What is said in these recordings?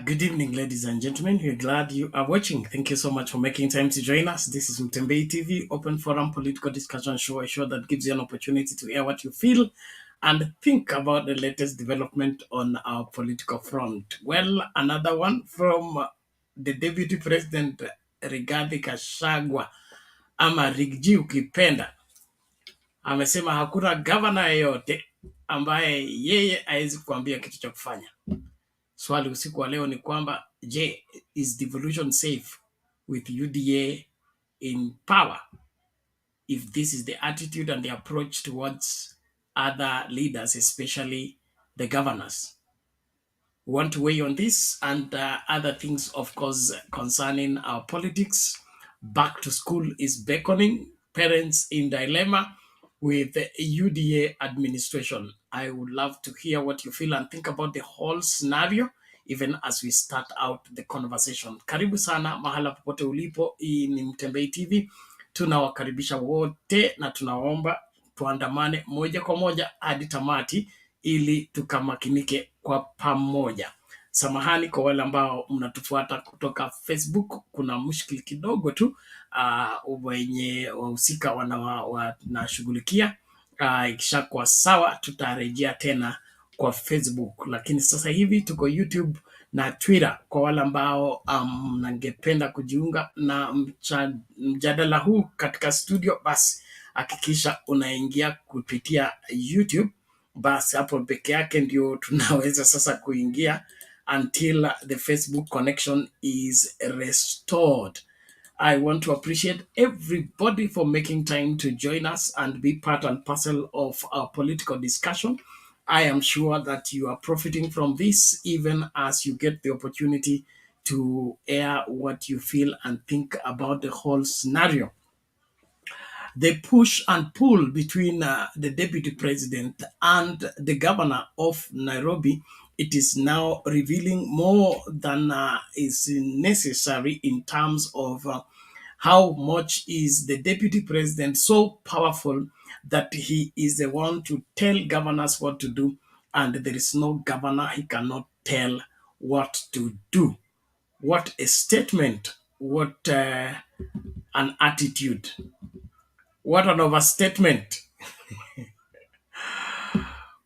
Good evening, ladies and gentlemen. We're glad you are watching. Thank you so much for making time to join us. This is Mtembei TV, open forum political discussion show, a show that gives you an opportunity to hear what you feel and think about the latest development on our political front. Well, another one from the Deputy President Rigathi Gachagua ama Rigji ukipenda, amesema hakuna gavana yeyote ambaye yeye hawezi kuambia kitu cha kufanya. Swali usiku wa leo ni kwamba je, is devolution safe with UDA in power? If this is the attitude and the approach towards other leaders, especially the governors. We want to weigh on this and other things, of course, concerning our politics. Back to school is beckoning, parents in dilemma with the UDA administration. I would love to hear what you feel and think about the whole scenario, even as we start out the conversation. Karibu sana mahala popote ulipo. Hii ni Mtembei TV. Tunawakaribisha wote na tunaomba tuandamane moja kwa moja hadi tamati ili tukamakinike kwa pamoja. Samahani kwa wale ambao mnatufuata kutoka Facebook, kuna mushkili kidogo tu wenye wahusika wanashughulikia. Ikishakuwa sawa tutarejea tena kwa Facebook, lakini sasa hivi tuko YouTube na Twitter. Kwa wale ambao mnangependa kujiunga na mjadala huu katika studio, basi hakikisha unaingia kupitia YouTube. Basi hapo peke yake ndio tunaweza sasa kuingia until the Facebook connection is restored. I want to appreciate everybody for making time to join us and be part and parcel of our political discussion. I am sure that you are profiting from this, even as you get the opportunity to air what you feel and think about the whole scenario. The push and pull between the deputy president and the governor of Nairobi, it is now revealing more than is necessary in terms of how much is the deputy president so powerful that he is the one to tell governors what to do, and there is no governor he cannot tell what to do. What a statement, what an attitude. What an overstatement.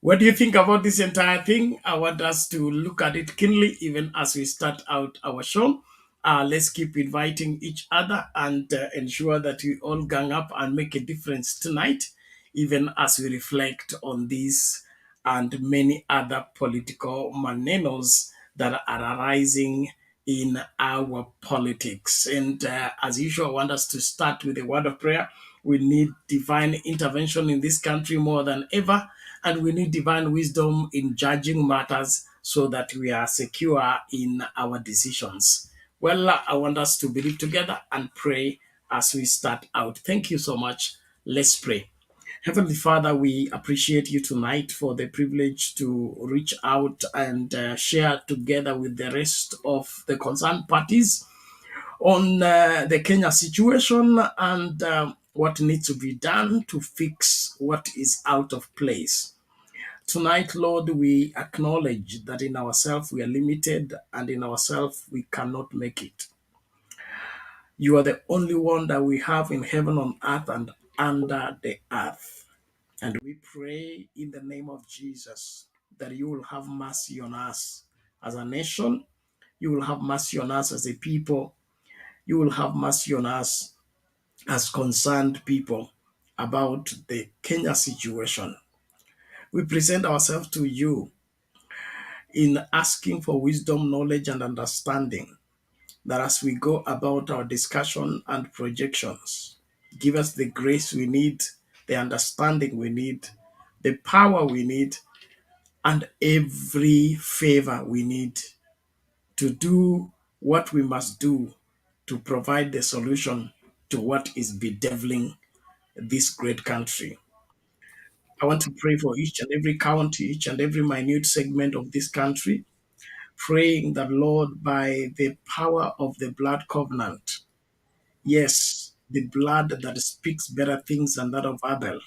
What do you think about this entire thing? I want us to look at it keenly even as we start out our show. Let's keep inviting each other and ensure that we all gang up and make a difference tonight, even as we reflect on this and many other political manenos that are arising in our politics. And as usual, I want us to start with a word of prayer. We need divine intervention in this country more than ever, and we need divine wisdom in judging matters so that we are secure in our decisions. Well, I want us to believe together and pray as we start out. Thank you so much. Let's pray. Heavenly Father, we appreciate you tonight for the privilege to reach out and share together with the rest of the concerned parties on the Kenya situation and what needs to be done to fix what is out of place. Tonight, Lord, we acknowledge that in ourselves we are limited and in ourselves we cannot make it. You are the only one that we have in heaven, on earth, and under the earth. And we pray in the name of Jesus that you will have mercy on us as a nation. You will have mercy on us as a people. You will have mercy on us as concerned people about the Kenya situation. We present ourselves to you in asking for wisdom, knowledge, and understanding, that as we go about our discussion and projections, give us the grace we need, the understanding we need, the power we need, and every favor we need to do what we must do to provide the solution to what is bedeviling this great country. I want to pray for each and every county, each and every minute segment of this country, praying that, Lord, by the power of the blood covenant, yes, the blood that speaks better things than that of Abel,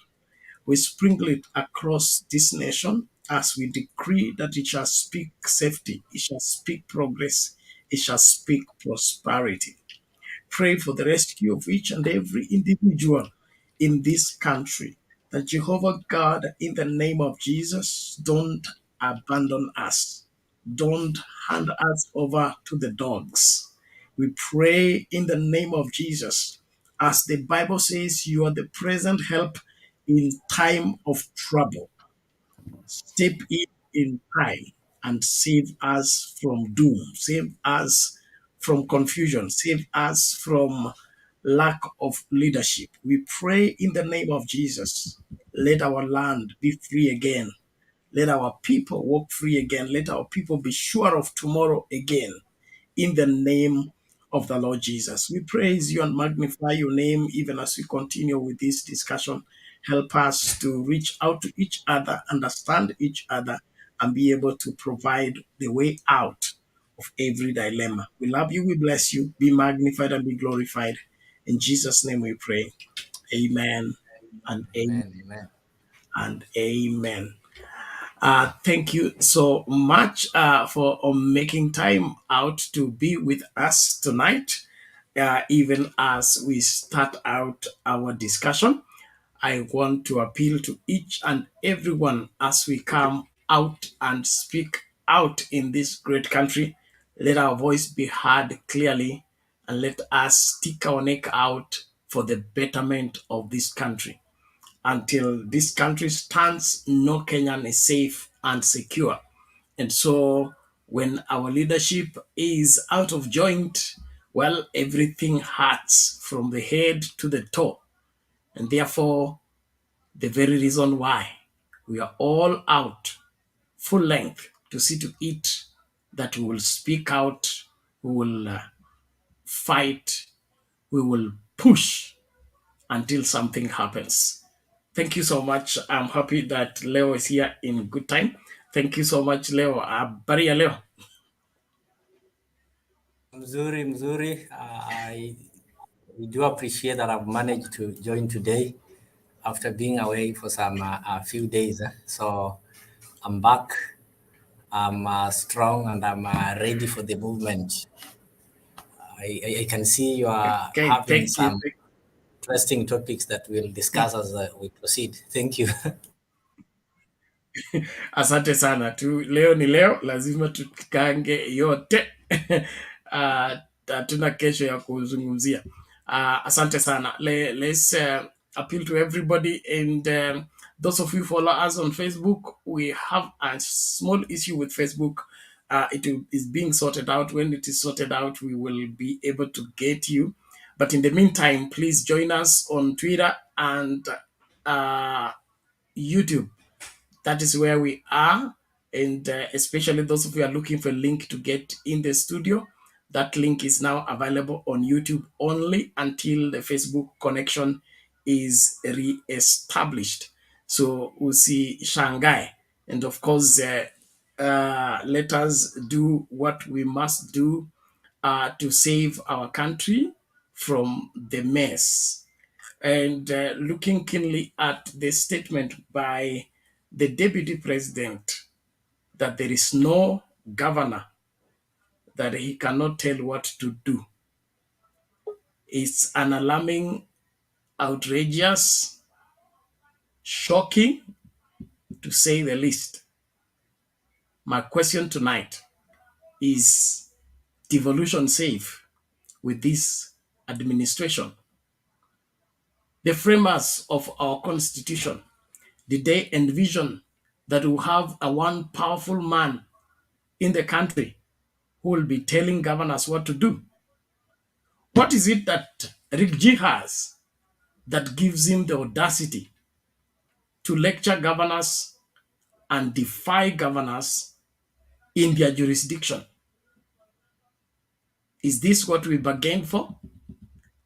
we sprinkle it across this nation as we decree that it shall speak safety, it shall speak progress, it shall speak prosperity. Pray for the rescue of each and every individual in this country. That Jehovah God, in the name of Jesus, don't abandon us. Don't hand us over to the dogs. We pray in the name of Jesus. As the Bible says, you are the present help in time of trouble. Step in time and save us from doom, save us from confusion, save us from lack of leadership. We pray in the name of Jesus. Let our land be free again. Let our people walk free again. Let our people be sure of tomorrow again in the name of the Lord Jesus. We praise you and magnify your name even as we continue with this discussion. Help us to reach out to each other, understand each other, and be able to provide the way out of every dilemma. We love you, we bless you. Be magnified and be glorified. In Jesus' name we pray. Amen and amen Amen. Amen. and amen. Thank you so much for making time out to be with us tonight. Even as we start out our discussion, I want to appeal to each and everyone as we come out and speak out in this great country. Let our voice be heard clearly and let us stick our neck out for the betterment of this country. Until this country stands, no Kenyan is safe and secure. And so when our leadership is out of joint, well, everything hurts from the head to the toe. And therefore, the very reason why we are all out full length to see to it that we will speak out, we will fight, we will push until something happens. Thank you so much. I'm happy that Leo is here in good time. Thank you so much, Leo. Habari ya Leo. Mzuri, mzuri. We do appreciate that I've managed to join today after being away for some a few days. So I'm back. I'm strong and I'm ready for the movement. I can see you are Okay, having thank you. some interesting topics that we'll discuss as we proceed. Thank you. Asante sana tu, leo ni leo, lazima tukange yote. Hatuna kesho ya kuzungumzia. Asante sana. Let's appeal to everybody and those of you follow us on Facebook. We have a small issue with Facebook. Is being sorted out. When it is sorted out, we will be able to get you. But in the meantime, please join us on Twitter and uh, YouTube. That is where we are. And especially those of you are looking for a link to get in the studio, that link is now available on YouTube only until the Facebook connection is re-established. So we'll see Shanghai. And of course, let us do what we must do to save our country from the mess. And looking keenly at the statement by the deputy president that there is no governor that he cannot tell what to do. It's an alarming, outrageous, shocking, to say the least. My question tonight is devolution safe with this administration? The framers of our constitution, did they envision that we have a one powerful man in the country who will be telling governors what to do? What is it that Rigji has that gives him the audacity to lecture governors and defy governors in their jurisdiction? Is this what we bargained for?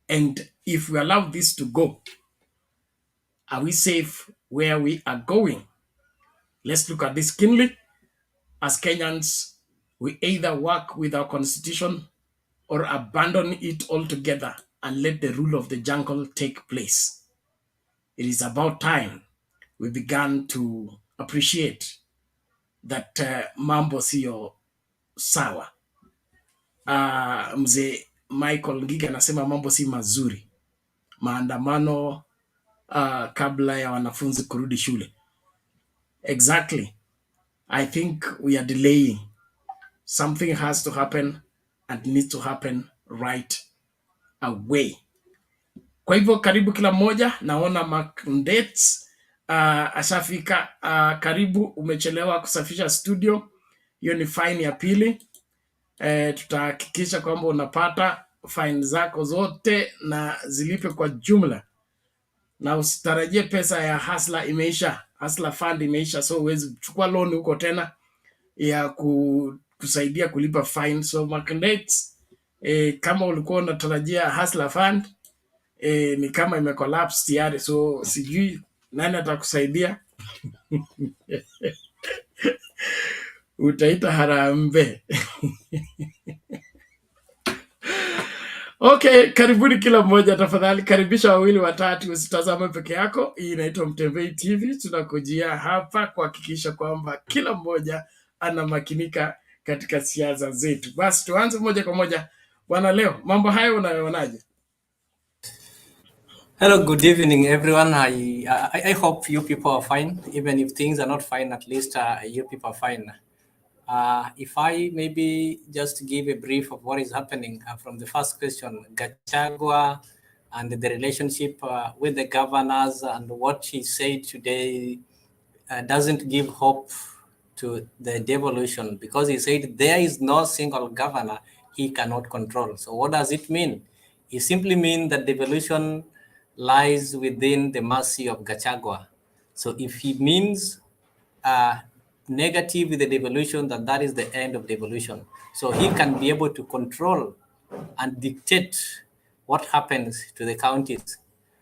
And if we allow this to go, are we safe where we are going? Let's look at this keenly. As Kenyans, we either work with our constitution or abandon it altogether and let the rule of the jungle take place. It is about time we began to appreciate that mambo sio sawa. Mzee Michael Ngiga anasema mambo si mazuri, maandamano kabla ya wanafunzi kurudi shule. Exactly. I think we are delaying. Something has to happen and needs to happen right away. Kwa hivyo karibu kila mmoja, naona Dates ashafika. Karibu, umechelewa kusafisha studio, hiyo ni fine ya pili. Tutahakikisha kwamba unapata fine zako zote na zilipe kwa jumla, na usitarajie pesa ya Hustler imeisha. Hustler fund imeisha, so huwezi kuchukua loan huko tena ya kusaidia kulipa fine. So Dates, kama ulikuwa unatarajia Hustler fund, ni kama imecollapse tayari, so sijui nani atakusaidia. Utaita harambee. Okay, karibuni kila mmoja, tafadhali karibisha wawili watatu, usitazame peke yako. Hii inaitwa Mtembei TV, tunakujia hapa kuhakikisha kwamba kila mmoja anamakinika katika siasa zetu. Basi tuanze moja kwa moja. Bwana Leo, mambo hayo unayoonaje? Hello, good evening, everyone. I hope you people are fine. Even if things are not fine, at least you people are fine. If I maybe just give a brief of what is happening from the first question, Gachagua and the relationship with the governors and what he said today doesn't give hope to the devolution, because he said there is no single governor he cannot control. So what does it mean? It simply means that devolution lies within the mercy of Gachagua. So if he means negative with the devolution, that is the end of devolution. So he can be able to control and dictate what happens to the counties.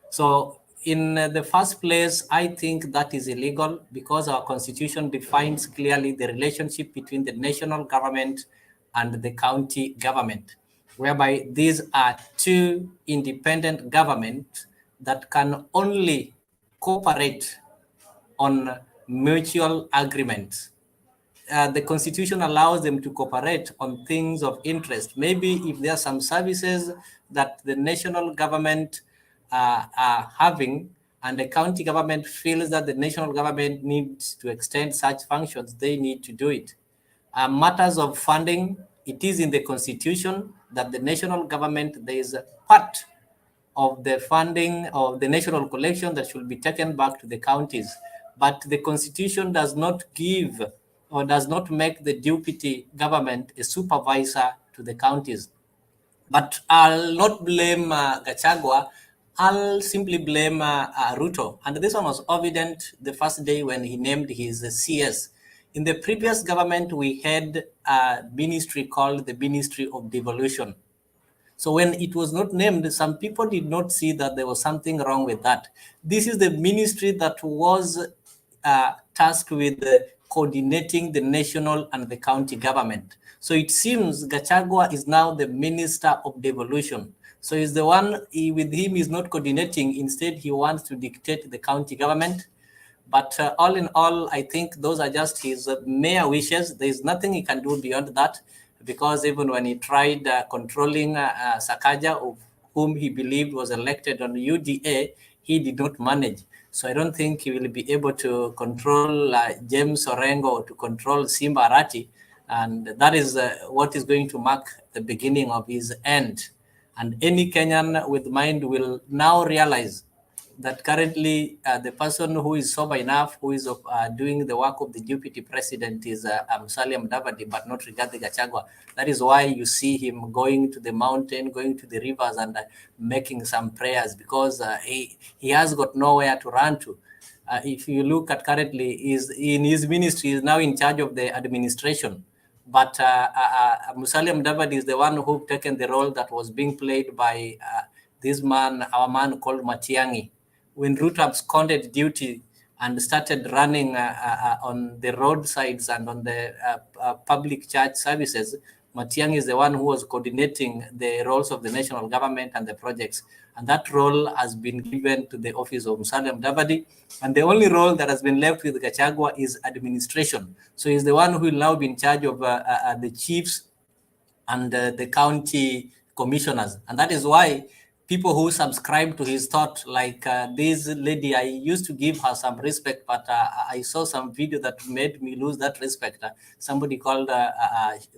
So in the first place, I think that is illegal, because our constitution defines clearly the relationship between the national government and the county government, whereby these are two independent governments that can only cooperate on mutual agreements. The constitution allows them to cooperate on things of interest. Maybe if there are some services that the national government are having and the county government feels that the national government needs to extend such functions, they need to do it. Matters of funding, it is in the constitution that the national government, there is a part of the funding of the national collection that should be taken back to the counties. But the constitution does not give or does not make the deputy government a supervisor to the counties. But I'll not blame Gachagua. I'll simply blame Ruto. And this one was evident the first day when he named his CS. In the previous government, we had a ministry called the Ministry of Devolution. So when it was not named, some people did not see that there was something wrong with that. This is the ministry that was tasked with coordinating the national and the county government. So it seems Gachagua is now the Minister of Devolution. So he's the one, with him is not coordinating. Instead, he wants to dictate the county government. But all in all, I think those are just his mere wishes. There's nothing he can do beyond that, because even when he tried controlling Sakaja, of whom he believed was elected on UDA, he did not manage. So I don't think he will be able to control James Orengo, to control Simba Arati. And that is what is going to mark the beginning of his end. And any Kenyan with mind will now realize that currently the person who is sober enough, who is doing the work of the deputy president, is Musalia Mudavadi, but not Rigathi Gachagua. That is why you see him going to the mountain, going to the rivers, and making some prayers, because he has got nowhere to run to. If you look at currently, is in his ministry, is now in charge of the administration. But Musalia Mudavadi is the one who taken the role that was being played by this man, our man called Matiang'i. When Ruto absconded duty and started running on the roadsides and on the public church services, Matiang'i is the one who was coordinating the roles of the national government and the projects. And that role has been given to the office of Musalia Mudavadi. And the only role that has been left with Gachagua is administration. So he's the one who will now be in charge of the chiefs and the county commissioners. And that is why people who subscribe to his thought, like this lady, I used to give her some respect, but I saw some video that made me lose that respect. Somebody called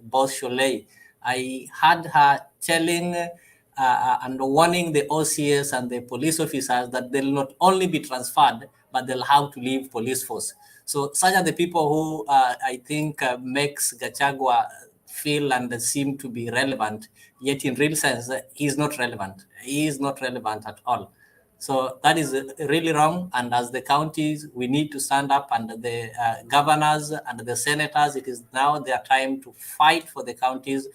Boss Sholei. I had her telling and warning the OCS and the police officers that they'll not only be transferred, but they'll have to leave police force. So such are the people who I think makes Gachagua feel and seem to be relevant, yet in real sense, he is not relevant. He is not relevant at all. So that is really wrong. And as the counties, we need to stand up, and the governors and the senators, it is now their time to fight for the counties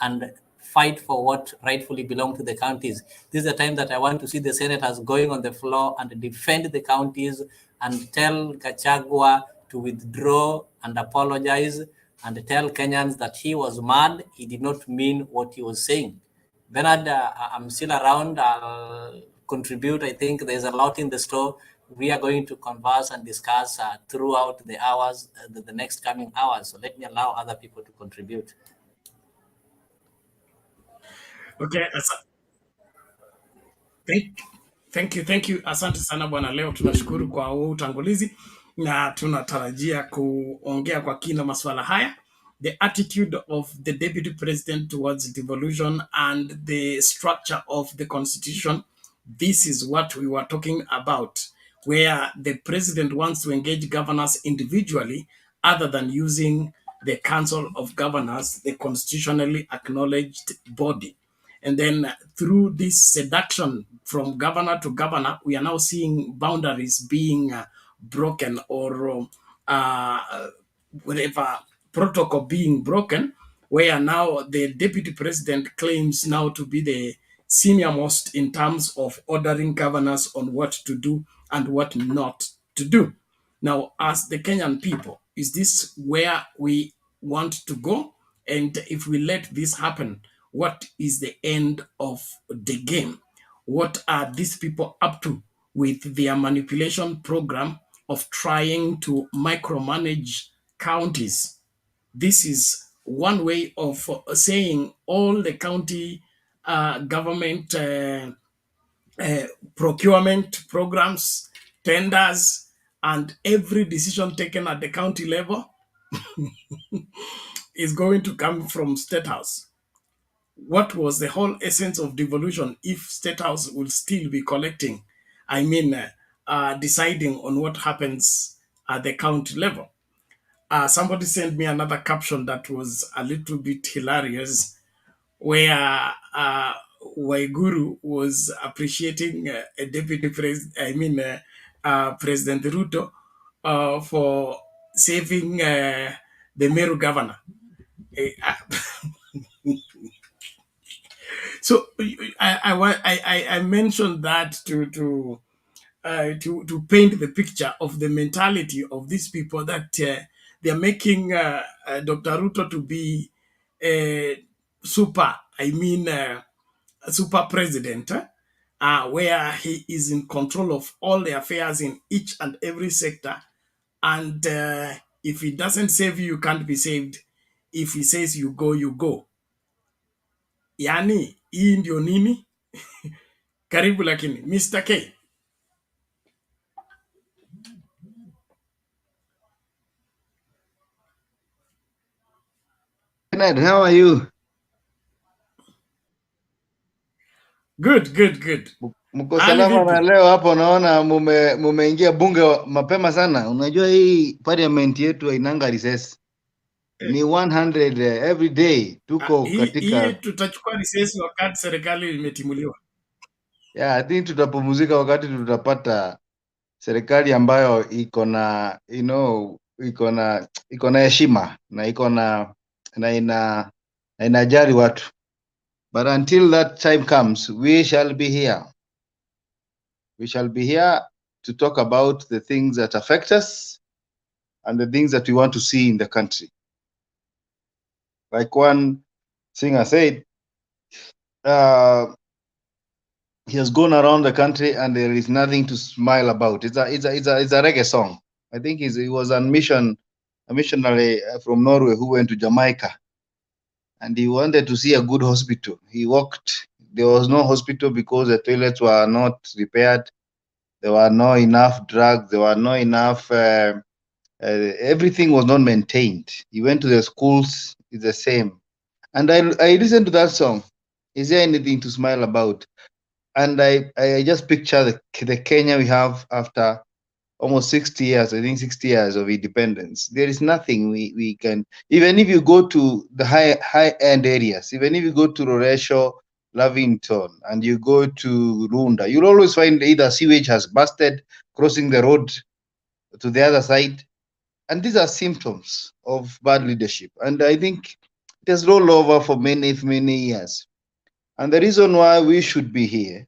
and fight for what rightfully belongs to the counties. This is the time that I want to see the senators going on the floor and defend the counties and tell Gachagua to withdraw and apologize and tell Kenyans that he was mad. He did not mean what he was saying. Bernard, I'm still around. I'll contribute. I think there's a lot in the store. We are going to converse and discuss throughout the hours, the next coming hours. So let me allow other people to contribute. Okay, thank you. Asante sana bwana. Leo tunashukuru kwa huu utangulizi na tunatarajia kuongea kwa kina masuala haya. The attitude of the deputy president towards devolution and the structure of the constitution. This is what we were talking about, where the president wants to engage governors individually other than using the Council of Governors, the constitutionally acknowledged body. And then through this seduction from governor to governor, we are now seeing boundaries being broken, or whatever protocol being broken, where now the deputy president claims now to be the senior most in terms of ordering governors on what to do and what not to do. Now, as the Kenyan people, is this where we want to go? And if we let this happen, what is the end of the game? What are these people up to with their manipulation program of trying to micromanage counties? This is one way of saying all the county government procurement programs, tenders, and every decision taken at the county level is going to come from State House. What was the whole essence of devolution if State House will still be collecting, deciding on what happens at the county level? Somebody sent me another caption that was a little bit hilarious, where Waiguru was appreciating a deputy president, President Ruto, for saving the Meru governor. So I mentioned that to paint the picture of the mentality of these people, that they are making Dr. Ruto to be a super president, where he is in control of all the affairs in each and every sector. And if he doesn't save you, you can't be saved. If he says you go, you go. Yani, hii ndio nini? Karibu lakini, Mr. K. Bernard, how are you? Good. Mko salama na leo hapo naona mumeingia bunge mapema sana. Unajua hii parliament yetu hainanga recess. Ni 100 every day tuko katika. Hii tutachukua recess wakati serikali imetimuliwa. Yeah, I think tutapumzika wakati tutapata serikali ambayo iko na iko na heshima na iko na inajali watu. But until that time comes, we shall be here. We shall be here to talk about the things that affect us and the things that we want to see in the country. Like one singer said, uh, he has gone around the country and there is nothing to smile about. It's a reggae song. I think he was on mission, a missionary from Norway who went to Jamaica, and he wanted to see a good hospital. He walked. There was no hospital because the toilets were not repaired. There were not enough drugs. There were not enough. Everything was not maintained. He went to the schools. It's the same. And I listened to that song. Is there anything to smile about? And I just picture the Kenya we have after almost 60 years, I think 60 years of independence. There is nothing we can, even if you go to the high end areas, even if you go to Roresho, Lavington, and you go to Runda, you'll always find either sewage has busted crossing the road to the other side. And these are symptoms of bad leadership. And I think it has rolled over for many years. And the reason why we should be here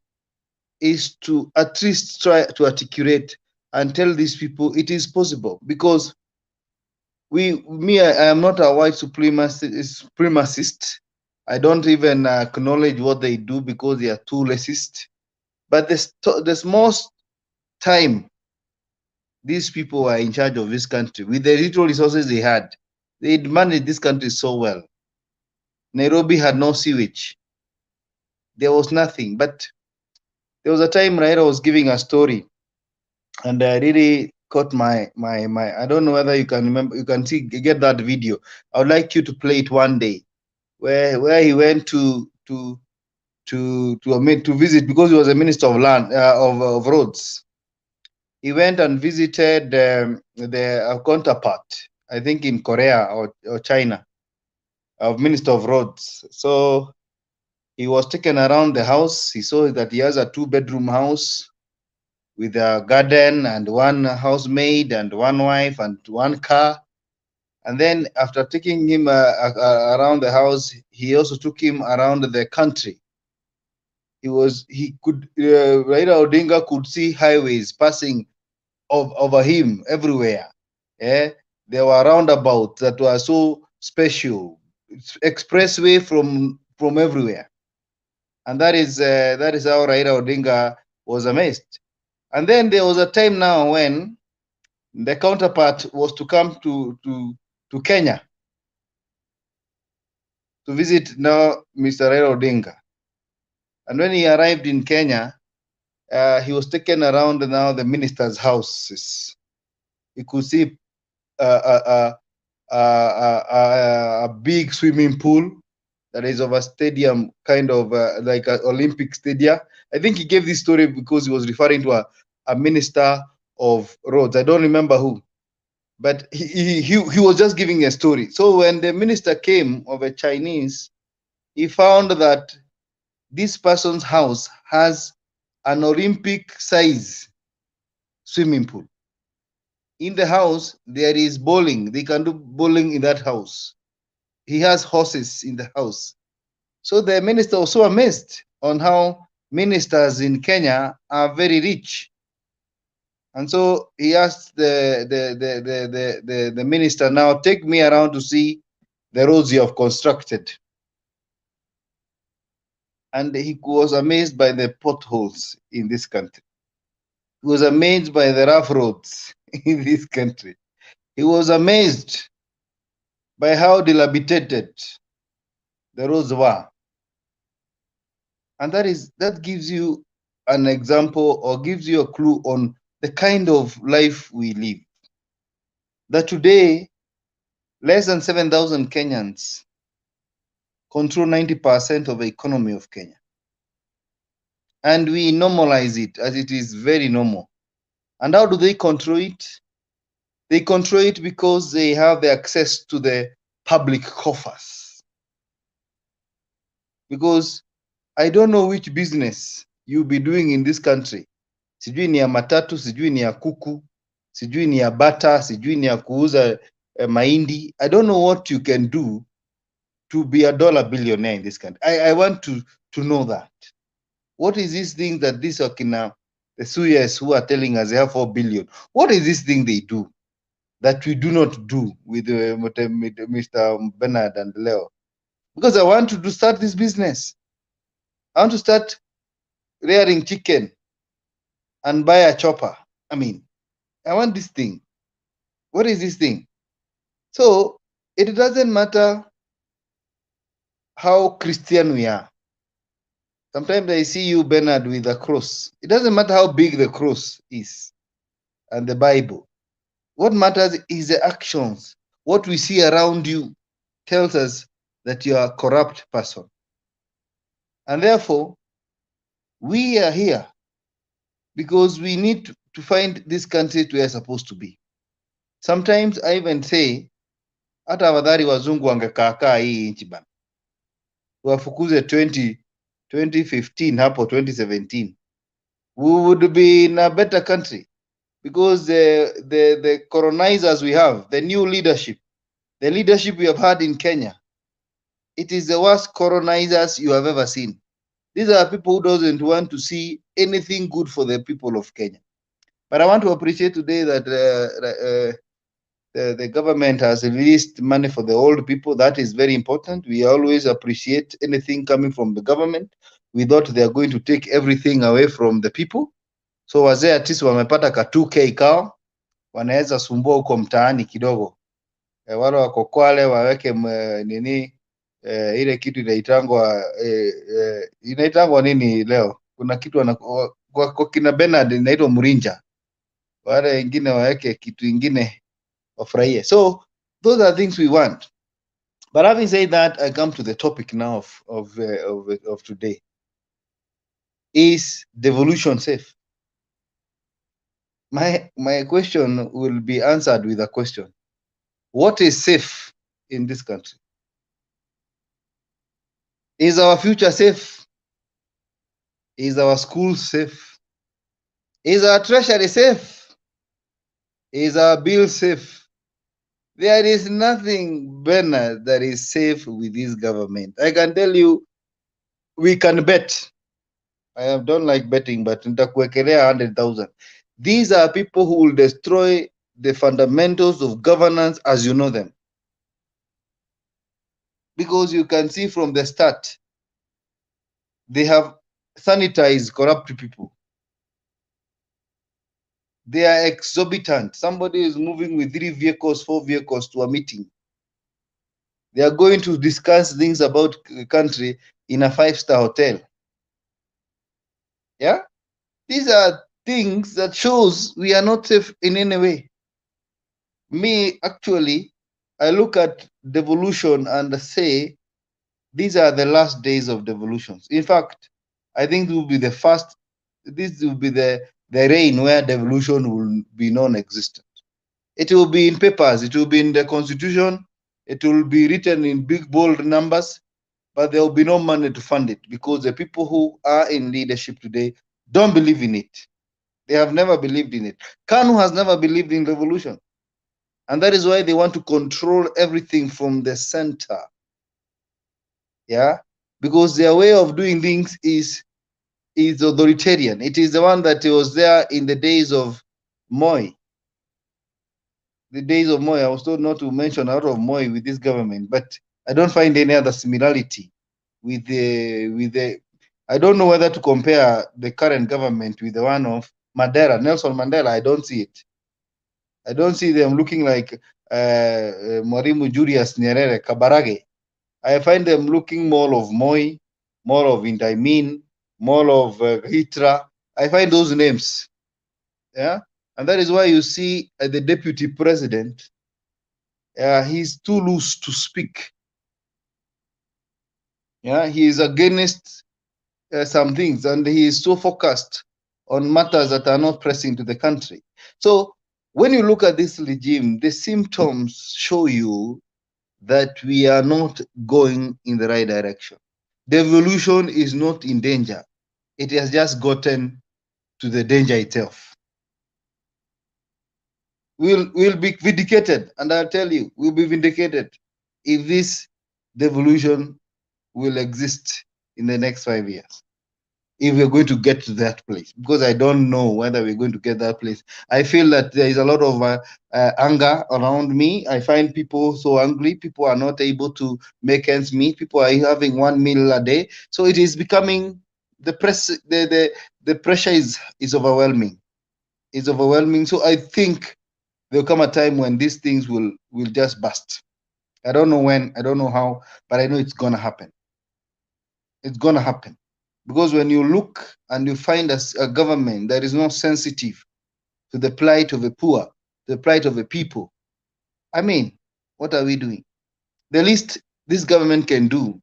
is to at least try to articulate and tell these people it is possible, because I am not a white supremacist. I don't even acknowledge what they do because they are too racist. But there's most time these people are in charge of this country with the little resources they had. They managed this country so well. Nairobi had no sewage. There was nothing. But there was a time Raila was giving a story, and I really caught my I don't know whether you can remember, you can get that video. I would like you to play it one day, where he went to visit, because he was a minister of land of roads. He went and visited the counterpart, I think in Korea or China, of minister of roads. So he was taken around the house. He saw that he has a 2-bedroom house with a garden and one housemaid and one wife and one car. And then after taking him around the house, he also took him around the country. Raila Odinga could see highways passing over him everywhere. Yeah, there were roundabouts that were so special, expressway from everywhere. And that is how Raila Odinga was amazed. And then there was a time now when the counterpart was to come to Kenya to visit now Mr. Raila Odinga. And when he arrived in Kenya, he was taken around now the minister's houses. He could see a big swimming pool that is of a stadium, kind of like an Olympic stadium. I think he gave this story because he was referring to a minister of roads. I don't remember who, but he was just giving a story. So when the minister came of a Chinese, he found that this person's house has an Olympic size swimming pool. In the house, there is bowling. They can do bowling in that house. He has horses in the house. So the minister was so amazed on how ministers in Kenya are very rich. And so he asked the minister, now take me around to see the roads you have constructed. And he was amazed by the potholes in this country. He was amazed by the rough roads in this country. He was amazed by how dilapidated the roads were. And that gives you an example, or gives you a clue on the kind of life we live. That today, less than 7,000 Kenyans control 90% of the economy of Kenya. And we normalize it as it is very normal. And how do they control it? They control it because they have the access to the public coffers. Because I don't know which business you'll be doing in this country. Sijui ni ya matatu, sijui ni ya kuku, sijui ni ya bata, sijui ni ya kuuza mahindi. I don't know what you can do to be a dollar billionaire in this country. I want to know that. What is this thing that these Okina, the Suyas who are telling us they have 4 billion? What is this thing they do that we do not do with Mr. Bernard and Leo? because I want to start this business. I want to start rearing chicken and buy a chopper. I mean, I want this thing. What is this thing? So it doesn't matter how Christian we are. Sometimes I see you, Bernard, with a cross. It doesn't matter how big the cross is and the Bible. What matters is the actions. What we see around you tells us that you are a corrupt person. And therefore, we are here because we need to find this country to where it's supposed to be. Sometimes I even say, hata afadhali wazungu wangekaakaa hii nchi bana, wafukuze 2015 hapo 2017, we would be in a better country, because the colonizers we have, the new leadership, the leadership we have had in Kenya, it is the worst colonizers you have ever seen. These are people who doesn't want to see anything good for the people of Kenya. But I want to appreciate today that the government has released money for the old people. That is very important. We always appreciate anything coming from the government. We thought they are going to take everything away from the people. So wazee at least wamepata ka 2K kao, wanaweza sumbua huko mtaani kidogo. Wale wako Kwale waweke nini ile kitu inaitangwa nini leo? Kuna kitu kwa kina Bernard inaitwa Murinja. Wale wengine waweke kitu ingine wafurahie. So those are things we want. But having said that, I come to the topic now of today. Is devolution safe? My question will be answered with a question. What is safe in this country? Is our future safe? Is our school safe? Is our treasury safe? Is our bill safe? There is nothing, Bernard, that is safe with this government. I can tell you, we can bet. I don't like betting, but nitakuwekelea 100,000. These are people who will destroy the fundamentals of governance as you know them. Because you can see from the start, they have sanitized corrupt people. They are exorbitant. Somebody is moving with 3 vehicles, 4 vehicles to a meeting. They are going to discuss things about the country in a 5-star hotel. Yeah? These are things that shows we are not safe in any way. Me, actually, I look at devolution and say, these are the last days of devolutions. In fact, I think it will be the first, this will be the reign where devolution will be non-existent. It will be in papers, it will be in the constitution, it will be written in big bold numbers, but there will be no money to fund it because the people who are in leadership today don't believe in it. They have never believed in it. Kanu has never believed in revolution. And that is why they want to control everything from the center. Yeah, because their way of doing things is authoritarian. It is the one that was there in the days of Moi. The days of Moi, I was told not to mention a lot of Moi with this government, but I don't find any other similarity with the. I don't know whether to compare the current government with the one of Nelson Mandela. I don't see it. I don't see them looking like Mwalimu Julius Nyerere, Kabarage. I find them looking more of Moi, more of Indaimin, more of Hitra. I find those names. Yeah. And that is why you see the deputy president, he's too loose to speak. Yeah, he is against some things, and he is so focused on matters that are not pressing to the country. So when you look at this regime, the symptoms show you that we are not going in the right direction. Devolution is not in danger. It has just gotten to the danger itself. We'll be vindicated, and I'll tell you, we'll be vindicated if this devolution will exist in the next 5 years. if we're going to get to that place, because I don't know whether we're going to get that place. I feel that there is a lot of anger around me. I find people so angry. People are not able to make ends meet. People are having one meal a day. So it is becoming the pressure is overwhelming. It's overwhelming. So I think there'll come a time when these things will just burst. I don't know when, I don't know how, but I know it's gonna happen. It's gonna happen. Because when you look and you find a government that is not sensitive to the plight of the poor, the plight of the people, I mean, what are we doing? The least this government can do,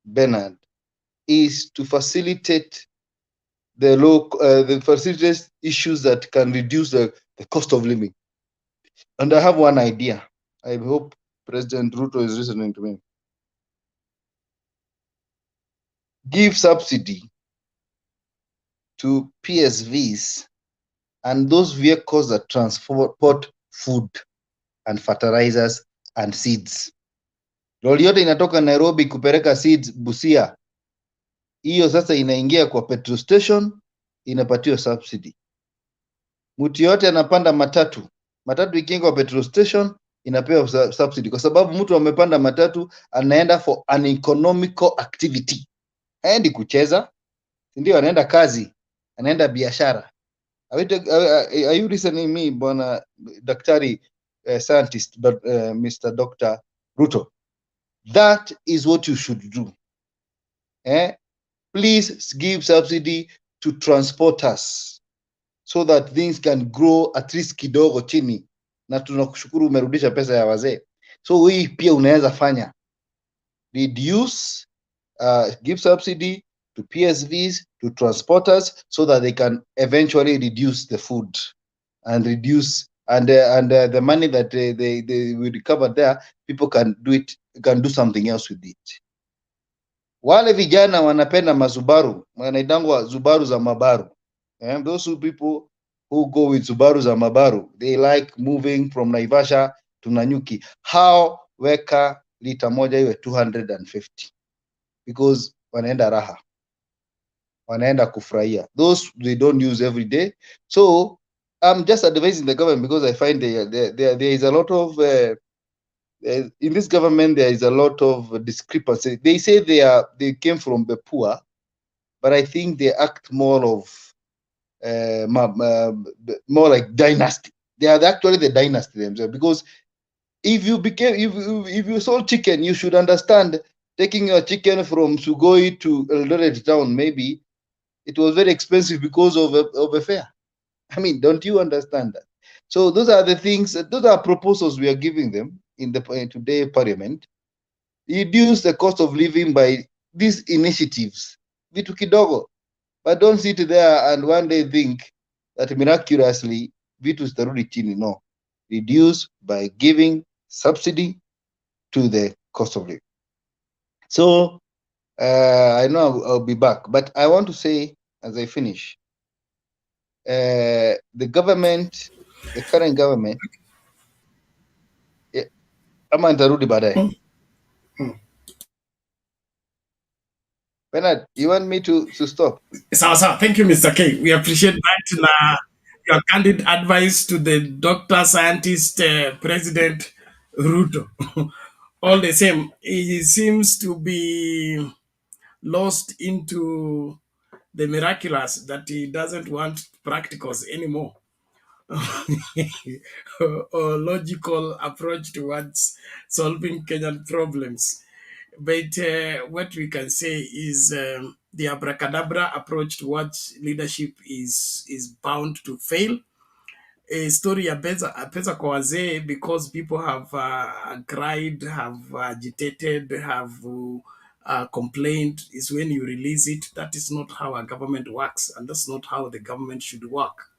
Bernard, is to facilitate the facilitate issues that can reduce the cost of living. And I have one idea. I hope President Ruto is listening to me. Give subsidy to PSVs and those vehicles that transport food and fertilizers and seeds. Lori yote inatoka Nairobi kupeleka seeds Busia, hiyo sasa inaingia kwa petrol station, inapatiwa subsidy. Mtu yote anapanda matatu ikiingia kwa petrol station inapewa subsidy, kwa sababu mtu amepanda matatu anaenda for an economical activity, haendi kucheza, ndio anaenda kazi, anaenda biashara. Are you listening me, bwana daktari scientist, Mr. Dr. Ruto? That is what you should do. Please give subsidy to transporters so that things can grow at least kidogo chini, na tunakushukuru umerudisha pesa ya wazee. So hii pia unaweza fanya, reduce, give subsidy to PSVs, to transporters, so that they can eventually reduce the food and reduce the money that they will recover there, people can do something else with it. Wale vijana wanapenda mazubaru, wanaitangwa zubaru za mabaru. Those people who go with zubaru za mabaru, they like moving from Naivasha to Nanyuki. How weka lita moja iwe 250, because wanaenda raha, wanaenda kufurahia. Those they don't use every day. So I'm just advising the government, because I find there is a lot of in this government there is a lot of discrepancy. They say they came from the poor, but I think they act more of more like dynasty. They are actually the dynasty themselves, because if you sold chicken, you should understand, taking your chicken from Sugoi to Eldoret town, maybe it was very expensive because of a fare. I mean, don't you understand that? So those are the things, those are proposals we are giving them in today parliament. Reduce the cost of living by these initiatives, vitu kidogo, but don't sit there and one day think that miraculously vitu zitarudi chini. No, reduce by giving subsidy to the cost of living. So I know I'll be back, but I want to say as I finish, the government, the current government, ama nitarudi baadaye. Bernard, you want me to stop? Sawa, thank you, Mr. K. We appreciate that. Your candid advice to the doctor, scientist, President Ruto. All the same, he seems to be lost into the miraculous, that he doesn't want practicals anymore. Or logical approach towards solving Kenyan problems. But what we can say is the abracadabra approach towards leadership is bound to fail. A story ya pesa kwa wazee, because people have cried, have agitated, have complained, is when you release it. That is not how a government works, and that's not how the government should work.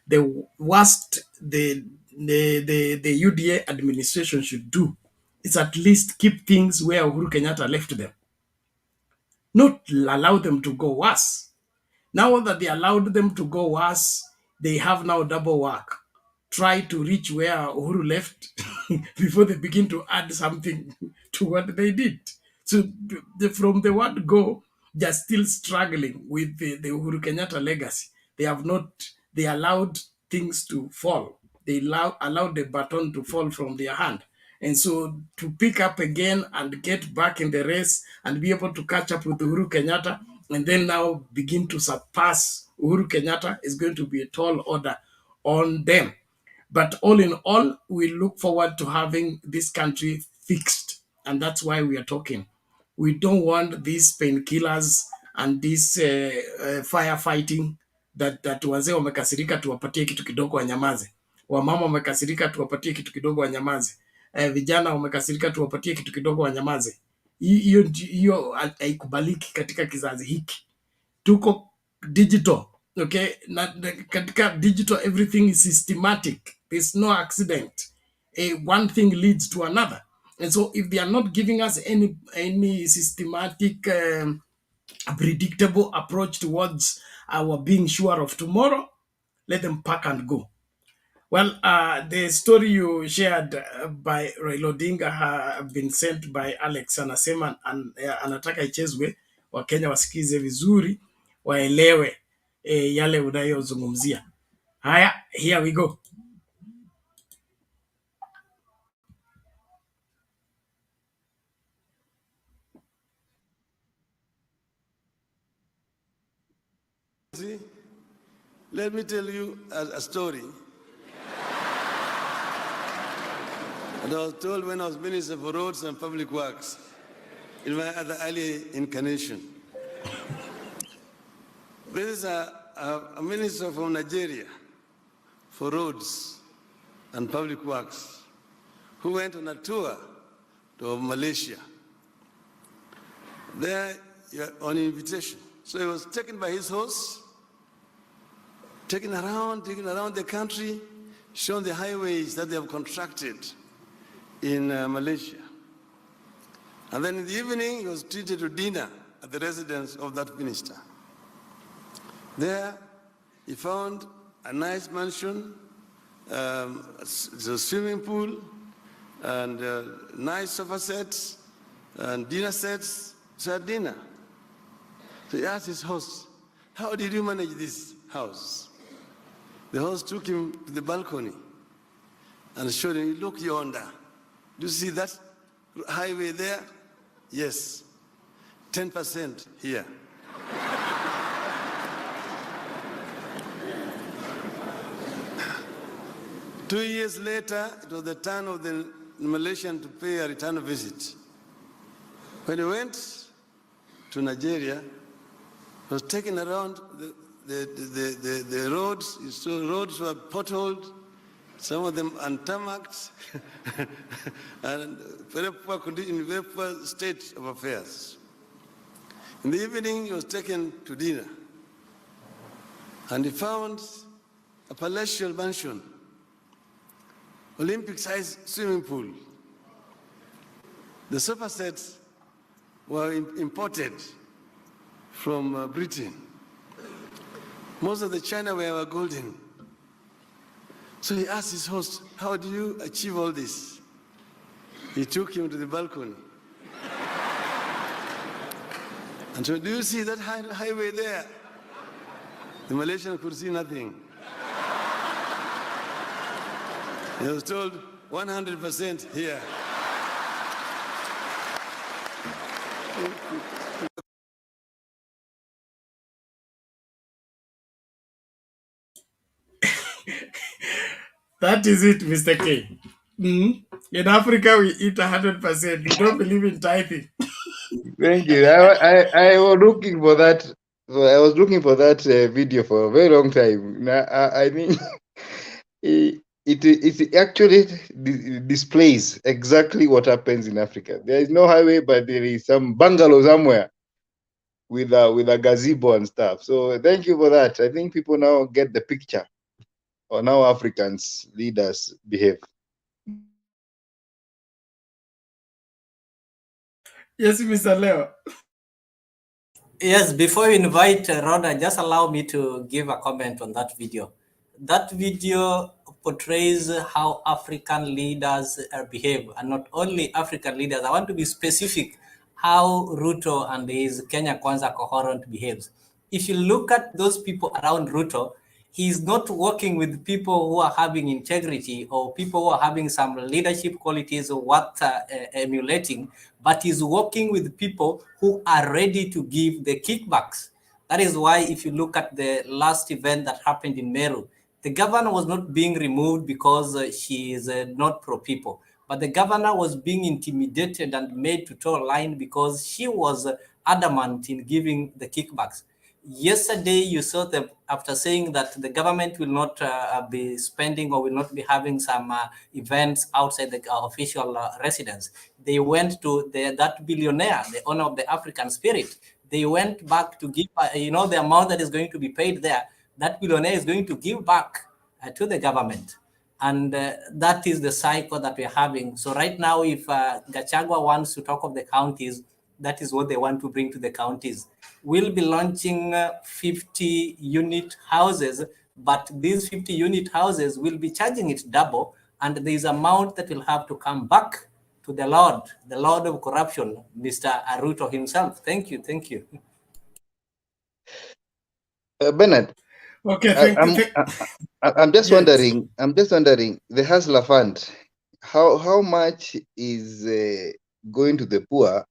The worst the UDA administration should do is at least keep things where Uhuru Kenyatta left them, not allow them to go worse. Now that they allowed them to go worse, they have now double work. Try to reach where Uhuru left before they begin to add something to what they did. So from the word go, they are still struggling with the Uhuru Kenyatta legacy. They have not, they allowed things to fall. They allowed the baton to fall from their hand. And so to pick up again and get back in the race and be able to catch up with Uhuru Kenyatta and then now begin to surpass Uhuru Kenyatta is going to be a tall order on them. But all in all, we look forward to having this country fixed. And that's why we are talking. We don't want these painkillers and this firefighting that wazee wamekasirika tuwapatie kitu kidogo wanyamaze, wamama wamekasirika tuwapatie kitu kidogo wanyamaze, vijana wamekasirika tuwapatie kitu kidogo wanyamaze. Hiyo haikubaliki katika kizazi hiki. Tuko digital, okay, katika digital everything is systematic, there's no accident. One thing leads to another, and so if they are not giving us any systematic predictable approach towards our being sure of tomorrow, let them pack and go. Well, the story you shared by Raila Odinga have been sent by Alex. Anasema anataka ichezwe, Wakenya wasikize vizuri, waelewe yale unayozungumzia. Haya, here we go. Let me tell you a story. And I was told when I was Minister for Roads and Public Works in my other early incarnation. This is a minister from Nigeria for roads and public works who went on a tour to Malaysia. There on invitation. So he was taken by his host, taken around the country, shown the highways that they have constructed in Malaysia. And then in the evening, he was treated to dinner at the residence of that minister. There, he found a nice mansion, a swimming pool, and nice sofa sets, and dinner sets. So at dinner, so he asked his host, "How did you manage this house?" The host took him to the balcony and showed him, "Look yonder. Do you see that highway there? Yes, 10% here." Two years later, it was the turn of the Malaysian to pay a return visit. When he went to Nigeria, he was taken around the roads. You saw roads were potholed, some of them untarmacked, and very poor condition, very poor state of affairs. In the evening, he was taken to dinner, and he found a palatial mansion, Olympic-sized swimming pool. The sofa sets were imported from Britain. Most of the chinaware were golden. So he asked his host, "How do you achieve all this?" He took him to the balcony. And so, "Do you see that highway there?" The Malaysian could see nothing. He was told 100% here. That is it, Mr. K. In Africa, we eat 100%. We don't believe in tithing. Thank you. I was looking for that. So I was looking for that video for a very long time. Now, I mean, it actually displays exactly what happens in Africa. There is no highway, but there is some bungalow somewhere with a gazebo and stuff. So thank you for that. I think people now get the picture on how Africans leaders behave. Yes, Mr. Leo. Yes, before you invite Rhoda, just allow me to give a comment on that video. That video portrays how African leaders behave, and not only African leaders. I want to be specific how Ruto and his Kenya Kwanza cohort behaves. If you look at those people around Ruto, he's not working with people who are having integrity or people who are having some leadership qualities worth emulating, but he's working with people who are ready to give the kickbacks. That is why if you look at the last event that happened in Meru, the governor was not being removed because she is not pro-people, but the governor was being intimidated and made to toe a line because she was adamant in giving the kickbacks. Yesterday, you saw them after saying that the government will not be spending or will not be having some events outside the official residence. They went to that billionaire, the owner of the African Spirit. They went back to give, the amount that is going to be paid there. That billionaire is going to give back to the government. And that is the cycle that we're having. So right now, if Gachagua wants to talk of the counties, that is what they want to bring to the counties. We'll be launching 50 unit houses, but these 50 unit houses will be charging it double. And there's amount that will have to come back to the Lord of corruption, Mr. Aruto himself. Thank you. Bernard. Okay, thank you. I'm just wondering. The Hustler Fund, how much is going to the poor,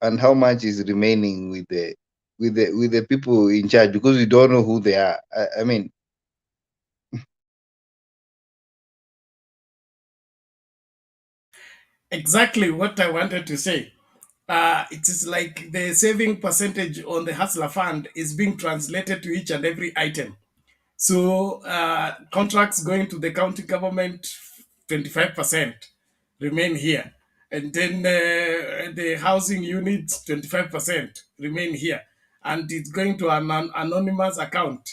and how much is remaining with the people in charge, because we don't know who they are. I mean, Exactly what I wanted to say. It is like the saving percentage on the Hustler Fund is being translated to each and every item. So contracts going to the county government, 25% remain here. And then the housing units, 25% remain here. And it's going to an anonymous account.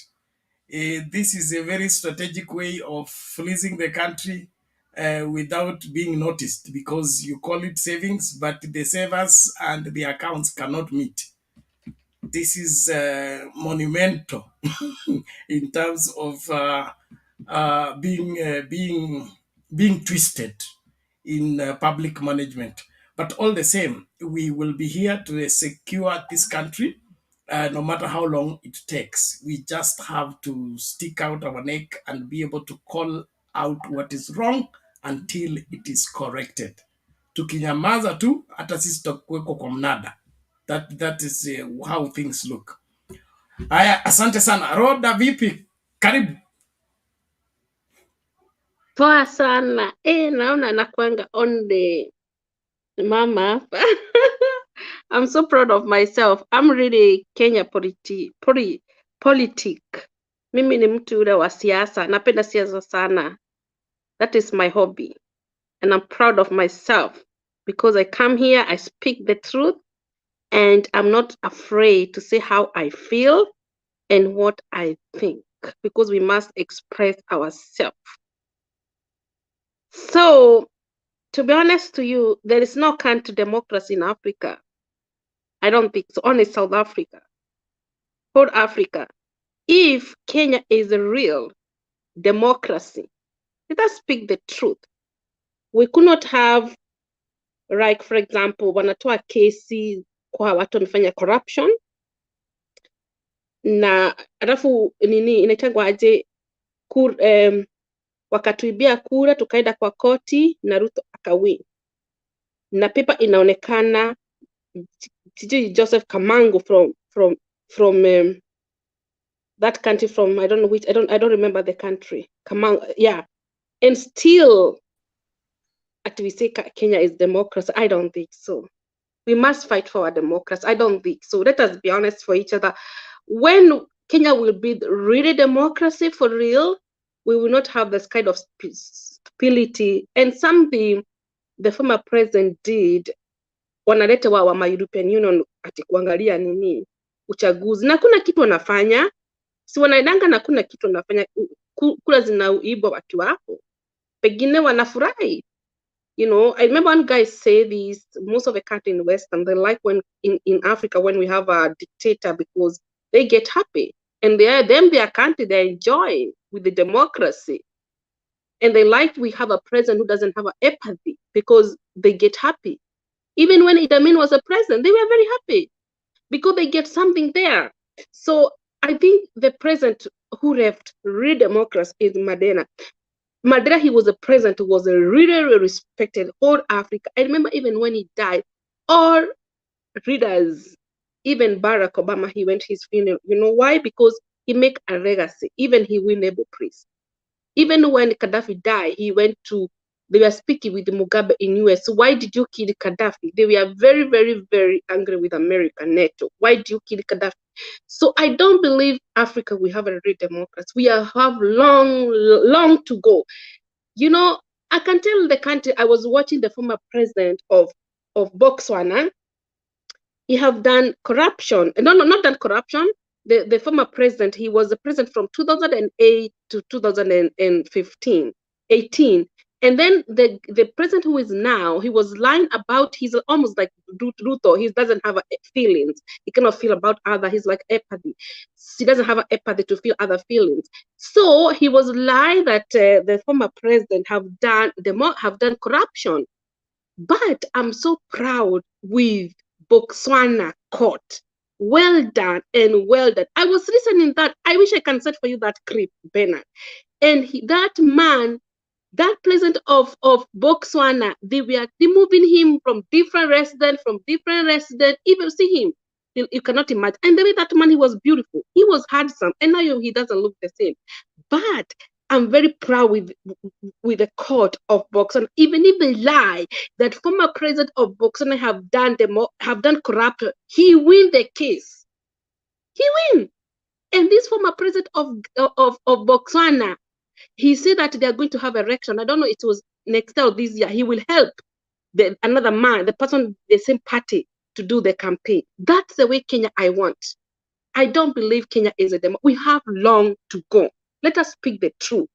This is a very strategic way of fleecing the country without being noticed, because you call it savings, but the savers and the accounts cannot meet. This is monumental in terms of being twisted in public management. But all the same, we will be here to secure this country, no matter how long it takes. We just have to stick out our neck and be able to call out what is wrong until it is corrected. Tukinyamaza tu, hata sisi tutakuweko kwa mnada. That is how things look. Haya, asante sana. Roda, vipi? Karibu. Poa sana. Naona nakwanga on the mama. I'm so proud of myself. I'm really Kenya politic. Mimi ni mtu ule wa siasa. Napenda siasa sana. That is my hobby. And I'm proud of myself because I come here, I speak the truth, and I'm not afraid to say how I feel and what I think, because we must express ourselves. So, to be honest to you, there is no country democracy in Africa. I don't think so. Only South Africa. For Africa. If Kenya is a real democracy, let us speak the truth. We could not have, like, for example, wanatoa kesi kwa watu wamefanya corruption, na alafu nini inaitangwa aje, wakatuibia kura, tukaenda kwa koti na Ruto akawin, na paper inaonekana Joseph Kamango from that country, from I don't know which, I don't remember the country. Kamango, yeah. And still we say Kenya is democracy. I don't think so. We must fight for our democracy. I don't think so. Let us be honest for each other. When Kenya will be really democracy for real, we will not have this kind of stupidity. And something the former president did, wanaleta wa European Union ati kuangalia nini uchaguzi, na kuna kitu wanafanya, si wanaidanga na kuna kitu wanafanya, kula zinaibwa watu wapo, pengine wanafurahi. You know, I remember one guy say this, most of the country in the West, and they like when in Africa when we have a dictator, because they get happy, and their country, they enjoy with the democracy, and they like we have a president who doesn't have empathy because they get happy. Even when Idi Amin was a president, they were very happy because they get something there. So I think the president who left real democracy is Madena. Madera, he was a president who was a really respected whole Africa. I remember even when he died, all readers, even Barack Obama, he went his funeral. You know why? Because he make a legacy. Even he win Nobel Prize. Even when Gaddafi died, he went to, they were speaking with Mugabe in US. So why did you kill Gaddafi? They were very, very, very angry with America, NATO. Why do you kill Gaddafi? So I don't believe Africa will have a real democracy. We have long to go. You know, I can tell the country, I was watching the former president of Botswana. He have done corruption. No, not done corruption. The former president, he was the president from 2008 to 2015, 18. And then the president who is now, he was lying about, he's almost like Ruto. He doesn't have feelings. He cannot feel about other. He's like apathy. He doesn't have empathy to feel other feelings. So he was lying that the former president have done corruption. But I'm so proud with Botswana court. Well done and well done. I was listening that. I wish I can set for you that clip, Bernard. And that man, that president of Botswana, they were removing him from different residents, even see him. You cannot imagine. And the way that man, he was beautiful. He was handsome. And now he doesn't look the same. But I'm very proud with the court of Botswana. Even if they lie that former president of Botswana have done corruption, he win the case. He win. And this former president of Botswana, he said that they are going to have election. I don't know, it was next year or this year. He will help another man, the person, the same party, to do the campaign. That's the way Kenya I want. I don't believe Kenya is a democracy. We have long to go. Let us speak the truth.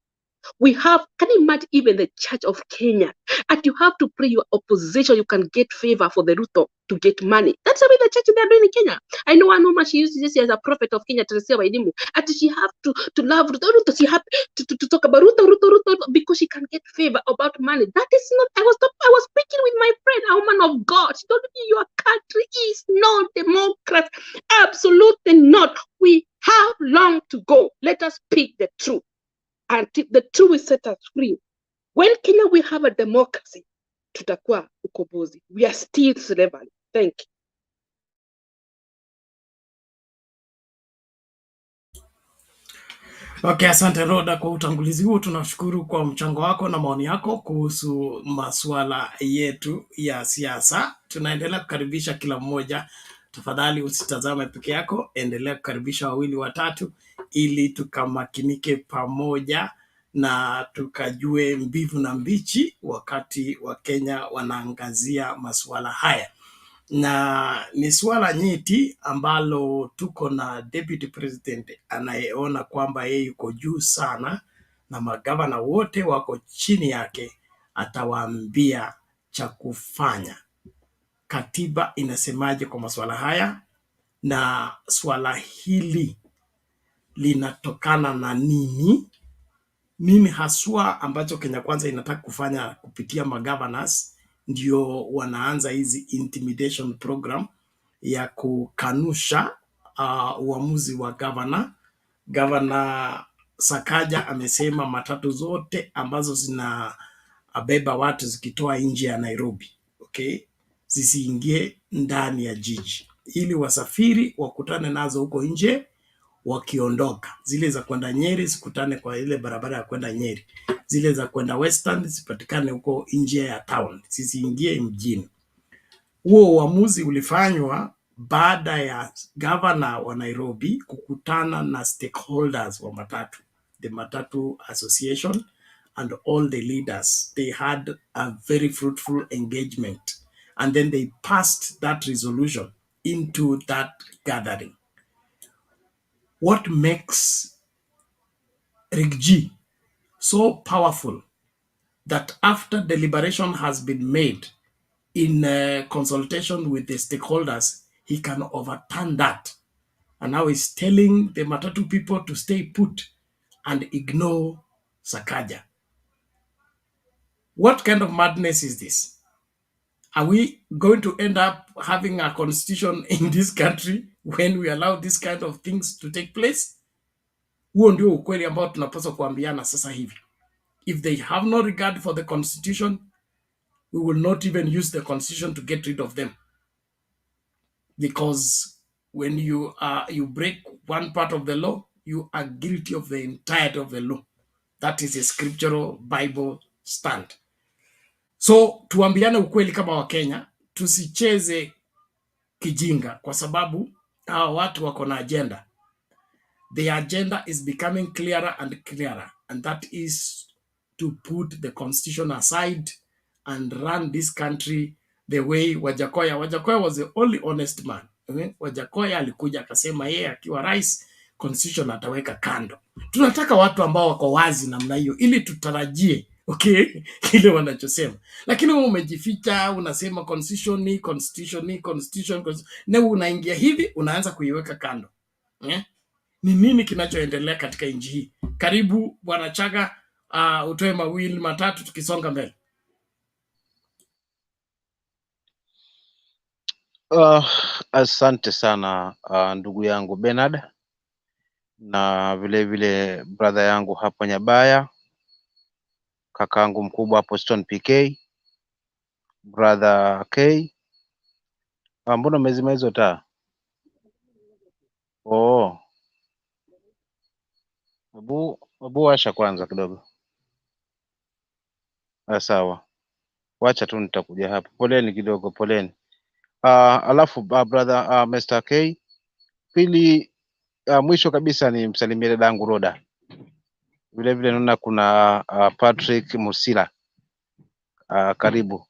We have, can you imagine even the Church of Kenya? And you have to pray your opposition, you can get favor for the Ruto to get money. That's the way the church they are doing in Kenya. I know one woman, she used this as a prophet of Kenya, Teresa Wairimu. And she have to love Ruto. She have to talk about Ruto, because she can get favor about money. That is not, I was speaking with my friend, a woman of God. She told me your country is not democracy. Absolutely not. We have long to go. Let us speak the truth. And the truth will set us free. When Kenya will have a democracy, tutakuwa ukombozi. We are still slavery. Thank you. Okay, asante Roda kwa utangulizi huu. Tunashukuru kwa mchango wako na maoni yako kuhusu masuala yetu ya siasa. Tunaendelea kukaribisha kila mmoja. Tafadhali usitazame peke yako, endelea kukaribisha wawili watatu ili tukamakinike pamoja na tukajue mbivu na mbichi wakati wa Kenya wanaangazia masuala haya. Na ni swala nyeti ambalo tuko na deputy president anayeona kwamba yeye yuko juu sana na magavana wote wako chini yake, atawaambia cha kufanya. Katiba inasemaje kwa masuala haya, na swala hili linatokana na nini haswa ambacho Kenya Kwanza inataka kufanya kupitia magovernors. Ndio wanaanza hizi intimidation program ya kukanusha uamuzi wa Governor Sakaja amesema matatu zote ambazo zinabeba watu zikitoa nje ya Nairobi, okay, zisiingie ndani ya jiji, ili wasafiri wakutane nazo huko nje wakiondoka. Zile za kwenda Nyeri zikutane kwa ile barabara ya kwenda Nyeri, zile za kwenda Western zipatikane huko nje ya town, zisiingie mjini. Huo uamuzi ulifanywa baada ya governor wa Nairobi kukutana na stakeholders wa matatu, the Matatu Association and all the leaders. They had a very fruitful engagement, and then they passed that resolution into that gathering. What makes Rigji so powerful that after deliberation has been made in consultation with the stakeholders, he can overturn that. And now he's telling the Matatu people to stay put and ignore Sakaja. What kind of madness is this? Are we going to end up having a constitution in this country when we allow this kind of things to take place? Huo ndio ukweli ambao tunapaswa kuambiana sasa hivi. If they have no regard for the constitution, we will not even use the constitution to get rid of them. Because when you break one part of the law, you are guilty of the entirety of the law. That is a scriptural Bible stand. So tuambiane ukweli kama Wakenya, tusicheze kijinga kwa sababu hawa watu wako na agenda. The agenda is becoming clearer and clearer, and that is to put the constitution aside and run this country the way Wajackoya. Wajackoya was the only honest man. Wajackoya alikuja akasema yeye akiwa rais constitution ataweka kando. Tunataka watu ambao wako wazi namna hiyo ili tutarajie kile wanachosema. Lakini wewe umejificha, unasema constitution ni na unaingia hivi unaanza kuiweka kando. Ni nini kinachoendelea katika nchi hii? Karibu Bwana Chaga, utoe mawili matatu tukisonga mbele. Asante sana ndugu yangu Bernard, na vile vile brother yangu hapo Nyabaya, kakaangu mkubwa hapo Stone PK, brother K. Mbona umezima hizo taa? Abu washa kwanza kidogo. Sawa, wacha tu nitakuja hapo. Poleni kidogo, poleni. Alafu brother Mr. K. Pili, mwisho kabisa ni msalimie dadangu Roda. Vile vile naona kuna Patrick Musila. Karibu.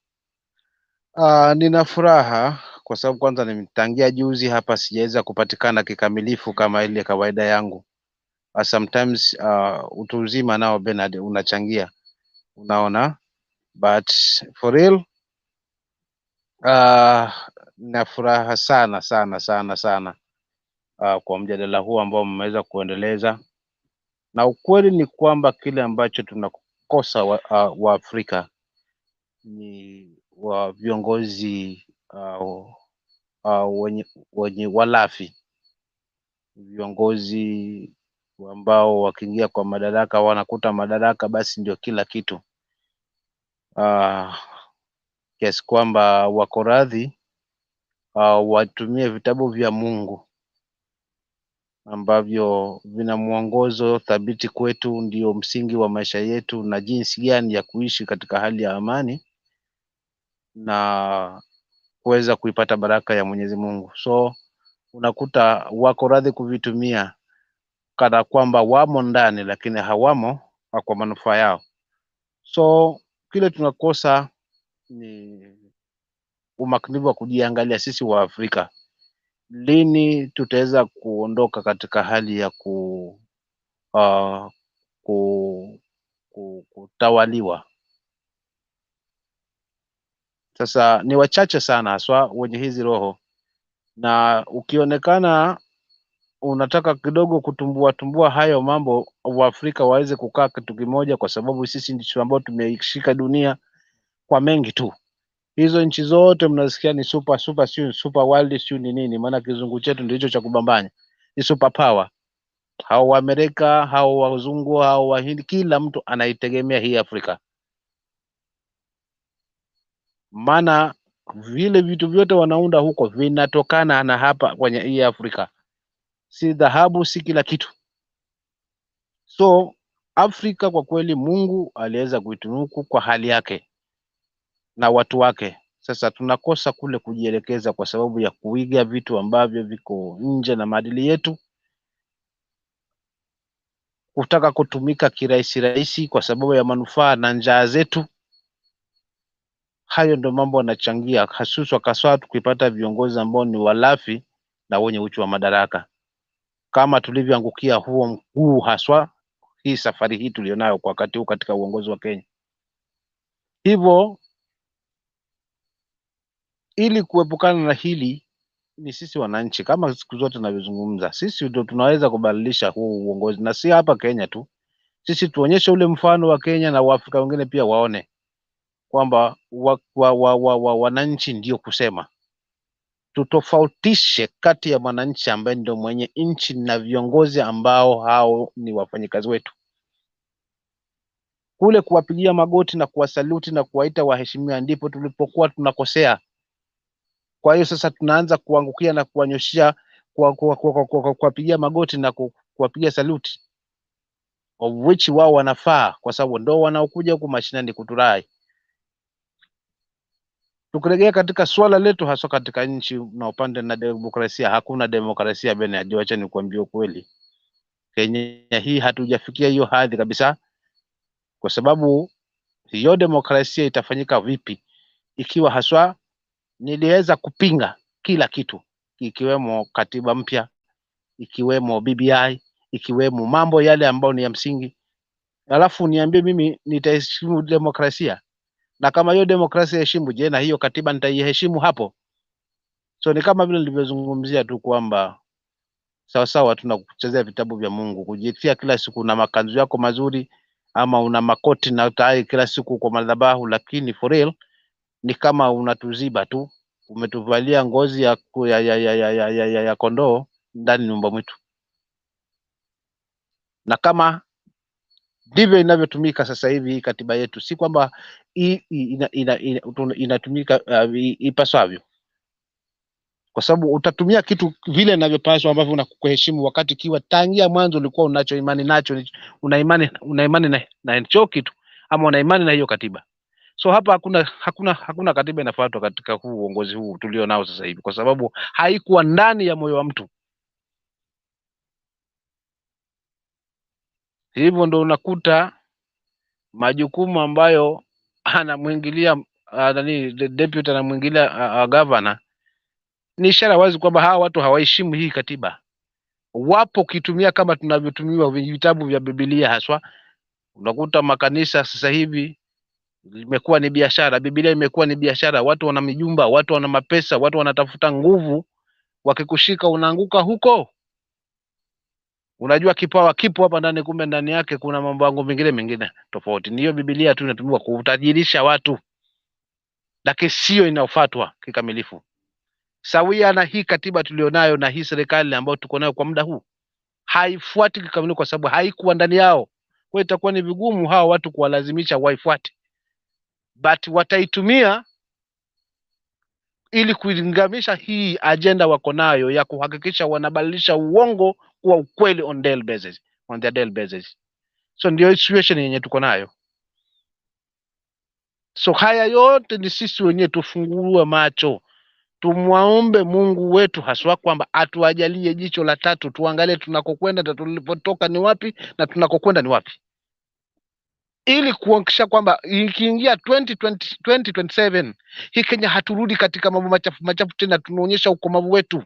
Nina furaha kwa sababu kwanza nimetangia juzi hapa sijaweza kupatikana kikamilifu kama ile kawaida yangu. Sometimes utu uzima nao Bernard unachangia, unaona, but for real na furaha sana sana sana sana kwa mjadala huu ambao mmeweza kuendeleza, na ukweli ni kwamba kile ambacho tunakosa wa Afrika ni wa viongozi wenye walafi, viongozi ambao wakiingia kwa madaraka wanakuta madaraka basi ndio kila kitu, kiasi kwamba wako radhi watumie vitabu vya Mungu ambavyo vina mwongozo thabiti kwetu, ndio msingi wa maisha yetu na jinsi gani ya kuishi katika hali ya amani na kuweza kuipata baraka ya Mwenyezi Mungu. So unakuta wako radhi kuvitumia kana kwamba wamo ndani, lakini hawamo kwa manufaa yao. So kile tunakosa ni umakinifu wa kujiangalia sisi wa Afrika. Lini tutaweza kuondoka katika hali ya kutawaliwa? Sasa ni wachache sana haswa wenye hizi roho, na ukionekana unataka kidogo tumbua hayo mambo, wa Afrika waweze kukaa kitu kimoja, kwa sababu sisi ndio ambao tumeishika dunia kwa mengi tu. Hizo nchi zote mnasikia ni super world sio ni nini, maana kizungu chetu ndio hicho cha kubambanya, ni super power. Hao wa Amerika, hao wazungu, hao Wahindi, kila mtu anaitegemea hii Afrika, maana vile vitu vyote wanaunda huko vinatokana na hapa kwenye hii Afrika. Si dhahabu, si kila kitu. So Afrika kwa kweli Mungu aliweza kuitunuku kwa hali yake na watu wake. Sasa tunakosa kule kujielekeza kwa sababu ya kuiga vitu ambavyo viko nje na maadili yetu, kutaka kutumika kirahisi kwa sababu ya manufaa na njaa zetu. Hayo ndio mambo yanachangia hasusa kaswa tukipata viongozi ambao ni walafi na wenye uchu wa madaraka, kama tulivyoangukia huu haswa hii safari hii tulionayo kwa wakati huu katika uongozi wa Kenya. Hivyo ili kuepukana na hili, ni sisi wananchi, kama siku zote tunavyozungumza, sisi ndio tunaweza kubadilisha huu uongozi, na si hapa Kenya tu. Sisi tuonyeshe ule mfano wa Kenya na Waafrika wengine pia waone. kwamba wananchi ndio kusema. Tutofautishe kati ya mwananchi ambaye ndio mwenye nchi na viongozi ambao hao ni wafanyikazi wetu. Kule kuwapigia magoti na kuwasaluti na kuwaita waheshimiwa ndipo tulipokuwa tunakosea. Kwa hiyo sasa tunaanza kuangukia na kuwanyoshia kuwapigia magoti na kuwapigia saluti, of which wao wanafaa kwa sababu ndio wanaokuja huku mashinani kuturai. Tukirejea katika swala letu hasa katika nchi na upande na demokrasia, hakuna demokrasia bene aje. Acha nikwambie kweli, Kenya hii hatujafikia hiyo hadhi kabisa, kwa sababu hiyo demokrasia itafanyika vipi ikiwa haswa niliweza kupinga kila kitu, ikiwemo katiba mpya, ikiwemo BBI, ikiwemo mambo yale ambayo ni ya msingi, alafu niambie mimi nitaheshimu demokrasia? Na kama hiyo demokrasia heshimu, je, na hiyo katiba nitaiheshimu hapo? So ni kama vile nilivyozungumzia tu kwamba sawa tunakuchezea vitabu vya Mungu, kujitia kila siku na makanzu yako mazuri ama una makoti na tai kila siku kwa madhabahu, lakini for real ni kama unatuziba tu, umetuvalia ngozi ya kondoo ndani nyumba mwitu. Na kama ndivyo inavyotumika sasa hivi hii katiba yetu, si kwamba inatumika ipasavyo, kwa sababu utatumia kitu vile inavyopaswa ambavyo unakuheshimu, wakati kiwa tangia mwanzo ulikuwa unacho imani nacho, una imani na hicho kitu, ama una imani na hiyo katiba. So hapa hakuna katiba inafuatwa katika huu uongozi huu tulio nao sasa hivi, kwa sababu haikuwa ndani ya moyo wa mtu. Hivyo ndo unakuta majukumu ambayo anamwingilia deputy anamwingilia governor, ni ishara wazi kwamba hawa watu hawaheshimu hii katiba. Wapo kitumia kama tunavyotumiwa vitabu vya Biblia haswa. Unakuta makanisa sasa hivi imekuwa ni biashara, Biblia imekuwa ni biashara. Watu wana mijumba, watu wana mapesa, watu wanatafuta nguvu, wakikushika unaanguka huko. Unajua kipawa kipo hapa ndani, kumbe ndani yake kuna mambo yangu mengine tofauti. Niyo Biblia tu inatumiwa kutajirisha watu, lakini sio inaofuatwa kikamilifu. Sawia na hii katiba tulionayo na hii serikali ambayo tuko nayo kwa muda huu, haifuati kikamilifu kwa sababu haikuwa ndani yao. Kwa itakuwa ni vigumu hawa watu kuwalazimisha waifuate, but wataitumia ili kuingamisha hii agenda wako nayo ya kuhakikisha wanabadilisha uongo kuwa ukweli on their daily basis. So ndio situation yenye tuko nayo. So haya yote ni sisi wenyewe tufungue macho, tumwaombe Mungu wetu haswa kwamba atuajalie jicho la tatu, tuangalie tunakokwenda na tulipotoka ni wapi na tunakokwenda ni wapi, ili kuhakikisha kwamba ikiingia 2027 hii Kenya haturudi katika mambo machafu tena. Tunaonyesha ukomavu wetu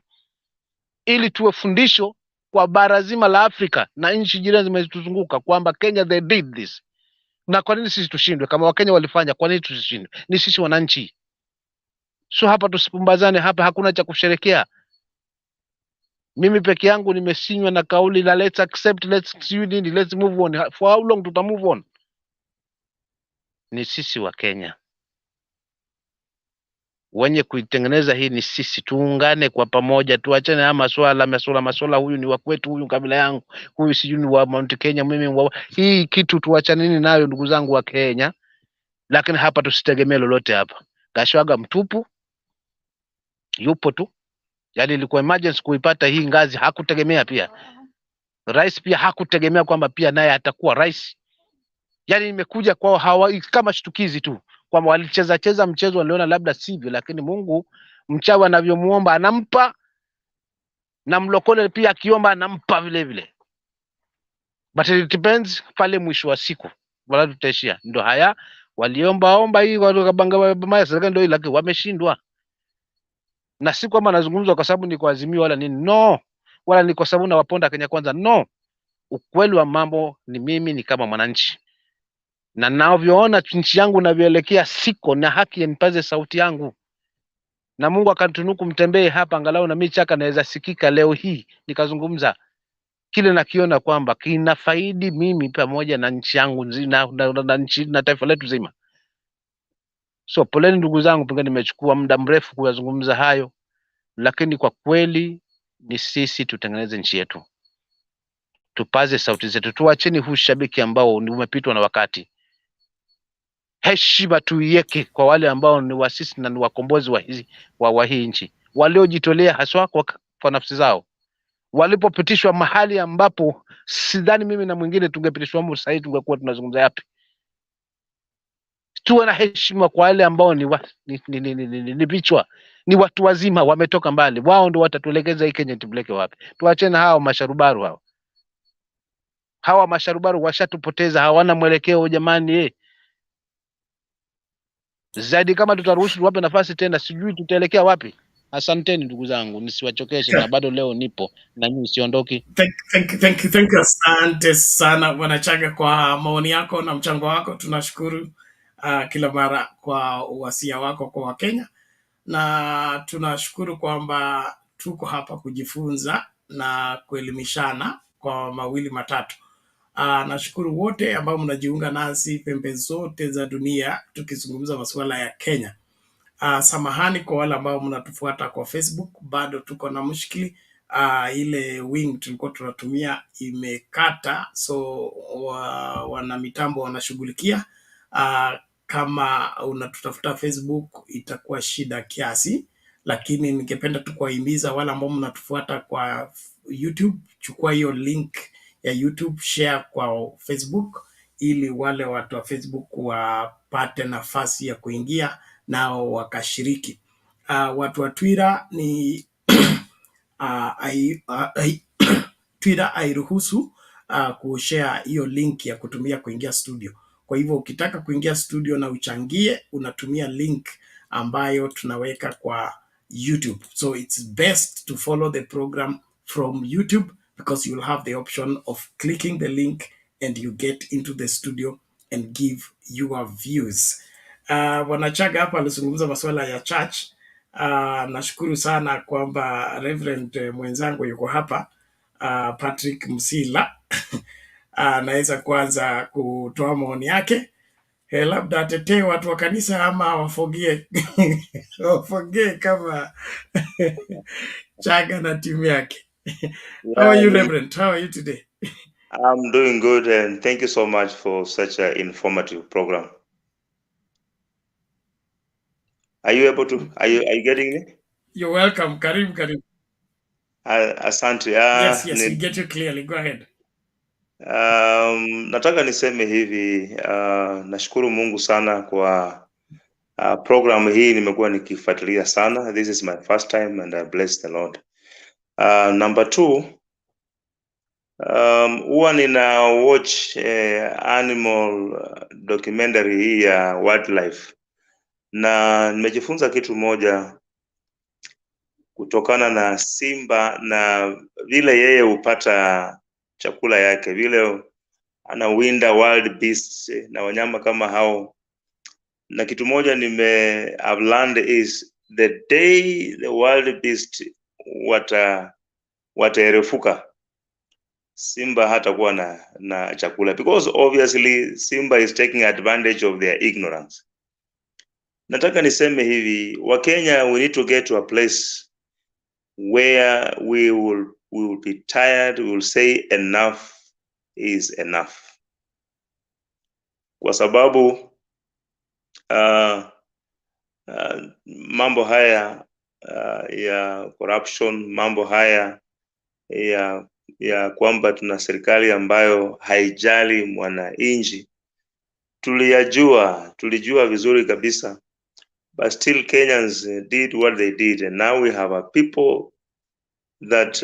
ili tuwe fundisho kwa bara zima la Afrika na nchi jirani zimetuzunguka kwamba Kenya they did this. Na kwa nini sisi tushindwe? Kama Wakenya walifanya, kwa nini tusishindwe? Ni sisi wananchi. So hapa tusipumbazane, hapa hakuna cha kusherekea. Mimi peke yangu nimesinywa na kauli la let's accept, let's move on. For how long tuta move on? Ni sisi wa Kenya wenye kuitengeneza hii, ni sisi. Tuungane kwa pamoja, tuachane na masuala huyu ni wa kwetu, huyu kabila yangu, huyu sijui ni wa Mount Kenya, mimi hii kitu tuachane nini nayo, ndugu zangu wa Kenya. Lakini hapa tusitegemee lolote hapa. Gachagua mtupu yupo tu, yani ilikuwa emergency kuipata hii ngazi, hakutegemea pia. Rais pia hakutegemea kwamba pia naye atakuwa rais. Yani imekuja kwa hawa kama shtukizi tu, kwamba walicheza mchezo, waliona labda sivyo, lakini Mungu mchawi anavyomuomba anampa, na mlokole pia akiomba anampa vile. But it depends pale mwisho wa siku wala tutaishia. Ndio haya waliomba hii wakabanga maya serikali ndio, lakini wameshindwa. Na si kwamba nazungumza kwa sababu ni kwa Azimio wala nini, no, wala ni kwa sababu na waponda Kenya Kwanza, no. Ukweli wa mambo ni mimi ni kama mwananchi, na ninavyoona nchi yangu inavyoelekea, siko na haki ya nipaze sauti yangu, na Mungu akanitunuku mtembee hapa, angalau na mimi chaka naweza sikika leo hii nikazungumza kile nakiona kwamba kinafaidi mimi pamoja na nchi yangu na taifa letu zima. So poleni ndugu zangu, pengine nimechukua muda mrefu kuyazungumza hayo, lakini kwa kweli ni sisi tutengeneze nchi yetu, tupaze sauti zetu, tuacheni huu shabiki ambao ni umepitwa na wakati. Heshima tuiweke kwa wale ambao ni wasisi na ni wakombozi wa hii nchi, waliojitolea haswa kwa nafsi zao, walipopitishwa mahali ambapo sidhani mimi na mwingine tungepitishwa hapo, sasa hivi tungekuwa tunazungumza yapi? Tuwe na heshima kwa wale ambao ni vichwa, ni watu wazima, wametoka mbali, wao ndio watatuelekeza hii Kenya tupeleke wapi. Tuachene hao masharubaru hawa masharubaru washatupoteza, hawana mwelekeo jamani. Zaidi kama tutaruhusu tuwape nafasi tena, sijui tutaelekea wapi. Asanteni ndugu zangu, nisiwachokeshe na bado leo nipo na nyinyi, siondoki. Thank you. Asante sana Bwana Chaga kwa maoni yako na mchango wako. Tunashukuru kila mara kwa uwasia wako kwa Wakenya, na tunashukuru kwamba tuko hapa kujifunza na kuelimishana kwa mawili matatu. Nashukuru wote ambao mnajiunga nasi pembe zote za dunia tukizungumza masuala ya Kenya. Samahani kwa wale ambao mnatufuata kwa Facebook, bado tuko na mushkili. Ile wing tulikuwa tunatumia imekata, so wana mitambo wanashughulikia. Kama unatutafuta Facebook itakuwa shida kiasi, lakini ningependa tu kuwahimiza wale ambao mnatufuata kwa YouTube, chukua hiyo link ya YouTube, share kwa Facebook, ili wale watu wa Facebook wapate nafasi ya kuingia nao wakashiriki. Watu wa Twitter ni Twitter hairuhusu kushare hiyo link ya kutumia kuingia studio. Kwa hivyo ukitaka kuingia studio na uchangie, unatumia link ambayo tunaweka kwa YouTube. So it's best to follow the program from YouTube, because you'll have the option of clicking the link and you get into the studio and give your views. Bwana Chaga hapa alizungumza masuala ya church. Nashukuru sana kwamba Reverend mwenzangu yuko hapa, Patrick Msila anaweza kwanza kutoa maoni yake. Labda atetee watu wa kanisa ama wafogie wafogie kama Chaga na timu yake. How are you, Reverend? How are you today? I'm doing good, and thank you so much for such an informative program. Are you able to? Are you getting me? You're welcome. Karim. Asante. Yes, we get you clearly. Go ahead. Nataka niseme hivi, nashukuru Mungu sana kwa program hii, nimekuwa nikifuatilia sana. This is my first time and I bless the Lord. Number 2, huwa nina watch animal documentary hii ya wildlife, na nimejifunza kitu moja kutokana na simba na vile yeye hupata chakula yake, vile anawinda wild beasts na wanyama kama hao. Na kitu moja I've learned is the day the wild beast wataerefuka, simba hatakuwa na chakula, because obviously simba is taking advantage of their ignorance. Nataka niseme hivi, Wakenya, we need to get to a place where we will be tired, we will say enough is enough, kwa sababu mambo haya ya corruption, mambo haya ya kwamba tuna serikali ambayo haijali mwananchi, tulijua vizuri kabisa, but still Kenyans did what they did, and now we have a people that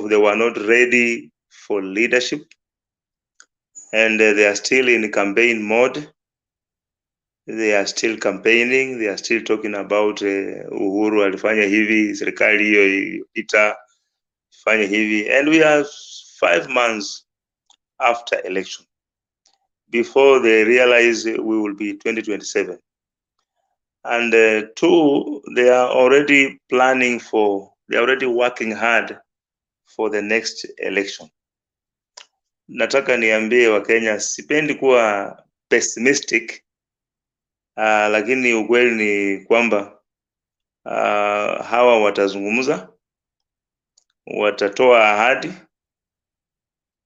they were not ready for leadership, and they are still in campaign mode. They are still campaigning, they are still talking about Uhuru alifanya hivi, serikali hiyo itafanya hivi, and we are 5 months after election before they realize we will be 2027. And 2, they are already they're already working hard for the next election. Nataka niambie Wakenya, sipendi kuwa pessimistic, lakini ukweli ni kwamba hawa watazungumza, watatoa ahadi,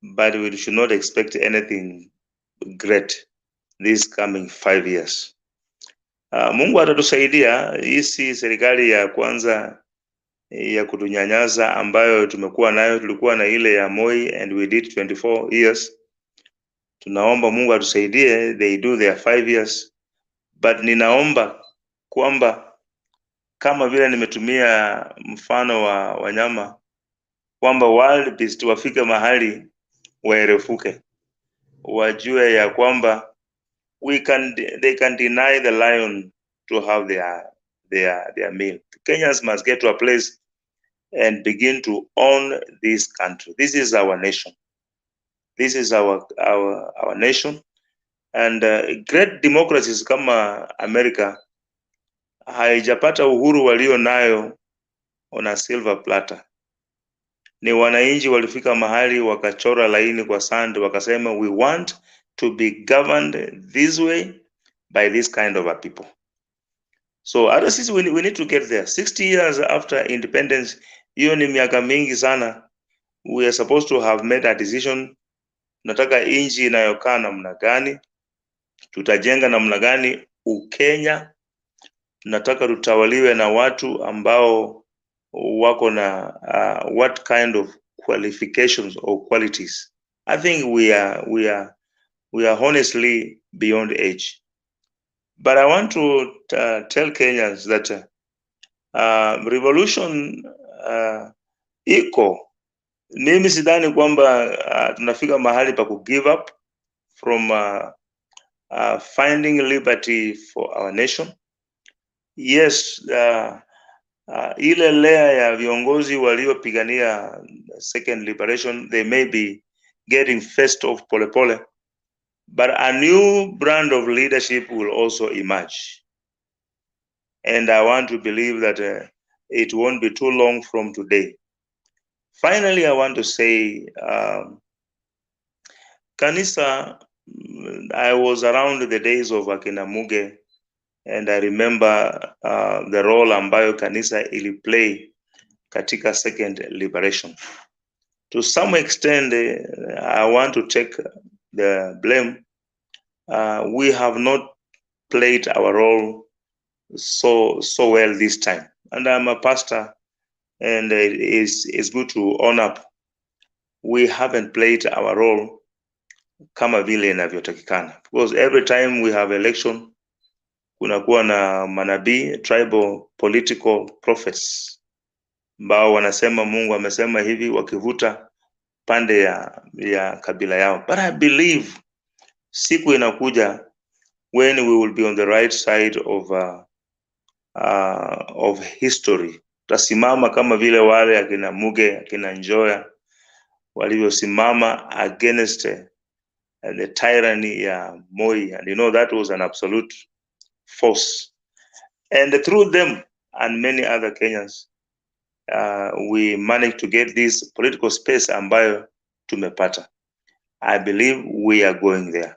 but we should not expect anything great this coming 5 years. Mungu atatusaidia. Hii si serikali ya kwanza ya kutunyanyasa ambayo tumekuwa nayo. Tulikuwa na ile ya Moi and we did 24 years. Tunaomba Mungu atusaidie, they do their 5 years, but ninaomba kwamba kama vile nimetumia mfano wa wanyama, kwamba wild beast wafike mahali waerefuke, wajue ya kwamba they can deny the lion to have their meal. Kenyans must get to a place and begin to own this country. This is our nation. This is our nation. And great democracies kama America haijapata uhuru walio nayo on a silver platter. Ni wananchi walifika mahali wakachora laini kwa sand, wakasema we want to be governed this way by this kind of a people. So hata sisi we need to get there. 60 years after independence, hiyo ni miaka mingi sana. We are supposed to have made a decision. Nataka nchi inayokaa namna gani, tutajenga namna gani Ukenya. Nataka tutawaliwe na watu ambao wako na what kind of qualifications or qualities. I think we are honestly beyond age. But I want to tell Kenyans that revolution iko. Mimi sidhani kwamba tunafika mahali pa ku give up from finding liberty for our nation. Yes, ile layer ya viongozi waliopigania second liberation, they may be getting faced off polepole, but a new brand of leadership will also emerge. And I want to believe that it won't be too long from today. Finally, I want to say, Kanisa, I was around the days of Akina Muge, and I remember the role ambayo kanisa ili play katika second liberation. To some extent, I want to take the blame. We have not played our role so well this time. And I'm a pastor, and it's good to own up. We haven't played our role kama vile inavyotakikana, because every time we have election, kunakuwa na manabii, tribal political prophets, ambao wanasema Mungu amesema hivi, wakivuta pande ya kabila yao. But I believe siku inakuja when we will be on the right side of history. Tutasimama kama vile wale akina Muge, akina Njoya walivyosimama against the tyranny ya Moi, and you know that was an absolute force. And through them and many other Kenyans, we managed to get this political space ambayo tumepata. I believe we are going there.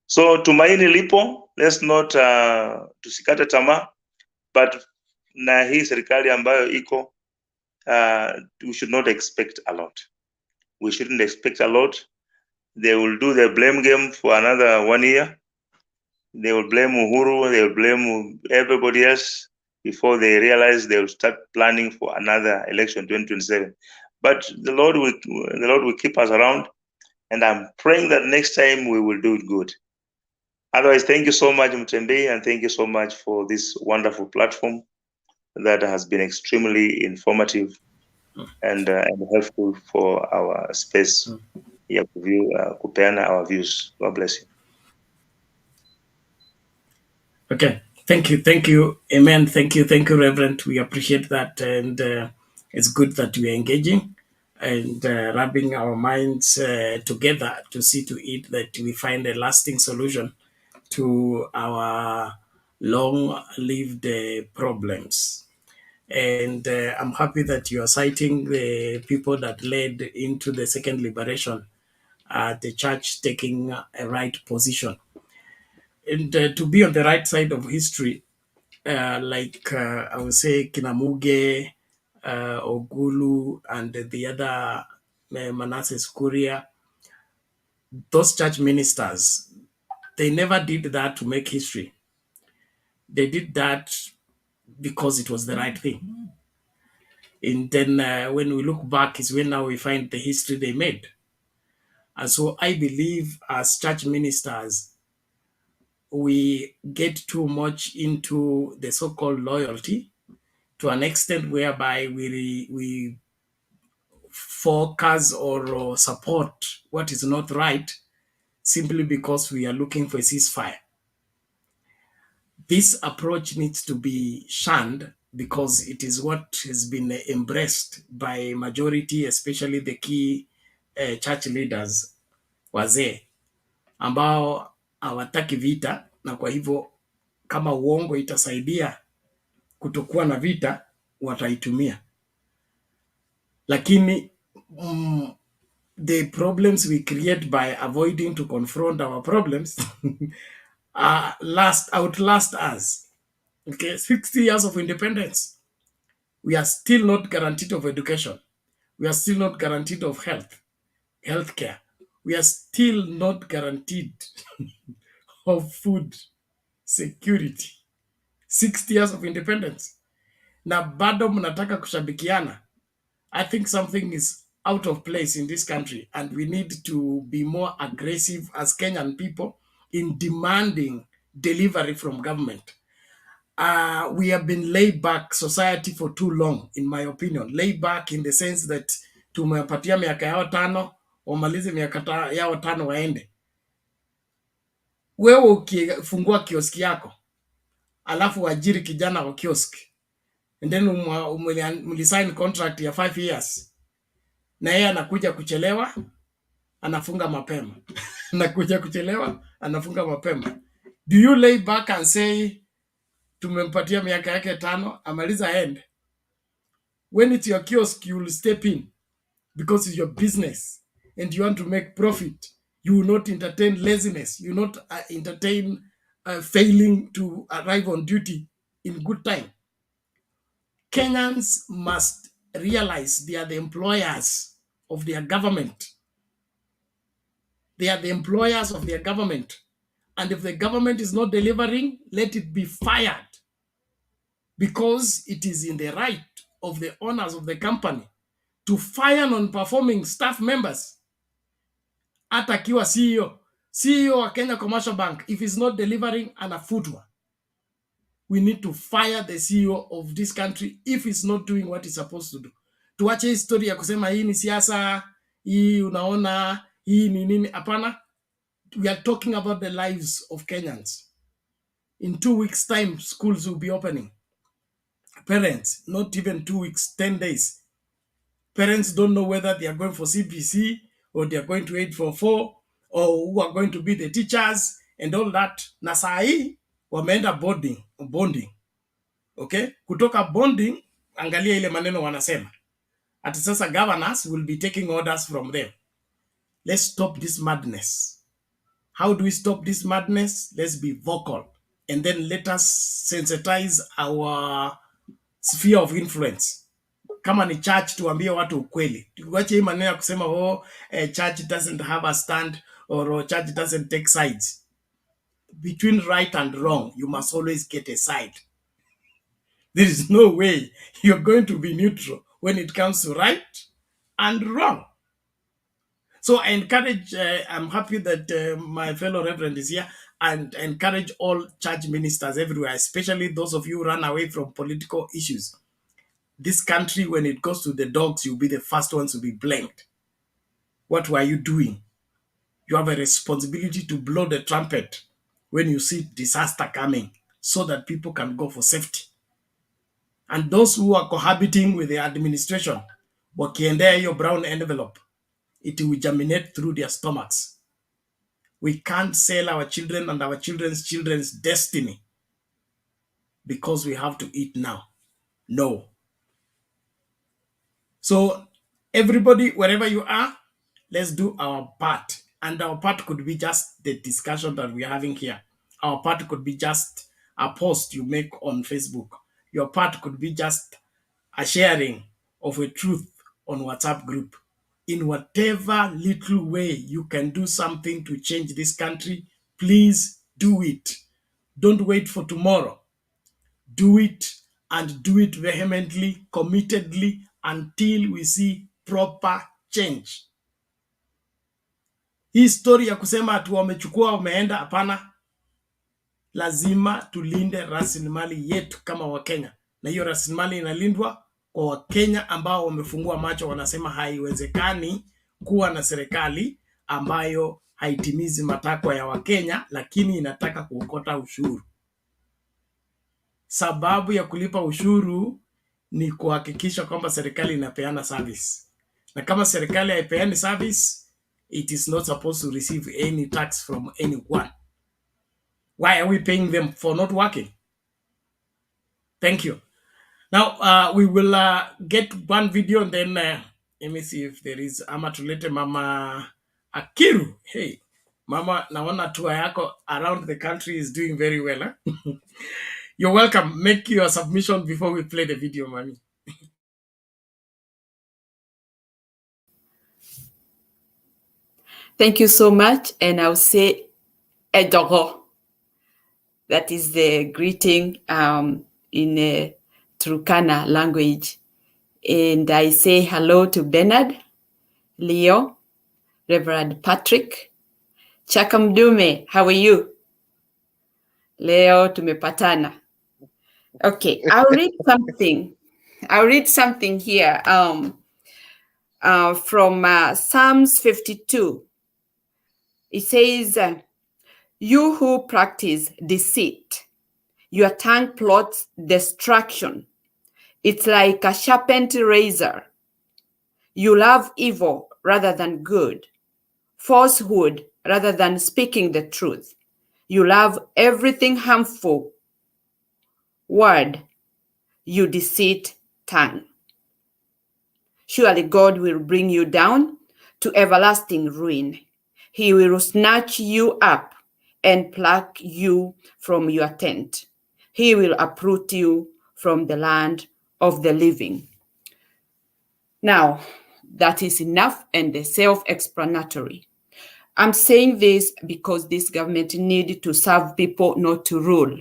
So tumaini lipo, let's not tusikate tamaa, but na hii serikali ambayo iko, we should not expect a lot. We shouldn't expect a lot. They will do the blame game for another 1 year. They will blame Uhuru, they will blame everybody else before they realize they will start planning for another election 2027. But the Lord will keep us around, and I'm praying that next time we will do it good. Otherwise, thank you so much, Mutembei, and thank you so much for this wonderful platform that has been extremely informative and helpful for our space. Kupeana our views. God bless you. Okay, thank you, amen. Thank you, Reverend. We appreciate that, and it's good that we are engaging and rubbing our minds together to see to it that we find a lasting solution to our long-lived problems. And I'm happy that you are citing the people that led into the second liberation, the church taking a right position. And to be on the right side of history, like I would say Kinamuge, Ogulu, and the other Manasseh Kuria, those church ministers, they never did that to make history. They did that because it was the right thing. And then when we look back is when now we find the history they made. And so I believe as church ministers, we get too much into the so-called loyalty to an extent whereby we focus or support what is not right simply because we are looking for a ceasefire. This approach needs to be shunned because it is what has been embraced by majority, especially the key church leaders wazee ambao hawataki vita, na kwa hivyo kama uongo itasaidia kutokuwa na vita wataitumia. Lakini the problems we create by avoiding to confront our problems outlast us. Okay, 60 years of independence, we are still not guaranteed of education. We are still not guaranteed of healthcare. We are still not guaranteed of food security. 60 years of independence. Na bado mnataka kushabikiana. I think something is out of place in this country, and we need to be more aggressive as Kenyan people in demanding delivery from government. We have been laid back society for too long, in my opinion. Laid back in the sense that tumewapatia miaka yao 5, wamalize miaka yao 5 waende. Wewe ukifungua kioski yako, alafu wajiri kijana wa kioski, and then mlisign contract ya 5 years, na yeye anakuja kuchelewa, anafunga mapema. Anakuja kuchelewa, anafunga mapema. Do you lay back and say tumempatia miaka yake 5 amaliza end? When it's your kiosk, you will step in because it's your business and you want to make profit. You will not entertain laziness. You will not entertain failing to arrive on duty in good time. Kenyans must realize they are the employers of their government. They are the employers of their government. And if the government is not delivering, let it be fired, because it is in the right of the owners of the company to fire non-performing staff members. Hata akiwa CEO wa Kenya Commercial Bank, if he's not delivering, anafutwa. We need to fire the CEO of this country if he's not doing what he's supposed to do. Tuache historia ya kusema hii ni siasa, hii unaona, hii ni nini. Hapana. We are talking about the lives of Kenyans. In 2 weeks' time, schools will be opening. Parents, not even 2 weeks, 10 days. Parents don't know whether they are going for CPC or they are going to 844 or who are going to be the teachers and all that. Na saa hii wameenda bonding. Okay? Kutoka bonding, angalia ile maneno wanasema. Ati sasa governors will be taking orders from them. Let's stop this madness. How do we stop this madness? Let's be vocal. And then let us sensitize our sphere of influence. Kama ni church, tuambie watu ukweli. Tuache hii maneno ya kusema church doesn't have a stand or church doesn't take sides. Between right and wrong, you must always get a side. There is no way you're going to be neutral when it comes to right and wrong. So I encourage, I'm happy that my fellow reverend is here, and encourage all church ministers everywhere, especially those of you who run away from political issues. This country, when it goes to the dogs, you'll be the first ones to be blamed. What were you doing? You have a responsibility to blow the trumpet when you see disaster coming so that people can go for safety. And those who are cohabiting with the administration, wakiendea hiyo brown envelope, it will germinate through their stomachs. We can't sell our children and our children's destiny because we have to eat now. No. So everybody, wherever you are, let's do our part. And our part could be just the discussion that we're having here. Our part could be just a post you make on Facebook. Your part could be just a sharing of a truth on WhatsApp group. In whatever little way you can do something to change this country, please do it. Don't wait for tomorrow. Do it, and do it vehemently, committedly, until we see proper change. Hii story ya kusema ati wamechukua wameenda, hapana. Lazima tulinde rasilimali yetu kama Wakenya, na hiyo rasilimali inalindwa kwa Wakenya ambao wamefungua macho, wanasema haiwezekani kuwa na serikali ambayo haitimizi matakwa ya Wakenya, lakini inataka kuokota ushuru. Sababu ya kulipa ushuru ni kuhakikisha kwamba serikali inapeana service, na kama serikali haipeani service, it is not supposed to receive any tax from anyone. Why are we paying them for not working? Thank you. Now, we will get one video, and then let me see if there is Amatulete Mama Akiru. Hey, Mama, naona tour yako around the country is doing very well. Huh? You're welcome. Make your submission before we play the video, Mami. Thank you so much. And I'll say Edoro. That is the greeting in Turkana language. And I say hello to Bernard, Leo, Reverend Patrick, Chakamdume, how are you? Leo, tumepatana. Okay, I'll read something. I'll read something here from Psalms 52. It says, you who practice deceit, your tongue plots destruction. It's like a sharpened razor. You love evil rather than good, falsehood rather than speaking the truth. You love everything harmful. Word, you deceit tongue. Surely God will bring you down to everlasting ruin. He will snatch you up and pluck you from your tent. He will uproot you from the land of the living. Now, that is enough and self-explanatory. I'm saying this because this government needs to serve people, not to rule.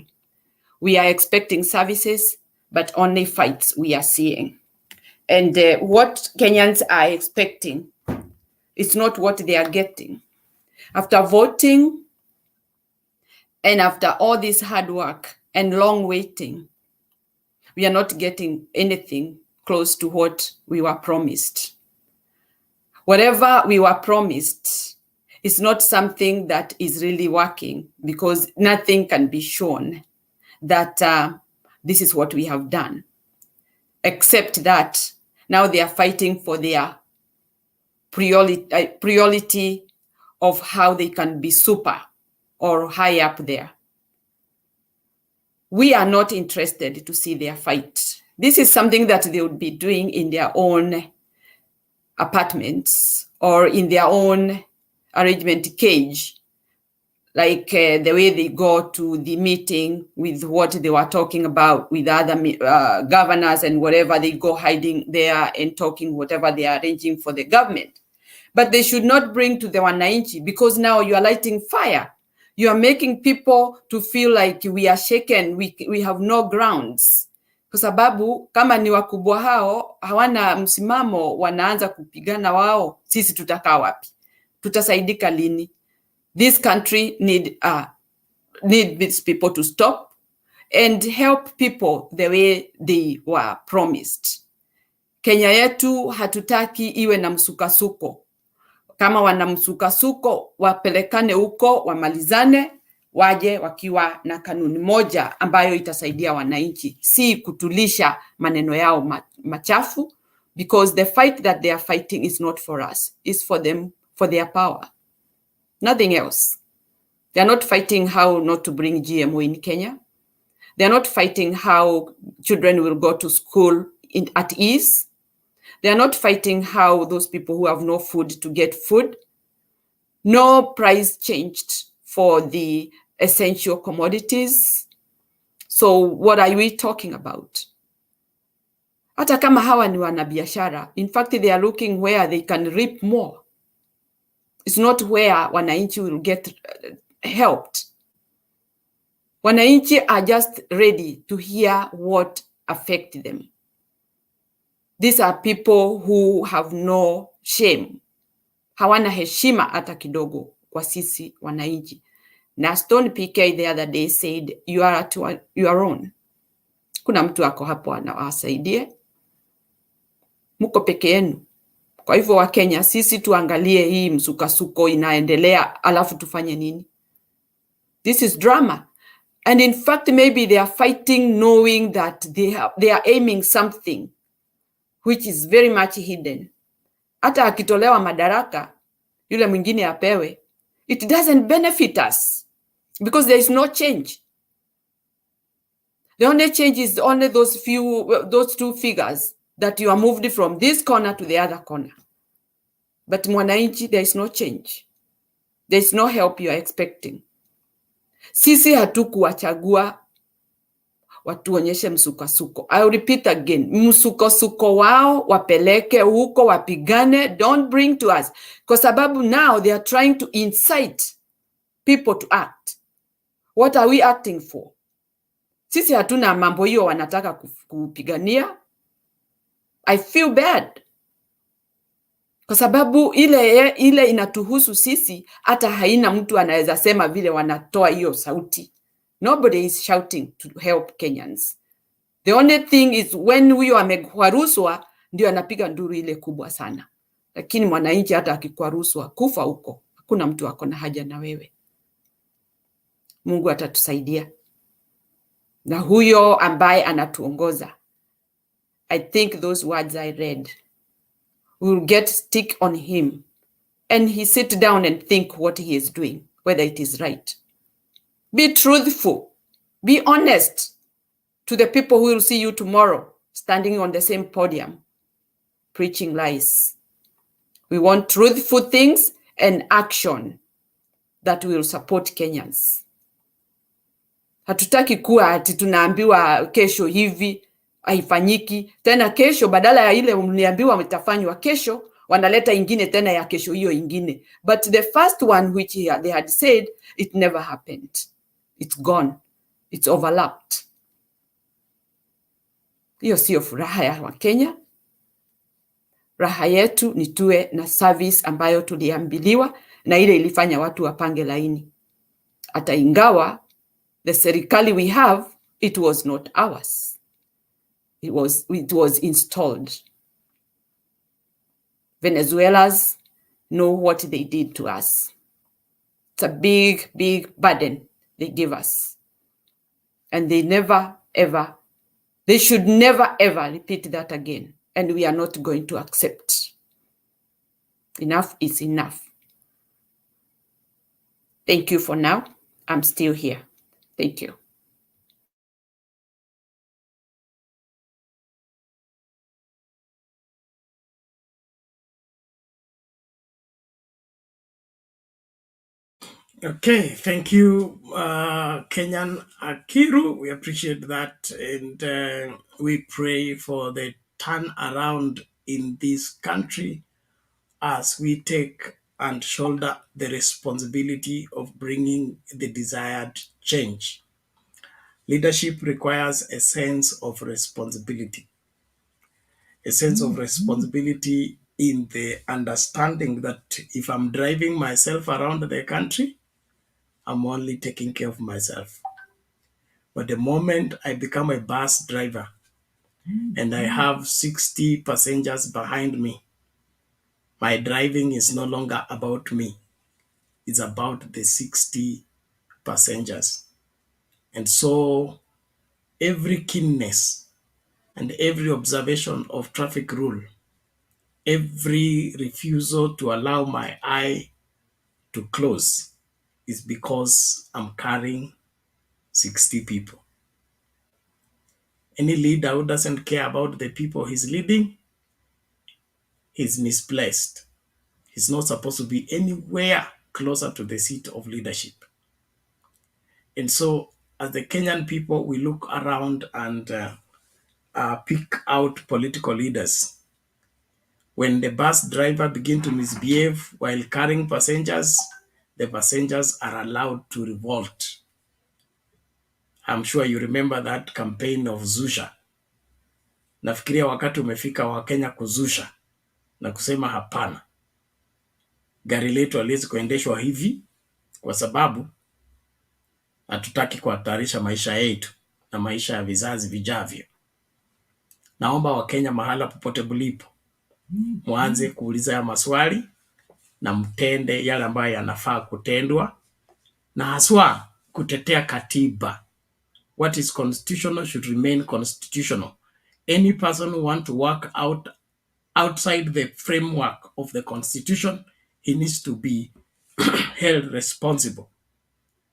We are expecting services, but only fights we are seeing. And what Kenyans are expecting is not what they are getting. After voting and after all this hard work and long waiting, we are not getting anything close to what we were promised. Whatever we were promised is not something that is really working, because nothing can be shown that this is what we have done, except that now they are fighting for their priority of how they can be super or high up there. We are not interested to see their fight. This is something that they would be doing in their own apartments or in their own arrangement cage, like the way they go to the meeting with what they were talking about with other governors and whatever, they go hiding there and talking whatever they are arranging for the government. But they should not bring to the wananchi, because now you are lighting fire. You are making people to feel like we are shaken, we have no grounds. Kwa sababu kama ni wakubwa hao hawana msimamo, wanaanza kupigana wao, sisi tutakaa wapi? Tutasaidika lini? This country need these people to stop and help people the way they were promised. Kenya yetu hatutaki iwe na msukasuko. Kama wana msukasuko, wapelekane huko, wamalizane, waje wakiwa na kanuni moja ambayo itasaidia wananchi, si kutulisha maneno yao machafu, because the fight that they are fighting is not for us, it's for them, for their power. Nothing else. They are not fighting how not to bring GMO in Kenya. They are not fighting how children will go to school at ease. They are not fighting how those people who have no food to get food. No price changed for the essential commodities. So what are we talking about? Hata kama hawa ni wanabiashara, in fact they are looking where they can reap more. It's not where wananchi will get helped. Wananchi are just ready to hear what affect them. These are people who have no shame. Hawana heshima hata kidogo kwa sisi wananchi. Na Stone PK the other day said, you are at your own. Kuna mtu ako hapo anawasaidie. Muko peke yenu. Kwa hivyo Wakenya, sisi tuangalie hii msukasuko inaendelea, alafu tufanye nini? This is drama. And in fact, maybe they are fighting knowing that they are aiming something which is very much hidden. Hata akitolewa madaraka, yule mwingine apewe, it doesn't benefit us because there is no change. The only change is only those two figures that you are moved from this corner to the other corner. But mwananchi, there is no change. There is no help you are expecting. Sisi hatukuwachagua watuonyeshe msukasuko. I'll repeat again. Msukasuko wao wapeleke huko wapigane. Don't bring to us. Kwa sababu now they are trying to incite people to act. What are we acting for? Sisi hatuna mambo hiyo wanataka kupigania. I feel bad. Kwa sababu ile inatuhusu sisi, hata haina mtu anaweza sema vile wanatoa hiyo sauti. Nobody is shouting to help Kenyans. The only thing is when huyo amekwaruzwa ndio anapiga nduru ile kubwa sana. Lakini mwananchi hata akikwaruzwa kufa huko, hakuna mtu ako na haja na wewe. Mungu atatusaidia. Na huyo ambaye anatuongoza, I think those words I read will get stick on him, and he sit down and think what he is doing, whether it is right. Be truthful. Be honest to the people who will see you tomorrow, standing on the same podium, preaching lies. We want truthful things and action that will support Kenyans. Hatutaki kuwa ati tunaambiwa kesho hivi, haifanyiki. Tena kesho badala ya ile mliambiwa mtafanywa kesho, wanaleta ingine tena ya kesho hiyo ingine. But the first one which they had said, it never happened. It's gone. It's overlapped. Hiyo sio furaha ya Wakenya. Raha yetu ni tuwe na service ambayo tuliambiliwa na ile ilifanya watu wapange laini. Hata ingawa the serikali we have, it was not ours. It was installed. Venezuelans know what they did to us. It's a big, big burden they give us. And they should never, ever repeat that again. And we are not going to accept. Enough is enough. Thank you for now. I'm still here. Thank you. Okay, thank you, Kenyan Akiru. We appreciate that, and we pray for the turnaround in this country as we take and shoulder the responsibility of bringing the desired change. Leadership requires a sense of responsibility. A sense of responsibility in the understanding that if I'm driving myself around the country, I'm only taking care of myself. But the moment I become a bus driver and I have 60 passengers behind me, my driving is no longer about me. It's about the 60 passengers. And so every keenness and every observation of traffic rule, every refusal to allow my eye to close is because I'm carrying 60 people. Any leader who doesn't care about the people he's leading, he's misplaced. He's not supposed to be anywhere closer to the seat of leadership. And so as the Kenyan people, we look around and pick out political leaders. When the bus driver begin to misbehave while carrying passengers, the passengers are allowed to revolt. I'm sure you remember that campaign of Zusha. Nafikiria wakati umefika wa Kenya kuzusha na kusema hapana, gari letu haliwezi kuendeshwa hivi kwa sababu hatutaki kuhatarisha maisha yetu na maisha ya vizazi vijavyo. Naomba Wakenya mahala popote mlipo, mwanze kuuliza ya maswali na mtende yale ambayo yanafaa kutendwa, na haswa kutetea katiba. What is constitutional should remain constitutional. Any person who want to work outside the framework of the constitution, he needs to be held responsible.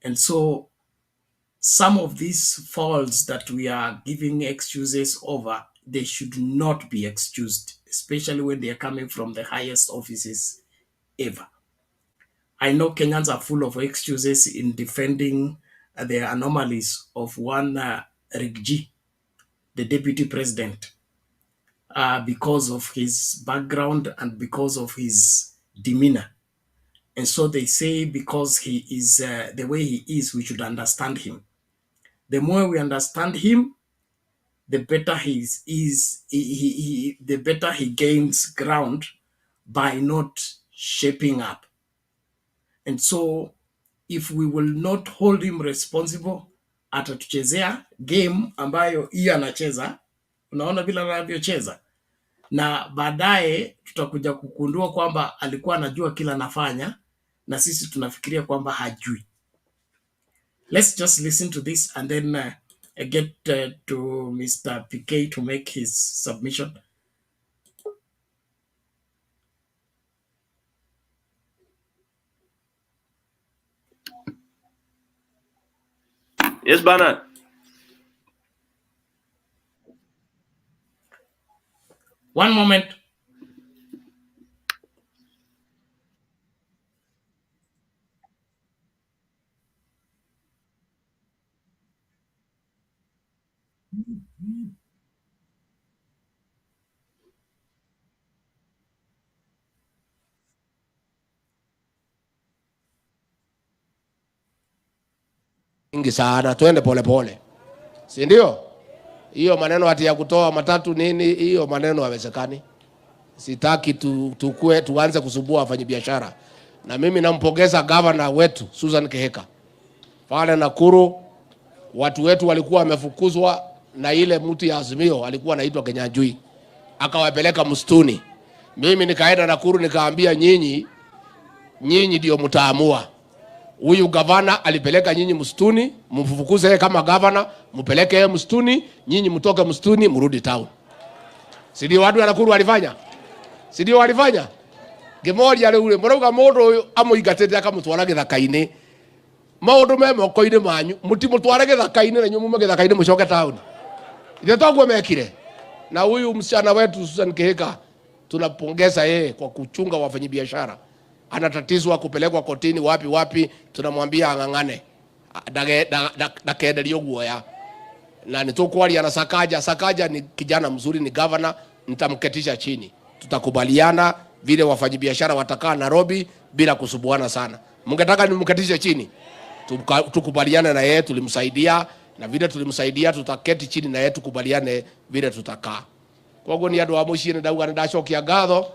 And so some of these faults that we are giving excuses over, they should not be excused, especially when they are coming from the highest offices ever. I know Kenyans are full of excuses in defending the anomalies of one Rigji, the deputy president, because of his background and because of his demeanor. And so they say because he is the way he is, we should understand him. The more we understand him, the better the better he gains ground by not shaping up. And so if we will not hold him responsible, atatuchezea game ambayo hiyo anacheza. Unaona vile anavyocheza, na baadaye tutakuja kukundua kwamba alikuwa anajua kila anafanya na sisi tunafikiria kwamba hajui. Let's just listen to this and then get to Mr. PK to make his submission. Yes, Bernard. One moment. Ingi sana, twende pole pole, si ndio? Hiyo maneno hati ya kutoa matatu nini, hiyo maneno hawezekani. Sitaki tuanze kusumbua wafanyabiashara. Na mimi nampongeza governor wetu Susan Keheka. Pale Nakuru watu wetu walikuwa wamefukuzwa na ile mtu ya Azimio alikuwa anaitwa Kenyanjui, akawapeleka msituni. Mimi nikaenda Nakuru nikaambia nyinyi ndio mtaamua. Huyu gavana alipeleka nyinyi msituni, mfukuze yeye kama gavana, mpeleke yeye msituni, nyinyi mtoke msituni mrudi town. Si ndio watu wa Nakuru walifanya? Si ndio walifanya? Gemoria ule murauga mundu uyu amuigatete akamutwara githaka-ini. Maundu me moko-ini manyu, mutimutware githaka-ini na nyumu githaka-ini mucoke town. Ndio twaguo mekire. Na huyu msichana wetu Susan Keheka tunapongeza yeye kwa kuchunga wafanyabiashara. Anatatizwa kupelekwa kotini wapi, tunamwambia ang'ang'ane ndakenderio guoya. Na nitokwaria na Sakaja ni kijana mzuri, ni governor, nitamketisha chini, tutakubaliana vile wafanyabiashara watakaa Nairobi bila kusubuana sana. Mungetaka nimketishe chini, tukubaliane na yeye, tulimsaidia na vile tulimsaidia tutaketi chini na yeye tukubaliane vile tutakaa. Kwa hiyo ni andu a muciĩ ndauga ndacokia ngatho,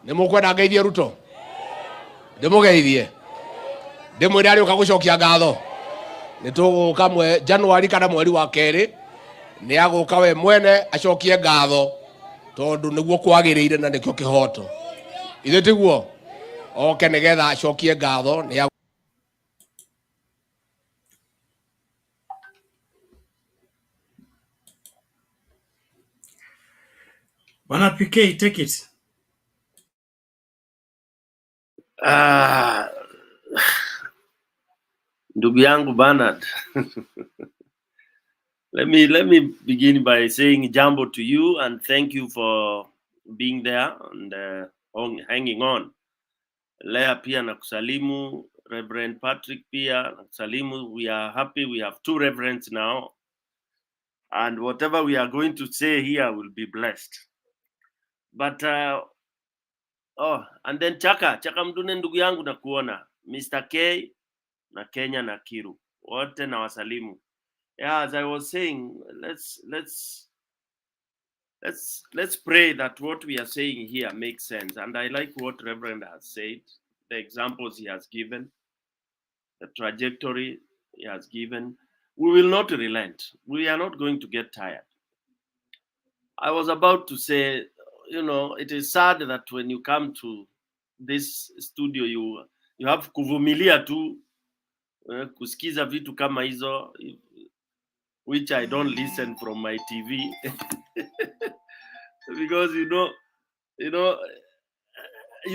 nimukwenda ngeithie Ruto, ndimugeithie ndimwire ari uka gucokia ngatho, nituguka Januari kana mweri wa kerĩ ni aguka we mwene acokie ngatho tondu niguo kwagiriire na nikio kihoto ithe tiguo oke nigetha acokie ngatho ni Bwana PK, take it. Ndugu yangu Bernard. Let me begin by saying jambo to you and thank you for being there and hanging on. Lea pia na kusalimu Reverend Patrick Pia, Salimu, we are happy. We have 2 reverends now. And whatever we are going to say here will be blessed. But, and then Chaka Mdune ndugu yangu na kuona. Mr. K na Kenya na Kiru. Wote na wasalimu. Yeah, as I was saying, let's pray that what we are saying here makes sense. And I like what Reverend has said, the examples he has given, the trajectory he has given. We will not relent. We are not going to get tired. I was about to say, it is sad that when you come to this studio, you have kuvumilia tu kusikiza vitu kama hizo, which I don't listen from my TV. Because you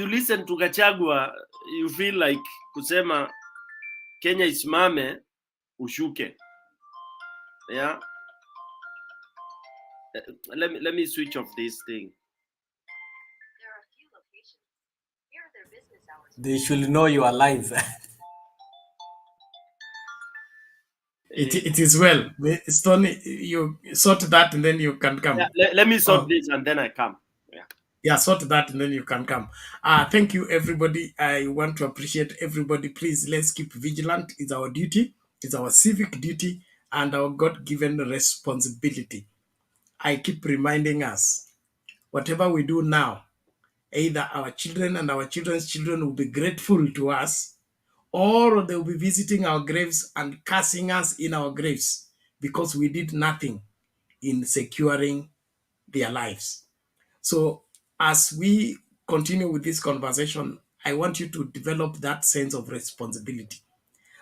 listen to Gachagua, you feel like kusema Kenya isimame ushuke. Yeah. Let me switch off this thing. They should know you are live. It is well. Stony, you sort that and then you can come. Yeah, let me sort this and then I come. Yeah, sort that and then you can come. Thank you, everybody. I want to appreciate everybody. Please, let's keep vigilant. It's our duty. It's our civic duty and our God-given responsibility. I keep reminding us, whatever we do now, either our children and our children's children will be grateful to us, or they will be visiting our graves and cursing us in our graves because we did nothing in securing their lives. So as we continue with this conversation, I want you to develop that sense of responsibility,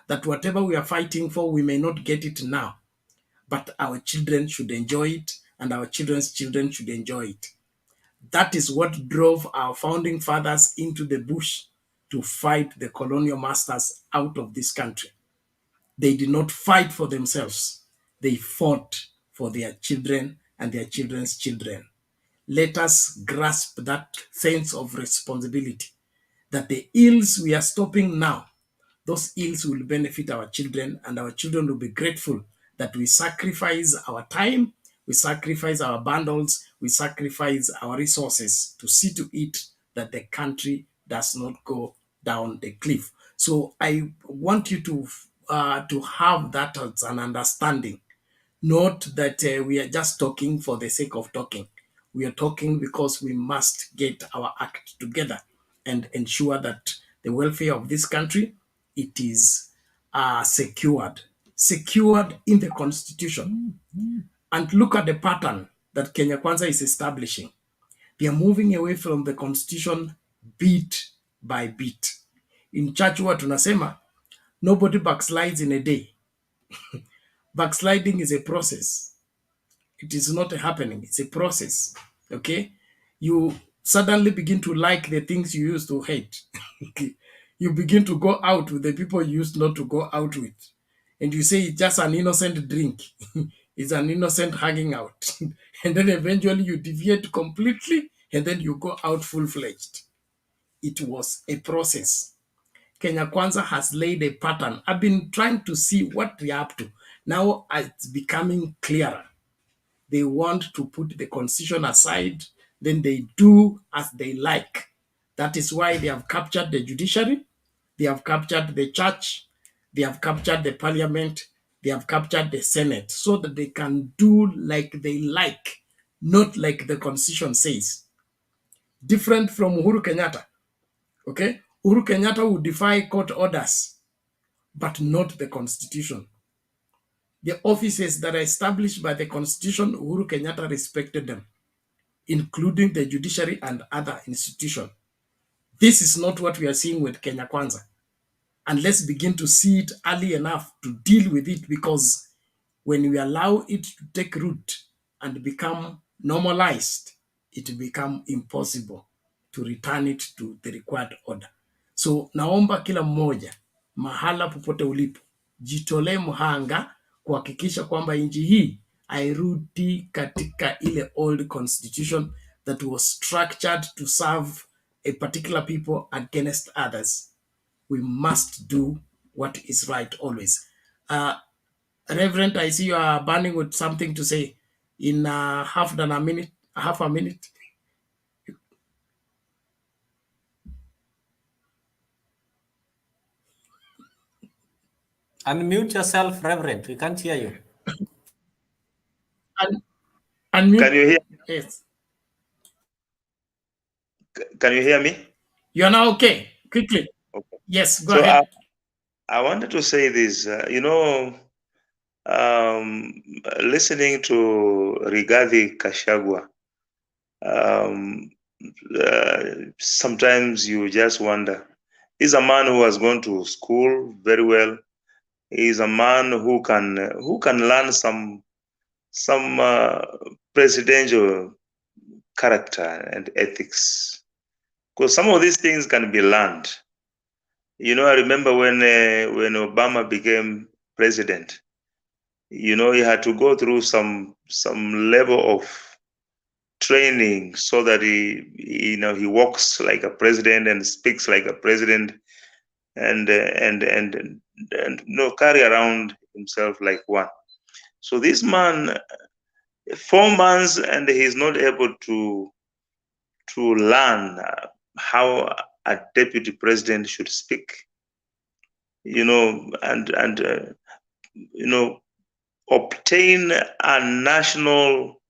that whatever we are fighting for, we may not get it now, but our children should enjoy it and our children's children should enjoy it. That is what drove our founding fathers into the bush to fight the colonial masters out of this country. They did not fight for themselves. They fought for their children and their children's children. Let us grasp that sense of responsibility, that the ills we are stopping now, those ills will benefit our children, and our children will be grateful that we sacrifice our time, we sacrifice our bundles, we sacrifice our resources to see to it that the country does not go down the cliff. So I want you to have that as an understanding, not that we are just talking for the sake of talking. We are talking because we must get our act together and ensure that the welfare of this country, it is secured in the constitution. And look at the pattern that Kenya Kwanza is establishing. They are moving away from the constitution bit by bit. In Chachua tunasema, nobody backslides in a day. Backsliding is a process. It is not a happening, it's a process. Okay? You suddenly begin to like the things you used to hate. You begin to go out with the people you used not to go out with. And you say it's just an innocent drink. It's an innocent hanging out. And then eventually you deviate completely and then you go out full-fledged. It was a process. Kenya Kwanza has laid a pattern. I've been trying to see what we're up to. Now it's becoming clearer. They want to put the constitution aside, then they do as they like. That is why they have captured the judiciary, they have captured the church, they have captured the parliament, they have captured the Senate, so that they can do like they like, not like the constitution says. Different from Uhuru Kenyatta. Okay? Uhuru Kenyatta would defy court orders, but not the constitution. The offices that are established by the constitution, Uhuru Kenyatta respected them, including the judiciary and other institutions. This is not what we are seeing with Kenya Kwanza. And let's begin to see it early enough to deal with it, because when we allow it to take root and become normalized, it will become impossible to return it to the required order. So naomba kila mmoja mahala popote ulipo, jitolee mhanga kuhakikisha kwamba nchi hii hairudi katika ile old constitution that was structured to serve a particular people against others. we must do what is right always. Reverend, I see you are burning with something to say in half a minute. Unmute yourself, Reverend. We can't hear you. Unmute. Can you hear? Yes. Can you hear me? You are now okay. Quickly. Okay. Yes, go So ahead. I wanted to say this. Listening to Rigathi Gachagua, sometimes you just wonder. He's a man who has gone to school very well. He's a man who can learn some presidential character and ethics, because some of these things can be learned. I remember when Obama became president, he had to go through some level of training so that he walks like a president and speaks like a president, and carry around himself like one. So this man, 4 months, and he's not able to learn how a deputy president should speak, and obtain a national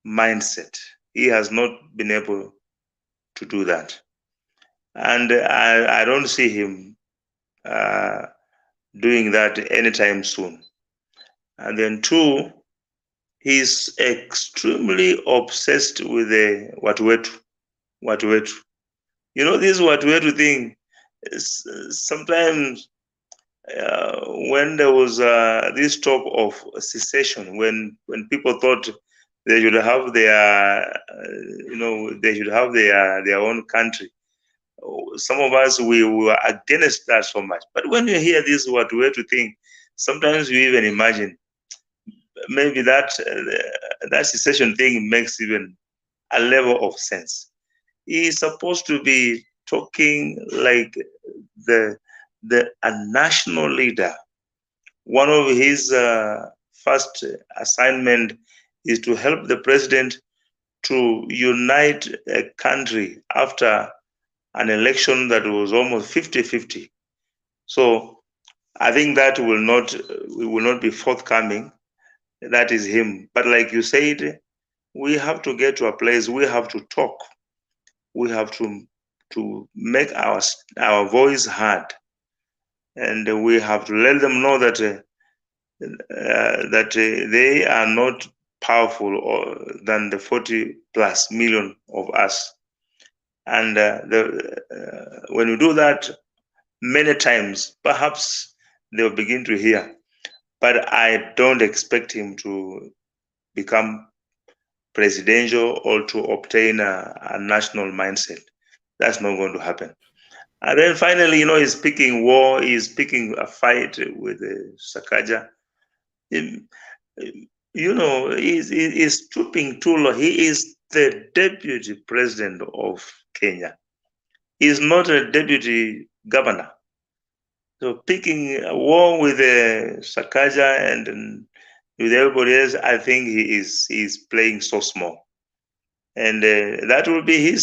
mindset. He has not been able to do that, and I don't see him doing that anytime soon. And then 2, he's extremely obsessed with the watu wetu. This watu wetu thing, sometimes when there was this talk of secession, when people thought they should have their their own country, some of us, we were against that so much. But when you hear this watu wetu thing, sometimes you even imagine maybe that secession thing makes even a level of sense. He's supposed to be talking like a national leader. One of his first assignment is to help the president to unite a country after an election that was almost 50-50. So I think that will not be forthcoming. That is him. But like you said, we have to get to a place, we have to talk. We have to make our voice heard, and we have to let them know that they are not powerful than the 40+ million of us. And when you do that many times, perhaps they'll begin to hear. But I don't expect him to become presidential or to obtain a national mindset. That's not going to happen. And then finally, he's picking war, he's picking a fight with Sakaja. He's stooping too low. He is the deputy president of Kenya. He's not a deputy governor. So picking a war with Sakaja and with everybody else, I think he's playing so small. And that will be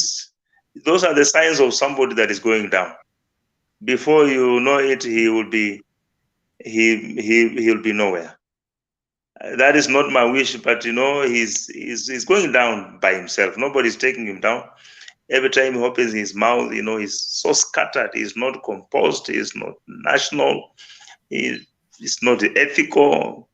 those are the signs of somebody that is going down. Before you know it, he'll be nowhere. That is not my wish, but he's going down by himself. Nobody's taking him down. Every time he opens his mouth, he's so scattered. He's not composed. He's not national. He's not ethical.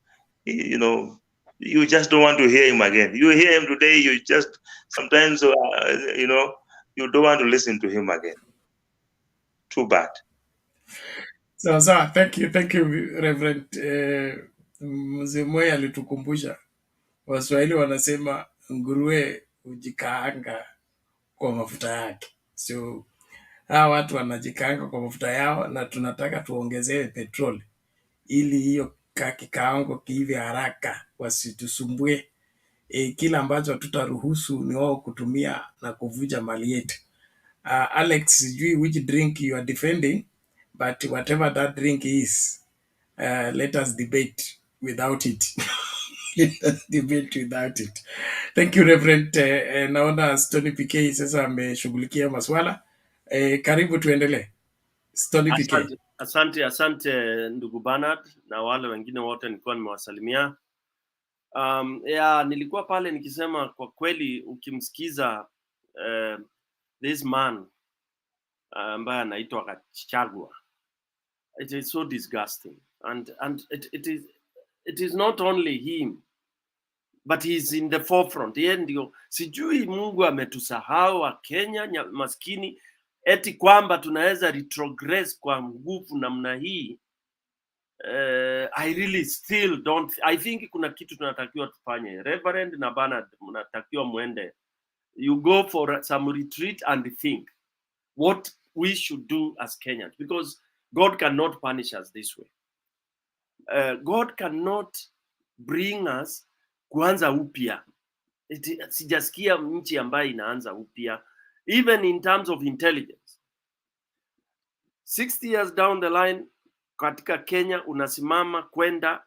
You just don't want to hear him again. You hear him today, you just sometimes you don't want to listen to him again. Too bad. So thank you, Reverend. Mzee Moi alitukumbusha Waswahili wanasema nguruwe hujikaanga kwa mafuta yake. So hawa watu wanajikaanga kwa mafuta yao, na tunataka tuongezewe petroli ili hiyo kikaango kiive haraka, wasitusumbue. Kila ambacho tutaruhusu ni wao kutumia na kuvuja mali yetu. Alex, sijui which drink you are defending, But whatever that drink is, let us debate without it. Let us debate without it. Thank you, Reverend. Naona Stony PK sasa ameshughulikia maswala. Karibu tuendelee. Stony PK. Asante ndugu Bernard na wale wengine wote nilikuwa nimewasalimia. Nilikuwa pale nikisema kwa kweli ukimsikiza this man ambaye anaitwa Gachagua, it is so disgusting and it is not only him but he's in the forefront. Yeye ndio, sijui Mungu ametusahau wa Kenya maskini eti kwamba tunaweza retrogress kwa nguvu namna hii. I really still don't. I think kuna kitu tunatakiwa tufanye. Reverend na Bernard, mnatakiwa muende, you go for some retreat and think what we should do as Kenyans, because God cannot punish us this way. God cannot bring us kuanza upya. Sijasikia nchi ambayo inaanza upya, even in terms of intelligence. 60 years down the line, katika Kenya unasimama kwenda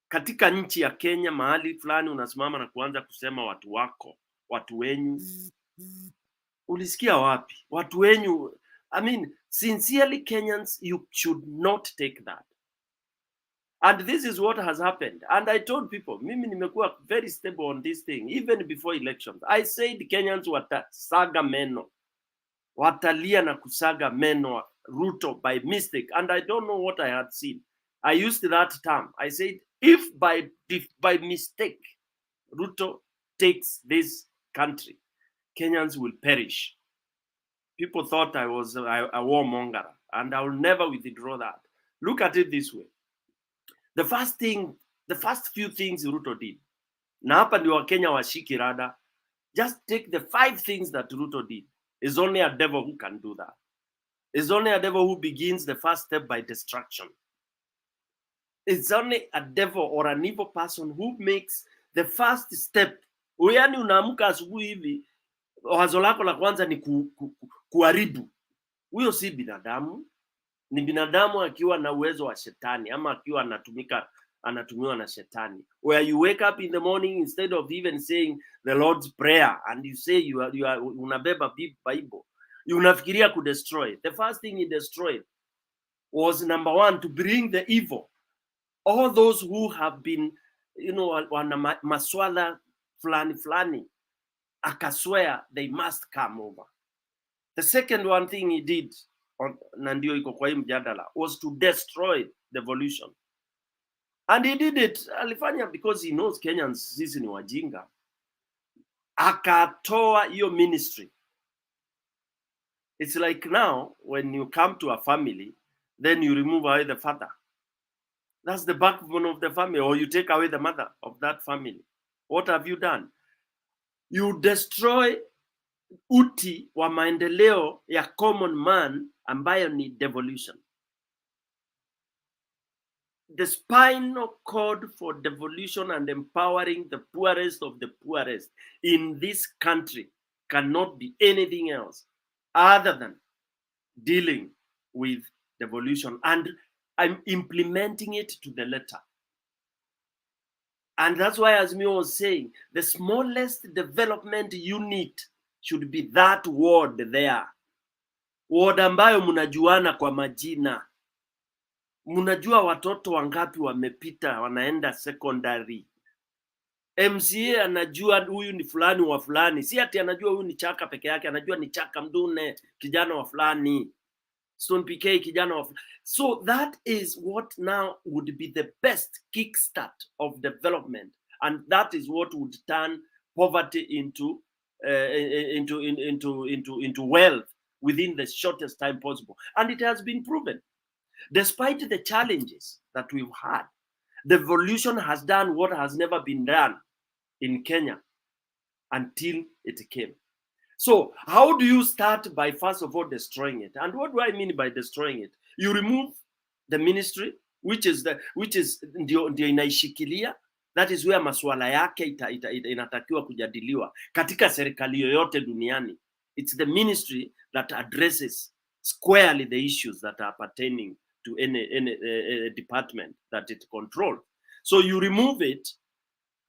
katika nchi ya Kenya mahali fulani, unasimama na kuanza kusema watu wako, watu wenyu. Ulisikia wapi? Watu wenyu. I mean, sincerely Kenyans, you should not take that. And this is what has happened. And I told people, mimi nimekuwa very stable on this thing, even before elections. I said Kenyans watasaga meno. Watalia na kusaga meno Ruto by mistake. And I don't know what I had seen. I used that term. I said, if by mistake Ruto takes this country, Kenyans will perish. People thought I was a warmonger, and I will never withdraw that. Look at it this way. The first few things Ruto did, na hapa ndio Wakenya washiki rada, just take the 5 things that Ruto did. It's only a devil who can do that. It's only a devil who begins the first step by destruction. It's only a devil or an evil person who makes the first step. Uyani unaamka asubuhi hivi, wazo lako la kwanza ni kuharibu. Huyo si binadamu. Ni binadamu akiwa na uwezo wa shetani, ama akiwa anatumiwa na shetani. Where you wake up in the morning, instead of even saying the Lord's Prayer and you say you are unabeba Bible, you unafikiria kudestroy. The first thing he destroyed was, number 1, to bring the evil. All those who have been, wana maswala fulani, akaswear they must come over. The second one thing he did, na ndio iko kwa hii mjadala, was to destroy devolution. And he did it, alifanya because he knows Kenyans sisi ni wajinga. Akatoa hiyo ministry. It's like now when you come to a family, then you remove away the father. That's the backbone of the family, or you take away the mother of that family. What have you done? You destroy uti wa maendeleo ya common man ambayo ni devolution. The spinal cord for devolution and empowering the poorest of the poorest in this country cannot be anything else other than dealing with devolution, and I'm implementing it to the letter. And that's why, as Mio was saying, the smallest development unit should be that ward there. Ward ambayo munajuana kwa majina. Munajua watoto wangapi wamepita wanaenda secondary. MCA anajua huyu ni fulani wa fulani. Si ati anajua huyu ni Chaka peke yake, anajua ni Chaka Mdune, kijana wa fulani. Stone PK, kijana wa fulani. So that is what now would be the best kickstart of development. And that is what would turn poverty into wealth within the shortest time possible. And it has been proven. Despite the challenges that we've had, devolution has done what has never been done in Kenya until it came. So how do you start? By first of all destroying it. And what do I mean by destroying it? You remove the ministry, which is ndio inaishikilia. That is where maswala yake inatakiwa kujadiliwa katika serikali yoyote duniani. It's the ministry that addresses squarely the issues that are pertaining to any department that it controls. So you remove it,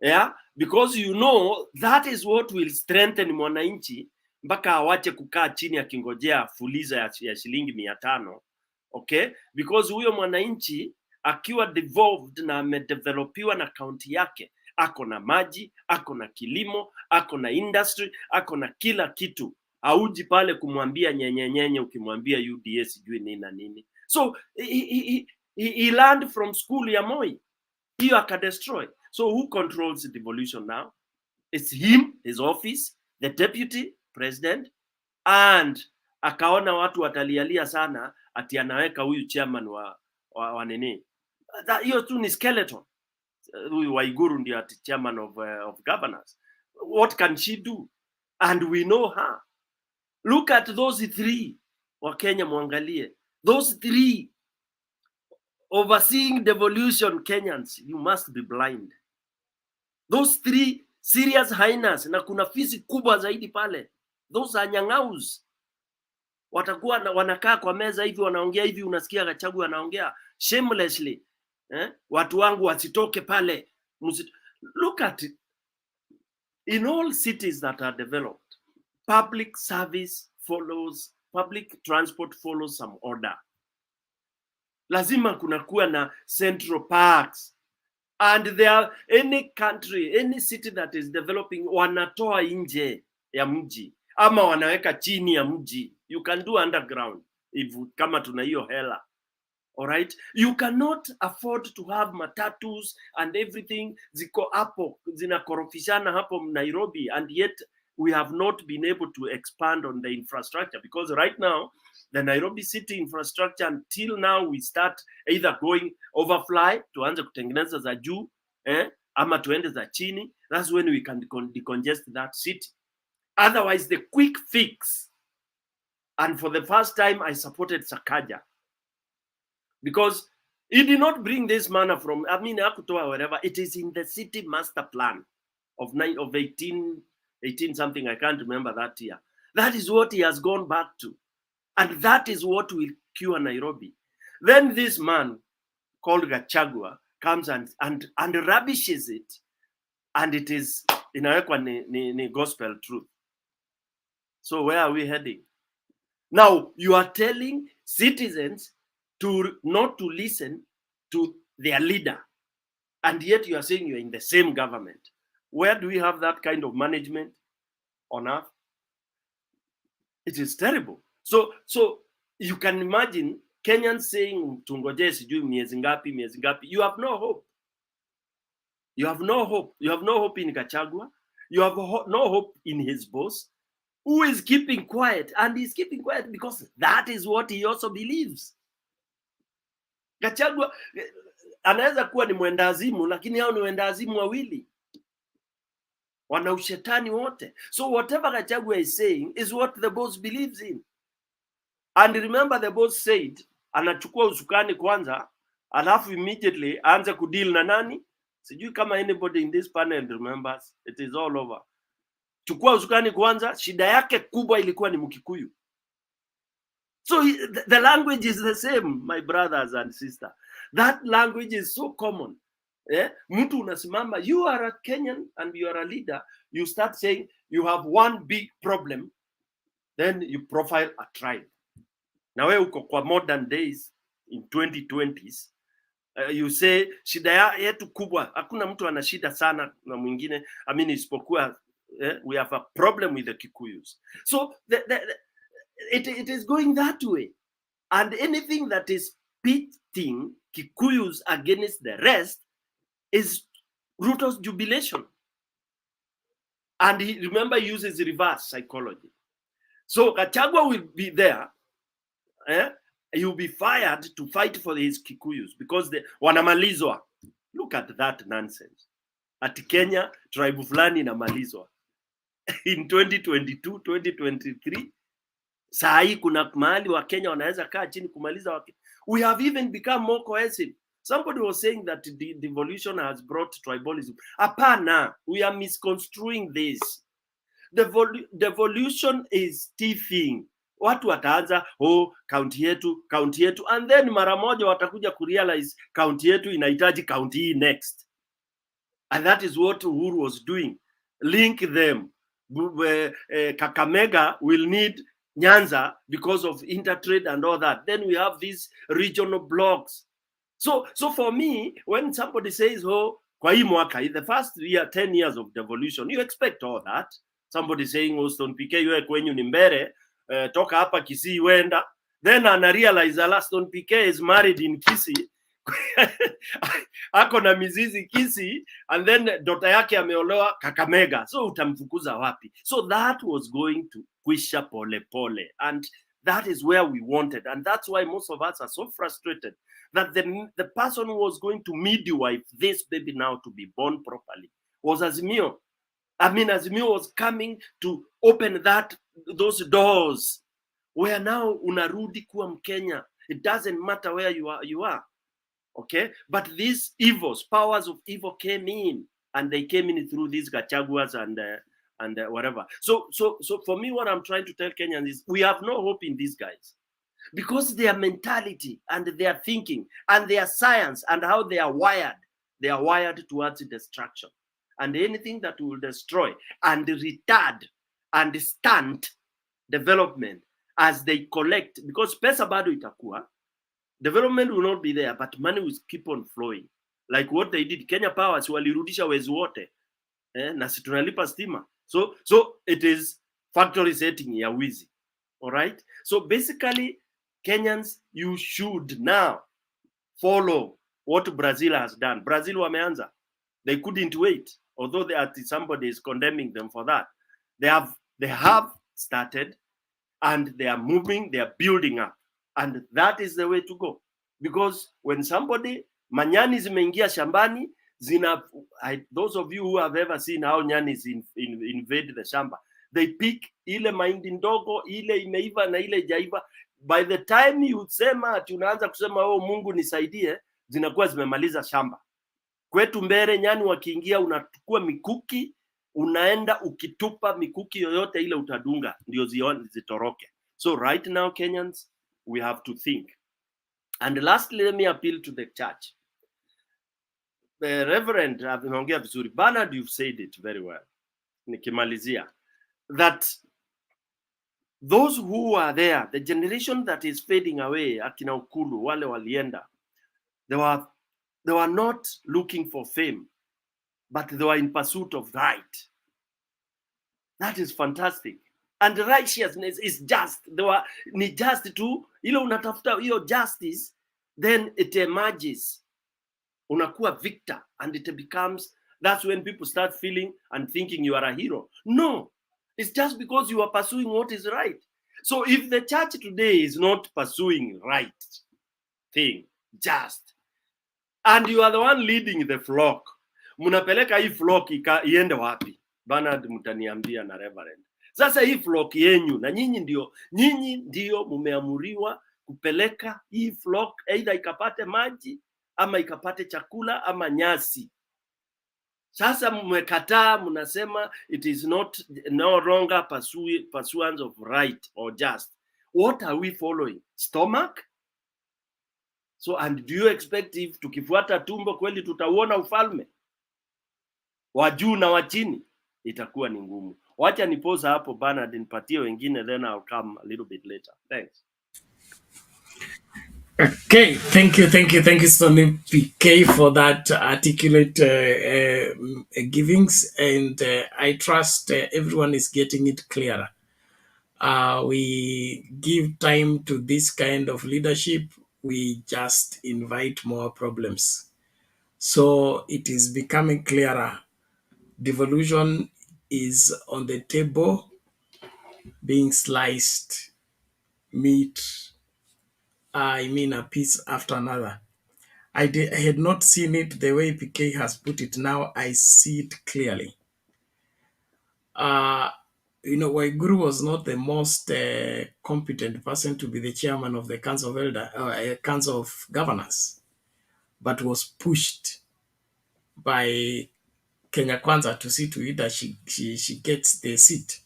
yeah, because you know that is what will strengthen mwananchi mpaka awache kukaa chini akingojea fuliza ya shilingi 500. Okay, because huyo mwananchi akiwa devolved na amedevelopiwa na kaunti yake, ako na maji, ako na kilimo, ako na industry, ako na kila kitu. Auji pale kumwambia nyenye ukimwambia UDA sijui nini na nini. So he learned from school ya Moi. Hiyo akadestroy. So who controls the devolution now? It's him, his office, the deputy president, and akaona watu watalialia sana ati anaweka huyu chairman wa nini. Hiyo tu ni skeleton. Huyu Waiguru ndio ati chairman of governors. What can she do? And we know her. Look at those three. Wakenya muangalie. Those three overseeing devolution Kenyans, you must be blind. Those three serious hyenas, na kuna fisi kubwa zaidi pale. Those are nyangaus. Watakuwa wanakaa kwa meza hivi wanaongea hivi, unasikia Gachagua anaongea shamelessly. Watu wangu wasitoke pale. Look at it. In all cities that are developed, public service follows, public transport follows some order. Lazima kunakuwa na central parks. And there are any country, any city that is developing, wanatoa nje ya mji ama wanaweka chini ya mji. You can do underground if kama tuna hiyo hela. All right, you cannot afford to have matatus and everything ziko hapo zinakorofishana hapo Nairobi, and yet we have not been able to expand on the infrastructure, because right now the Nairobi city infrastructure until now we start either going overfly tuanze kutengeneza za juu ama tuende za chini. That's when we can decongest that city. Otherwise the quick fix, and for the first time I supported Sakaja, because he did not bring this manner from, I mean, Akutoa, wherever. It is in the city master plan of 18 something, I can't remember that year. That is what he has gone back to. And that is what will cure Nairobi. Then this man called Gachagua comes and rubbishes it, and it is inawekwa ni gospel truth. So where are we heading? Now you are telling citizens to not to listen to their leader, and yet you are saying you are in the same government. Where do we have that kind of management on earth? It is terrible. So you can imagine Kenyans saying tungoje sijui miezi ngapi. You have no hope. You have no hope. You have no hope in Gachagua. You have no hope in his boss, who is keeping quiet, and he's keeping quiet because that is what he also believes. Gachagua anaweza kuwa ni mwendazimu, lakini hao ni wendazimu wawili. Wana ushetani wote. So whatever Gachagua is saying is what the boss believes in. And remember, the boss said, anachukua usukani kwanza, alafu immediately aanze kudeal na nani? Sijui kama anybody in this panel remembers. It is all over. Chukua usukani kwanza, shida yake kubwa ilikuwa ni Mkikuyu. So the language is the same, my brothers and sisters. That language is so common. Mtu unasimama, you are a Kenyan and you are a leader, you start saying you have one big problem, then you profile a tribe. Na wewe uko kwa modern days in 2020s, you say shida yetu kubwa, hakuna mtu ana shida sana na mwingine, I mean isipokuwa we have a problem with the Kikuyus. So it is going that way, and anything that is pitting Kikuyus against the rest is Ruto's jubilation. And he, remember, uses reverse psychology. So Gachagua will be there. He will be fired to fight for his Kikuyus because they wanamalizwa. Look at that nonsense. At Kenya, tribe fulani inamalizwa. In 2022, 2023, saa hii kuna mahali wa Kenya wanaweza kaa chini kumaliza wa. We have even become more cohesive. Somebody was saying that the devolution has brought tribalism. Hapana, we are misconstruing this. Devolution is thieving. watu wataanza kaunti yetu, and then mara moja watakuja kurealize kaunti yetu inahitaji kaunti hii next. And that is what Uhuru was doing. Link them. Kakamega will need Nyanza because of intertrade and all that. Then we have these regional blocks. So for me, when somebody says, kwa hii mwaka, in the first year, 10 years of devolution, you expect all that. Somebody saying, Stone PK, yue kwenyu ni mbere, toka hapa Kisii wenda. Then ana realize Stone PK is married in Kisii. Ako na mizizi Kisii, and then dota yake ameolewa Kakamega. So utamfukuza wapi? So that was going to kwisha pole pole. And that is where we wanted. And that's why most of us are so frustrated that the person who was going to midwife this baby now to be born properly was Azimio. I mean, Azimio was coming to open those doors where now unarudi kuwa Mkenya. It doesn't matter where you are. Okay, but these evils, powers of evil came in, and they came in through these Gachaguas and whatever. So for me, what I'm trying to tell Kenyans is we have no hope in these guys, because their mentality and their thinking and their science and how they are wired towards destruction, and anything that will destroy and retard and stunt development as they collect, because pesa bado itakuwa. Development will not be there, but money will keep on flowing. Like what they did. Kenya Power, walirudisha wezi wote. Na si tunalipa stima. So it is factory setting ya wizi. All right? So basically, Kenyans, you should now follow what Brazil has done. Brazil wameanza. They couldn't wait. Although somebody is condemning them for that. They have started, and they are moving, they are building up. And that is the way to go. Because when somebody, manyani zimeingia shambani, those of you who have ever seen how nyanis invade the shamba, they pick ile mahindi ndogo, ile imeiva na ile jaiva. By the time you sema, tunaanza kusema, Mungu nisaidie, zinakuwa zimemaliza shamba. Kwetu mbere, nyani wakiingia, unachukua mikuki, unaenda ukitupa mikuki yoyote ile utadunga, ndio zitoroke. So right now, Kenyans, we have to think. And lastly, let me appeal to the church. The Reverend Bernard, you've said it very well. Nikimalizia, that those who are there, the generation that is fading away, akina Ukulu, wale walienda, they were not looking for fame, but they were in pursuit of right. That is fantastic. And righteousness is just. Ni just tu, ile unatafuta hiyo justice, then it emerges. Unakuwa victor, and it becomes, that's when people start feeling and thinking you are a hero. No, it's just because you are pursuing what is right. So if the church today is not pursuing right thing, just, and you are the one leading the flock, munapeleka hii flock iende wapi? Bernard, mutaniambia na Reverend. Sasa hii flock yenyu, na nyinyi ndio mumeamuriwa kupeleka hii flock, either ikapate maji, ama ikapate chakula, ama nyasi. Sasa mmekataa, mnasema it is no longer pursuance of right or just. What are we following? Stomach? So, and do you expect if tukifuata tumbo kweli tutauona ufalme? Wa juu na wa chini? Itakuwa ni ngumu. Wacha nipoza hapo Bernard, nipatie wengine, then I'll come a little bit later. Thanks. Okay, thank you, Sonny PK, for that articulate givings, and I trust everyone is getting it clearer. We give time to this kind of leadership, we just invite more problems. So it is becoming clearer. Devolution is on the table, being sliced, meat, a piece after another. I had not seen it the way PK has put it. Now I see it clearly. Waiguru was not the most competent person to be the chairman of the Council of Council of Governors, but was pushed by Kenya Kwanza to see to it that she gets the seat.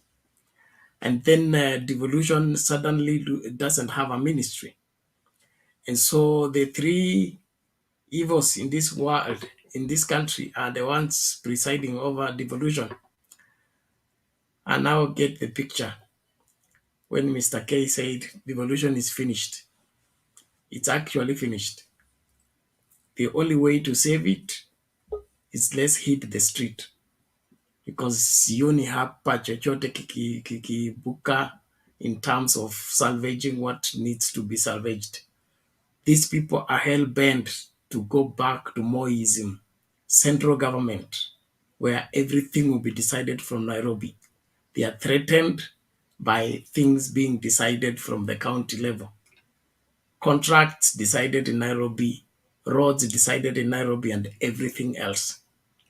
And then Devolution suddenly doesn't have a ministry. And so the three evils in this world, in this country, are the ones presiding over Devolution. And now get the picture. When Mr. K said Devolution is finished, it's actually finished. The only way to save it is let's hit the street, because sioni hapa chochote kikibuka in terms of salvaging what needs to be salvaged. These people are hell-bent to go back to Moism, central government, where everything will be decided from Nairobi. They are threatened by things being decided from the county level. Contracts decided in Nairobi, roads decided in Nairobi, and everything else.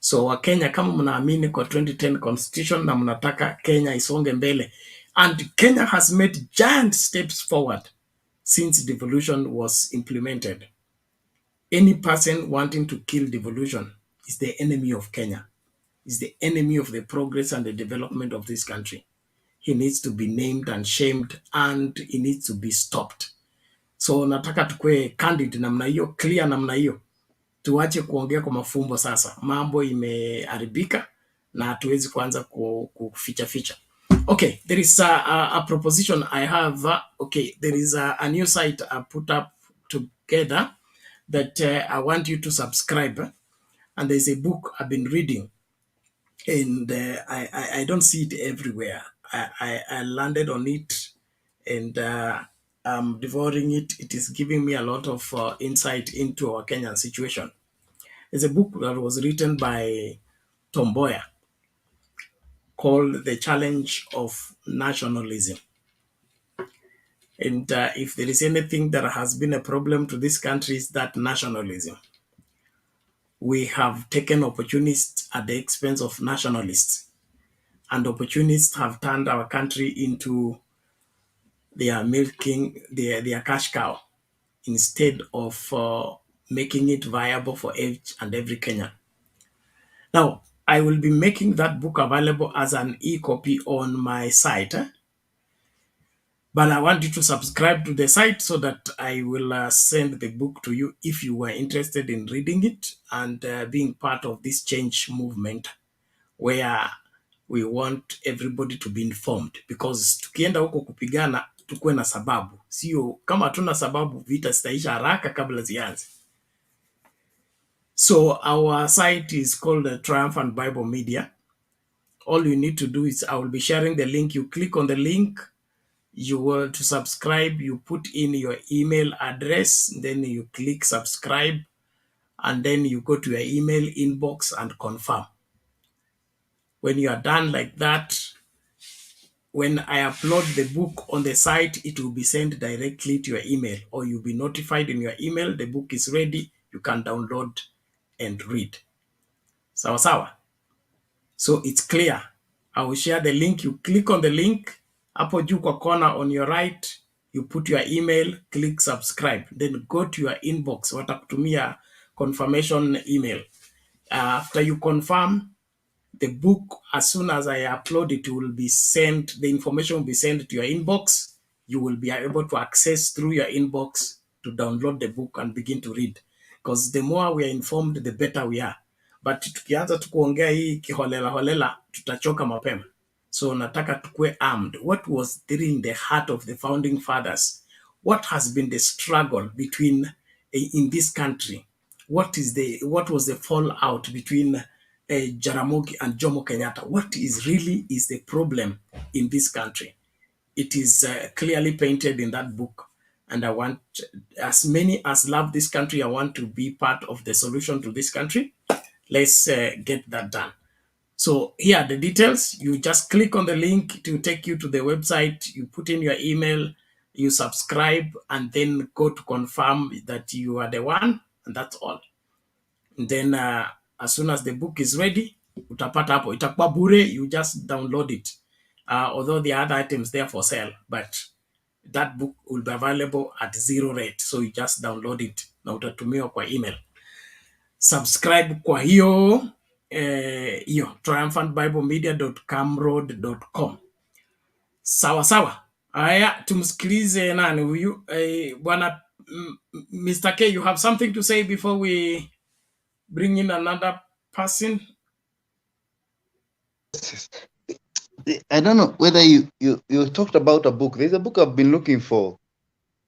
So Wakenya, kama mnaamini kwa 2010 constitution na mnataka Kenya isonge mbele, and Kenya has made giant steps forward since devolution was implemented. Any person wanting to kill devolution is the enemy of Kenya, is the enemy of the progress and the development of this country. He needs to be named and shamed, and he needs to be stopped. So nataka tukue candid namna hiyo, clear namna hiyo. Tuache kuongea kwa mafumbo sasa. Mambo imeharibika na hatuwezi kuanza kuficha ficha. Okay, there is a proposition I have. Okay, there is a new site I put up together that I want you to subscribe. And there's a book I've been reading, and I don't see it everywhere. I landed on it, and I'm devouring it. It is giving me a lot of insight into our Kenyan situation. It's a book that was written by Tom Mboya called The Challenge of Nationalism. And if there is anything that has been a problem to this country, is that nationalism. We have taken opportunists at the expense of nationalists, and opportunists have turned our country into their milking, their cash cow, instead of making it viable for each and every Kenyan. Now, I will be making that book available as an e-copy on my site. But I want you to subscribe to the site so that I will send the book to you if you were interested in reading it and being part of this change movement, where we want everybody to be informed. Because tukienda huko kupigana, tukuwe na sababu. Sio, kama hatuna sababu, vita zitaisha haraka kabla zianze. So our site is called Triumphant Bible Media. All you need to do is, I will be sharing the link. You click on the link, you will to subscribe, you put in your email address, then you click subscribe, and then you go to your email inbox and confirm. When you are done like that, when I upload the book on the site, it will be sent directly to your email, or you'll be notified in your email, the book is ready, you can download and read. Sawa sawa? So it's clear. I will share the link. You click on the link. Hapo juu kwa corner on your right, you put your email, click subscribe. Then go to your inbox. Watakutumia confirmation email. After you confirm, the book, as soon as I upload it, will be sent. The information will be sent to your inbox. You will be able to access through your inbox to download the book and begin to read. Because the more we are informed, the better we are. But tukianza tukuongea hii kiholela holela, tutachoka mapema. So nataka tukue armed. What was in the heart of the founding fathers? What has been the struggle between in this country? What was the fallout between Jaramogi and Jomo Kenyatta? What is the problem in this country? It is clearly painted in that book. And I want, as many as love this country, I want to be part of the solution to this country. Let's get that done. So here are the details. You just click on the link to take you to the website. You put in your email, you subscribe, and then go to confirm that you are the one, and that's all. And then as soon as the book is ready, utapata hapo. Itakuwa bure, you just download it. Although the other items there for sale, but that book will be available at 0 rate. So you just download it na utatumiwa kwa email. Subscribe kwa hiyo triumphantbiblemedia.camroad.com. Sawa sawa. Haya, tumsikilize nani huyu bwana Mr. K, you have something to say before we bring in another person? I don't know whether you talked about a book. There's a book I've been looking for.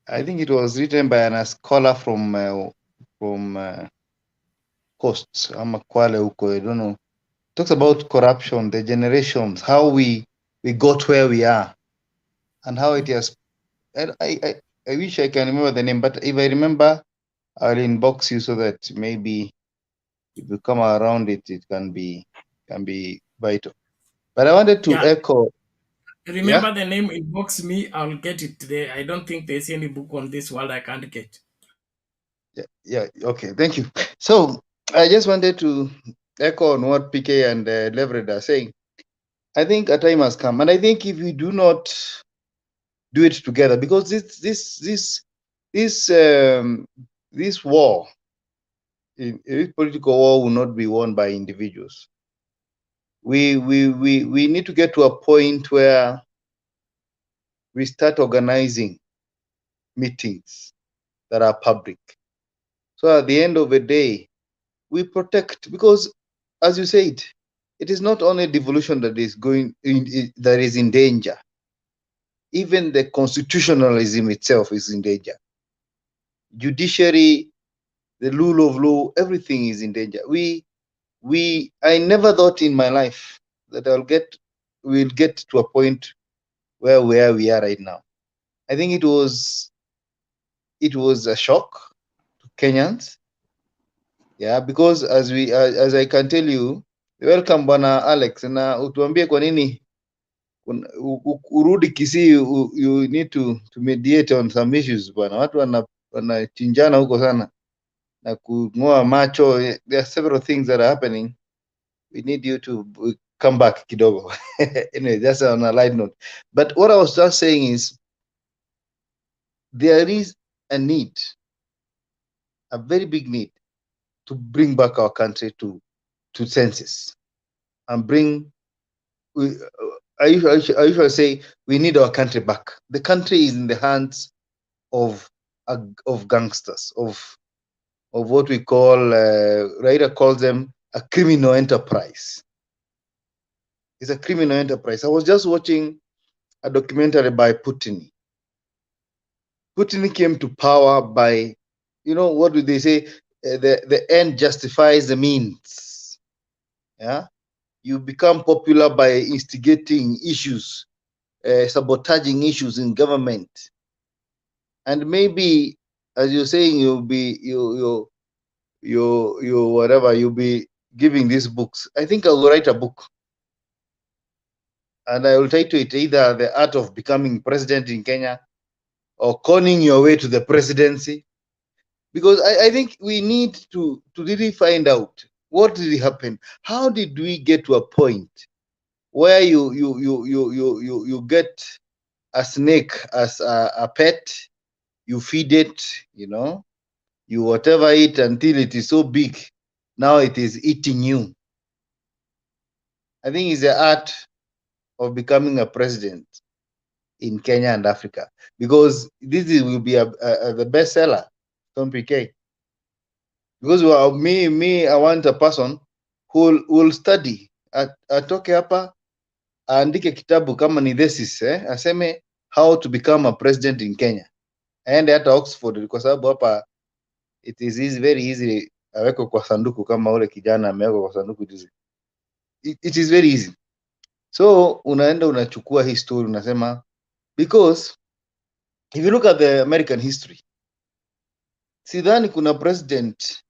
I think it was written by a scholar from Coast, Kwale huko, I don't know. Talks about corruption, the generations, how we got where we are, and how it has. I wish I can remember the name, but if I remember, I'll inbox you so that maybe if you come around it, it can be vital. But I wanted to echo. Remember the name, inbox me, I'll get it today. I don't think there's any book on this world I can't get. Yeah, okay, thank you. So I just wanted to echo on what PK and Leverett are saying. I think a time has come, and I think if we do not do it together, because this war, this political war, will not be won by individuals. We need to get to a point where we start organizing meetings that are public. So at the end of the day, we protect, because as you said, it is not only devolution that is that is in danger. Even the constitutionalism itself is in danger. Judiciary, the rule of law, everything is in danger. I never thought in my life that we'll get to a point where we are right now. I think it was a shock to Kenyans. Yeah, because as I can tell you, welcome Bwana Alex, na utuambie kwa nini urudi Kisii, you need to mediate on some issues bwana. Watu wanachinjana huko sana na kung'oa macho. There are several things that are happening. We need you to come back kidogo. Anyway, that's on a light note. But what I was just saying is, there is a need, a very big need, to bring back our country to senses and bring. I usually say we need our country back. The country is in the hands of gangsters, of what we call, Raila calls them a criminal enterprise. It's a criminal enterprise. I was just watching a documentary by Putin. Putin came to power by, what do they say? The end justifies the means. Yeah, you become popular by instigating issues, sabotaging issues in government, and maybe, as you're saying, you'll be whatever, you'll be giving these books. I think I will write a book, and I will title it either The Art of Becoming President in Kenya or Conning Your Way to the Presidency, because I think we need to really find out what really happened. How did we get to a point where you get a snake as a pet, you feed it, you whatever it until it is so big, now it is eating you. I think it's the art of becoming a president in Kenya and Africa, because this will be the bestseller, Tom PK. Because I want a person who will study, atoke hapa aandike kitabu kama ni thesis, aseme how to become a president in Kenya, aende hata Oxford, kwa sababu hapa it is very easy awekwe kwa sanduku kama ule kijana amewekwa kwa sanduku juzi. It is very easy. So unaenda unachukua history unasema, because if you look at the American history, sidhani kuna president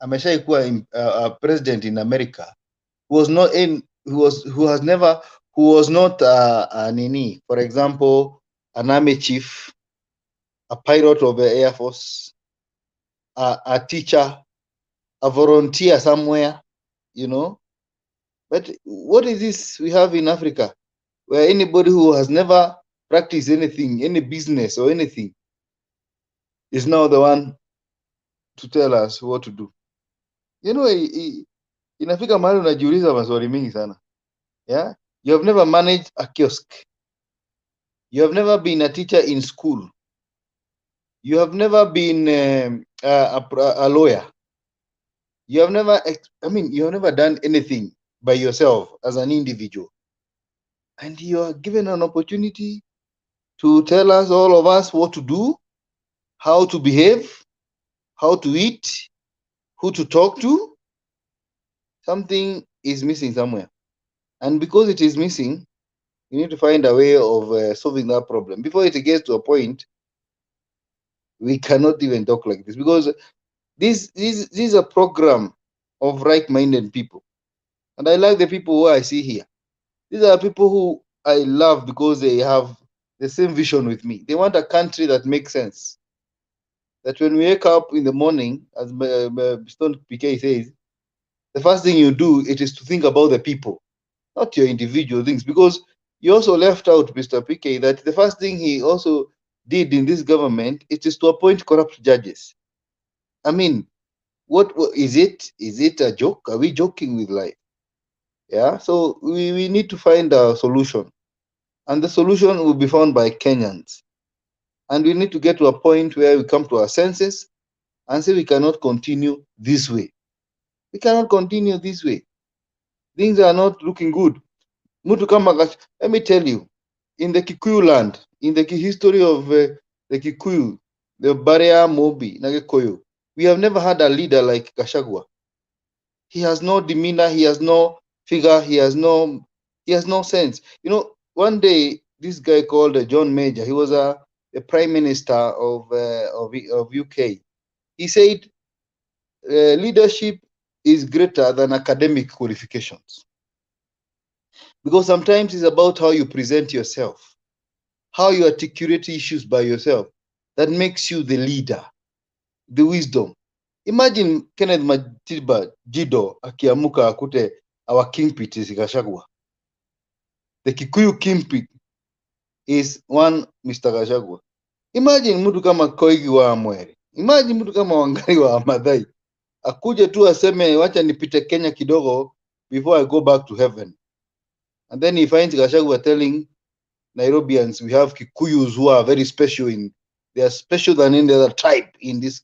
ameshaikuwa president in America who was not nini, for example, an army chief, a pilot of the Air Force, a teacher, a volunteer somewhere, But what is this we have in Africa, where anybody who has never practiced anything, any business or anything, is now the one to tell us what to do? Inafika mahali unajiuliza maswali mingi sana. Yeah, you have never managed a kiosk. You have never been a teacher in school. You have never been a lawyer. You have never, you have never done anything by yourself as an individual. And you are given an opportunity to tell us, all of us, what to do, how to behave, how to eat, who to talk to. Something is missing somewhere. And because it is missing, we need to find a way of solving that problem. Before it gets to a point, we cannot even talk like this, because this is a program of right-minded people. And I like the people who I see here. These are people who I love because they have the same vision with me. They want a country that makes sense. That when we wake up in the morning, as Stone PK says, the first thing you do, it is to think about the people, not your individual things. Because you also left out, Mr. PK, that the first thing he also did in this government, it is to appoint corrupt judges. I mean, what is it? Is it a joke? Are we joking with life? Yeah, so we need to find a solution. And the solution will be found by Kenyans. And we need to get to a point where we come to our senses and say we cannot continue this way. We cannot continue this way. Things are not looking good. Let me tell you, in the Kikuyu land, in the history of the Kikuyu, the Baria Mobi, Nagekoyo, we have never had a leader like Gachagua. He has no demeanor, he has no figure, he has no sense. You know, one day this guy called John Major, he was the prime minister of UK. He said leadership is greater than academic qualifications, because sometimes it's about how you present yourself, how you articulate issues by yourself, that makes you the leader, the wisdom. Imagine Kenneth Matiba Jido akiamuka akute our kingpin is Gachagua. The Kikuyu kingpin is one Mr. Gachagua. Imagine mtu kama Koigi wa Amwere, imagine mtu kama Wangari wa Maathai akuje tu aseme wacha nipite Kenya kidogo before I go back to heaven. And then he finds Gachagua telling Nairobians we have Kikuyus who are very special, they are special than any other tribe in this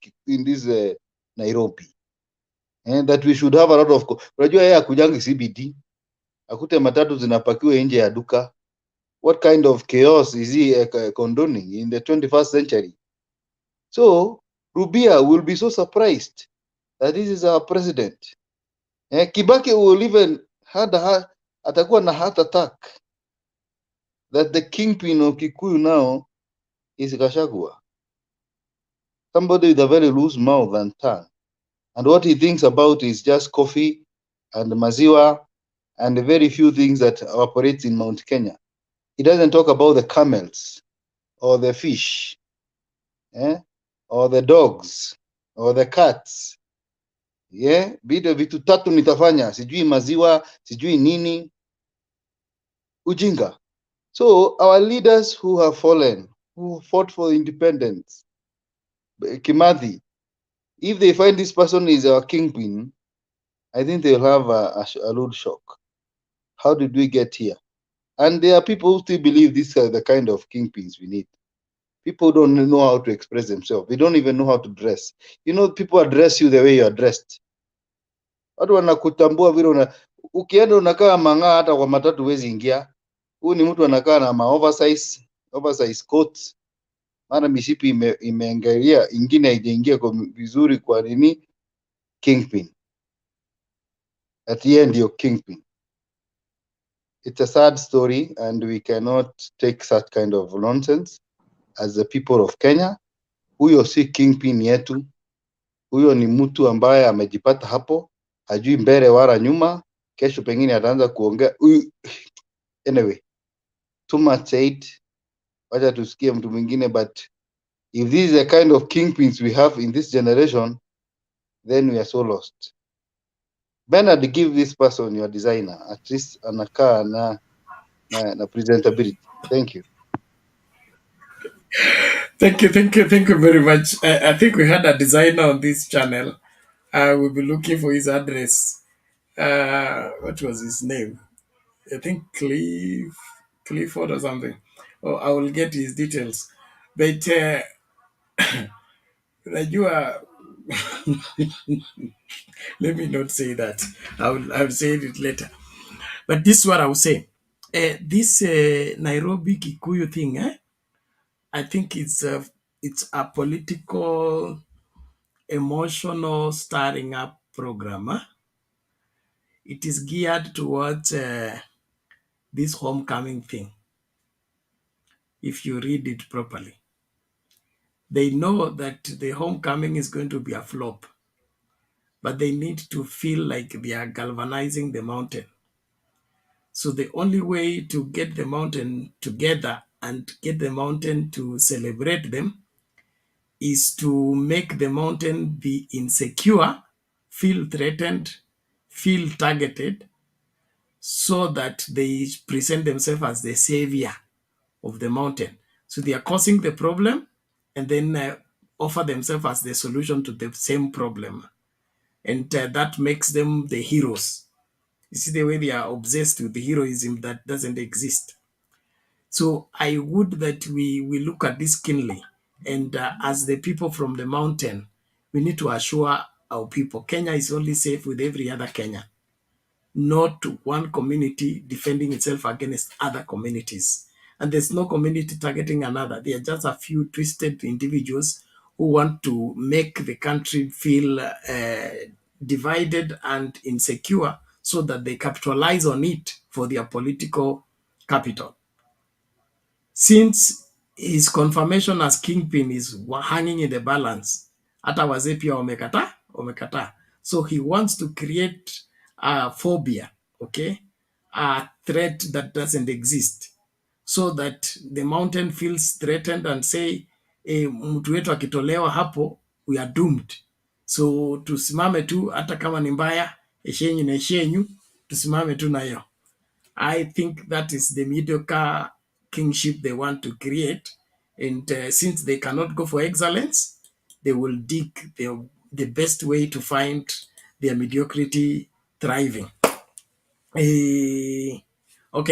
Nairobi. And that we should have a lot of, unajua yeye akujangi CBD, akute matatu zinapakiwa nje ya duka. What kind of chaos is he condoning in the 21st century? So Rubia will be so surprised that this is our president. Kibaki will even atakuwa na heart attack that the kingpin of Kikuyu now is Gachagua. Somebody with a very loose mouth and tongue. And what he thinks about is just coffee and maziwa and very few things that operate in Mount Kenya. He doesn't talk about the camels or the fish, or the dogs or the cats. Vitu tatu nitafanya, sijui maziwa, sijui nini, ujinga. So our leaders who have fallen, who fought for independence, Kimathi, if they find this person is our kingpin, I think they'll have a load shock. How did we get here? And there are people who still believe these are the kind of kingpins we need. People don't know how to express themselves. They don't even know how to dress. You know, people address you the way you are dressed. Watu wanakutambua vile ukienda unakaa mang'aa, hata kwa matatu huwezi ingia. Huyu ni mtu anakaa na oversize coats, mara mishipi imeingia, ingine haijaingia vizuri. Kwa nini? Kingpin. At the end, you're kingpin. It's a sad story, and we cannot take such kind of nonsense as the people of Kenya. Huyo si kingpin yetu. Huyo ni mtu ambaye amejipata hapo, hajui mbele wala nyuma. Kesho pengine ataanza kuongea. Anyway, too much said. Wacha tusikie mtu mwingine. But if this is the kind of kingpins we have in this generation, then we are so lost. Bernard, give this person your designer. At least anakaa na presentability. Thank you. Thank you very much. I think we had a designer on this channel. We'll be looking for his address. What was his name? I think Clifford or something. Oh, I will get his details. But Najua, let me not say that. I'll say it later. But this is what I will say. This Nairobi Kikuyu thing, I think it's a political, emotional starting up program. It is geared towards this homecoming thing. If you read it properly, they know that the homecoming is going to be a flop, but they need to feel like they are galvanizing the mountain. So the only way to get the mountain together and get the mountain to celebrate them is to make the mountain be insecure, feel threatened, feel targeted, so that they present themselves as the savior of the mountain. So they are causing the problem and then offer themselves as the solution to the same problem. And that makes them the heroes. You see the way they are obsessed with the heroism that doesn't exist. So I would that we look at this keenly. And as the people from the mountain, we need to assure our people Kenya is only safe with every other Kenya, not one community defending itself against other communities. And there's no community targeting another. They are just a few twisted individuals who want to make the country feel divided and insecure so that they capitalize on it for their political capital. Since his confirmation as kingpin is hanging in the balance, hata wazee pia wamekataa. So he wants to create a phobia, okay, a threat that doesn't exist, so that the mountain feels threatened and say, mtu wetu akitolewa hapo, we are doomed. So tusimame tu, hata kama ni mbaya, eshenyu na eshenyu, tusimame tu na hiyo. I think that is the mediocre kingship they want to create. And since they cannot go for excellence, they will dig the best way to find their mediocrity thriving. Okay,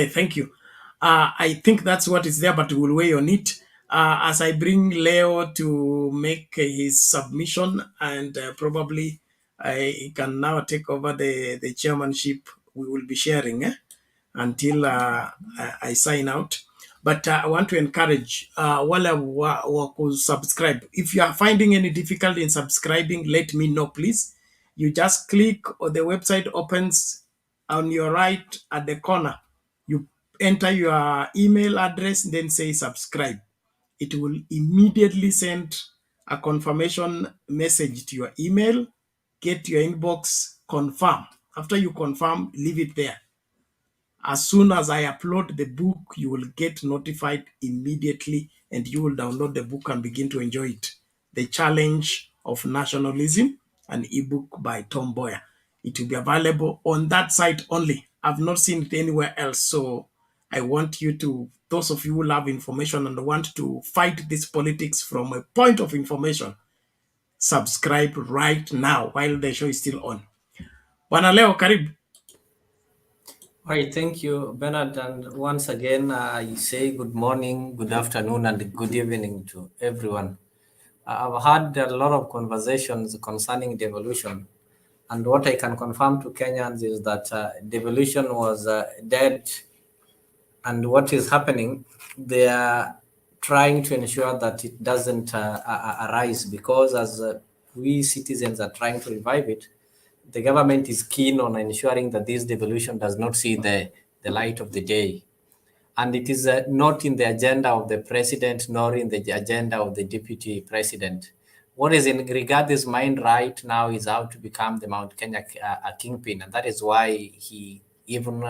thank you. I think that's what is there, but we'll weigh on it. As I bring Leo to make his submission, and probably he can now take over the chairmanship. We will be sharing until I sign out. But I want to encourage wale wa subscribe. If you are finding any difficulty in subscribing, let me know, please. You just click, or the website opens on your right at the corner. You enter your email address, then say subscribe. It will immediately send a confirmation message to your email. Get your inbox, confirm. After you confirm, leave it there. As soon as I upload the book, you will get notified immediately and you will download the book and begin to enjoy it. The Challenge of Nationalism, an ebook by Tom Boyer. It will be available on that site only. I've not seen it anywhere else. So I want you to, those of you who love information and want to fight this politics from a point of information, subscribe right now while the show is still on. Bwana Leo, karibu. All right, thank you, Bernard. And once again, I say good morning, good afternoon, and good evening to everyone. I've had a lot of conversations concerning devolution. And what I can confirm to Kenyans is that devolution was dead. And what is happening, they are trying to ensure that it doesn't arise, because as we citizens are trying to revive it, the government is keen on ensuring that this devolution does not see the light of the day. And it is not in the agenda of the president, nor in the agenda of the deputy president. What is in Rigath's mind right now is how to become the Mount Kenya kingpin. And that is why he even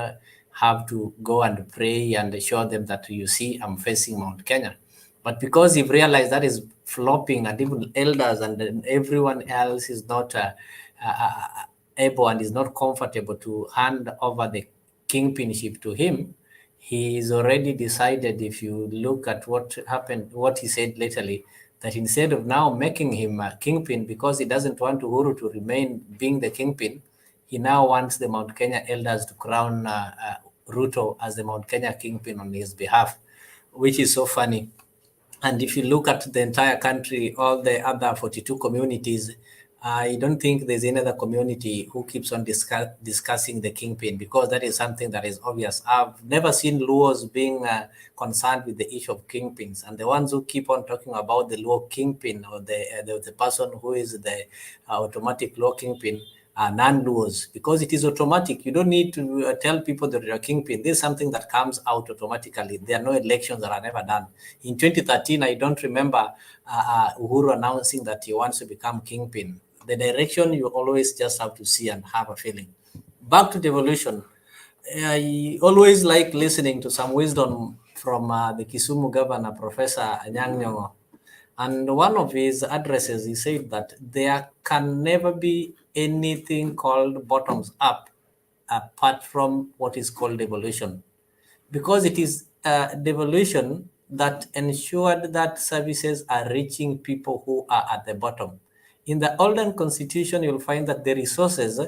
have to go and pray and show them that, you see, I'm facing Mount Kenya. But because he realized that is flopping, and even elders and everyone else is not able and is not comfortable to hand over the kingpinship to him, he's already decided, if you look at what happened, what he said lately, that instead of now making him a kingpin, because he doesn't want Uhuru to remain being the kingpin, he now wants the Mount Kenya elders to crown Ruto as the Mount Kenya kingpin on his behalf, which is so funny. And if you look at the entire country, all the other 42 communities, I don't think there's any other community who keeps on discussing the kingpin, because that is something that is obvious. I've never seen Luos being concerned with the issue of kingpins, and the ones who keep on talking about the Luo kingpin, or the person who is the automatic Luo kingpin, non-Luos, because it is automatic. You don't need to tell people that you're a kingpin. This is something that comes out automatically. There are no elections that are never done. In 2013, I don't remember Uhuru announcing that he wants to become kingpin. The direction you always just have to see and have a feeling. Back to devolution. I always like listening to some wisdom from the Kisumu governor, Professor Anyang' Nyong'o. And one of his addresses, he said that there can never be anything called bottoms up apart from what is called devolution, because it is devolution that ensured that services are reaching people who are at the bottom. In the olden constitution, you'll find that the resources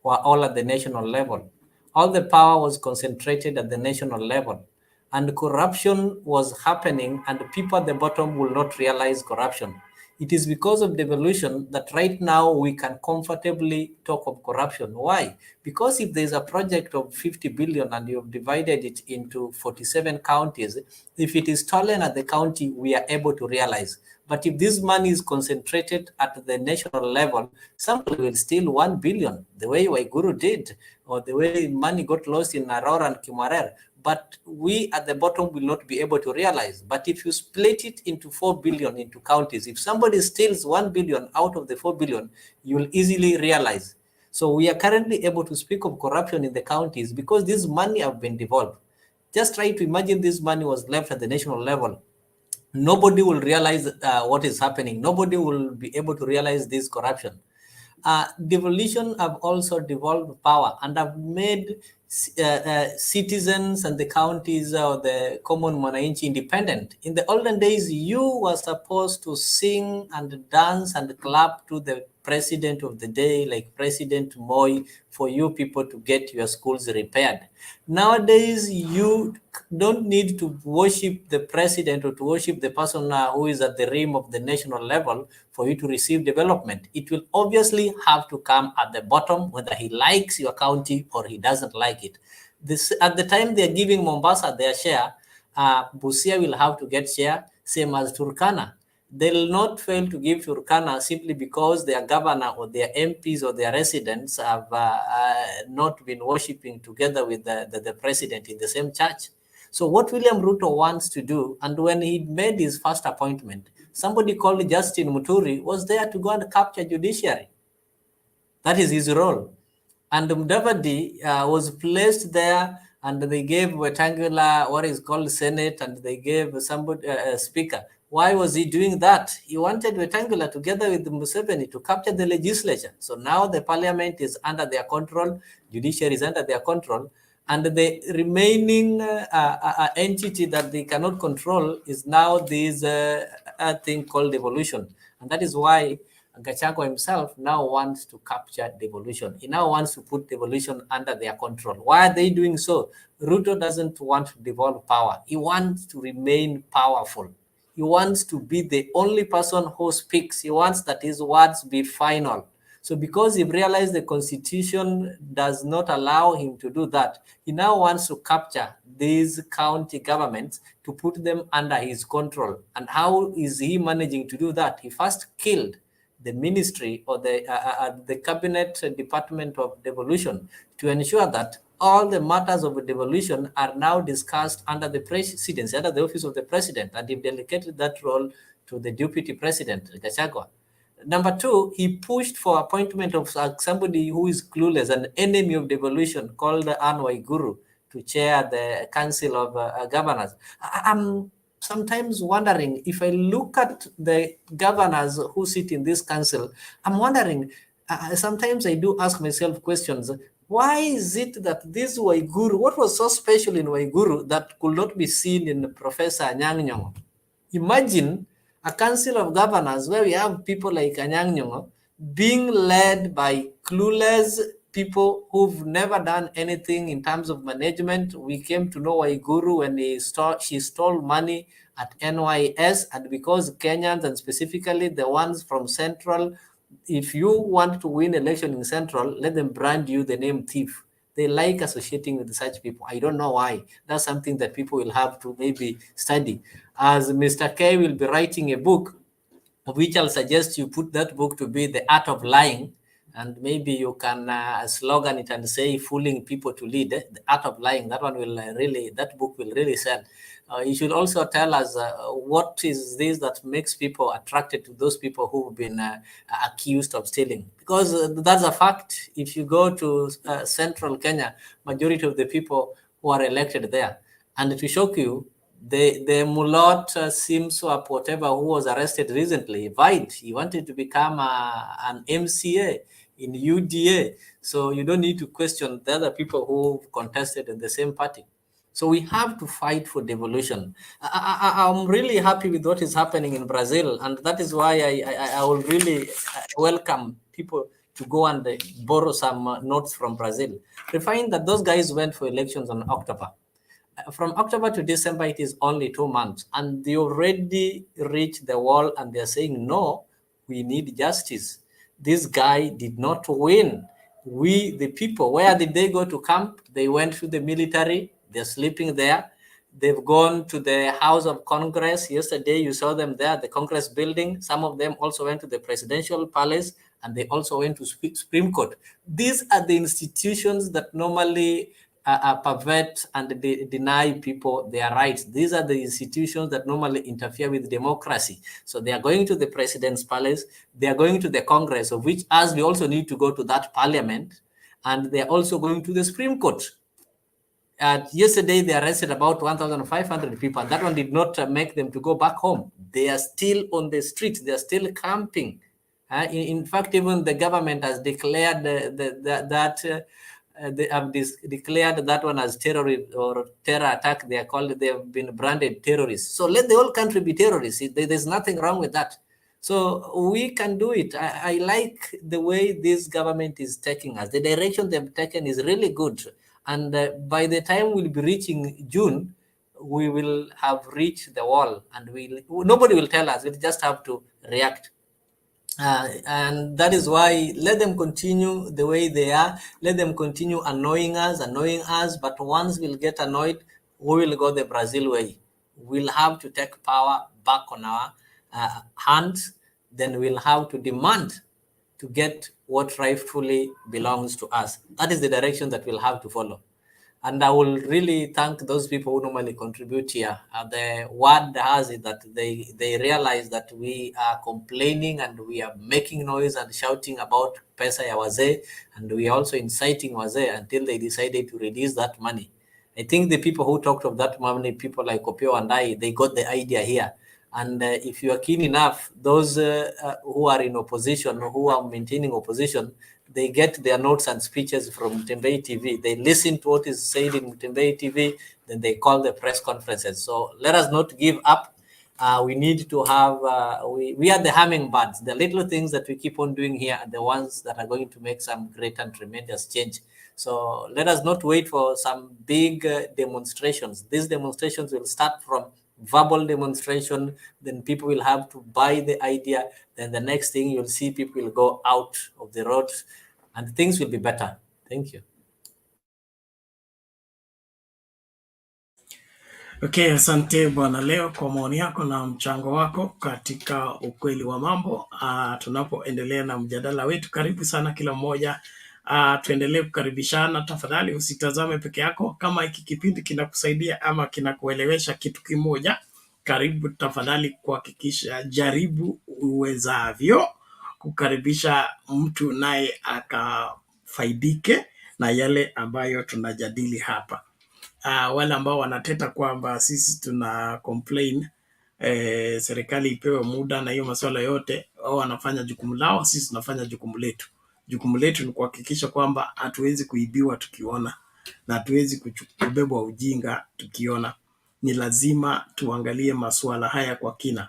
were all at the national level. All the power was concentrated at the national level, and corruption was happening, and people at the bottom will not realize corruption. It is because of devolution that right now we can comfortably talk of corruption. Why? Because if there's a project of 50 billion and you've divided it into 47 counties, if it is stolen at the county, we are able to realize. But if this money is concentrated at the national level, somebody will steal 1 billion, the way Waiguru did, or the way money got lost in Aurora and Kimarer. But we at the bottom will not be able to realize. But if you split it into 4 billion into counties, if somebody steals 1 billion out of the 4 billion, you will easily realize. So we are currently able to speak of corruption in the counties because this money have been devolved. Just try to imagine this money was left at the national level. Nobody will realize what is happening. Nobody will be able to realize this corruption. Devolution have also devolved power and have made citizens and the counties or the common mwananchi independent. In the olden days, you were supposed to sing and dance and clap to the president of the day, like President Moi, for you people to get your schools repaired. Nowadays, you don't need to worship the president or to worship the person who is at the rim of the national level for you to receive development. It will obviously have to come at the bottom, whether he likes your county or he doesn't like it. This, at the time they're giving Mombasa their share, Busia will have to get share, same as Turkana. They'll not fail to give Turkana simply because their governor or their MPs or their residents have not been worshipping together with the president in the same church. So what William Ruto wants to do, and when he made his first appointment, somebody called Justin Muturi was there to go and capture judiciary. That is his role. And Mudavadi was placed there, and they gave Wetangula what is called Senate, and they gave somebody a speaker. Why was he doing that? He wanted Wetangula together with Museveni to capture the legislature. So now the parliament is under their control, judiciary is under their control, and the remaining entity that they cannot control is now this thing called devolution. And that is why Gachagua himself now wants to capture devolution. He now wants to put devolution under their control. Why are they doing so? Ruto doesn't want to devolve power. He wants to remain powerful. He wants to be the only person who speaks. He wants that his words be final. So because he realized the constitution does not allow him to do that, he now wants to capture these county governments to put them under his control. And how is he managing to do that? He first killed the ministry or the cabinet department of devolution to ensure that all the matters of devolution are now discussed under the presidency, under the office of the president, and he delegated that role to the deputy president, Gachagua. Number two, he pushed for appointment of somebody who is clueless, an enemy of devolution, called Anne Waiguru, to chair the Council of Governors. I'm sometimes wondering, if I look at the governors who sit in this council, I'm wondering, sometimes I do ask myself questions. Why is it that this Waiguru, what was so special in Waiguru that could not be seen in Professor Anyang' Nyong'o? Imagine a council of governors where we have people like Anyang' Nyong'o being led by clueless people who've never done anything in terms of management. We came to know Waiguru when she stole money at NYS, and because Kenyans, and specifically the ones from Central, if you want to win election in Central, let them brand you the name thief. They like associating with such people. I don't know why. That's something that people will have to maybe study. As Mr. K will be writing a book, which I'll suggest you put that book to be The Art of Lying, and maybe you can slogan it and say fooling people to lead. The Art of Lying. That one will that book will really sell. You should also tell us what is this that makes people attracted to those people who've been accused of stealing, because that's a fact. If you go to Central Kenya, majority of the people who are elected there, and to shock you, the mulot Simswap, whatever, who was arrested recently, Vide, he wanted to become an MCA in UDA. So you don't need to question the other people who contested in the same party. So we have to fight for devolution. I'm really happy with what is happening in Brazil, and that is why I will really welcome people to go and borrow some notes from Brazil. We find that those guys went for elections on October. From October to December, it is only 2 months, and they already reached the wall, and they're saying, no, we need justice. This guy did not win. We, the people, where did they go to camp? They went to the military. They're sleeping there. They've gone to the House of Congress. Yesterday, you saw them there, the Congress building. Some of them also went to the presidential palace, and they also went to Supreme Court. These are the institutions that normally pervert and deny people their rights. These are the institutions that normally interfere with democracy. So they are going to the president's palace, they are going to the Congress, of which as we also need to go to that parliament, and they are also going to the Supreme Court. Yesterday, they arrested about 1,500 people, and that one did not make them to go back home. They are still on the streets, they are still camping. In fact, even the government has declared that they have declared that one as terrorist or terror attack. They are called. They have been branded terrorists. So let the whole country be terrorists. There's nothing wrong with that. So we can do it. I like the way this government is taking us. The direction they've taken is really good. And by the time we'll be reaching June, we will have reached the wall, and nobody will tell us. We'll just have to react. And that is why let them continue the way they are. Let them continue annoying us. But once we'll get annoyed, we will go the Brazil way. We'll have to take power back on our hands. Then we'll have to demand to get what rightfully belongs to us. That is the direction that we'll have to follow. And I will really thank those people who normally contribute here. The word has it that they realize that we are complaining and we are making noise and shouting about pesa ya wazee, and we are also inciting wazee until they decided to release that money. I think the people who talked of that money, people like Opio and I, they got the idea here. And if you are keen enough, those who are in opposition, who are maintaining opposition, they get their notes and speeches from Mutembei TV. They listen to what is said in Mutembei TV, then they call the press conferences. So let us not give up. We need to have, we are the hummingbirds. The little things that we keep on doing here are the ones that are going to make some great and tremendous change. So let us not wait for some big demonstrations. These demonstrations will start from verbal demonstration, then people will have to buy the idea, then the next thing you'll see people will go out of the road and things will be better. Thank you. Okay, asante Bwana Leo kwa maoni yako na mchango wako katika ukweli wa mambo. Tunapoendelea na mjadala wetu, karibu sana kila mmoja. Tuendelee kukaribishana. Tafadhali usitazame peke yako. Kama hiki kipindi kinakusaidia ama kinakuelewesha kitu kimoja, karibu tafadhali kuhakikisha, jaribu uwezavyo kukaribisha mtu naye akafaidike na yale ambayo tunajadili hapa. Wale ambao wanateta kwamba sisi tuna complain serikali ipewe muda na hiyo masuala yote, wao wanafanya jukumu lao, sisi tunafanya jukumu letu. Jukumu letu ni kuhakikisha kwamba hatuwezi kuibiwa tukiona, na hatuwezi kubebwa ujinga tukiona. Ni lazima tuangalie masuala haya kwa kina.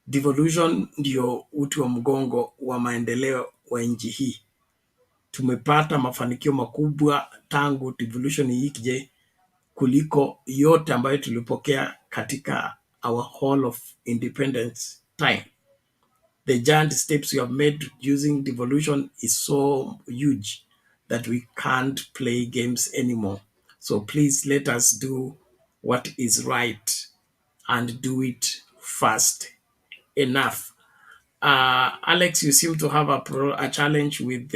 Devolution ndio uti wa mgongo wa maendeleo wa nchi hii. tumepata mafanikio makubwa tangu devolution ikije kuliko yote ambayo tulipokea katika our whole of independence time. The giant steps we have made using devolution is so huge that we can't play games anymore. So please let us do what is right and do it fast enough. Alex, you seem to have a challenge with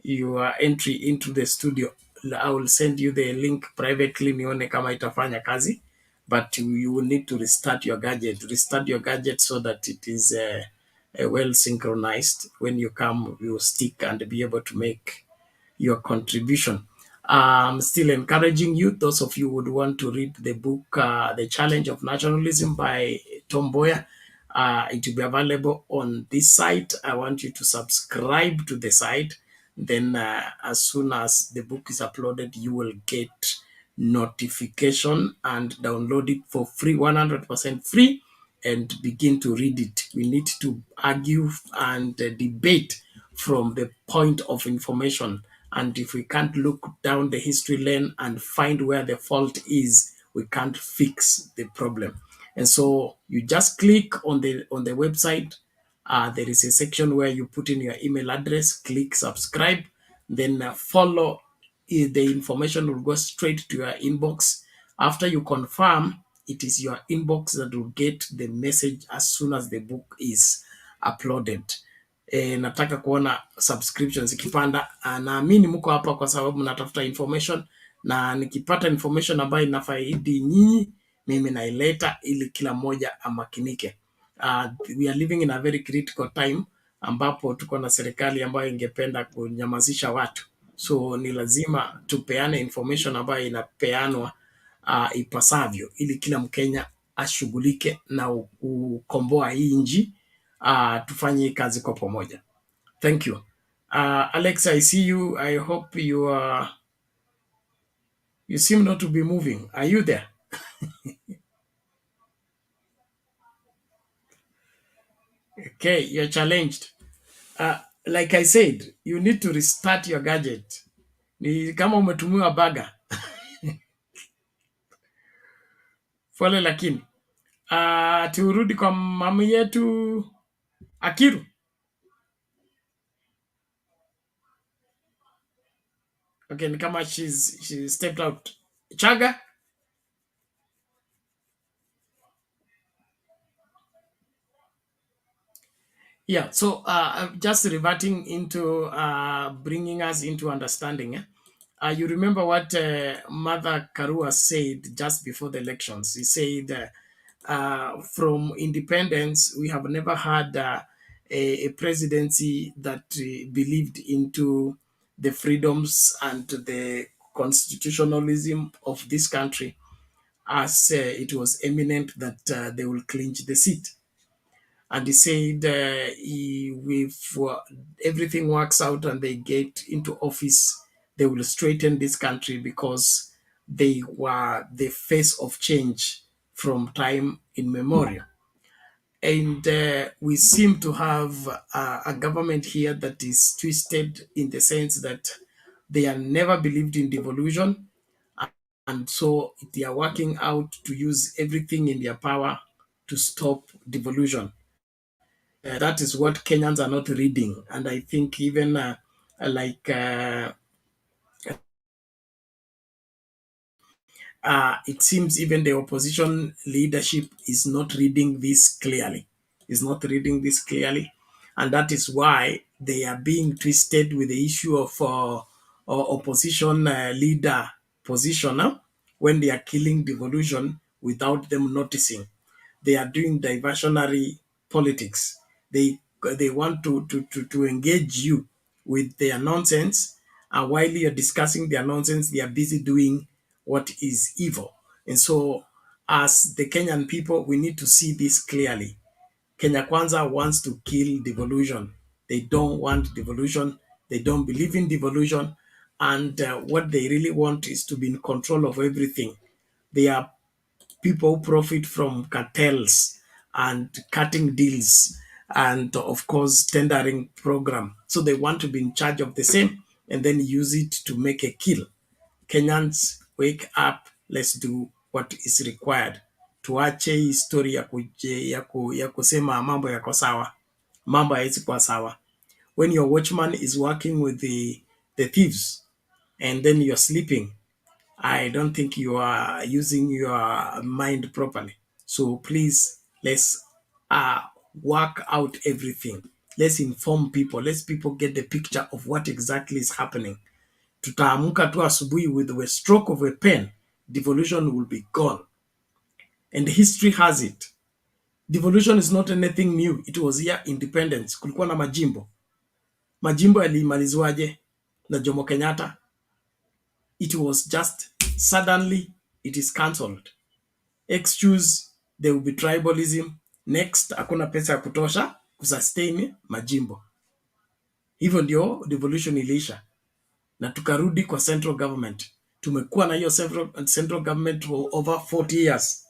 your entry into the studio. I will send you the link privately nione kama itafanya kazi, but you will need to restart your gadget. Restart your gadget so that it is well synchronized. When you come, you stick and be able to make your contribution. I'm still encouraging you, those of you who would want to read the book, The Challenge of Nationalism by Tom Boyer. It will be available on this site. I want you to subscribe to the site. Then as soon as the book is uploaded, you will get notification and download it for free, 100% free, and begin to read it. We need to argue and debate from the point of information. And if we can't look down the history lane and find where the fault is, we can't fix the problem. And so you just click on the website. There is a section where you put in your email address, click subscribe, then follow. The information will go straight to your inbox. After you confirm, it is your inbox that will get the message as soon as the book is uploaded. Nataka kuona subscriptions ikipanda. Naamini mko hapa kwa sababu natafuta information, na nikipata information ambayo inafaidi nyinyi, mimi naileta ili kila mmoja amakinike. We are living in a very critical time ambapo tuko na serikali ambayo ingependa kunyamazisha watu, so ni lazima tupeane information ambayo inapeanwa ipasavyo ili kila Mkenya ashughulike na kukomboa hii nchi. Tufanye kazi kwa pamoja. Thank you. Alex, I see you. I hope you seem not to be moving. Are you there? Okay, you're challenged. Like I said, you need to restart your gadget. Ni kama umetumiwa baga. Pole lakini. Turudi kwa mama yetu Akiru. Okay, ni kama she stepped out. Chaga? Yeah, so just reverting into bringing us into understanding. You remember what Mother Karua said just before the elections. He said, from independence, we have never had a presidency that believed into the freedoms and the constitutionalism of this country, as it was eminent that they will clinch the seat. And he said, if everything works out and they get into office, they will straighten this country because they were the face of change from time immemorial. And we seem to have a government here that is twisted in the sense that they have never believed in devolution. And so they are working out to use everything in their power to stop devolution. That is what Kenyans are not reading. And I think even it seems even the opposition leadership is not reading this clearly. And that is why they are being twisted with the issue of opposition leader position when they are killing devolution without them noticing. They are doing diversionary politics. They want to engage you with their nonsense, and while you're discussing their nonsense, they are busy doing what is evil. And so, as the Kenyan people, we need to see this clearly. Kenya Kwanza wants to kill devolution. They don't want devolution. They don't believe in devolution. And what they really want is to be in control of everything. They are people who profit from cartels and cutting deals and of course tendering program. So they want to be in charge of the same and then use it to make a kill. Kenyans, wake up, let's do what is required. Tuache hii story ya kusema mambo yako sawa. Mambo haisi kwa sawa. When your watchman is working with the thieves and then you're sleeping, I don't think you are using your mind properly. So please, let's work out everything. Let's inform people. Let's people get the picture of what exactly is happening. Tutaamuka tu asubuhi with a stroke of a pen, devolution will be gone. And history has it. Devolution is not anything new. It was here independence. Kulikuwa na majimbo. Majimbo yalimalizwaje na Jomo Kenyatta? It was just suddenly it is cancelled. Excuse, there will be tribalism. Next, hakuna pesa ya kutosha kusustain majimbo. Hivyo ndio devolution iliisha. Na tukarudi kwa central government. Tumekuwa na hiyo central government for over 40 years.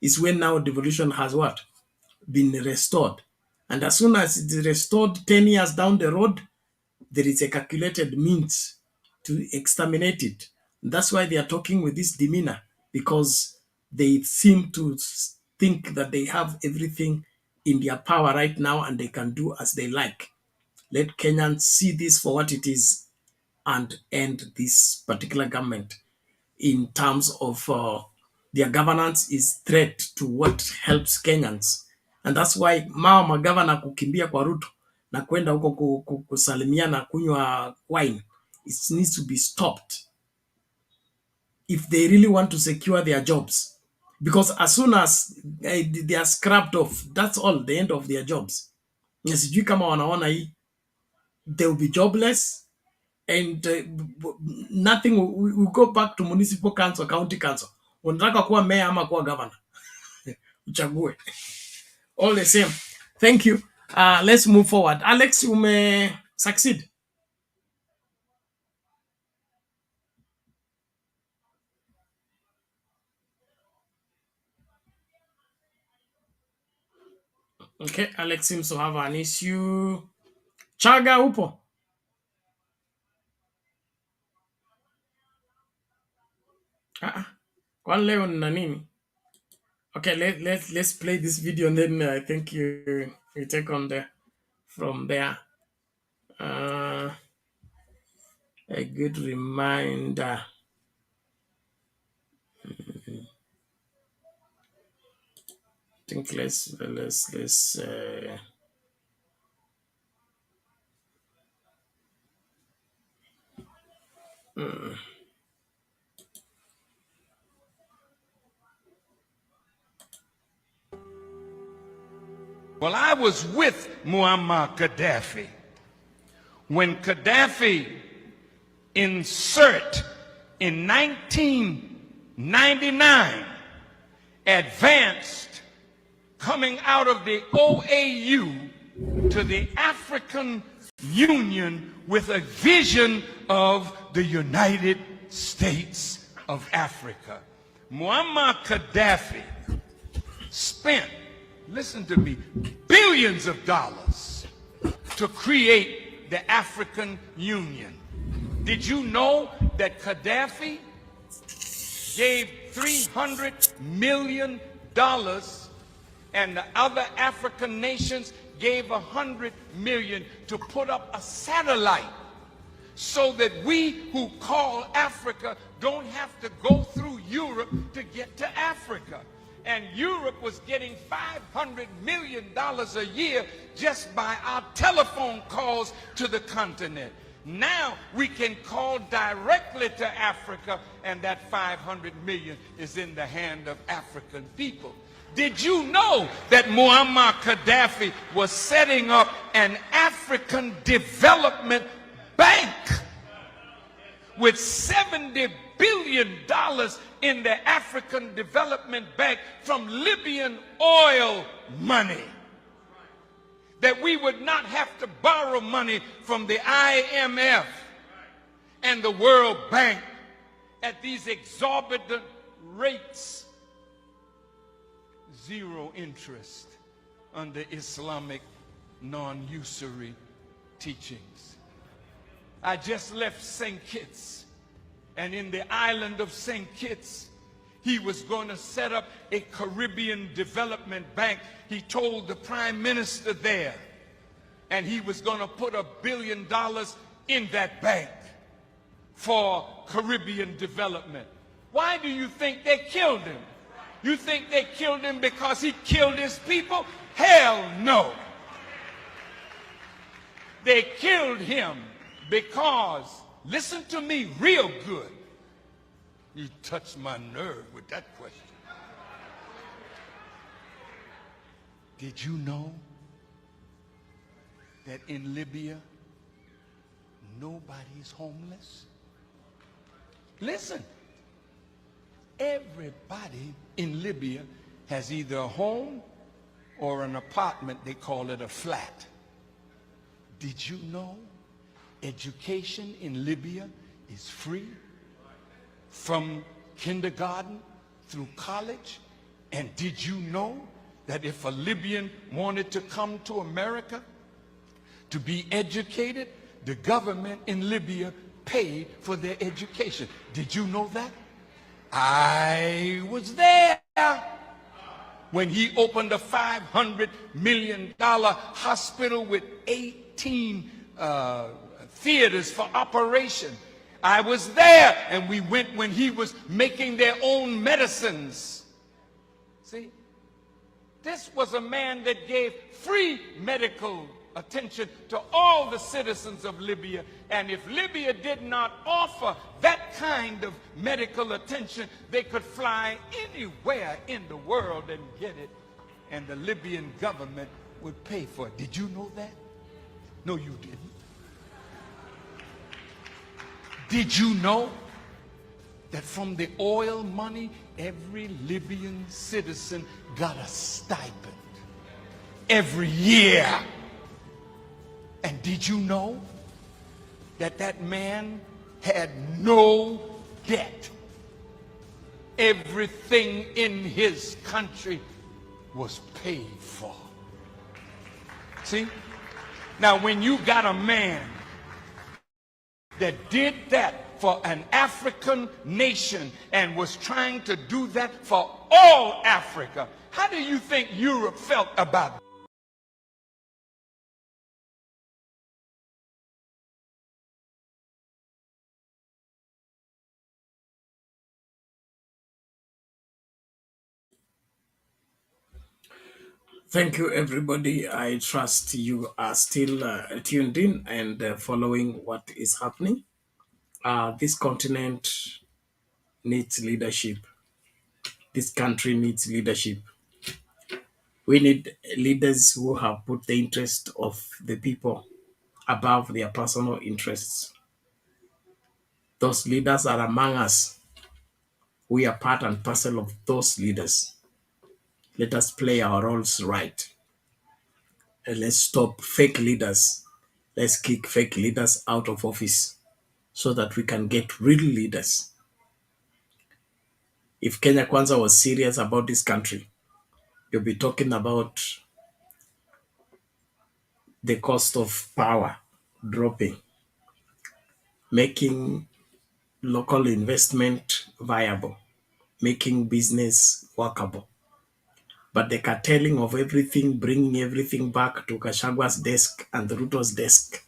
Is when now devolution has what? Been restored. And as soon as it is restored 10 years down the road, there is a calculated means to exterminate it. That's why they are talking with this demeanor, because they seem to think that they have everything in their power right now and they can do as they like. Let Kenyans see this for what it is and end this particular government in terms of their governance is threat to what helps Kenyans. And that's why mama magavana kukimbia kwa Ruto na kwenda huko kusalimia na kunywa wine, it needs to be stopped if they really want to secure their jobs. Because as soon as they are scrapped off, that's all, the end of their jobs. Sijui kama wanaona hii, they will be jobless and nothing will go back to municipal council, county council. Unataka kuwa mayor ama kuwa governor? Uchague. All the same. Thank you. Let's move forward. Alex, you may succeed. Okay, Alex seems to have an issue. Chaga upo? Kwani leo nina nini? Okay, let's play this video and then I think you take on from there. A good reminder. I think let's Well, I was with Muammar Gaddafi when Gaddafi insert in 1999 advanced coming out of the OAU to the African Union with a vision of the United States of Africa. Muammar Gaddafi spent, listen to me, billions of dollars to create the African Union. Did you know that Gaddafi gave $300 million and the other African nations gave $100 million to put up a satellite so that we who call Africa don't have to go through Europe to get to Africa? And Europe was getting $500 million a year just by our telephone calls to the continent. Now we can call directly to Africa, and that $500 million is in the hand of African people. Did you know that Muammar Gaddafi was setting up an African development bank with $70 billion in the African Development Bank from Libyan oil money? That we would not have to borrow money from the IMF and the World Bank at these exorbitant rates. Zero interest under Islamic non-usury teachings. I just left St. Kitts, and in the island of St. Kitts, he was going to set up a Caribbean development bank. He told the prime minister there, and he was going to put $1 billion in that bank for Caribbean development. Why do you think they killed him? You think they killed him because he killed his people? Hell no. They killed him because, listen to me real good. You touched my nerve with that question. Did you know that in Libya, nobody's homeless? Listen, everybody in Libya has either a home or an apartment. They call it a flat. Did you know education in Libya is free from kindergarten through college? And did you know that if a Libyan wanted to come to America to be educated, the government in Libya paid for their education? Did you know that? I was there when he opened a $500 million hospital with 18 theaters for operation. I was there, and we went when he was making their own medicines. See, this was a man that gave free medical attention to all the citizens of Libya, and if Libya did not offer that kind of medical attention, they could fly anywhere in the world and get it, and the Libyan government would pay for it. Did you know that? No, you didn't. Did you know that from the oil money, every Libyan citizen got a stipend every year? And did you know that that man had no debt? Everything in his country was paid for. See? Now, when you got a man that did that for an African nation and was trying to do that for all Africa, how do you think Europe felt about it? Thank you, everybody. I trust you are still tuned in and following what is happening. This continent needs leadership. This country needs leadership. We need leaders who have put the interest of the people above their personal interests. Those leaders are among us. We are part and parcel of those leaders. Let us play our roles right. And let's stop fake leaders. Let's kick fake leaders out of office so that we can get real leaders. If Kenya Kwanza was serious about this country, you'll be talking about the cost of power dropping, making local investment viable, making business workable. But the curtailing of everything, bringing everything back to Gachagua's desk and Ruto's desk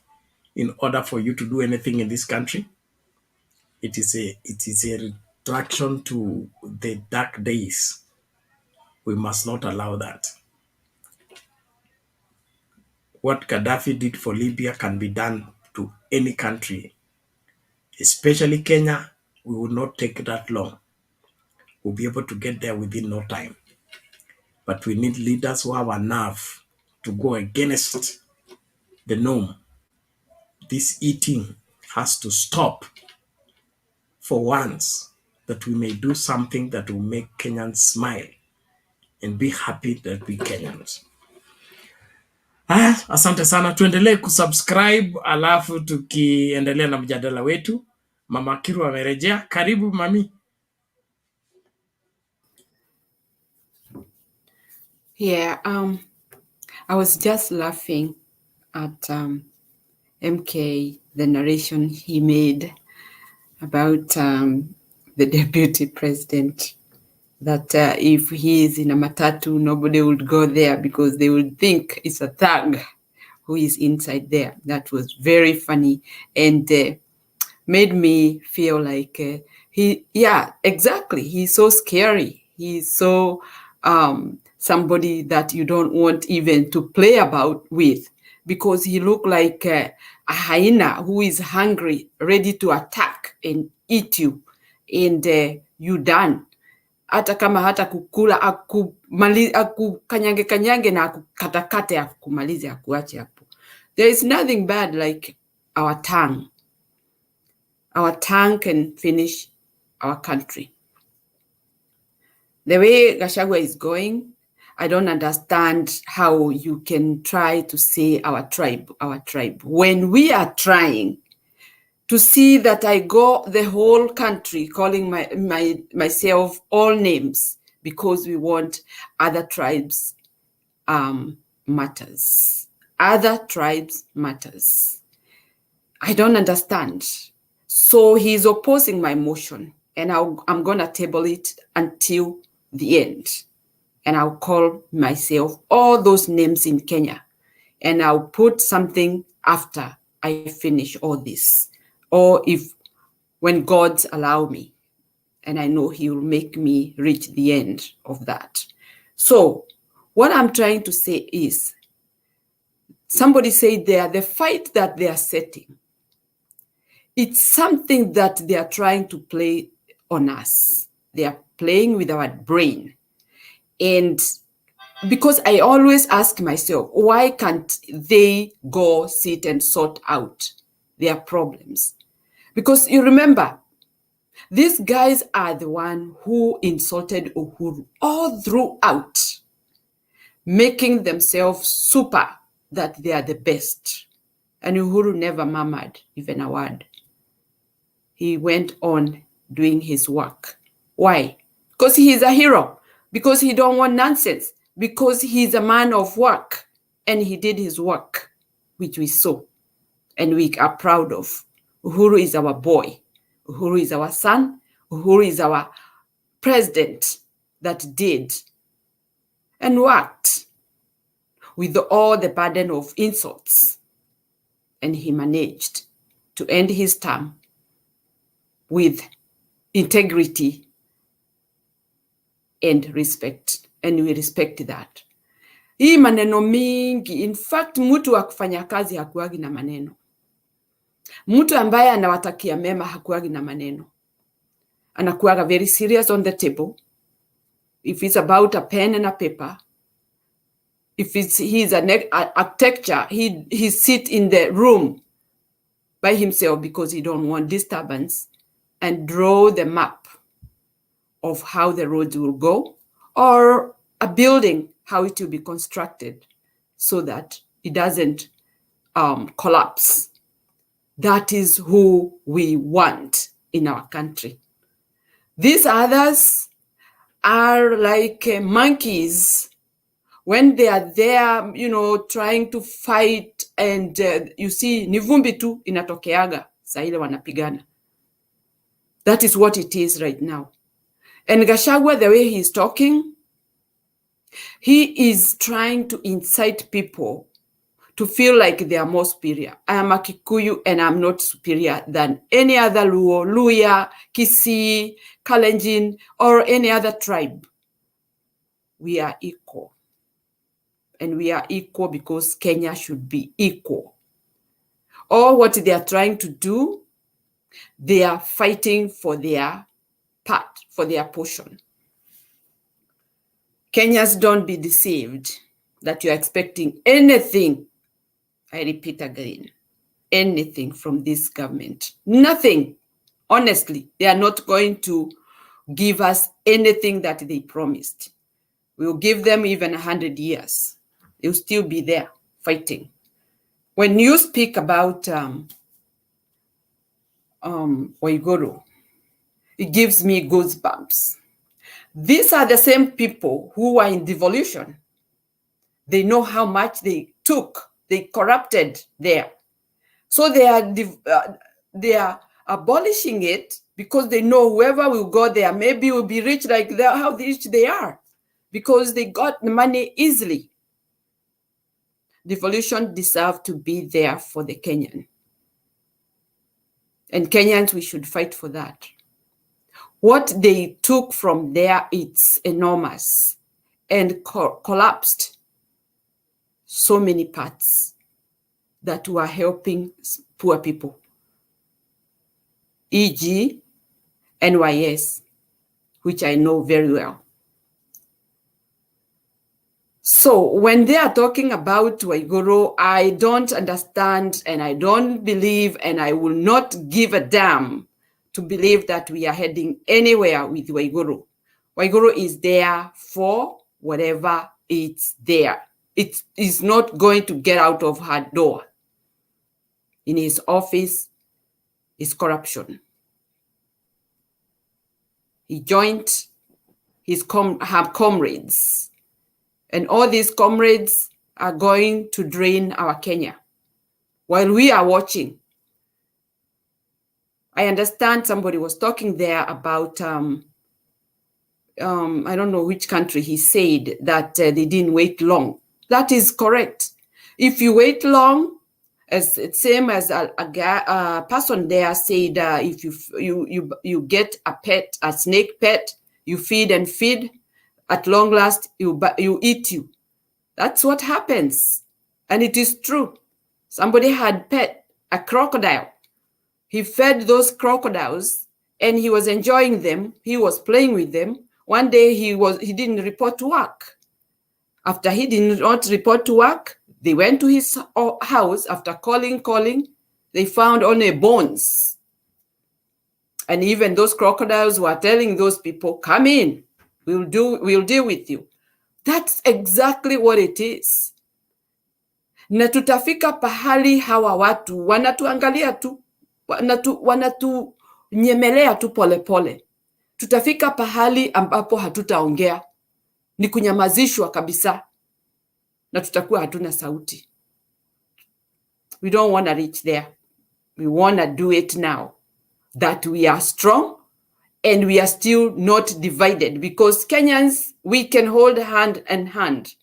in order for you to do anything in this country, it is a retraction to the dark days. We must not allow that. What Gaddafi did for Libya can be done to any country, especially Kenya. We will not take that long. We'll be able to get there within no time. But we need leaders who have a nerve to go against the norm. This eating has to stop for once, that we may do something that will make Kenyans smile and be happy that we Kenyans. Asante sana, tuendelee kusubscribe, alafu tukiendelea na mjadala wetu. Mama Kiru amerejea. Karibu mami. Yeah, I was just laughing at MK, the narration he made about the deputy president, that if he is in a matatu, nobody would go there because they would think it's a thug who is inside there. That was very funny and made me feel like exactly. He's so scary. He's so somebody that you don't want even to play about with, because he looked like a hyena who is hungry, ready to attack and eat you, and you done. Hata kama hata kukula akukanyange kanyange na akukatakate akukumalize akuache hapo. There is nothing bad like our tongue. Our tongue can finish our country. The way Gachagua is going, I don't understand how you can try to say our tribe, when we are trying to see that I go the whole country calling myself all names because we want other tribes matters. Other tribes matters. I don't understand. So he's opposing my motion, and I'm going to table it until the end. And I'll call myself all those names in Kenya. And I'll put something after I finish all this. Or when God allow me, and I know he will make me reach the end of that. So what I'm trying to say is, somebody said there, the fight that they are setting, it's something that they are trying to play on us. They are playing with our brain. And because I always ask myself, why can't they go sit and sort out their problems? Because you remember, these guys are the one who insulted Uhuru all throughout, making themselves super, that they are the best. And Uhuru never murmured even a word. He went on doing his work. Why? Because he is a hero. Because he don't want nonsense. Because he's a man of work. And he did his work, which we saw. And we are proud of. Uhuru is our boy. Uhuru is our son. Uhuru is our president that did and worked with all the burden of insults. And he managed to end his term with integrity and respect. And we respect that. Hii maneno mingi, in fact, mtu wa kufanya kazi hakuagi na maneno. Mtu ambaye anawatakia mema hakuagi na maneno. Anakuaga very serious on the table. If it's about a pen and a paper, if he's an architecture, he sit in the room by himself because he don't want disturbance, and draw the map of how the roads will go, or a building, how it will be constructed so that it doesn't collapse. That is who we want in our country. These others are like monkeys when they are there, trying to fight, and you see, ni vumbi tu inatokeaga saa ile wanapigana. That is what it is right now. And Gachagua, the way he's talking, he is trying to incite people to feel like they are more superior. I am a Kikuyu and I'm not superior than any other Luo, Luya, Kisii, Kalenjin, or any other tribe. We are equal. And we are equal because Kenya should be equal. Or what they are trying to do, they are fighting for their part, for their portion. Kenyans, don't be deceived that you're expecting anything. I repeat again, anything from this government. Nothing. Honestly, they are not going to give us anything that they promised. We'll give them even 100 years. They'll still be there fighting. When you speak about Waiguru, it gives me goosebumps. These are the same people who are in devolution. They know how much they took They corrupted there. So they are abolishing it because they know whoever will go there maybe will be rich like how rich they are, because they got the money easily. Devolution deserve to be there for the Kenyan. And Kenyans, we should fight for that. What they took from there, it's enormous and collapsed so many parts that were helping poor people, e.g. NYS, which I know very well. So when they are talking about Waiguru, I don't understand and I don't believe, and I will not give a damn to believe that we are heading anywhere with Waiguru. Waiguru is there for whatever it's there. It is not going to get out of her door. In his office is corruption. He joined his her comrades, and all these comrades are going to drain our Kenya while we are watching. I understand somebody was talking there about, I don't know which country, he said that they didn't wait long. That is correct. If you wait long, as same as a person there said, if you get a pet, a snake pet, you feed and feed, at long last you eat you. That's what happens, and it is true. Somebody had pet a crocodile. He fed those crocodiles, and he was enjoying them. He was playing with them. One day he didn't report to work. After he did not report to work, they went to his house. After calling, they found only bones. And even those crocodiles were telling those people, come in, we'll deal with you. That's exactly what it is. Na tutafika pahali hawa watu wanatuangalia tu, wanatunyemelea tu polepole. Tutafika pahali ambapo hatutaongea, ni kunyamazishwa kabisa, na tutakuwa hatuna sauti. We don't want to reach there. We want to do it now, that we are strong and we are still not divided, because Kenyans, we can hold hand in hand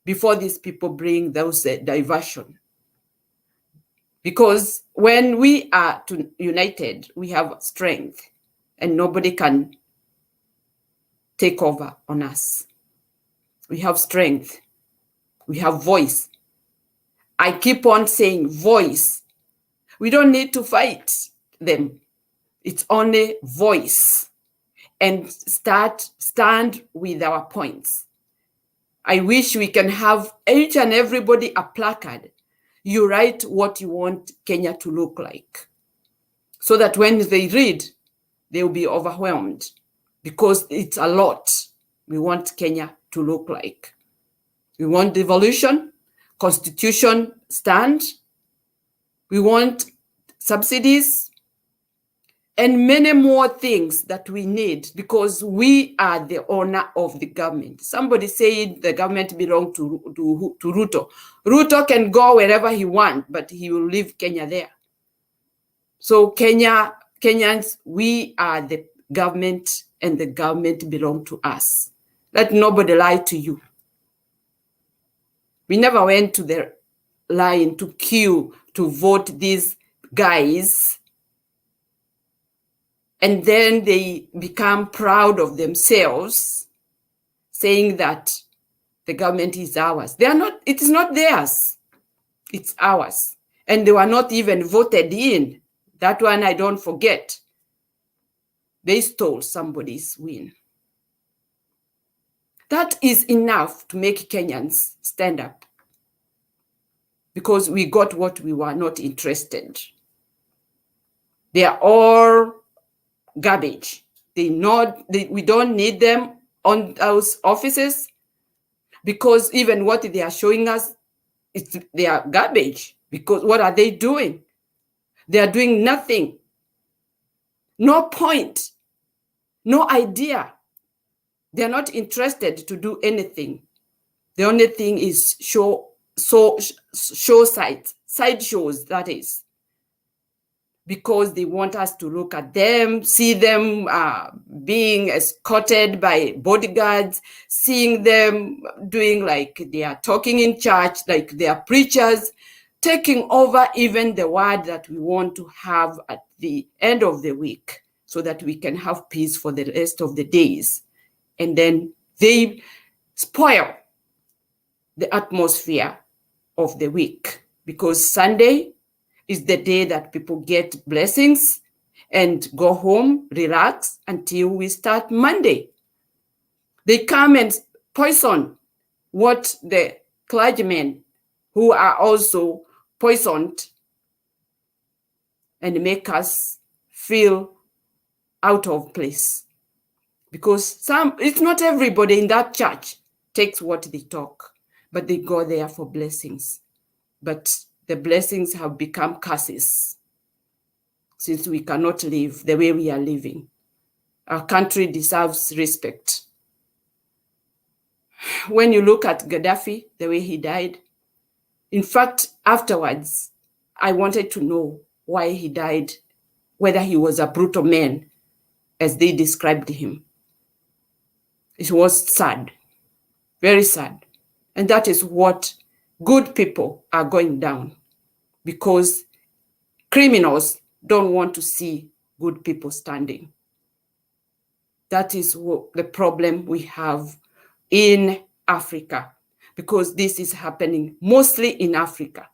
before these people bring those diversion. Because when we are united, we have strength and nobody can take over on us. We have strength. We have voice. I keep on saying voice. We don't need to fight them. It's only voice, and stand with our points. I wish we can have each and everybody a placard. You write what you want Kenya to look like, so that when they read, they will be overwhelmed, because it's a lot we want Kenya to look like. We want devolution, constitution stand. We want subsidies, and many more things that we need, because we are the owner of the government. Somebody said the government belongs to Ruto. Ruto can go wherever he wants, but he will leave Kenya there. So Kenyans, we are the government, and the government belongs to us. Let nobody lie to you. We never went to the line to queue to vote these guys, and then they become proud of themselves, saying that the government is ours. They are not. It is not theirs. It's ours. And they were not even voted in. That one I don't forget. They stole somebody's win. That is enough to make Kenyans stand up, because we got what we were not interested. They are all garbage. We don't need them on those offices, because even what they are showing us, they are garbage. Because what are they doing? They are doing nothing. No point. No idea. They are not interested to do anything. The only thing is show show sites, side shows, that is, because they want us to look at them, see them being escorted by bodyguards, seeing them doing like they are talking in church, like they are preachers, taking over even the word that we want to have at the end of the week so that we can have peace for the rest of the days. And then they spoil the atmosphere of the week, because Sunday is the day that people get blessings and go home, relax until we start Monday. They come and poison what the clergymen who are also poisoned and make us feel out of place. Because it's not everybody in that church takes what they talk, but they go there for blessings. But the blessings have become curses since we cannot live the way we are living. Our country deserves respect. When you look at Gaddafi, the way he died, in fact, afterwards, I wanted to know why he died, whether he was a brutal man, as they described him. It was sad, very sad. And that is what good people are going down, because criminals don't want to see good people standing. That is the problem we have in Africa, because this is happening mostly in Africa.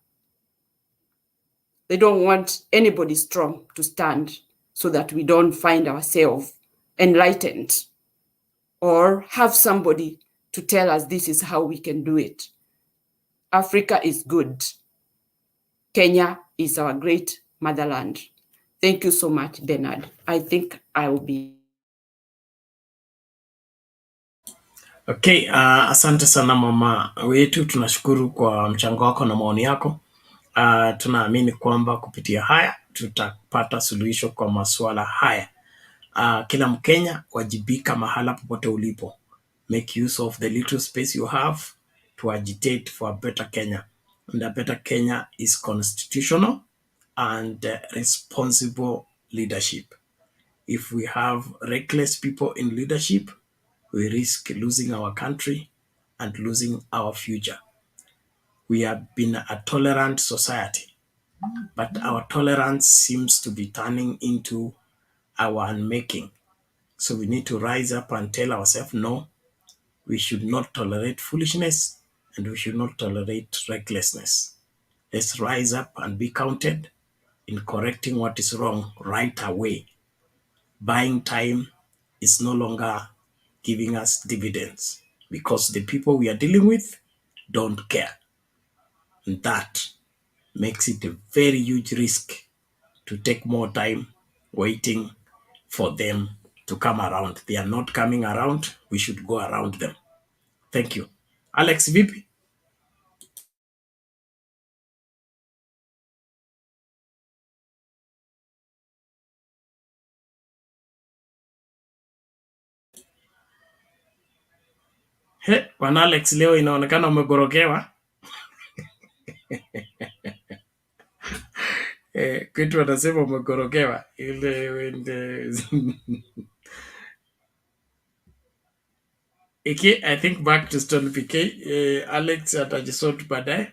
They don't want anybody strong to stand so that we don't find ourselves enlightened or have somebody to tell us this is how we can do it. Africa is good. Kenya is our great motherland. Thank you so much, Bernard. I think I will be. Okay, asante sana mama wetu, tunashukuru kwa mchango wako na maoni yako. Tunaamini kwamba kupitia haya tutapata suluhisho kwa masuala haya. Kila Mkenya wajibika mahala popote ulipo. Make use of the little space you have to agitate for a better Kenya. And a better Kenya is constitutional and responsible leadership. If we have reckless people in leadership, we risk losing our country and losing our future. We have been a tolerant society, but our tolerance seems to be turning into our unmaking. So we need to rise up and tell ourselves, no, we should not tolerate foolishness and we should not tolerate recklessness. Let's rise up and be counted in correcting what is wrong right away. Buying time is no longer giving us dividends because the people we are dealing with don't care. And that makes it a very huge risk to take more time waiting for them to come around. They are not coming around. We should go around them. Thank you. Alex, vipi? He, Bwana Alex, leo inaonekana umegorokewa. Kwetu wanasema umegorokewa. Ile wende... Iki, I think back to Stone PK. Alex atajisort baadaye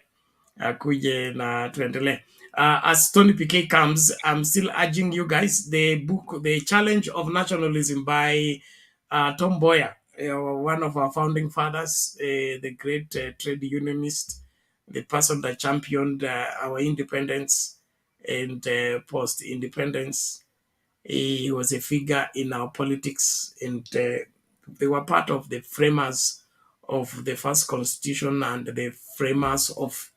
akuje na tuendelee. As Tony PK comes, I'm still urging you guys, the book, The Challenge of Nationalism by Tom Mboya, one of our founding fathers, the great trade unionist, the person that championed our independence and post-independence. He was a figure in our politics, and they were part of the framers of the first constitution and the framers of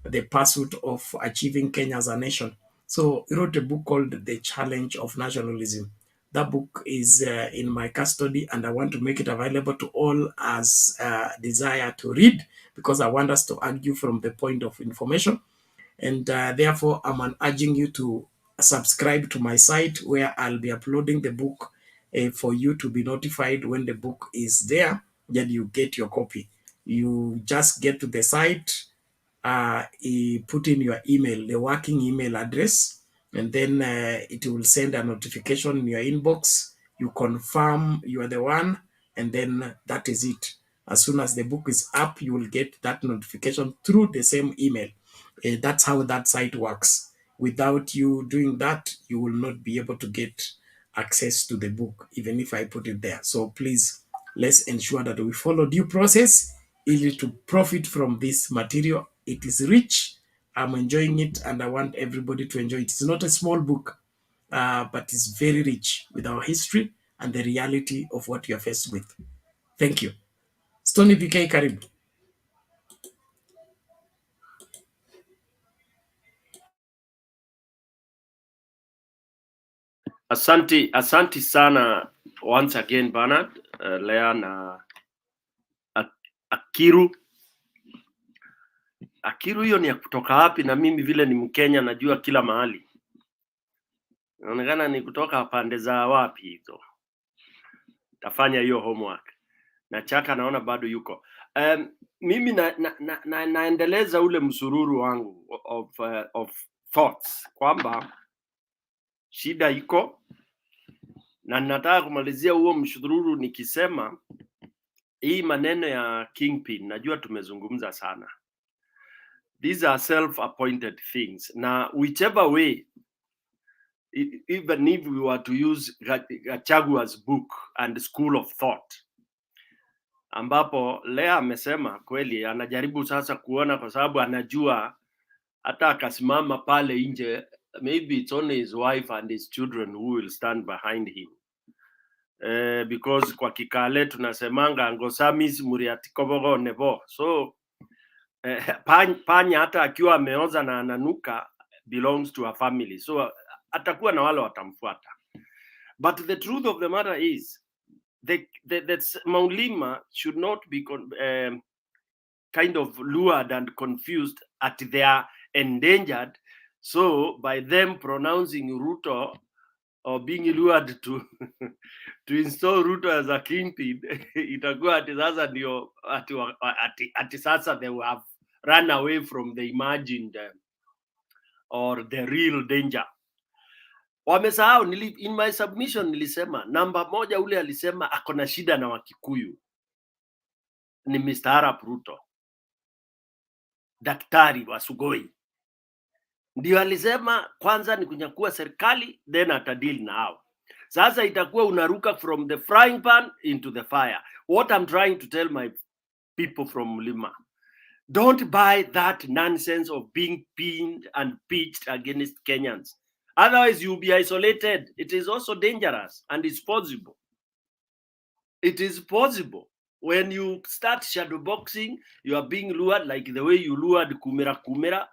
the pursuit of achieving Kenya as a nation. So he wrote a book called The Challenge of Nationalism. That book is in my custody, and I want to make it available to all as desire to read, because I want us to argue from the point of information. And therefore, I'm urging you to subscribe to my site where I'll be uploading the book for you to be notified when the book is there. Then you get your copy. You just get to the site, put in your email, the working email address, and then it will send a notification in your inbox. You confirm you are the one, and then that is it. As soon as the book is up, you will get that notification through the same email. That's how that site works. Without you doing that, you will not be able to get access to the book, even if I put it there. So please, let's ensure that we follow due process to profit from this material. It is rich. I'm enjoying it, and I want everybody to enjoy it. It's not a small book, but it's very rich with our history and the reality of what you're faced with. Thank you. Stony PK, karibu. Asanti sana once again Bernard, Lea na Akiru. Akiru hiyo ni ya kutoka wapi? Na mimi vile ni Mkenya najua kila mahali. Inaonekana ni kutoka pande za wapi hizo. Tafanya hiyo homework. Na Chaka naona bado yuko. Mimi naendeleza ule msururu wangu of thoughts kwamba shida iko, na nataka kumalizia huo msururu nikisema hii maneno ya kingpin najua tumezungumza sana. These are self-appointed things. Now, whichever way, even if we were to use Gachagua's book and school of thought, ambapo Lea amesema kweli anajaribu sasa kuona, kwa sababu anajua hata akasimama pale nje, maybe it's only his wife and his children who will stand behind him. Because kwa Kikale tunasemanga ngosamis muriatikobogo nebo. So panya hata akiwa ameoza na ananuka belongs to a family, so atakuwa na wale watamfuata. But the truth of the matter is that Mount Lima should not be kind of lured and confused at they are endangered. So by them pronouncing Ruto or being lured to install Ruto as a kingpin, itakuwa ati sasa ndio ati sasa they will have run away from the imagined or the real danger. Wamesahau, in my submission nilisema namba moja ule alisema akona shida na Wakikuyu ni Mr. Arap Ruto, daktari wa Sugoi. Ndio alisema kwanza ni kunyakua serikali then atadeal na hao. Sasa itakuwa unaruka from the frying pan into the fire. What I'm trying to tell my people from Mlima, don't buy that nonsense of being pinned and pitched against Kenyans. Otherwise, you'll be isolated. It is also dangerous, and it's possible. It is possible. When you start shadowboxing, you are being lured like the way you lured Kumera.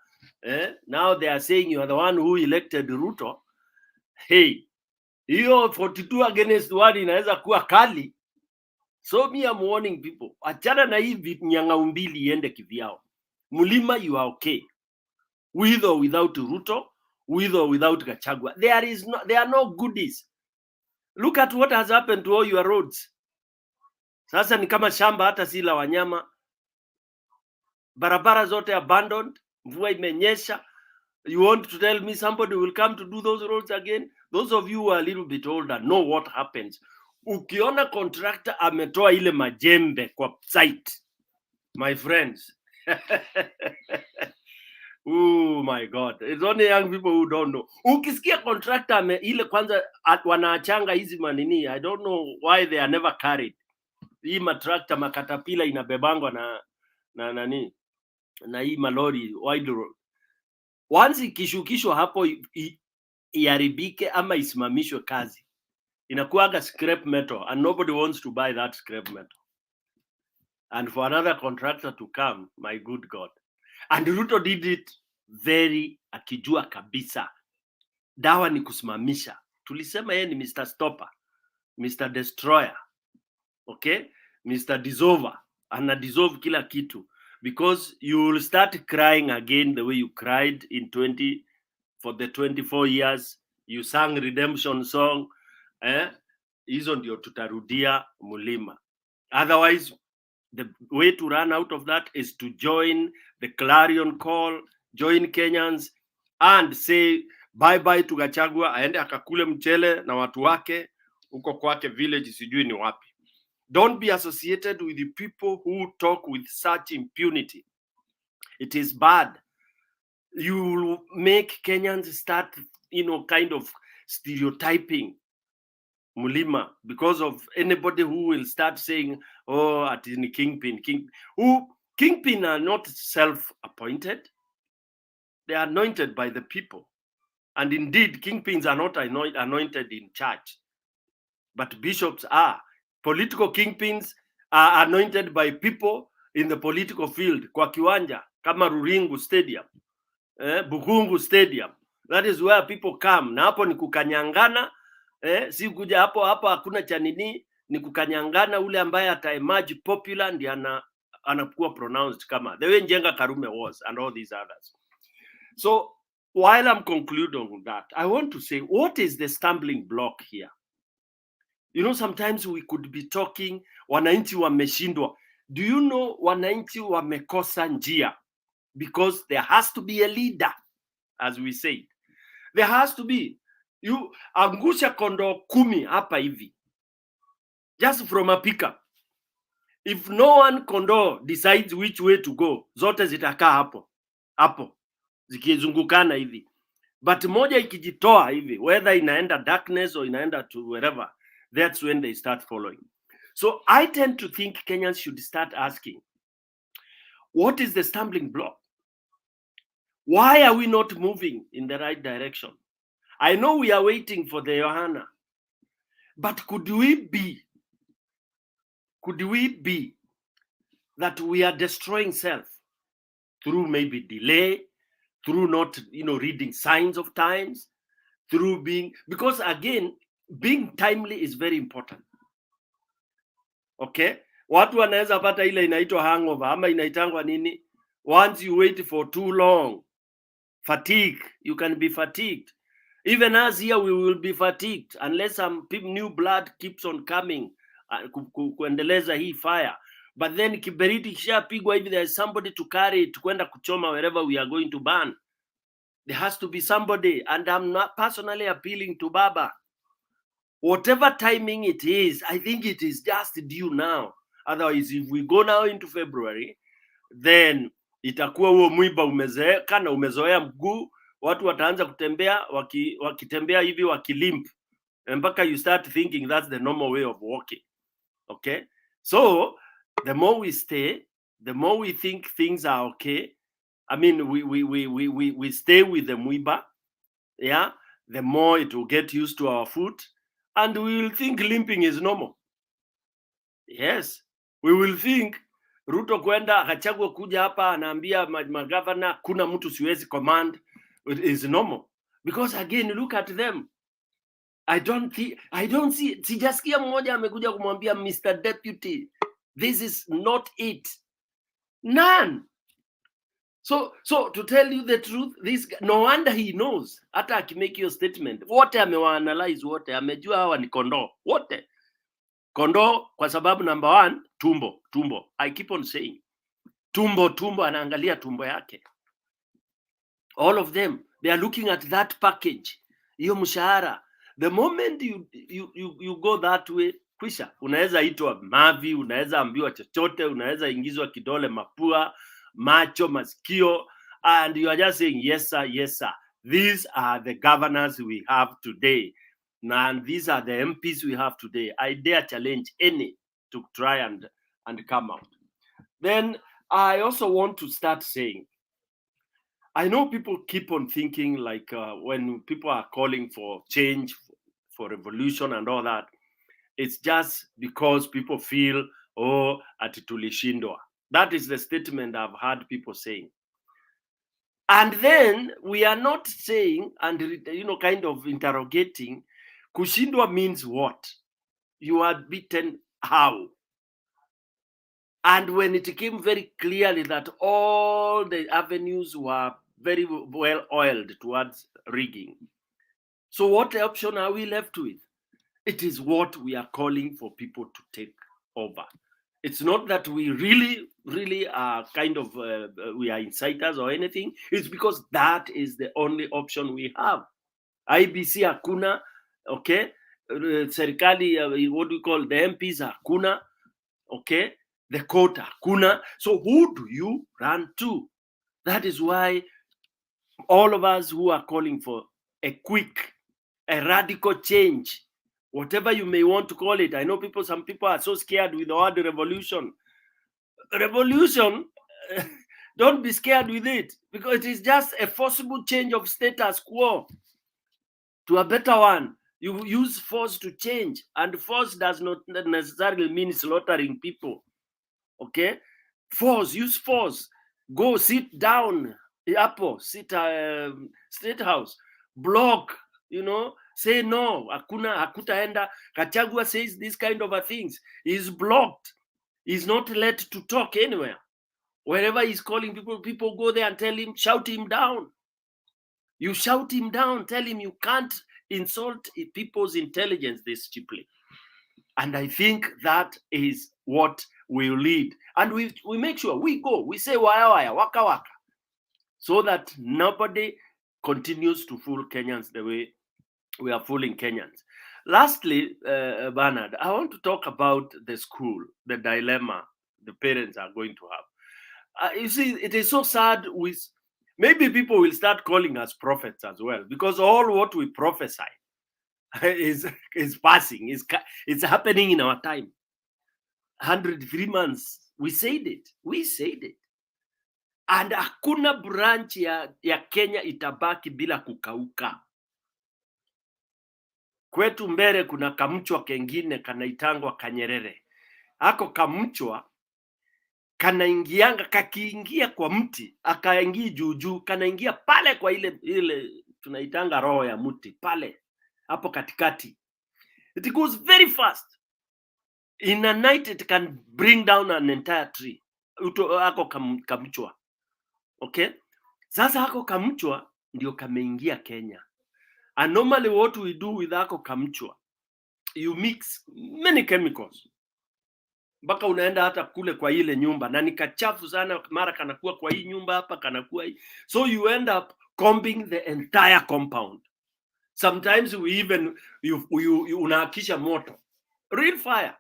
Now they are saying you are the one who elected Ruto. Hey, hiyo 42 against 1 inaweza kuwa kali. So me I'm warning people, achana na hii nyang'au mbili iende kivyao. Mlima, you are okay. With or without Ruto, with or without Gachagua. There are no goodies. Look at what has happened to all your roads. Sasa ni kama shamba hata si la wanyama. Barabara zote abandoned, mvua imenyesha. You want to tell me somebody will come to do those roads again? Those of you who are a little bit older know what happens. Ukiona contractor ametoa ile majembe kwa site, my friends. Oh my God. It's only young people who don't know. Ukisikia contractor ile kwanza wanaachanga hizi manini. I don't know why they are never carried. Hii matractor makatapila inabebangwa na hii malori wide road. Once ikishukishwa hapo iharibike ama isimamishwe kazi, inakuwaga scrap metal, and nobody wants to buy that scrap metal. And for another contractor to come, my good God. And Ruto did it very akijua kabisa. Dawa ni kusimamisha. Tulisema yeye ni Mr. Stopper, Mr. Destroyer, okay? Mr. Dissolver. Ana dissolve kila kitu. Because you will start crying again the way you cried for the 24 years. You sang redemption song. Hizo ndio tutarudia Mlima. Otherwise, the way to run out of that is to join the clarion call, join Kenyans and say bye-bye to Gachagua, aende akakule mchele na watu wake huko kwake village sijui ni wapi. Don't be associated with the people who talk with such impunity. It is bad. You will make Kenyans start, kind of stereotyping Mulima because of anybody who will start saying, oh, at the kingpin. Kingpin are not self-appointed. They are anointed by the people. And indeed, kingpins are not anointed in church. But bishops are. Political kingpins are anointed by people in the political field. Kwa kiwanja, kama Ruringu Stadium, Bukungu Stadium. That is where people come. Na hapo ni kukanyangana. Si kuja hapo hakuna cha nini, ni kukanyangana. Ule ambaye ata-emerge popular ndi anakuwa pronounced kama the way Njenga Karume was and all these others. So while I'm concluding on that, I want to say, what is the stumbling block here? Sometimes we could be talking, wananchi wameshindwa. Do you know wananchi wamekosa njia? Because there has to be a leader, as we say. There has to be. You angusha kondoo 10 hapa hivi, just from a pickup. If no one kondoo decides which way to go, zote zitakaa hapo zikizungukana hivi. But moja ikijitoa hivi, whether inaenda darkness or inaenda to wherever, that's when they start following. So I tend to think Kenyans should start asking, what is the stumbling block? Why are we not moving in the right direction? I know we are waiting for the Johanna, but could we be that we are destroying self through maybe delay, through not, reading signs of times, through because again, being timely is very important. Okay? Watu wanaweza pata ile inaitwa hangover ama inaitangwa nini? Once you wait for too long, fatigue, you can be fatigued. Even us here, we will be fatigued unless some new blood keeps on coming kuendeleza hii fire. But then kiberiti kishapigwa hivi, there is somebody to carry it kwenda kuchoma wherever we are going to burn. There has to be somebody, and I'm not personally appealing to Baba. Whatever timing it is, I think it is just due now. Otherwise, if we go now into February, then itakuwa huo mwiba umezeeka na umezoea mguu, watu wataanza kutembea wakitembea hivi wakilimp, mpaka you start thinking that's the normal way of walking. Okay? So, the more we stay, the more we think things are okay. I mean, we stay with the mwiba, yeah, the more it will get used to our foot, and we will think limping is normal. Yes, we will think Ruto kwenda Gachagua kuja hapa anaambia magavana kuna mtu siwezi command, it is normal. Because again, look at them. I don't see, sijasikia mmoja amekuja kumwambia Mr. Deputy, this is not it. None. So to tell you the truth, this no wonder he knows. Hata akimake your statement, wote amewaanalyze, wote amejua hawa ni kondoo, wote kondoo, kwa sababu number one, tumbo. I keep on saying tumbo, anaangalia tumbo yake. All of them, they are looking at that package, hiyo mshahara. The moment you go that way, kwisha, unaweza itwa mavi, unaweza ambiwa chochote, unaweza ingizwa kidole mapua, macho, masikio, and you are just saying yes sir. These are the governors we have today, and these are the MPs we have today. I dare challenge any to try and come out. Then I also want to start saying, I know people keep on thinking like when people are calling for change, for revolution and all that, it's just because people feel, oh, ati tulishindwa. That is the statement I've heard people saying. And then we are not saying and, kind of interrogating, kushindwa means what? You are beaten how? And when it came very clearly that all the avenues were very well oiled towards rigging. So what option are we left with? It is what we are calling for people to take over. It's not that we really are kind of we are insiders or anything. It's because that is the only option we have. IBC hakuna, okay? Serikali, what we call the MPs hakuna, okay? The court hakuna. So who do you run to? That is why all of us who are calling for a radical change, whatever you may want to call it. I know some people are so scared with the word revolution. Revolution, don't be scared with it, because it is just a forcible change of status quo to a better one. You use force to change, and force does not necessarily mean slaughtering people. Okay, use force. Go sit down, sit State House, block, say no, hakutaenda. Gachagua says these kind of things. He's blocked. He's not let to talk anywhere. Wherever he's calling people go there and tell him, shout him down. You shout him down, tell him you can't insult people's intelligence this cheaply. And I think that is what will lead. And we make sure we go, we say waya, waka waka, so that nobody continues to fool Kenyans the way we are fooling Kenyans. Lastly, Bernard, I want to talk about the school, the dilemma the parents are going to have. You see, it is so sad. Maybe people will start calling us prophets as well, because all what we prophesy is passing. It's happening in our time. 103 months. We said it. And hakuna branch ya Kenya itabaki bila kukauka. Kwetu mbele kuna kamchwa kengine kanaitangwa Kanyerere. Ako kamchwa kanaingianga, kakiingia kwa mti, akaingia juu, kanaingia pale kwa ile tunaitanga roho ya mti pale hapo katikati. It goes very fast. In a night it can bring down an entire tree. Ako kamchwa. Okay? Sasa ako kamchwa ndio kameingia Kenya. And normally what we do with ako kamchwa, you mix many chemicals. Mpaka unaenda hata kule kwa ile nyumba, na nikachafu sana, mara kanakuwa kwa hii nyumba hapa, kanakuwa hii. So you end up combing the entire compound. Sometimes we even unahakisha moto, real fire,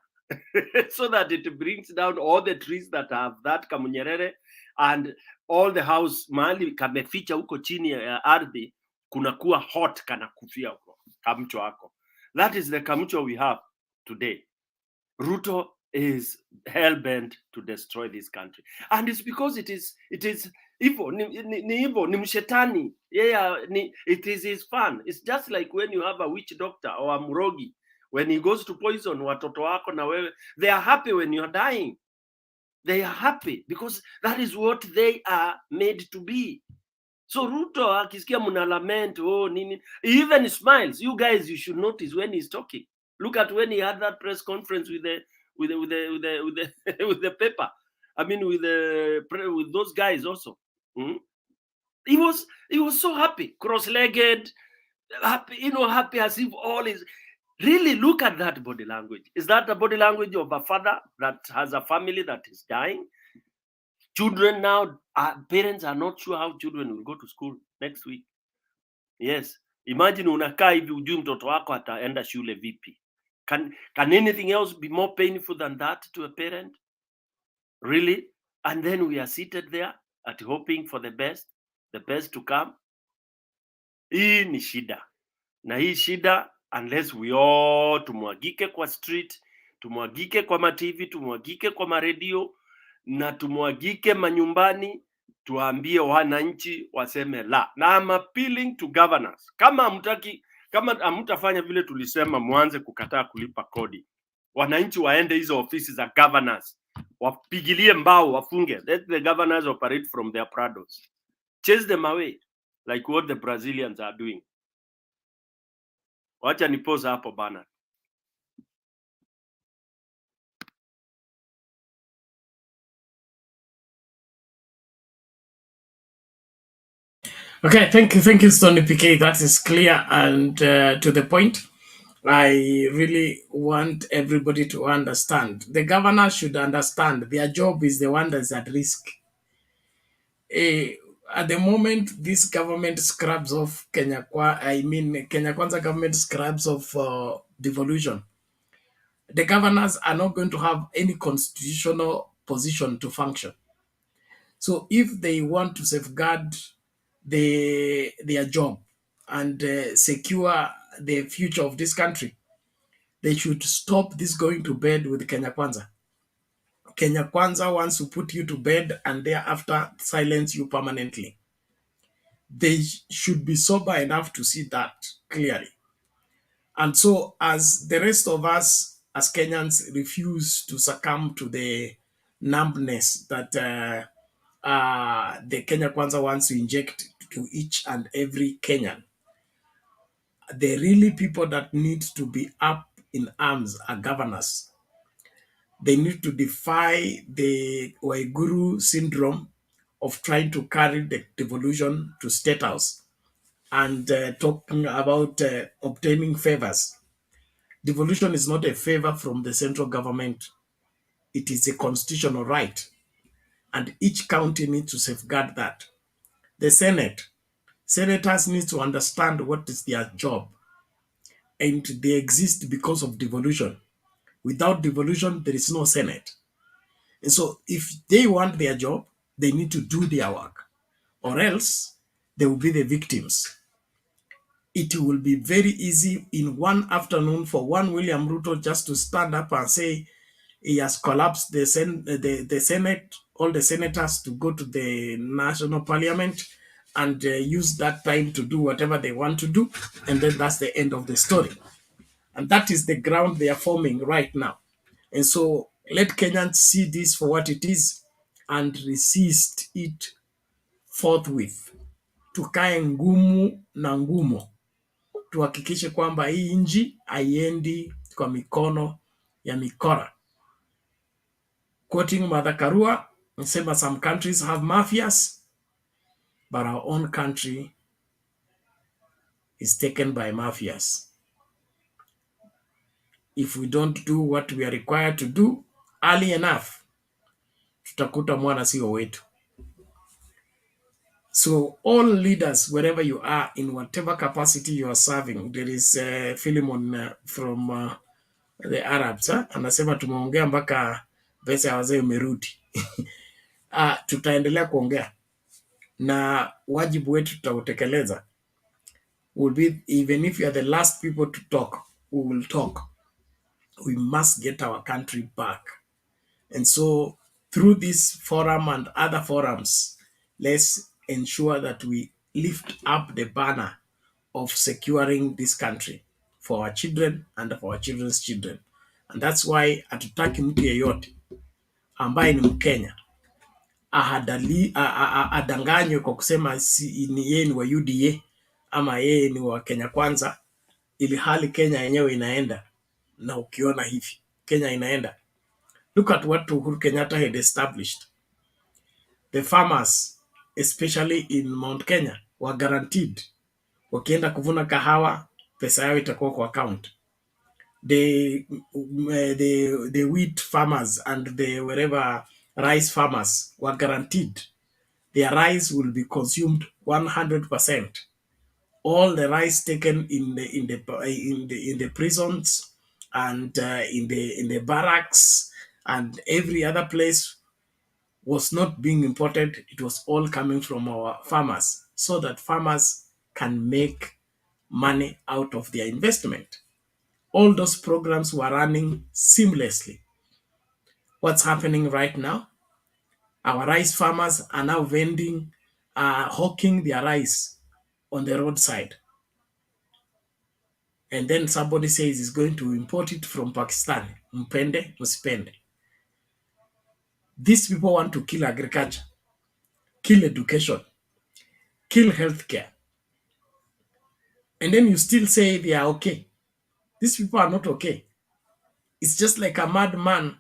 so that it brings down all the trees that have that kamunyerere, and all the house mahali kameficha huko chini ya ardhi kunakuwa hot, kanakufia huko kamcho wako. That is the kamcho we have today. Ruto is hell-bent to destroy this country, and it's because it is evil. Ni evil, ni mshetani. Yeah, it is his fun. It's just like when you have a witch doctor or a murogi, when he goes to poison watoto wako na wewe, they are happy when you are dying. They are happy because that is what they are made to be. So Ruto akisikia muna lament, nini, he even smiles. You guys, you should notice when he's talking. Look at when he had that press conference with the paper. I mean, with those guys also. He was so happy, cross-legged, happy, happy as if all is. Really look at that body language. Is that the body language of a father that has a family that is dying? Children now, parents are not sure how children will go to school next week. Yes. Imagine unakaa hivi ujui mtoto wako ataenda shule vipi. Can anything else be more painful than that to a parent? Really? And then we are seated there at hoping for the best to come. Hii ni shida. Na hii shida, unless we all tumwagike kwa street, tumwagike kwa ma-TV, tumwagike kwa ma-radio, na tumwagike manyumbani, tuambie wananchi waseme la. Na I'm appealing to governors. Kama hamtafanya vile tulisema, mwanze kukataa kulipa kodi, wananchi waende hizo ofisi za governors, wapigilie mbao, wafunge. Let the governors operate from their prados. Chase them away like what the Brazilians are doing. Wacha nipoza hapo bana. Okay, thank you, Stony PK. That is clear and to the point. I really want everybody to understand. The governor should understand their job is the one that's at risk. At the moment, this government scrubs off Kenya Kwanza government scrubs off devolution. The governors are not going to have any constitutional position to function. So if they want to safeguard their job and secure the future of this country, they should stop this going to bed with Kenya Kwanza. Kenya Kwanza wants to put you to bed and thereafter silence you permanently. They should be sober enough to see that clearly. And so, as the rest of us, as Kenyans, refuse to succumb to the numbness that the Kenya Kwanza wants to inject to each and every Kenyan, the really people that need to be up in arms are governors. They need to defy the Waiguru syndrome of trying to carry the devolution to State House and talking about obtaining favors. Devolution is not a favor from the central government. It is a constitutional right. And each county needs to safeguard that. The senators need to understand what is their job. And they exist because of devolution. Without devolution, there is no Senate. And so if they want their job, they need to do their work. Or else they will be the victims. It will be very easy in one afternoon for one William Ruto just to stand up and say he has collapsed the Senate, all the senators to go to the national parliament and use that time to do whatever they want to do. And then that's the end of the story. And that is the ground they are forming right now. And so let Kenyans see this for what it is and resist it forthwith. Tukae ngumu na ngumo. Tuhakikishe kwamba hii nchi haiendi kwa mikono ya mikora. Quoting Mother Karua, nasema some countries have mafias, but our own country is taken by mafias. If we don't do what we are required to do early enough, tutakuta mwana sio wetu. So all leaders, wherever you are, in whatever capacity you are serving, there is Philemon from the Arabs, anasema tumeongea mpaka pesa ya wazee umerudi. Tutaendelea kuongea na wajibu wetu tutautekeleza. Will be, even if you are the last people to talk, we will talk. We must get our country back. And so through this forum and other forums, let's ensure that we lift up the banner of securing this country for our children and for our children's children. And that's why hatutaki mtu yeyote ambaye ni Mkenya adanganywe kwa kusema yeye ni wa UDA ama yeye ni wa Kenya Kwanza, ili hali Kenya yenyewe inaenda. Na ukiona hivi Kenya inaenda, look at what Uhuru Kenyatta had established. The farmers, especially in Mount Kenya, were guaranteed. Wakienda kuvuna kahawa, pesa yao itakuwa kwa account. The wheat farmers and the wherever rice farmers were guaranteed their rice will be consumed 100%. All the rice taken in the prisons and in the barracks and every other place was not being imported. It was all coming from our farmers, so that farmers can make money out of their investment. All those programs were running seamlessly. What's happening right now? Our rice farmers are now hawking their rice on the roadside. And then somebody says he's going to import it from Pakistan. Mpende, musipende. These people want to kill agriculture, kill education, kill healthcare. And then you still say they are okay. These people are not okay. It's just like a madman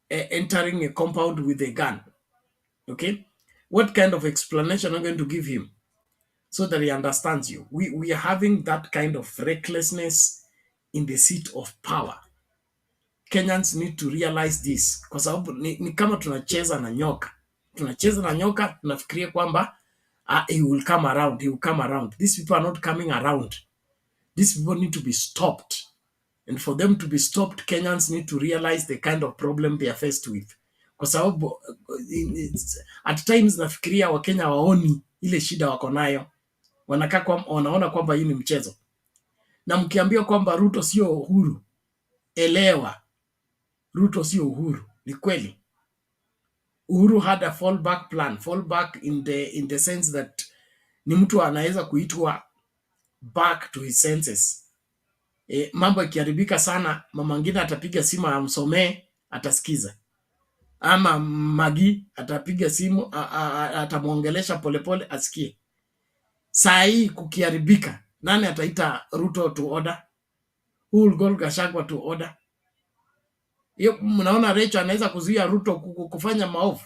entering a compound with a gun. Okay? What kind of explanation are you going to give him so that he understands you? We are having that kind of recklessness in the seat of power. Kenyans need to realize this, kwa sababu ni kama tunacheza na nyoka. Tunacheza na nyoka, tunafikiria kwamba he will come around, he will come around. These people are not coming around. These people need to be stopped. And for them to be stopped, Kenyans need to realize the kind of problem they are faced with. Kwa sababu at times nafikiria Wakenya waoni ile shida wako nayo. Wanaona kwamba hii ni mchezo. Na mkiambia kwamba Ruto sio Uhuru, elewa, Ruto sio Uhuru. Ni kweli. Uhuru had a fallback plan. Fallback in the sense that ni mtu anaweza kuitwa back to his senses. Mambo ikiharibika sana, mama ngine atapiga simu amsomee, atasikiza. Ama Magi atapiga simu atamuongelesha polepole asikie. Saa hii kukiharibika, nani ataita Ruto to order? Who will call Gachagua to order? Hiyo mnaona Rachel anaweza kuzuia Ruto kufanya maovu.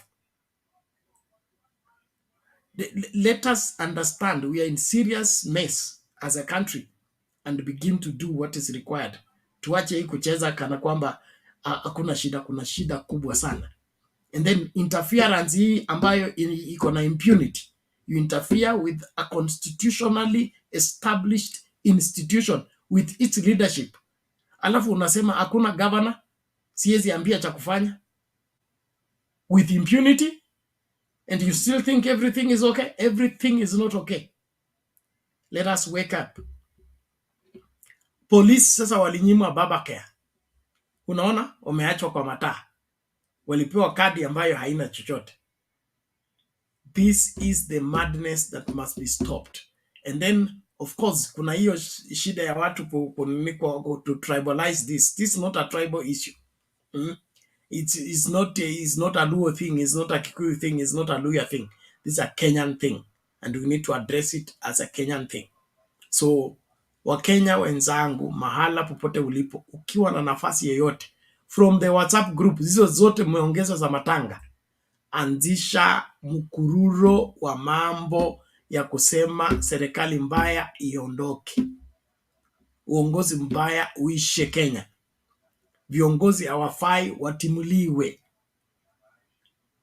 Let us understand we are in serious mess as a country and begin to do what is required. Tuache hii kucheza kana kwamba hakuna shida. Kuna shida kubwa sana. And then interference hii ambayo iko na impunity. You interfere with a constitutionally established institution with its leadership. Alafu unasema hakuna governor, siwezi ambia cha kufanya. With impunity, and you still think everything is okay? Everything is not okay. Let us wake up. Police sasa walinyimwa baba care. Unaona, wameachwa kwa mataa. Walipewa kadi ambayo haina chochote. This is the madness that must be stopped. And then, of course, kuna hiyo shida ya watu to tribalize this. This is not a tribal issue. It's not a Luo thing. It's not a Kikuyu thing. It's not a Luya thing. This is a Kenyan thing. And we need to address it as a Kenyan thing. So, Wakenya wenzangu, mahala popote ulipo, ukiwa na nafasi yoyote, from the WhatsApp group, hizo zote mmeongeza za matanga, anzisha mkururo wa mambo ya kusema serikali mbaya iondoke. Uongozi mbaya uishe Kenya. Viongozi hawafai watimuliwe.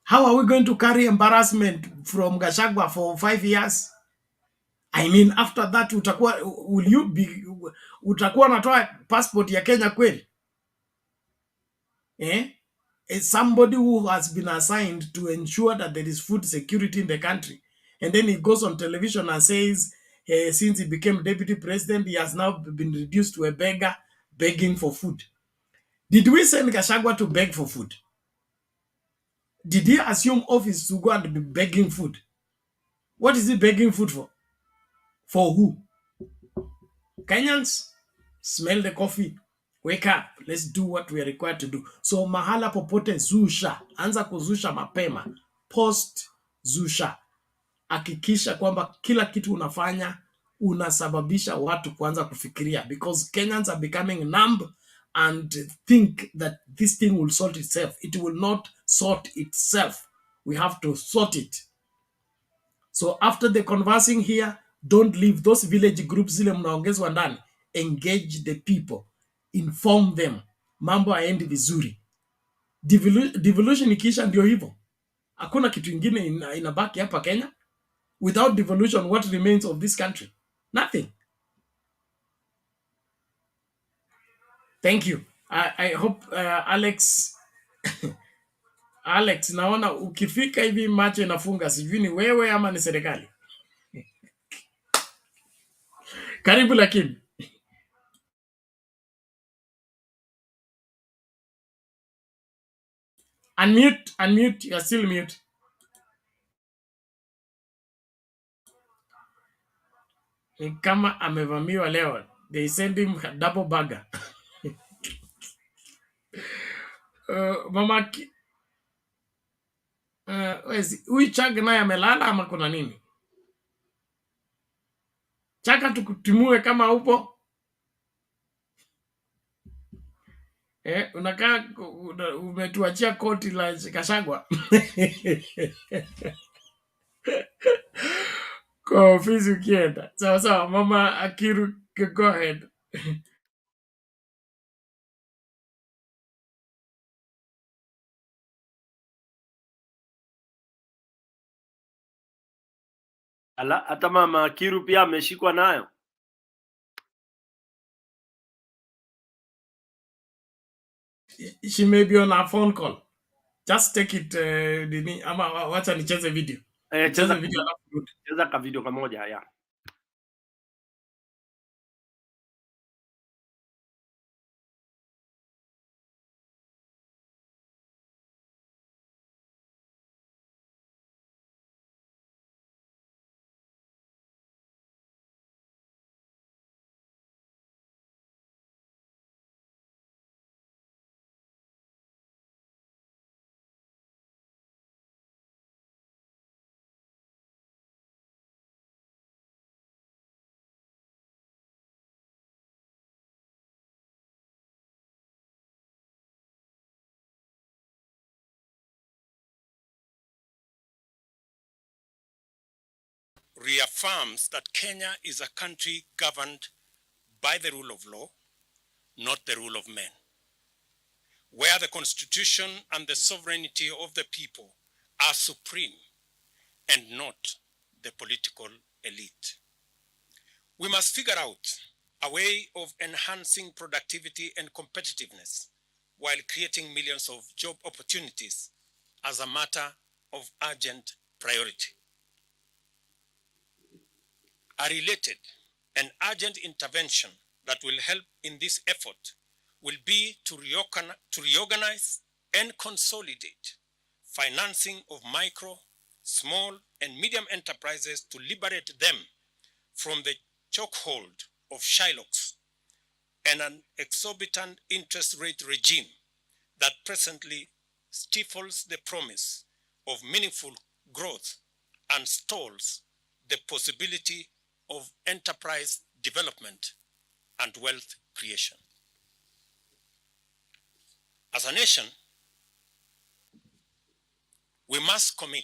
How are we going to carry embarrassment from Gachagua for 5 years? I mean, after that utakuwa natoa passport ya Kenya kweli? Somebody who has been assigned to ensure that there is food security in the country. And then he goes on television and says, since he became deputy president, he has now been reduced to a beggar begging for food. Did we send Gachagua to beg for food? Did he assume office to go and be begging food? What is he begging food for? For who? Kenyans, smell the coffee. Wake up. Let's do what we are required to do. So mahala popote zusha. Anza kuzusha mapema. Post zusha. Hakikisha kwamba kila kitu unafanya unasababisha watu kuanza kufikiria. Because Kenyans are becoming numb and think that this thing will sort itself. It will not sort itself. We have to sort it. So after the conversing here, don't leave those village groups zile mnaongezwa ndani. Engage the people. Inform them. Mambo haendi vizuri. Devolution ikiisha ndio hivyo. Hakuna kitu ingine inabaki hapa Kenya. Without devolution, what remains of this country? Nothing. Thank you. I hope Alex Alex, naona ukifika hivi macho inafunga, sijui ni wewe ama ni serikali. Karibu lakini. Unmute, you are still mute. Ni kama amevamiwa leo. They send him a double burger. Mama huyu Chaga naye amelala ama kuna nini? Chaka tukutimue kama upo. Unakaa umetuachia koti la Gachagua. Kwa ofisi ukienda. Sawa, Mama Akiru, go ahead. Hata Mama Kiru pia ameshikwa nayo. She may be on a phone call. Just take it, ama wacha nicheze video. Cheza video alafu cheza ka video kamoja ya. Reaffirms that Kenya is a country governed by the rule of law, not the rule of men, where the constitution and the sovereignty of the people are supreme and not the political elite. We must figure out a way of enhancing productivity and competitiveness while creating millions of job opportunities as a matter of urgent priority. A related and urgent intervention that will help in this effort will be to reorganize and consolidate financing of micro, small, and medium enterprises to liberate them from the chokehold of Shylocks and an exorbitant interest rate regime that presently stifles the promise of meaningful growth and stalls the possibility of enterprise development and wealth creation. As a nation, we must commit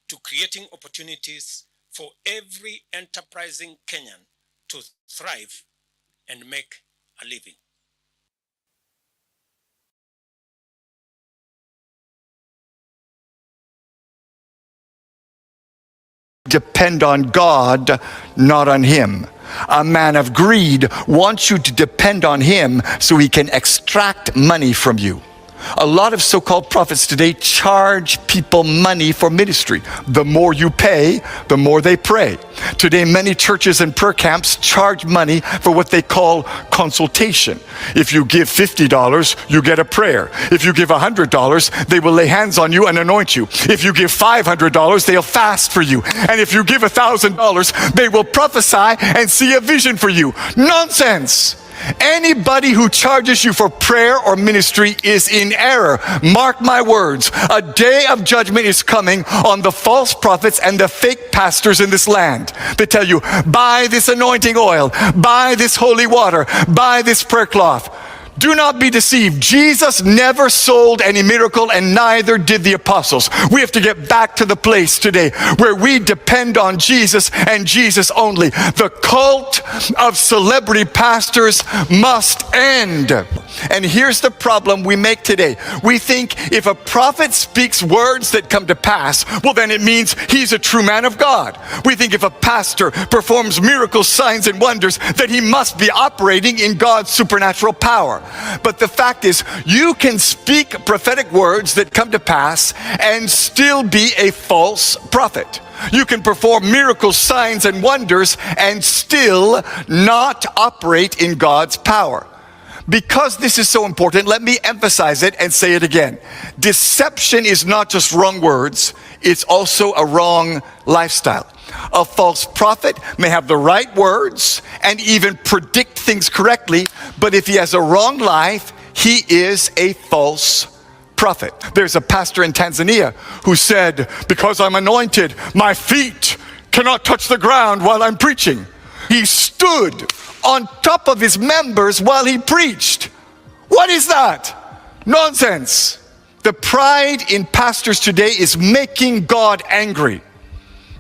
to creating opportunities for every enterprising Kenyan to thrive and make a living. Depend on God, not on him. A man of greed wants you to depend on him so he can extract money from you. A lot of so-called prophets today charge people money for ministry. The more you pay, the more they pray. Today, many churches and prayer camps charge money for what they call consultation. If you give $50, you get a prayer. If you give $100, they will lay hands on you and anoint you. If you give $500, they'll fast for you. And if you give $1,000, they will prophesy and see a vision for you. Nonsense! Anybody who charges you for prayer or ministry is in error. Mark my words. A day of judgment is coming on the false prophets and the fake pastors in this land. They tell you, buy this anointing oil, buy this holy water, buy this prayer cloth. Do not be deceived. Jesus never sold any miracle, and neither did the apostles. We have to get back to the place today where we depend on Jesus and Jesus only. The cult of celebrity pastors must end. And here's the problem we make today. We think if a prophet speaks words that come to pass, well, then it means he's a true man of God. We think if a pastor performs miracles, signs, and wonders, that he must be operating in God's supernatural power. But the fact is, you can speak prophetic words that come to pass and still be a false prophet. You can perform miracles, signs, and wonders and still not operate in God's power. Because this is so important, let me emphasize it and say it again. Deception is not just wrong words, it's also a wrong lifestyle. A false prophet may have the right words and even predict things correctly, but if he has a wrong life, he is a false prophet. There's a pastor in Tanzania who said, because I'm anointed, my feet cannot touch the ground while I'm preaching. He stood on top of his members while he preached. What is that? Nonsense. The pride in pastors today is making God angry.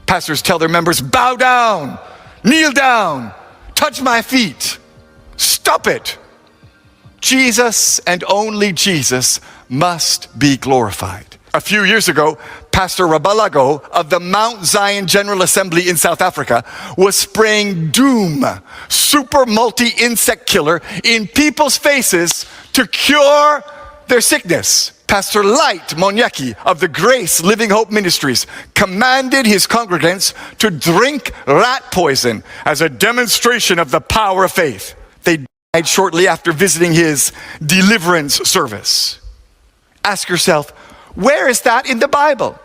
Pastors tell their members, bow down, kneel down, touch my feet. Stop it. Jesus and only Jesus must be glorified. A few years ago, Pastor Rabalago of the Mount Zion General Assembly in South Africa was spraying Doom, super multi-insect killer, in people's faces to cure their sickness. Pastor Light Monyeki of the Grace Living Hope Ministries commanded his congregants to drink rat poison as a demonstration of the power of faith. They died shortly after visiting his deliverance service. Ask yourself, where is that in the Bible?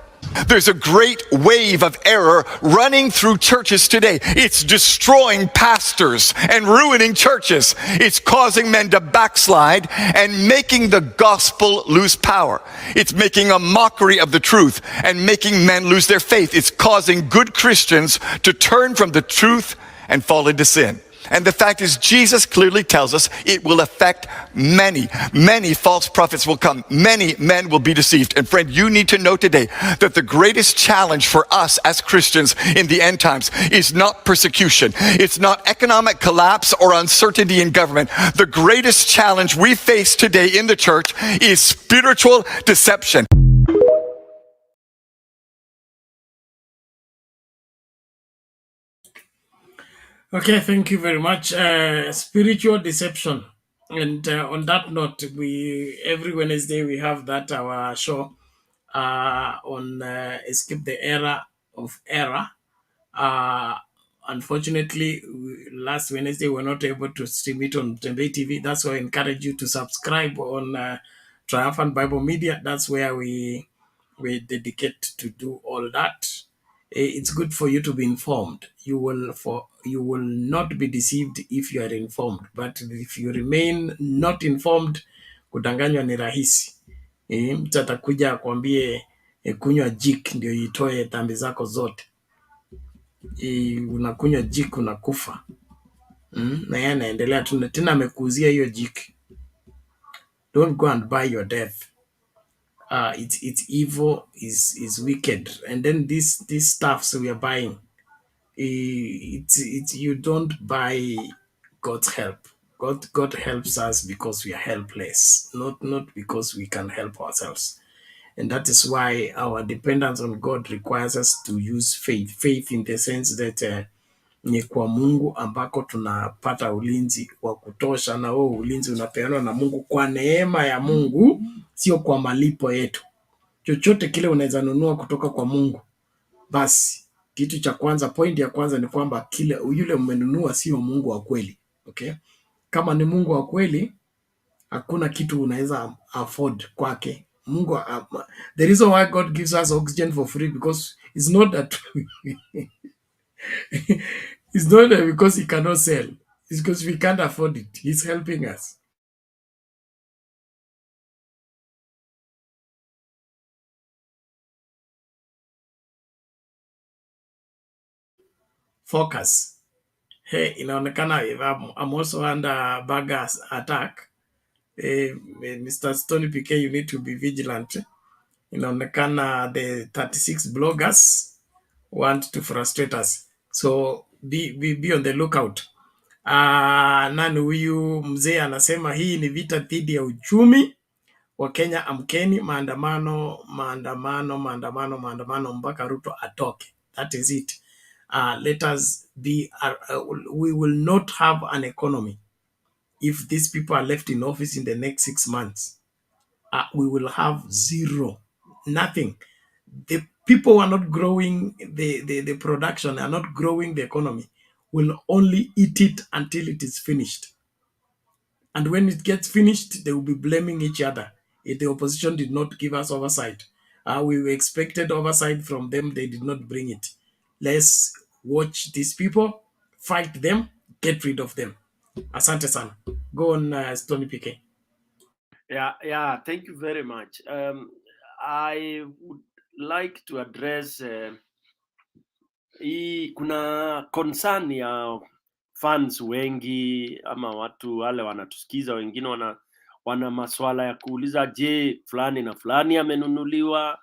There's a great wave of error running through churches today. It's destroying pastors and ruining churches. It's causing men to backslide and making the gospel lose power. It's making a mockery of the truth and making men lose their faith. It's causing good Christians to turn from the truth and fall into sin. And the fact is, Jesus clearly tells us it will affect many. Many false prophets will come. Many men will be deceived. And friend, you need to know today that the greatest challenge for us as Christians in the end times is not persecution. It's not economic collapse or uncertainty in government. The greatest challenge we face today in the church is spiritual deception. Okay, thank you very much. Spiritual deception. And on that note, every Wednesday we have that our show on Escape the Era of Error. Unfortunately, last Wednesday we were not able to stream it on Mtembei TV. That's why I encourage you to subscribe on Triumphant Bible Media. That's where we dedicate to do all that. It's good for you to be informed. You will not be deceived if you are informed, but if you remain not informed, kudanganywa ni rahisi. Mtu atakuja akwambie kunywa jik ndio itoe dhambi zako zote. Unakunywa jik unakufa. Na yeye anaendelea tena amekuuzia hiyo jik. Don't go and buy your death. It's evil, is wicked, and then this stuffs we are buying, it's you don't buy God's help. God helps us because we are helpless, not because we can help ourselves, and that is why our dependence on God requires us to use faith in the sense that ni kwa Mungu ambako tunapata ulinzi wa kutosha, na huo ulinzi unapeanwa na Mungu kwa neema ya Mungu, sio kwa malipo yetu. Chochote kile unaweza nunua kutoka kwa Mungu, basi kitu cha kwanza, point ya kwanza ni kwamba kile yule umenunua sio Mungu wa kweli. Okay, kama ni Mungu wa kweli, hakuna kitu unaweza afford kwake. Mungu, the reason why God gives us oxygen for free because it's not that it's not that because he cannot sell, it's because we can't afford it. He's helping us. Focus. Hey, inaonekana I'm also under Baga's attack. Mr. Stony PK, you need to be vigilant. Inaonekana the 36 bloggers want to frustrate us. So be on the lookout. Nani huyu mzee anasema hii ni vita dhidi ya uchumi wa Kenya. Amkeni, maandamano mpaka Ruto atoke. That is it. Let us be, we will not have an economy if these people are left in office in the next 6 months. We will have zero, nothing. The people who are not growing the production, are not growing the economy, will only eat it until it is finished. And when it gets finished, they will be blaming each other. If the opposition did not give us oversight, we expected oversight from them, they did not bring it. Let's watch these people, fight them, get rid of them. Asante sana. Go on, Stony PK. Yeah, thank you very much. I would like to address kuna concern ya fans wengi ama watu wale wanatusikiza, wengine wana maswala ya kuuliza, je, fulani na fulani amenunuliwa?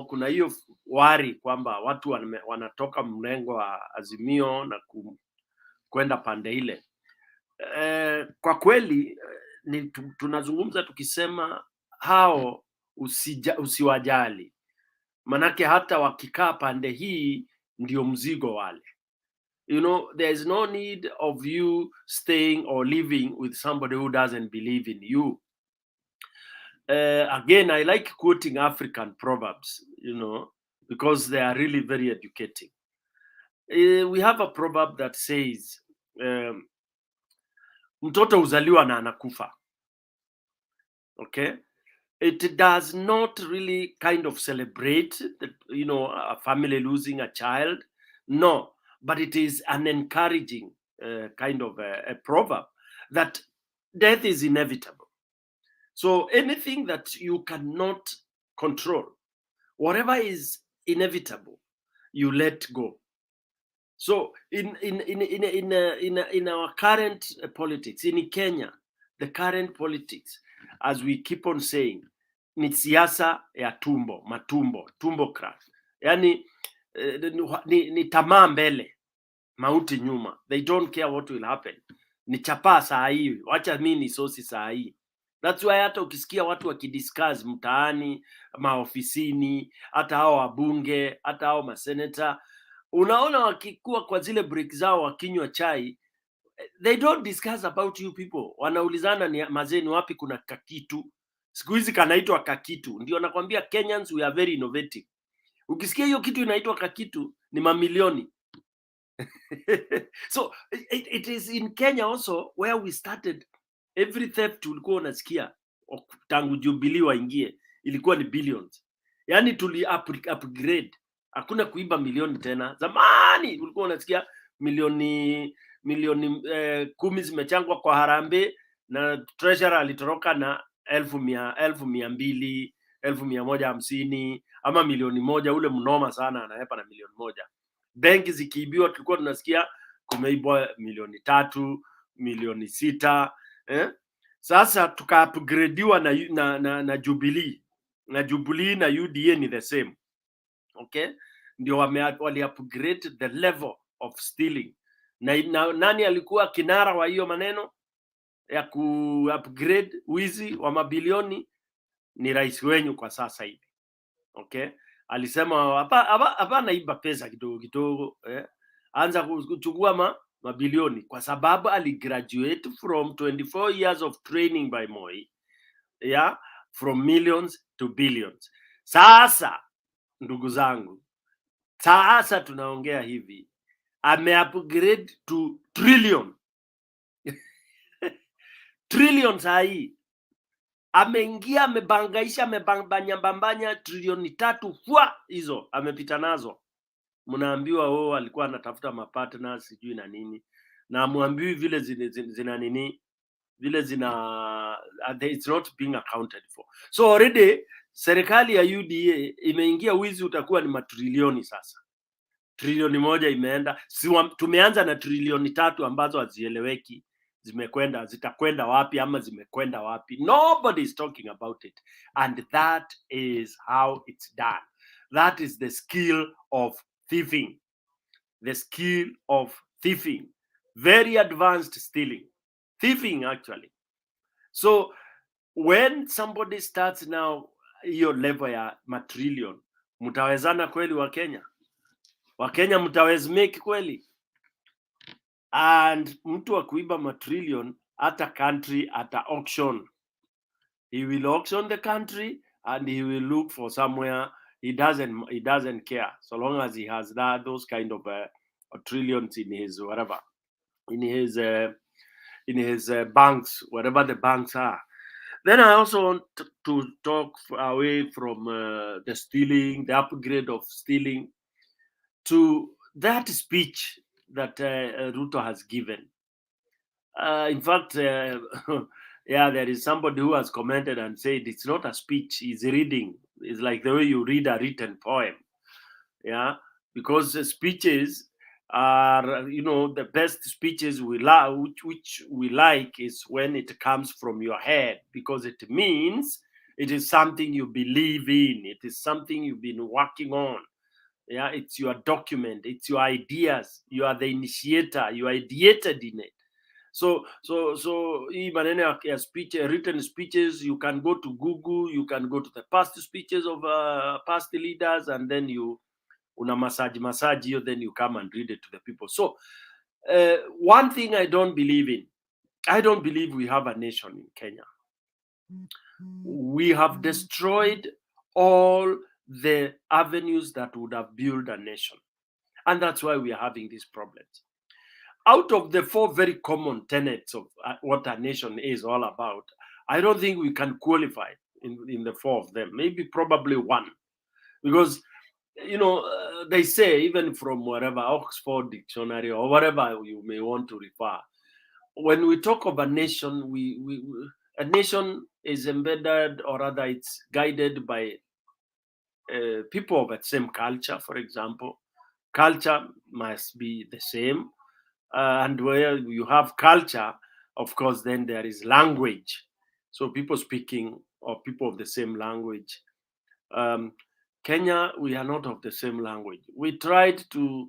Kuna hiyo wari kwamba watu wanatoka mrengo wa Azimio na kwenda pande ile. Kwa kweli tunazungumza tukisema hao usiwajali, manake hata wakikaa pande hii ndio mzigo wale. You know, there's no need of you staying or living with somebody who doesn't believe in you. Again, I like quoting African proverbs, you know, because they are really very educating. We have a proverb that says, mtoto uzaliwa na anakufa. Okay? It does not really kind of celebrate, you know, a family losing a child. No, but it is an encouraging kind of a proverb that death is inevitable. So anything that you cannot control, whatever is inevitable, you let go. So in our current politics, in Kenya, the current politics, as we keep on saying, ni siasa ya tumbo craft. Yani ni tamaa mbele, mauti nyuma. They don't care what will happen. Ni chapa saa hii, wacha mimi ni sosi saa hii. That's why hata ukisikia watu wakidiscuss mtaani, maofisini, hata hao wabunge, hata hao maseneta, unaona wakikuwa kwa zile break zao wakinywa chai, they don't discuss about you people. Wanaulizana ni mazeni wapi kuna kakitu. Siku hizi kanaitwa kakitu. Ndio nakwambia Kenyans we are very innovative. Ukisikia hiyo kitu inaitwa kakitu ni mamilioni. So it is in Kenya also where we started. Every theft ulikuwa unasikia tangu Jubilee waingie ilikuwa ni billions. Yani tuli upgrade. Hakuna kuiba milioni tena. Zamani ulikuwa unasikia milioni 10 zimechangwa kwa harambee na treasurer alitoroka na 1,200, 1,150 ama milioni moja. Ule mnoma sana anahepa na milioni moja. Benki zikiibiwa tulikuwa tunasikia kumeibwa milioni 3, milioni 6. Sasa tuka upgradeiwa na Jubilee. Na Jubilee na UDA ni the same. Okay? Ndio wali upgrade the level of stealing. Na nani alikuwa kinara wa hiyo maneno ya ku upgrade wizi wa mabilioni? Ni rais wenyu kwa sasa hivi. Okay? Alisema hapa naiba pesa kidogo anza kuchukua mabilioni, kwa sababu aligraduate from 24 years of training by Moi, yeah, from millions to billions. Sasa ndugu zangu, sasa tunaongea hivi, upgrade to trillion. Trillion sahi ameingia, amebangaisha, amebambanya trilioni 3 fwa hizo amepita nazo. Mnaambiwa alikuwa anatafuta mapartners sijui na nini, na muambiwi vile zina nini, vile zina it's not being accounted for. So already serikali ya UDA imeingia, wizi utakuwa ni matrilioni sasa. Trilioni 1 imeenda, tumeanza na trilioni 3 ambazo hazieleweki zitakwenda wapi ama zimekwenda wapi. Nobody is talking about it, and that is how it's done. That is the skill of thieving. The skill of thieving. Very advanced stealing. Thieving actually. So when somebody starts now hiyo level ya matrillion, mtawezana kweli wa Kenya? Wa Kenya mtawezmake kweli? And mtu wa kuiba matrillion at a country at a auction, he will auction the country and he will look for somewhere. He doesn't care so long as he has those kind of trillions in his whatever, in his banks, whatever the banks are. Then I also want to talk away from the stealing, the upgrade of stealing, to that speech that Ruto has given. In fact, yeah, there is somebody who has commented and said it's not a speech, he's reading. It's like the way you read a written poem. Yeah, because the speeches are, you know, the best speeches we like, which we like, is when it comes from your head, because it means it is something you believe in. It is something you've been working on. Yeah, it's your document, it's your ideas. You are the initiator, you ideated in it. So hii maneno ya speech, written speeches, you can go to Google, you can go to the past speeches of past leaders, and then you una massage you, then you come and read it to the people. So one thing I don't believe in, I don't believe we have a nation in Kenya. We have destroyed all the avenues that would have built a nation. And that's why we are having these problems. Out of the 4 very common tenets of what a nation is all about, I don't think we can qualify in the 4 of them. Maybe probably 1. Because, you know, they say, even from wherever, Oxford Dictionary or whatever you may want to refer, when we talk of a nation, a nation is embedded, or rather it's guided by people of the same culture, for example. Culture must be the same. And where you have culture, of course, then there is language. So people speaking or people of the same language. Kenya, we are not of the same language. We tried to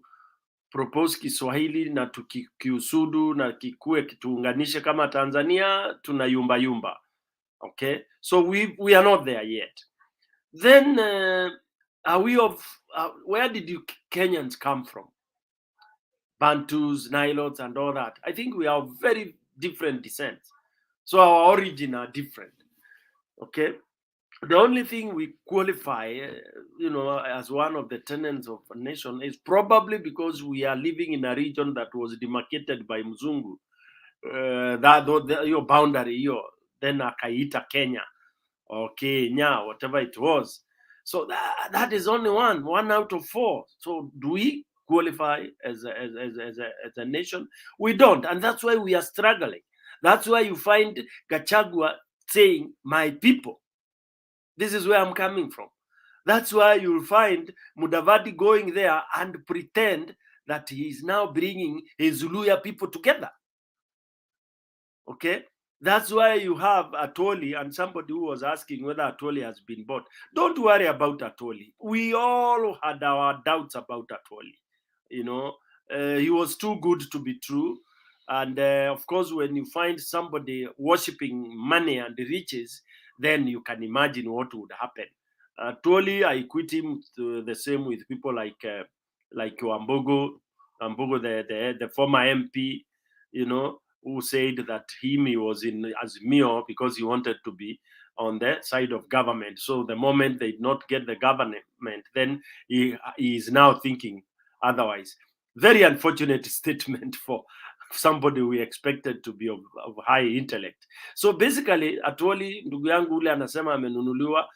propose Kiswahili na tukiusudu na kikue kituunganishe kama Tanzania, tuna yumba yumba. Okay, so we are not there yet. Then are we where did you Kenyans come from? Bantus, Nilotes, and all that. I think we are very different descents. So our origin are different. Okay. The only thing we qualify, you know, as one of the tenets of a nation is probably because we are living in a region that was demarcated by Mzungu. Your boundary, then akaita Kenya or Kenya, whatever it was. So that is only one out of 4. So do we qualify as a nation? We don't, and that's why we are struggling. That's why you find Gachagua saying, "My people." This is where I'm coming from. That's why you'll find Mudavadi going there and pretend that he is now bringing his Zuluya people together. Okay? That's why you have Atoli, and somebody who was asking whether Atoli has been bought. Don't worry about Atoli. We all had our doubts about Atoli. You know, he was too good to be true. And of course, when you find somebody worshipping money and riches, then you can imagine what would happen. Atoli, I quit him the same with people like Wambogo, the former MP, you know, who said that he was in Azimio because he wanted to be on the side of government. So the moment they did not get the government, then he is now thinking otherwise. Very unfortunate statement for somebody we expected to be of high intellect. So basically, Atoli, ndugu yangu ule anasema amenunuliwa,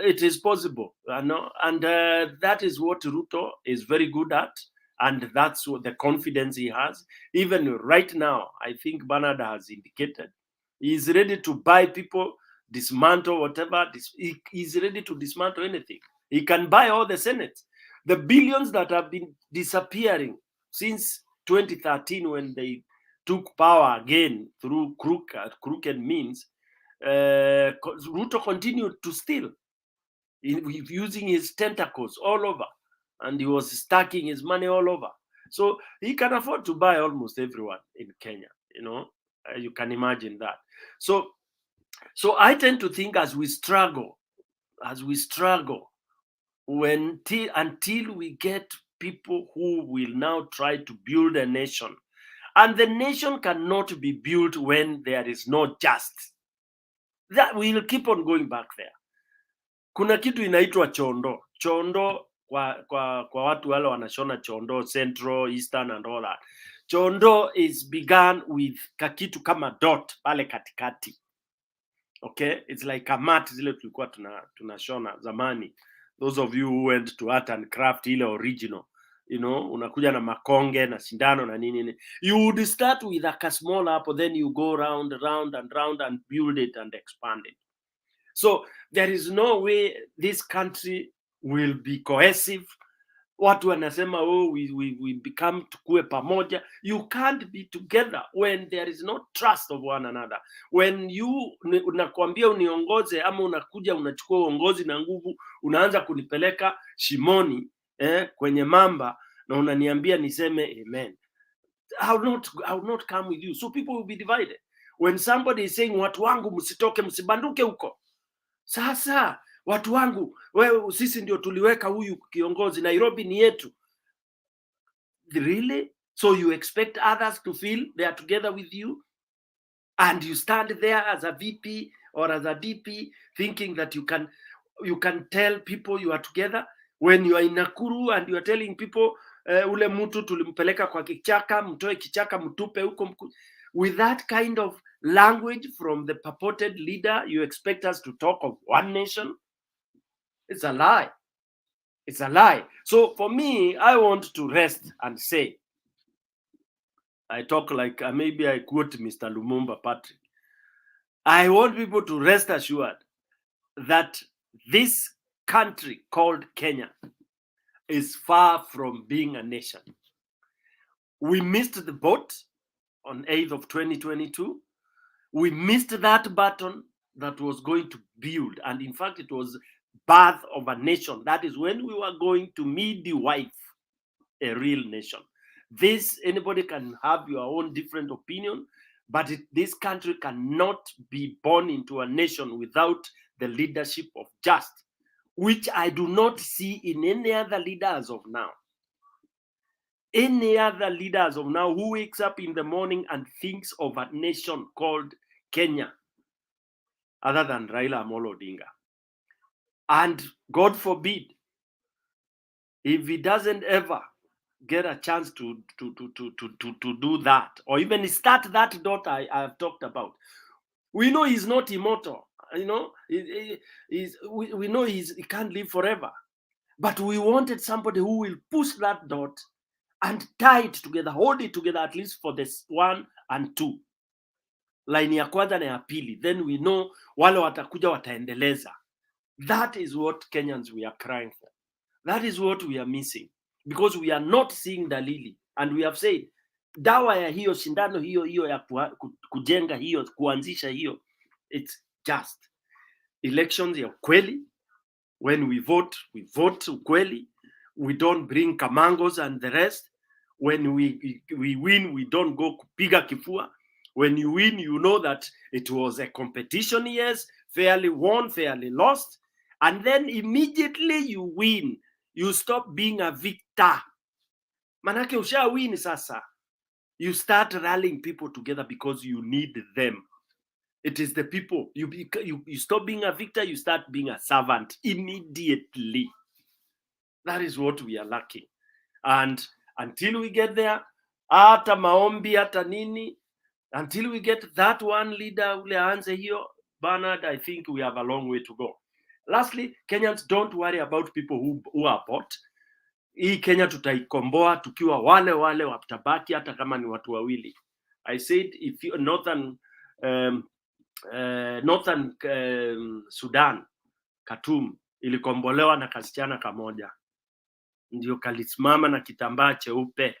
it is possible, and that is what Ruto is very good at. And that's what the confidence he has. Even right now, I think Bernard has indicated he's ready to buy people, dismantle whatever. He's ready to dismantle anything. He can buy all the Senate. The billions that have been disappearing since 2013 when they took power again through crooked means, Ruto continued to steal, using his tentacles all over. And he was stacking his money all over. So he can afford to buy almost everyone in Kenya, you know. You can imagine that. So I tend to think as we struggle, until we get people who will now try to build a nation. And the nation cannot be built when there is no justice. That we'll keep on going back there. Kuna kitu inaitwa chondo. Chondo kwa watu wale wanashona chondo, Central, Eastern and all that. Chondo is began with kakitu kama dot pale katikati. Okay, it's like a mat zile tulikuwa tunashona zamani. Those of you who went to art and craft ile original, you know, unakuja na makonge na sindano na nini. You would start with a small hapo, then you go round and build it and expand it. So there is no way this country will be cohesive. Watu wanasema, oh, we become tukue pamoja. You can't be together when there is no trust of one another. When unakwambia uniongoze ama unakuja unachukua uongozi na nguvu, unaanza kunipeleka shimoni kwenye mamba na unaniambia niseme amen. I'll not come with you. So people will be divided. When somebody is saying watu wangu msitoke msibanduke huko. Sasa watu wangu, wewe sisi ndio tuliweka huyu kiongozi, Nairobi ni yetu. Really? So you expect others to feel they are together with you? And you stand there as a VP or as a DP thinking that you can tell people you are together when you are in Nakuru and you are telling people ule mtu tulimpeleka kwa kichaka, mtoe kichaka mtupe huko. With that kind of language from the purported leader, you expect us to talk of one nation? It's a lie. It's a lie. So for me, I want to rest and say, I talk like maybe I quote Mr. Lumumba Patrick. I want people to rest assured that this country called Kenya is far from being a nation. We missed the boat on 8th of 2022. We missed that button that was going to build. And in fact, it was birth of a nation. That is when we were going to midwife a real nation. This, anybody can have your own different opinion, but this country cannot be born into a nation without the leadership of just, which I do not see in any other leader as of now. Any other leader as of now who wakes up in the morning and thinks of a nation called Kenya, other than Raila Amolo Odinga. And God forbid, if he doesn't ever get a chance to do that, or even start that dot I have talked about, we know he's not immortal. You know, we know he can't live forever. But we wanted somebody who will push that dot and tie it together, hold it together at least for this 1 and 2. Line ya kwanza na ya pili. Then we know wale watakuja wataendeleza. That is what Kenyans we are crying for. That is what we are missing. Because we are not seeing dalili. And we have said, dawa ya hiyo, shindano hiyo ya kujenga hiyo, kuanzisha hiyo, it's just elections ya ukweli. When we vote ukweli. We don't bring kamangos and the rest. When we win, we don't go kupiga kifua. When you win, you know that it was a competition, yes, fairly won, fairly lost. And then immediately you win, you stop being a victor. Manake usha win sasa. You start rallying people together because you need them. It is the people. You stop being a victor, you start being a servant immediately. That is what we are lacking. And until we get there, hata maombi, hata nini, until we get that one leader, ule aanze hiyo, Bernard, I think we have a long way to go. Lastly, Kenyans, don't worry about people who are bought. Hii Kenya tutaikomboa tukiwa wale watabaki hata kama ni watu wawili. I said if you northern Sudan, Khartoum, ilikombolewa na kasichana kamoja. Ndio kalisimama na kitambaa cheupe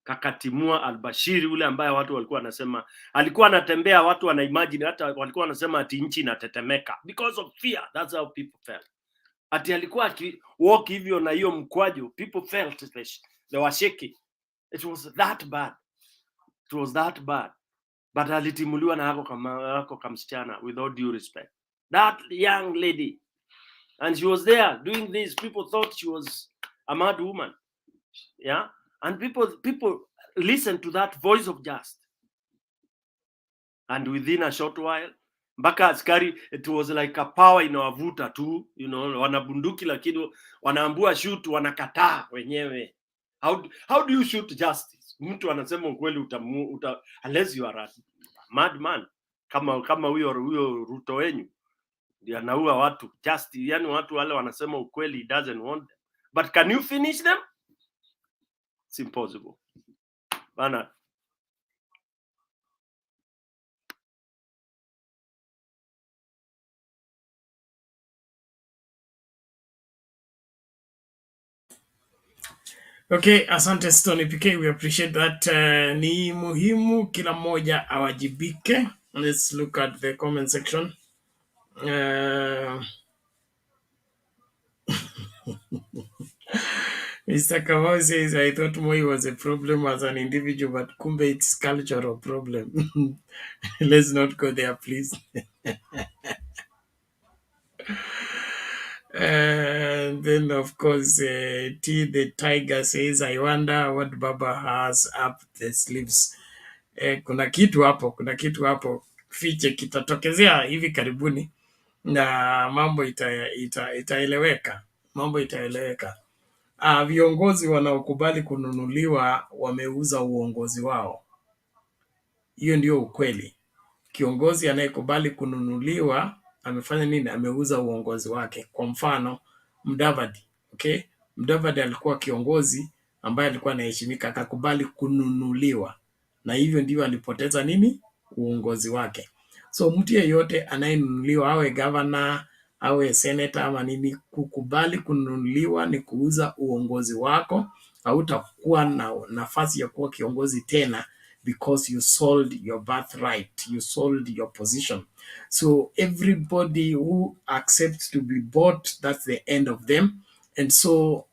kakatimua al-Bashir, ule ambaye watu walikuwa wanasema alikuwa anatembea, watu wana imagine, hata walikuwa wanasema ati nchi inatetemeka because of fear. That's how people felt. Ati alikuwa walk hivyo na hiyo mkwaju, people felt they were shaking. It was that bad. It was that bad. But alitimuliwa na hako kamsichana, with all due respect. That young lady, and she was there doing this. People thought she was a mad woman. Yeah. And people listen to that voice of just. And within a short while, mpaka askari, it was like a power inawavuta tu, you know, wanabunduki lakini wanaambua shoot, wanakataa wenyewe. How do you shoot justice? Mtu anasema ukweli unless you are a madman. Kama huyo Ruto wenyu ndio anaua watu justice, yani watu wale wanasema ukweli, he doesn't want them. But can you finish them? It's impossible. Bana. Okay, asante Stony PK, we appreciate that. Ni muhimu kila mmoja awajibike. Let's look at the comment section. Mr. Kamau says, I thought Moi was a problem as an individual, but kumbe it's cultural problem. Let's not go there, please. And then, of course, T the Tiger says, I wonder what Baba has up the sleeves. Kuna kitu hapo, fiche kitatokezea hivi karibuni na mambo itaeleweka. Mambo itaeleweka. Viongozi wanaokubali kununuliwa wameuza uongozi wao. Hiyo ndio ukweli. Kiongozi anayekubali kununuliwa amefanya nini? Ameuza uongozi wake. Kwa mfano, Mudavadi, okay? Mudavadi alikuwa kiongozi ambaye alikuwa anaheshimika, akakubali kununuliwa, na hivyo ndio alipoteza nini? Uongozi wake. So mtu yeyote anayenunuliwa, awe governor, awe senator ama nini, kukubali kununuliwa ni kuuza uongozi wako. Hautakuwa na nafasi ya kuwa kiongozi tena, because you sold your birthright, you sold your position. So everybody who accepts to be bought, that's the end of them. And so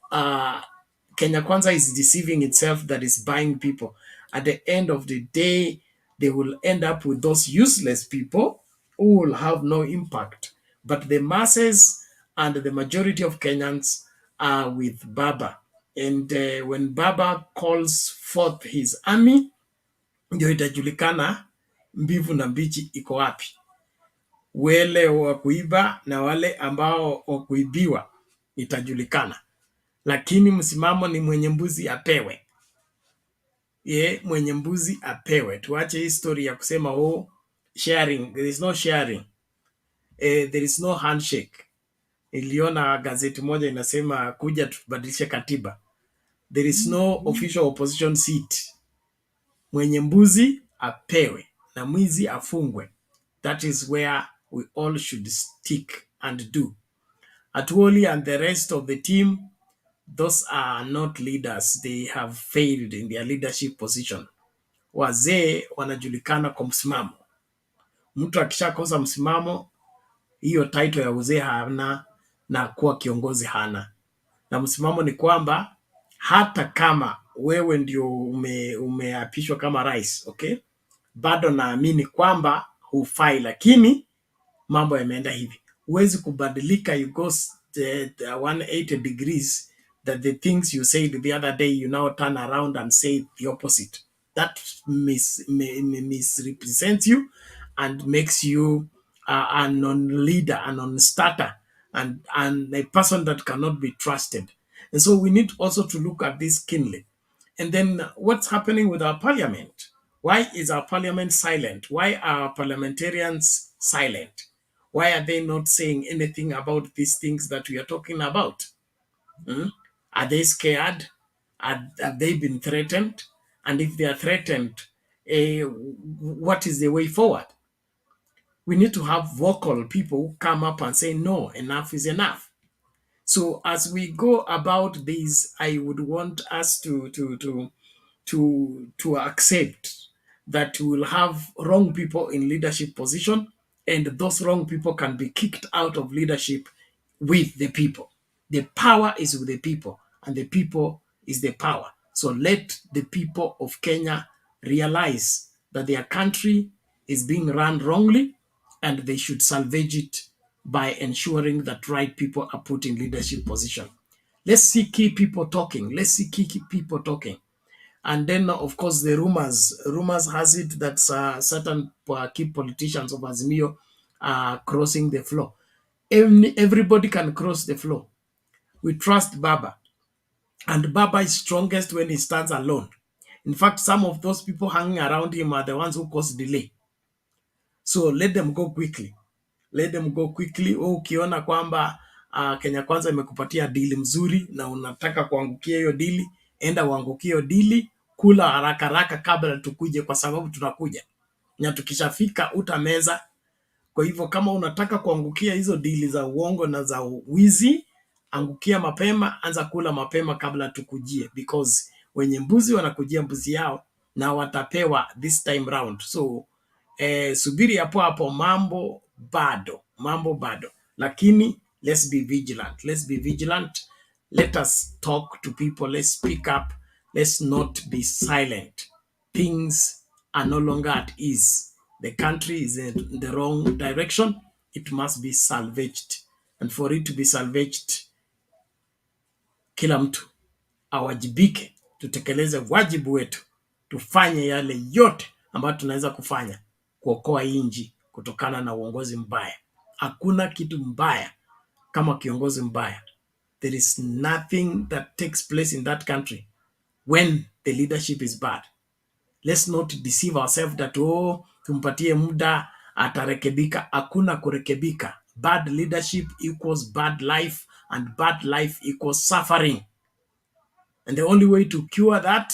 Kenya Kwanza is deceiving itself that is buying people. At the end of the day, they will end up with those useless people who will have no impact. But the masses and the majority of Kenyans are with Baba. And when Baba calls forth his army, ndio itajulikana mbivu na mbichi iko wapi. Wale wa kuiba na wale ambao wa kuibiwa itajulikana. Lakini msimamo ni mwenye mbuzi apewe. Mwenye mbuzi apewe. Tuache history ya kusema sharing. There is no sharing. There is no handshake. Iliona gazeti moja inasema kuja tubadilishe katiba. There is no official opposition seat. Mwenye mbuzi apewe na mwizi afungwe. That is where we all should stick and do. Atuoli and the rest of the team, those are not leaders. They have failed in their leadership position. Wazee wanajulikana kwa msimamo. Mtu akishakosa msimamo, hiyo title ya uzee hana na kuwa kiongozi hana. Na msimamo ni kwamba hata kama wewe ndio umeapishwa kama rais, okay? Bado naamini kwamba hufai, lakini mambo yameenda hivi. Huwezi kubadilika, you go 180 degrees, that the things you said the other day, you now turn around and say the opposite. That misrepresents you and makes you a non-leader, a non-starter, and a person that cannot be trusted. And so we need also to look at this keenly. And then what's happening with our parliament? Why is our parliament silent? Why are parliamentarians silent? Why are they not saying anything about these things that we are talking about? Are they scared? Have they been threatened? And if they are threatened, what is the way forward? We need to have vocal people who come up and say, no, enough is enough. So as we go about this, I would want us to accept that we will have wrong people in leadership position, and those wrong people can be kicked out of leadership with the people. The power is with the people, and the people is the power. So let the people of Kenya realize that their country is being run wrongly, and they should salvage it by ensuring that right people are put in leadership position. Let's see key people talking. Let's see key people talking. And then, of course, the rumors has it that certain key politicians of Azimio are crossing the floor. Everybody can cross the floor. We trust Baba. And Baba is strongest when he stands alone. In fact, some of those people hanging around him are the ones who cause delay. So let them go quickly. Let them go quickly. Ukiona kwamba Kenya Kwanza imekupatia dili mzuri na unataka kuangukia hiyo dili, enda uangukie hiyo dili, kula haraka haraka kabla tukuje, kwa sababu tunakuja. Na tukishafika utameza. Kwa hivyo kama unataka kuangukia hizo dili za uongo na za wizi, angukia mapema, anza kula mapema kabla tukujie, because wenye mbuzi wanakujia mbuzi yao na watapewa this time round. So subiri hapo, mambo bado, lakini let's be vigilant. Let us talk to people. Let's speak up. Let's not be silent. Things are no longer at ease. The country is in the wrong direction. It must be salvaged. And for it to be salvaged, kila mtu awajibike, tutekeleze wajibu wetu, tufanye yale yote ambayo tunaweza kufanya kuokoa hii nchi kutokana na uongozi mbaya. Hakuna kitu mbaya kama kiongozi mbaya. There is nothing that takes place in that country when the leadership is bad. Let's not deceive ourselves that tumpatie muda atarekebika. Hakuna kurekebika. Bad leadership equals bad life, and bad life equals suffering. And the only way to cure that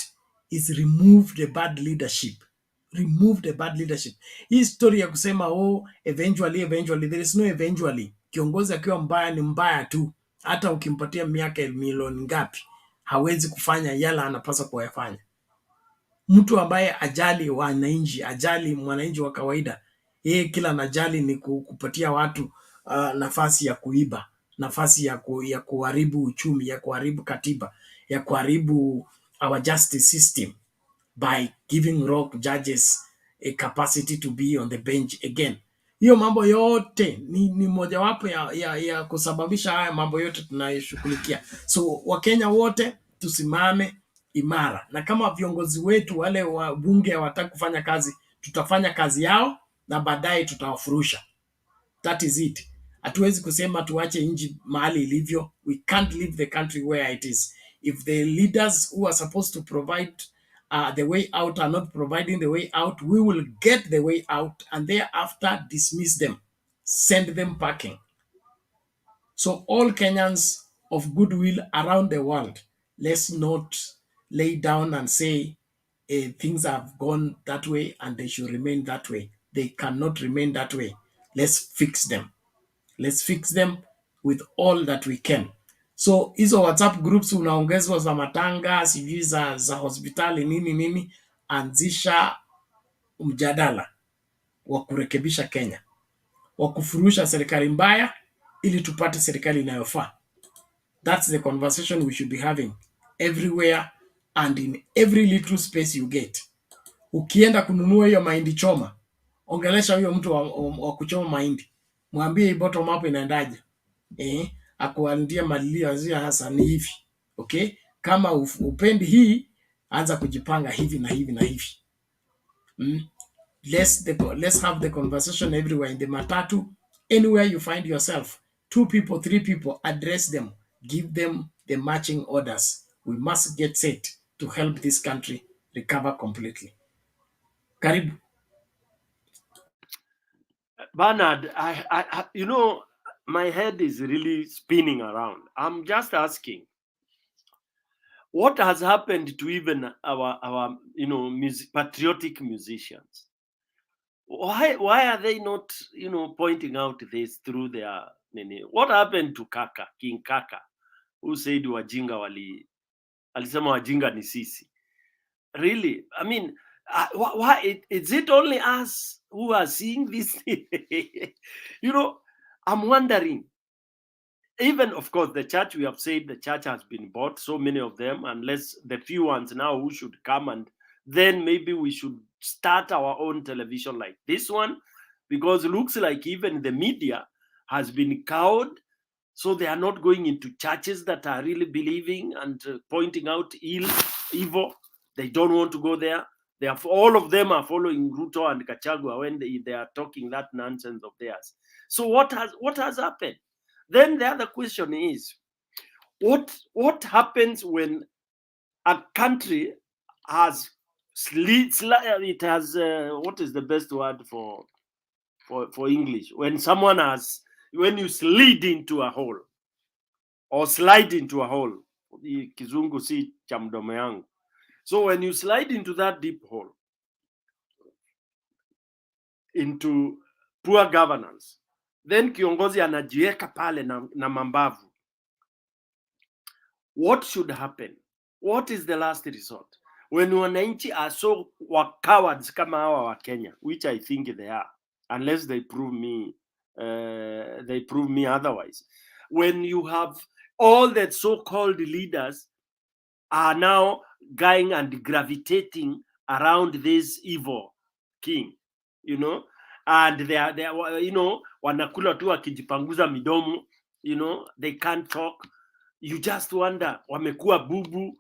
is remove the bad leadership. Remove the bad leadership. Hii story ya kusema eventually, there is no eventually. Kiongozi akiwa mbaya ni mbaya tu. Hata ukimpatia miaka milioni ngapi, hawezi kufanya yala anapaswa kuyafanya. Mtu ambaye ajali wananchi, ajali mwananchi wa kawaida, yeye kila anajali ni kupatia watu nafasi ya kuiba, nafasi ya kuharibu uchumi, ya kuharibu katiba, ya kuharibu our justice system by giving wrong judges a capacity to be on the bench again. Hiyo mambo yote ni mojawapo ya kusababisha haya mambo yote tunayoshughulikia. So Wakenya wote tusimame imara, na kama viongozi wetu wale wa bunge hawataka kufanya kazi, tutafanya kazi yao na baadaye tutawafurusha. That is it. Hatuwezi kusema tuache nchi mahali ilivyo. We can't leave the country where it is. If the leaders who are supposed to provide the way out are not providing the way out, we will get the way out and thereafter dismiss them, send them packing. So all Kenyans of goodwill around the world, let's not lay down and say things have gone that way and they should remain that way. They cannot remain that way. Let's fix them. Let's fix them with all that we can. So hizo WhatsApp groups unaongezwa za matanga, sijui za hospitali nini, anzisha mjadala wa kurekebisha Kenya, wa kufurusha serikali mbaya ili tupate serikali inayofaa. That's the conversation we should be having everywhere and in every little space you get. Ukienda kununua hiyo mahindi choma, ongelesha huyo mtu wa kuchoma mahindi. Mwambie hii bottom up inaendaje. Akuandia malilio azia hasa ni hivi. Okay? Kama upendi hii, anza kujipanga hivi na hivi na hivi. Let's have the conversation everywhere, in the matatu, anywhere you find yourself. 2 people, 3 people, address them. Give them the marching orders. We must get set to help this country recover completely. Karibu. Bernard, I you know, my head is really spinning around. I'm just asking, what has happened to even our patriotic musicians? Why are they not, pointing out this through their what happened to King Kaka, who said wajinga alisema wajinga ni sisi? Really? I mean, why is it only us who are seeing this? I'm wondering. Even, of course, the church, we have said the church has been bought, so many of them, unless the few ones now who should come, and then maybe we should start our own television like this one, because it looks like even the media has been cowed, so they are not going into churches that are really believing and pointing out evil. They don't want to go there. All of them are following Ruto and Gachagua when they are talking that nonsense of theirs. So what has happened? Then the other question is, what happens when a country has it has what is the best word for English? When you slid into a hole or slide into a hole. Kizungu si cha mdomo yangu. So when you slide into that deep hole, into poor governance, then kiongozi anajiweka pale na mambavu. What should happen? What is the last resort? When wananchi are so cowards kama hawa wa Kenya, which I think they are, unless they prove me otherwise. When you have all the so-called leaders are now going and gravitating around this evil king, you know, and they are, you know, wanakula tu wakijipanguza midomo, you know, they can't talk. You just wonder, wamekuwa bubu,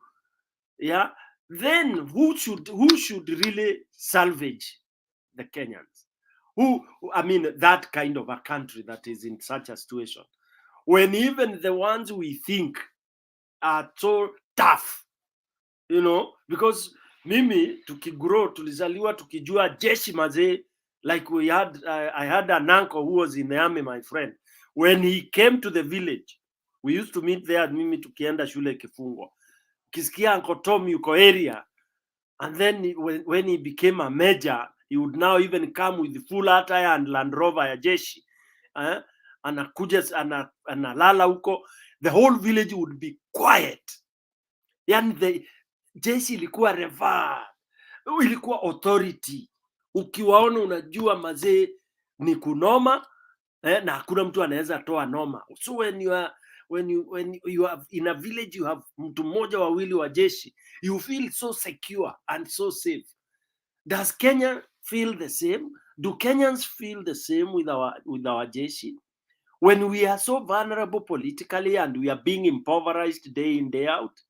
yeah. Then who should really salvage the Kenyans? Who, I mean, that kind of a country that is in such a situation, when even the ones we think are so tough, you know, because mimi tukigrow tulizaliwa tukijua jeshi mazee, like we had I had an uncle who was in the army, my friend. When he came to the village, we used to meet there, mimi tukienda shule Kifungwa, kisikia Uncle Tom yuko area, and then when he became a major, he would now even come with full attire and Land Rover ya jeshi, anakuja analala huko, the whole village would be quiet. Yani the jeshi ilikuwa revere, ilikuwa authority. Ukiwaona unajua mazee ni kunoma, na hakuna mtu anaweza toa noma. So when you have in a village, you have mtu mmoja wawili wa jeshi, you feel so secure and so safe. Does Kenya feel the same? Do Kenyans feel the same with our jeshi? When we are so vulnerable politically and we are being impoverished day in, day out?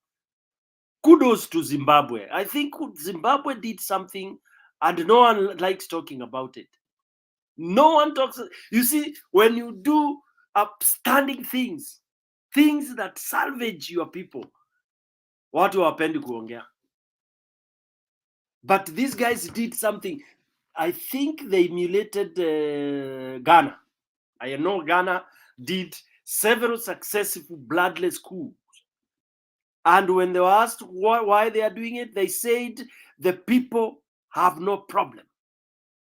Kudos to Zimbabwe. I think Zimbabwe did something and no one likes talking about it. No one talks. You see, when you do upstanding things that salvage your people, watu hawapendi kuongea. But these guys did something. I think they emulated Ghana. I know Ghana did several successful bloodless coups. And when they were asked why they are doing it, they said the people have no problem.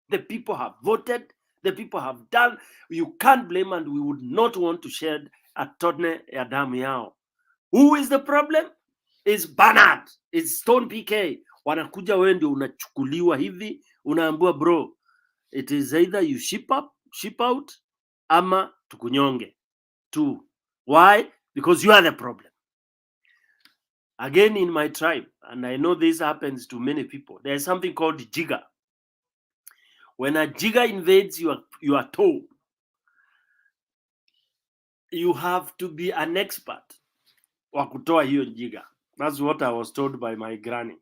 The people have voted. The people have done. You can't blame, and we would not want to shed a tone ya damu yao. Who is the problem? Is Bernard. It's Stone PK. Wanakuja wewe ndio unachukuliwa hivi, unaambiwa bro, it is either you ship out, ama tukunyonge tu. Why? Because you are the problem. Again, in my tribe, and I know this happens to many people, there is something called jigger. When a jigger invades your toe, you have to be an expert wa kutoa hiyo jigger. That's what I was told by my granny.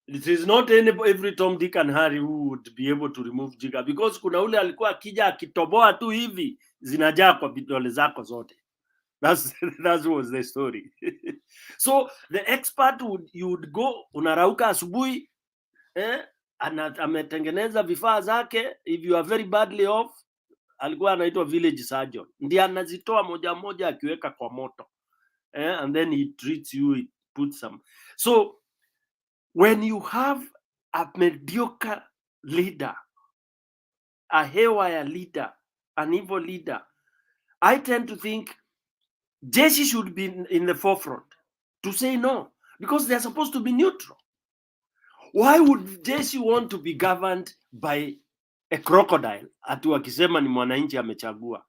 It is not every Tom, Dick and Harry who would be able to remove jigger, because kuna ule alikuwa akija akitoboa tu hivi zinajaa kwa vidole zako zote. That was the story. So the expert you would go, unarauka asubuhi, ametengeneza vifaa zake. If you are very badly off, alikuwa anaitwa village surgeon, ndiye anazitoa moja moja akiweka kwa moto, and then he treats you, he puts some. So when you have a mediocre leader, a haywire leader, an evil leader, I tend to think jeshi should be in the forefront to say no, because they are supposed to be neutral. Why would jeshi want to be governed by a crocodile? Atu akisema ni mwananchi amechagua.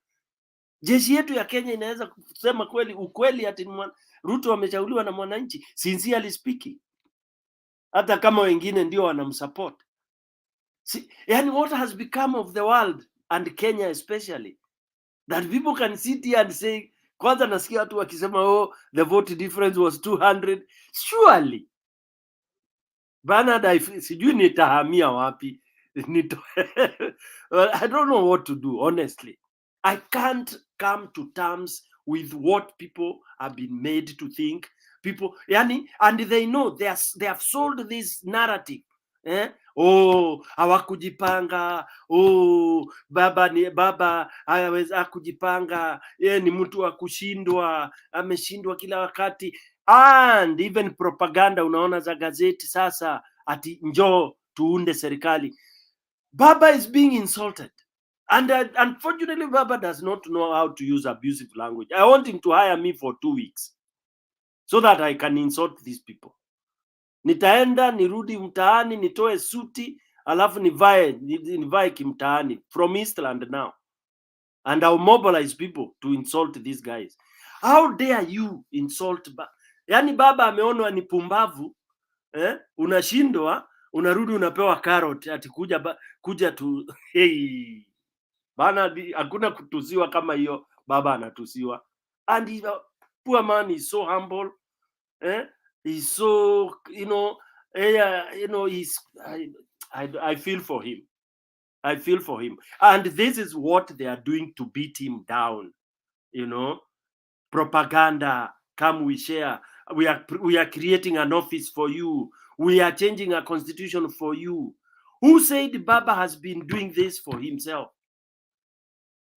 Jeshi yetu ya Kenya inaweza kusema ukweli ati Ruto amechaguliwa na mwananchi, sincerely speaking, hata kama wengine ndio wanamsupport. Yani what has become of the world and Kenya especially, that people can sit here and say, kwanza nasikia watu wakisema oh, the vote difference was 200. Surely Bernard, sijui nitahamia wapi. I don't know what to do, honestly. I can't come to terms with what people have been made to think. People, and they know they have sold this narrative. Oh, hawakujipanga. Oh, baba hawezi kujipanga. Ni mtu wa kushindwa, ameshindwa kila wakati. And even propaganda unaona za gazeti sasa ati njoo tuunde serikali. Baba is being insulted. And unfortunately, Baba does not know how to use abusive language. I want him to hire me for 2 weeks so that I can insult these people. Nitaenda nirudi mtaani, nitoe suti, alafu nivae kimtaani from Eastland now. And I'll mobilize people to insult these guys. How dare you insult yani baba ameonwa ni pumbavu, unashindwa, unarudi unapewa carrot ati kuja tu hey. Bana hakuna kutusiwa kama hiyo, baba anatusiwa. And he, poor man is so humble, he's so, he's, I feel for him. I feel for him. And this is what they are doing to beat him down. Propaganda, come we share. We are creating an office for you. We are changing a constitution for you. Who said Baba has been doing this for himself?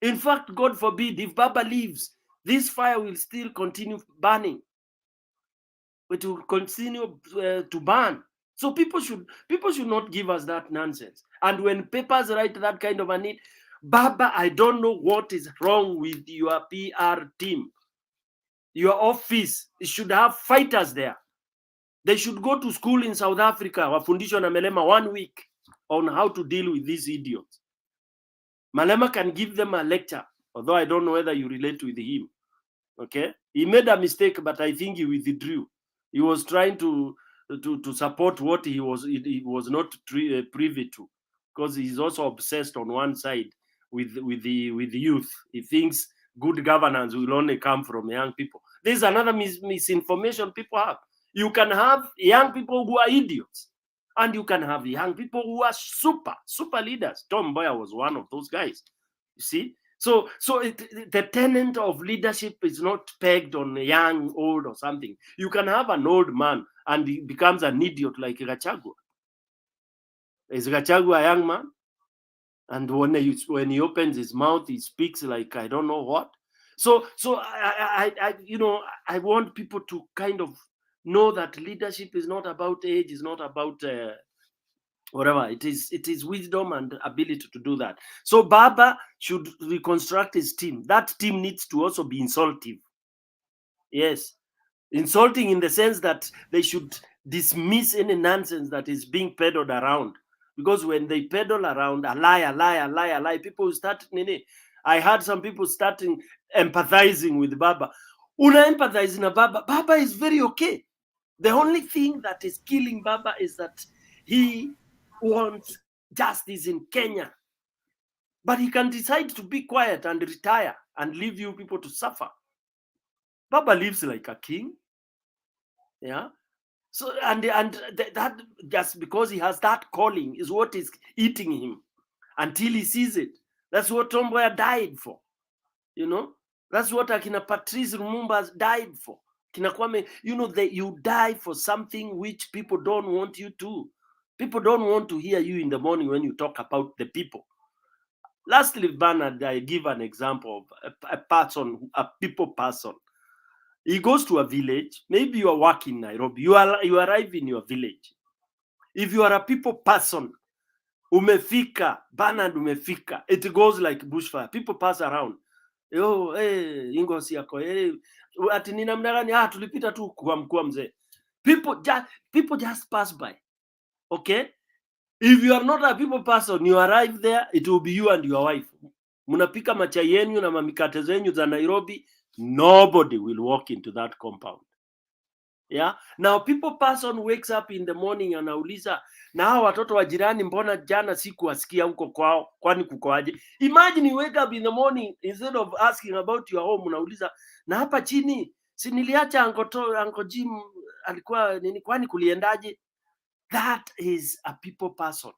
In fact, God forbid, if Baba leaves, this fire will still continue burning. It will continue to burn. So people should not give us that nonsense. And when papers write that kind of a need, Baba, I don't know what is wrong with your PR team. Your office should have fighters there. They should go to school in South Africa, wafundishwa na Malema 1 week on how to deal with these idiots. Malema can give them a lecture, although I don't know whether you relate with him. Okay, he made a mistake, but I think he withdrew. He was trying to support what he was not privy to, because he's also obsessed on one side with the youth. He thinks good governance will only come from young people. This is another misinformation people have. You can have young people who are idiots, and you can have young people who are super leaders. Tom Mboya was one of those guys. You see. So the tenet of leadership is not pegged on young, old, or something. You can have an old man and he becomes an idiot like Gachagua. Is Gachagua a young man? And when he opens his mouth, he speaks like I don't know what. So I want people to kind of know that leadership is not about age, is not about whatever. It is wisdom and ability to do that. So Baba should reconstruct his team. That team needs to also be insultive. Yes, insulting in the sense that they should dismiss any nonsense that is being peddled around. Because when they peddle around a lie, people start. I heard some people starting empathizing with Baba. Una empathize na Baba. Baba is very okay. The only thing that is killing Baba is that he wants justice in Kenya. But he can decide to be quiet and retire and leave you people to suffer. Baba lives like a king. Yeah. So and that just because he has that calling is what is eating him until he sees it. That's what Tom Mboya died for. That's what Akina Patrice Lumumba died for. Kina Kwame, you die for something which people don't want you to. People don't want to hear you in the morning when you talk about the people. Lastly, Bernard, I give an example of a people person. He goes to a village. Maybe you are working in Nairobi. You arrive in your village. If you are a people person, umefika, Bernard umefika, it goes like bushfire. People pass around. Yo, ingosi yako, ati nina mnagani, tulipita tu kwa mkuu mzee. People just pass by. Okay? If you are not a people person, you arrive there, it will be you and your wife. Munapika machai yenu na mamikate zenyu za Nairobi, nobody will walk into that compound. Yeah? Now people person wakes up in the morning and anauliza, na hao watoto wa jirani mbona jana sikuwasikia huko kwao, kwani kuko aje? Imagine you wake up in the morning, instead of asking about your home, unauliza, na hapa chini si niliacha Uncle Jim alikuwa nini, kwani kuliendaje? That is a people person.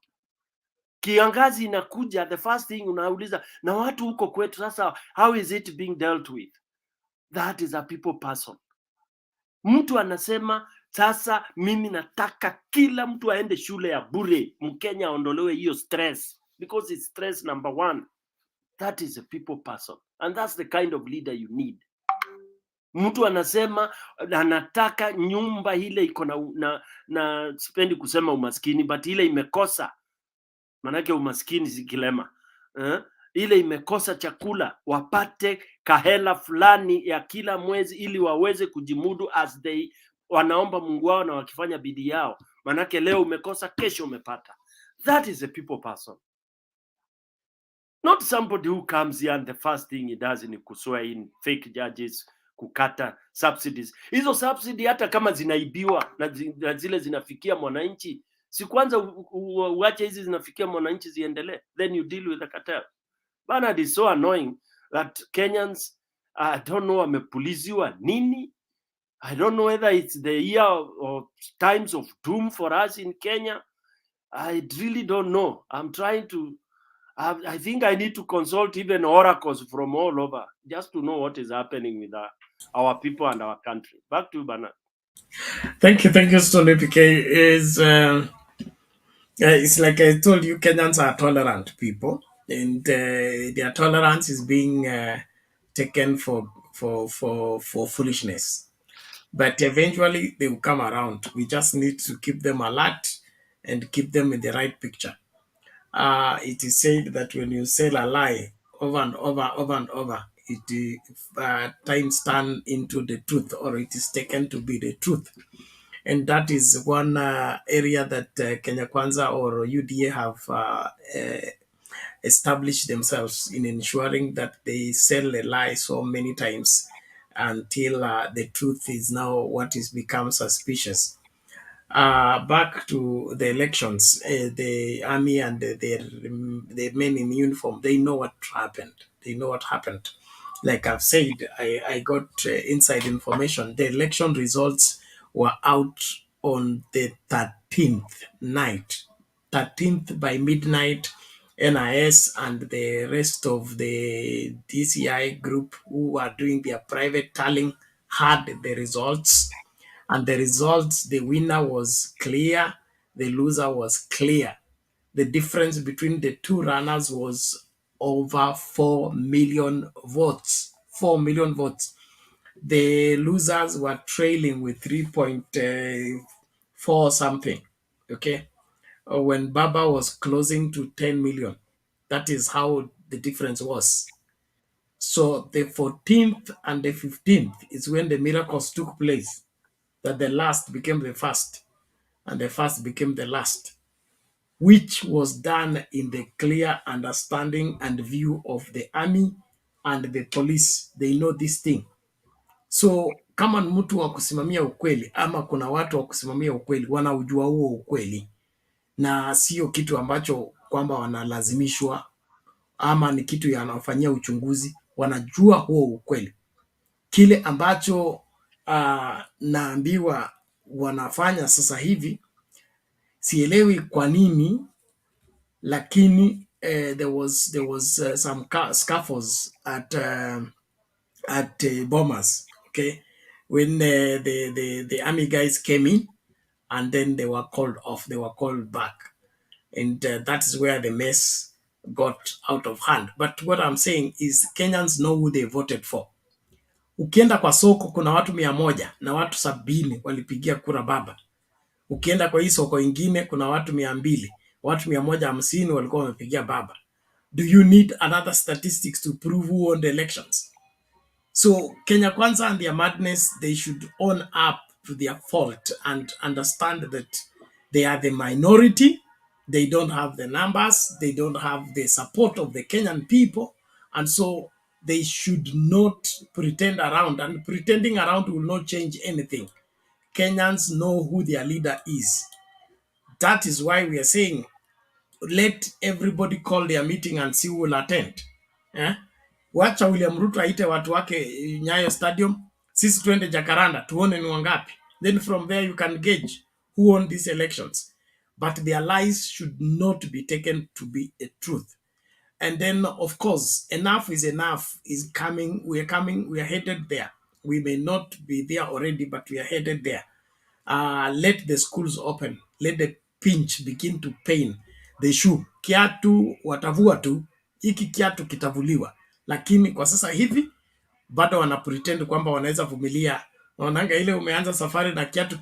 Kiangazi inakuja, the first thing unauliza, na watu huko kwetu sasa, how is it being dealt with? That is a people person. Mtu anasema sasa mimi nataka kila mtu aende shule ya bure, Mkenya aondolewe hiyo stress, because it's stress number 1. That is a people person, and that's the kind of leader you need. Mtu anasema anataka nyumba ile iko na sipendi kusema umaskini, but ile imekosa, manake umaskini si kilema, ile imekosa chakula, wapate kahela fulani ya kila mwezi ili waweze kujimudu as they wanaomba Mungu wao na wakifanya bidii yao. Manake leo umekosa, kesho umepata. That is a people person. Not somebody who comes here and the first thing he does ni kuswear in fake judges, kukata subsidies. Hizo subsidy hata kama zinaibiwa na zile zinafikia mwananchi, si kwanza uache hizi zinafikia mwananchi ziendelee, then you deal with the cartel. Bana, it is so annoying that Kenyans, I don't know, wamepuliziwa nini. I don't know whether it's the year of times of doom for us in Kenya. I really don't know. I'm trying to, I think I need to consult even oracles from all over just to know what is happening with our people and our country. Back to you, Bernard. Thank you, Stony PK. It's like I told you, Kenyans are tolerant people, and their tolerance is being taken for foolishness. But eventually, they will come around. We just need to keep them alert and keep them in the right picture. It is said that when you sell a lie over and over, it times turn into the truth, or it is taken to be the truth. And that is one area that Kenya Kwanza or UDA have established themselves in ensuring that they sell a lie so many times until the truth is now what is become suspicious. Back to the elections, the army and the men in uniform, they know what happened. They know what happened. Like I've said, I got inside information. The election results were out on the 13th night. 13th by midnight, NIS and the rest of the DCI group who are doing their private tallying had the results. And the results, the winner was clear, the loser was clear. The difference between the two runners was over 4 million votes. 4 million votes. The losers were trailing with 3.4 something. Okay. When Baba was closing to 10 million. That is how the difference was. So the 14th and the 15th is when the miracles took place, that the last became the first and the first became the last, which was done in the clear understanding and view of the army and the police. They know this thing. So kama ni mtu wa kusimamia ukweli ama kuna watu wa kusimamia ukweli, wanaujua huo ukweli, na sio kitu ambacho kwamba wanalazimishwa ama ni kitu yanafanyia uchunguzi. Wanajua huo ukweli. Kile ambacho naambiwa wanafanya sasa hivi, sielewi kwa nini, lakini there was some scuffles at Bomas, okay, when the army guys came in and then they were called off, they were called back, and that's where the mess got out of hand. But what I'm saying is Kenyans know who they voted for. Ukienda kwa soko kuna watu 100 na watu 70 walipigia kura Baba. Ukienda kwa hii soko ingine kuna watu 200, watu 150 walikuwa wamepigia Baba. Do you need another statistics to prove who won the elections? So Kenya Kwanza and their madness, they should own up to their fault and understand that they are the minority. They don't have the numbers. They don't have the support of the Kenyan people. And so they should not pretend around, and pretending around will not change anything. Kenyans know who their leader is. That is why we are saying, let everybody call their meeting and see who will attend. Wacha William Ruto aite watu wake Nyayo Stadium, sisi twende Jacaranda tuone ni wangapi. Then from there you can gauge who won these elections. But their lies should not be taken to be a truth. And then, of course, enough is enough is coming. We are headed there. We may not be there already, but we are headed there. Let the schools open. Let the pinch begin to pain the shoe. Kiatu watavua tu, hiki kiatu kitavuliwa. Lakini kwa sasa hivi bado wana pretend kwamba wanaweza vumilia. Wanaanga ile umeanza safari na kiatu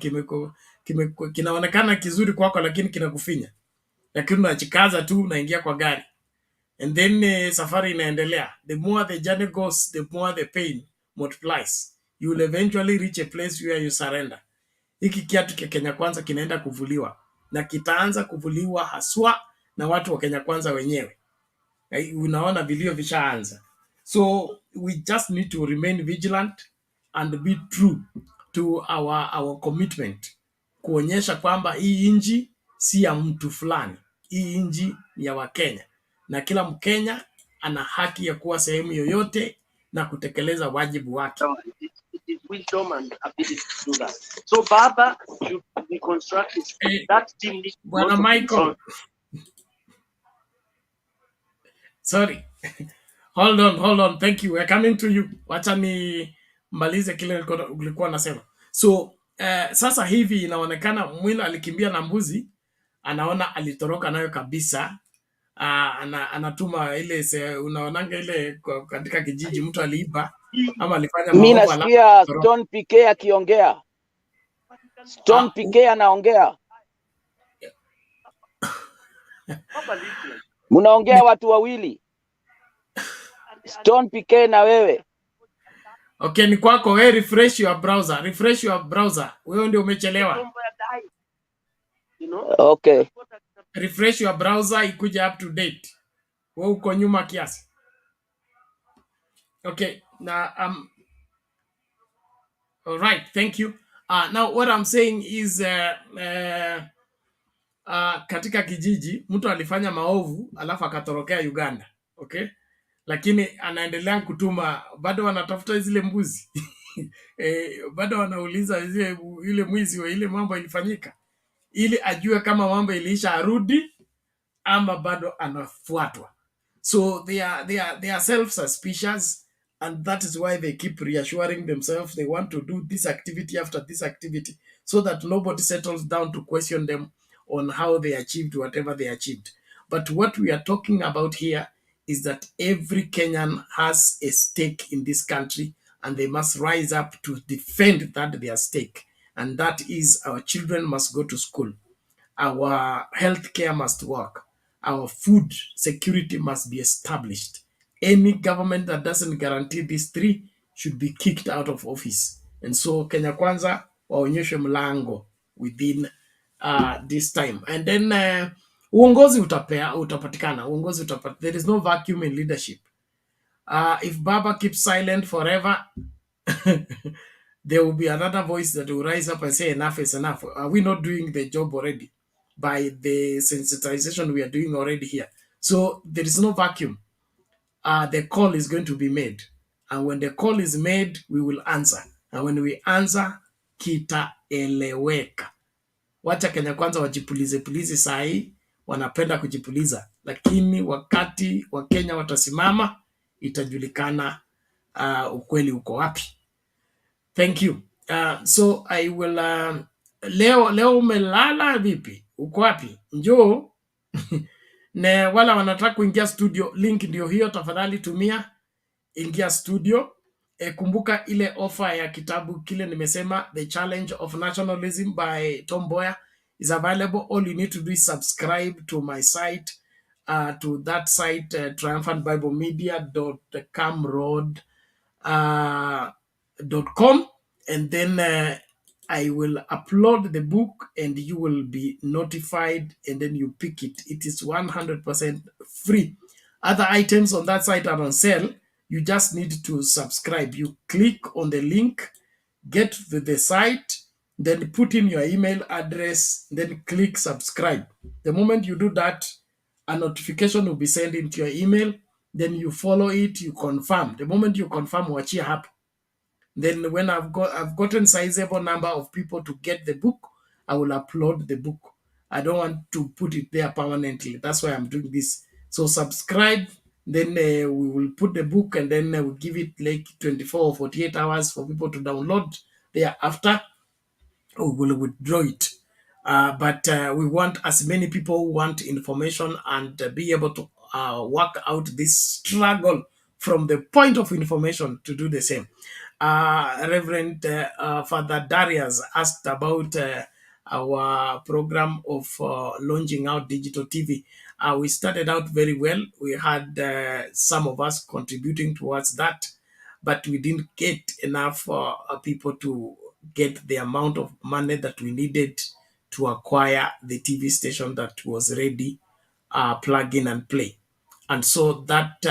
kinaonekana kizuri kwako, lakini kinakufinya. Lakini unachikaza tu, unaingia kwa gari. And then safari inaendelea. The more the journey goes, the more the pain multiplies. You will eventually reach a place where you surrender. Hiki kiatu cha Kenya Kwanza kinaenda kuvuliwa, na kitaanza kuvuliwa haswa na watu wa Kenya Kwanza wenyewe. Unaona vilio vishaanza. So we just need to remain vigilant and be true to our commitment, kuonyesha kwamba hii nchi si ya mtu fulani, hii nchi ni ya Wakenya na kila Mkenya ana haki ya kuwa sehemu yoyote na kutekeleza wajibu wake. It is wisdom and ability to do that. So Baba should reconstruct that team needs to Bwana also Michael. Sorry. Hold on. Thank you. We're coming to you. Wacha ni malize kile ulikuwa nasema. So, sasa hivi inaonekana Mwila alikimbia na mbuzi, anaona alitoroka nayo kabisa. Anatuma ile unaonanga ile katika kijiji mtu aliiba ama alifanya Mimi maovu nasikia Stone PK akiongea. Stone PK anaongea. Mnaongea watu wawili. Stone PK na wewe. Okay, ni kwako. Wewe refresh your browser. Wewe ndio umechelewa. Okay. Refresh your browser ikuje up to date. Wewe uko nyuma kiasi. Okay, now all right, thank you. Now what I'm saying is katika kijiji mtu alifanya maovu alafu akatorokea Uganda, okay? Lakini anaendelea kutuma, bado wanatafuta zile mbuzi bado wanauliza ile mwizi wa ile mambo ilifanyika, ili ajue kama mambo iliisha arudi ama bado anafuatwa. So they are self-suspicious, and that is why they keep reassuring themselves they want to do this activity after this activity, so that nobody settles down to question them on how they achieved whatever they achieved. But what we are talking about here is that every Kenyan has a stake in this country, and they must rise up to defend their stake. And that is, our children must go to school, our healthcare must work, our food security must be established. Any government that doesn't guarantee these three should be kicked out of office. And so Kenya Kwanza waonyeshe mlango within this time. And then uongozi utapatikana. There is no vacuum in leadership. If Baba keeps silent forever, there will be another voice that will rise up and say enough is enough. Are we not doing the job already by the sensitization we are doing already here? So there is no vacuum. The call is going to be made. And when the call is made, we will answer. And when we answer, kitaeleweka. Wacha Kenya Kwanza wajipulize saa hii, wanapenda kujipuliza. Lakini wakati wa Kenya watasimama, itajulikana ukweli uko wapi. Thank you. So I will leo umelala vipi? Uko wapi? Njoo. Na wala wanataka kuingia studio, link ndio hiyo, tafadhali tumia, ingia studio. Kumbuka ile offer ya kitabu kile nimesema, The Challenge of Nationalism by Tom Mboya is available. All you need to do is subscribe to my site, to that site, triumphantbiblemedia.com, and then I will upload the book and you will be notified, and then you pick it. It is 100% free. Other items on that site are on sale. You just need to subscribe. You click on the link, get to the site, then put in your email address, then click subscribe. The moment you do that, a notification will be sent into your email. Then you follow it, you confirm. The moment you confirm, wachia hapo. Then when I've gotten sizable number of people to get the book, I will upload the book. I don't want to put it there permanently. That's why I'm doing this. So subscribe, then we will put the book, and then we'll give it like 24 or 48 hours for people to download. Thereafter, we will withdraw it. But we want as many people who want information and be able to work out this struggle from the point of information to do the same. Reverend Father Darius asked about our program of launching out digital TV. We started out very well. We had some of us contributing towards that, but we didn't get enough people to get the amount of money that we needed to acquire the TV station that was ready, plug in and play. And so that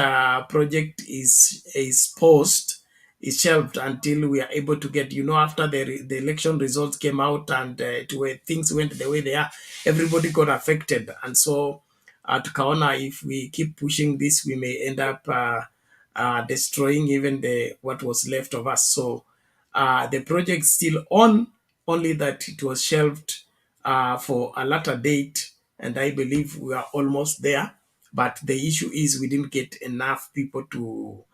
project is paused, is shelved until we are able to get, after the election results came out and to where things went the way they are, everybody got affected. And so tukaona if we keep pushing this, we may end up destroying even what was left of us. So the project's still on, only that it was shelved for a later date, and I believe we are almost there. But the issue is we didn't get enough people to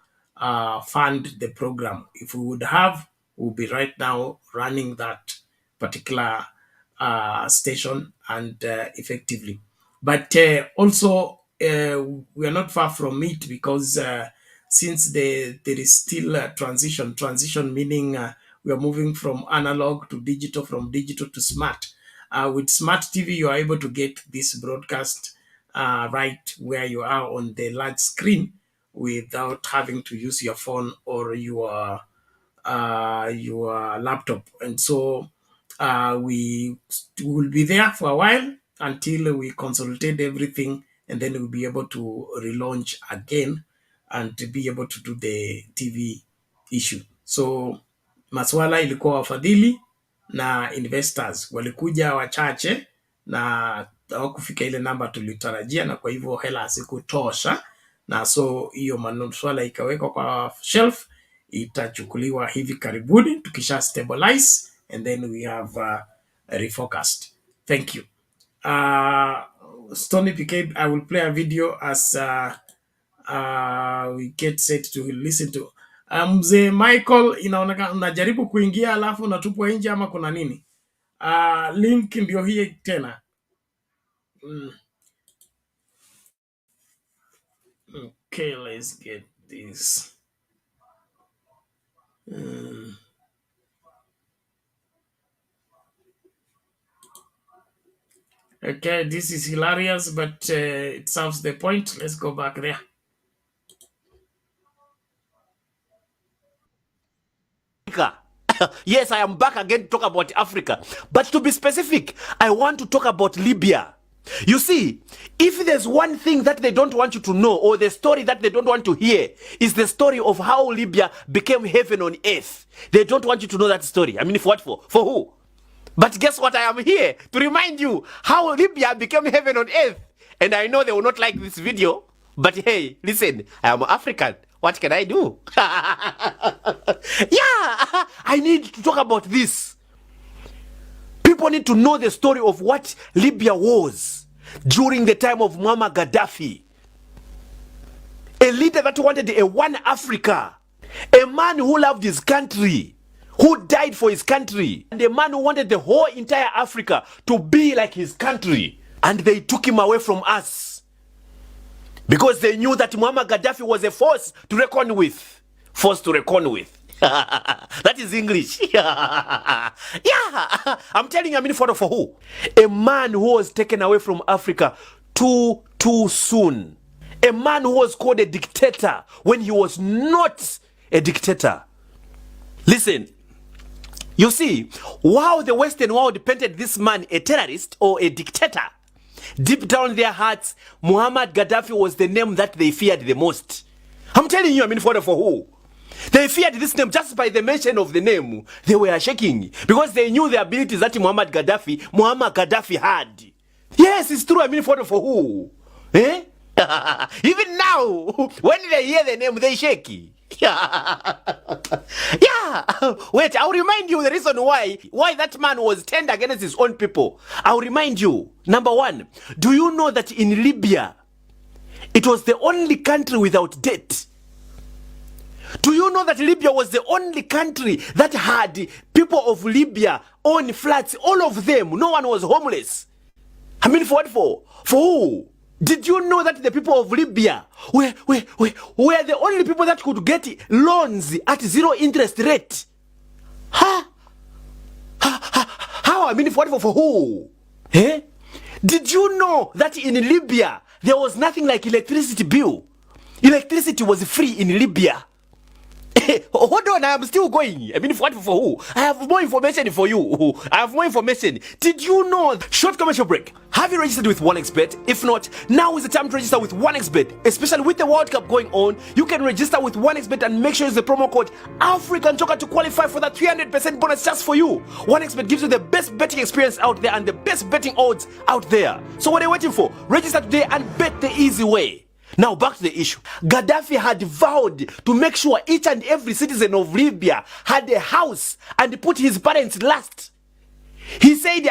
fund the program. If we would have, we'll be right now running that particular station and effectively. But also, we are not far from it, because since there is still a transition meaning we are moving from analog to digital, from digital to smart. With smart TV, you are able to get this broadcast right where you are on the large screen without having to use your phone or your laptop. And so we will be there for a while until we consolidate everything, and then we'll be able to relaunch again and to be able to do the TV issue. So maswala ilikuwa wafadhili na investors walikuja wachache na hawakufika ile namba tulitarajia, na kwa hivyo hela hazikutosha, na so hiyo maswala ikawekwa kwa shelf. Itachukuliwa hivi karibuni tukisha stabilize, and then we have refocused. Thank you. Stony PK, I will play a video as we get set to listen to. Mzee Michael, inaonekana unajaribu kuingia alafu unatupwa nje ama kuna nini? Link ndio hii tena. Okay, let's get this. Okay, this is hilarious, but it serves the point. Let's go back there. Yes, I am back again to talk about Africa. But to be specific, I want to talk about Libya. You see, if there's one thing that they don't want you to know, or the story that they don't want to hear, is the story of how Libya became heaven on earth. They don't want you to know that story. I mean, for what for? For who? But guess what? I am here to remind you how Libya became heaven on earth. And I know they will not like this video, but hey, listen, I am African. What can I do? Yeah, I need to talk about this. People need to know the story of what Libya was during the time of Muammar Gaddafi. A leader that wanted a one Africa. A man who loved his country, who died for his country. And a man who wanted the whole entire Africa to be like his country. And they took him away from us, because they knew that Muammar Gaddafi was a force to reckon with. Force to reckon with. That is English. Yeah, I'm telling you, I mean, for who? A man who was taken away from Africa too soon. A man who was called a dictator when he was not a dictator. Listen, you see, while the Western world painted this man a terrorist or a dictator, deep down in their hearts, Muammar Gaddafi was the name that they feared the most. I'm telling you, I mean, for who? They feared this name just by the mention of the name. They were shaking because they knew the abilities that Muammar Gaddafi had. Yes, it's true, I mean, for who? Eh? Even now, when they hear the name, they shake. Yeah. Wait, I'll remind you the reason why that man was turned against his own people. I'll remind you. Number one, do you know that in Libya, it was the only country without debt? Do you know that Libya was the only country that had people of Libya own flats, all of them? No one was homeless. I mean, for what for? For who? Did you know that the people of Libya were the only people that could get loans at 0 interest rate? Huh? How? I mean, for who? Eh? Did you know that in Libya, there was nothing like electricity bill? Electricity was free in Libya. Hold on, I am still going. I mean, for who? I have more information for you. I have more information. Did you know? Short commercial break. Have you registered with OneXBet? If not, now is the time to register with OneXBet. Especially with the World Cup going on, you can register with OneXBet and make sure you use the promo code African Joker to qualify for that 300% bonus just for you. OneXBet gives you the best betting experience out there and the best betting odds out there. So what are you waiting for? Register today and bet the easy way. Now back to the issue. Gaddafi had vowed to make sure each and every citizen of Libya had a house and put his parents last. He said,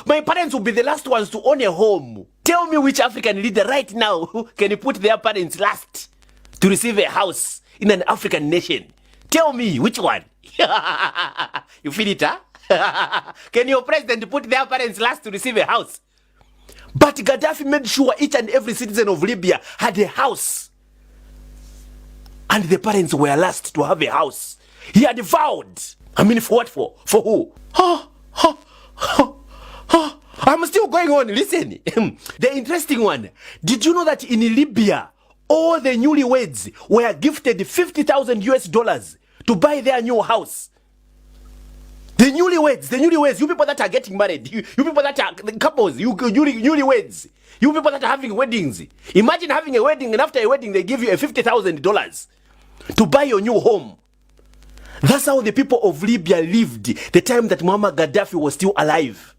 my parents will be the last ones to own a home. Tell me which African leader right now can put their parents last to receive a house in an African nation. Tell me which one. You feel it, huh? Can your president put their parents last to receive a house? But Gaddafi made sure each and every citizen of Libya had a house. And the parents were last to have a house. He had vowed. I mean, for what for? For who? I'm still going on. Listen. The interesting one. Did you know that in Libya, all the newlyweds were gifted 50,000 US dollars to buy their new house? The newlyweds, you people that are getting married, you people that are couples, you newlyweds, you people that are having weddings. Imagine having a wedding and after a wedding they give you a $50,000 to buy your new home. That's how the people of Libya lived the time that Muammar Gaddafi was still alive.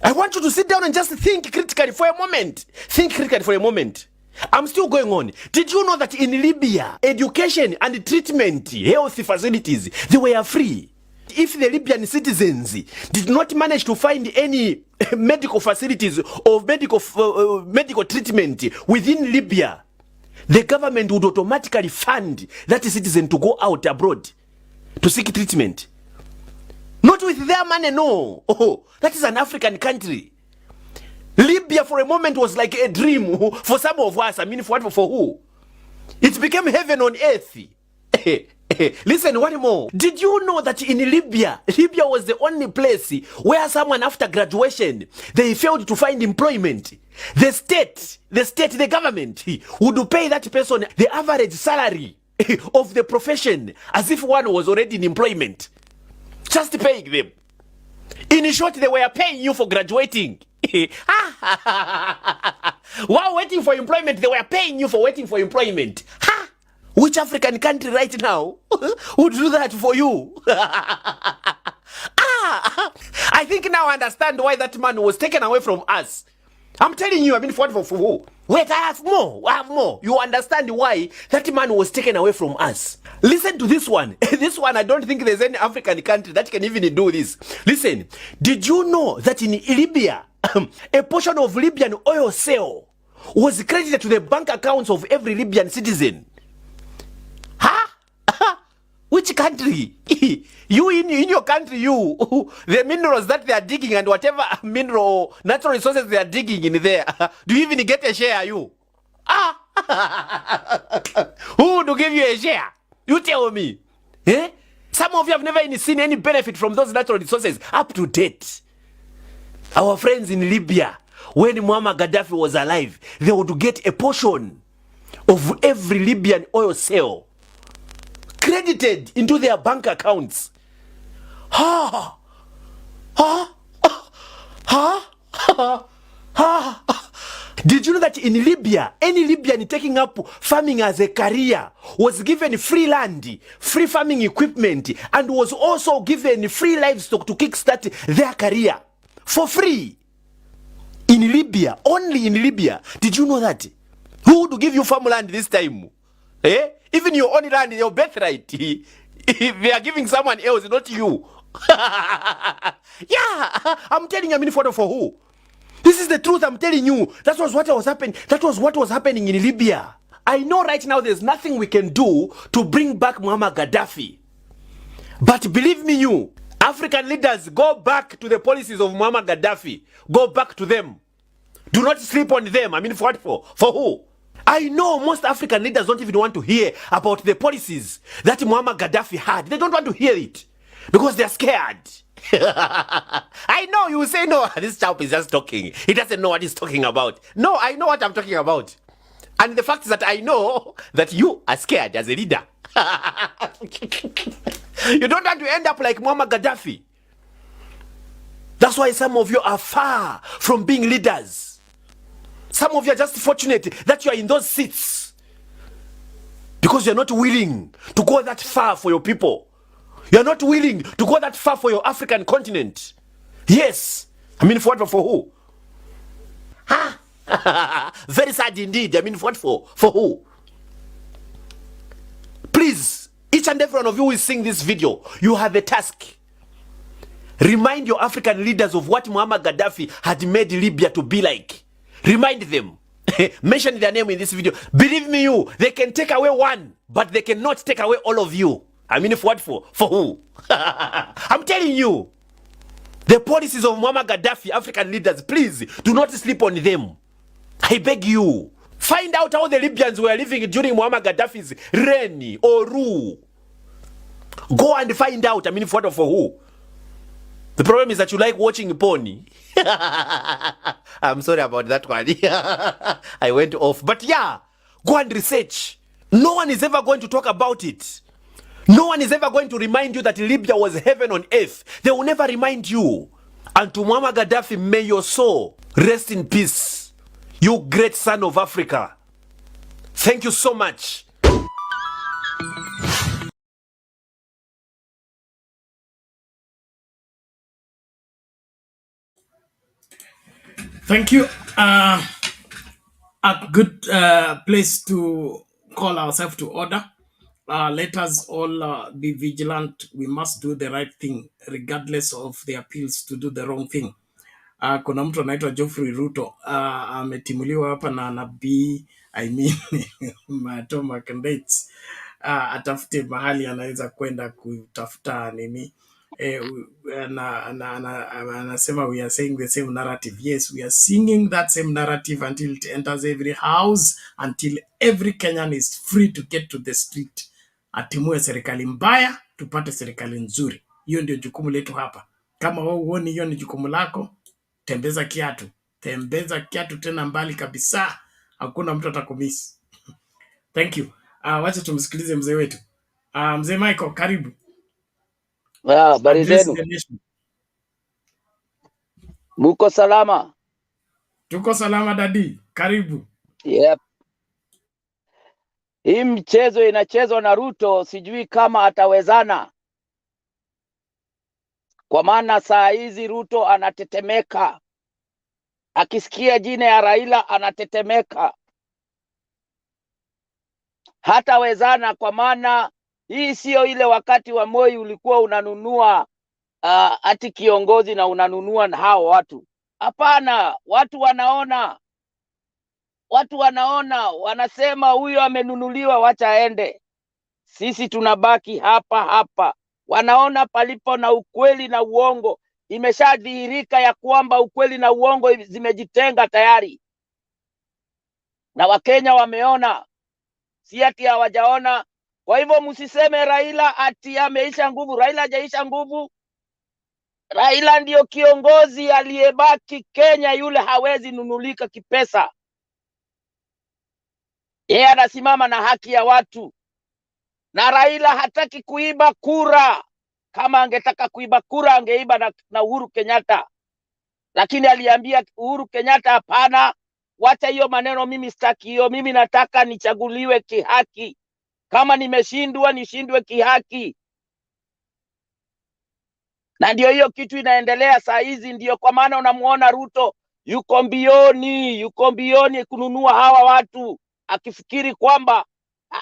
I want you to sit down and just think critically for a moment. Think critically for a moment. I'm still going on. Did you know that in Libya, education and treatment, health facilities, they were free? If the Libyan citizens did not manage to find any medical facilities or medical treatment within Libya, the government would automatically fund that citizen to go out abroad to seek treatment. Not with their money, no. Oh, that is an African country. Libya for a moment was like a dream for some of us. I mean, for who? It became heaven on earth. Listen, one more. Did you know that in Libya was the only place where someone after graduation, they failed to find employment? The government would pay that person the average salary of the profession as if one was already in employment. Just paying them. In short, they were paying you for graduating. While waiting for employment, they were paying you for waiting for employment. Which African country right now would do that for you? I think now I understand why that man was taken away from us. I'm telling you, I mean, for who? Wait, I have more. You understand why that man was taken away from us. Listen to this one. This one, I don't think there's any African country that can even do this. Listen, did you know that in Libya, a portion of Libyan oil sale was credited to the bank accounts of every Libyan citizen? Which country? You in your country, the minerals that they are digging and whatever mineral, natural resources they are digging in there, do you even get a share, you? Who to give you a share? You tell me. Some of you have never even seen any benefit from those natural resources up to date. Our friends in Libya, when Muammar Gaddafi was alive, they would get a portion of every Libyan oil sale credited into their bank accounts. Did you know that in Libya, any Libyan taking up farming as a career was given free land, free farming equipment, and was also given free livestock to kickstart their career for free? In Libya, only in Libya. Did you know that? Who would give you farmland this time? Even your own land, your birthright, they are giving someone else, not you. Yeah, I'm telling you, I mean, for who? This is the truth, I'm telling you. That was what was happening. That was what was happening in Libya. I know right now there's nothing we can do to bring back Muammar Gaddafi. But believe me, you, African leaders, go back to the policies of Muammar Gaddafi. Go back to them. Do not sleep on them. I mean, for what for? For who? I know most African leaders don't even want to hear about the policies that Muammar Gaddafi had. They don't want to hear it because they're scared. I know you will say, no, this chap is just talking. He doesn't know what he's talking about. No, I know what I'm talking about. And the fact is that I know that you are scared as a leader. You don't want to end up like Muammar Gaddafi. That's why some of you are far from being leaders. Some of you are just fortunate that you are in those seats because you're not willing to go that far for your people. You're not willing to go that far for your African continent. Yes. I mean, for what? For who? Huh? Very sad indeed. I mean, what for? For who? Please, each and every one of you who is seeing this video, you have a task. Remind your African leaders of what Muammar Gaddafi had made Libya to be like. Remind them. Mention their name in this video. Believe me, they can take away one, but they cannot take away all of you. I mean, for what for? For who? I'm telling you. The policies of Muammar Gaddafi, African leaders, please do not sleep on them. I beg you. Find out how the Libyans were living during Muammar Gaddafi's reign or rule. Go and find out. I mean, for what for who? The problem is that you like watching porn. I'm sorry about that one. I went off. But yeah, go and research. No one is ever going to talk about it. No one is ever going to remind you that Libya was heaven on earth. They will never remind you. And to Muammar Gaddafi, may your soul rest in peace. You great son of Africa. Thank you so much. Thank you. A good place to call ourselves to order. Let us all be vigilant. We must do the right thing, regardless of the appeals to do the wrong thing. Kuna mtu anaitwa Geoffrey Ruto ametimuliwa hapa na nabii, I mean Matoma candidates, atafute mahali anaweza kwenda kutafuta nini. Anasema we are saying the same narrative. Yes, we are singing that same narrative until it enters every house, until every Kenyan is free to get to the street. Atimue serikali mbaya, tupate serikali nzuri. Hiyo ndio jukumu letu hapa. Kama wewe uone hiyo ni jukumu lako, tembeza kiatu. Tembeza kiatu tena mbali kabisa. Hakuna mtu atakumisi. Thank you. Wacha tumsikilize mzee wetu. Mzee Michael, karibu. Habari zenu? Muko salama? Tuko salama dadi. Karibu. Yep. Hii mchezo inachezwa na Ruto, sijui kama atawezana. Kwa maana saa hizi Ruto anatetemeka. Akisikia jina ya Raila anatetemeka. Hatawezana kwa maana hii sio ile wakati wa Moi ulikuwa unanunua ati kiongozi na unanunua na hao watu. Hapana, watu wanaona. Watu wanaona, wanasema huyo amenunuliwa, wacha aende. Sisi tunabaki hapa hapa. Wanaona palipo na ukweli na uongo. Imeshadhihirika ya kwamba ukweli na uongo zimejitenga tayari. Na Wakenya wameona. Si ati hawajaona. Kwa hivyo msiseme Raila ati ameisha nguvu. Raila hajaisha nguvu. Raila ndio kiongozi aliyebaki Kenya, yule hawezi nunulika kipesa. Yeye anasimama na haki ya watu. Na Raila hataki kuiba kura. Kama angetaka kuiba kura angeiba na Uhuru Kenyatta. Lakini aliambia Uhuru Kenyatta hapana, wacha hiyo maneno, mimi sitaki hiyo, mimi nataka nichaguliwe kihaki. Kama nimeshindwa nishindwe kihaki. Na ndio hiyo kitu inaendelea saa hizi, ndio kwa maana unamuona Ruto yuko mbioni kununua hawa watu, akifikiri kwamba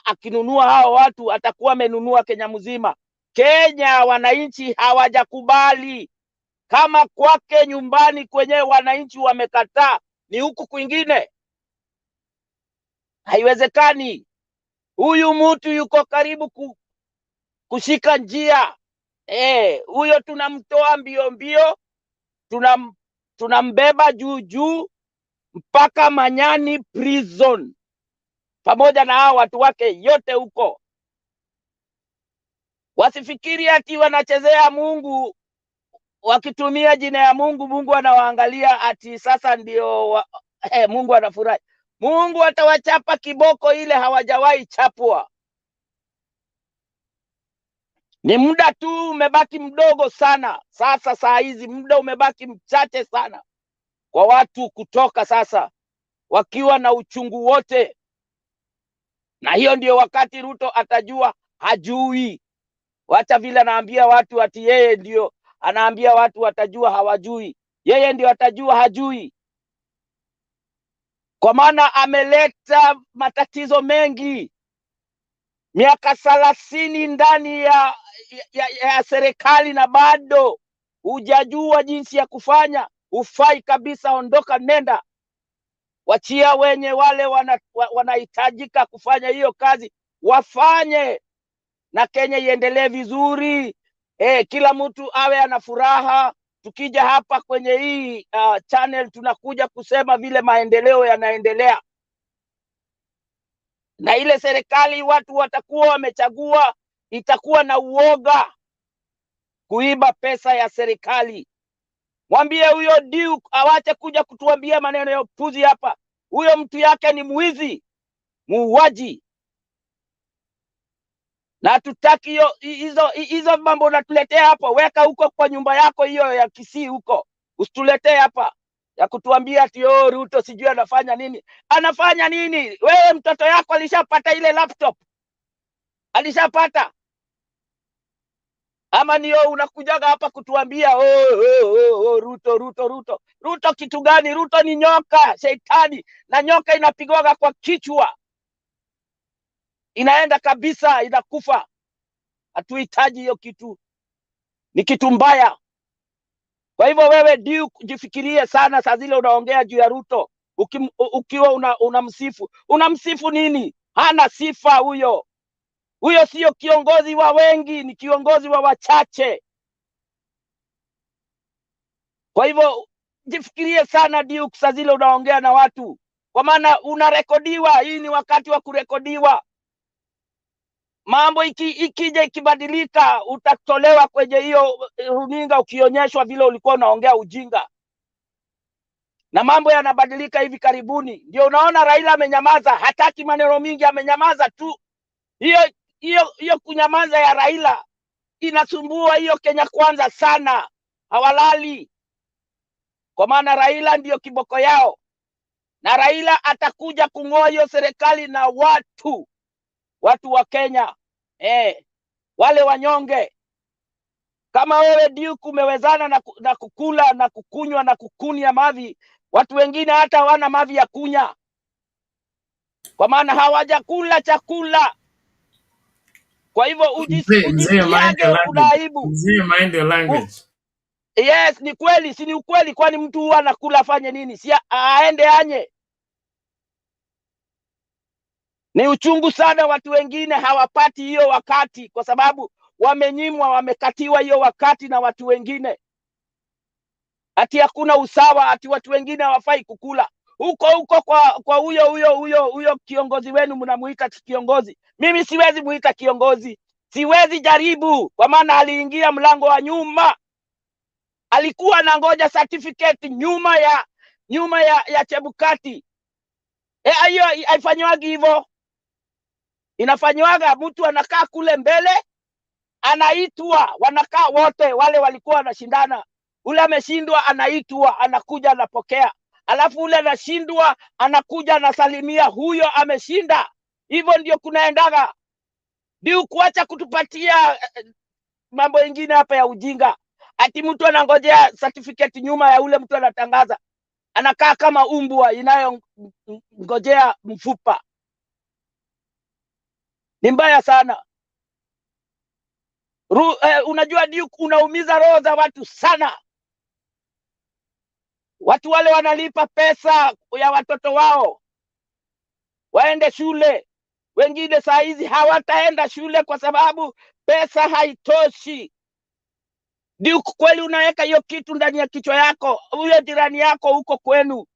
akinunua hawa watu atakuwa amenunua Kenya mzima. Kenya wananchi hawajakubali. Kama kwake nyumbani kwenye wananchi wamekataa, ni huku kwingine haiwezekani. Huyu mtu yuko karibu kushika njia. Huyo tunamtoa mbio, tunambeba juu mpaka Manyani prison pamoja na hao watu wake yote huko. Wasifikiri ati wanachezea Mungu, wakitumia jina ya Mungu, Mungu anawaangalia ati sasa ndio Mungu anafurahi. Mungu atawachapa kiboko ile hawajawahi chapwa. Ni muda tu umebaki mdogo sana. Sasa saa hizi muda umebaki mchache sana kwa watu kutoka sasa wakiwa na uchungu wote, na hiyo ndio wakati Ruto atajua hajui. Wacha vile anaambia watu ati yeye ndio anaambia watu watajua hawajui. Yeye ndio atajua hajui, kwa maana ameleta matatizo mengi. Miaka 30 ndani ya serikali na bado hujajua jinsi ya kufanya. Ufai kabisa, ondoka, nenda. Wachia wenye wale wanahitajika kufanya hiyo kazi wafanye, na Kenya iendelee vizuri. Kila mtu awe ana furaha. Tukija hapa kwenye hii channel tunakuja kusema vile maendeleo yanaendelea, na ile serikali watu watakuwa wamechagua itakuwa na uoga kuiba pesa ya serikali. Mwambie huyo Duke awache kuja kutuambia maneno ya upuzi hapa. Huyo mtu yake ni mwizi, muuaji, na tutaki hizo mambo unatuletea hapo. Weka huko kwa nyumba yako hiyo ya Kisii huko, usituletee hapa ya kutuambia ati Ruto sijui anafanya nini. Anafanya nini? Wewe mtoto yako alishapata ile laptop, alishapata? Ama niyo unakujaga hapa kutuambia Ruto kitu gani? Ruto ni nyoka, shetani, na nyoka inapigwaga kwa kichwa inaenda kabisa, inakufa. Hatuhitaji hiyo kitu, ni kitu mbaya. Kwa hivyo wewe Duke, jifikirie sana saa zile unaongea juu ya Ruto. Ukiwa unamsifu nini? Hana sifa huyo. Huyo sio kiongozi wa wengi, ni kiongozi wa wachache. Kwa hivyo jifikirie sana Duke saa zile unaongea na watu, kwa maana unarekodiwa. Hii ni wakati wa kurekodiwa. Mambo ikija ikibadilika, utatolewa kwenye hiyo runinga ukionyeshwa vile ulikuwa unaongea ujinga. Na mambo yanabadilika hivi karibuni. Ndio unaona Raila amenyamaza, hataki maneno mingi, amenyamaza tu. Hiyo kunyamaza ya Raila inasumbua hiyo Kenya Kwanza sana. Hawalali, kwa maana Raila ndio kiboko yao, na Raila atakuja kung'oa hiyo serikali na watu wa Kenya, wale wanyonge. Kama wewe Duke umewezana na kukula na kukunywa na kukunia mavi, watu wengine hata hawana mavi ya kunya, kwa maana hawajakula chakula. Kwa hivyo ujisikiage una aibu. Mind your language. Yes, ni kweli, si ni ukweli? Kwani mtu huwa anakula afanye nini? Si aende anye? Ni uchungu sana, watu wengine hawapati hiyo wakati kwa sababu wamenyimwa, wamekatiwa hiyo wakati na watu wengine. Ati hakuna usawa, ati watu wengine hawafai kukula. Huko kwa huyo kiongozi wenu mnamuita kiongozi. Mimi siwezi muita kiongozi. Siwezi jaribu, kwa maana aliingia mlango wa nyuma. Alikuwa anangoja certificate nyuma ya Chebukati. Hiyo haifanywaga hivyo. Inafanywaga mtu anakaa kule mbele, anaitwa, wanakaa wote wale walikuwa wanashindana. Ule ameshindwa anaitwa, anakuja anapokea. Alafu ule anashindwa anakuja anasalimia huyo ameshinda. Hivyo ndio kunaendaga. Ndio kuacha kutupatia mambo mengine hapa ya ujinga. Ati mtu anangojea certificate nyuma ya ule mtu anatangaza. Anakaa kama umbwa inayongojea mfupa. Ni mbaya sana. Unajua Duke, unaumiza roho za watu sana. Watu wale wanalipa pesa ya watoto wao waende shule. Wengine saa hizi hawataenda shule kwa sababu pesa haitoshi. Duke, kweli unaweka hiyo kitu ndani ya kichwa yako? Huyo jirani yako huko kwenu,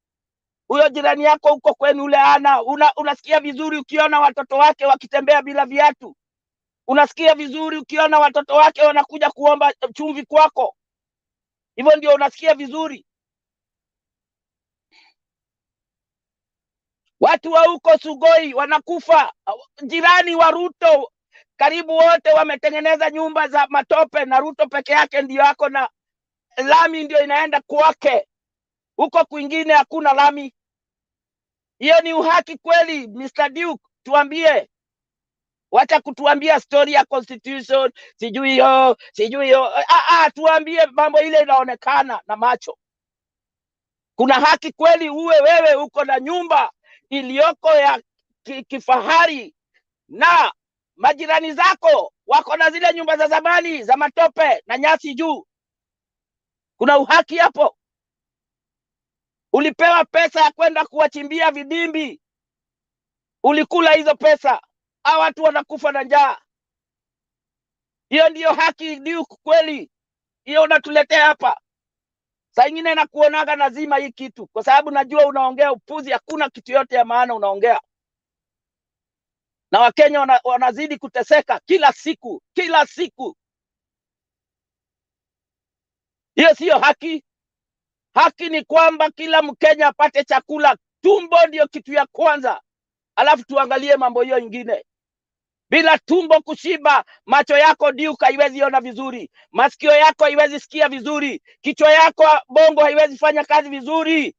ule unasikia vizuri ukiona watoto wake wakitembea bila viatu? Unasikia vizuri ukiona watoto wake wanakuja kuomba chumvi kwako? Hivyo ndio unasikia vizuri? Watu wa huko Sugoi wanakufa. Jirani wa Ruto karibu wote wametengeneza nyumba za matope, na Ruto peke yake ndio yako na lami ndio inaenda kwake. Huko kwingine hakuna lami. Hiyo ni uhaki kweli? Mr. Duke, tuambie. Wacha kutuambia story ya constitution, sijui hiyo. Tuambie mambo ile inaonekana na macho. Kuna haki kweli uwe wewe uko na nyumba iliyoko ya kifahari na majirani zako wako na zile nyumba za zamani za matope na nyasi juu? Kuna uhaki hapo? Ulipewa pesa ya kwenda kuwachimbia vidimbi, ulikula hizo pesa, hao watu wanakufa na njaa. Hiyo ndiyo haki Duke kweli? Hiyo unatuletea hapa? Saa ingine nakuonaga nazima hii kitu, kwa sababu najua unaongea upuzi, hakuna kitu yote ya maana unaongea. Na Wakenya wanazidi kuteseka kila siku. Hiyo siyo haki. Haki ni kwamba kila Mkenya apate chakula. Tumbo ndio kitu ya kwanza, alafu tuangalie mambo hiyo ingine. Bila tumbo kushiba, macho yako Duke haiwezi ona vizuri, masikio yako haiwezi sikia vizuri, kichwa yako bongo haiwezi fanya kazi vizuri.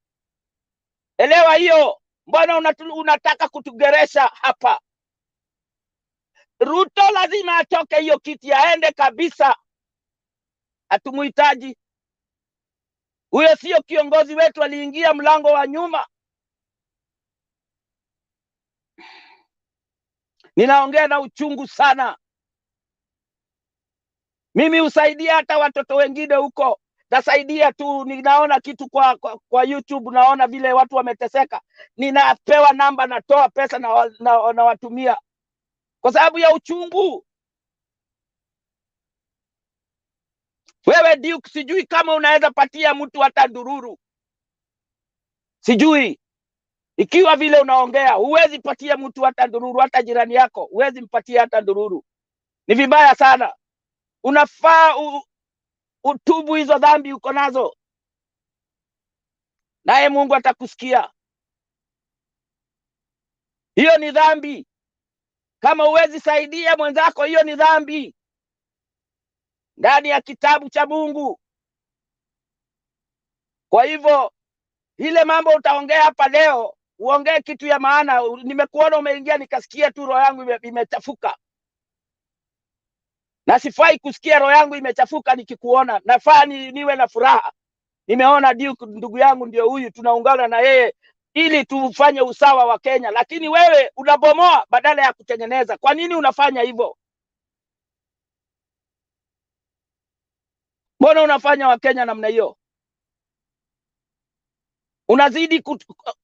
Elewa hiyo. Mbona unataka kutugeresha hapa? Ruto lazima atoke hiyo kiti, aende kabisa. Hatumuhitaji. Huyo sio kiongozi wetu, aliingia mlango wa nyuma. Ninaongea na uchungu sana. Mimi usaidia hata watoto wengine huko. Nasaidia tu, ninaona kitu kwa YouTube, naona vile watu wameteseka. Ninapewa namba, natoa pesa na watumia. Kwa sababu ya uchungu. Wewe Duke, sijui kama unaweza patia mtu hata ndururu. Sijui. Ikiwa vile unaongea, huwezi patia mtu hata ndururu, hata jirani yako huwezi mpatia hata ndururu. Ni vibaya sana. Unafaa utubu hizo dhambi uko nazo, naye Mungu atakusikia. Hiyo ni dhambi. Kama huwezi saidia mwenzako, hiyo ni dhambi ndani ya kitabu cha Mungu. Kwa hivyo ile mambo utaongea hapa leo, uongee kitu ya maana. Nimekuona umeingia, nikasikia tu roho yangu imechafuka. Na sifai kusikia roho yangu imechafuka nikikuona. Nafaa niwe na furaha. Nimeona Duke ndugu yangu ndio huyu, tunaungana na yeye ili tufanye usawa wa Kenya. Lakini wewe unabomoa badala ya kutengeneza. Kwa nini unafanya hivyo? Mbona unafanya Wakenya namna hiyo?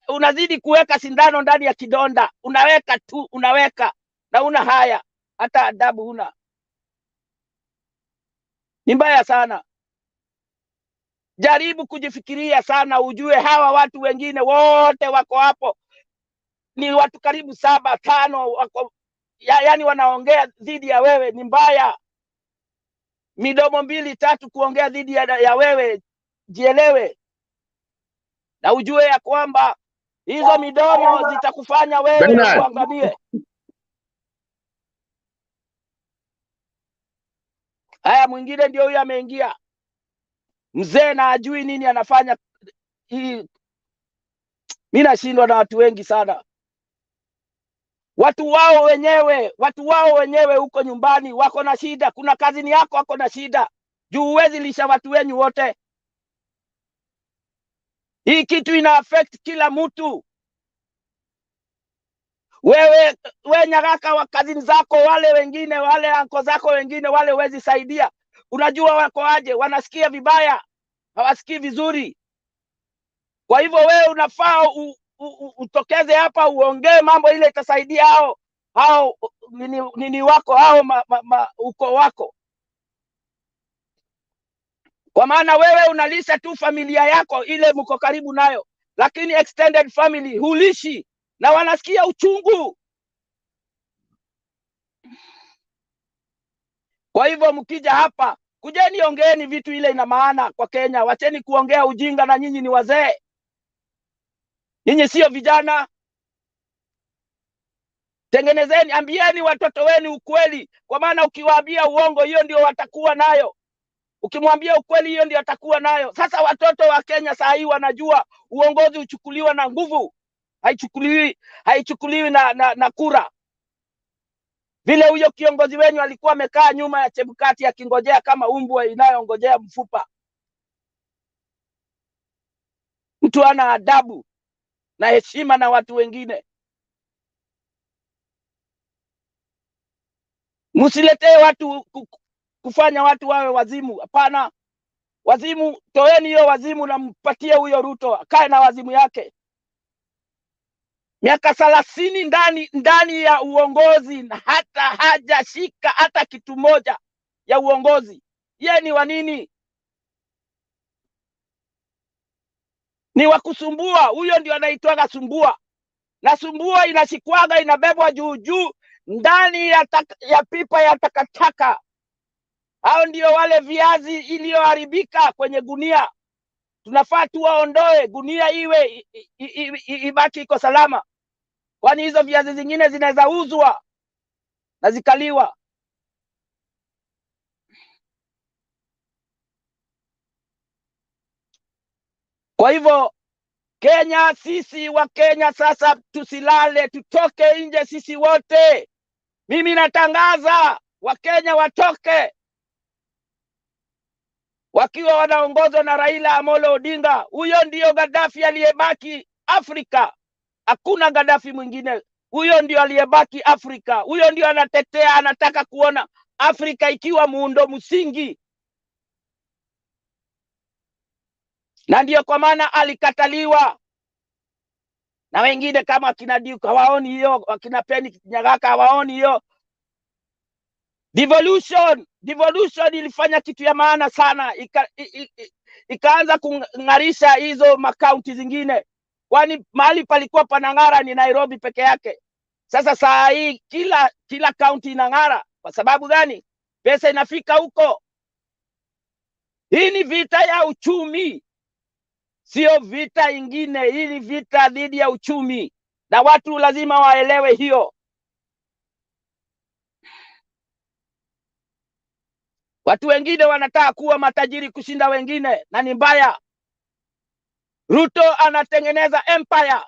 Unazidi kuweka sindano ndani ya kidonda. Unaweka tu, unaweka na una haya, hata adabu huna. Ni mbaya sana. Jaribu kujifikiria sana, ujue hawa watu wengine wote wako hapo. Ni watu karibu 7, 5 wako, yani wanaongea dhidi ya wewe. Ni mbaya. Midomo 2, 3 kuongea dhidi ya wewe. Jielewe. Na ujue ya kwamba hizo midomo zitakufanya wewe uangamie. Haya, mwingine ndio huyu ameingia. Mzee na ajui nini anafanya. Mimi nashindwa na watu wengi sana. Watu wao wenyewe huko nyumbani wako na shida. Kuna kazini yako wako na shida. Juu huwezi lisha watu wenyu wote. Hii kitu ina affect kila mtu. Wewe nyaraka wa kazini zako, wale wengine, wale anko zako wengine, wale huwezi saidia. Unajua wako aje? Wanasikia vibaya, hawasikii vizuri. Kwa hivyo wewe unafaa utokeze hapa, uongee mambo ile itasaidia hao nini wako, hao uko wako. Kwa maana wewe unalisha tu familia yako ile mko karibu nayo, lakini extended family hulishi, na wanasikia uchungu. Kwa hivyo mkija hapa, kujeni ongeeni vitu ile ina maana kwa Kenya. Wacheni kuongea ujinga, na nyinyi ni wazee. Nyinyi sio vijana. Tengenezeni, ambieni watoto wenu ukweli, kwa maana ukiwaambia uongo hiyo ndio watakuwa nayo. Ukimwambia ukweli hiyo ndio atakuwa nayo. Sasa watoto wa Kenya saa hii wanajua uongozi uchukuliwa na nguvu, haichukuliwi na kura. Vile huyo kiongozi wenu alikuwa amekaa nyuma ya Chebukati akingojea kama umbwa inayongojea mfupa. Mtu ana adabu na heshima na watu wengine. Msiletee watu kufanya watu wawe wazimu. Hapana. Wazimu, toeni hiyo wazimu na mpatie huyo Ruto akae na wazimu yake. Miaka 30 ndani ya uongozi na hata hajashika hata kitu moja ya uongozi. Yeye ni wa nini? Ni wa kusumbua. Huyo ndio anaitwa sumbua. Na sumbua inashikwaga inabebwa juu ndani ya pipa ya takataka. Hao ndio wale viazi iliyoharibika kwenye gunia. Tunafaa tuwaondoe, gunia iwe ibaki iko salama. Kwani hizo viazi zingine zinaweza uzwa na zikaliwa. Kwa hivyo Kenya, sisi wa Kenya sasa tusilale, tutoke nje sisi wote. Mimi natangaza Wakenya watoke. Wakiwa wanaongozwa na Raila Amolo Odinga. Huyo ndio Gaddafi aliyebaki Afrika. Hakuna Gaddafi mwingine. Huyo ndio aliyebaki Afrika. Huyo ndio anatetea, anataka kuona Afrika ikiwa muundo msingi. Na ndio kwa maana alikataliwa. Na wengine kama akina Duke hawaoni hiyo, akina Penny Nyagaka hawaoni hiyo. Devolution ilifanya kitu ya maana sana. Ikaanza kungarisha hizo makaunti zingine. Kwani mahali palikuwa panang'ara ni Nairobi peke yake. Sasa saa hii kila kaunti inang'ara. Kwa sababu gani? Pesa inafika huko. Hii ni vita ya uchumi. Sio vita ingine. Hii ni vita dhidi ya uchumi. Na watu lazima waelewe hiyo. Watu wengine wanataka kuwa matajiri kushinda wengine na ni mbaya. Ruto anatengeneza empire.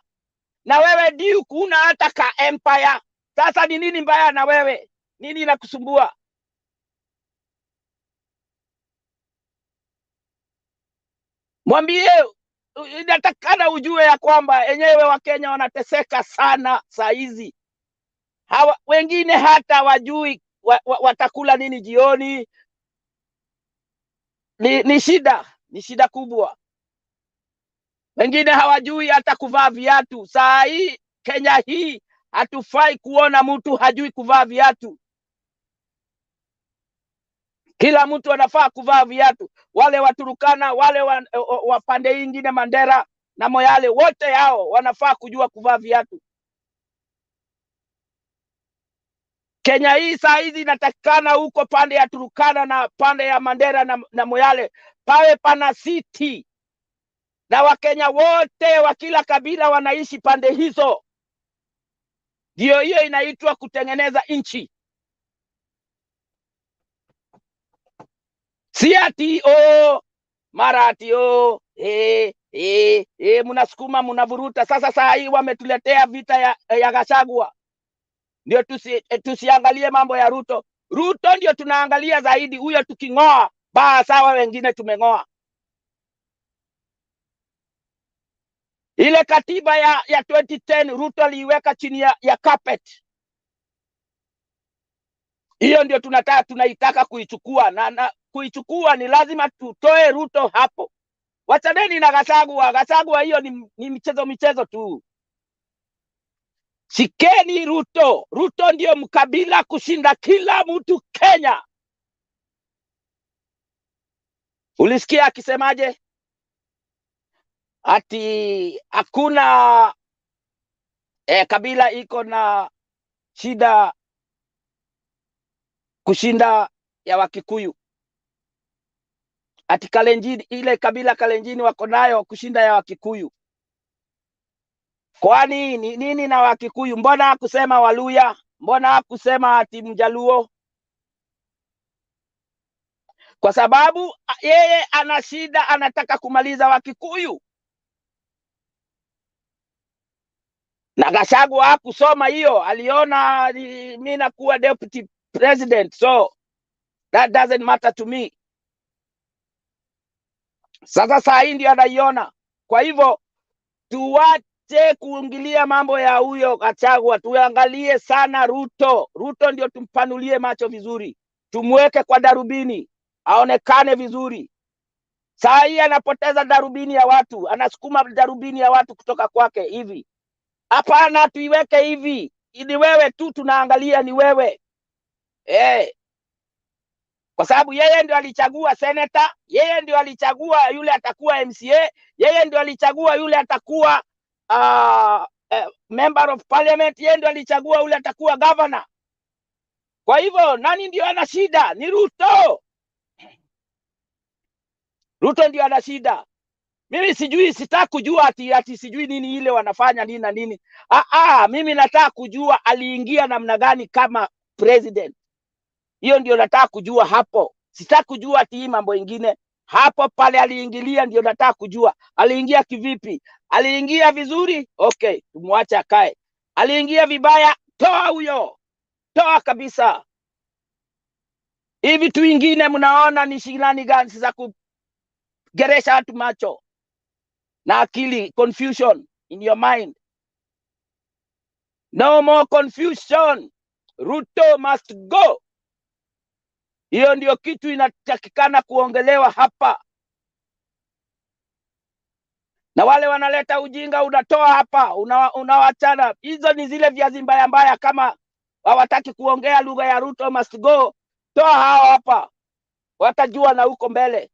Na wewe Duke una hata ka empire. Sasa ni nini mbaya na wewe? Nini inakusumbua? Mwambie inatakana ujue ya kwamba enyewe Wakenya wanateseka sana saa hizi. Wengine hata wajui watakula nini jioni. Ni shida kubwa. Wengine hawajui hata kuvaa viatu. Saa hii Kenya hii hatufai kuona mtu hajui kuvaa viatu. Kila mtu anafaa kuvaa viatu. Wale Waturukana, wale wa pande nyingine Mandera na Moyale, wote hao wanafaa kujua kuvaa viatu. Kenya hii saa hizi inatakikana huko pande ya Turukana na pande ya Mandera na Moyale pawe pana city. Na Wakenya wote wa kila kabila wanaishi pande hizo. Ndio hiyo inaitwa kutengeneza nchi. Si ati mara ati mnasukuma mnavuruta. Sasa saa hii wametuletea vita ya Gachagua. Ndio tusiangalie mambo ya Ruto. Ruto ndio tunaangalia zaidi. Huyo tuking'oa sawa, wengine tumeng'oa. Ile katiba ya 2010 Ruto aliiweka chini ya carpet. Hiyo ndio tunaitaka kuichukua na kuichukua ni lazima tutoe Ruto hapo. Wachaneni na Gachagua. Gachagua hiyo ni michezo tu. Shikeni Ruto. Ruto ndio mkabila kushinda kila mtu Kenya. Ulisikia akisemaje? Ati hakuna kabila iko na shida kushinda ya Wakikuyu. Ati Kalenjin, ile kabila Kalenjin wako nayo kushinda ya Wakikuyu. Kwani nini na Wakikuyu? Mbona hakusema Waluya? Mbona hakusema ati Mjaluo? Kwa sababu yeye ana shida, anataka kumaliza Wakikuyu. Na Gachagua hakusoma hiyo, aliona mimi nakuwa deputy president, so that doesn't matter to me. Sasa saa hii ndio anaiona. Kwa hivyo tuwache kuingilia mambo ya huyo Gachagua, tuangalie sana Ruto. Ruto ndio tumpanulie macho vizuri, tumweke kwa darubini aonekane vizuri. Saa hii anapoteza darubini ya watu, anasukuma darubini ya watu kutoka kwake hivi. Hapana, tuiweke hivi, ni wewe tu tunaangalia, ni wewe kwa sababu yeye ndio alichagua senator, yeye ndio alichagua yule atakuwa MCA, yeye ndio alichagua yule atakuwa member of parliament, yeye ndio alichagua yule atakuwa governor. Kwa hivyo nani ndio ana shida? Ni Ruto. Ruto ndio ana shida. Mimi sijui, sitaki kujua ati sijui nini ile wanafanya nini na nini. Mimi nataka kujua aliingia namna gani kama president. Hiyo ndio nataka kujua hapo. Sitaki kujua ati hii mambo ingine. Hapo pale aliingilia ndio nataka kujua. Aliingia kivipi? Aliingia vizuri? Okay, tumwache akae. Aliingia vibaya? Toa huyo. Toa kabisa. Hivi tu ingine mnaona ni shilani gani za kugeresha watu macho na akili, confusion in your mind. No more confusion. Ruto must go. Hiyo ndio kitu inatakikana kuongelewa hapa. Na wale wanaleta ujinga unatoa hapa, unawachana. Hizo ni zile viazi mbaya mbaya, kama hawataki kuongea lugha ya Ruto must go. Toa hao hapa. Watajua na huko mbele.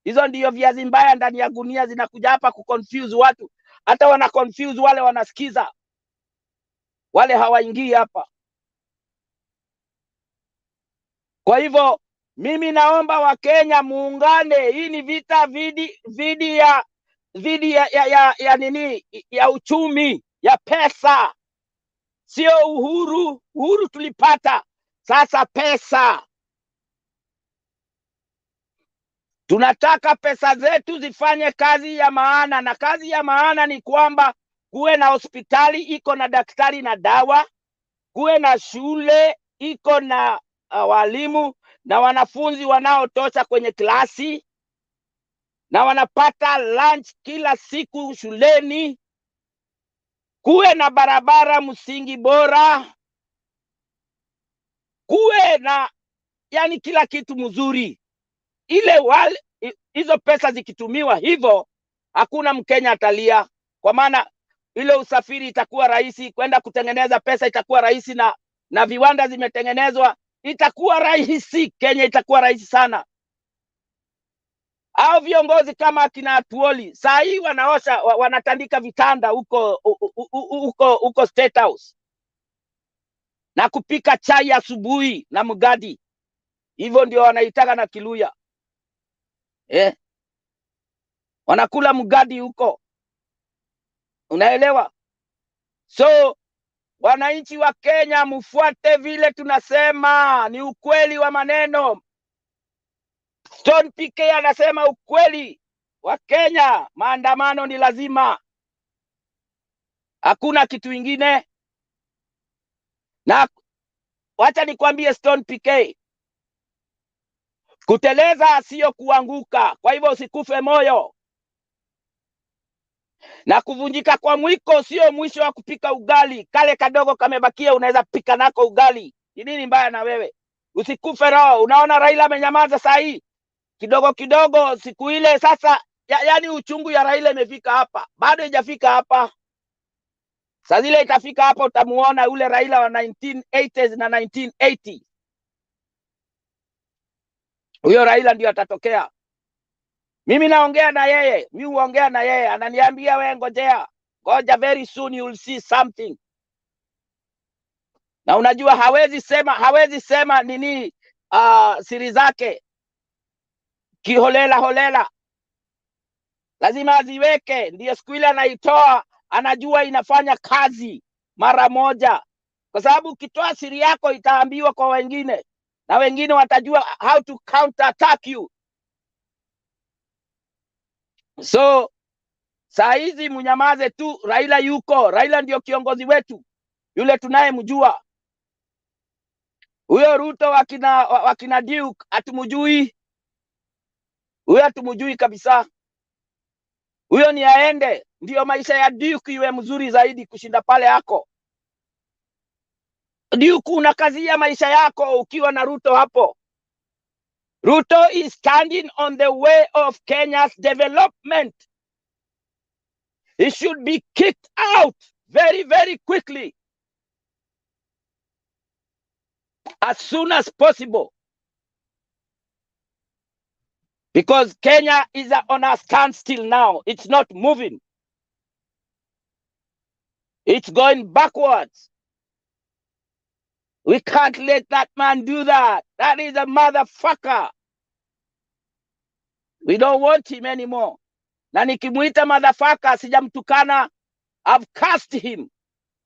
Hizo ndio viazi mbaya ndani ya gunia, zinakuja hapa kuconfuse watu. Hata wana confuse wale wanasikiza. Wale hawaingii hapa. Kwa hivyo mimi naomba Wakenya muungane. Hii ni vita dhidi ya nini, ya uchumi, ya pesa. Sio uhuru. Uhuru tulipata, sasa pesa. Tunataka pesa zetu zifanye kazi ya maana, na kazi ya maana ni kwamba kuwe na hospitali iko na daktari na dawa, kuwe na shule iko na walimu na wanafunzi wanaotosha kwenye klasi, na wanapata lunch kila siku shuleni, kuwe na barabara msingi bora, kuwe na yani kila kitu mzuri. Hizo pesa zikitumiwa hivyo, hakuna Mkenya atalia, kwa maana ile usafiri itakuwa rahisi, kwenda kutengeneza pesa itakuwa rahisi, na viwanda zimetengenezwa, itakuwa rahisi. Kenya itakuwa rahisi sana. Au viongozi kama akina Atuoli saa hii wanatandika vitanda huko State House na kupika chai asubuhi na mgadi. Hivyo ndio wanaitaka na Kiluya. Wanakula mgadi huko. Unaelewa? So wananchi wa Kenya mfuate vile tunasema, ni ukweli wa maneno. Stone PK anasema ukweli wa Kenya, maandamano ni lazima. Hakuna kitu ingine. Na wacha nikwambie Stone PK, kuteleza sio kuanguka. Kwa hivyo usikufe moyo. Na kuvunjika kwa mwiko sio mwisho wa kupika ugali. Kale kadogo kamebakia, unaweza pika nako ugali. Ni nini mbaya na wewe? Usikufe roho. Unaona Raila amenyamaza saa hii kidogo kidogo. Siku ile sasa yani uchungu ya Raila imefika hapa. Bado haijafika hapa. Sasa zile itafika hapa, utamuona ule Raila wa 1980s na 1980. Huyo Raila ndio atatokea. Mimi naongea na yeye, huongea na yeye, ananiambia wewe ngojea, ngoja, very soon you will see something. Na unajua hawezi sema nini siri zake kiholela holela. Lazima aziweke, ndio siku ile anaitoa anajua inafanya kazi mara moja, kwa sababu ukitoa siri yako itaambiwa kwa wengine, na wengine watajua how to counter attack you. So saa hizi mnyamaze tu, Raila yuko. Raila ndio kiongozi wetu, yule tunayemjua. Huyo Ruto wakina Duke hatumjui, huyo hatumjui kabisa. Huyo ni aende, ndio maisha ya Duke iwe mzuri zaidi kushinda pale yako. Duke una kazi ya maisha yako ukiwa na Ruto hapo. Ruto is standing on the way of Kenya's development. He should be kicked out very, very quickly, as soon as possible, because Kenya is on a standstill now. It's not moving. It's going backwards. We can't let that man do that. That is a motherfucker. We don't want him anymore. Na nikimuita motherfucker sijamtukana, I've cursed him.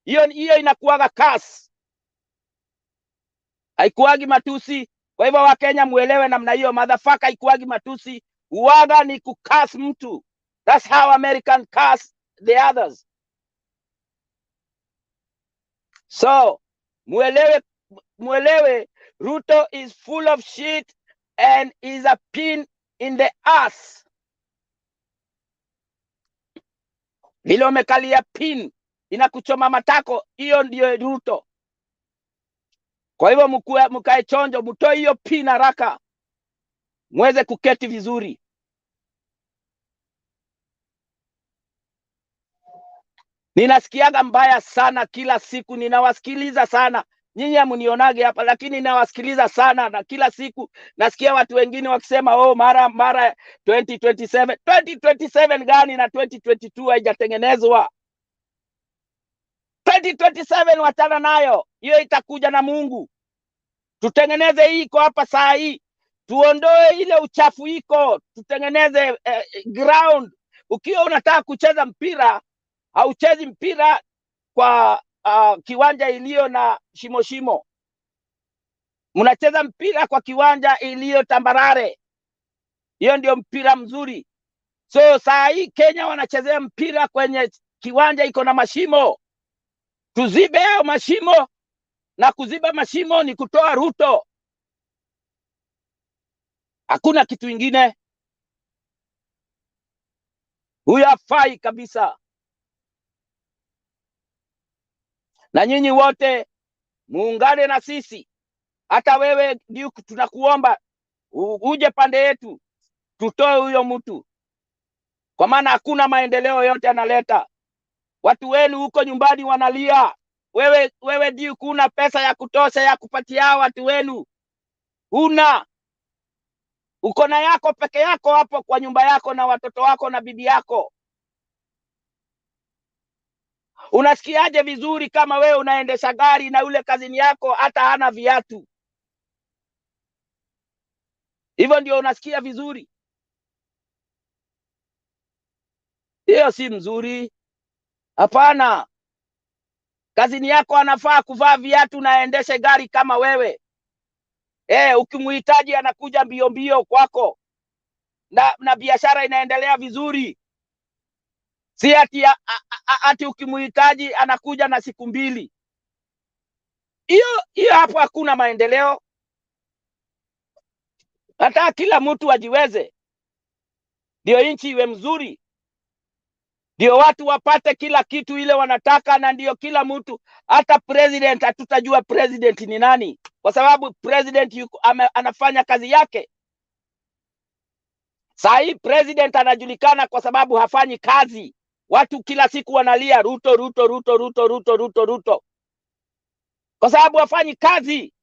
Hiyo inakuwaga curse, haikuwagi matusi. Kwa hivyo Wakenya muelewe namna hiyo, motherfucker haikuwagi matusi, uwaga ni kucurse mtu. That's how American curse the others. So muelewe Ruto is full of shit and is a pin in the ass. Vile umekalia pin inakuchoma matako, hiyo ndio Ruto. Kwa hivyo mkae chonjo, mtoe hiyo pin haraka, muweze kuketi vizuri. Ninasikiaga mbaya sana kila siku, ninawasikiliza sana. Nyinyi hamunionage hapa, lakini ninawasikiliza sana, na kila siku nasikia watu wengine wakisema oh, mara 2027. 2027 gani na 2022 haijatengenezwa? 2027 watana nayo, hiyo itakuja na Mungu. Tutengeneze hii iko hapa saa hii, tuondoe ile uchafu iko, tutengeneze ground. Ukiwa unataka kucheza mpira, hauchezi mpira kwa kiwanja iliyo na shimo. Mnacheza mpira kwa kiwanja iliyo tambarare. Hiyo ndio mpira mzuri. So saa hii Kenya wanachezea mpira kwenye kiwanja iko na mashimo. Tuzibe hayo mashimo, na kuziba mashimo ni kutoa Ruto. Hakuna kitu ingine. Huyo hafai kabisa. Na nyinyi wote muungane na sisi. Hata wewe Duke, tunakuomba uje pande yetu, tutoe huyo mtu, kwa maana hakuna maendeleo yote analeta. Watu wenu huko nyumbani wanalia. Wewe Duke una pesa ya kutosha ya kupatia watu wenu? Una. Uko na yako peke yako hapo kwa nyumba yako na watoto wako na bibi yako. Unasikiaje vizuri kama wewe unaendesha gari na ule kazini yako hata hana viatu? Hivyo ndio unasikia vizuri? Hiyo si mzuri. Hapana. Kazini yako anafaa kuvaa viatu na aendeshe gari kama wewe. Ukimuhitaji anakuja mbio mbio kwako. Na biashara inaendelea vizuri. Si ati ukimuhitaji anakuja na siku mbili. Hiyo hapo hakuna maendeleo. Hata kila mtu ajiweze, ndio nchi iwe mzuri, ndio watu wapate kila kitu ile wanataka, na ndio kila mtu, hata president hatutajua president ni nani, kwa sababu president anafanya kazi yake. Saa hii president anajulikana kwa sababu hafanyi kazi. Watu kila siku wanalia Ruto, Ruto, Ruto, Ruto, Ruto, Ruto, Ruto, kwa sababu hafanyi kazi.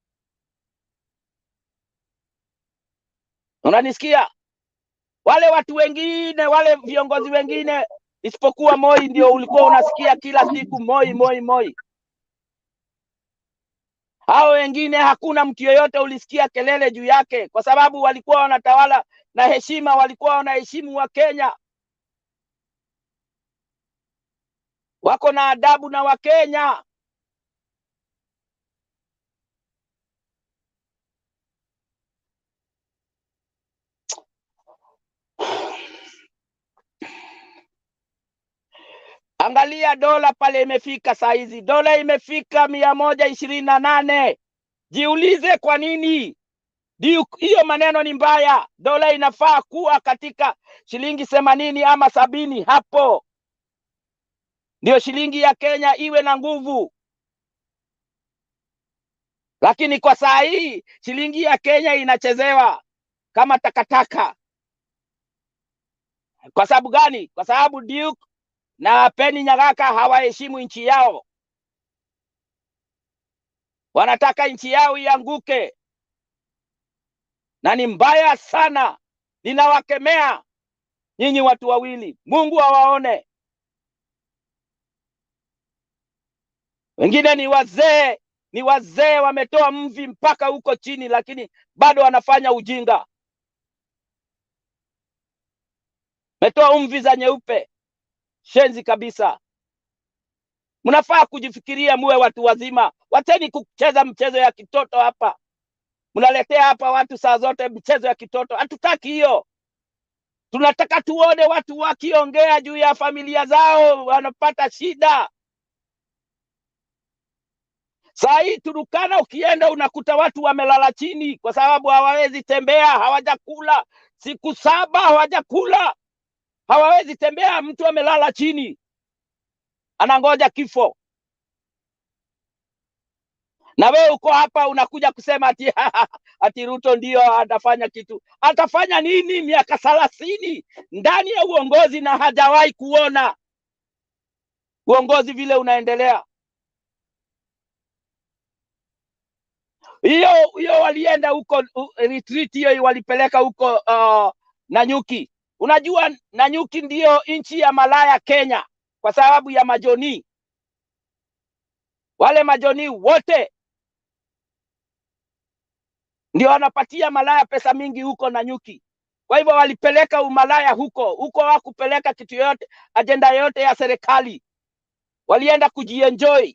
Unanisikia? Wale watu wengine, wale viongozi wengine isipokuwa Moi ndio ulikuwa unasikia kila siku Moi, Moi, Moi. Hao wengine hakuna mtu yoyote ulisikia kelele juu yake, kwa sababu walikuwa wanatawala na heshima, walikuwa wanaheshimu wa Kenya. wako na adabu na Wakenya. Angalia dola pale imefika saa hizi. Dola imefika 128. Jiulize kwa nini? Hiyo maneno ni mbaya. Dola inafaa kuwa katika shilingi 80 ama 70 hapo. Ndio shilingi ya Kenya iwe na nguvu. Lakini kwa saa hii shilingi ya Kenya inachezewa kama takataka. Kwa sababu gani? Kwa sababu Duke na Penny Nyagaka hawaheshimu nchi yao. Wanataka nchi yao ianguke. Na ni mbaya sana. Ninawakemea nyinyi watu wawili. Mungu awaone. Wengine ni wazee wametoa mvi mpaka huko chini, lakini bado wanafanya ujinga. Metoa mvi za nyeupe. Shenzi kabisa. Mnafaa kujifikiria, muwe watu wazima. Wateni kucheza mchezo ya kitoto hapa. Mnaletea hapa watu saa zote mchezo ya kitoto. Hatutaki hiyo. Tunataka tuone watu wakiongea juu ya familia zao wanapata shida. Saa hii Turukana ukienda unakuta watu wamelala chini kwa sababu hawawezi tembea, hawajakula. Siku 7 hawajakula. Hawawezi tembea, mtu amelala chini. Anangoja kifo. Na wewe uko hapa unakuja kusema ati Ruto ndio atafanya kitu. Atafanya nini? Miaka 30 ndani ya uongozi na hajawahi kuona uongozi vile unaendelea. Hiyo walienda huko retreat, hiyo walipeleka huko Nanyuki. Unajua Nanyuki ndio nchi ya malaya Kenya kwa sababu ya majoni. Wale majoni wote ndio wanapatia malaya pesa mingi huko Nanyuki. Kwa hivyo walipeleka umalaya huko hawakupeleka kitu yote, agenda yote ya serikali. Walienda kujienjoy.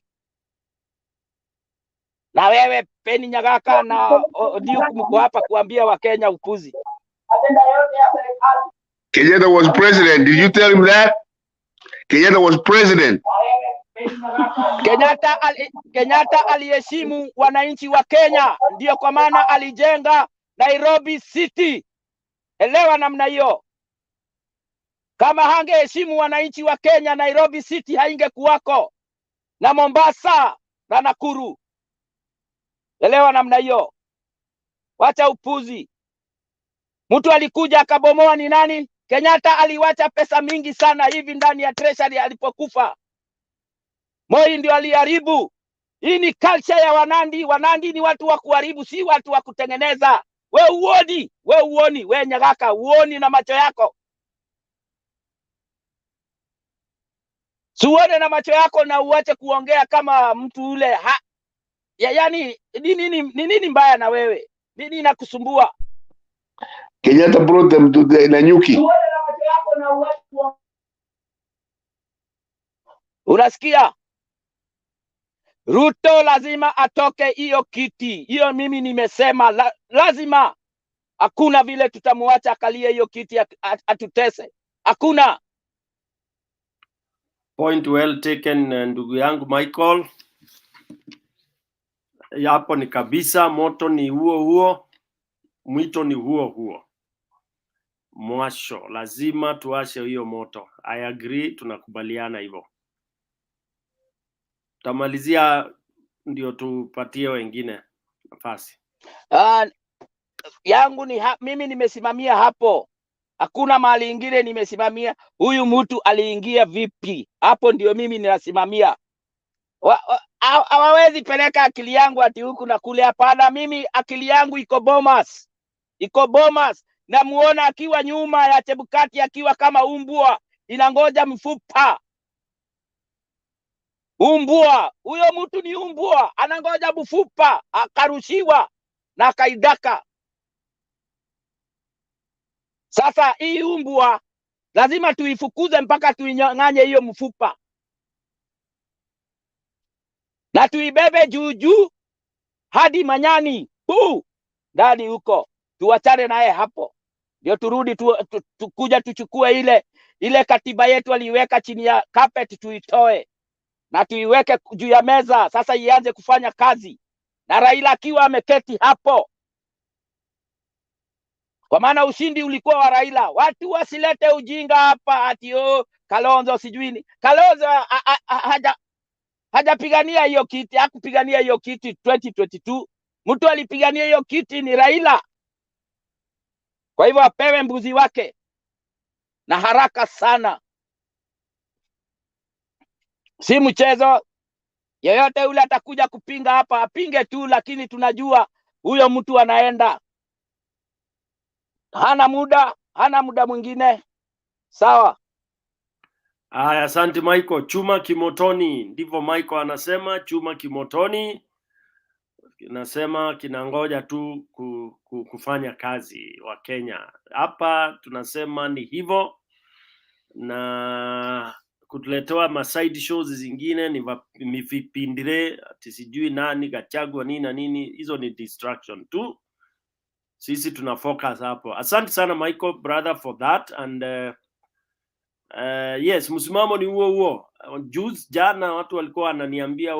Na wewe Penny Nyagaka na Duke mko hapa kuambia Wakenya upuzi. Kenyatta was president. Did you tell him that? Kenyatta was president. Kenyatta aliheshimu wananchi wa Kenya, ndio kwa maana alijenga Nairobi City. Elewa namna hiyo. Kama hangeheshimu wananchi wa Kenya, Nairobi City haingekuwako, na Mombasa na Nakuru. Elewa namna hiyo. Wacha upuzi. Mtu alikuja akabomoa ni nani? Kenyatta aliwacha pesa mingi sana hivi ndani ya treasury alipokufa. Moi ndio aliharibu. Hii ni culture ya Wanandi. Wanandi ni watu wa kuharibu, si watu wa kutengeneza. We uoni, we Nyagaka, uoni na macho yako. Suone na macho yako na uache kuongea kama mtu ule. Yaani nini mbaya na wewe? Nini inakusumbua? Kenyatta brought them to the Nanyuki. Unasikia? Ruto lazima atoke hiyo kiti. Hiyo mimi nimesema lazima. Hakuna vile tutamuacha akalie hiyo kiti atutese. Hakuna. Point well taken, ndugu yangu Michael. Hapo ni kabisa, moto ni huo, mwito ni huo. Mwasho, lazima tuashe hiyo moto. I agree, tunakubaliana hivyo. Tamalizia ndio tupatie wengine nafasi. Yangu ni mimi nimesimamia hapo. Hakuna mahali ingine nimesimamia. Huyu mtu aliingia vipi? Hapo ndio mimi ninasimamia. Hawawezi peleka akili yangu ati huku na kule. Hapana, mimi akili yangu iko Bomas. Na muona akiwa nyuma ya Chebukati akiwa kama umbwa inangoja mfupa. Umbwa, huyo mtu ni umbwa, anangoja mfupa, akarushiwa na akaidaka. Sasa hii umbwa lazima tuifukuze mpaka tuinyang'anye hiyo mfupa. na tuibebe juu juu hadi Manyani ndani huko, tuachane naye hapo, ndio turudi kuja tuchukue ile katiba yetu aliiweka chini ya carpet, tuitoe na tuiweke juu ya meza sasa, ianze kufanya kazi, na Raila akiwa ameketi hapo, kwa maana ushindi ulikuwa wa Raila. Watu wasilete ujinga hapa ati Kalonzo sijui Kalonzo hajapigania hiyo kiti, hakupigania hiyo kiti 2022. Mtu alipigania hiyo kiti ni Raila. Kwa hivyo apewe mbuzi wake na haraka sana, si mchezo. Yeyote yule atakuja kupinga hapa apinge tu, lakini tunajua huyo mtu anaenda, hana muda mwingine. Sawa. Aya, asante Michael. Chuma kimotoni, ndivyo Michael anasema. Chuma kimotoni kinasema kinangoja tu kufanya kazi. Wa Kenya hapa tunasema ni hivyo, na kutuletewa ma side shows zingine ni vipindire ati sijui nani Gachagua nini na nini, hizo ni distraction tu. Sisi tuna focus hapo. Asante sana Michael brother for that, and yes, msimamo ni huo. Jana watu walikuwa wananiambia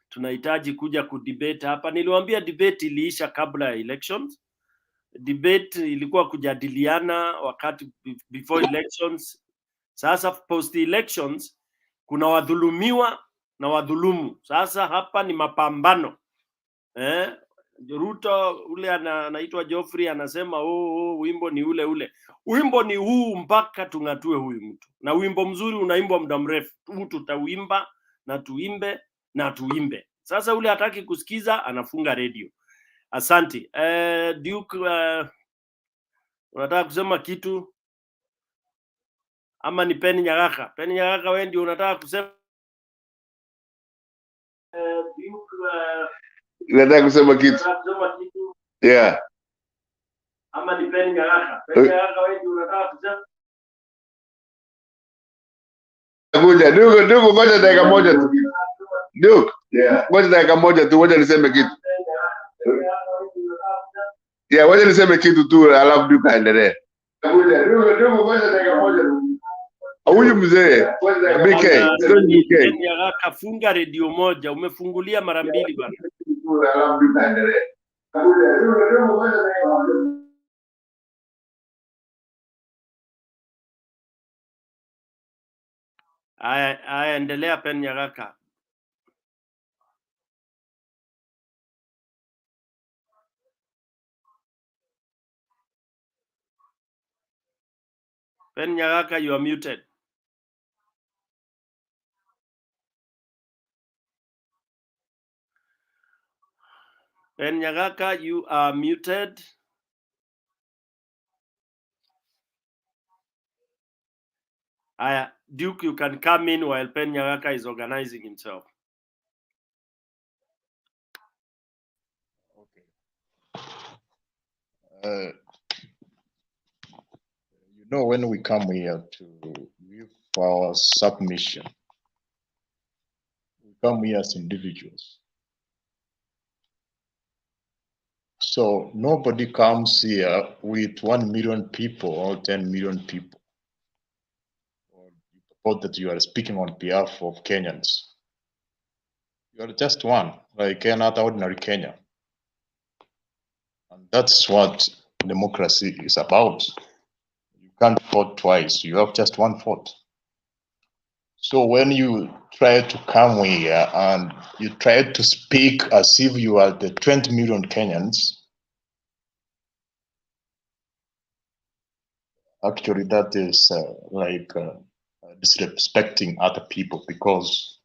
tunahitaji kuja kudebate hapa. Niliwaambia debate iliisha kabla ya elections. Debate ilikuwa kujadiliana wakati before elections. Sasa post elections kuna wadhulumiwa na wadhulumu. Sasa hapa ni mapambano. Ruto ule anaitwa Geoffrey anasema wimbo ni ule. Wimbo ni huu mpaka tungatue huyu mtu. Na wimbo mzuri unaimbwa muda mrefu. Tutauimba na tuimbe na tuimbe. Sasa ule hataki kusikiza anafunga radio. Asante. Duke, unataka kusema kitu? Ama ni Penny Nyagaka? Penny Nyagaka, wewe ndio unataka kusema? Duke, nataka kusema kitu. Yeah. Ama ni Penny Nyagaka? Penny Nyagaka, wewe ndio unataka kusema? Ngoja Duke, ngoja dakika moja tu. Duke, ngoja dakika moja tu, ngoja niseme kitu. Yeah, ngoja niseme kitu tu alafu Duke aendelee. Duke, ngoja dakika moja tu. Huyu mzee BK, Penny Nyagaka, funga radio moja, umefungulia mara mbili bana. Alafu Duke aendelee. Aya, endelea Penny Nyagaka. Penny Nyagaka, you are muted. Penny Nyagaka, you are muted. Duke, you can come in while Penny Nyagaka is organizing himself. You know, when we come here to give our submission, we come here as individuals. So nobody comes here with 1 million people or 10 million people, or that you are speaking on behalf of Kenyans. You are just one, like another ordinary Kenyan. And that's what democracy is about. You can't vote twice. You have just one vote. So when you try to come here and you try to speak as if you are the 20 million Kenyans, actually that is disrespecting other people, because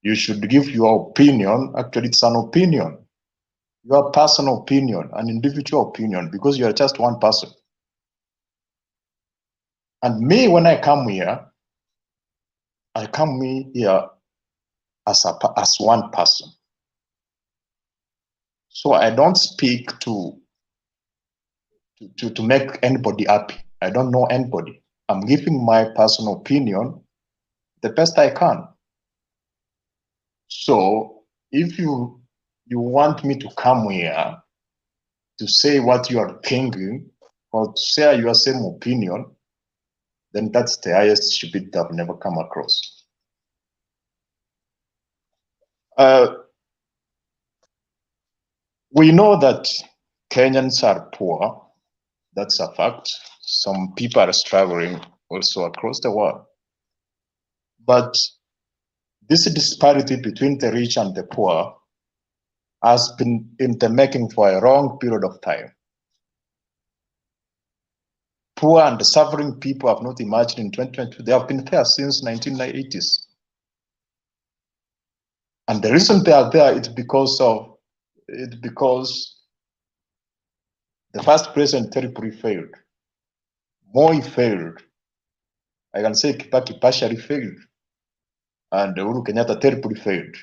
you should give your opinion. Actually, it's an opinion. Your personal opinion, an individual opinion, because you are just one person. And me, when I come here, I come here as one person. So I don't speak to make anybody happy. I don't know anybody. I'm giving my personal opinion the best I can. So if you want me to come here to say what you are thinking or to share your same opinion, then that's the highest stupidity I've never come across. We know that Kenyans are poor. That's a fact. Some people are struggling also across the world. But this disparity between the rich and the poor has been in the making for a long period of time. Poor and suffering people have not emerged in 2022. They have been there since 1980s. And the reason they are there is because the first president terribly failed. Moi failed. I can say Kibaki partially failed. And Uhuru Kenyatta terribly failed.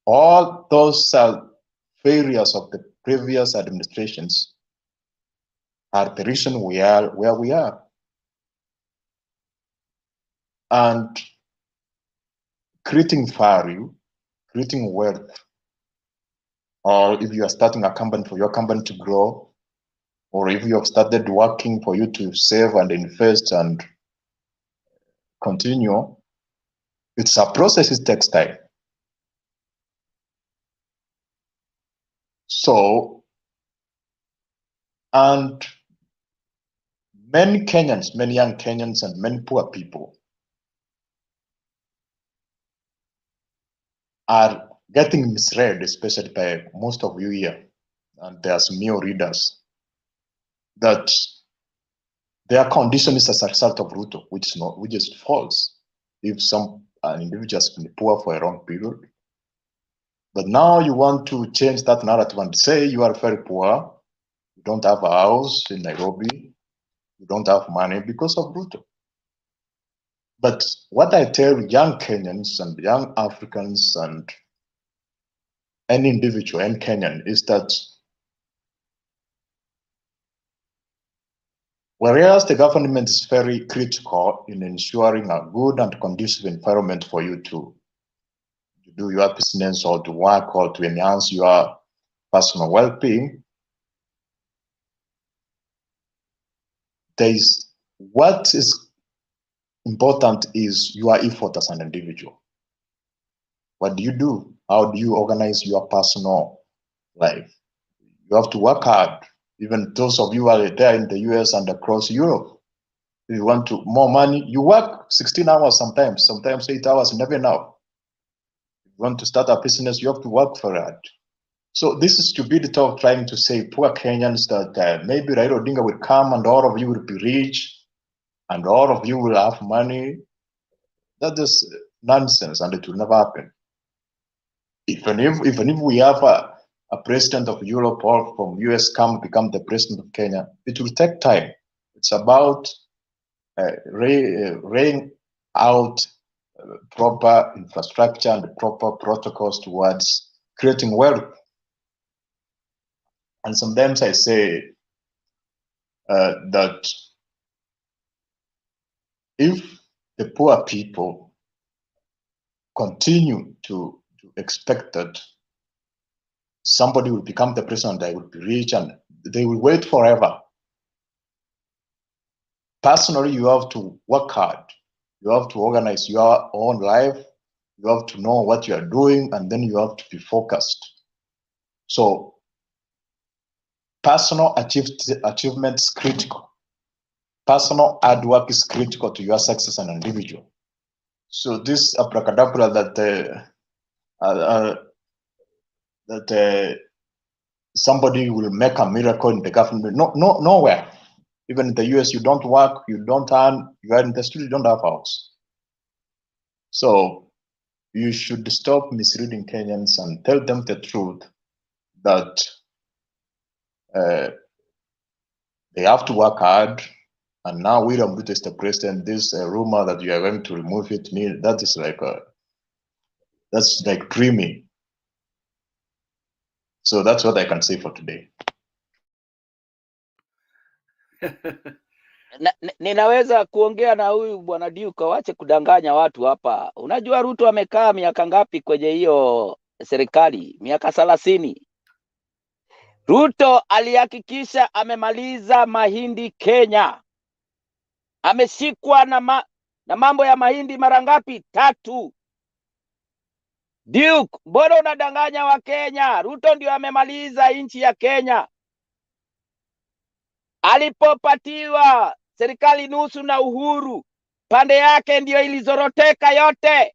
All those failures of the previous administrations are the reason we are where we are. And creating value, creating wealth, or if you are starting a company for your company to grow, or if you have started working for you to save and invest and continue, it's a process, it takes time. So, and many Kenyans, many young Kenyans and many poor people are getting misread, especially by most of you here, and there's male readers, that their condition is as a result of Ruto, which is false. If an individual has been poor for a long period, but now you want to change that narrative and say you are very poor, you don't have a house in Nairobi, you don't have money because of Ruto. But what I tell young Kenyans and young Africans and any individual and Kenyan is that whereas the government is very critical in ensuring a good and conducive environment for you to do your business or to work or to enhance your personal well-being, what is important is your effort as an individual. What do you do? How do you organize your personal life? You have to work hard. Even those of you who are there in the US and across Europe, if you want more money, you work 16 hours sometimes 8 hours, never enough. If you want to start a business, you have to work for it. So this is stupidity of trying to say poor Kenyans that maybe Raila Odinga will come and all of you will be rich and all of you will have money. That is nonsense and it will never happen. Even if we have a president of Europe or from US become the president of Kenya, it will take time. It's about laying out proper infrastructure and proper protocols towards creating wealth. And sometimes I say that if the poor people continue to expect that somebody will become the president, they will be rich and they will wait forever. Personally, you have to work hard. You have to organize your own life. You have to know what you are doing, and then you have to be focused. So personal achievement is critical. Personal hard work is critical to your success as an individual. So this abracadabra that somebody will make a miracle in the government, nowhere. Even in the US, you don't work, you don't earn, you are in the street, you don't have a house. So you should stop misleading Kenyans and tell them the truth that they have to work hard. And now William Ruto is the president. This rumor that you are going to remove it, that is like dreaming. So that's what I can say for today. Ninaweza kuongea na huyu bwana Duke, wache kudanganya watu hapa. Unajua Ruto amekaa miaka ngapi kwenye hiyo serikali miaka 30. Ruto alihakikisha amemaliza mahindi Kenya. Ameshikwa na mambo ya mahindi mara ngapi? 3. Duke, mbona unadanganya wa Kenya? Ruto ndio amemaliza nchi ya Kenya. Alipopatiwa serikali nusu na Uhuru, pande yake ndio ilizoroteka yote.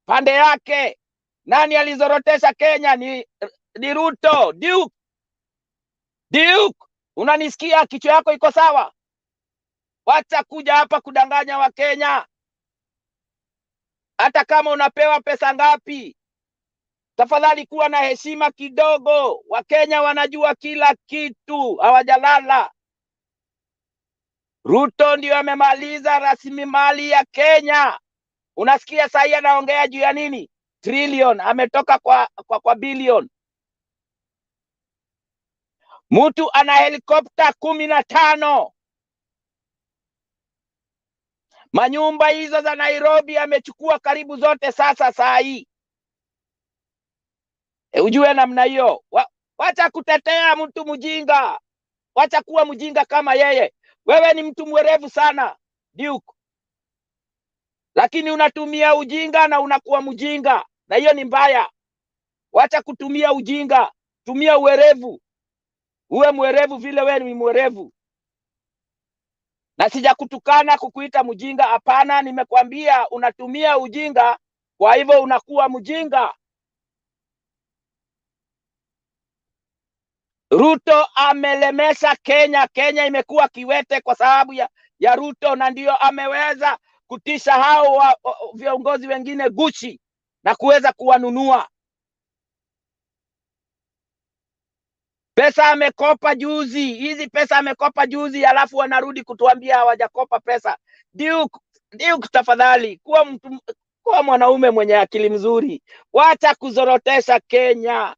Pande yake. Nani alizorotesha Kenya? Ni Ruto. Duke, unanisikia? Kichwa yako iko sawa? Wacha kuja hapa kudanganya wa Kenya. Hata kama unapewa pesa ngapi, tafadhali kuwa na heshima kidogo. Wakenya wanajua kila kitu, hawajalala. Ruto ndio amemaliza rasilimali ya Kenya. Unasikia sahi anaongea juu ya nini? Trillion, ametoka kwa billion. Mtu ana helikopta 15. Manyumba hizo za Nairobi amechukua karibu zote sasa sahi. Ujue namna hiyo. Wacha kutetea mtu mjinga. Wacha kuwa mjinga kama yeye. Wewe ni mtu mwerevu sana, Duke. Lakini unatumia ujinga na unakuwa mjinga. Na hiyo ni mbaya. Wacha kutumia ujinga. Tumia uwerevu. Uwe mwerevu vile wewe ni mwerevu. Na sijakutukana kukuita mjinga, hapana. Nimekwambia unatumia ujinga, kwa hivyo unakuwa mjinga. Ruto amelemesha Kenya. Kenya imekuwa kiwete kwa sababu ya Ruto, na ndio ameweza kutisha hao viongozi wengine gushi na kuweza kuwanunua. Pesa amekopa juzi, hizi pesa amekopa juzi, alafu wanarudi kutuambia hawajakopa pesa. Duke, tafadhali kuwa mwanaume mwenye akili mzuri. Wacha kuzorotesha Kenya.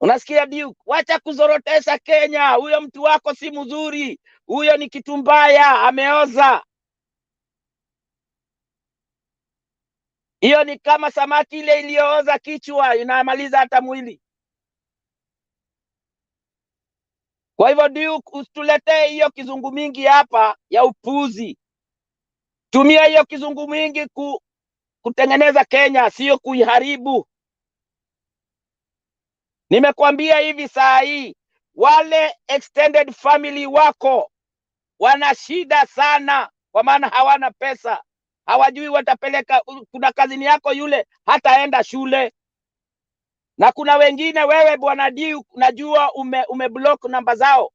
Unasikia Duke? Wacha kuzorotesha Kenya. Huyo mtu wako si mzuri. Huyo ni kitu mbaya, ameoza. Hiyo ni kama samaki ile iliyooza kichwa, inamaliza hata mwili. Kwa hivyo Duke, usituletee hiyo kizungu mingi hapa ya upuzi. Tumia hiyo kizungu mingi kutengeneza Kenya, sio kuiharibu. Nimekwambia hivi saa hii, wale extended family wako wana shida sana, kwa maana hawana pesa. Hawajui watapeleka. Kuna kazini yako yule hataenda shule, na kuna wengine wewe bwana Duke, najua umeblock namba zao,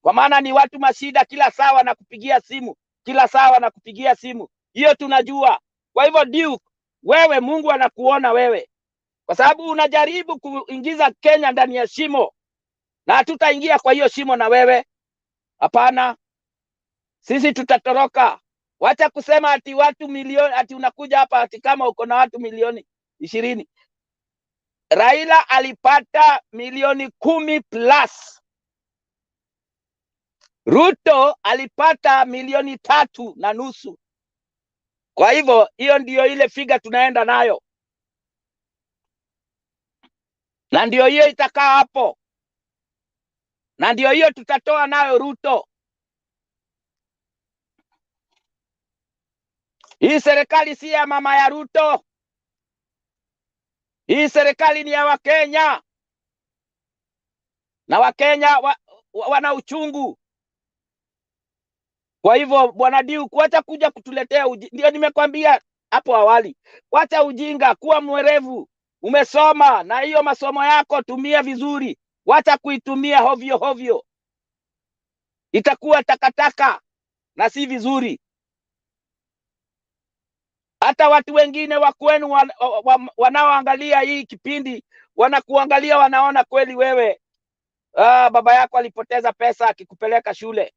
kwa maana ni watu mashida, kila saa wanakupigia simu, kila saa wanakupigia simu. Hiyo tunajua. Kwa hivyo Duke, wewe Mungu anakuona wewe, kwa sababu unajaribu kuingiza Kenya ndani ya shimo, na hatutaingia kwa hiyo shimo na wewe. Hapana, sisi tutatoroka. Wacha kusema ati watu milioni, ati unakuja hapa ati kama uko na watu milioni 20. Raila alipata milioni 10+. Ruto alipata milioni 3.5. Kwa hivyo hiyo ndiyo ile figa tunaenda nayo, na ndiyo hiyo itakaa hapo, na ndiyo hiyo tutatoa nayo Ruto. Hii serikali si ya mama ya Ruto. Hii serikali ni ya Wakenya, na Wakenya wana uchungu. Kwa hivyo bwana Duke, wacha kuja kutuletea ndio nimekwambia hapo awali, wacha ujinga, kuwa mwerevu. Umesoma, na hiyo masomo yako tumia vizuri. Wacha kuitumia hovyo hovyo, itakuwa takataka na si vizuri. Hata watu wengine wa kwenu wanaoangalia hii kipindi wanakuangalia, wanaona kweli wewe baba yako alipoteza pesa akikupeleka shule,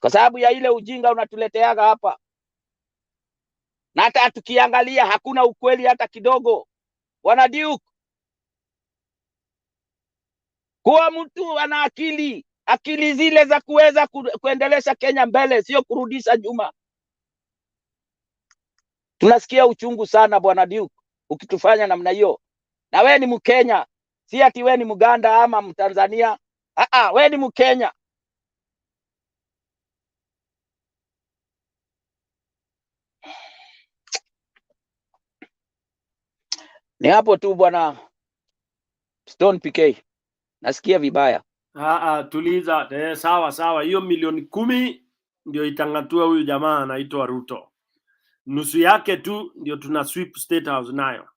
kwa sababu ya ile ujinga unatuleteaga hapa. Na hata tukiangalia hakuna ukweli hata kidogo. Bwana Duke, kuwa mtu ana akili. akili zile za kuweza kuendelesha Kenya mbele, sio kurudisha nyuma. Tunasikia uchungu sana Bwana Duke ukitufanya namna hiyo. Na we ni Mkenya, si ati we ni Muganda ama Mtanzania. We ni Mkenya. Ni hapo tu Bwana Stone PK. Nasikia vibaya. Tuliza. Sawa. Hiyo milioni 10 ndio itangatua huyu jamaa anaitwa Ruto. Nusu yake tu ndio tuna sweep State House nayo.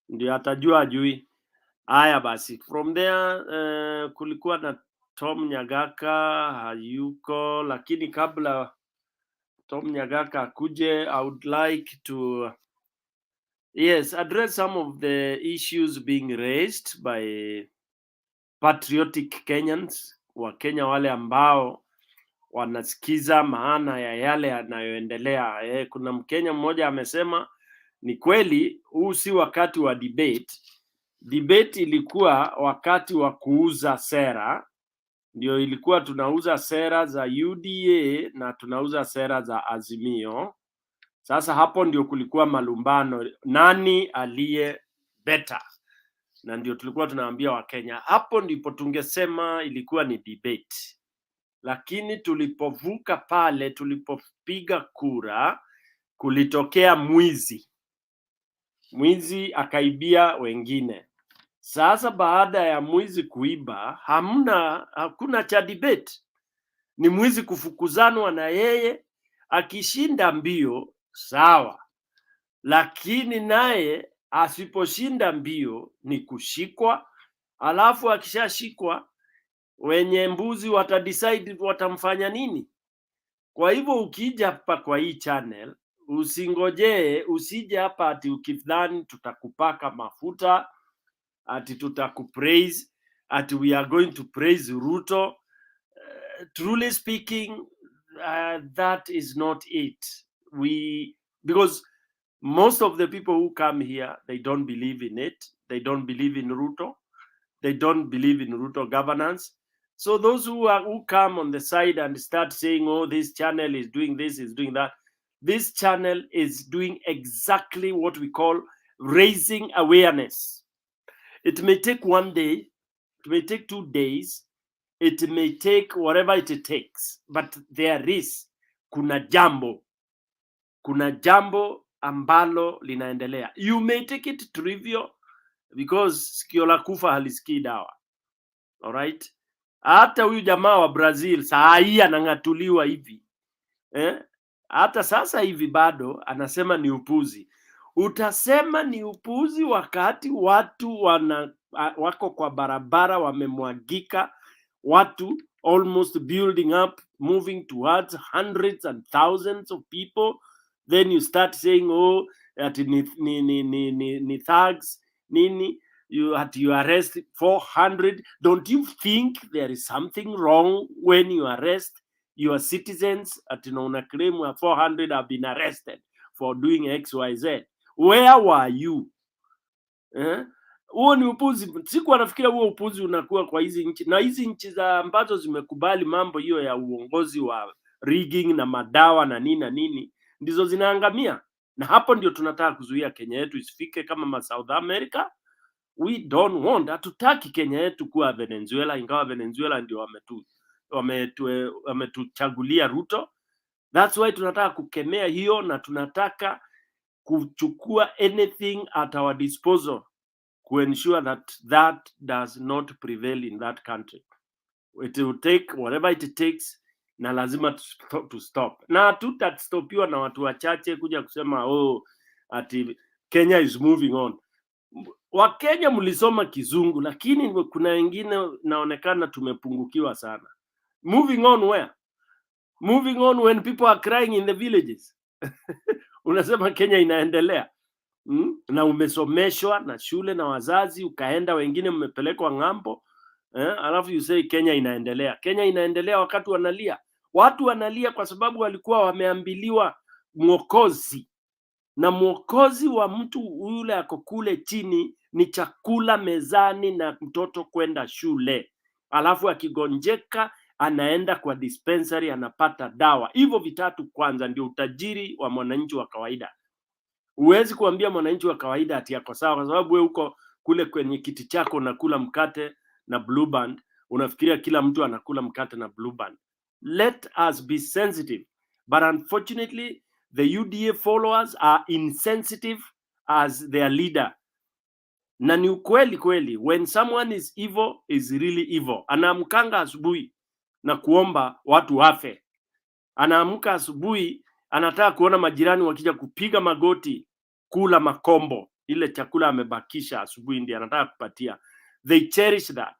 Ndio atajua ajui. Haya basi. From there kulikuwa na Tom Nyagaka hayuko, lakini kabla Tom Nyagaka akuje, I would like to address some of the issues being raised by patriotic Kenyans, wa Kenya wale ambao wanasikiza maana ya yale yanayoendelea. Kuna Mkenya mmoja amesema ni kweli huu si wakati wa debate. Debate ilikuwa wakati wa kuuza sera, ndio ilikuwa tunauza sera za UDA na tunauza sera za Azimio. Sasa hapo ndio kulikuwa malumbano, nani aliye better, na ndio tulikuwa tunaambia Wakenya hapo ndipo tungesema ilikuwa ni debate. Lakini tulipovuka pale, tulipopiga kura, kulitokea mwizi akaibia wengine. Sasa baada ya mwizi kuiba, hakuna cha debate. Ni mwizi kufukuzanwa na yeye, akishinda mbio sawa, lakini naye asiposhinda mbio ni kushikwa, alafu akishashikwa wenye mbuzi watadecide watamfanya nini. Kwa hivyo ukija hapa kwa hii channel, usije hapa ati ukidhani tutakupaka mafuta, ati tutakupraise, ati we are going to praise Ruto. Truly speaking, that is not it. Because most of the people who come here, they don't believe in it. They don't believe in Ruto. They don't believe in Ruto governance. So those who come on the side and start saying, oh, this channel is doing this, is doing that. This channel is doing exactly what we call raising awareness. It may take 1 day, it may take 2 days, it may take whatever it takes, but there is kuna jambo ambalo linaendelea. You may take it trivial because sikio la kufa halisikii dawa. All right? Hata huyu jamaa wa Brazil saa hii anang'atuliwa hivi. Hata sasa hivi bado anasema ni upuzi. Utasema ni upuzi wakati watu wako kwa barabara wamemwagika, watu almost building up, moving towards hundreds and thousands of people. Then you start saying, oh, ati ni thugs, nini, you arrest 400. Don't you think there is something wrong when you arrest your citizens? Ati una claim 400 have been arrested for doing XYZ. Where were you? Huo ni upuzi. Siku anafikiria huo upuzi unakuwa kwa hizi nchi, na hizi nchi za ambazo zimekubali mambo hiyo ya uongozi wa rigging na madawa na nini ndizo zinaangamia. Na hapo ndio tunataka kuzuia Kenya yetu isifike kama South America. We don't want, hatutaki Kenya yetu kuwa Venezuela, ingawa Venezuela ndio wametuchagulia Ruto. That's why tunataka kukemea hiyo, na tunataka kuchukua anything at our disposal to ensure that does not prevail in that country. It will take whatever it takes, na lazima to stop. Na tutatopiwa na watu wachache kuja kusema oh, ati Kenya is moving on. Wakenya mlisoma Kizungu, lakini kuna wengine naonekana tumepungukiwa sana. Moving on where? Moving on when people are crying in the villages. Unasema Kenya inaendelea. Na umesomeshwa na shule na wazazi, ukaenda, wengine mmepelekwa ng'ambo. Alafu you say Kenya inaendelea. Kenya inaendelea wakati wanalia. Watu wanalia kwa sababu walikuwa wameambiliwa mwokozi. Na mwokozi wa mtu yule ako kule chini ni chakula mezani na mtoto kwenda shule. alafu akigonjeka anaenda kwa dispensary anapata dawa. Hivyo vitatu kwanza ndio utajiri wa mwananchi wa kawaida. Huwezi kuambia mwananchi wa kawaida ati yako sawa kwa sababu wewe uko kule kwenye kiti chako unakula mkate na Blue Band, unafikiria kila mtu anakula mkate na Blue Band. Let us be sensitive, but unfortunately the UDA followers are insensitive as their leader. Na ni ukweli kweli, when someone is evil, is really evil. Anaamkanga asubuhi na kuomba watu wafe. Anaamka asubuhi anataka kuona majirani wakija kupiga magoti kula makombo, ile chakula amebakisha asubuhi ndiye anataka kupatia. They cherish that.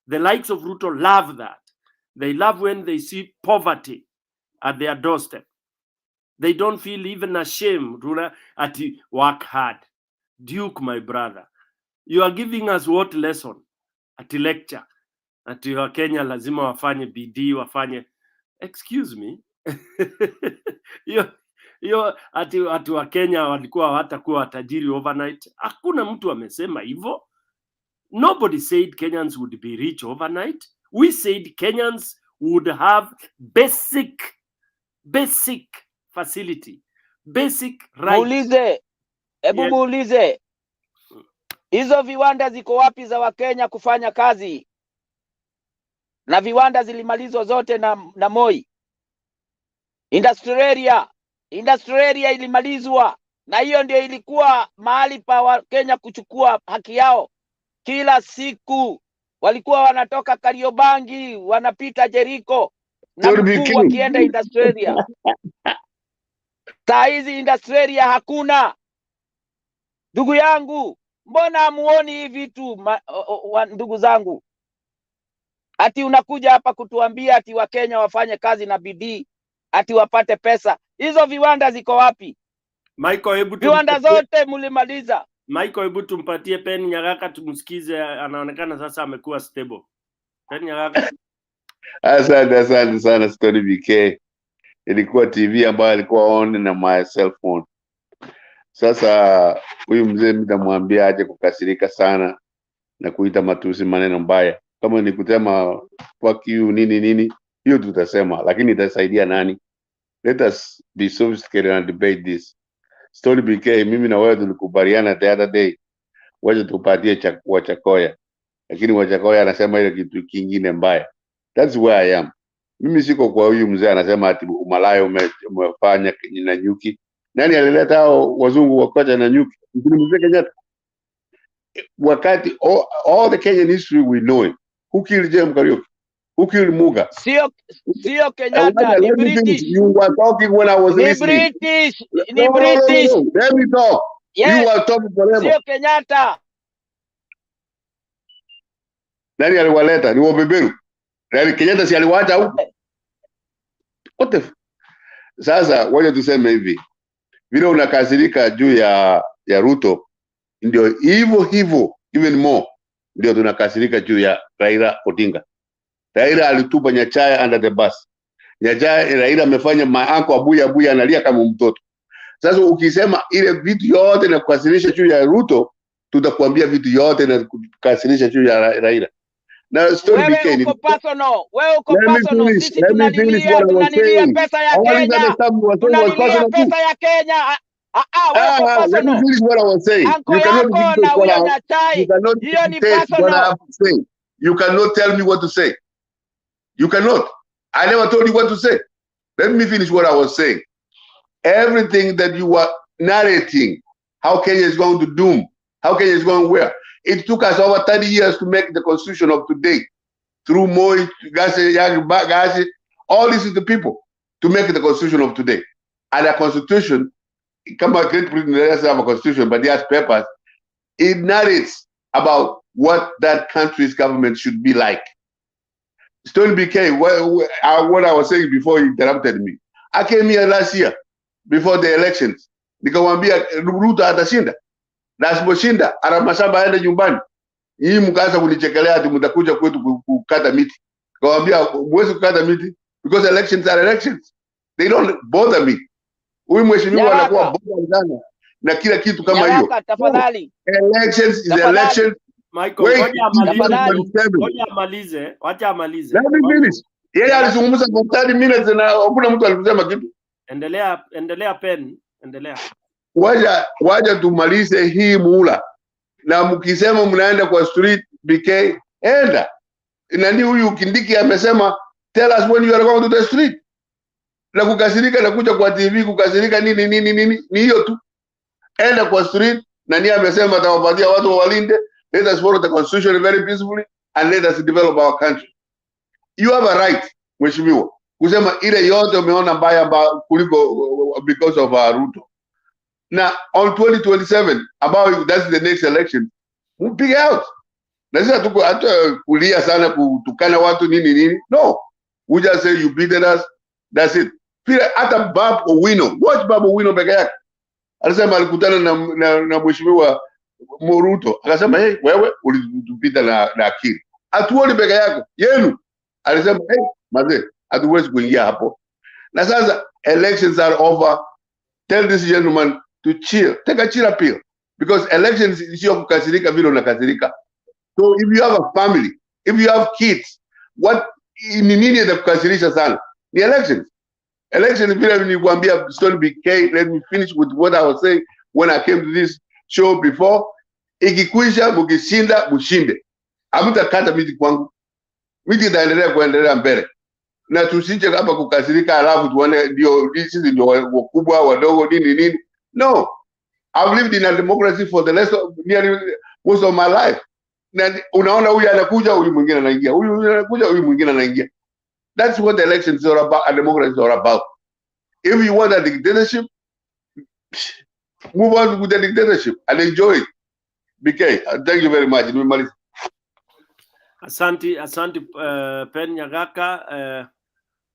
The likes of Ruto love that. They love when they see poverty at their doorstep. They don't feel even ashamed ati work hard. Duke, my brother, you are giving us what lesson? Ati lecture. Ati wa Kenya lazima wafanye bidii, wafanye. Excuse me. Ati wa Kenya walikuwa hawatakuwa watajiri overnight. Hakuna mtu amesema hivyo. Nobody said Kenyans would be rich overnight. We said Kenyans would have basic facility, basic rights. Muulize, hebu muulize, hizo viwanda ziko wapi za Wakenya kufanya kazi? Na viwanda zilimalizwa zote na Moi. Industrial area ilimalizwa, na hiyo ndio ilikuwa mahali pa Wakenya kuchukua haki yao. Kila siku walikuwa wanatoka Kariobangi, wanapita Jericho na mguu wakienda industrial area. Saa hizi industrial area hakuna. Ndugu yangu, mbona hamuoni hivi vitu ndugu zangu? Ati unakuja hapa kutuambia ati Wakenya wafanye kazi na bidii, ati wapate pesa. Hizo viwanda ziko wapi? Michael, hebu viwanda zote mlimaliza. Michael, hebu tumpatie Pen Nyagaka tumsikize, anaonekana sasa amekuwa stable. Pen Nyagaka. Asante sana Story BK. Ilikuwa TV ambayo alikuwa on na my cell phone. Sasa huyu mzee nitamwambia aje kukasirika sana na kuita matusi maneno mbaya. Kama ni kusema fuck you nini hiyo tutasema, lakini itasaidia nani? Let us be sophisticated and debate this. Story BK, mimi na wewe tulikubaliana the other day waje tupatie Wachakoya, lakini Wachakoya anasema ile kitu kingine mbaya. That's where I am. Mimi siko kwa huyu mzee anasema ati umalaya umefanya na nyuki. Nani alileta hao wazungu wakaja na nyuki? Mzee Kenyatta. Wakati all the Kenyan history we know it. Who killed Jem Kariuki? Who killed Muga? Sio Kenyatta, ni British. You were talking when I was listening. British. No. Let me talk. Yes. You were talking forever. Sio Kenyatta. Nani aliwaleta? Ni wabeberu. Nani Kenyatta si aliwaacha huko? What the Sasa waje tuseme hivi. Vile unakasirika juu ya Ruto, ndio hivyo even more ndio tunakasirika juu ya Raila Odinga. Raila alitupa Nyachaya under the bus. Raila amefanya maanko abuya analia kama mtoto. Sasa ukisema ile vitu yote na kukasirisha juu ya Ruto, tutakwambia vitu yote na kukasirisha juu ya Raila. Na story BK ni wewe uko personal. Sisi tunalilia pesa ya Kenya. Tunalilia pesa ya Kenya. Let me finish what I was saying. You cannot tell me what to say. You cannot. I never told you what to say. Let me finish what I was saying. Everything that you were narrating, how Kenya is going to doom, how Kenya is going where. It took us over 30 years to make the constitution of today. Through Moi, Gachagua, all this is the people to make the constitution of today. And a constitution, come on, Great Britain doesn't have a constitution, but it has papers. It narrates about what that country's government should be like. Stone BK, what I was saying before you interrupted me. I came here last year before the elections. Nikamwambia Ruto atashinda. Na asiposhinda ana mashamba aende nyumbani. Hii mkaanza kunichekelea ati mtakuja kwetu kukata miti. Nikamwambia huwezi kukata miti because elections are elections. They don't bother me. Huyu mheshimiwa anakuwa bother sana na kila kitu kama hiyo. Tafadhali. Elections is election. Michael, Wait, ngoja amalize. Tafadhali. 2027. Ngoja amalize. Wacha amalize. Let me finish. Yeye alizungumza for 30 minutes na hakuna mtu alikusema kitu. Endelea pen. Endelea. Waja tumalize hii muhula. Na mkisema mnaenda kwa street BK, enda. Nani huyu Kindiki amesema tell us when you are going to the street. Na kukasirika na kuja kwa TV kukasirika nini ni hiyo tu. Enda kwa street, nani amesema atawapatia watu walinde. Let us follow the constitution very peacefully and let us develop our country. You have a right, mheshimiwa, kusema ile yote umeona mbaya kuliko because of Ruto. Now on 2027 about that's the next election, mpige out. Na sisi hatuko hata kulia sana kutukana watu nini. No. We just say you beaten us. That's it. Pia hata Babu Owino, watch Babu Owino peke yake. Alisema alikutana na mheshimiwa Ruto. Akasema hey, wewe ulitupita na akili. Hatuoni peke yako. Yenu. Alisema hey, mazee, hatuwezi kuingia hapo. Na sasa elections are over. Tell this gentleman to chill. Take a chill pill. Because elections sio kukasirika vile unakasirika. So if you have a family, if you have kids, what ni nini ya kukasirisha sana? Ni elections. Elections vile nilikwambia Stone BK, let me finish with what I was saying when I came to this show before. Ikikwisha mkishinda mshinde. Hamtakata miti kwangu. Miti itaendelea mbele. Na tusije hapa kukasirika alafu tuone ndio sisi ndio wakubwa wadogo nini. No. I've lived in a democracy for the nearly most of my life. Na unaona huyu anakuja huyu mwingine anaingia. Huyu anakuja huyu mwingine anaingia. That's what the elections are about, and democracy is all about. If you want a dictatorship, move on with the dictatorship and enjoy it. BK, thank you very much. Asante Pen Nyagaka.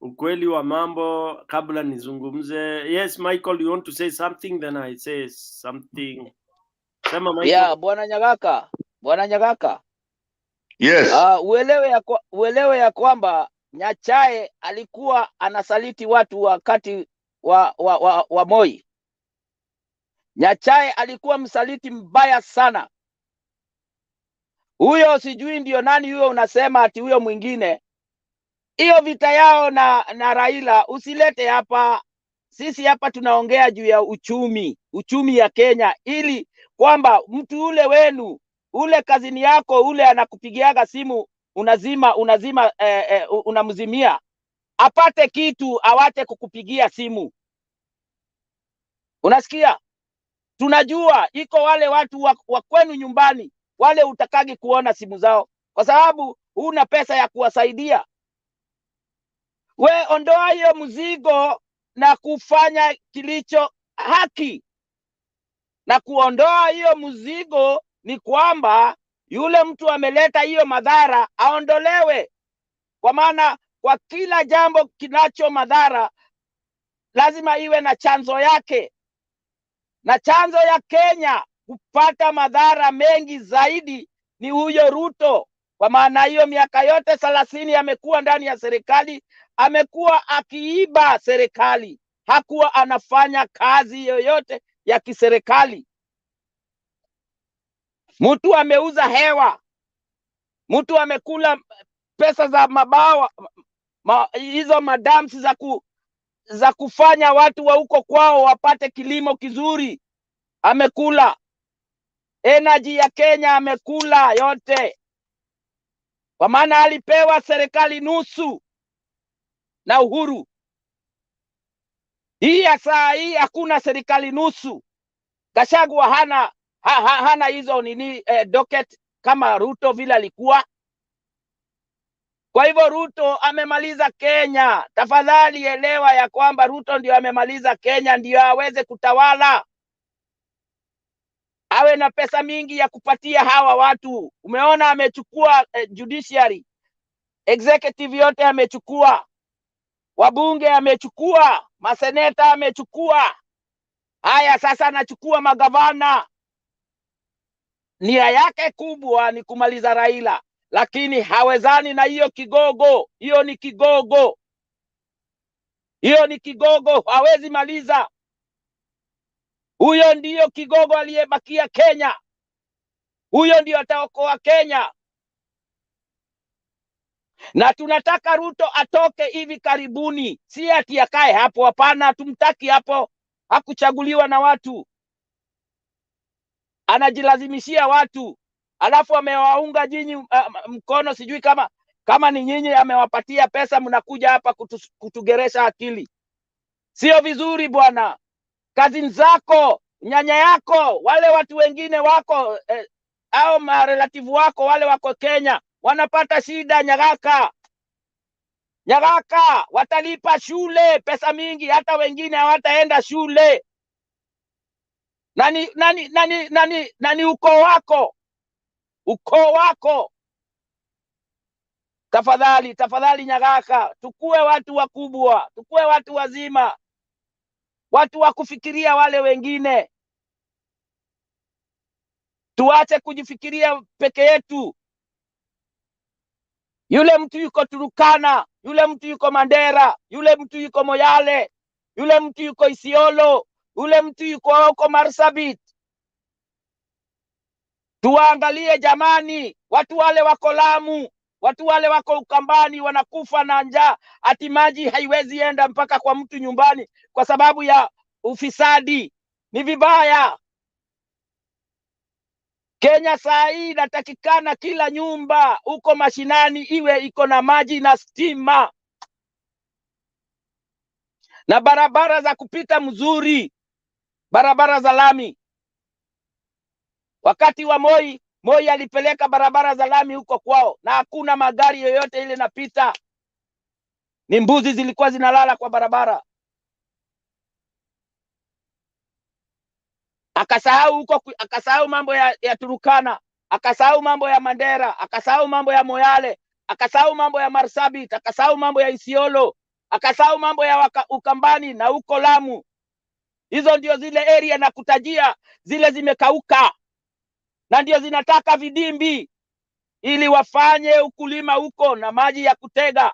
Ukweli wa mambo kabla nizungumze. Yes, Michael, you want to say something? Then I say something. Sema Michael. Yeah, Bwana Nyagaka. Yes. Uelewe ya kwamba Nyachae alikuwa anasaliti watu wakati wa Moi. Nyachae alikuwa msaliti mbaya sana. Huyo sijui ndio nani huyo unasema ati huyo mwingine. Hiyo vita yao na Raila usilete hapa. Sisi hapa tunaongea juu ya uchumi ya Kenya, ili kwamba mtu ule wenu, ule kazini yako ule anakupigiaga simu unamzimia, apate kitu awate kukupigia simu. Unasikia? Tunajua iko wale watu wa kwenu nyumbani, wale utakagi kuona simu zao kwa sababu huna pesa ya kuwasaidia. We ondoa hiyo mzigo na kufanya kilicho haki. Na kuondoa hiyo mzigo ni kwamba yule mtu ameleta hiyo madhara aondolewe. Kwa maana kwa kila jambo kinacho madhara lazima iwe na chanzo yake. Na chanzo ya Kenya kupata madhara mengi zaidi ni huyo Ruto. Kwa maana hiyo miaka yote 30 amekuwa ndani ya serikali, amekuwa akiiba serikali. Hakuwa anafanya kazi yoyote ya kiserikali. Mtu ameuza hewa. Mtu amekula pesa za mabawa, hizo madams za kufanya watu wa huko kwao wapate kilimo kizuri. Amekula. Energy ya Kenya amekula yote. Kwa maana alipewa serikali nusu na Uhuru. Hii ya saa hii hakuna serikali nusu. Gachagua hana hizo docket kama Ruto vile alikuwa. Kwa hivyo Ruto amemaliza Kenya. Tafadhali elewa ya kwamba Ruto ndio amemaliza Kenya, ndio aweze kutawala. Awe na pesa mingi ya kupatia hawa watu. Umeona amechukua judiciary, executive yote amechukua. Wabunge amechukua, maseneta amechukua. Haya sasa anachukua magavana. Nia yake kubwa ni kumaliza Raila, lakini hawezani na hiyo kigogo. Hiyo ni kigogo. Hiyo ni kigogo, hawezi maliza. Huyo ndiyo kigogo aliyebakia Kenya. Huyo ndio ataokoa Kenya. Na tunataka Ruto atoke hivi karibuni, si ati akae hapo. Hapana, tumtaki hapo. Hakuchaguliwa na watu, anajilazimishia watu, alafu amewaunga nyinyi mkono. Sijui kama ni nyinyi amewapatia pesa, mnakuja hapa kutugeresha akili. Sio vizuri bwana. Kazi zako, nyanya yako, wale watu wengine wako au marelative wako wale wako Kenya wanapata shida. Nyagaka watalipa shule pesa mingi, hata wengine hawataenda shule. Nani ukoo wako. Tafadhali Nyagaka, tukue watu wakubwa, tukue watu wazima, watu wa kufikiria wale wengine. Tuache kujifikiria peke yetu. Yule mtu yuko Turukana, yule mtu yuko Mandera, yule mtu yuko Moyale, yule mtu yuko Isiolo, yule mtu yuko huko Marsabit. Tuangalie jamani, watu wale wako Lamu, watu wale wako Ukambani wanakufa na njaa, ati maji haiwezi enda mpaka kwa mtu nyumbani kwa sababu ya ufisadi. Ni vibaya. Kenya saa hii inatakikana kila nyumba huko mashinani iwe iko na maji na stima na barabara za kupita mzuri, barabara za lami. Wakati wa Moi alipeleka barabara za lami huko kwao na hakuna magari yoyote ile napita. Ni mbuzi zilikuwa zinalala kwa barabara. Akasahau mambo ya Turukana, akasahau mambo ya Mandera, akasahau mambo ya Moyale, akasahau mambo ya Marsabit, akasahau mambo ya Isiolo, akasahau mambo ya Ukambani na huko Lamu. Hizo ndio zile area na kutajia, zile zimekauka na ndio zinataka vidimbi ili wafanye ukulima huko na maji ya kutega.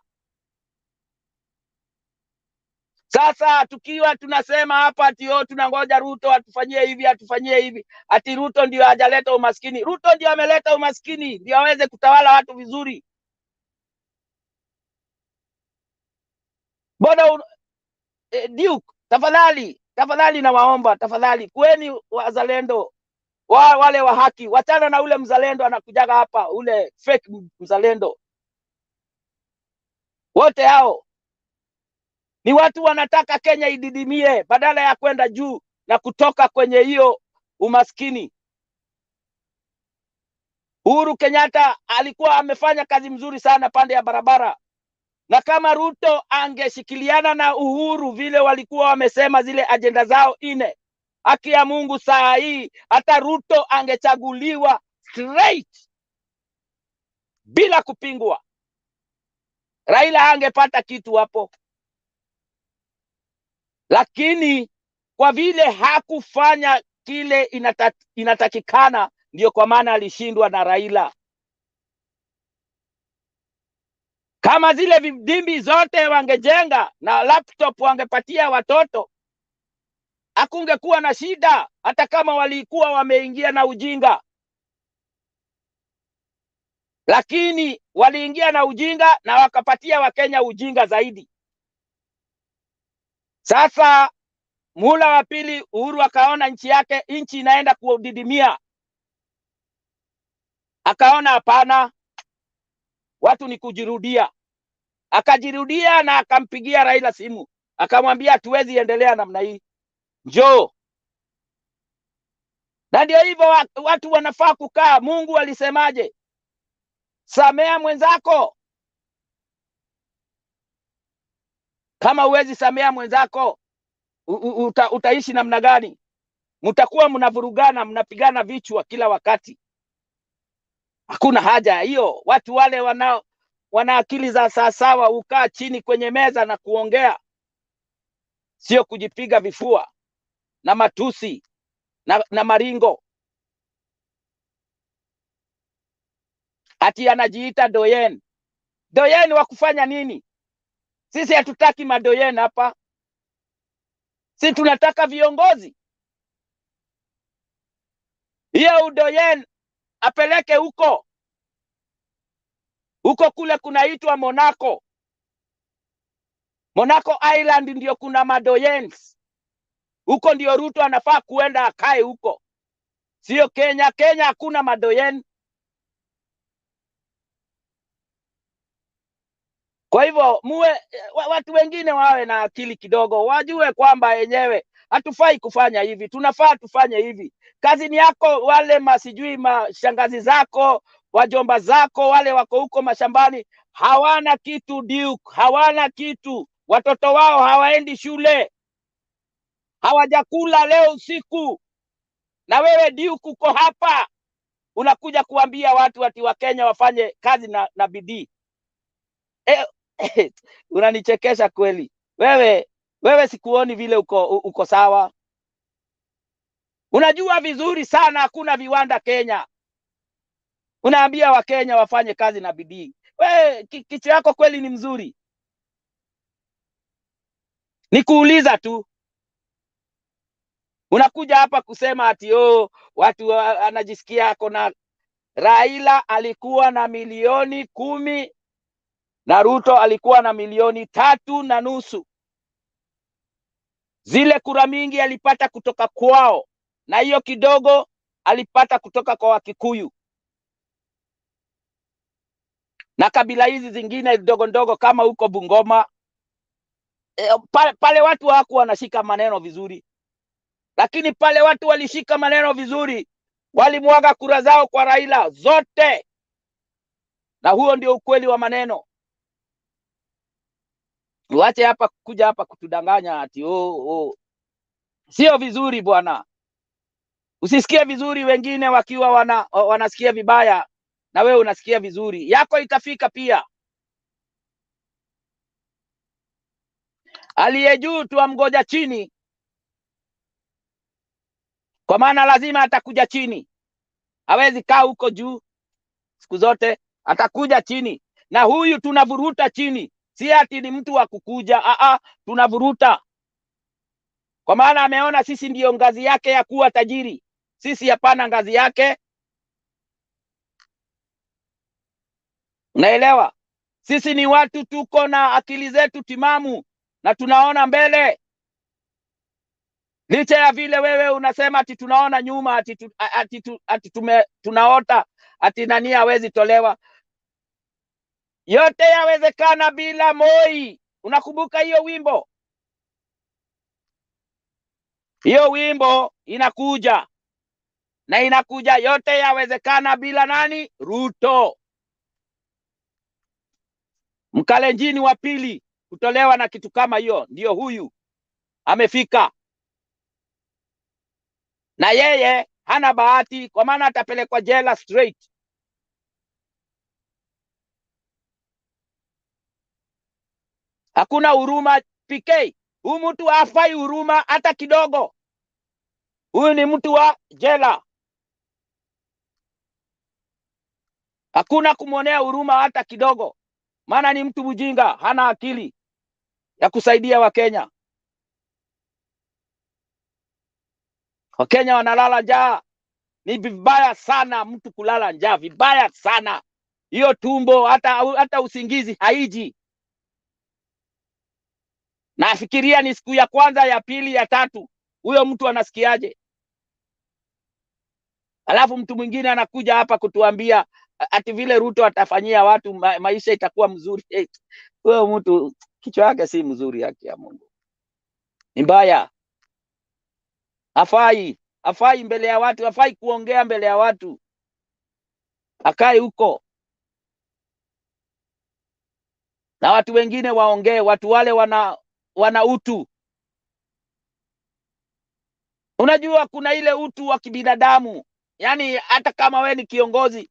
Sasa tukiwa tunasema hapa ati tunangoja Ruto atufanyie hivi, ati Ruto ndio hajaleta umaskini. Ruto ndio ameleta umaskini ndio aweze kutawala watu vizuri. Bwana Duke, tafadhali nawaomba, tafadhali kueni wazalendo wale wa haki. Wachana na ule mzalendo anakujaga hapa, ule fake mzalendo. Wote hao ni watu wanataka Kenya ididimie badala ya kwenda juu na kutoka kwenye hiyo umaskini. Uhuru Kenyatta alikuwa amefanya kazi mzuri sana pande ya barabara. Na kama Ruto angeshikiliana na Uhuru vile walikuwa wamesema zile ajenda zao 4, haki ya Mungu saa hii hata Ruto angechaguliwa straight bila kupingwa. Raila angepata kitu hapo. Lakini kwa vile hakufanya kile inatakikana, ndio kwa maana alishindwa na Raila. Kama zile vidimbi zote wangejenga na laptop wangepatia watoto, hakungekuwa na shida, hata kama walikuwa wameingia na ujinga. Lakini waliingia na ujinga na wakapatia Wakenya ujinga zaidi. Sasa muhula wa pili Uhuru akaona nchi inaenda kudidimia. Akaona hapana, watu ni kujirudia. Akajirudia na akampigia Raila simu. Akamwambia hatuwezi endelea namna hii. Njoo. Na ndio hivyo watu wanafaa kukaa. Mungu alisemaje? Samea mwenzako. Kama huwezi samea mwenzako, utaishi namna gani? Mtakuwa mnavurugana, mnapigana vichwa kila wakati. Hakuna haja hiyo. Watu wale wana akili za sawasawa, ukaa chini kwenye meza na kuongea, sio kujipiga vifua na matusi na maringo. Ati anajiita doyen. Doyen wa kufanya nini? Sisi hatutaki madoyen hapa. Sisi tunataka viongozi. Hiyo udoyen apeleke huko. Huko kule kunaitwa Monaco. Monaco Island ndio kuna madoyens. Huko ndio Ruto anafaa kuenda akae huko. Sio Kenya. Kenya hakuna madoyen. Kwa hivyo watu wengine wawe na akili kidogo, wajue kwamba yenyewe hatufai kufanya hivi, tunafaa tufanye hivi. Kazi ni yako, wale masijui mashangazi zako, wajomba zako, wale wako huko mashambani, hawana kitu Duke, hawana kitu. Watoto wao hawaendi shule, hawajakula leo usiku. Na wewe Duke uko hapa, unakuja kuambia watu ati wa Kenya wafanye kazi na bidii. Unanichekesha kweli. Wewe sikuoni vile uko sawa. Unajua vizuri sana hakuna viwanda Kenya. Unaambia wa Kenya wafanye kazi na bidii. Wewe kichwa yako kweli ni mzuri. Nikuuliza tu. Unakuja hapa kusema ati watu anajisikia ako na Raila alikuwa na milioni 10 na Ruto alikuwa na milioni 3.5. Zile kura mingi alipata kutoka kwao, na hiyo kidogo alipata kutoka kwa Wakikuyu na kabila hizi zingine ndogo ndogo kama huko Bungoma. Pale watu hawakuwa wanashika maneno vizuri, lakini pale watu walishika maneno vizuri, walimwaga kura zao kwa Raila zote, na huo ndio ukweli wa maneno. Uache hapa kuja hapa kutudanganya ati sio vizuri bwana. Usisikie vizuri wengine wakiwa wanasikia vibaya na wewe unasikia vizuri. Yako itafika pia. Aliye juu tuamgoja chini, kwa maana lazima atakuja chini. Hawezi kaa huko juu siku zote, atakuja chini. Na huyu tunavuruta chini, si ati ni mtu wa kukuja. Tunavuruta kwa maana ameona sisi ndiyo ngazi yake ya kuwa tajiri. Sisi hapana ngazi yake. Unaelewa? Sisi ni watu tuko na akili zetu timamu na tunaona mbele. Licha ya vile wewe unasema ati tunaona nyuma, ati tunaota ati nani hawezi tolewa. Yote yawezekana bila Moi. Unakumbuka hiyo wimbo? Hiyo wimbo inakuja. Na inakuja yote yawezekana bila nani? Ruto. Mkalenjini wa pili kutolewa na kitu kama hiyo, ndio huyu amefika. Na yeye hana bahati, kwa maana atapelekwa jela straight. Hakuna huruma. PK, huyu mtu hafai huruma hata kidogo. Huyu ni mtu wa jela. Hakuna kumwonea huruma hata kidogo, maana ni mtu mjinga, hana akili ya kusaidia Wakenya. Wakenya wanalala njaa. Ni vibaya sana mtu kulala njaa, vibaya sana. Hiyo tumbo hata usingizi haiji. Nafikiria ni siku ya kwanza, ya pili, ya tatu, huyo mtu anasikiaje? Alafu mtu mwingine anakuja hapa kutuambia ati vile Ruto atafanyia watu maisha itakuwa mzuri. Huyo mtu kichwa yake si mzuri, haki ya Mungu. Ni mbaya. Hafai mbele ya watu, hafai kuongea mbele ya watu. Akae huko. Na watu wengine waongee, watu wale wana utu. Unajua kuna ile utu wa kibinadamu. Yaani hata kama we ni kiongozi,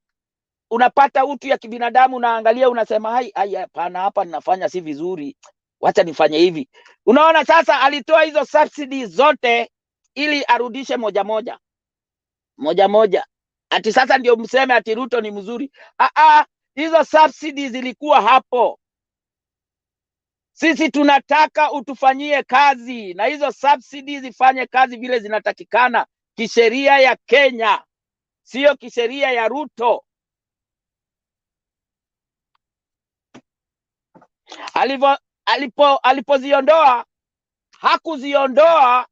unapata utu ya kibinadamu, unaangalia unasema hapana, hapa ninafanya si vizuri, wacha nifanye hivi. Unaona sasa alitoa hizo subsidies zote ili arudishe moja moja. Ati sasa ndio mseme ati Ruto ni mzuri. Hizo subsidies zilikuwa hapo. Sisi tunataka utufanyie kazi na hizo subsidies zifanye kazi vile zinatakikana kisheria ya Kenya. sio kisheria ya Ruto. Alipoziondoa hakuziondoa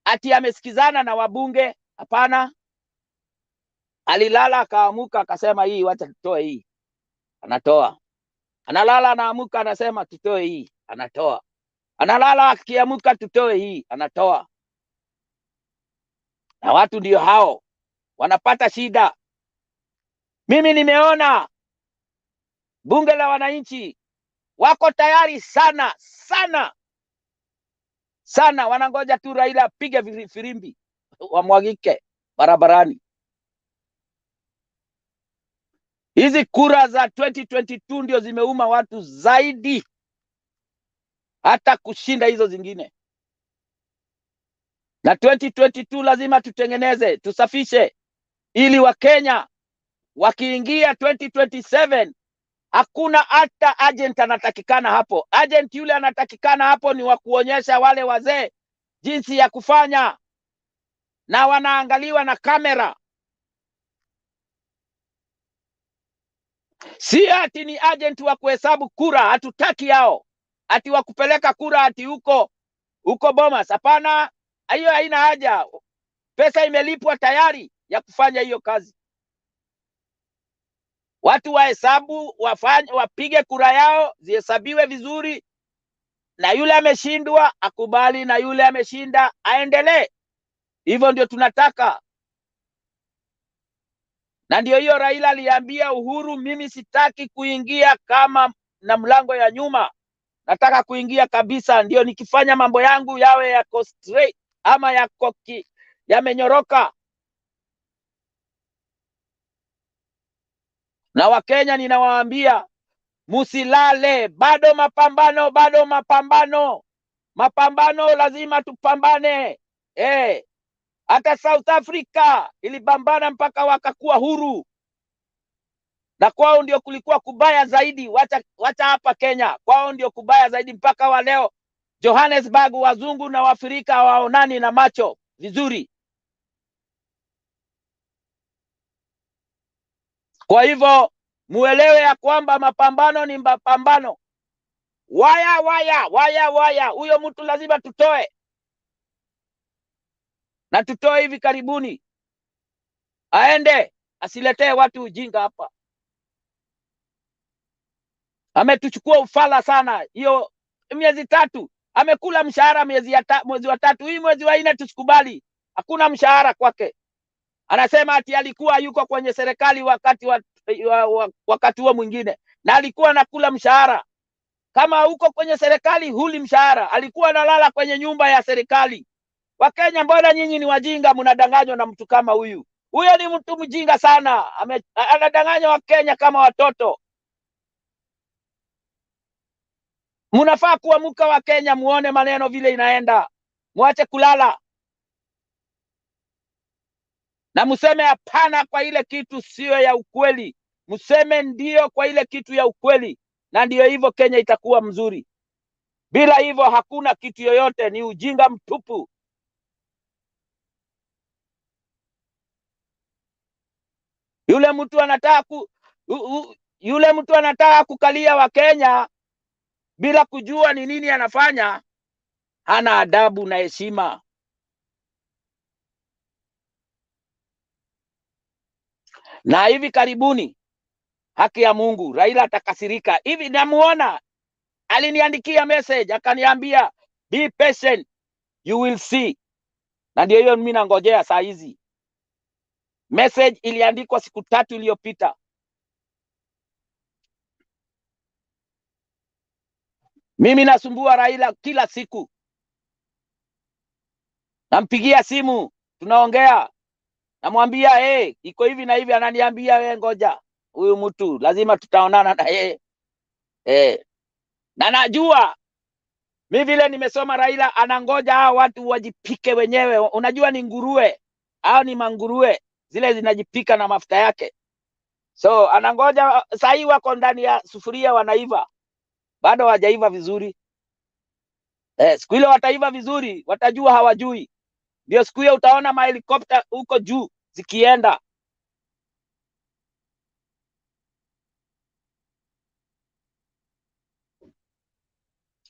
ati amesikizana na wabunge, hapana. Alilala akaamuka akasema hii wacha tutoe hii, anatoa. Analala anaamuka anasema tutoe hii, anatoa. Analala akiamuka tutoe hii, anatoa. Na watu ndio hao wanapata shida. Mimi nimeona bunge la wananchi wako tayari sana sana sana, wanangoja tu Raila apige firimbi wamwagike barabarani. Hizi kura za 2022 ndio zimeuma watu zaidi hata kushinda hizo zingine. Na 2022 lazima tutengeneze, tusafishe, ili Wakenya wakiingia 2027 hakuna hata agent anatakikana hapo. Agent yule anatakikana hapo ni wa kuonyesha wale wazee jinsi ya kufanya, na wanaangaliwa na kamera. Si ati ni agent wa kuhesabu kura, hatutaki hao. Ati wa kupeleka kura ati huko Bomas, hapana. Hiyo haina haja. Pesa imelipwa tayari ya kufanya hiyo kazi. Watu wahesabu, wapige kura yao, zihesabiwe vizuri, na yule ameshindwa akubali, na yule ameshinda aendelee. Hivyo ndio tunataka. Na ndio hiyo Raila aliambia Uhuru, mimi sitaki kuingia kama na mlango ya nyuma, nataka kuingia kabisa, ndio nikifanya mambo yangu yawe yako straight ama yako yamenyoroka. Na Wakenya ninawaambia musilale, bado mapambano, bado mapambano. Mapambano lazima tupambane. Hata South Africa ilipambana mpaka wakakuwa huru. Na kwao ndio kulikuwa kubaya zaidi, wacha hapa Kenya. Kwao ndio kubaya zaidi mpaka wa leo. Johannesburg wazungu na Waafrika waonani na macho vizuri. Kwa hivyo muelewe ya kwamba mapambano ni mapambano. Waya. Huyo mtu lazima tutoe. Na tutoe hivi karibuni. Aende, asiletee watu ujinga hapa. Ametuchukua ufala sana. Hiyo miezi 3 amekula mshahara mwezi wa 3. Hii mwezi wa 4 tusikubali. Hakuna mshahara kwake. Anasema ati alikuwa yuko kwenye serikali wakati huo mwingine, na alikuwa anakula mshahara. Kama uko kwenye serikali huli mshahara, alikuwa analala kwenye nyumba ya serikali. Wakenya, mbona nyinyi ni wajinga, mnadanganywa na mtu kama huyu? Huyo ni mtu mjinga sana, anadanganya Wakenya kama watoto. Mnafaa kuamka Wakenya, muone maneno vile inaenda. Muache kulala. Na museme hapana kwa ile kitu sio ya ukweli. Museme ndio kwa ile kitu ya ukweli. Na ndio hivyo Kenya itakuwa mzuri. Bila hivyo hakuna kitu yoyote, ni ujinga mtupu. Yule mtu anataka kukalia Wakenya bila kujua ni nini anafanya, hana adabu na heshima. Na hivi karibuni, haki ya Mungu, Raila atakasirika. Hivi namuona aliniandikia message akaniambia be patient, you will see. Na ndio hiyo mimi nangojea saa hizi. Message iliandikwa siku 3 iliyopita. Mimi nasumbua Raila kila siku. Nampigia simu, tunaongea. Namwambia iko hivi na hivi, ananiambia ngoja. Huyu mtu lazima tutaonana na yeye. Na najua mimi vile nimesoma Raila anangoja hao watu wajipike wenyewe. Unajua ni nguruwe. Hao ni manguruwe zile zinajipika na mafuta yake. So anangoja, saa hii wako ndani ya sufuria wanaiva. Bado hawajaiva vizuri. Siku ile wataiva vizuri, watajua hawajui. Ndio siku hiyo utaona mahelikopta huko juu zikienda.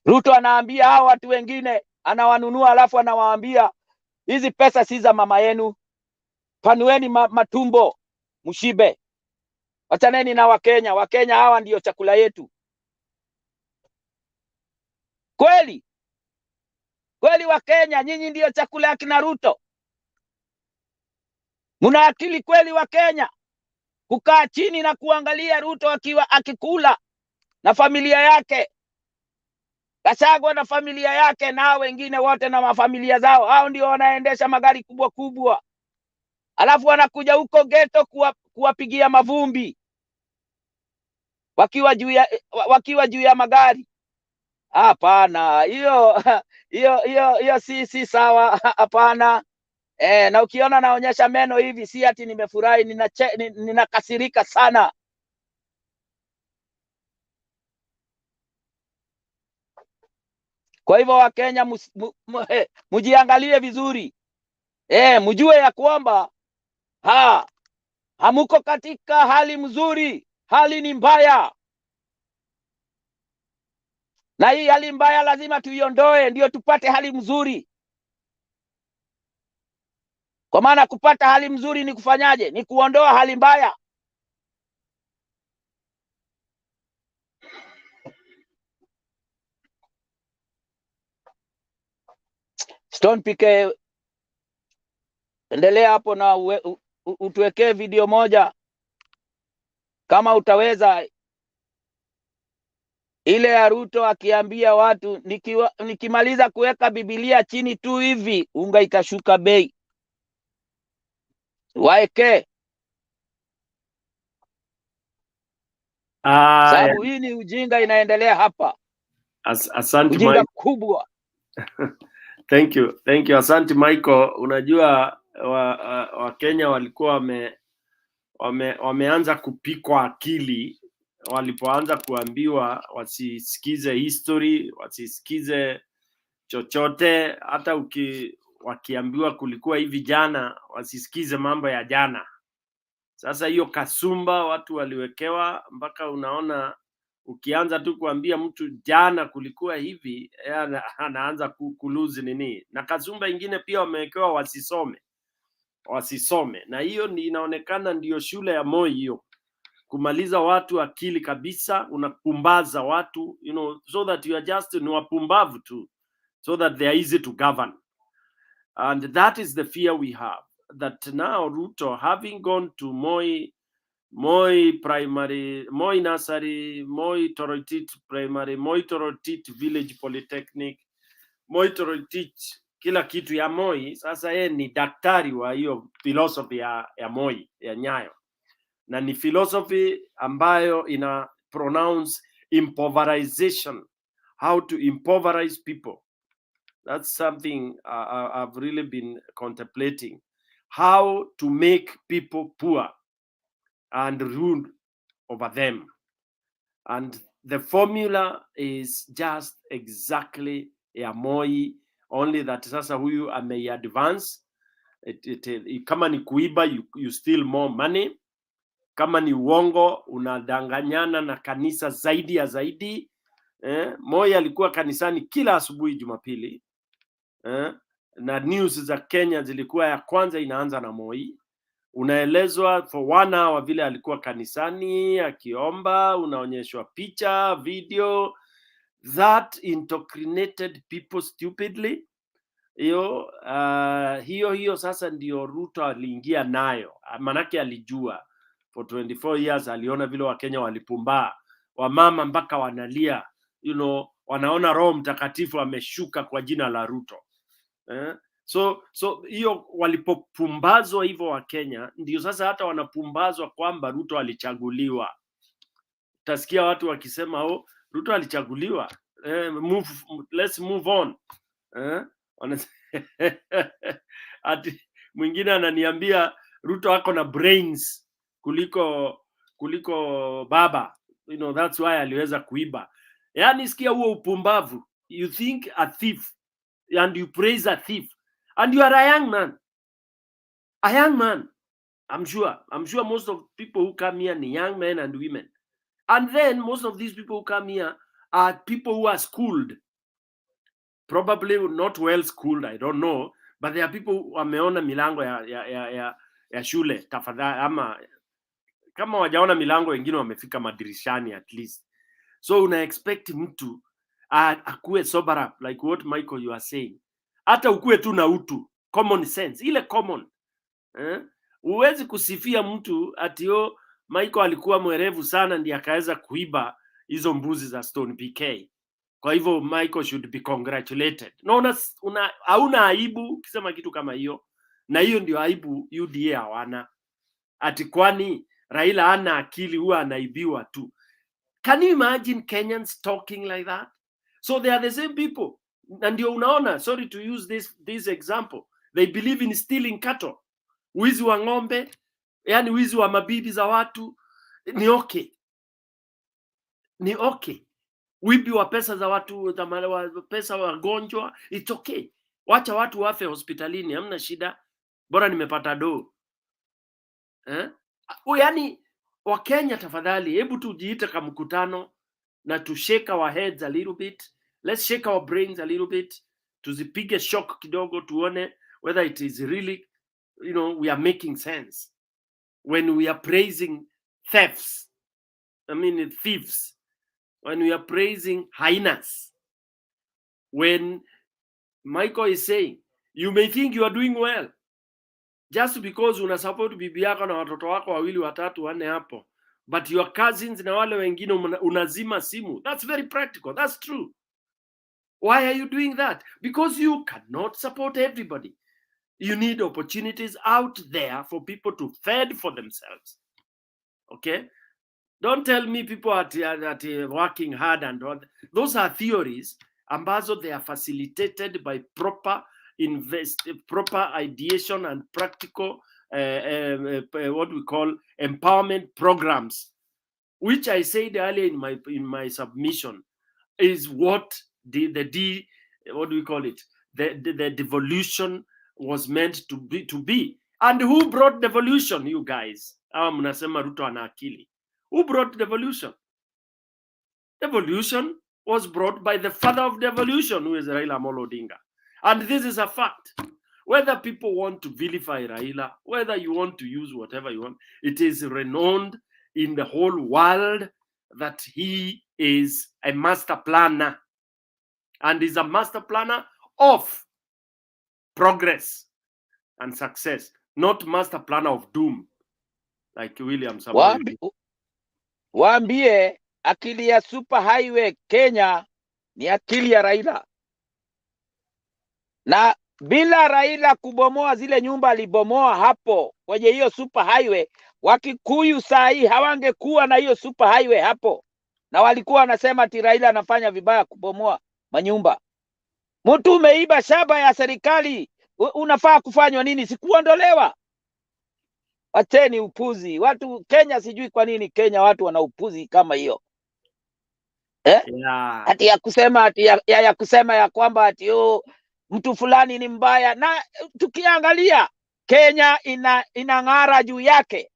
Ruto anaambia hao watu wengine, anawanunua alafu anawaambia hizi pesa si za mama yenu, panueni matumbo mshibe. Wachaneni na Wakenya. Wakenya hawa ndio chakula yetu. Kweli kweli, Wakenya nyinyi ndio chakula ya kina Ruto? Muna akili kweli Wakenya kukaa chini na kuangalia Ruto akikula na familia yake, Gachagua na familia yake, na wengine wote na mafamilia zao? Hao ndio wanaendesha magari kubwa kubwa, alafu wanakuja huko ghetto kuwapigia mavumbi wakiwa juu ya magari. Hapana, hiyo si sawa. Hapana. Na ukiona naonyesha meno hivi, si ati nimefurahi, ninakasirika sana. Kwa hivyo Wakenya mujiangalie vizuri, mjue ya kwamba hamuko katika hali mzuri, hali ni mbaya, na hii hali mbaya lazima tuiondoe ndio tupate hali mzuri. Kwa maana kupata hali mzuri ni kufanyaje? Ni kuondoa hali mbaya. Stone Pike, endelea hapo na utuwekee video moja kama utaweza, ile ya Ruto akiambia watu nikimaliza kuweka Biblia chini tu hivi unga itashuka bei. Waeke. Sababu hii ni ujinga inaendelea hapa. Asante ujinga Michael. kubwa. Thank you. Asante Michael. Unajua Wakenya walikuwa wameanza kupikwa akili walipoanza kuambiwa wasisikize history, wasisikize chochote. Hata wakiambiwa kulikuwa hivi jana, wasisikize mambo ya jana. Sasa hiyo kasumba watu waliwekewa, mpaka unaona ukianza tu kuambia mtu jana kulikuwa hivi, anaanza kuluzi nini. Na kasumba ingine pia wamewekewa wasisome. Na hiyo ni inaonekana ndio shule ya Moi hiyo, kumaliza watu akili kabisa. Unapumbaza watu, so that you are just ni wapumbavu tu, so that they are easy to govern. And that is the fear we have, that now Ruto, having gone to Moi Primary, Moi Nursery, Moi Toroitich Primary, Moi Toroitich Village Polytechnic, Moi Toroitich kila kitu ya Moi. Sasa yeye ni daktari wa hiyo philosophy ya Moi ya Nyayo, na ni philosophy ambayo ina pronounce impoverization, how to impoverize people. That's something I've really been contemplating, how to make people poor and rule over them. And the formula is just exactly ya Moi, only that sasa huyu advance. Kama ni kuiba, you steal more money. Kama ni uongo, unadanganyana na kanisa zaidi ya zaidi. Moi alikuwa kanisani kila asubuhi Jumapili. Na news za Kenya zilikuwa ya kwanza inaanza na Moi. Unaelezwa for 1 hour vile alikuwa kanisani akiomba, unaonyeshwa picha, video. That indoctrinated people stupidly. Hiyo sasa ndio Ruto aliingia nayo, manake alijua for 24 years, aliona vile Wakenya walipumbaa, wamama mpaka wanalia, wanaona Roho Mtakatifu ameshuka kwa jina la Ruto. So hiyo walipopumbazwa hivyo Wakenya, ndio sasa hata wanapumbazwa kwamba Ruto alichaguliwa. Utasikia watu wakisema Ruto alichaguliwa, let's move on. Ati mwingine ananiambia Ruto ako na brains kuliko baba, that's why aliweza kuiba. Yani sikia huo upumbavu. You think a thief and you praise a thief, and you are a young man. I'm sure most of people who come here are young men and women. And then most of these people who come here are people who are schooled. Probably not well schooled, I don't know. But there are people who wameona milango ya shule tafadhali, ama kama wajaona milango wengine wamefika madirishani at least. So una expect mtu akue sober up, like what Michael you are saying. Hata ukue tu na utu, common sense, ile common. Uwezi kusifia mtu atio Michael alikuwa mwerevu sana ndiye akaweza kuiba hizo mbuzi za Stone PK. Kwa hivyo Michael should be congratulated. No, hauna aibu ukisema kitu kama hiyo. Na hiyo ndio aibu UDA hawana. Ati kwani Raila hana akili, huwa anaibiwa tu. Can you imagine Kenyans talking like that? So they are the same people. Na ndio unaona, sorry to use this example, they believe in stealing cattle. Wizi wa ng'ombe, yani wizi wa mabibi za watu, ni okay. Ni okay. Wibi wa pesa za watu, pesa wagonjwa, it's okay. Wacha watu wafe hospitalini, hamna shida. Bora nimepata do. Yani Wakenya tafadhali, hebu tujiite kama mkutano na to shake our heads a little bit. Let's shake our brains a little bit. Tuzipige shock kidogo tuone whether it is really, we are making sense. When we are praising thieves, when we are praising hyenas, when Michael is saying, you may think you are doing well, just because una support bibi yako na watoto wako wawili watatu wanne hapo, but your cousins na wale wengine unazima simu. That's very practical. That's true. Why are you doing that? Because you cannot support everybody. You need opportunities out there for people to fend for themselves. Okay? Don't tell me people are working hard and all. Those are theories ambazo they are facilitated by proper ideation and practical what we call empowerment programs, which I said earlier in my submission is what the devolution was meant to be. And who brought devolution, you guys? Mnasema Ruto ana akili. Who brought devolution? Devolution was brought by the father of devolution, who is Raila Amolo Odinga. And this is a fact. Whether people want to vilify Raila, whether you want to use whatever you want, it is renowned in the whole world that he is a master planner. And is a master planner of progress and success, not master planner of doom, like William Samoei. Waambie akili ya super highway Kenya ni akili ya Raila. Na bila Raila kubomoa zile nyumba alibomoa hapo kwenye hiyo super highway, Wakikuyu saa hii hawangekuwa na hiyo super highway hapo. Na walikuwa wanasema ati Raila anafanya vibaya kubomoa manyumba. Mtu umeiba shamba ya serikali, unafaa kufanywa nini? Sikuondolewa. Wacheni upuzi. Watu Kenya, sijui kwa nini Kenya watu wana upuzi kama hiyo. Yeah. Ati ya kusema ya kwamba ati mtu fulani ni mbaya. Na tukiangalia Kenya inang'ara juu yake.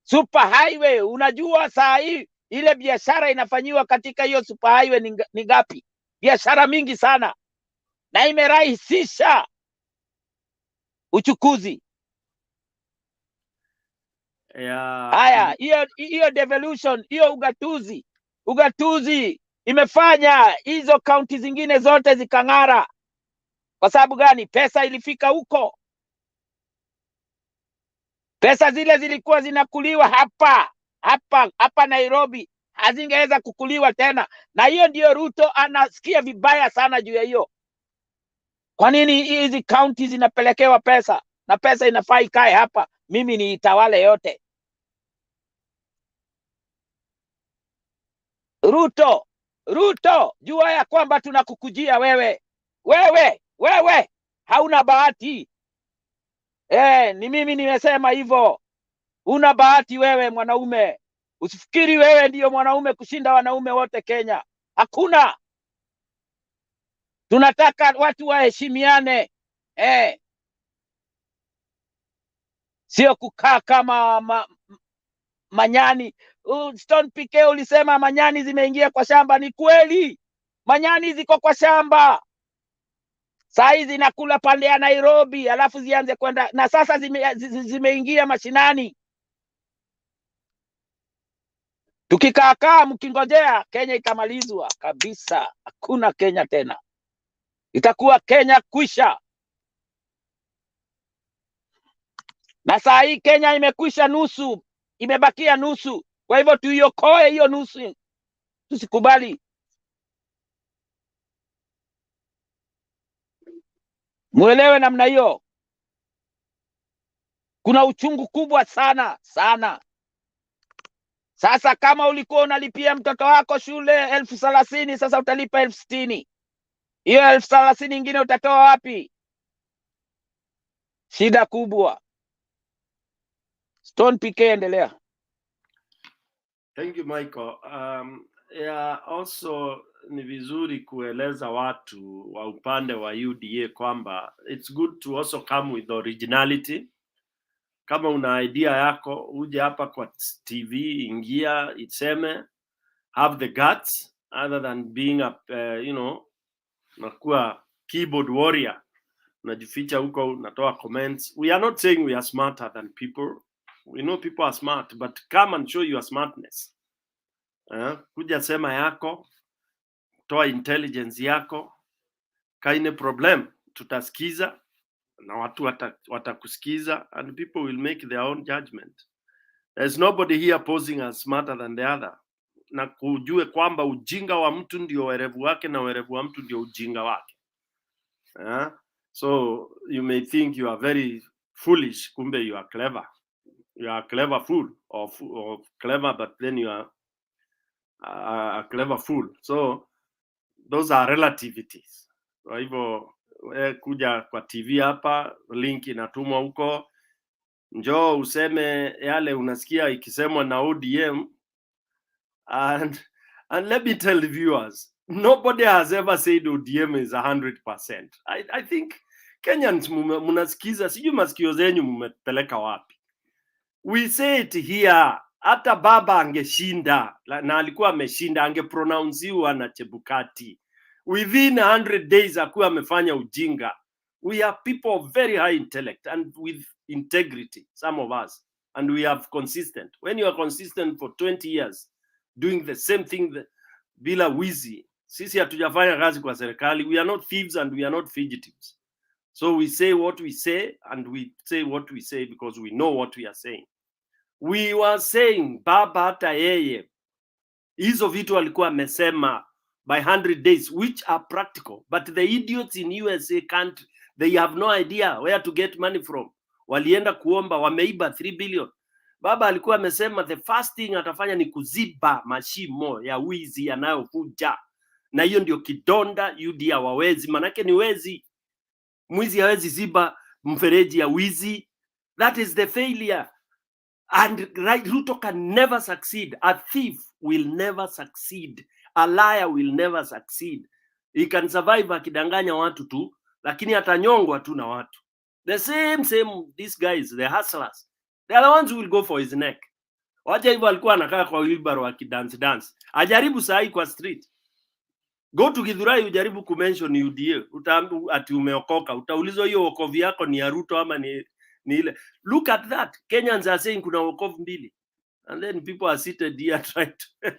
Super highway, unajua saa hii ile biashara inafanyiwa katika hiyo super highway ni ngapi? Biashara mingi sana. Na imerahisisha uchukuzi. Yeah. Haya, hiyo devolution, hiyo ugatuzi imefanya hizo kaunti zingine zote zikang'ara. Kwa sababu gani? Pesa ilifika huko. Pesa zile zilikuwa zinakuliwa hapa Nairobi, hazingeweza kukuliwa tena. Na hiyo ndio Ruto anasikia vibaya sana juu ya hiyo. Kwa nini hizi kaunti zinapelekewa pesa na pesa inafaa ikae hapa, mimi ni itawale yote? Ruto, jua ya kwamba tunakukujia wewe. Wewe hauna bahati. Ni mimi nimesema hivyo. Una bahati wewe mwanaume. Usifikiri wewe ndiyo mwanaume kushinda wanaume wote Kenya. Hakuna. Tunataka watu waheshimiane. sio kukaa kama manyani. Stone PK ulisema manyani zimeingia kwa shamba. Ni kweli, manyani ziko kwa shamba saa hizi, nakula pande ya Nairobi, alafu zianze kwenda, na sasa zimeingia mashinani. Tukikaakaa mkingojea Kenya itamalizwa kabisa, hakuna Kenya tena, itakuwa Kenya kwisha. Na saa hii Kenya imekwisha nusu, imebakia nusu. Kwa hivyo tuiokoe hiyo nusu, tusikubali. Muelewe namna hiyo. Kuna uchungu kubwa sana sana. Sasa kama ulikuwa unalipia mtoto wako shule 30,000, sasa utalipa 60,000. Hiyo 30,000 nyingine utatoa wapi? Shida kubwa. Stone PK, endelea. Thank you, Michael. Also ni vizuri kueleza watu wa upande wa UDA kwamba it's good to also come with originality. Kama una idea yako, uje hapa kwa TV, ingia, iseme, have the guts, other than being a, nakuwa keyboard warrior, unajificha huko, unatoa comments. We are not saying we are smarter than people. We know people are smart, but come and show your smartness. Kuja sema yako, toa intelligence yako, kaine problem, tutasikiza, na watu watakusikiza, and people will make their own judgment. There's nobody here posing as smarter than the other. Na kujue kwamba ujinga wa mtu ndio werevu wake, na werevu wa mtu ndio ujinga wake. So you may think you are very foolish, kumbe you are clever. You are a clever fool, or clever, but then you are a clever fool. So those are relativities. Kwa hivyo kuja kwa TV hapa, link inatumwa huko, njoo useme yale unasikia ikisemwa na ODM, and let me tell the viewers, nobody has ever said ODM is 100%. I think Kenyans munasikiza, sijui masikio zenyu mumepeleka wapi. We say it here. Hata baba angeshinda, na alikuwa ameshinda, angepronouncewa na Chebukati, within 100 days akuwa amefanya ujinga. We are people of very high intellect and with integrity, some of us, and we have consistent. When you are consistent for 20 years doing the same thing bila wizi, sisi hatujafanya kazi kwa serikali. We are not thieves and we are not fugitives. So we say what we say, and we say what we say because we know what we are saying. We were saying baba hata yeye hizo vitu alikuwa amesema by 100 days, which are practical, but the idiots in USA can't, they have no idea where to get money from. Walienda kuomba, wameiba 3 billion. Baba alikuwa amesema the first thing atafanya ni kuziba mashimo ya wizi yanayokuja, na hiyo ndio kidonda UDA wawezi, manake ni wezi. Mwizi hawezi ziba mfereji ya wizi. That is the failure. And Ruto can never succeed. A thief will never succeed. A liar will never succeed. He can survive akidanganya watu tu, lakini atanyongwa tu na watu. The same, these guys, the hustlers, they are the ones who will go for his neck. Wacha hivyo alikuwa anakaa kwa wheelbarrow akidance. Ajaribu sahi kwa street. Go to Githurai ujaribu kumention UDA. Utaambiwa ati umeokoka. Utaulizwa hiyo wokovu yako ni ya Ruto ama ni ile. Look at that. Kenyans are saying kuna wokovu mbili. And then people are seated here trying to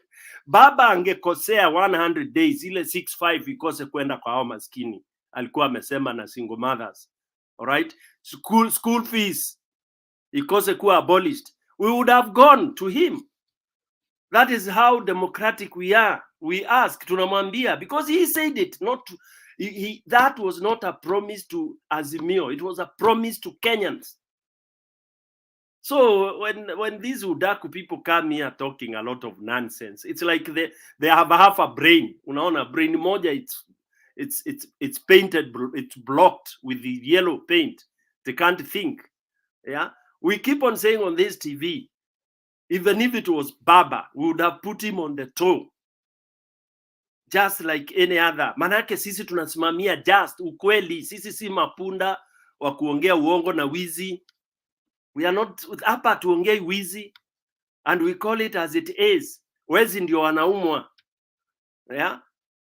baba angekosea 100 days, ile 65 ikose kwenda kwa hao maskini. Alikuwa amesema na single mothers. All right? School fees ikose kuwa abolished. We would have gone to him. That is how democratic we are. We ask, tunamwambia, because he said it, not to, that was not a promise to Azimio. It was a promise to Kenyans. So when these Udaku people come here talking a lot of nonsense, it's like they have half a brain. Unaona, brain moja, it's painted, it's blocked with the yellow paint. They can't think. Yeah, we keep on saying on this TV, even if it was Baba, we would have put him on the toe, just like any other. Manake sisi tunasimamia just ukweli. Sisi si mapunda wa kuongea uongo na wizi. We are not hapa tuongei wizi, and we call it as it is. Wezi ndio wanaumwa. Yeah.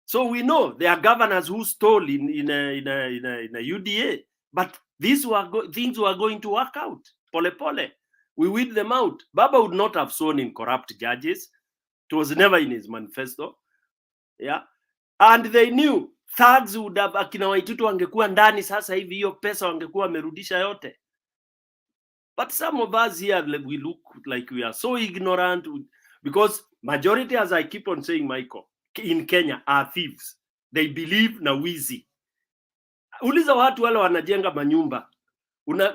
So we know there are governors who stole in a UDA, but these things were going to work out. Pole pole. We weed them out. Baba would not have sworn in corrupt judges. It was never in his manifesto. Yeah. And they knew thugs would have, akina Waititu wangekuwa ndani sasa hivi hiyo pesa wangekuwa wamerudisha yote. But some of us here, we look like we are so ignorant because majority, as I keep on saying, Michael, in Kenya are thieves. They believe na wizi. Uliza watu wale wanajenga manyumba.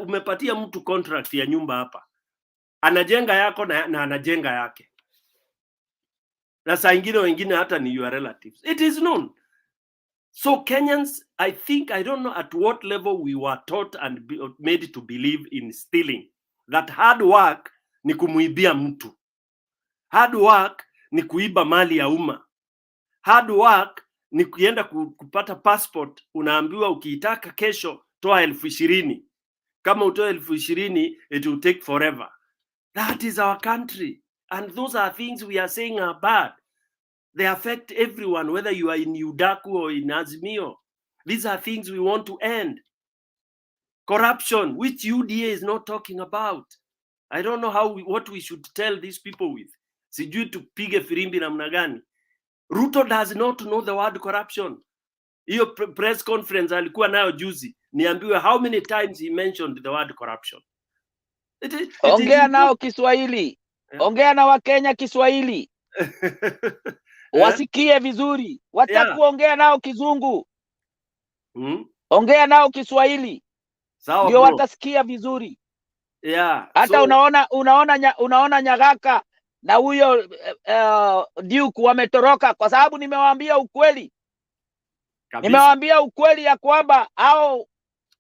Umepatia mtu contract ya nyumba hapa. Anajenga yako na anajenga yake. Na saa ingine wengine hata ni your relatives. It is known. So Kenyans, I think, I don't know at what level we were taught and made to believe in stealing. That hard work ni kumuibia mtu. Hard work ni kuiba mali ya umma. Hard work ni kuenda kupata passport, unaambiwa ukiitaka kesho toa 20,000. Kama utoa 20,000, it will take forever. That is our country. And those are things we are saying are bad. They affect everyone, whether you are in Udaku or in Azimio. These are things we want to end. Corruption, which UDA is not talking about. I don't know what we should tell these people with. Sijui tupige firimbi namna gani. Ruto does not know the word corruption. Hiyo press conference alikuwa nayo juzi. Niambiwe how many times he mentioned the word corruption. Ongea nao Kiswahili. Yeah. Ongea na Wakenya Kiswahili. Wasikie vizuri. Wacha kuongea nao Kizungu. Ongea nao Kiswahili. Sawa, ndio watasikia vizuri. Yeah. Hata so, unaona Nyagaka na huyo Duke wametoroka kwa sababu nimewaambia ukweli. Kabisa. Nimewaambia ukweli ya kwamba hao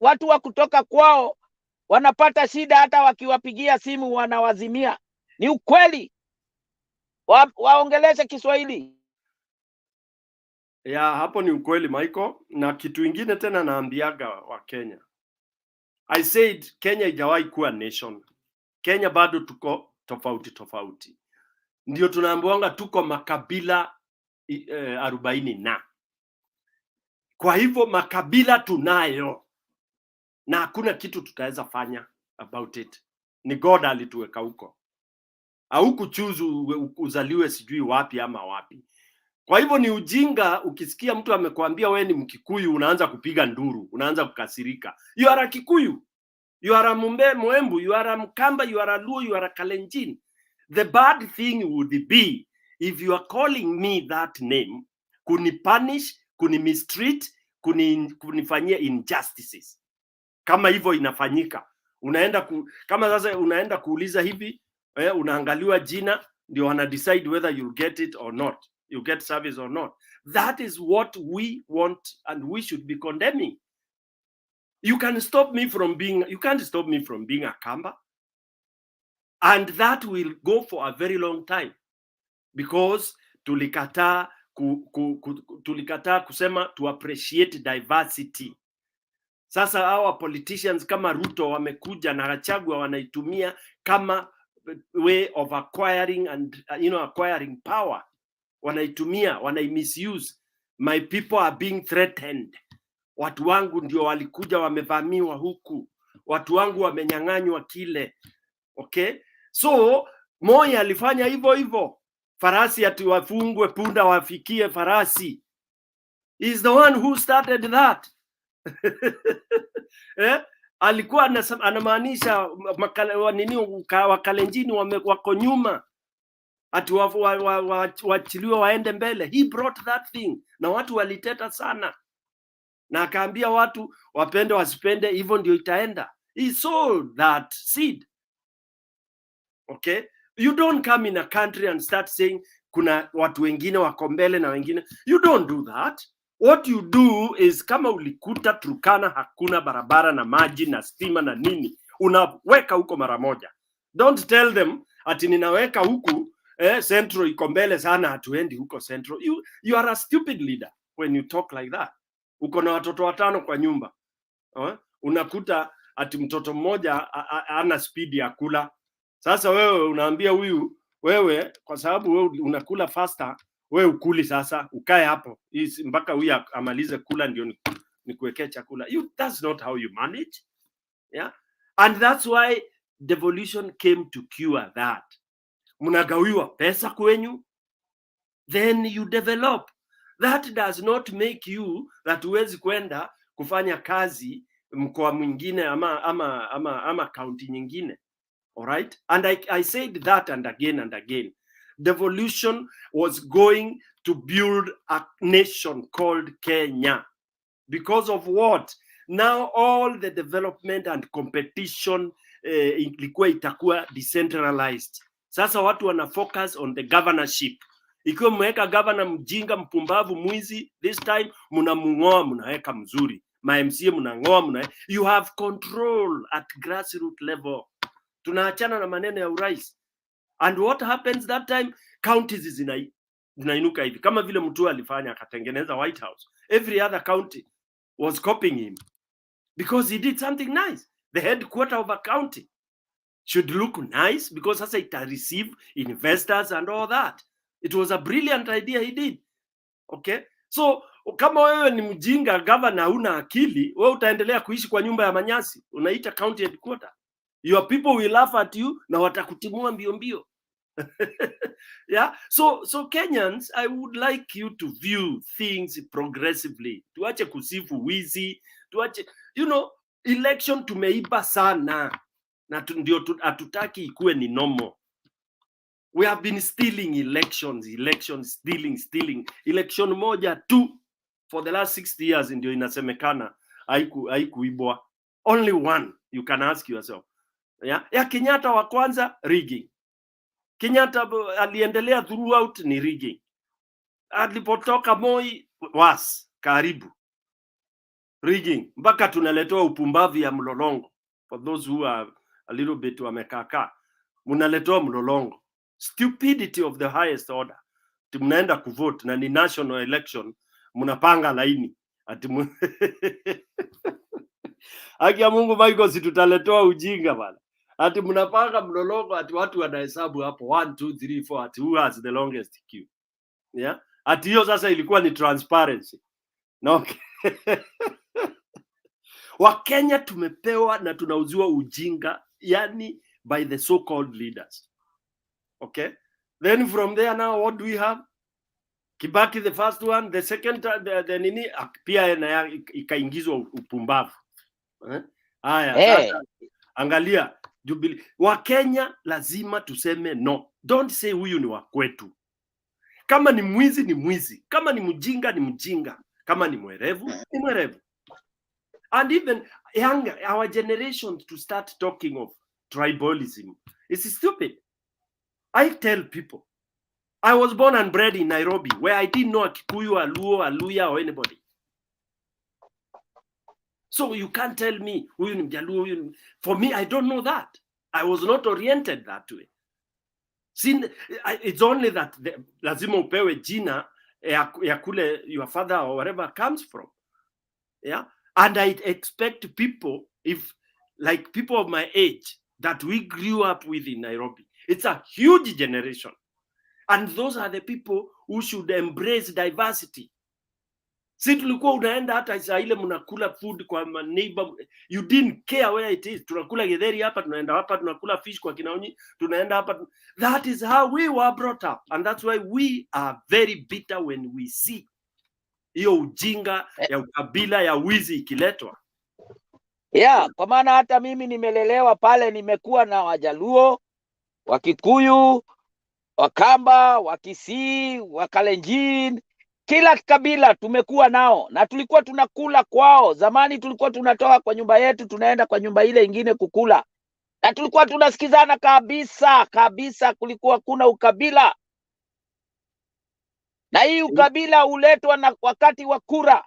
watu wa kutoka kwao wanapata shida, hata wakiwapigia simu wanawazimia. Ni ukweli. Waongeleshe Kiswahili. Ya, hapo ni ukweli Michael. Na kitu ingine tena naambiaga wa Kenya. I said Kenya haijawahi kuwa nation. Kenya bado tuko tofauti. Ndio tunaambiwanga tuko makabila 40 na. Kwa hivyo makabila tunayo. Na hakuna kitu tutaweza fanya about it. Ni God alituweka huko. Au kuchuzu uzaliwe sijui wapi ama wapi. Kwa hivyo ni ujinga ukisikia mtu amekwambia wewe ni Mkikuyu unaanza kupiga nduru, unaanza kukasirika. You are a Kikuyu. You are a Mwembu, you are a Mkamba, you are a Luo, you are a Kalenjin. The bad thing would be if you are calling me that name, kunipunish, kunimistreat, kunifanyia injustices. Kama hivyo inafanyika. Kama sasa unaenda kuuliza hivi, unaangaliwa jina, ndio wana decide whether you get it or not. You get service or not. That is what we want and we should be condemning. You can't stop me from being a Kamba. And that will go for a very long time. Because tulikataa kusema to appreciate diversity. Sasa hawa politicians kama Ruto wamekuja na Gachagua wanaitumia kama way of acquiring and acquiring power. Wanaitumia, misuse. My people are being threatened. Watu wangu ndio walikuja wamevamiwa huku. Watu wangu wamenyang'anywa kile. Okay? So, Moi alifanya hivyo. Farasi ati wafungwe, punda wafikie farasi. He is the one who started that. Alikuwa anamaanisha Wakalenjini wako nyuma. Ati wachiliwe waende mbele. He brought that thing. Na watu waliteta sana. Na akaambia watu wapende wasipende hivyo ndio itaenda. He sold that seed. Okay? You don't come in a country and start saying kuna watu wengine wako mbele na wengine. You don't do that. What you do is kama ulikuta Turkana hakuna barabara na maji na stima na nini, unaweka huko mara moja. Don't tell them ati ninaweka huku Central iko mbele sana hatuendi huko Central. You are a stupid leader when you talk like that. Uko na watoto 5 kwa nyumba. Unakuta ati mtoto mmoja ana speed ya kula. Sasa wewe unaambia huyu, wewe kwa sababu wewe unakula faster, wewe ukuli sasa, ukae hapo mpaka huyu amalize kula ndio nikuwekea chakula. That's not how you manage. Yeah, and that's why devolution came to cure that. Mnagawiwa pesa kwenyu, then you develop. That does not make you that huwezi kwenda kufanya kazi mkoa mwingine ama county nyingine. All right, and I said that and again. Devolution was going to build a nation called Kenya. Because of what? Now all the development and competition ilikuwa itakuwa decentralized. Sasa watu wana focus on the governorship. Ikiwa mweka governor mjinga, mpumbavu, mwizi, this time mnamngoa, mnaweka mzuri. Ma MCA mnangoa, you have control at grassroots level. Tunaachana na maneno ya urais. And what happens that time? Counties zinainuka hivi. Kama vile mtu alifanya akatengeneza White House. Every other county was copying him because he did something nice. The headquarter of a county should look nice because sasa it receive investors and all that. It was a brilliant idea he did. Okay? So kama wewe ni mjinga governor, huna akili, wewe utaendelea kuishi kwa nyumba ya manyasi. Unaita county headquarter. Your people will laugh at you na watakutimua mbio mbio. Yeah, so Kenyans, I would like you to view things progressively. Tuache kusifu wizi, tuache, election tumeiba sana na ndio hatutaki ikuwe ni normal. We have been stealing elections, stealing. Election moja tu for the last 60 years ndio inasemekana haikuibwa. Only one, you can ask yourself. Yeah, ya Kenyatta wa kwanza, rigging. Kenyatta aliendelea throughout ni rigging. Alipotoka Moi karibu rigging, mpaka tunaletewa upumbavu ya mlolongo. For those who are a little bit wamekaka, mnaletewa mlolongo. Stupidity of the highest order. Mnaenda kuvote na ni national election, mnapanga laini ati haki ya Mungu Michael, si tutaletewa ujinga bana. Ati mnapanga mlolongo, ati watu wanahesabu hapo 1 2 3 4, ati who has the longest queue. Yeah, ati hiyo sasa ilikuwa ni transparency. No. Wakenya tumepewa na tunauziwa ujinga, yani by the so-called leaders. Okay, then from there now what do we have? Kibaki the first one, the second, the nini pia na ikaingizwa upumbavu. Haya, sasa angalia Jubilee. Wakenya lazima tuseme no. Don't say huyu ni wa kwetu. Kama ni mwizi ni mwizi, kama ni mjinga ni mjinga, kama ni mwerevu ni mwerevu. And even our generation to start talking of tribalism is stupid. I tell people, I was born and bred in Nairobi, where I didn't know a Kikuyu, a Luo, a Luya, or anybody. So you can't tell me, for me, I don't know that. I was not oriented that way. It's only that lazima upewe jina ya kule your father or wherever comes from. Yeah, and I expect people, if like people of my age that we grew up with in Nairobi, it's a huge generation, and those are the people who should embrace diversity. Si tulikuwa unaenda hata saa ile mnakula food kwa neighbor, you didn't care where it is. Tunakula githeri hapa, tunaenda hapa, tunakula fish kwa Kinaonyi, tunaenda hapa. That is how we were brought up, and that's why we are very bitter when we see hiyo ujinga ya ukabila ya wizi ikiletwa. Yeah, kwa maana hata mimi nimelelewa pale, nimekuwa na Wajaluo, Wakikuyu, Wakamba, Wakisii, Wakalenjin, kila kabila tumekuwa nao na tulikuwa tunakula kwao. Zamani tulikuwa tunatoka kwa nyumba yetu tunaenda kwa nyumba ile ingine kukula, na tulikuwa tunasikizana kabisa, kulikuwa kuna ukabila. Na hii ukabila uletwa na wakati wa kura.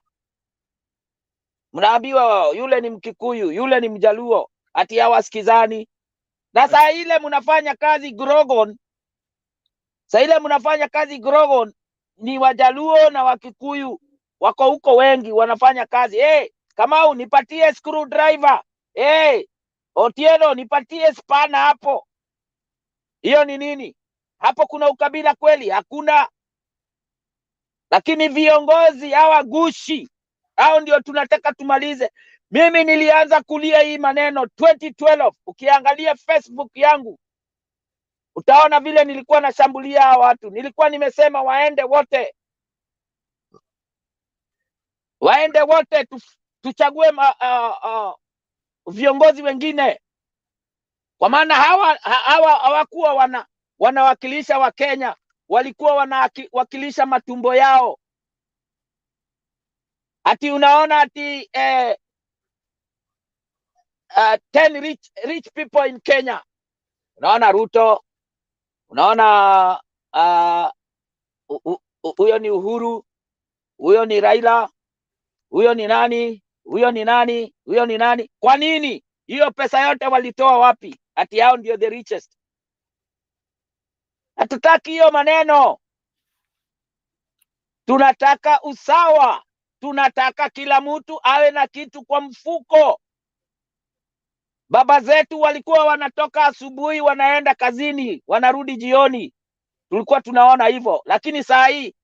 Mnaambiwa yule ni Mkikuyu, yule ni Mjaluo, ati hawasikizani. Na saa ile mnafanya kazi Grogon, ni Wajaluo na Wakikuyu wako huko wengi wanafanya kazi. Kamau nipatie screwdriver. Otieno nipatie spana hapo. Hiyo ni nini? Hapo kuna ukabila kweli? Hakuna. Lakini viongozi hawa gushi, hao ndio tunataka tumalize. Mimi nilianza kulia hii maneno 2012. Ukiangalia Facebook yangu utaona vile nilikuwa nashambulia hawa watu. Nilikuwa nimesema waende wote. Waende wote tuchague viongozi wengine. Kwa maana hawakuwa wanawakilisha wa Kenya, walikuwa wanawakilisha matumbo yao. Ati unaona ati 10 rich people in Kenya. Unaona Ruto, unaona huyo ni Uhuru, huyo ni Raila, huyo ni nani, huyo ni nani, huyo ni nani. Kwa nini? Hiyo pesa yote walitoa wapi? Ati hao ndio the richest. Hatutaki hiyo maneno. Tunataka usawa. Tunataka kila mtu awe na kitu kwa mfuko. Baba zetu walikuwa wanatoka asubuhi wanaenda kazini, wanarudi jioni. Tulikuwa tunaona hivyo. Lakini saa hii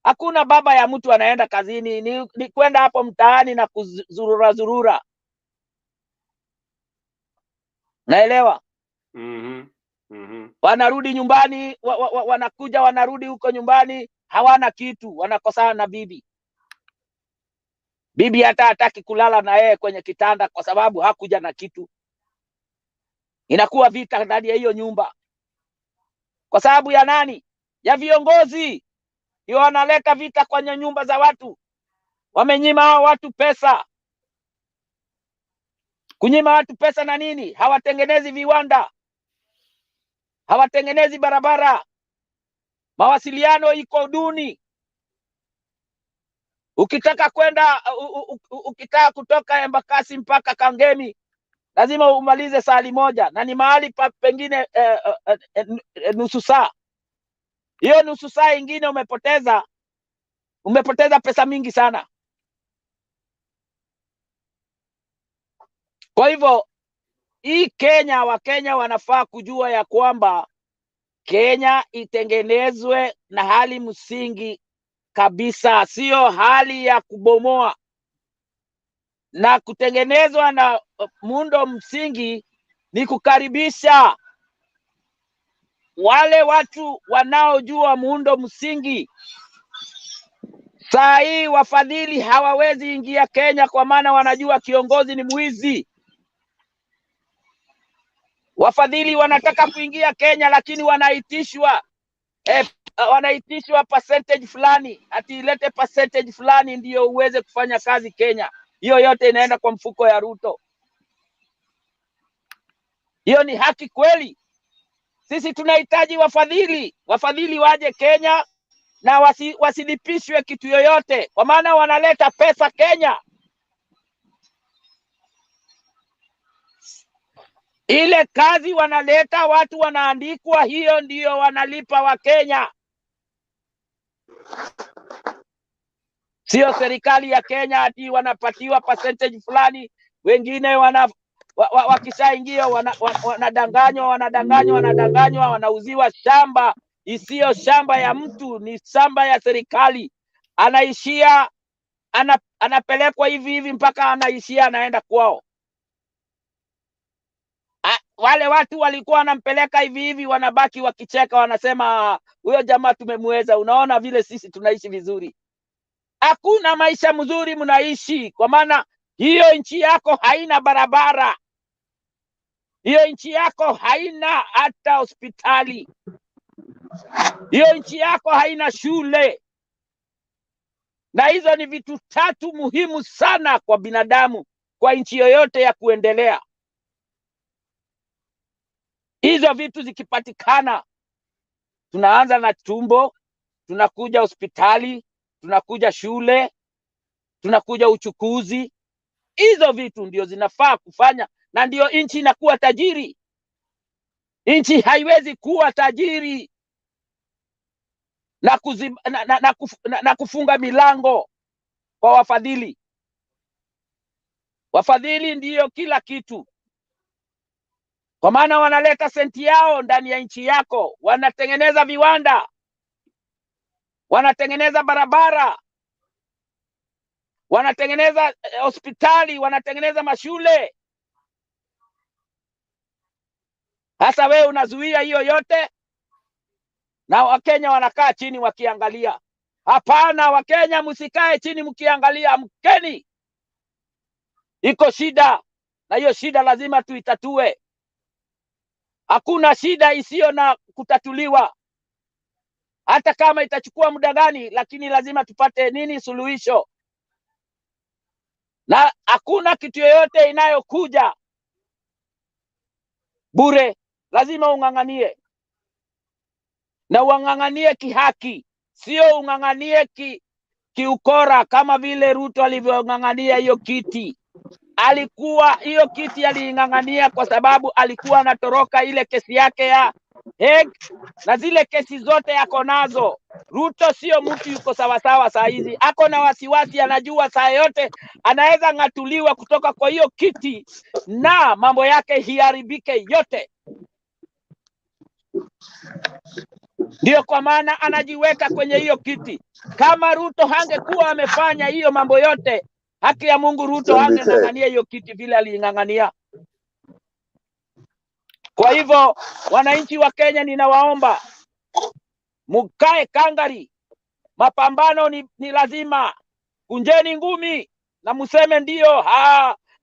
hakuna baba ya mtu anaenda kazini, ni kwenda hapo mtaani na kuzurura zurura. Naelewa? Wanarudi nyumbani, wanakuja wanarudi huko nyumbani, hawana kitu, wanakosana na bibi. Bibi hata hataki kulala na yeye kwenye kitanda kwa sababu hakuja na kitu. Inakuwa vita ndani ya hiyo nyumba. Kwa sababu ya nani? Ya viongozi. Ndio wanaleta vita kwenye nyumba za watu. Wamenyima hao watu pesa. Kunyima watu pesa na nini? Hawatengenezi viwanda. Hawatengenezi barabara. Mawasiliano iko duni. Ukitaka kwenda ukitaka kutoka Embakasi mpaka Kangemi lazima umalize saa moja na ni mahali pengine nusu saa. Hiyo nusu saa ingine umepoteza pesa mingi sana. Kwa hivyo hii Kenya, Wakenya wanafaa kujua ya kwamba Kenya itengenezwe na hali msingi kabisa, sio hali ya kubomoa. Na kutengenezwa na muundo msingi ni kukaribisha wale watu wanaojua muundo msingi. Saa hii wafadhili hawawezi ingia Kenya kwa maana wanajua kiongozi ni mwizi. Wafadhili wanataka kuingia Kenya lakini wanaitishwa percentage fulani, ati ilete percentage fulani ndio uweze kufanya kazi Kenya. Hiyo yote inaenda kwa mfuko ya Ruto. Hiyo ni haki kweli? Sisi tunahitaji wafadhili waje Kenya na wasilipishwe kitu yoyote, kwa maana wanaleta pesa Kenya. Ile kazi wanaleta, watu wanaandikwa, hiyo ndio wanalipa wa Kenya. Sio serikali ya Kenya ati wanapatiwa percentage fulani, wengine wakishaingia wanadanganywa, wanauziwa shamba isiyo shamba ya mtu, ni shamba ya serikali. Anaishia anapelekwa hivi mpaka anaishia anaenda kwao. Wale watu walikuwa wanampeleka hivi wanabaki wakicheka, wanasema huyo jamaa tumemweza. Unaona vile sisi tunaishi vizuri. Hakuna maisha mzuri mnaishi, kwa maana hiyo nchi yako haina barabara. Hiyo nchi yako haina hata hospitali. Hiyo nchi yako haina shule. Na hizo ni vitu tatu muhimu sana kwa binadamu, kwa nchi yoyote ya kuendelea. Hizo vitu zikipatikana, tunaanza na tumbo, tunakuja hospitali, tunakuja shule, tunakuja uchukuzi. Hizo vitu ndio zinafaa kufanya, na ndio nchi inakuwa tajiri. Nchi haiwezi kuwa tajiri na kufunga milango kwa wafadhili. Wafadhili ndiyo kila kitu, kwa maana wanaleta senti yao ndani ya nchi yako, wanatengeneza viwanda, wanatengeneza barabara, wanatengeneza hospitali, wanatengeneza mashule. Hasa wewe unazuia hiyo yote, na Wakenya wanakaa chini wakiangalia. Hapana, Wakenya msikae chini mkiangalia, mkeni. Iko shida, na hiyo shida lazima tuitatue. Hakuna shida isiyo na kutatuliwa, hata kama itachukua muda gani, lakini lazima tupate nini? Suluhisho. Na hakuna kitu yoyote inayokuja bure, lazima ung'ang'anie, na ung'ang'anie kihaki, sio ung'ang'anie kiukora kama vile Ruto alivyong'ang'ania hiyo kiti. Alikuwa hiyo kiti aliing'ang'ania kwa sababu alikuwa anatoroka ile kesi yake ya Hague, na zile kesi zote yako nazo. Ruto sio mtu yuko sawasawa saa hizi, ako na wasiwasi, anajua saa yote anaweza ng'atuliwa kutoka kwa hiyo kiti na mambo yake hiharibike yote. Ndio kwa maana anajiweka kwenye hiyo kiti. Kama Ruto hangekuwa amefanya hiyo mambo yote, haki ya Mungu, Ruto hangeng'ang'ania hiyo kiti vile aliing'ang'ania. Kwa hivyo wananchi wa Kenya, ninawaomba mukae kangari. Mapambano ni lazima. Kunjeni ngumi na museme ndio,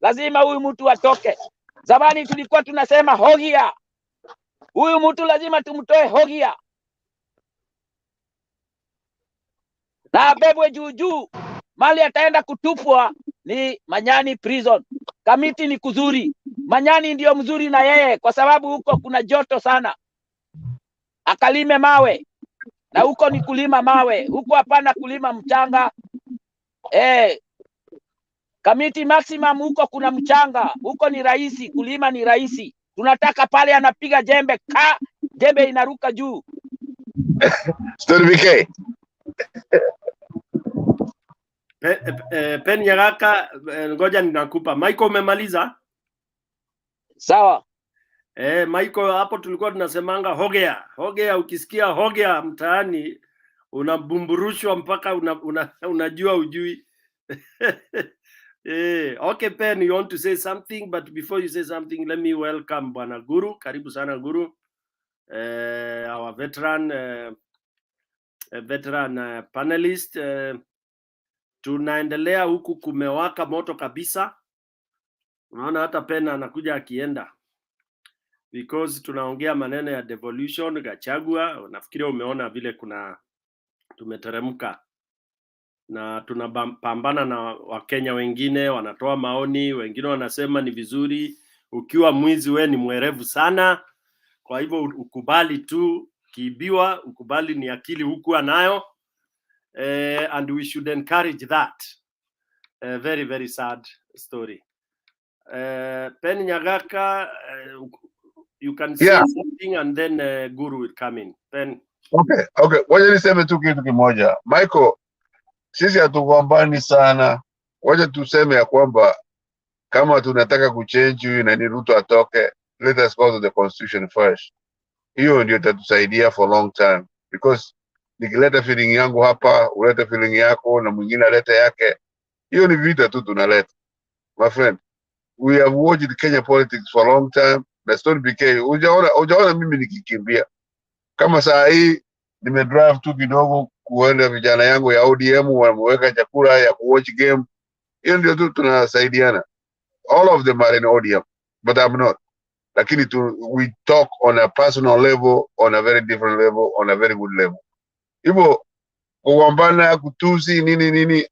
lazima huyu mtu atoke. Zamani tulikuwa tunasema hogia, huyu mtu lazima tumtoe hogia na abebwe juu. Mali ataenda kutupwa ni Manyani prison. Kamiti ni kuzuri, Manyani ndio mzuri na yeye, kwa sababu huko kuna joto sana. Akalime mawe, na huko ni kulima mawe, huko hapana kulima mchanga. Kamiti maximum huko kuna mchanga, huko ni rahisi kulima, ni rahisi. Tunataka pale anapiga jembe, jembe inaruka juu. Story BK. Pen Nyagaka, ngoja ninakupa. Michael, umemaliza? Sawa. Michael, hapo tulikuwa tunasemanga hogea. Ukisikia hogea mtaani unabumburushwa mpaka unajua ujui. Okay, Pen, you want to say something, but before you say something, let me welcome Bwana Guru. Karibu sana Guru, our veteran panelist. Tunaendelea huku, kumewaka moto kabisa. Unaona hata Pen anakuja akienda, because tunaongea maneno ya devolution, Gachagua. Nafikiri umeona vile tumeteremka, na tunapambana na Wakenya wengine wanatoa maoni, wengine wanasema ni vizuri. Ukiwa mwizi we ni mwerevu sana, kwa hivyo ukubali tu kiibiwa, ukubali ni akili hukuwa nayo. And we should encourage that. Very, very sad story. Pen Nyagaka, you can say something and then Guru will come in. Pen. Okay. Wacha niseme tu kitu kimoja. Michael, sisi hatugombani sana. Wacha tuseme ya kwamba kama tunataka kuchange huyu na ni Ruto atoke, let us go to the constitution first. Hiyo ndio itatusaidia for long time, because nikileta feeling yangu hapa, uleta feeling yako, na mwingine aleta yake, hiyo ni vita tu tunaleta. My friend, we have watched Kenya politics for a long time. The story became, ujaona mimi nikikimbia. Kama saa hii nimedrive tu kidogo kuenda vijana yangu ya ODM wameweka chakula ya kuwatch game. Hiyo ndio tu tunasaidiana. All of them are in ODM, but I'm not. Lakini we talk on a personal level, on a very different level, on a very good level. Hivyo kugombana, kutusi nini,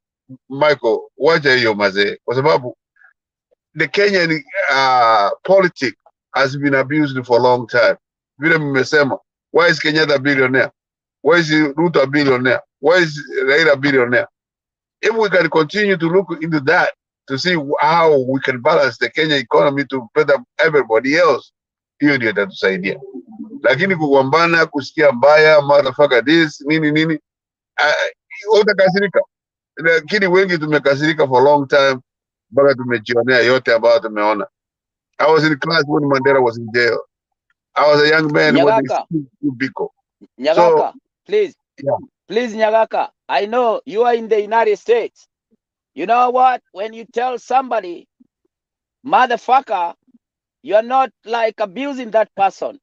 Michael, wacha hiyo mazee, kwa sababu the Kenyan politics has been abused for a long time. Vile mmesema, why is Kenyatta a billionaire? Why is Ruto a billionaire? Why is Raila a billionaire? If we can continue to look into that to see how we can balance the Kenya economy to better everybody else, hiyo ndio itatusaidia. Lakini kugombana, kusikia mbaya, motherfucker this, nini, utakasirika. Lakini wengi tumekasirika for a long time mpaka tumejionea yote ambayo tumeona. I was in class when Mandela was in jail. I was a young man when they still Biko. Nyagaka, So, please. yeah. Please, Nyagaka, I know you are in the United States. You know what? When you tell somebody, motherfucker, you're not like abusing that person.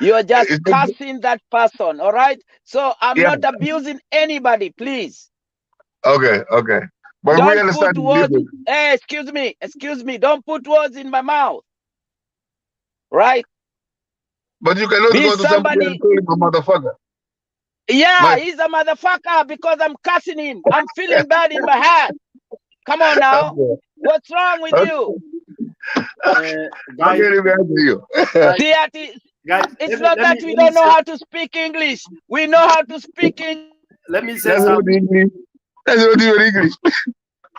You are just cursing that person, all right? So I'm not abusing anybody, please. Okay. But we Don't understand put words. the Hey, excuse me. Don't put words in my mouth, right? But you cannot Be go to somebody and call him a motherfucker. Yeah, he's a motherfucker because I'm cussing him. I'm feeling bad in my heart. Come on now. Okay. What's wrong with you? Guys, it's not that we don't know how to speak English. We know how to speak English. Let me say something. That's not even English.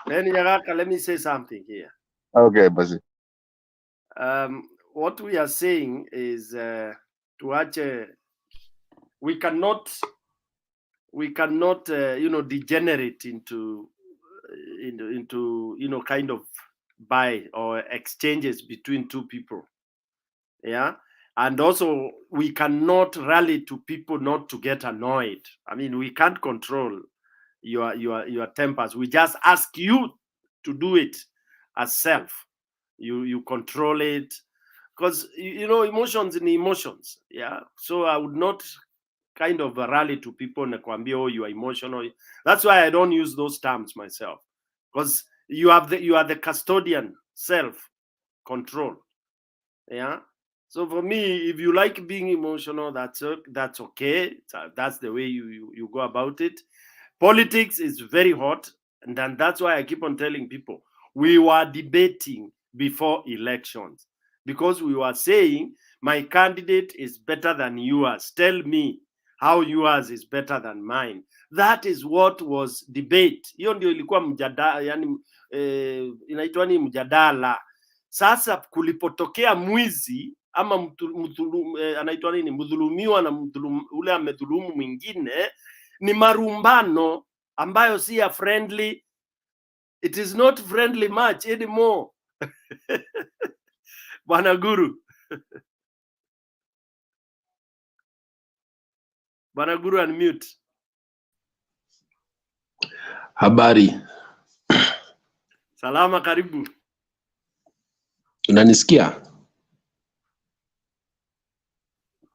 Let me say something here. Okay, Basi. What we are saying is we cannot degenerate into kind of buy or exchanges between two people. Yeah. And also we cannot rally to people not to get annoyed. I mean, we can't control your tempers. We just ask you to do it as self. You control it, because emotions in emotions. Yeah. So I would not kind of rally to people and kwambia, oh, you are emotional. That's why I don't use those terms myself, because you are the custodian self control. Yeah. So for me, if you like being emotional, that's okay. That's the way you go about it. Politics is very hot, and then that's why I keep on telling people we were debating before elections, because we were saying my candidate is better than yours. Tell me how yours is better than mine. That is what was debate. Hiyo ndio ilikuwa mjadala, yani inaitwa ni mjadala. Sasa kulipotokea mwizi ama anaitwa nini, mdhulumiwa na ule amedhulumu mwingine, ni marumbano ambayo si ya friendly. It is not friendly much anymore. Bwana Guru. Bwana Guru, unmute. Habari. Salama, karibu. Unanisikia?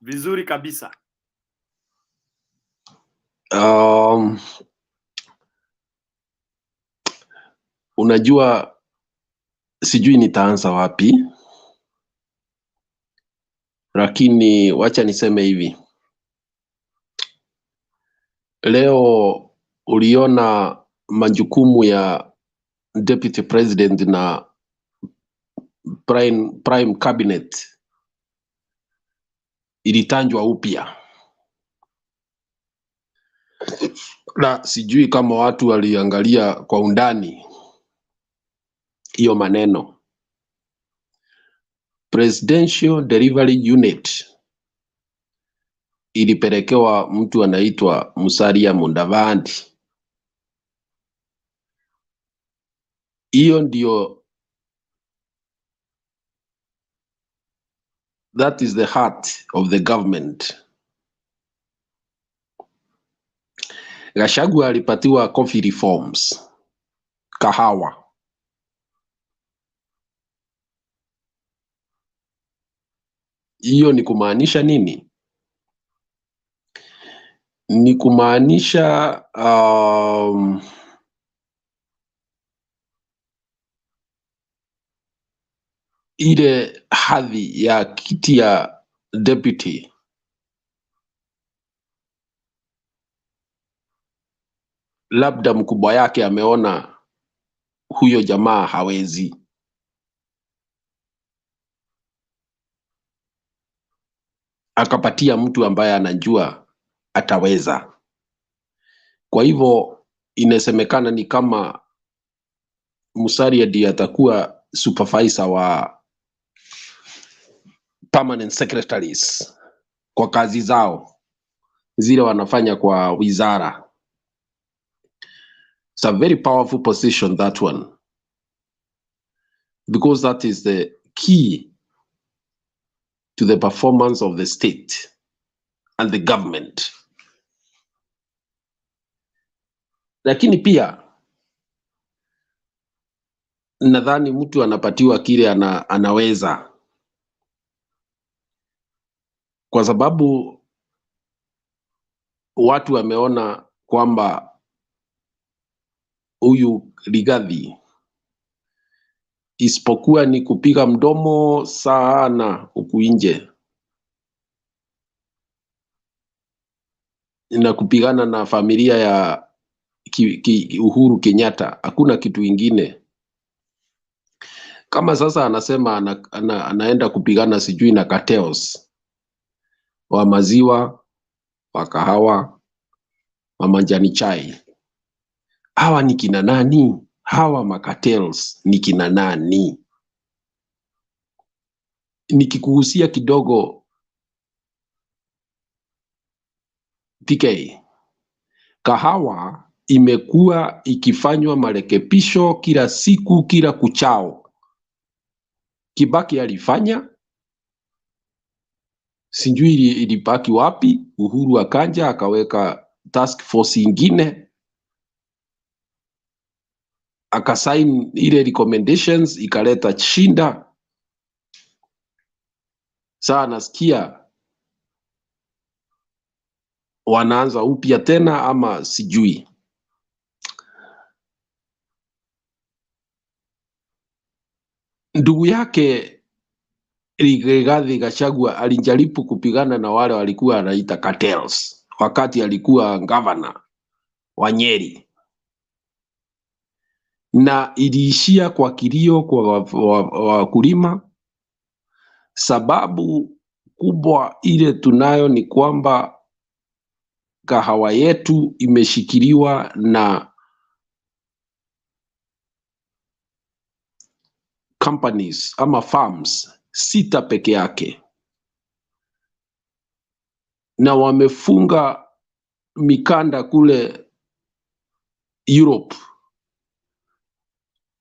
Vizuri kabisa. Unajua sijui nitaanza wapi, lakini wacha niseme hivi. Leo uliona majukumu ya Deputy President na Prime Cabinet ilitanjwa upya, na sijui kama watu waliangalia kwa undani hiyo maneno. Presidential Delivery Unit ilipelekewa mtu anaitwa Musalia Mudavadi. Hiyo ndio, that is the heart of the government. Gachagua alipatiwa coffee reforms, kahawa. Hiyo ni kumaanisha nini? Ni kumaanisha ile hadhi ya kiti ya deputy labda mkubwa yake ameona huyo jamaa hawezi, akapatia mtu ambaye anajua ataweza. Kwa hivyo inasemekana ni kama Musalia ndiye atakuwa supervisor wa permanent secretaries kwa kazi zao zile wanafanya kwa wizara. It's a very powerful position, that one. because that is the key to the performance of the state and the government. Lakini pia nadhani mtu anapatiwa kile anaweza, kwa sababu watu wameona kwamba huyu Rigathi isipokuwa ni kupiga mdomo sana huku nje na kupigana na familia ya Uhuru Kenyatta, hakuna kitu ingine. Kama sasa anasema anaenda kupigana sijui na cartels wa maziwa, wa kahawa, wa majani chai, hawa ni kina nani? Hawa macartels ni kina nani? Nikikuhusia kidogo PK, kahawa imekuwa ikifanywa marekebisho kila siku, kila kuchao. Kibaki alifanya, sijui ilibaki wapi. Uhuru akanja akaweka task force ingine, akasign ile recommendations, ikaleta shinda. Saa nasikia wanaanza upya tena ama sijui. Ndugu yake Rigathi Gachagua alijaribu kupigana na wale walikuwa anaita cartels wakati alikuwa governor wa Nyeri, na iliishia kwa kilio kwa wakulima. Sababu kubwa ile tunayo ni kwamba kahawa yetu imeshikiliwa na companies ama farms 6 peke yake, na wamefunga mikanda kule Europe.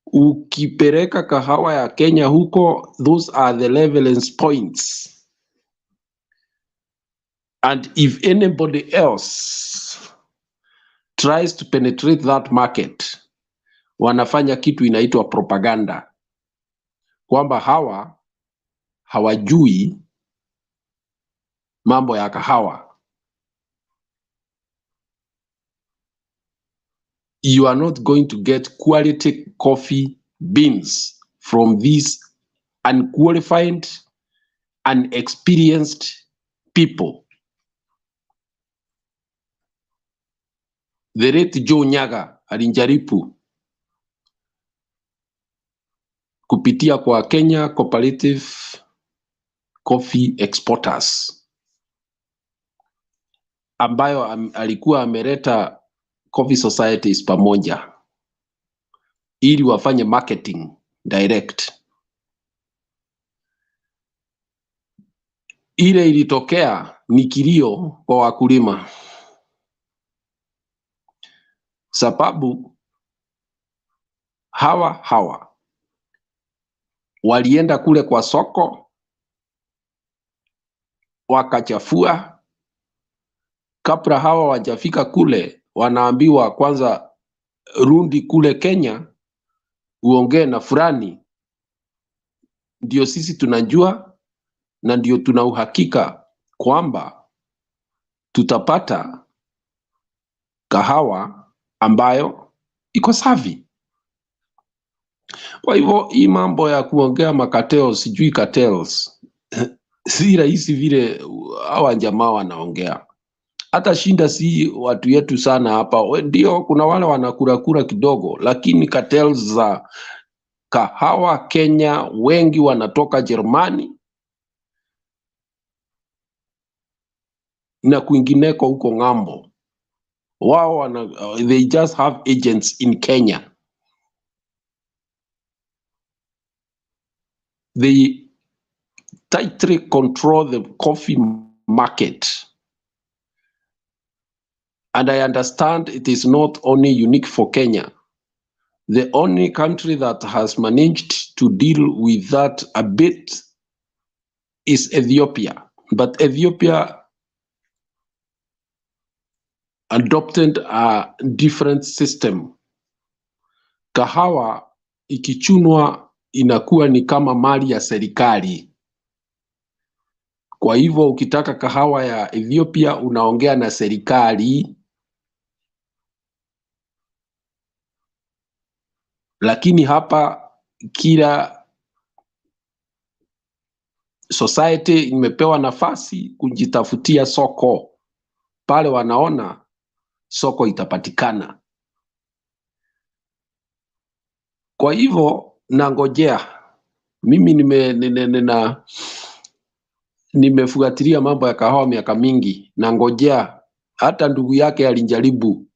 Ukipeleka kahawa ya Kenya huko, those are the levelance points, and if anybody else tries to penetrate that market, wanafanya kitu inaitwa propaganda kwamba hawa hawajui mambo ya kahawa. You are not going to get quality coffee beans from these unqualified, unexperienced people. The late Joe Nyaga alinjaribu kupitia kwa Kenya Cooperative Coffee Exporters, ambayo alikuwa ameleta coffee societies pamoja ili wafanye marketing direct. Ile ilitokea ni kilio kwa wakulima, sababu hawa walienda kule kwa soko wakachafua. Kabla hawa wajafika kule, wanaambiwa kwanza rundi kule Kenya uongee na fulani, ndio sisi tunajua na ndio tuna uhakika kwamba tutapata kahawa ambayo iko safi. Kwa hivyo hii mambo ya kuongea makateo sijui cartels si rahisi vile hawa jamaa wanaongea. Hata shinda si watu yetu sana hapa, ndio kuna wale wanakura kidogo, lakini cartels za kahawa Kenya wengi wanatoka Jerumani na kwingineko huko ng'ambo. Wao they just have agents in Kenya. They tightly control the coffee market. And I understand it is not only unique for Kenya. The only country that has managed to deal with that a bit is Ethiopia. But Ethiopia adopted a different system. Kahawa ikichunwa inakuwa ni kama mali ya serikali. Kwa hivyo ukitaka kahawa ya Ethiopia unaongea na serikali, lakini hapa kila society imepewa nafasi kujitafutia soko pale wanaona soko itapatikana. Kwa hivyo nangojea, mimi nimefuatilia mambo ya kahawa miaka mingi, nangojea. Hata ndugu yake alijaribu,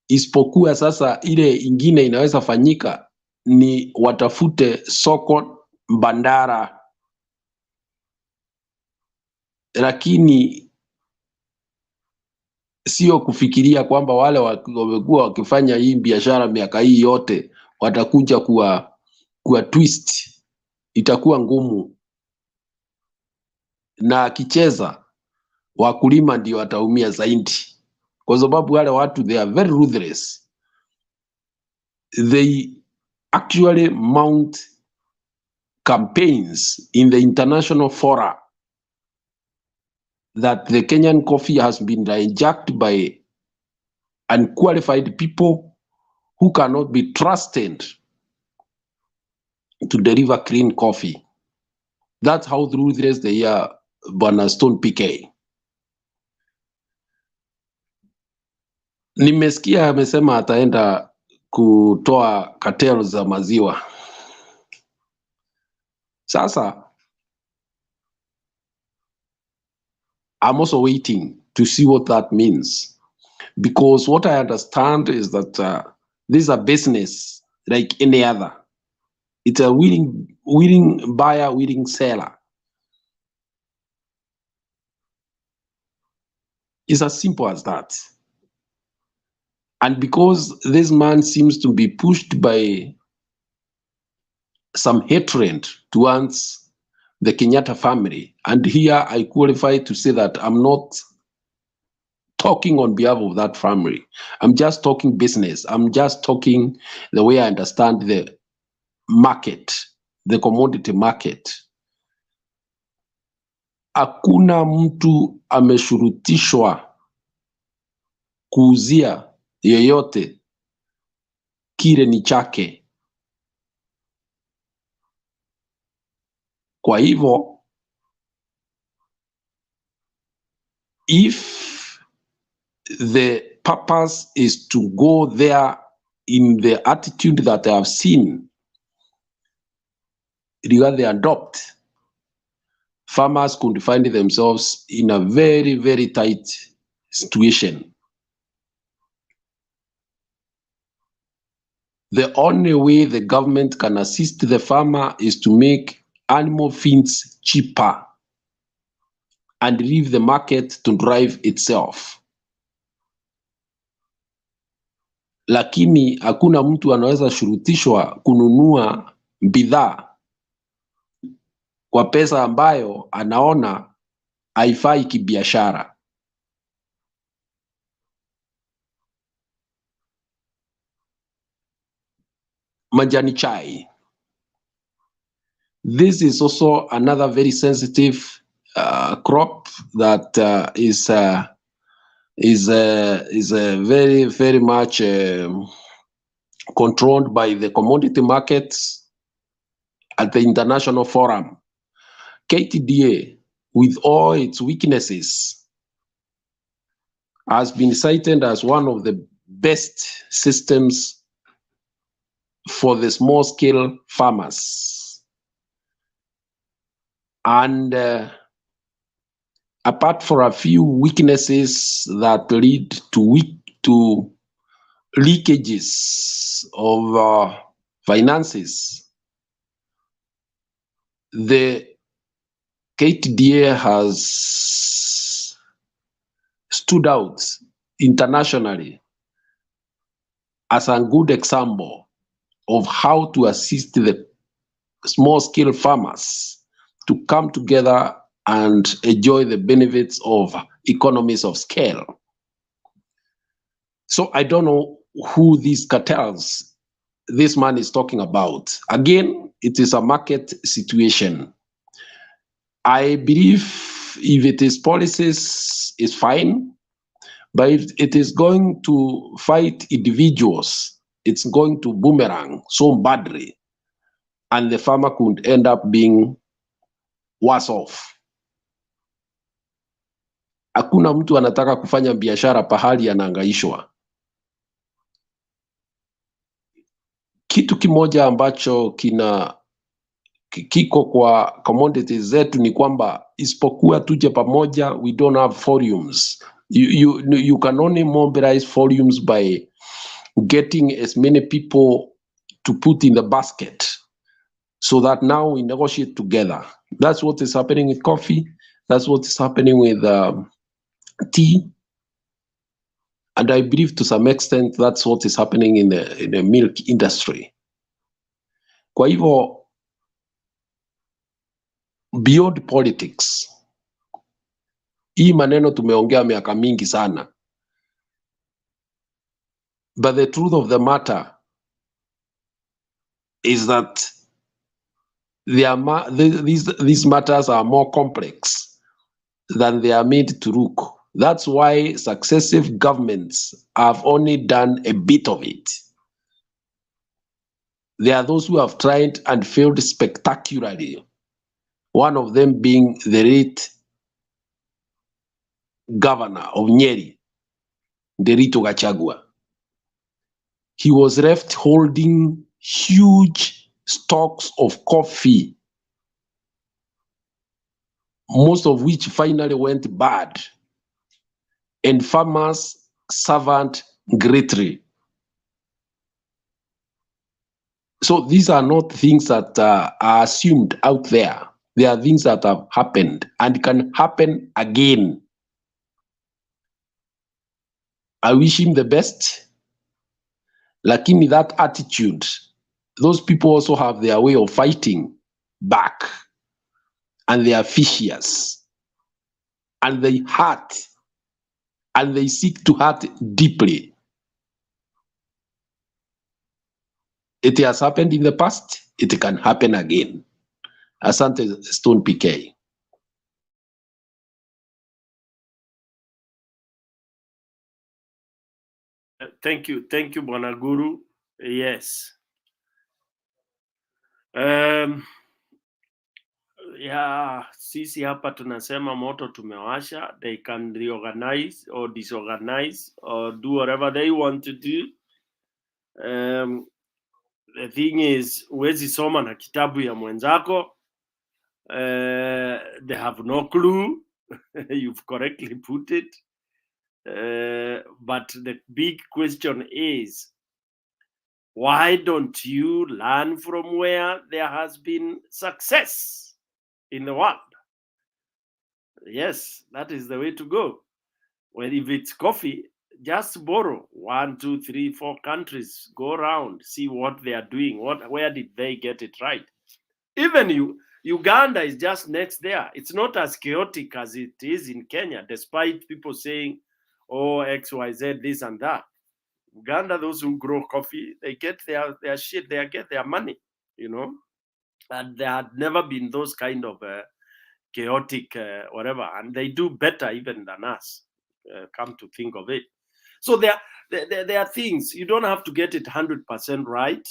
isipokuwa sasa ile ingine inaweza fanyika ni watafute soko bandara, lakini sio kufikiria kwamba wale wamekuwa wakifanya hii biashara miaka hii yote watakuja kuwa twist. Itakuwa ngumu, na akicheza wakulima ndio wataumia zaidi, kwa sababu wale watu they are very ruthless. They actually mount campaigns in the international fora that the Kenyan coffee has been hijacked by unqualified people who cannot be trusted to deliver clean coffee. That's how ruthless they are, Bwana Stone PK. Nimesikia amesema ataenda kutoa cartel za maziwa. Sasa I'm also waiting to see what that means, because what I understand is that this is a business like any other. It's a willing buyer, willing seller. It's as simple as that. And because this man seems to be pushed by some hatred towards the Kenyatta family, and here I qualify to say that I'm not talking on behalf of that family. I'm just talking business. I'm just talking the way I understand the market, the commodity market. Hakuna mtu ameshurutishwa kuuzia yeyote kile ni chake. Kwa hivyo, if the purpose is to go there in the attitude that I have seen regarding adopt, farmers could find themselves in a very, very tight situation. The only way the government can assist the farmer is to make animal feeds cheaper and leave the market to drive itself. Lakini hakuna mtu anaweza shurutishwa kununua bidhaa kwa pesa ambayo anaona haifai kibiashara. Majani chai. This is also another very sensitive crop that is very, very much controlled by the commodity markets at the international forum. KTDA, with all its weaknesses, has been cited as one of the best systems for the small-scale farmers. And apart from a few weaknesses that lead to leakages of finances, the KTDA has stood out internationally as a good example of how to assist the small-scale farmers to come together and enjoy the benefits of economies of scale. So I don't know who these cartels this man is talking about. Again, it is a market situation. I believe if it is policies, it's fine. But if it is going to fight individuals, it's going to boomerang so badly, and the farmer could end up being worse off. Hakuna mtu anataka kufanya biashara pahali anahangaishwa. Kitu kimoja ambacho kiko kwa commodities zetu ni kwamba isipokuwa tuje pamoja, we don't have volumes. You can only mobilize volumes by getting as many people to put in the basket, so that now we negotiate together. That's what is happening with coffee. That's what is happening with tea. And I believe to some extent that's what is happening in the milk industry. Kwa hivyo, beyond politics, hii maneno tumeongea miaka mingi sana. But the truth of the matter is that these matters are more complex than they are made to look. That's why successive governments have only done a bit of it. There are those who have tried and failed spectacularly. One of them being the late governor of Nyeri, Gachagua. He was left holding huge stocks of coffee, most of which finally went bad, and farmers suffered greatly. So these are not things that are assumed out there. They are things that have happened and can happen again. I wish him the best. Lakini that attitude, those people also have their way of fighting back, and they are vicious, and they hurt, and they seek to hurt deeply. It has happened in the past, it can happen again. Asante Stone PK. Thank you, Bwana Guru. Yes. Yeah, sisi hapa tunasema moto tumewasha. They can reorganize or disorganize or do whatever they want to do. The thing is, huwezi soma na kitabu ya mwenzako. They have no clue. You've correctly put it. But the big question is, why don't you learn from where there has been success in the world? Yes, that is the way to go. Well, if it's coffee, just borrow 1, 2, 3, 4 countries, go around, see what they are doing. Where did they get it right? Even Uganda is just next there. It's not as chaotic as it is in Kenya, despite people saying, oh, XYZ, this and that. Uganda, those who grow coffee, they get their shit, they get their money, you know. And there had never been those kind of chaotic whatever, and they do better even than us. Come to think of it, so there are things you don't have to get it 100% right,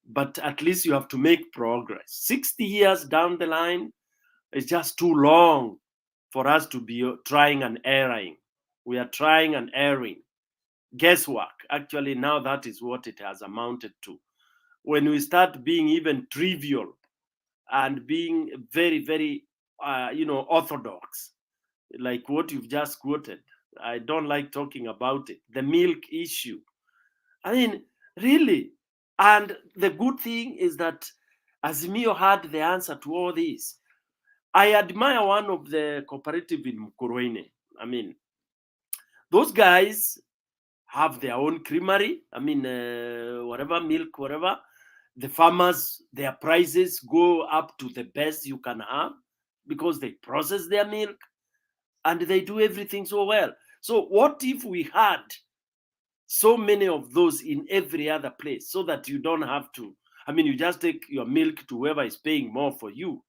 but at least you have to make progress. 60 years down the line is just too long for us to be trying and erring. We are trying and erring. Guesswork. Actually, now that is what it has amounted to. When we start being even trivial and being very, very, orthodox, like what you've just quoted. I don't like talking about it. The milk issue. I mean, really. And the good thing is that Azimio had the answer to all this. I admire one of the cooperative in Mukurweini. I mean, those guys have their own creamery. I mean, whatever milk, whatever. The farmers, their prices go up to the best you can have because they process their milk and they do everything so well. So what if we had so many of those in every other place so that you don't have to, I mean, you just take your milk to whoever is paying more for you.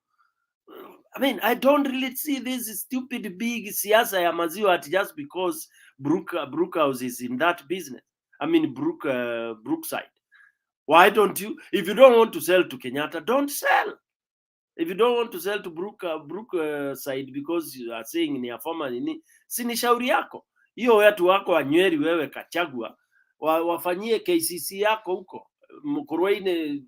I mean, I don't really see this stupid big siasa ya maziwa at just because Brookhouse is in that business. I mean, Brookside. Why don't you, if you don't want to sell to Kenyatta, don't sell. If you don't want to sell to Brookside because you are saying ni ya former nini, si ni shauri yako. Hiyo watu wako wa Nyeri wewe Gachagua, wafanyie KCC yako huko, Mkurueine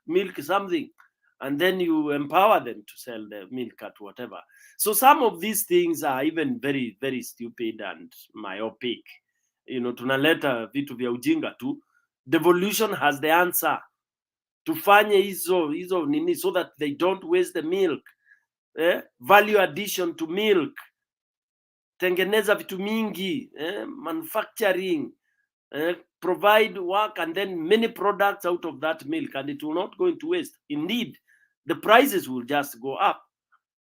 milk something, and then you empower them to sell the milk at whatever. So some of these things are even very, very stupid and myopic. You know, tunaleta vitu vya ujinga tu. Devolution has the answer. Tufanye hizo nini so that they don't waste the milk. Value addition to milk. Tengeneza vitu mingi. Manufacturing. Provide work and then many products out of that milk, and it will not go into waste. Indeed, the prices will just go up.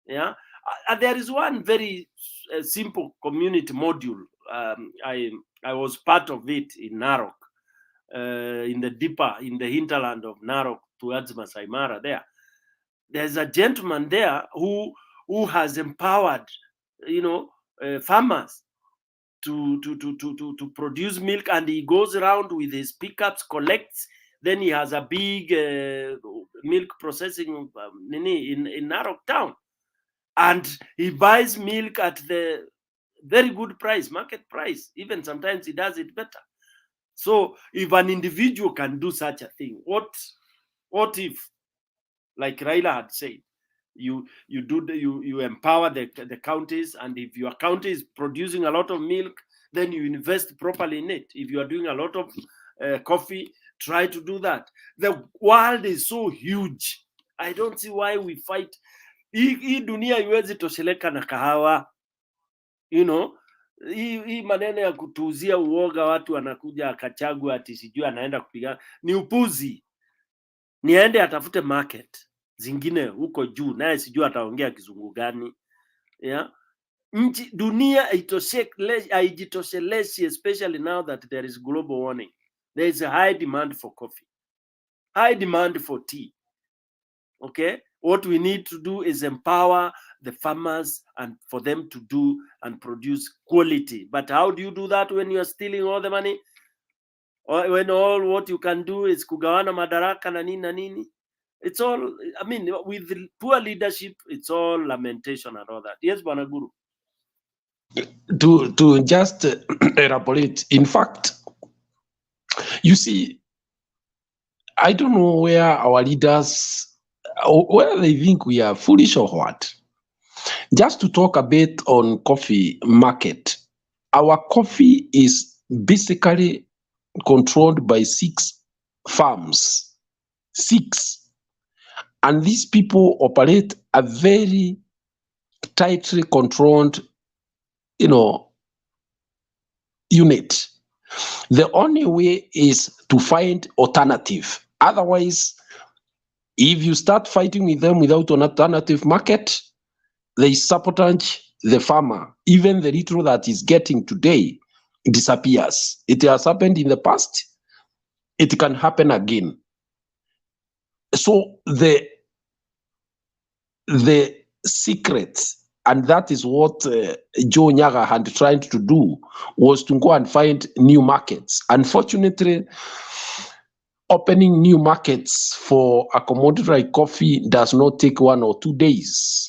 Yeah, there is one very simple community module. I was part of it in Narok, in the hinterland of Narok towards Masai Mara. There's a gentleman there who has empowered, farmers to produce milk, and he goes around with his pickups, collects. Then he has a big milk processing in Narok town, and he buys milk at the very good price, market price. Even sometimes he does it better. So if an individual can do such a thing, what if, like Raila had said, you empower the counties, and if your county is producing a lot of milk, then you invest properly in it. If you are doing a lot of coffee, try to do that. The world is so huge. I don't see why we fight. Hii dunia iwezi tosheleka na kahawa. Hii maneno ya kutuuzia uoga, watu wanakuja Gachagua ati sijui anaenda kupigana, ni upuzi. Niende atafute market zingine huko juu, naye sijui ataongea kizungu gani. Dunia haijitosheleshi, especially now that there is global warming. There is a high demand for coffee, high demand for tea. Okay, what we need to do is empower the farmers and for them to do and produce quality. But how do you do that when you are stealing all the money? Or when all what you can do is kugawana madaraka na nini na nini? It's all, I mean, with poor leadership, it's all lamentation and all that. Yes, Bwana Guru. To just elaborate, in fact, you see, I don't know where our leaders, whether they think we are foolish or what. Just to talk a bit on coffee market, our coffee is basically controlled by 6 farms. 6. And these people operate a very tightly controlled, unit. The only way is to find alternative. Otherwise, if you start fighting with them without an alternative market, they sabotage the farmer. Even the little that is getting today disappears. It has happened in the past. It can happen again. So the secret, and that is what Joe Nyaga had tried to do, was to go and find new markets. Unfortunately, opening new markets for a commodity like coffee does not take 1 or 2 days,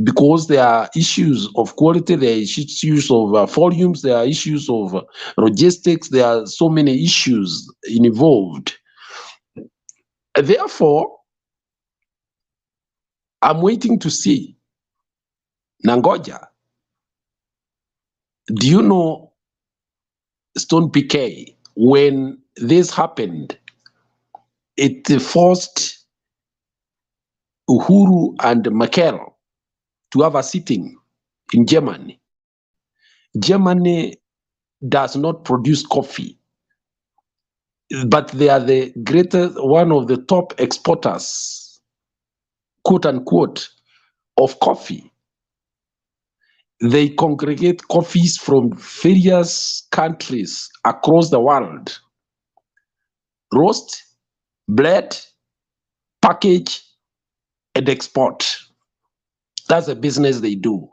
because there are issues of quality, there are issues of volumes, there are issues of logistics, there are so many issues involved. Therefore, I'm waiting to see. Nangoja, do you know Stone PK, when this happened, it forced Uhuru and Merkel to have a sitting in Germany. Germany does not produce coffee. but they are the greatest, one of the top exporters, quote unquote, of coffee. They congregate coffees from various countries across the world, roast, blend, package, and export. That's a business they do.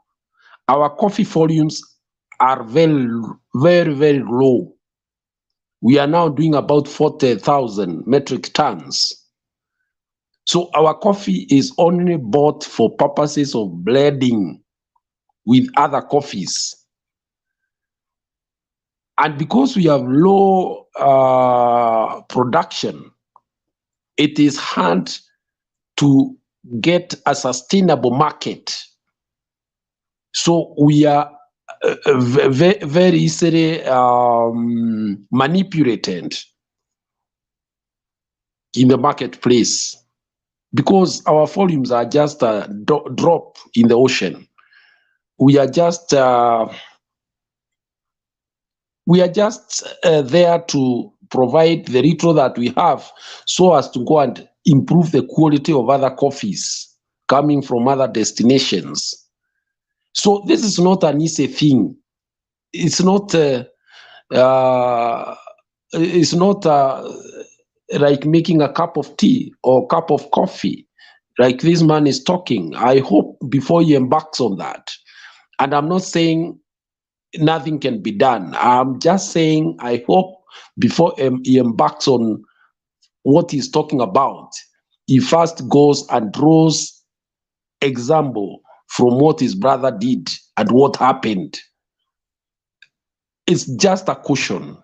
Our coffee volumes are very, very, very low. We are now doing about 40,000 metric tons. So our coffee is only bought for purposes of blending with other coffees. And because we have low production, it is hard to get a sustainable market. So we are very easily manipulated in the marketplace because our volumes are just a drop in the ocean. We are just there to provide the little that we have so as to go and improve the quality of other coffees coming from other destinations. So this is not an easy thing. It's not like making a cup of tea or cup of coffee, like this man is talking. I hope before he embarks on that, and I'm not saying nothing can be done. I'm just saying I hope before he embarks on what he's talking about, he first goes and draws example from what his brother did and what happened. It's just a caution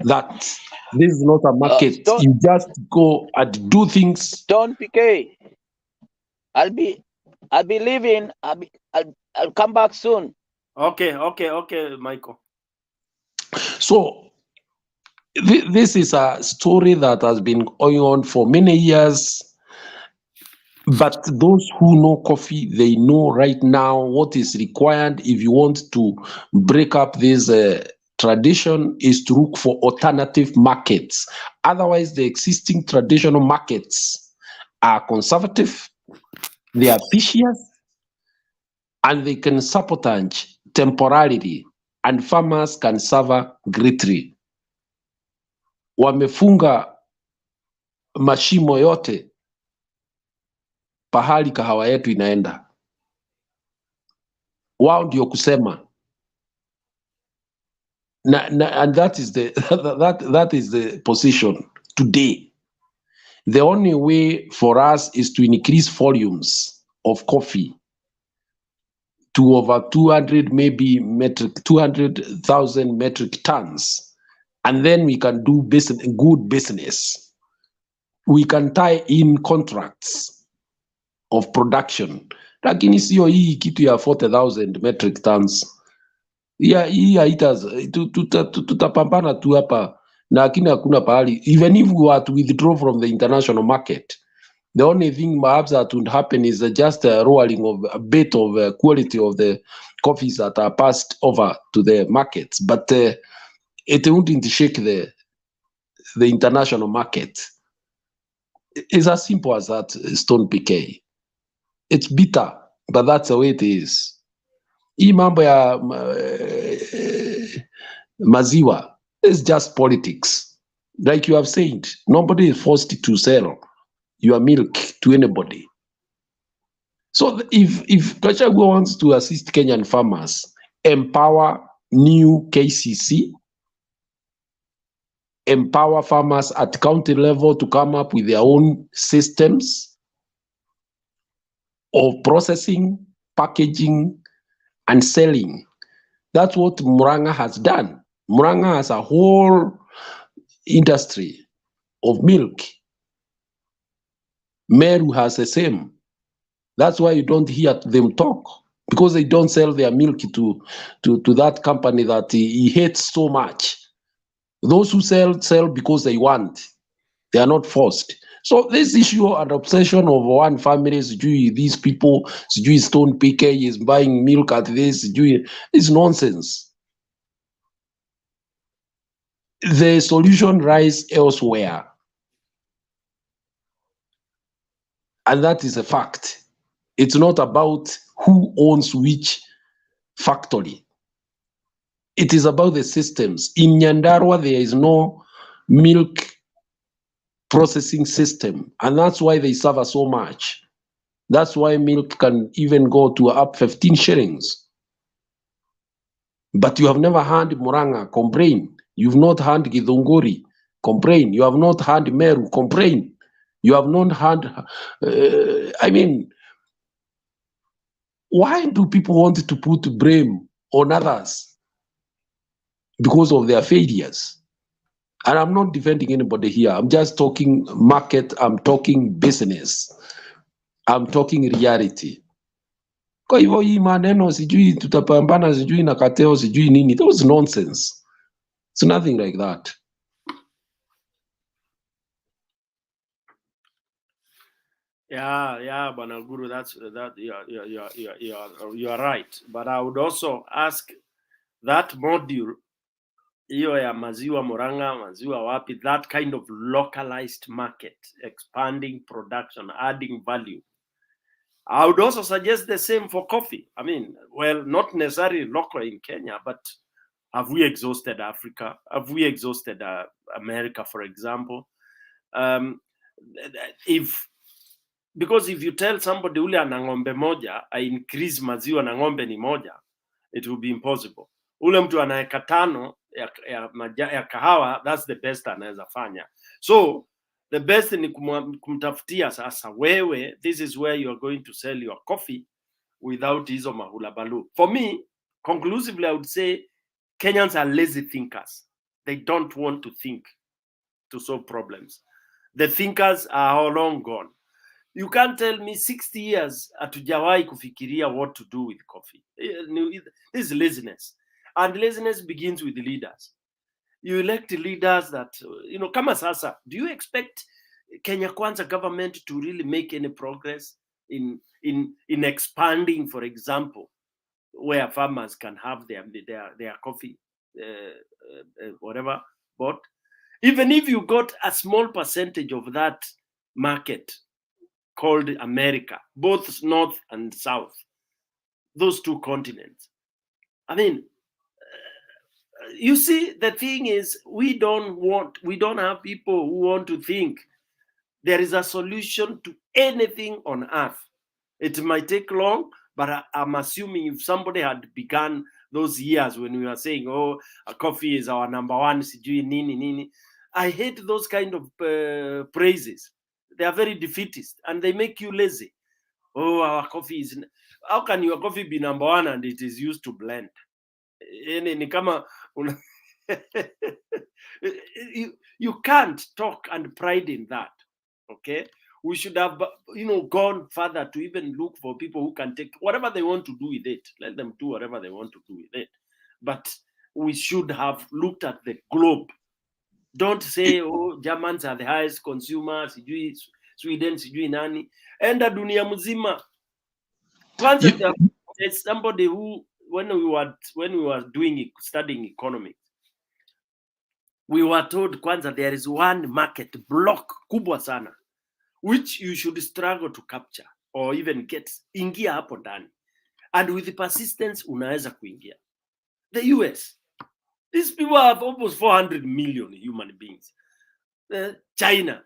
that this is not a market. You just go and do things. Don't PK. I'll be leaving. I'll come back soon. Okay, Michael. So this is a story that has been going on for many years. But those who know coffee, they know right now what is required if you want to break up this tradition is to look for alternative markets. Otherwise, the existing traditional markets are conservative, they are vicious, and they can sabotage temporarily, and farmers can suffer greatly. Wamefunga mashimo yote pahali kahawa yetu inaenda. Wao ndio kusema. And that is the position today. The only way for us is to increase volumes of coffee to over 200,000 metric tons, and then we can do good business. We can tie in contracts of production, lakini sio hii kitu ya 40,000 metric tons. Hii tutapambana tu hapa, lakini hakuna pahali. Even if we were to withdraw from the international market, the only thing perhaps that would happen is just a lowering of a bit of quality of the coffees that are passed over to the markets, but it wouldn't shake the international market. It's as simple as that, Stone PK. It's bitter, but that's the way it is. Hii mambo ya maziwa is just politics. Like you have said, nobody is forced to sell your milk to anybody. So if Gachagua wants to assist Kenyan farmers, empower new KCC, empower farmers at county level to come up with their own systems of processing, packaging, and selling. That's what Muranga has done. Muranga has a whole industry of milk. Meru has the same. That's why you don't hear them talk, because they don't sell their milk to that company that he hates so much. Those who sell because they want. They are not forced. So this issue and obsession of one family, these people, Stone PK is buying milk at this, is nonsense. the solution lies elsewhere. And that is a fact. It's not about who owns which factory. It is about the systems. In Nyandarua, there is no milk processing system, and that's why they suffer so much. That's why milk can even go to up 15 shillings. But you have never heard Muranga complain. You've not heard Githunguri complain. You have not heard Meru complain. You have not heard, I mean, why do people want to put blame on others because of their failures? And I'm not defending anybody here. I'm just talking market. I'm talking business. I'm talking reality. Kwa hivyo hii maneno sijui tutapambana sijui na kateo sijui nini, that was nonsense. It's nothing like that. Yeah, Bwana Guru, you are right. But I would also ask that module, hiyo ya maziwa Murang'a, maziwa wapi, that kind of localized market, expanding production, adding value. I would also suggest the same for coffee. I mean, well, not necessarily local in Kenya, but have we exhausted Africa? Have we exhausted America, for example? Because if you tell somebody ule ana ng'ombe moja, I increase maziwa na ng'ombe ni moja, it will be impossible. Ule mtu ana eka 5 ya kahawa, that's the best anaweza fanya. So the best ni kumtafutia sasa, wewe, this is where you are going to sell your coffee without hizo mahula balu. For me, conclusively, I would say Kenyans are lazy thinkers. They don't want to think to solve problems. The thinkers are all long gone. You can't tell me 60 years hatujawahi kufikiria what to do with coffee. This is laziness. And laziness begins with the leaders. You elect leaders that, kama sasa, do you expect Kenya Kwanza government to really make any progress in expanding, for example, where farmers can have their coffee, whatever, bought? Even if you got a small percentage of that market called America, both North and South, those two continents. I mean, you see, the thing is, we don't have people who want to think there is a solution to anything on earth. It might take long, but I'm assuming if somebody had begun those years when we were saying, oh, coffee is our number one, sijui nini nini, I hate those kind of praises. They are very defeatist and they make you lazy. Oh, our coffee is... How can your coffee be number one and it is used to blend? You can't talk and pride in that. Okay, we should have gone further to even look for people who can take whatever they want to do with it. Let them do whatever they want to do with it. But we should have looked at the globe. Don't say, oh, Germans are the highest consumers, Sweden, sijui nani. Enda dunia mzima. There's somebody who, when we were studying economics, we were told kwanza there is one market block kubwa sana which you should struggle to capture or even get ingia hapo ndani, and with the persistence unaweza kuingia. The US, these people have almost 400 million human beings. China,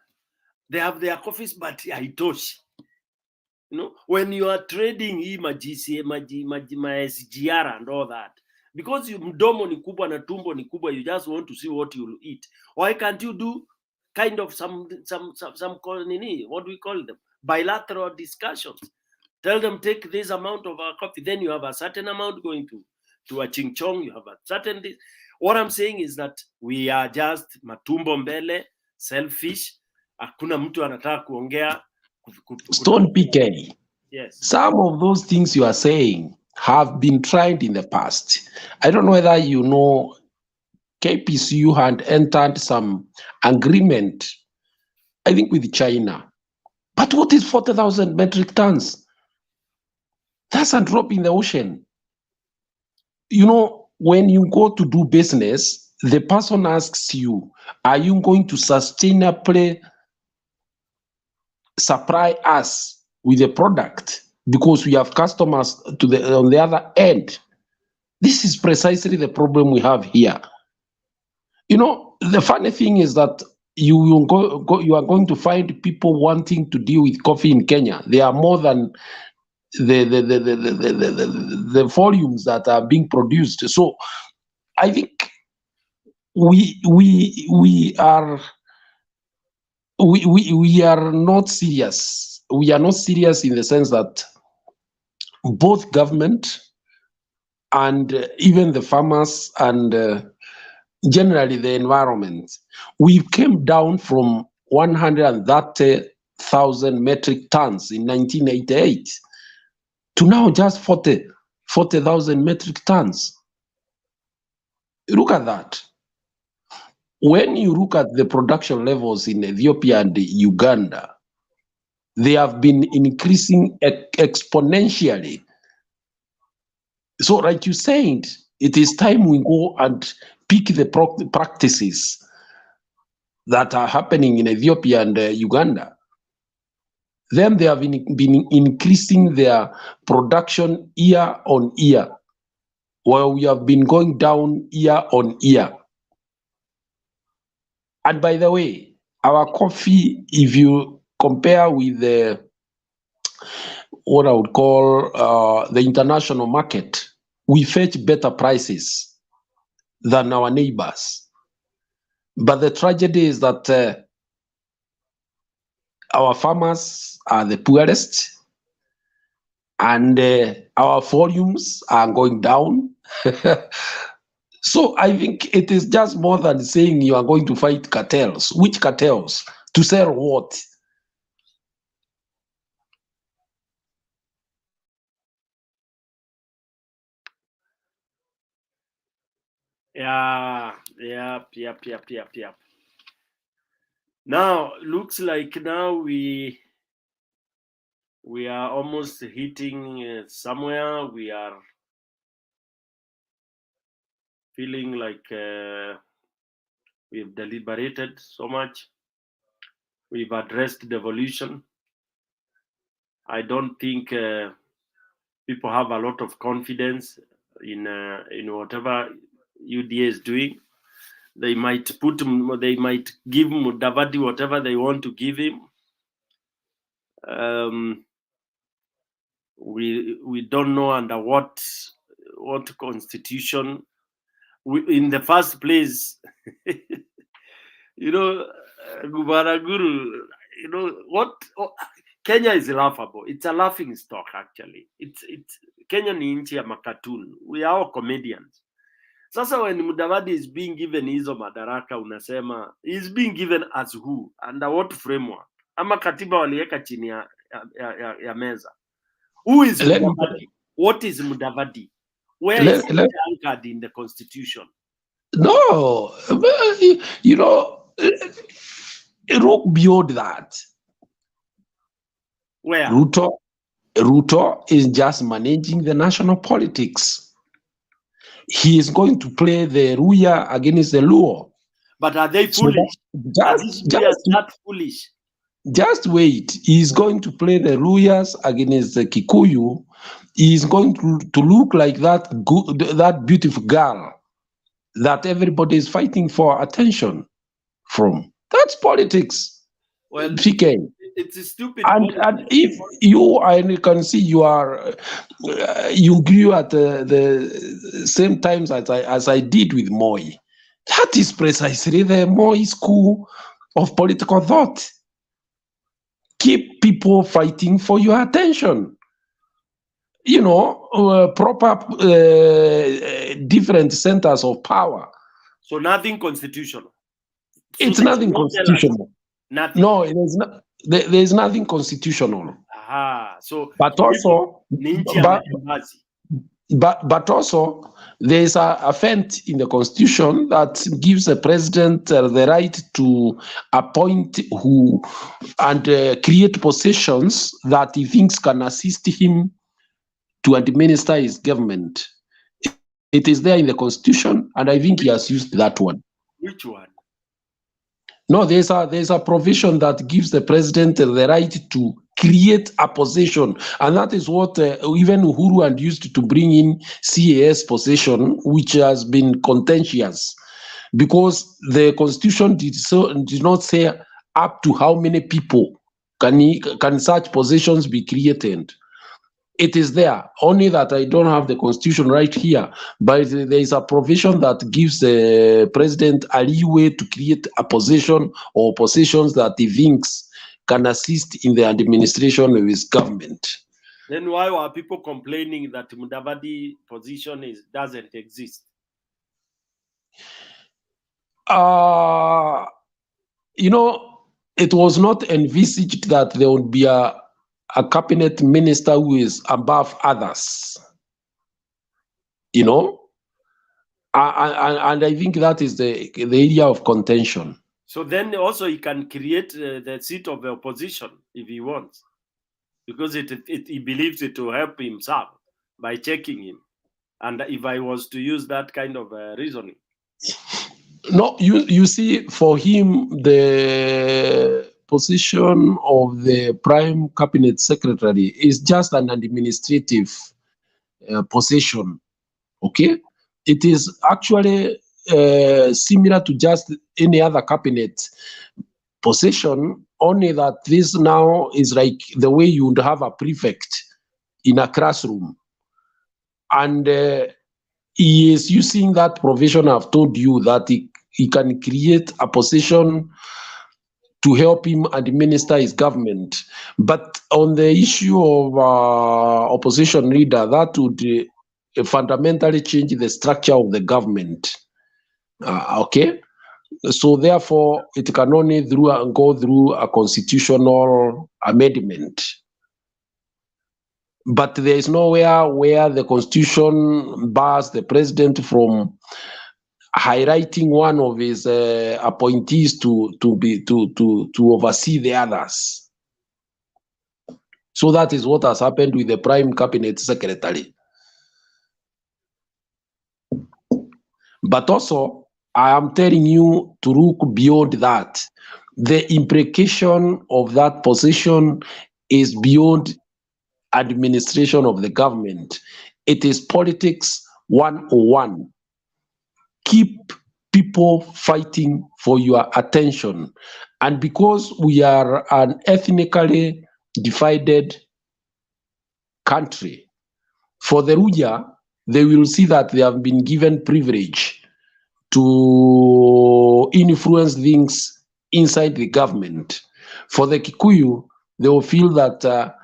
they have their coffees but haitoshi. When you are trading SGR and all that, because mdomo ni kubwa na tumbo ni kubwa, you just want to see what you will eat. Why can't you do kind of some what do we call them, bilateral discussions? Tell them, take this amount of our coffee, then you have a certain amount going to a Ching Chong, you have a certain this. What I'm saying is that we are just matumbo mbele, selfish. Hakuna mtu anataka kuongea. Stone PK. Yes. Some of those things you are saying have been tried in the past. I don't know whether you know KPCU had entered some agreement, I think with China. But what is 40,000 metric tons? That's a drop in the ocean. When you go to do business, the person asks you, are you going to sustainably supply us with a product because we have customers on the other end? This is precisely the problem we have here. You know, the funny thing is that you are going to find people wanting to deal with coffee in Kenya. They are more than the volumes that are being produced. So I think we are not serious. We are not serious in the sense that both government and even the farmers and generally the environment, we came down from 130,000 metric tons in 1988 to now just 40,000 metric tons. Look at that. When you look at the production levels in Ethiopia and Uganda, they have been increasing exponentially. So like you said, it is time we go and pick the practices that are happening in Ethiopia and Uganda. Then they have been increasing their production year on year, while we have been going down year on year. And by the way, our coffee, if you compare with what I would call the international market, we fetch better prices than our neighbors. But the tragedy is that our farmers are the poorest, and our volumes are going down. So I think it is just more than saying you are going to fight cartels. Which cartels? To sell what? Yeah, yep. Now, looks like now we are almost hitting somewhere. We are feeling like we've deliberated so much. We've addressed devolution. I don't think people have a lot of confidence in whatever UDA is doing. They might give Mudavadi whatever they want to give him. We don't know under what constitution. In the first place, Gubaraguru, what Kenya is laughable. It's a laughing stock, actually. It's Kenya ni nchi ya makatuni. We are all comedians. Sasa when Mudavadi is being given hizo madaraka, unasema is being given as who? Under what framework? Ama katiba waliweka chini ya meza. Who is Mudavadi? What is Mudavadi? Where is it anchored in the constitution? No, look beyond that. Where? Ruto is just managing the national politics. He is going to play the Ruya against the Luo. But are they foolish? Are these Ruyas that foolish? Just wait. He is going to play the Ruyas against the Kikuyu. He is going to look like that beautiful girl that everybody is fighting for attention from. That's politics. Well, PK. It's a stupid. And if you can see you grew at the same times as I did with Moi. That is precisely the Moi school of political thought. Keep people fighting for your attention. Proper different centers of power. So nothing constitutional. It's nothing constitutional. Nothing. No, it is not. There is nothing constitutional. So, but also, but also, there is a fence in the constitution that gives the president the right to appoint who and create positions that he thinks can assist him to administer his government. It is there in the Constitution, and I think he has used that one. Which one? No, there's a provision that gives the president the right to create a position, and that is what even Uhuru and used to bring in CAS position, which has been contentious, because the Constitution did not say up to how many people can such positions be created. It is there, only that I don't have the Constitution right here, but there is a provision that gives the president a leeway to create a position or positions that he thinks can assist in the administration of his government. Then why are people complaining that Mudavadi position doesn't exist? It was not envisaged that there would be a cabinet minister who is above others, and I think that is the area of contention. So then also he can create the seat of the opposition if he wants, because he believes it will help himself by checking him. And if I was to use that kind of reasoning. No, you see, for him, the position of the prime cabinet secretary is just an administrative position. Okay, it is actually similar to just any other cabinet position, only that this now is like the way you would have a prefect in a classroom, and he is using that provision. I've told you that he can create a position to help him administer his government. But on the issue of opposition leader, that would fundamentally change the structure of the government. Okay? So therefore, it can only go through a constitutional amendment. But there is nowhere where the Constitution bars the president from highlighting one of his appointees to oversee the others. So that is what has happened with the prime cabinet secretary. But also, I am telling you to look beyond that. The implication of that position is beyond administration of the government. It is politics 101. Keep people fighting for your attention. And because we are an ethnically divided country, for the Ruya, they will see that they have been given privilege to influence things inside the government. For the Kikuyu, they will feel that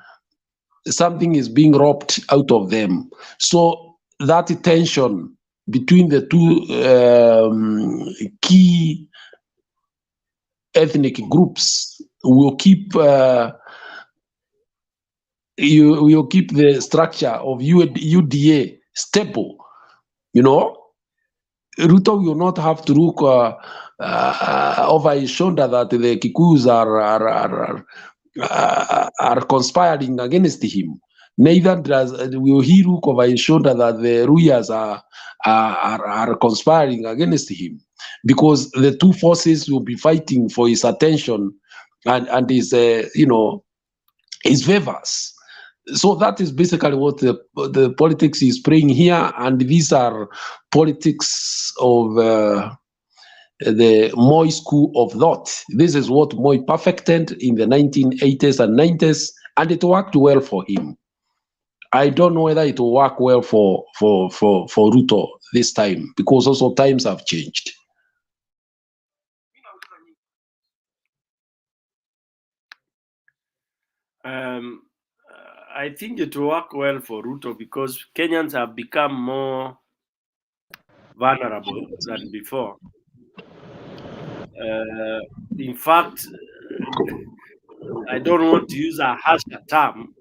something is being robbed out of them. So that tension between the two key ethnic groups will keep keep the structure of UDA stable. Ruto will not have to look over his shoulder that the Kikuyus are conspiring against him. Neither will he look over his shoulder that the Ruyas are conspiring against him, because the two forces will be fighting for his attention and his his favors. So that is basically what the politics is playing here, and these are politics of the Moi school of thought. This is what Moi perfected in the 1980s and 90s, and it worked well for him. I don't know whether it will work well for Ruto this time, because also times have changed. I think it will work well for Ruto because Kenyans have become more vulnerable than before. In fact, I don't want to use a harsh term.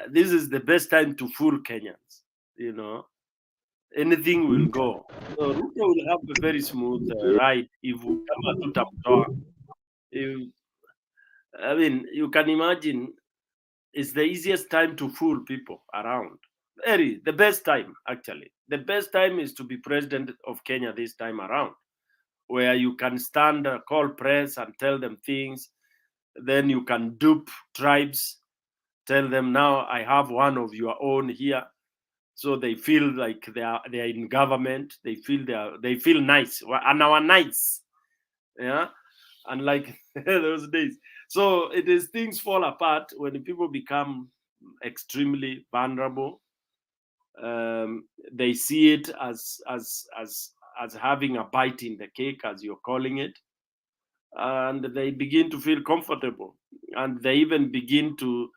This is the best time to fool Kenyans. Anything will go. So Ruto will have a very smooth ride if we come to Tamtoa. I mean, you can imagine it's the easiest time to fool people around The best time, actually. The best time is to be president of Kenya this time around, where you can stand, call press and tell them things. Then you can dupe tribes, tell them, now I have one of your own here. So they feel like they are in government. They feel nice, and our nice, yeah, unlike those days. So it is, things fall apart when people become extremely vulnerable. They see it as having a bite in the cake, as you're calling it, and they begin to feel comfortable, and they even begin to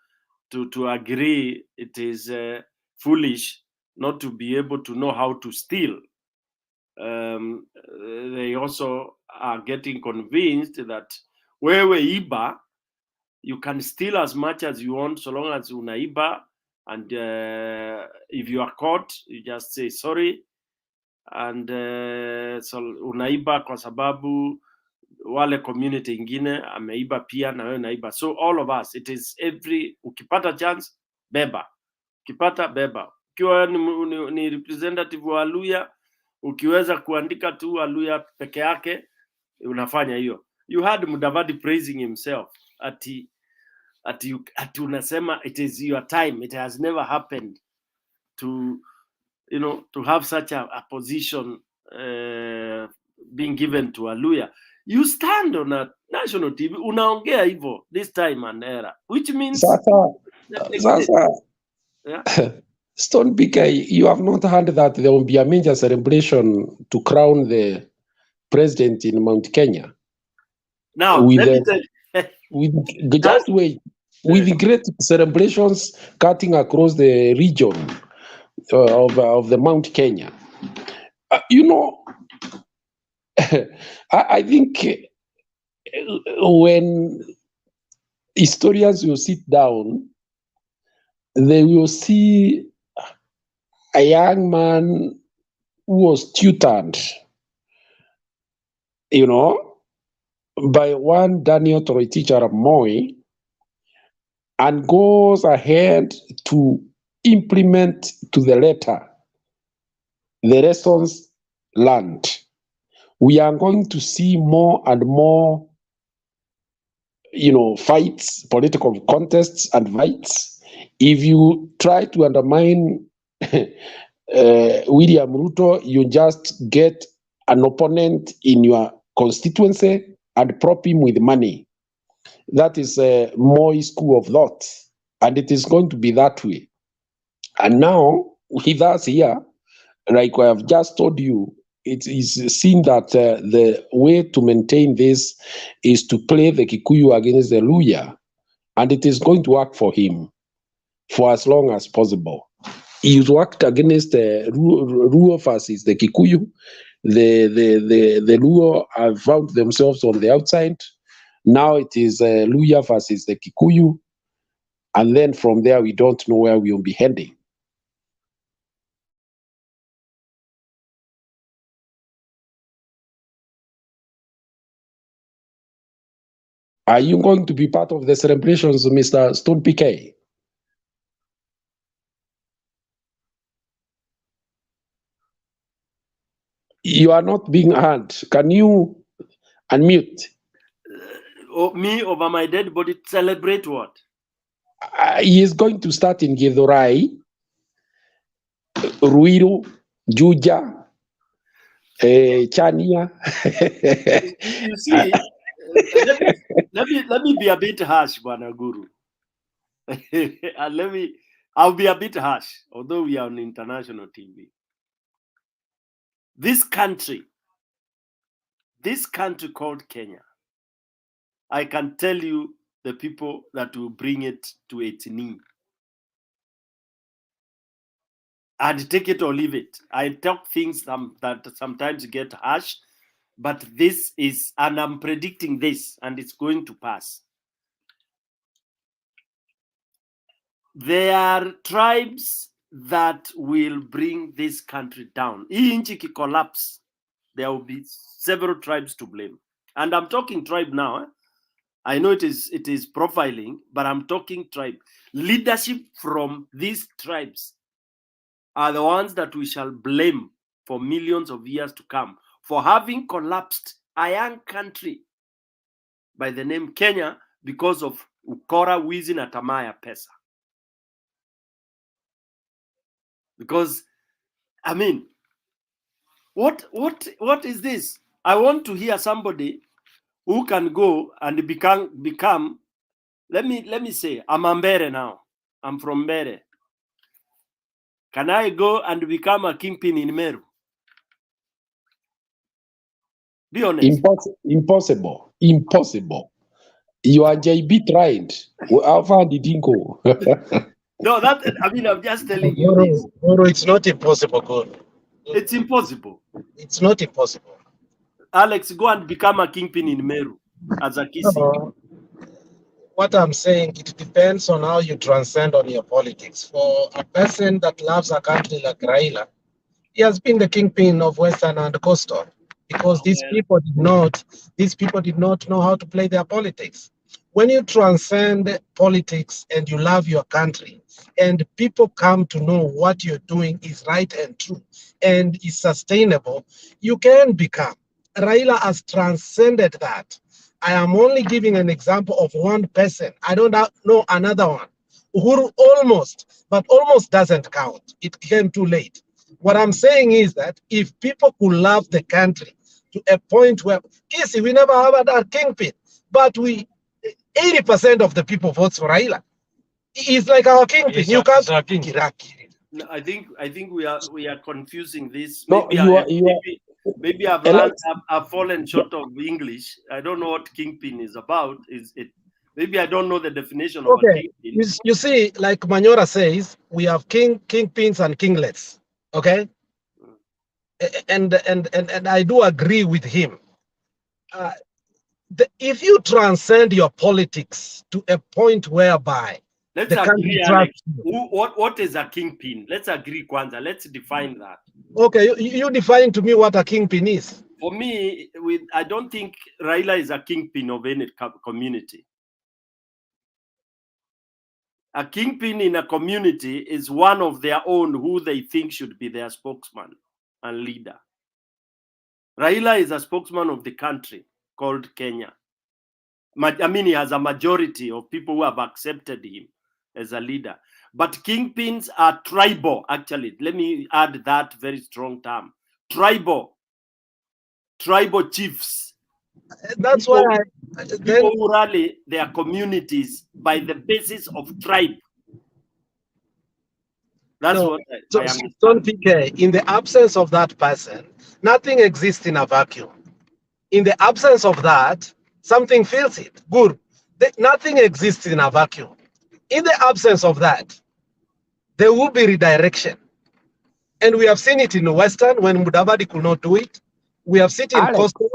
agree it is foolish not to be able to know how to steal. They also are getting convinced that wewe iba, you can steal as much as you want so long as unaiba, and if you are caught, you just say sorry, and so unaiba kwa sababu wale community ingine ameiba pia na wewe naiba. So all of us, it is ukipata chance beba, ukipata beba. Ukiwa ni representative wa Luya, ukiweza kuandika tu Luya peke yake, unafanya hiyo. You had Mudavadi praising himself ati unasema it is your time. It has never happened to have such a position being given to a Luya. You stand on a national TV, unaongea hivyo this time and era, which means Sasa yeah. Stone PK, you have not heard that there will be a major celebration to crown the president in Mount Kenya. Now, with let me tell you. Just wait. With great celebrations cutting across the region of the Mount Kenya. I think when historians will sit down, they will see a young man who was tutored, by one Daniel Toroitich Arap Moi, and goes ahead to implement to the letter the lessons learned. We are going to see more and more, fights, political contests and fights. If you try to undermine William Ruto, you just get an opponent in your constituency and prop him with money. That is a Moi school of thought, and it is going to be that way. And now, with us here, like I have just told you, it is seen that the way to maintain this is to play the Kikuyu against the Luya, and it is going to work for him for as long as possible. He's worked against the Luo versus the Kikuyu. The Luo have found themselves on the outside. Now it is Luya versus the Kikuyu, and then from there we don't know where we will be heading. Are you going to be part of the celebrations, Mr. Stone PK? You are not being heard. Can you unmute? Me over my dead body, celebrate what? He is going to start in Githurai, Ruiru, Juja, Chania. You see, let me be a bit harsh, Bwana Guru. And I'll be a bit harsh, although we are on international TV. This country called Kenya, I can tell you the people that will bring it to its knee. And take it or leave it. I talk things that sometimes get harsh, but this is, and I'm predicting this, and it's going to pass. There are tribes that will bring this country down. Hii nchi collapse, there will be several tribes to blame. And I'm talking tribe now. I know it is profiling, but I'm talking tribe. Leadership from these tribes are the ones that we shall blame for millions of years to come for having collapsed a young country by the name Kenya because of ukora, wizi na tamaa ya pesa. Because, I mean, what is this? I want to hear somebody who can go and become. Let me say, I'm a Mbere now. I'm from Mbere. Can I go and become a kingpin in Meru? Be honest. Impossible. You are JB tried. How far did he go? No, I'm just telling you this. It's not impossible, God. It's impossible. It's not impossible. Alex, go and become a kingpin in Meru as a Kisi. No, what I'm saying, it depends on how you transcend on your politics. For a person that loves a country like Raila, he has been the kingpin of Western and Coastal because these people did not know how to play their politics. When you transcend politics and you love your country and people come to know what you're doing is right and true and is sustainable, you can become. Raila has transcended that. I am only giving an example of one person. I don't know another one. Uhuru almost doesn't count. It came too late. What I'm saying is that if people could love the country to a point where, Kisi, we never have a kingpin, but 80% of the people votes for Raila. He's like our kingpin. You can't. No, I think we are confusing this. No, Maybe I've fallen short of English. I don't know what kingpin is about. Maybe I don't know the definition of a kingpin. You see, like Manyora says, we have kingpins and kinglets. Okay, and I do agree with him. If you transcend your politics to a point whereby let's agree, Alex. What is a kingpin? Let's agree, Kwanzaa. Let's define that. Okay, you define to me what a kingpin is. For me, I don't think Raila is a kingpin of any community. A kingpin in a community is one of their own who they think should be their spokesman and leader. Raila is a spokesman of the country called Kenya. I mean, he has a majority of people who have accepted him as a leader. But kingpins are tribal, actually. Let me add that very strong term. Tribal chiefs. That's people, why people who rally their communities by the basis of tribe. That's what I understand. Don't PK, in the absence of that person, nothing exists in a vacuum. In the absence of that, something fills it. Good. Nothing exists in a vacuum. In the absence of that, there will be redirection. And we have seen it in the Western when Mudavadi could not do it. We have seen it in Coastal.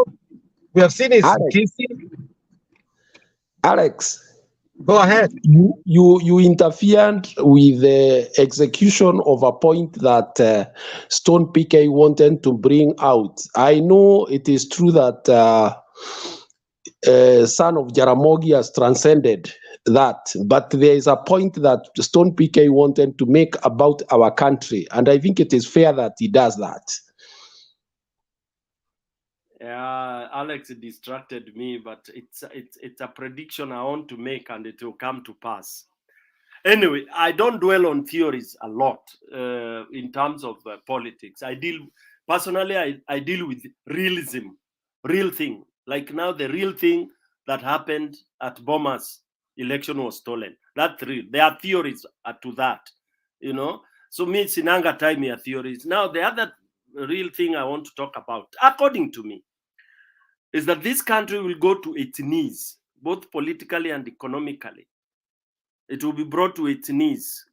We have seen it in Kisi. Alex. Go ahead. You interfered with the execution of a point that Stone PK wanted to bring out. I know it is true that son of Jaramogi has transcended that, but there is a point that Stone PK wanted to make about our country, and I think it is fair that he does that. Yeah, Alex distracted me, but it's a prediction I want to make, and it will come to pass. Anyway, I don't dwell on theories a lot in terms of politics. I deal with realism, real thing. Like now, the real thing that happened at Boma's election was stolen. That's real. There are theories to that, you know. So me, Sinanga time here theories. Now the other real thing I want to talk about, according to me, is that this country will go to its knees, both politically and economically. It will be brought to its knees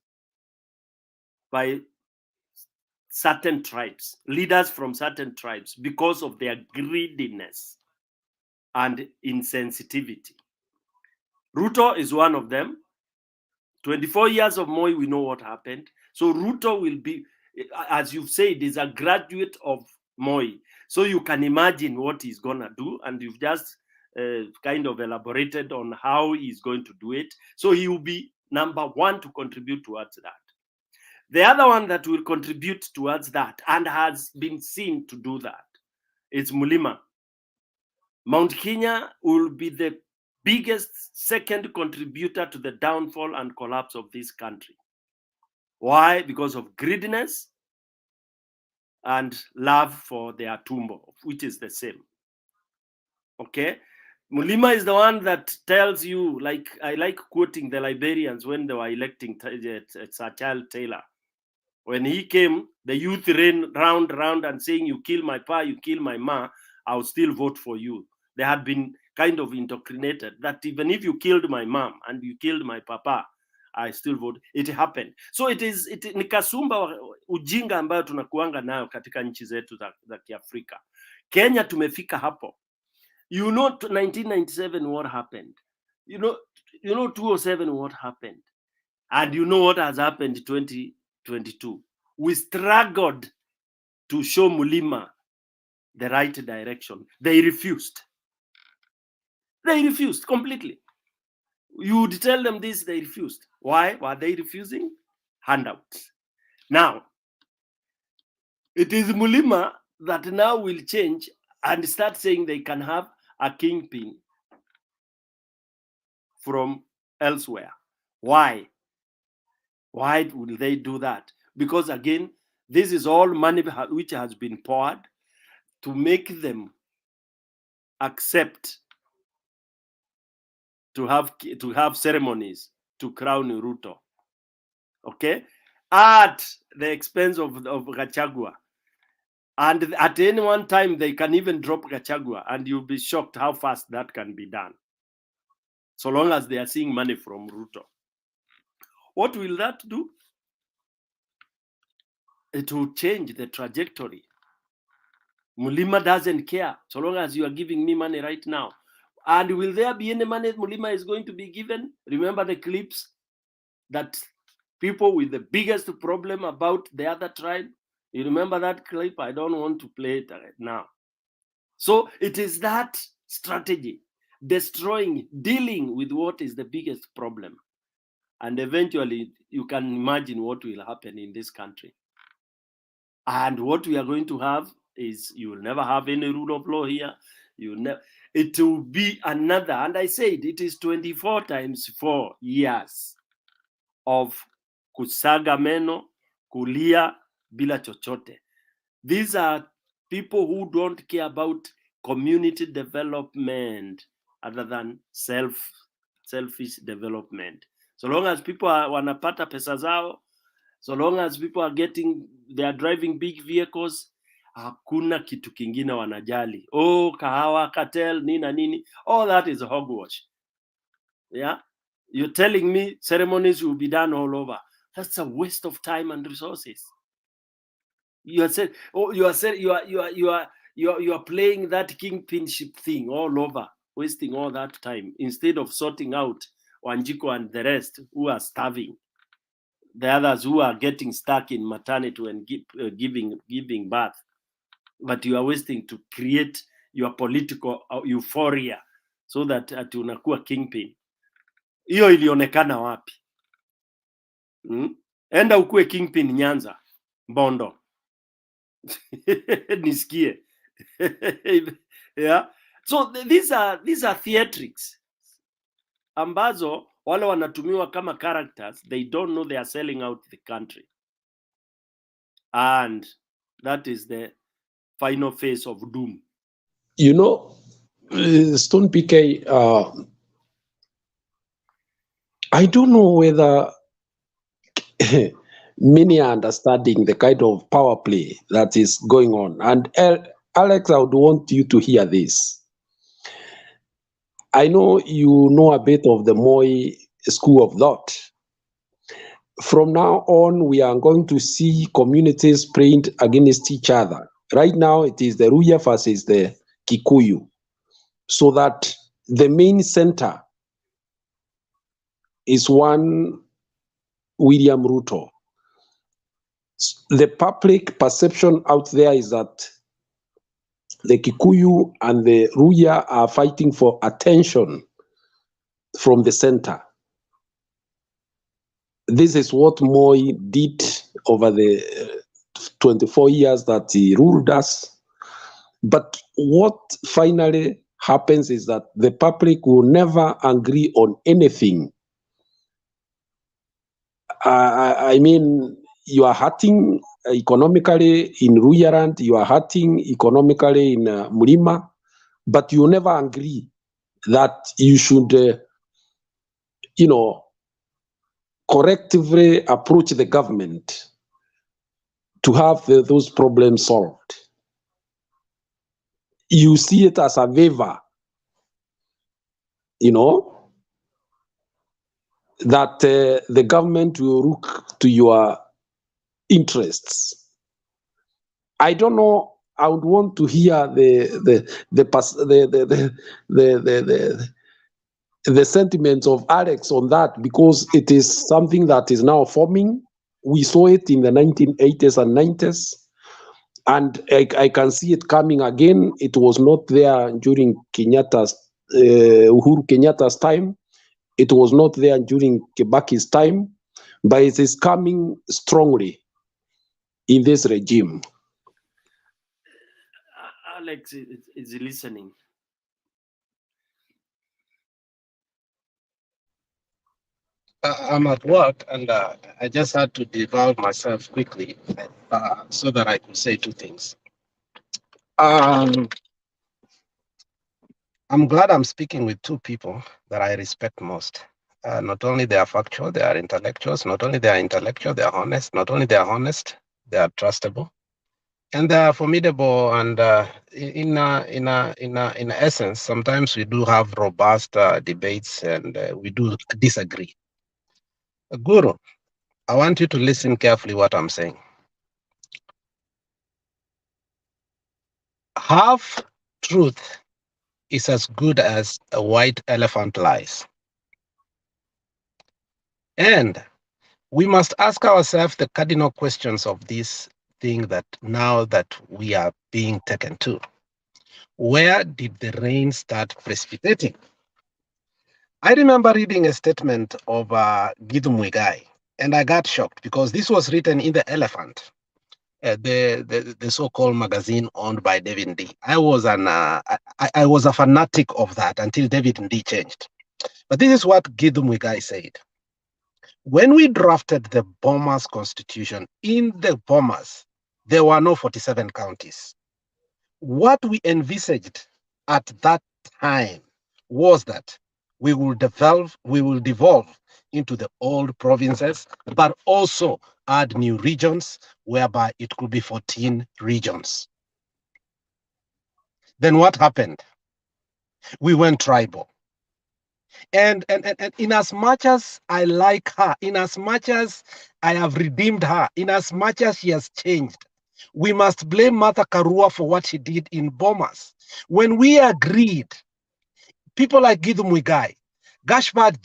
by certain tribes, leaders from certain tribes, because of their greediness and insensitivity. Ruto is one of them. 24 years of Moi, we know what happened. So Ruto will be, as you've said, is a graduate of Moi. So you can imagine what he's going to do, and you've just kind of elaborated on how he's going to do it. So he will be number one to contribute towards that. The other one that will contribute towards that and has been seen to do that is Mulima. Mount Kenya will be the biggest second contributor to the downfall and collapse of this country. Why? Because of greediness and love for their tumbo, which is the same. Okay? Mulima is the one that tells you, like, I like quoting the Liberians when they were electing Sir Charles Taylor. When he came, the youth ran round and saying, you kill my pa, you kill my ma, I'll still vote for you. They had been kind of indoctrinated that even if you killed my mom and you killed my papa, I still vote. It happened. So ni kasumba ujinga ambayo tunakuanga nayo katika nchi zetu za Kiafrika. Kenya tumefika hapo. You know 1997 what happened. You know 2007 what happened. And you know what has happened 2022. We struggled to show Mulima the right direction. They refused. They refused completely. You would tell them this, they refused. Why were they refusing? Handouts. Now, it is Mulima that now will change and start saying they can have a kingpin from elsewhere. Why? Why will they do that? Because again, this is all money which has been poured to make them accept to have ceremonies to crown Ruto. Okay? At the expense of Gachagua. And at any one time, they can even drop Gachagua, and you'll be shocked how fast that can be done. So long as they are seeing money from Ruto. What will that do? It will change the trajectory. Mulima doesn't care so long as you are giving me money right now. And will there be any money Mulima is going to be given? Remember the clips that people with the biggest problem about the other tribe? You remember that clip? I don't want to play it right now. So it is that strategy, destroying, dealing with what is the biggest problem. And eventually you can imagine what will happen in this country. And what we are going to have is you will never have any rule of law here. It will be another, and I said it is 24 times 4 years of kusaga meno, kulia bila chochote. These are people who don't care about community development other than selfish development. So long as people are wanapata pesa zao, so long as people are they are driving big vehicles, hakuna kitu kingine wanajali. Oh, kahawa, cartel, nini. All that is hogwash. Yeah? You're telling me ceremonies will be done all over. That's a waste of time and resources. You are saying, you are playing that kingpinship thing all over, wasting all that time instead of sorting out Wanjiko and the rest who are starving. The others who are getting stuck in maternity and giving birth. But you are wasting to create your political euphoria so that unakuwa kingpin. Hiyo ilionekana wapi? Enda ukue kingpin Nyanza, Bondo. Nisikie. Yeah. So these are theatrics ambazo wale wanatumiwa kama characters, they don't know they are selling out the country. And that is the final phase of doom. You know, Stone PK, I don't know whether many are understanding the kind of power play that is going on. And Alex, I would want you to hear this. I know you know a bit of the Moi school of thought. From now on, we are going to see communities praying against each other. Right now, it is the Ruya versus the Kikuyu. So that the main center is one William Ruto. The public perception out there is that the Kikuyu and the Ruya are fighting for attention from the center. This is what Moi did over the 24 years that he ruled us. But what finally happens is that the public will never agree on anything. I mean, you are hurting economically in Ruyaland, you are hurting economically in Mlima, but you never agree that you should, correctively approach the government to have those problems solved. You see it as a favor, that the government will look to your interests. I don't know. I would want to hear the sentiments of Alex on that, because it is something that is now forming. We saw it in the 1980s and 90s, and I can see it coming again. It was not there during Uhuru Kenyatta's time. It was not there during Kibaki's time, but it is coming strongly in this regime. Alex is listening. I'm at work, and I just had to devour myself quickly so that I could say two things. I'm glad I'm speaking with two people that I respect most. Not only they are factual, they are intellectuals. Not only they are intellectual, they are honest. Not only they are honest, they are trustable, and they are formidable. And in essence, sometimes we do have robust debates, and we do disagree. Guru, I want you to listen carefully what I'm saying. Half truth is as good as a white elephant lies. And we must ask ourselves the cardinal questions of this thing that now that we are being taken to. Where did the rain start precipitating? I remember reading a statement of Githu Muigai, and I got shocked because this was written in The Elephant, the so-called magazine owned by David Ndii. I was a fanatic of that until David Ndii changed. But this is what Githu Muigai said. When we drafted the Bomas Constitution, in the Bomas, there were no 47 counties. What we envisaged at that time was that we will devolve into the old provinces, but also add new regions, whereby it could be 14 regions. Then what happened? We went tribal. And in as much as I like her, in as much as I have redeemed her, in as much as she has changed, we must blame Martha Karua for what she did in Bomas. When we agreed, people like Githu Muigai, Gashbad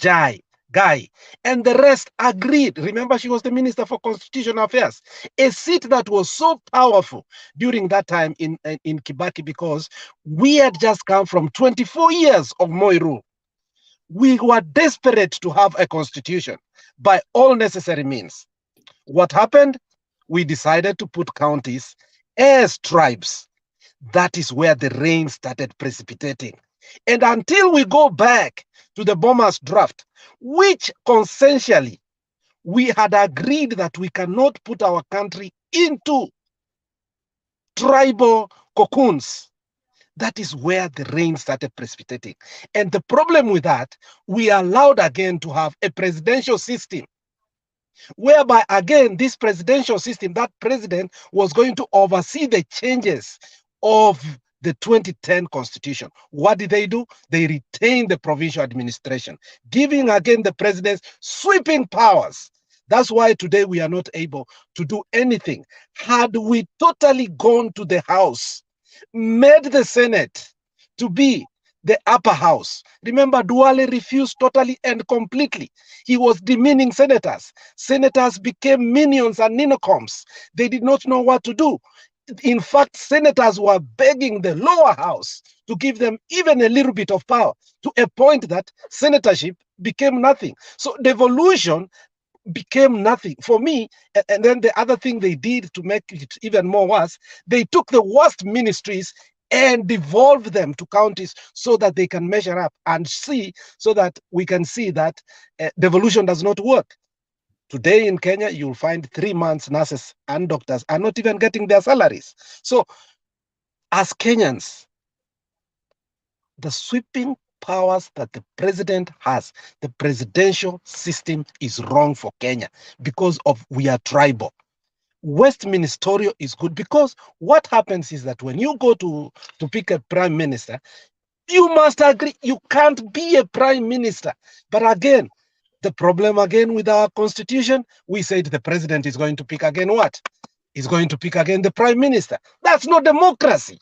Guy, and the rest agreed. Remember, she was the Minister for Constitutional Affairs, a seat that was so powerful during that time in Kibaki, because we had just come from 24 years of Moi rule. We were desperate to have a constitution by all necessary means. What happened? We decided to put counties as tribes. That is where the rain started precipitating. And until we go back to the Bomas draft, which consensually we had agreed that we cannot put our country into tribal cocoons, that is where the rain started precipitating. And the problem with that, we allowed again to have a presidential system, whereby again, this presidential system, that president was going to oversee the changes of the 2010 constitution. What did they do? They retained the provincial administration, giving again the president sweeping powers. That's why today we are not able to do anything. Had we totally gone to the House, made the Senate to be the upper house. Remember, Duale refused totally and completely. He was demeaning senators. Senators became minions and ninocoms. They did not know what to do. In fact, senators were begging the lower house to give them even a little bit of power, to a point that senatorship became nothing. So devolution became nothing. For me, and then the other thing they did to make it even more worse, they took the worst ministries and devolved them to counties so that they can measure up and see, so that we can see that devolution does not work. Today in Kenya, you'll find 3 months nurses and doctors are not even getting their salaries. So as Kenyans, the sweeping powers that the president has, the presidential system is wrong for Kenya because of we are tribal. West Ministerial is good because what happens is that when you go to pick a prime minister, you must agree. You can't be a prime minister. But again, the problem again with our constitution, we said the president is going to pick again what? He's going to pick again the prime minister. That's not democracy.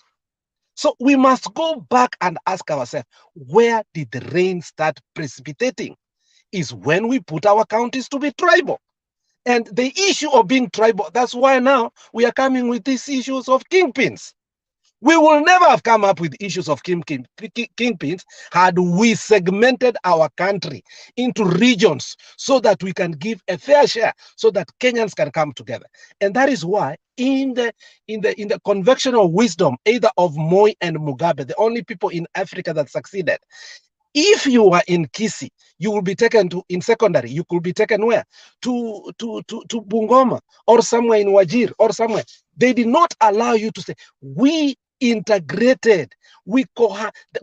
So we must go back and ask ourselves, where did the rain start precipitating? Is when we put our counties to be tribal. And the issue of being tribal, that's why now we are coming with these issues of kingpins. We will never have come up with issues of kingpins had we segmented our country into regions so that we can give a fair share, so that Kenyans can come together. And that is why in the conventional wisdom, either of Moi and Mugabe, the only people in Africa that succeeded, if you are in Kisii, you will be taken to, in secondary, you could be taken where? To Bungoma or somewhere in Wajir or somewhere. They did not allow you to say, we integrated, the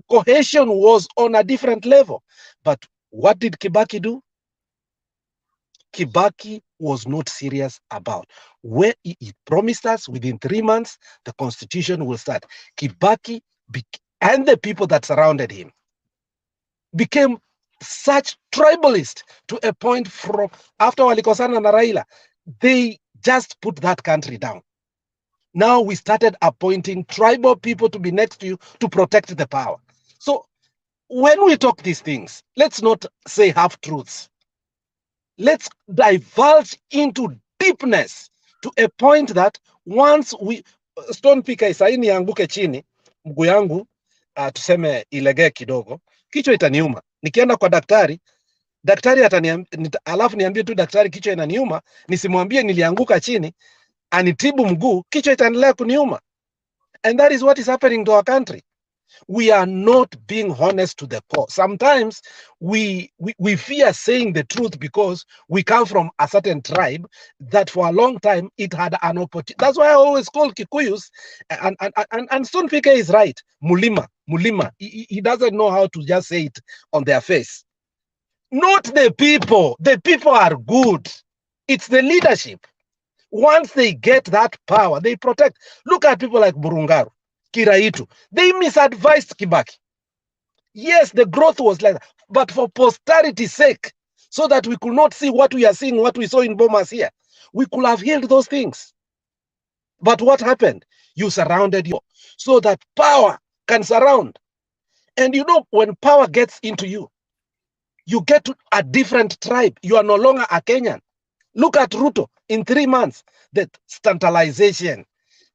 cohesion was on a different level. But what did Kibaki do? Kibaki was not serious about where he promised us within 3 months, the constitution will start. Kibaki and the people that surrounded him became such tribalist to a point from after Walikosana na Raila, they just put that country down. Now we started appointing tribal people to be next to you to protect the power. So when we talk these things, let's not say half truths. Let's divulge into deepness to a point that once we stone picker isaini yanguke chini, mguu yangu tuseme ilegee kidogo, kichwa itaniuma. Nikienda kwa daktari, daktari alafu niambie tu daktari kichwa inaniuma, nisimwambie nilianguka chini, anitibu mguu, kichwa itaendelea kuniuma. And that is what is happening to our country. We are not being honest to the core. Sometimes we fear saying the truth because we come from a certain tribe that for a long time it had an opportunity. That's why I always call Kikuyus, and Stone Picker is right. Mulima. He doesn't know how to just say it on their face. Not the people. The people are good. It's the leadership. Once they get that power, they protect. Look at people like Burungaru, Kiraitu. They misadvised Kibaki. Yes, the growth was like that, but for posterity's sake, so that we could not see what we are seeing, what we saw in Bomas here, we could have healed those things. But what happened? You surrounded you so that power can surround. And you know, when power gets into you, you get to a different tribe. You are no longer a Kenyan. Look at Ruto in 3 months, the standardization,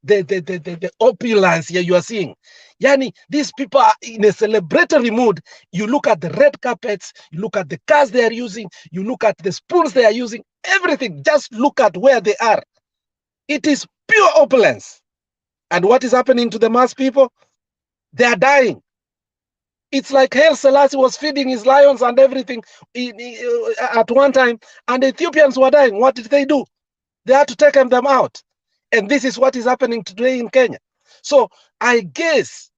the opulence here you are seeing. Yani, these people are in a celebratory mood. You look at the red carpets, you look at the cars they are using, you look at the spoons they are using, everything. Just look at where they are. It is pure opulence. And what is happening to the mass people? They are dying. It's like Haile Selassie was feeding his lions and everything at one time, and the Ethiopians were dying. What did they do? They had to take them out. And this is what is happening today in Kenya. So I guess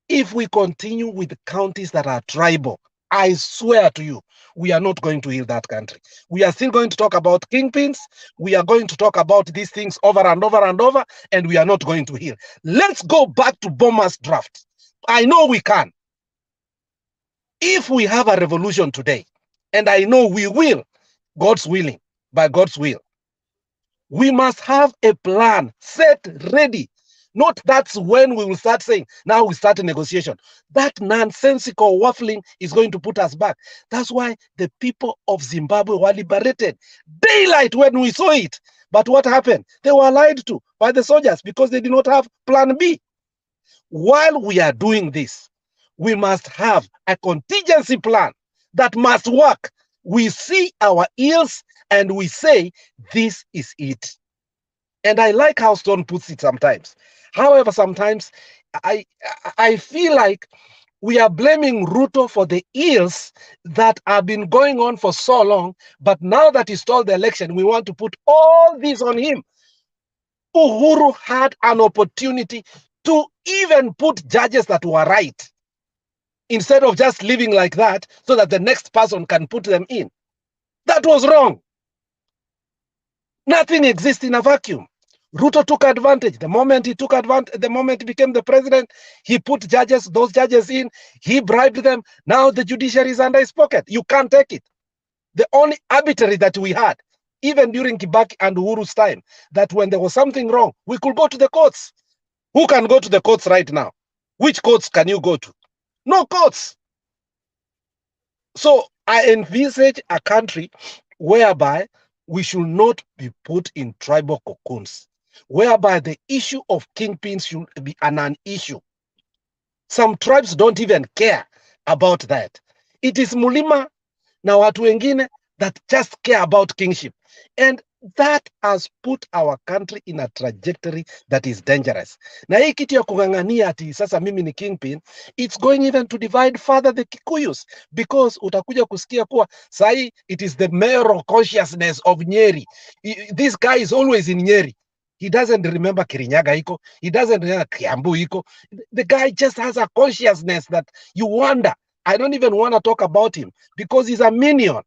if we continue with the counties that are tribal, I swear to you, we are not going to heal that country. We are still going to talk about kingpins. We are going to talk about these things over and over and over, and we are not going to heal. Let's go back to Boma's draft. I know we can. If we have a revolution today, and I know we will, God's willing, by God's will, we must have a plan set, ready. Not that's when we will start saying, now we start a negotiation. That nonsensical waffling is going to put us back. That's why the people of Zimbabwe were liberated. Daylight when we saw it. But what happened? They were lied to by the soldiers because they did not have plan B. While we are doing this, we must have a contingency plan that must work. We see our ills and we say, this is it. And I like how Stone puts it sometimes. However, sometimes I feel like we are blaming Ruto for the ills that have been going on for so long, but now that he stole the election, we want to put all this on him. Uhuru had an opportunity to even put judges that were right, instead of just living like that so that the next person can put them in. That was wrong. Nothing exists in a vacuum. Ruto took advantage. The moment he took advantage, the moment he became the president, he put those judges in, he bribed them. Now the judiciary is under his pocket. You can't take it. The only arbitrary that we had, even during Kibaki and Uhuru's time, that when there was something wrong, we could go to the courts. Who can go to the courts right now? Which courts can you go to? No courts. So I envisage a country whereby we should not be put in tribal cocoons, whereby the issue of kingpins should be a non-issue. Some tribes don't even care about that. It is Mulima na watu wengine that just care about kingship. And that has put our country in a trajectory that is dangerous. Na hii kitu ya kung'ang'ania ati sasa mimi ni kingpin, it's going even to divide further the Kikuyus, because utakuja kusikia kuwa sahi it is the mayoral consciousness of Nyeri. This guy is always in Nyeri. He doesn't remember Kirinyaga iko. He doesn't remember Kiambu iko. The guy just has a consciousness that you wonder. I don't even want to talk about him because he's a minion.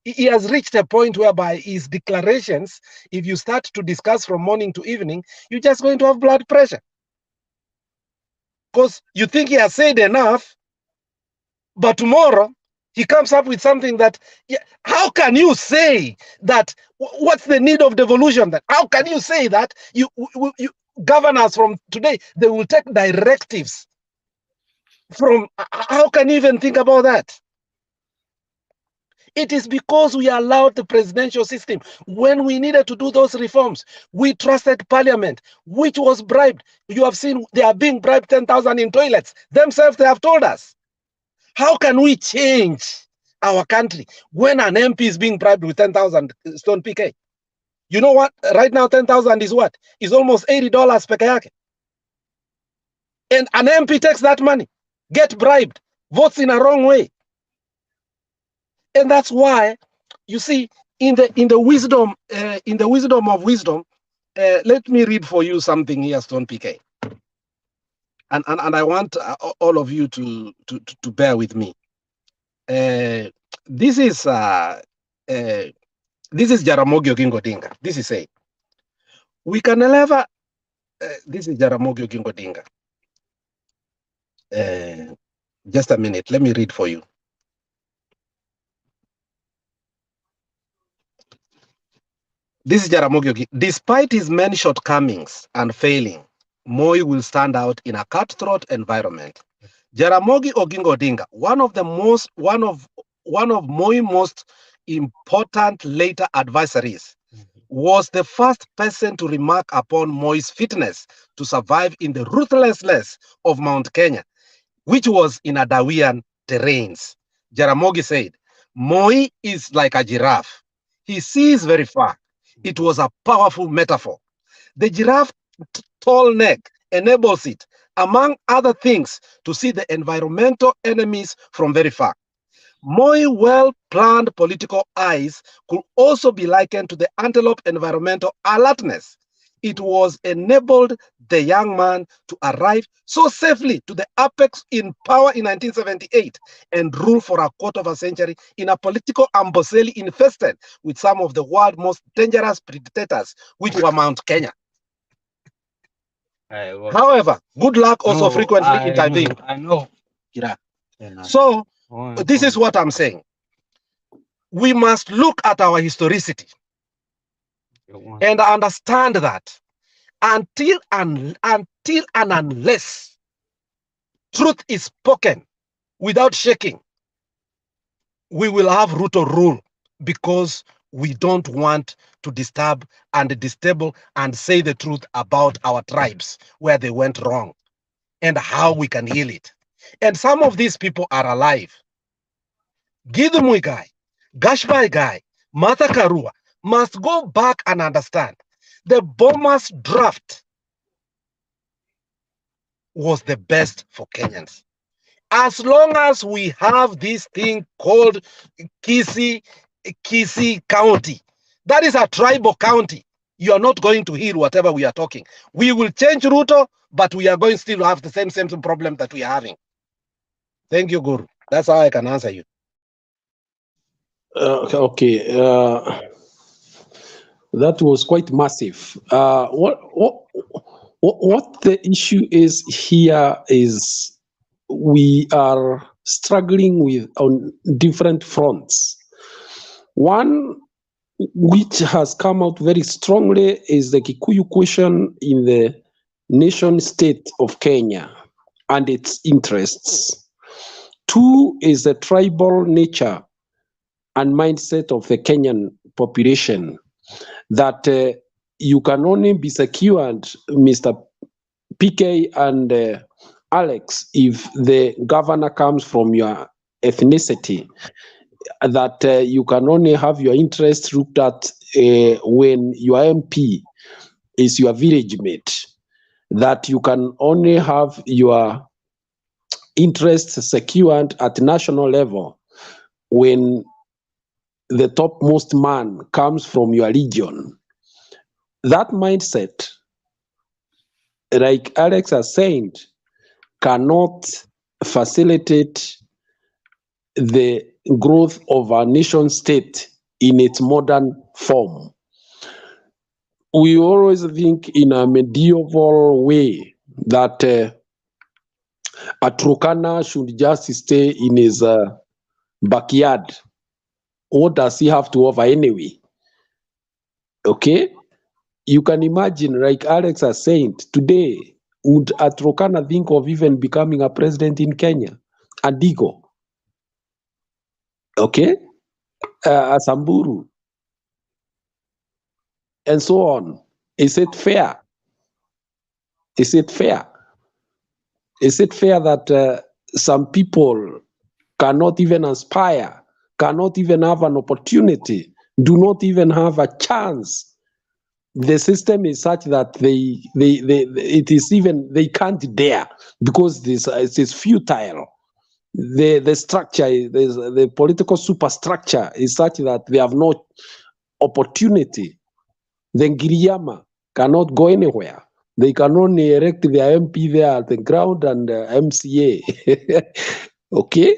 He has reached a point whereby his declarations, if you start to discuss from morning to evening, you're just going to have blood pressure. Because you think he has said enough, but tomorrow he comes up with something that, how can you say that? What's the need of devolution? That how can you say that you governors from today, they will take directives from, how can you even think about that? It is because we allowed the presidential system. When we needed to do those reforms, we trusted parliament, which was bribed. You have seen they are being bribed 10,000 in toilets. Themselves, they have told us. How can we change our country when an MP is being bribed with 10,000 stone PK? You know what? Right now, 10,000 is what? Is almost $80 peke yake. And an MP takes that money, get bribed, votes in a wrong way. And that's why, you see, in the wisdom of wisdom, let me read for you something here, Stone PK. And I want all of you to bear with me. This is Jaramogi Oginga Odinga. This is saying, we can never. This is Jaramogi Oginga Odinga. Just a minute. Let me read for you. This is Jaramogi Oginga. Despite his many shortcomings and failing, Moi will stand out in a cutthroat environment. Jaramogi Oginga Odinga, one of Moi's most important later advisories, was the first person to remark upon Moi's fitness to survive in the ruthlessness of Mount Kenya, which was in Adawian terrains. Jaramogi said, Moi is like a giraffe. He sees very far. It was a powerful metaphor. The giraffe's tall neck enables it, among other things, to see the environmental enemies from very far. Moi's well-planned political eyes could also be likened to the antelope environmental alertness. It was enabled the young man to arrive so safely to the apex in power in 1978 and rule for a quarter of a century in a political amboseli infested with some of the world's most dangerous predators, which were Mount Kenya. However, good luck also frequently intervened. I know. So, this is what I'm saying. We must look at our historicity and understand that until and unless truth is spoken without shaking, we will have Ruto rule, because we don't want to disturb and destable and say the truth about our tribes, where they went wrong and how we can heal it. And some of these people are alive. Githu Muigai Gashbai guy, Martha Karua, must go back and understand the Bomas draft was the best for Kenyans. As long as we have this thing called Kisii County, that is a tribal county, you are not going to hear whatever we are talking. We will change Ruto, but we are going still to have the same problem that we are having. Thank you, Guru. That's how I can answer you. Okay. That was quite massive. What the issue is here is we are struggling with on different fronts. One which has come out very strongly is the Kikuyu question in the nation state of Kenya and its interests. Two is the tribal nature and mindset of the Kenyan population that you can only be secured, Mr. PK and Alex, if the governor comes from your ethnicity, that you can only have your interests looked at when your MP is your village mate, that you can only have your interests secured at national level when the topmost man comes from your region. That mindset, like Alex has said, cannot facilitate the growth of our nation state in its modern form. We always think in a medieval way that a Turkana should just stay in his backyard. What does he have to offer anyway? Okay? You can imagine, like Alex has said, today, would a Turkana think of even becoming a president in Kenya? A Digo? Okay? A Samburu? And so on. Is it fair? Is it fair? Is it fair that some people cannot even aspire, cannot even have an opportunity, do not even have a chance? The system is such that they can't dare because it is futile. The structure, the political superstructure is such that they have no opportunity. The Ngiriyama cannot go anywhere. They can only erect their MP there at the ground and MCA. Okay?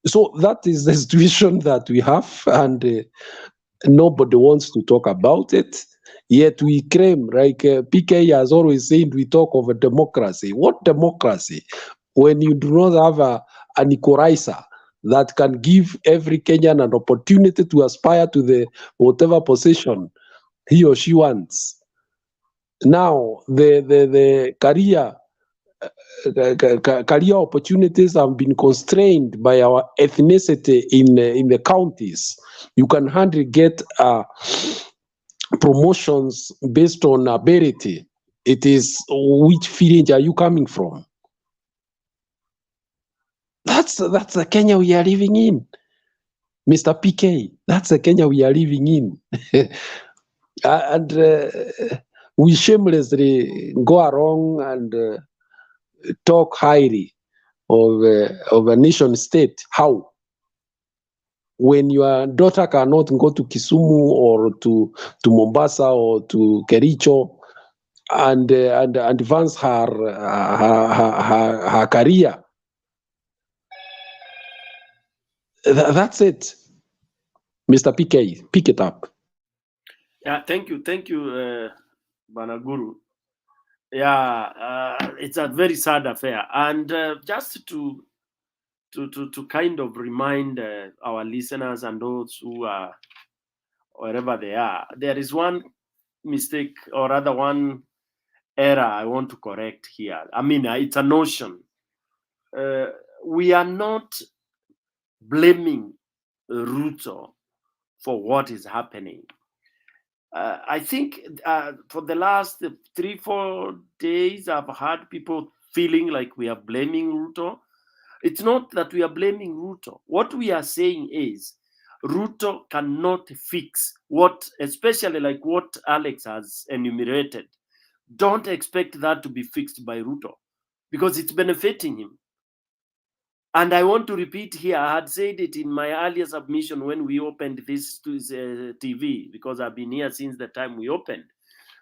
So that is the situation that we have, and nobody wants to talk about it. Yet we claim, like PK has always said, we talk of a democracy. What democracy? When you do not have an equalizer that can give every Kenyan an opportunity to aspire to the whatever position he or she wants. Now, the career opportunities have been constrained by our ethnicity in the counties. You can hardly get promotions based on ability. It is which village are you coming from? That's the Kenya we are living in, Mr. PK. That's the Kenya we are living in. And we shamelessly go around and talk highly of a nation state. How? When your daughter cannot go to Kisumu or to Mombasa or to Kericho and advance her career, that's it. Mr. PK, pick it up. Yeah, thank you, Banaguru. Yeah, it's a very sad affair, and just to kind of remind our listeners and those who are wherever they are, there is one mistake or rather one error I want to correct here. I mean, it's a notion. We are not blaming Ruto for what is happening. I think for the last 3-4 days, I've had people feeling like we are blaming Ruto. It's not that we are blaming Ruto. What we are saying is Ruto cannot fix what, especially like what Alex has enumerated. Don't expect that to be fixed by Ruto because it's benefiting him. And I want to repeat here, I had said it in my earlier submission when we opened this TV, because I've been here since the time we opened,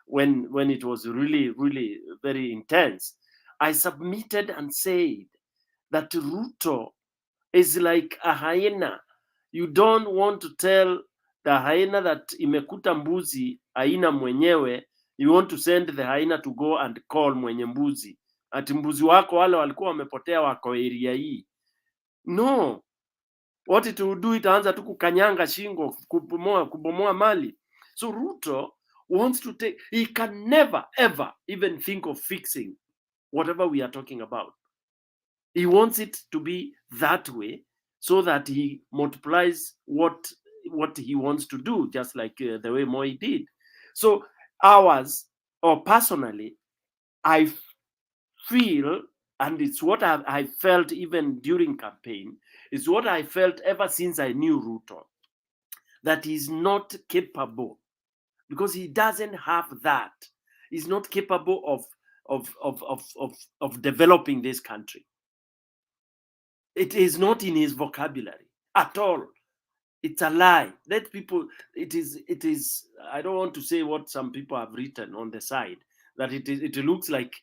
when it was really, really very intense. I submitted and said that Ruto is like a hyena. You don't want to tell the hyena that imekuta mbuzi haina mwenyewe. You want to send the hyena to go and call mwenye mbuzi. Ati mbuzi wako wale walikuwa wamepotea wako area hii. No. What it will do, itaanza tu kukanyanga shingo, kubomoa mali. So Ruto wants to take, he can never ever even think of fixing whatever we are talking about. He wants it to be that way so that he multiplies what he wants to do, just like the way Moi did. So personally, I feel, and it's what I felt even during campaign, it's what I felt ever since I knew Ruto, that he's not capable, because he doesn't have that. He's not capable of developing this country. It is not in his vocabulary at all. It's a lie. Let people, it is, I don't want to say what some people have written on the side, that it looks like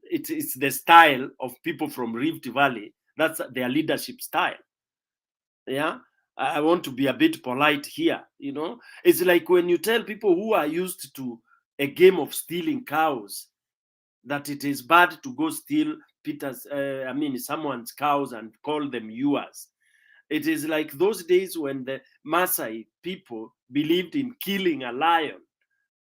it's the style of people from Rift Valley. That's their leadership style. Yeah. I want to be a bit polite here, you know. It's like when you tell people who are used to a game of stealing cows that it is bad to go steal someone's cows and call them yours. It is like those days when the Maasai people believed in killing a lion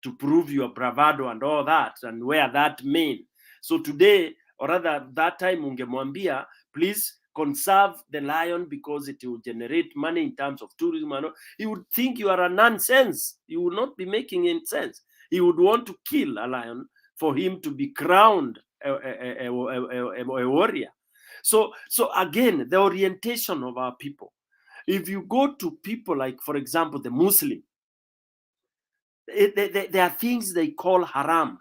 to prove your bravado and all that, and wear that mane. So today, or rather that time, ungemwambia, please conserve the lion because it will generate money in terms of tourism. He would think you are a nonsense. You would not be making any sense. He would want to kill a lion for him to be crowned a warrior. So again, the orientation of our people. If you go to people like, for example, the Muslim, there are things they call haram,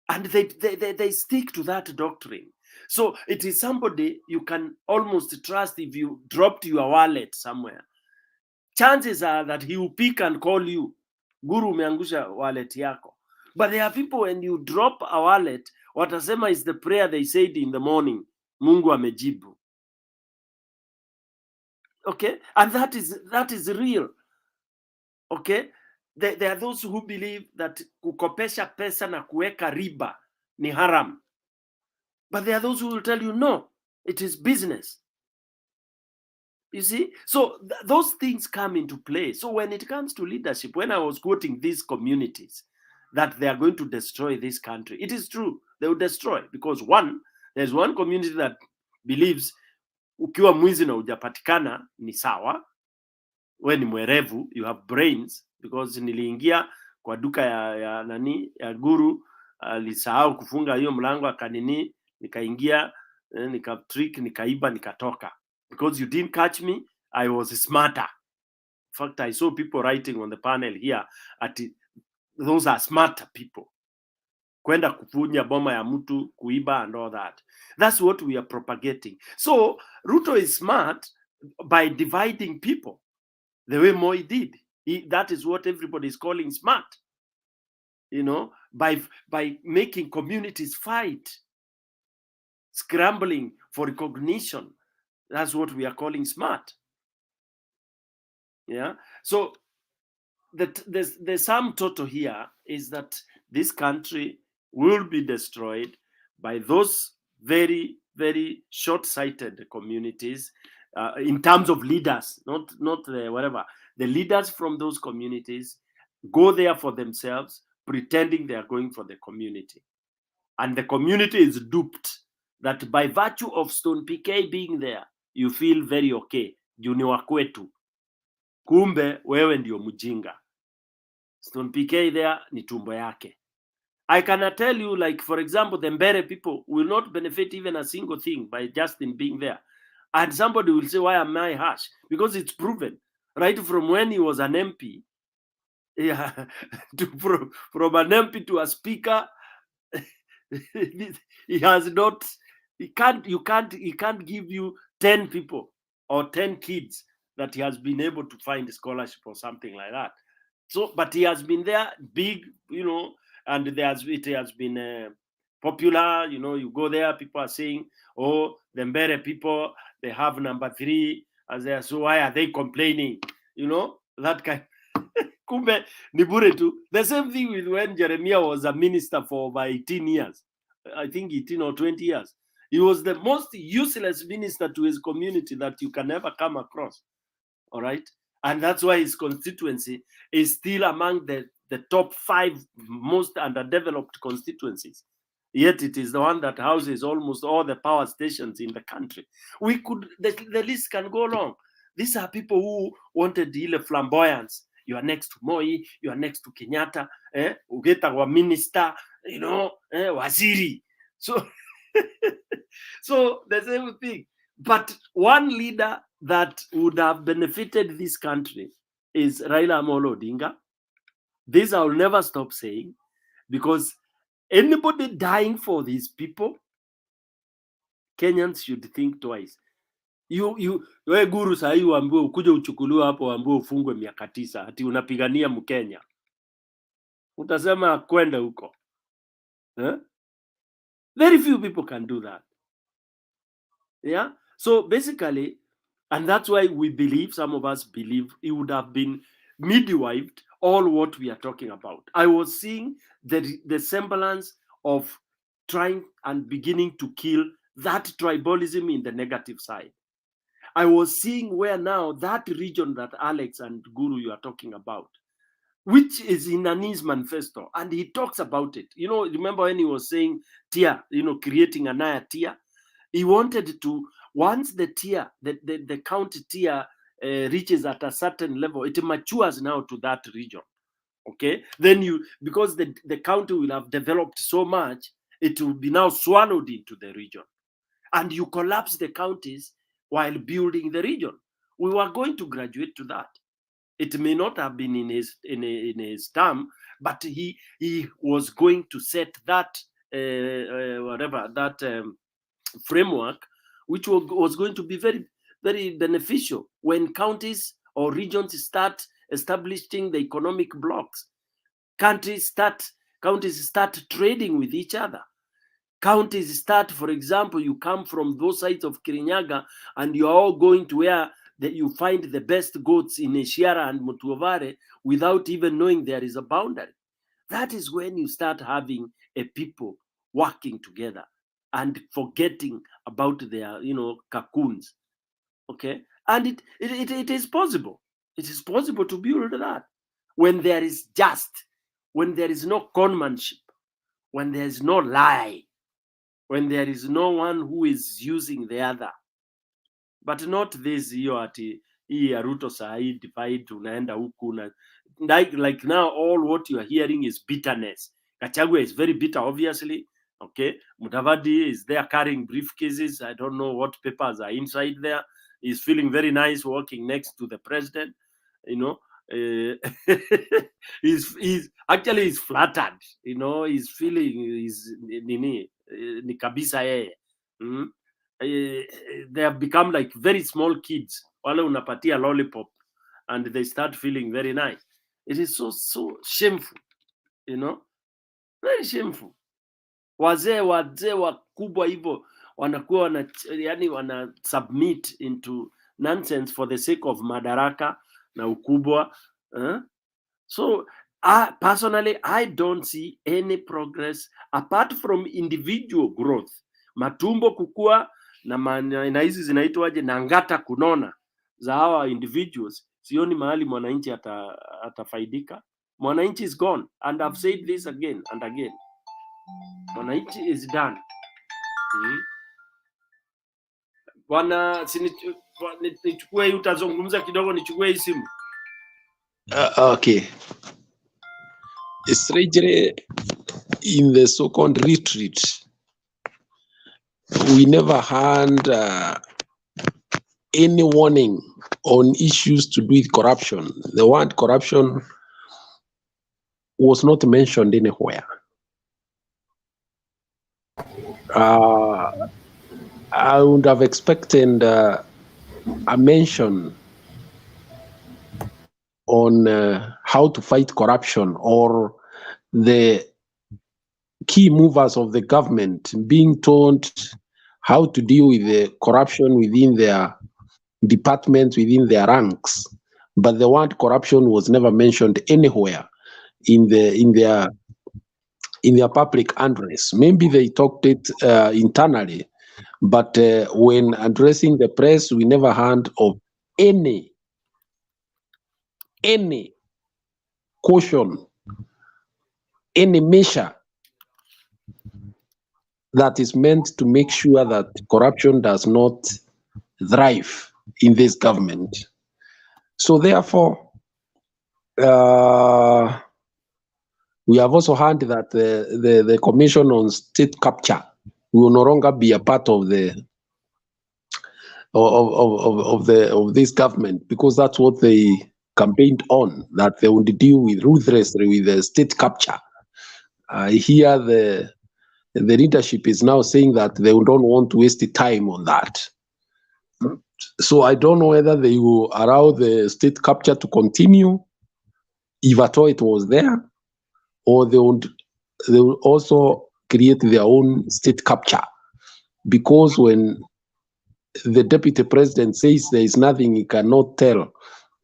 and they stick to that doctrine. So it is somebody you can almost trust. If you dropped your wallet somewhere, chances are that he will pick and call you, Guru, umeangusha wallet yako. But there are people, when you drop a wallet, watasema is the prayer they said in the morning, Mungu amejibu. Okay, and that is real. Okay, there are those who believe that kukopesha pesa na kuweka riba ni haram. But there are those who will tell you, no, it is business. You see? So those things come into play. So when it comes to leadership, when I was quoting these communities, that they are going to destroy this country, it is true. They will destroy, because there's one community that believes ukiwa mwizi na hujapatikana ni sawa, we ni mwerevu, you have brains. Because niliingia kwa duka ya Guru, alisahau kufunga hiyo mlango, akanini, nikaingia, nikatrick, nikaiba, nikatoka. Because you didn't catch me, I was smarter. In fact, I saw people writing on the panel here at those are smarter people. Kwenda kufunya boma ya mtu, kuiba and all that. That's what we are propagating. So Ruto is smart by dividing people the way Moi did. That is what everybody is calling smart. You know, by making communities fight, scrambling for recognition. That's what we are calling smart. Yeah. So the sum total here is that this country will be destroyed by those very, very short-sighted communities in terms of leaders, not whatever. The leaders from those communities go there for themselves, pretending they are going for the community. And the community is duped that by virtue of Stone PK being there, you feel very okay. Juu ni wa kwetu. Kumbe wewe ndio mjinga. Stone PK there ni tumbo yake. I cannot tell you, like, for example, the Mbere people will not benefit even a single thing by Justin being there. And somebody will say, why am I harsh? Because it's proven right from when he was an MP, yeah, from an MP to a speaker, he has not, he can't give you 10 people or 10 kids that he has been able to find a scholarship or something like that. So, but he has been there big, and it has been popular. You go there, people are saying, oh, the Mbere people, they have number 3 as there, so why are they complaining? That kind. Kumbe ni bure tu. The same thing with when Jeremiah was a minister for over 18 years. I think 18 or 20 years. He was the most useless minister to his community that you can ever come across. All right. And that's why his constituency is still among the top 5 most underdeveloped constituencies. Yet it is the one that houses almost all the power stations in the country. The list can go long. These are people who wanted ile flamboyance. You are next to Moi, you are next to Kenyatta, ugeta wa minister, waziri. So, so the same thing. But one leader that would have benefited this country is Raila Amolo Odinga. This I will never stop saying, because anybody dying for these people, Kenyans should think twice. We guru sahi uambiwe ukuje uchukuliwe hapo uambiwe ufungwe miaka 9 ati unapigania Mkenya. Utasema kwenda huko. Very few people can do that. Yeah? So basically, and that's why we believe, some of us believe, it would have been midwifed all what we are talking about. I was seeing the semblance of trying and beginning to kill that tribalism in the negative side. I was seeing where now that region that Alex and Guru you are talking about, which is in Ani's manifesto, and he talks about it. Remember when he was saying tier, creating another tier? He wanted to, once the tier, the county tier reaches at a certain level, it matures now to that region. Okay, then because the county will have developed so much, it will be now swallowed into the region, and you collapse the counties while building the region. We were going to graduate to that. It may not have been in his term, but he was going to set that framework, which was going to be very, very beneficial when counties or regions start establishing the economic blocks. Counties start trading with each other. Counties start, for example, you come from those sides of Kirinyaga and you're all going to where you find the best goats in Eshiara and Mutuovare without even knowing there is a boundary. That is when you start having a people working together and forgetting about their, cocoons. Okay? And it is possible. It is possible to build that when there is when there is no conmanship, when there is no lie, when there is no one who is using the other. But not this ati hii ya Ruto sahi divide unaenda huku like now all what you are hearing is bitterness. Gachagua is very bitter, obviously. Okay, Mudavadi is there carrying briefcases. I don't know what papers are inside there. He's feeling very nice walking next to the president. He's actually flattered. He's feeling ni kabisa yeye. They have become like very small kids. Wale unapatia lollipop and they start feeling very nice. It is so shameful, very shameful. Wazee wakubwa hivyo wanakuwa wana submit into nonsense for the sake of madaraka na ukubwa. So personally, I don't see any progress apart from individual growth. Matumbo kukua na hizi zinaitwaje na ngata kunona za hawa individuals. Sioni mahali mwananchi atafaidika. Mwananchi is gone, and I've said this again and again. Mwananchi is done. Bwana, nichukue utazungumza kidogo, nichukue hii simu. Okay. Strangely, in the so-called retreat, we never had any warning on issues to do with corruption. The word corruption was not mentioned anywhere. I would have expected a mention on how to fight corruption, or the key movers of the government being told how to deal with the corruption within their departments, within their ranks. But the word corruption was never mentioned anywhere in their public address. Maybe they talked it internally, but when addressing the press, we never heard of any caution, any measure that is meant to make sure that corruption does not thrive in this government. So therefore, we have also heard that the Commission on State Capture will no longer be a part of this government, because that's what they campaigned on, that they would deal with ruthlessly with the state capture. Here the leadership is now saying that they don't want to waste time on that. So I don't know whether they will allow the state capture to continue, if at all it was there, or they will also create their own state capture. Because when the deputy president says there is nothing he cannot tell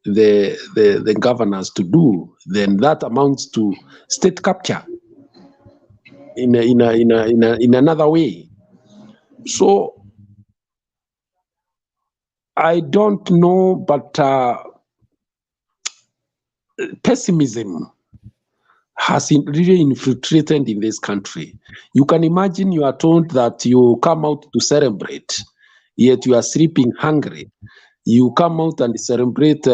the governors to do, then that amounts to state capture in another way. So I don't know, but pessimism has really infiltrated in this country. You can imagine, you are told that you come out to celebrate, yet you are sleeping hungry. You come out and celebrate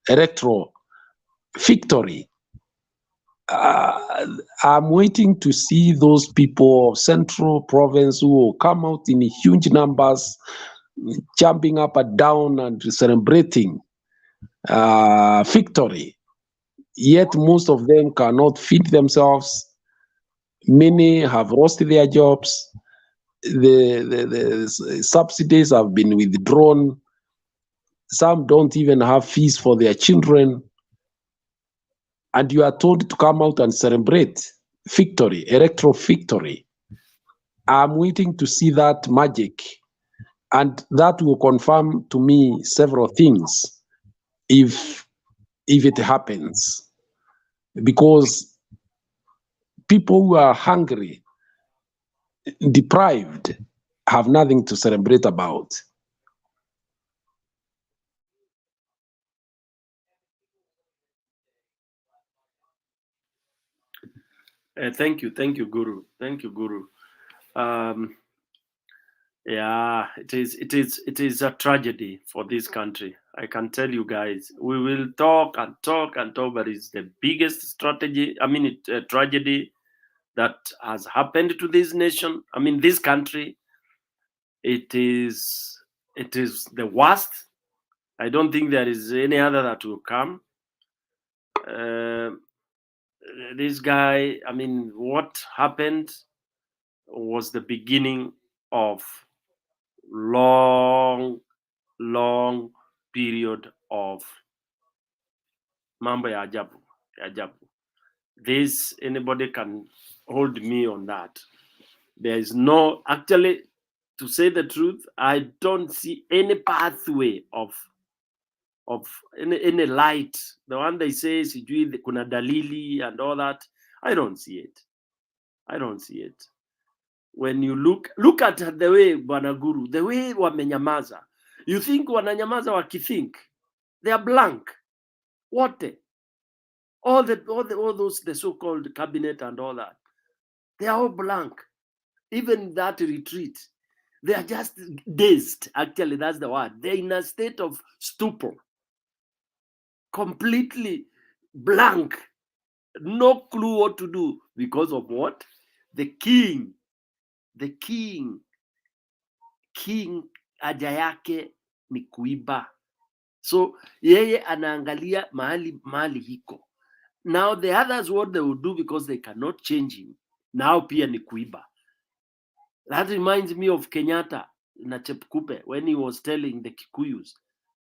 electoral victory. I'm waiting to see those people of Central Province who will come out in huge numbers, jumping up and down and celebrating victory. Yet most of them cannot feed themselves. Many have lost their jobs. The subsidies have been withdrawn. Some don't even have fees for their children. And you are told to come out and celebrate victory, electoral victory. I'm waiting to see that magic. And that will confirm to me several things if it happens. Because people who are hungry, deprived, have nothing to celebrate about. Thank you, Guru. Thank you, Guru. Yeah, it is a tragedy for this country. I can tell you guys. We will talk and talk and talk, but it's the biggest tragedy that has happened to this nation. I mean, this country. It is the worst. I don't think there is any other that will come. This guy, I mean, what happened was the beginning of long period of mambo ya ajabu. This, anybody can hold me on that. There is no, actually, to say the truth, I don't see any pathway of any light. The one they say sijui kuna dalili and all that, I don't see it. I don't see it. When you look at the way Bwana Guru, the way wamenyamaza, you think wananyamaza wakithink, they are blank. What? All those the so-called cabinet and all that, they are all blank. Even that retreat, they are just dazed. Actually, that's the word. They're in a state of stupor. Completely blank, no clue what to do, because of what? The king haja yake ni kuiba. So yeye anaangalia mahali hiko. Now the others, what they will do because they cannot change him, now pia ni kuiba. That reminds me of Kenyatta na Chepkupe when he was telling the Kikuyus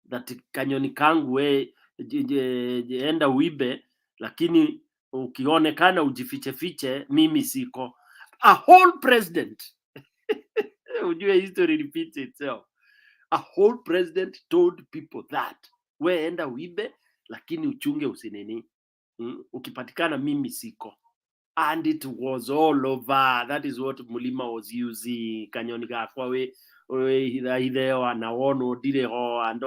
that kanyoni kangu we enda uibe, lakini ukionekana ujifiche mimi siko. A whole president ujue history repeats itself. A whole president told people that we enda uibe, lakini uchunge usinini, ukipatikana mimi siko. And it was all over. That is what Mulima was using. Kanyoni kakwa we ideo anawono direo, and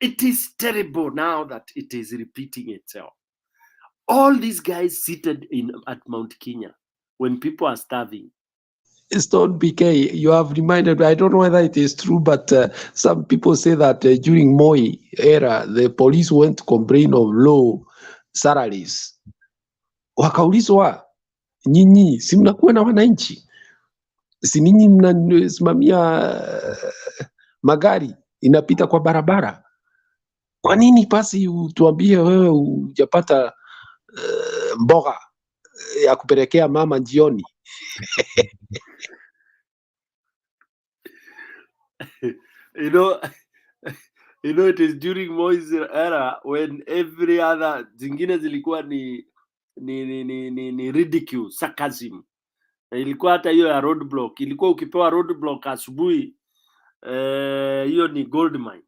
it is terrible now that it is repeating itself. All these guys seated at Mount Kenya when people are starving. Stone BK, you have reminded me, I don't know whether it is true, but some people say that during Moi era, the police went to complain of low salaries. Wakaulizwa, nyinyi si mnakuwa na wananchi? Si ninyi mnasimamia magari inapita kwa barabara? Kwa nini basi utuambie wewe hujapata mboga ya kupelekea mama jioni? You know, it is during Moi's era when every other zingine zilikuwa ni ridicule, sarcasm. Ilikuwa hata hiyo ya roadblock, ilikuwa ukipewa roadblock asubuhi, hiyo ni gold mine.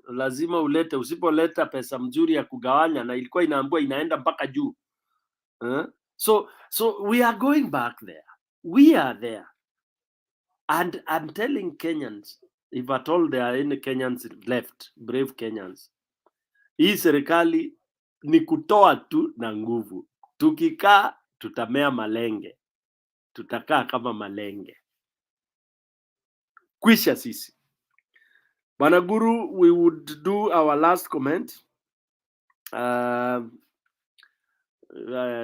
Lazima ulete, usipoleta pesa mzuri ya kugawanya, na ilikuwa inaambiwa inaenda mpaka juu. So we are going back there. We are there. And I'm telling Kenyans, if at all there are any Kenyans left, brave Kenyans, hii serikali ni kutoa tu na nguvu. Tukikaa tutamea malenge, tutakaa kama malenge. Kwisha sisi. Bwana Guru, we would do our last comment.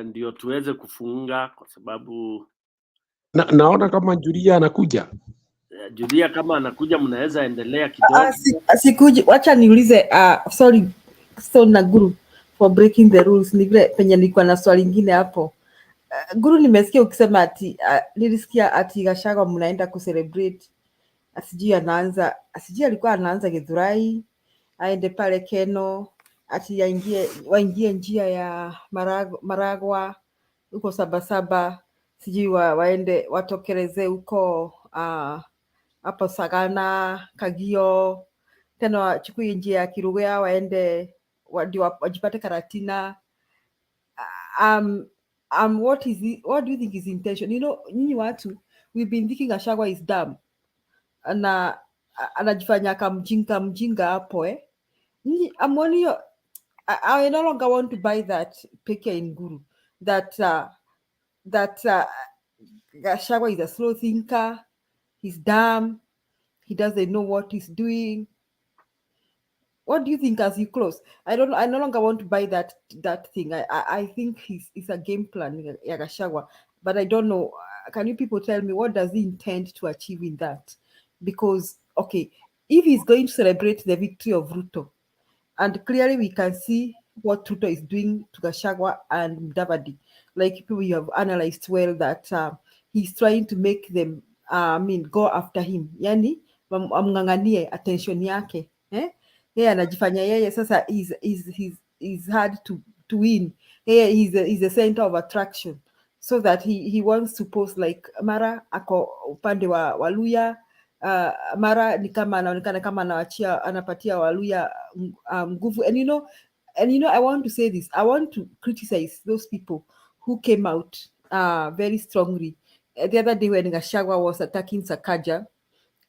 Ndio tuweze kufunga kwa sababu naona kama Julia anakuja. Julia kama anakuja mnaweza endelea kidogo. Sikuji, wacha niulize, sorry Stone na Guru for breaking the rules. Ni vile penye nilikuwa na swali lingine hapo. Guru, nimesikia ukisema ati nilisikia ati Gachagua mnaenda kucelebrate, asijui alikuwa anaanza Githurai aende pale Keno, ati waingie njia ya Maragwa huko Sabasaba, sijui waende watokeleze huko hapo Sagana, Kagio, tena wachukue njia ya Kirugea waende wajipate Karatina. What do you think is intention? You know, nyinyi watu, we've been thinking Gachagua is dumb. Na anajifanya mjinga hapo I no longer want to buy that picture in Guru that Gachagua is a slow thinker, he's dumb, he doesn't know what he's doing. What do you think as you close? I no longer want to buy that thing. I think it's a game plan, Gachagua, but I don't know. Can you people tell me what does he intend to achieve in that? Because okay, if he's going to celebrate the victory of Ruto, and clearly we can see what Ruto is doing to Gachagua and Mudavadi, like people you have analyzed well that he's trying to make them go after him, yani amnganganie attention yake, yeye anajifanya yeye sasa is hard to win. He's a center of attraction, so that he wants to post like mara ako upande wa Waluya, mara ni kama anaonekana kama anapatia Waluya nguvu. And you know I want to say this, I want to criticize those people who came out very strongly the other day when Gachagua was attacking Sakaja.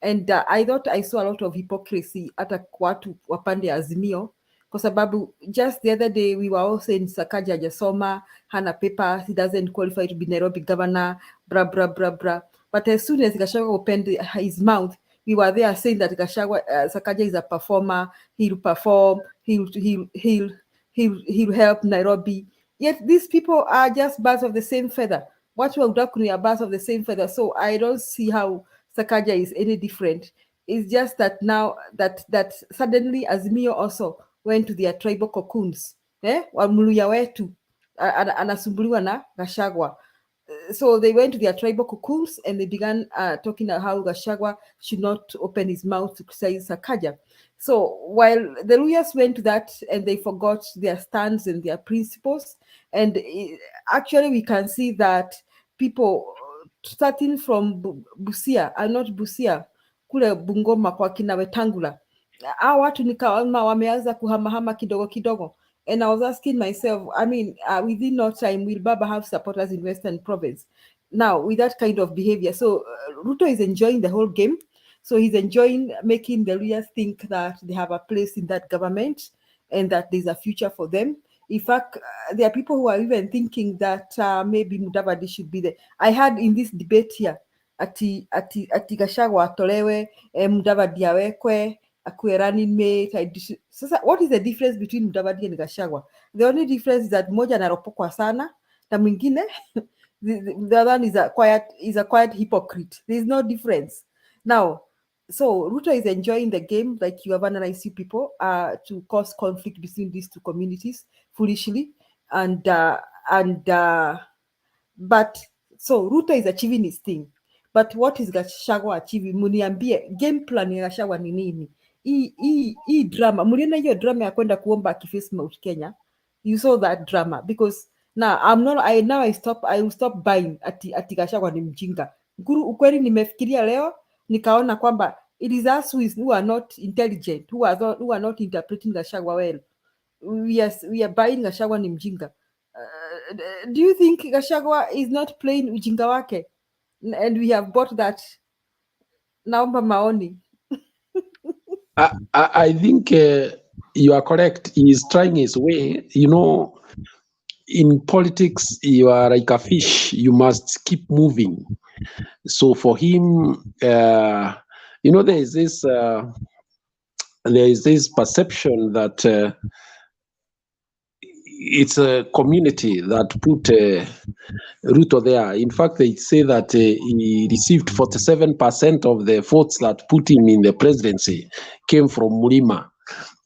And I thought I saw a lot of hypocrisy hata watu wapande Azimio, kwa sababu just the other day we were all saying Sakaja hajasoma, hana paper, he doesn't qualify to be Nairobi governor, bra bra bra bra. But as soon as Gachagua opened his mouth, we were there saying that Sakaja is a performer, he'll perform, he'll help Nairobi. Yet these people are just birds of the same feather. What we are birds of the same feather. So I don't see how Sakaja is any different It's just that now that suddenly Azimio also went to their tribal cocoons. Wamuluya wetu anasumbuliwa na Gachagua. So they went to their tribal cocoons and they began talking about how Gachagua should not open his mouth to criticize Sakaja. So while the Luyas went to that and they forgot their stands and their principles, and actually we can see that people starting from Busia, not Busia, kule Bungoma kwa kina Wetangula, hao watu nikaona wameanza kuhamahama kidogo kidogo. And I was asking myself, I mean, within no time, will Baba have supporters in Western Province? Now, with that kind of behavior. So, Ruto is enjoying the whole game. So, he's enjoying making the Luyas think that they have a place in that government and that there's a future for them. In fact, there are people who are even thinking that maybe Mudavadi should be there. I had in this debate here, ati Gachagua atolewe, Mudavadi awekwe, akue running mate. Sasa, what is the difference between Mudavadi and Gachagua? The only difference is that moja anaropokwa sana na mwingine the other one is a quiet hypocrite. There is no difference. Now, so Ruto is enjoying the game, like you have analyzed you people, to cause conflict between these two communities foolishly, but so Ruto is achieving his thing. But what is Gachagua achieving? Muniambie game plan ya Gachagua ni nini? Hii drama, muliona hiyo drama ya kwenda kuomba akiface Mount Kenya? You saw that drama because now I will stop buying ati Gachagua ni mjinga. Guru, ukweli nimefikiria leo nikaona kwamba it is us who are not intelligent, who are not interpreting Gachagua well. We are buying Gachagua ni mjinga. Do you think Gachagua is not playing ujinga wake? And we have bought that. Naomba maoni. I think you are correct. He is trying his way. You know, in politics, you are like a fish. You must keep moving. So for him, you know, there is this perception that it's a community that put Ruto there. In fact, they say that he received 47% of the votes that put him in the presidency came from Mlima.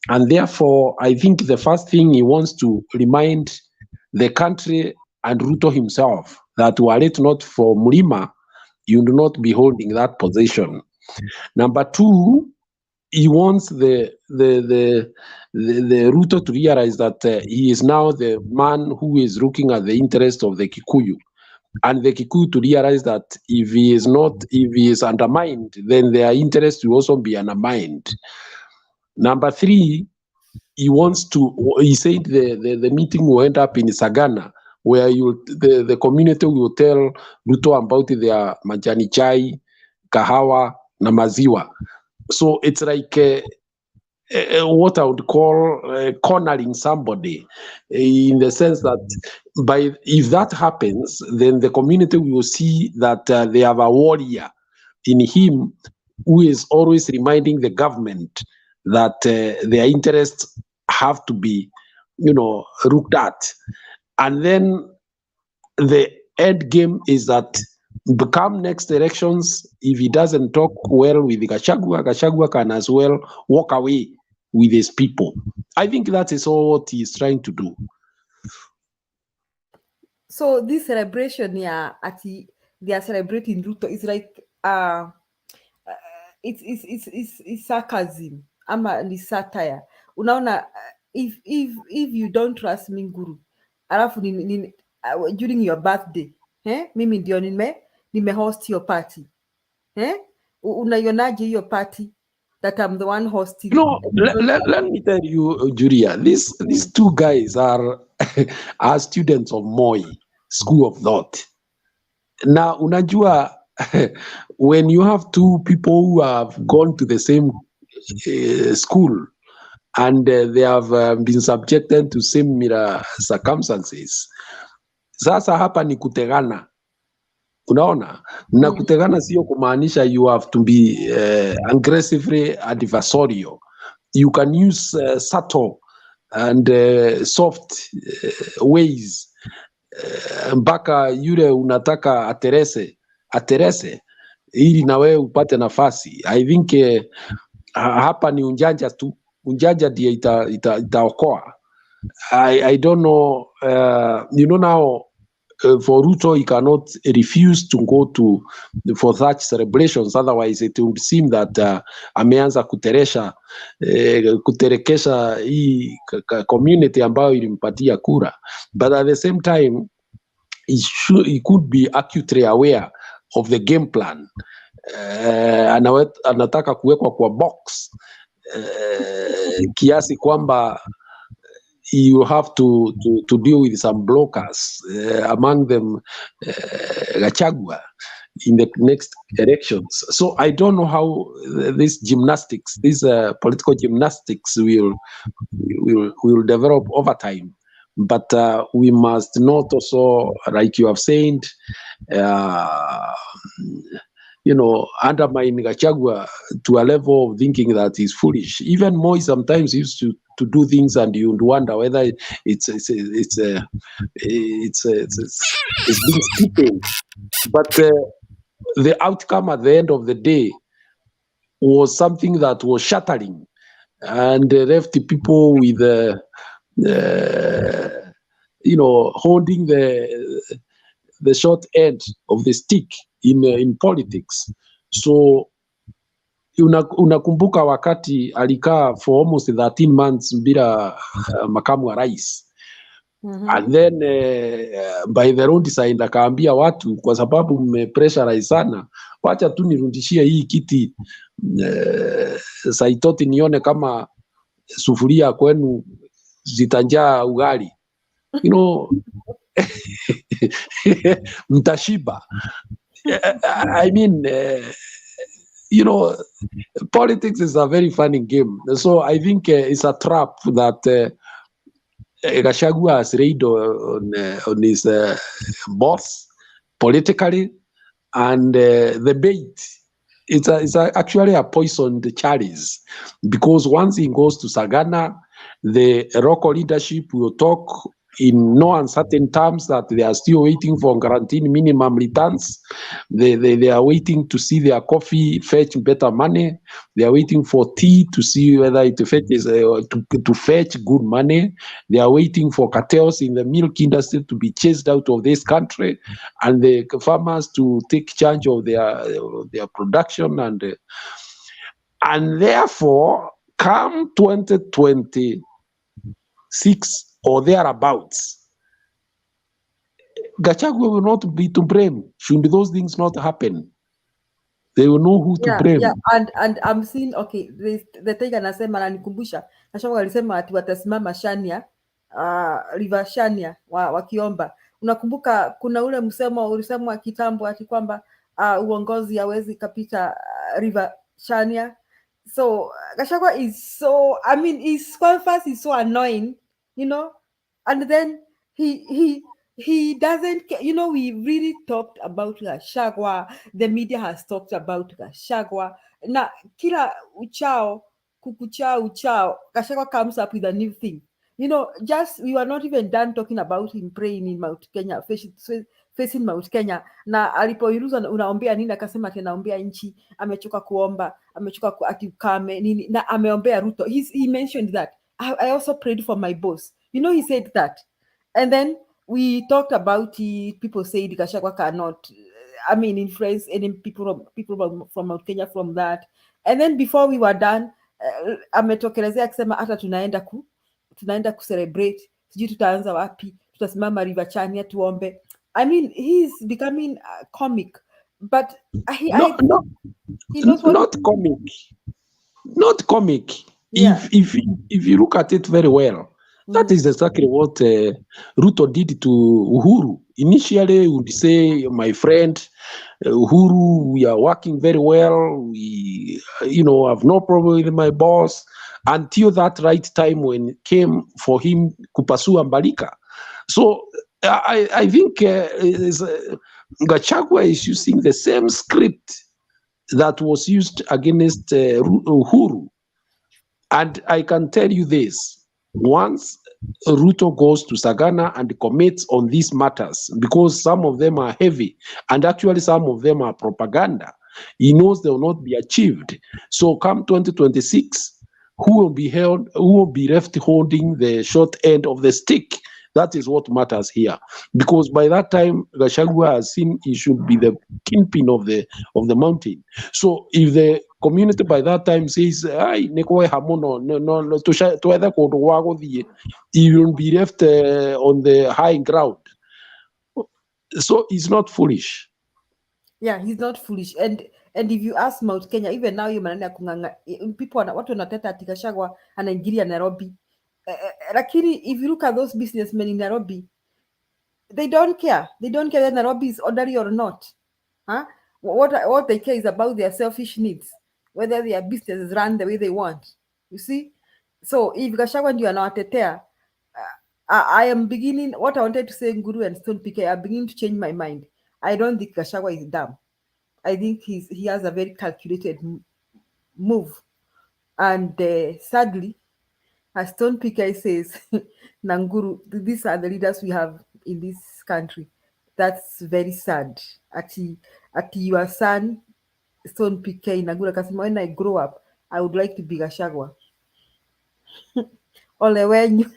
And therefore, I think the first thing he wants to remind the country and Ruto himself that were it not for Mlima, you do not be holding that position. Number two, he wants the Ruto to realize that he is now the man who is looking at the interest of the Kikuyu, and the Kikuyu to realize that if he is undermined, then their interest will also be undermined. Number three, he said the meeting will end up in Sagana, where the community will tell Ruto about their majani chai, kahawa, na maziwa. So it's like what I would call cornering somebody, in the sense that if that happens, then the community will see that they have a warrior in him who is always reminding the government that their interests have to be, looked at. And then the end game is that become next elections, if he doesn't talk well with Gachagua can as well walk away with his people. I think that is all what he is trying to do. So this celebration, they are celebrating Ruto. It's like it's sarcasm. Ni satire. Unaona, if you don't trust me, Guru, alafu during your birthday, mimi ndio nime-host your party. Unaionaje your party that I'm the one hosting? Let me tell you, Julia, these two guys are students of Moi School of Thought. Now, unajua, when you have two people who have gone to the same school and they have been subjected to similar circumstances, sasa hapa ni kutegana. Unaona, na kutegana sio kumaanisha you have to be aggressively adversarial. You can use subtle and soft ways mpaka yule unataka aterese. ili na wewe upate nafasi. I think hapa ni unjanja tu, unjanja ndiye itaokoa. I don't know, you know now, for Ruto, he cannot refuse to go for such celebrations. Otherwise, it would seem that ameanza kuterekesha hii community ambayo ilimpatia kura. But at the same time, he could be acutely aware of the game plan. Anataka kuwekwa kwa box kiasi kwamba you have to deal with some blockers, among them Gachagua, in the next elections. So I don't know how these political gymnastics will develop over time. But we must not also, like you have said, undermine Gachagua to a level of thinking that he's foolish. Even Moi sometimes used to do things, and you wonder whether it's being stupid. But the outcome at the end of the day was something that was shattering and left the people with holding the short end of the stick in politics. So unakumbuka wakati alikaa for almost 13 months bila makamu wa rais. And then by the road side akaambia watu, kwa sababu mmepressurize sana, wacha tu nirudishie hii kiti Saitoti nione kama sufuria kwenu zitanjaa ugali. Mtashiba. I mean, politics is a very funny game. So I think it's a trap that Gachagua has laid on his boss politically, and the bait. It's actually a poisoned chalice, because once he goes to Sagana, the local leadership will talk in no uncertain terms that they are still waiting for guaranteed minimum returns. They are waiting to see their coffee fetch better money. They are waiting for tea to see whether it fetches to fetch good money. They are waiting for cartels in the milk industry to be chased out of this country, and the farmers to take charge of their production, and therefore, come 2026 or thereabouts, Gachagua will not be to blame. Should those things not happen, they will know who to blame. Yeah, and I'm seeing, okay, the thing anasema ananikumbusha, Gachagua alisema ati watasimama Shania, River Shania wakiomba. Unakumbuka kuna ule msemo ulisemwa kitambo ati kwamba uongozi hawezi kapita River Shania. So Gachagua is so, I mean, his first is so annoying, and then he doesn't, we really talked about Gachagua. The media has talked about Gachagua. Na kila uchao, Gachagua comes up with a new thing. Just, we were not even done talking about him praying in Mount Kenya, facing Mount Kenya. Na alipoiruza unaombea nini, akasema ati anaombea nchi, amechoka kuomba, amechoka ati ukame nini, na ameombea Ruto. He mentioned that. I also prayed for my boss. He said that. And then we talked about it. People said Gachagua cannot, influence any people from Mount Kenya from that. And then before we were done, ametokelezea akisema hata tunaenda kucelebrate, sijui tutaanza wapi, tutasimama River Chania tuombe. He's becoming comic, but not comic. Yeah. If you look at it very well, that is exactly what Ruto did to Uhuru. Initially, he would say, my friend Uhuru, we are working very well. We, have no problem with my boss, until that right time when it came for him kupasua Mbalika. So I think Gachagua is using the same script that was used against Uhuru. And I can tell you this, once Ruto goes to Sagana and commits on these matters, because some of them are heavy, and actually some of them are propaganda, He knows they will not be achieved. So come 2026, who will be left holding the short end of the stick? That is what matters here. Because by that time, Gachagua has seen he should be the kingpin of the mountain. So if the community by that time says, "Ay, nekoe hamuno, no, to either go to wago the," he will be left on the high ground. So he's not foolish. Yeah, he's not foolish. And if you ask Mount Kenya, even now, people watu wanateta ati Gachagua anaingilia Nairobi. Lakini if you look at those businessmen in Nairobi, they don't care. They don't care whether Nairobi is orderly or not. Huh? What they care is about their selfish needs, whether their businesses run the way they want. You see? So if Gachagua ndio anawatetea, I am beginning, what I wanted to say, Nguru and Stone PK, I'm beginning to change my mind. I don't think Gachagua is dumb. I think he has a very calculated move. And sadly, as Stone PK says, Nanguru, these are the leaders we have in this country. That's very sad. Ati your son, Stone PK, Nanguru, Kasima, when I grow up, I would like to be Gachagua. Ole wenyu.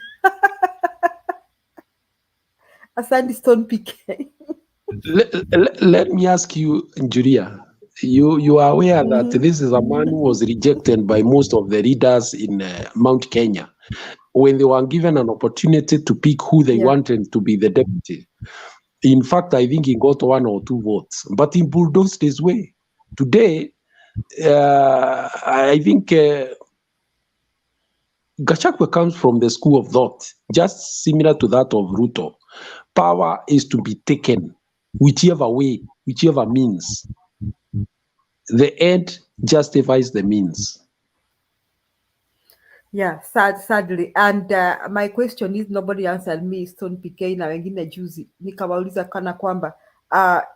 Asante Stone PK. Let me ask you, Julia. You are aware that this is a man who was rejected by most of the leaders in Mount Kenya when they were given an opportunity to pick who they wanted to be the deputy. In fact, I think he got 1 or 2 votes, but he bulldozed his way. Today, I think Gachagua comes from the school of thought, just similar to that of Ruto. Power is to be taken whichever way, whichever means. The end justifies the means. Yeah, sadly. And my question is, nobody answered me, Stone PK na wengine juzi. Nikawauliza kana kwamba,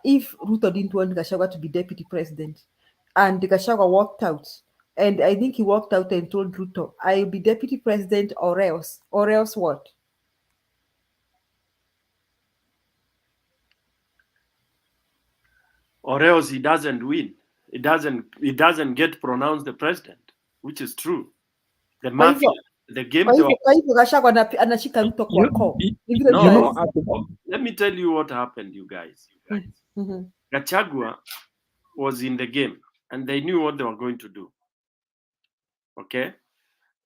if Ruto didn't want Gachagua to be deputy president, and Gachagua walked out, and I think he walked out and told Ruto, I'll be deputy president or else what? Or else he doesn't win. It doesn't get pronounced the president, which is true. The mafia, the game. Kwa hivyo Gachagua anashika Ruto kwa koo. Let me tell you what happened, you guys. Gachagua was in the game, and they knew what they were going to do. Okay,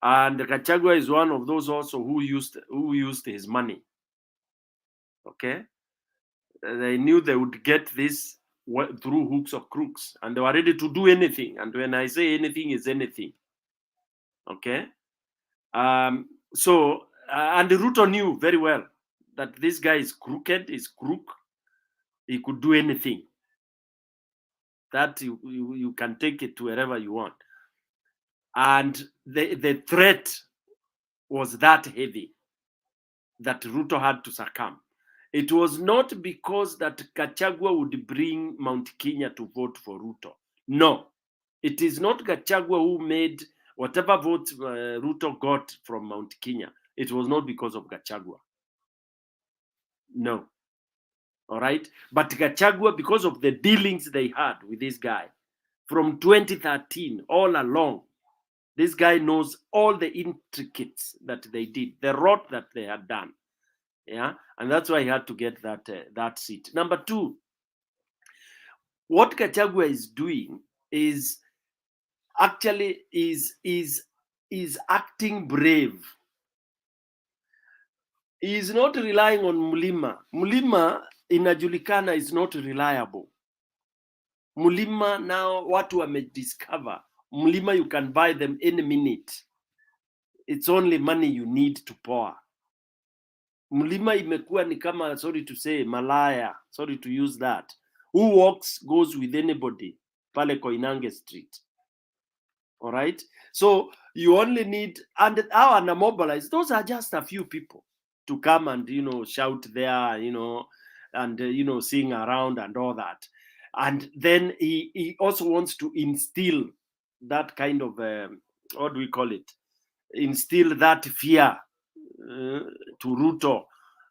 and Gachagua is one of those also who used his money. Okay, they knew they would get this through hooks or crooks, and they were ready to do anything. And when I say anything, is anything. Okay, so and Ruto knew very well that this guy is crooked, is crook. He could do anything. That you can take it to wherever you want. And the threat was that heavy that Ruto had to succumb. It was not because that Gachagua would bring Mount Kenya to vote for Ruto. No, it is not Gachagua who made whatever vote Ruto got from Mount Kenya. It was not because of Gachagua. No. All right. But Gachagua, because of the dealings they had with this guy from 2013 all along, this guy knows all the intricacies that they did, the rot that they had done. Yeah. And that's why he had to get that seat. Number 2, what Gachagua is doing is actually is acting brave. He is not relying on Mulima. Mulima inajulikana is not reliable. Mulima now watu wamediscover. Mulima you can buy them any minute. It's only money you need to pour. Mulima imekuwa ni kama, sorry to say, malaya. Sorry to use that. Who walks goes with anybody. Pale Koinange Street. All right. So you only need, and our mobilize. Those are just a few people to come and shout there, and sing around and all that. And then he also wants to instill that kind of what do we call it? Instill that fear to Ruto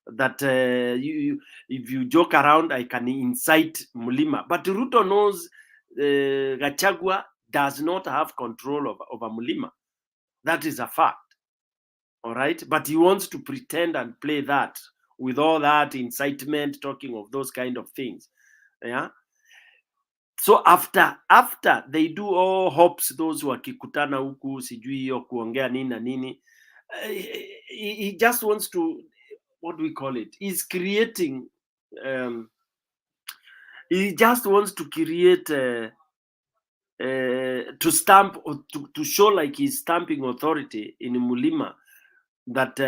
that if you joke around, I can incite Mulima. But Ruto knows Gachagua does not have control over Mulima. That is a fact. All right, but he wants to pretend and play that with all that incitement, talking of those kind of things. Yeah. So after they do all hops, those wakikutana huku sijui hiyo kuongea nini na nini, he just wants to, what do we call it? He's creating. He just wants to create to stamp or to show like he's stamping authority in Mulima. That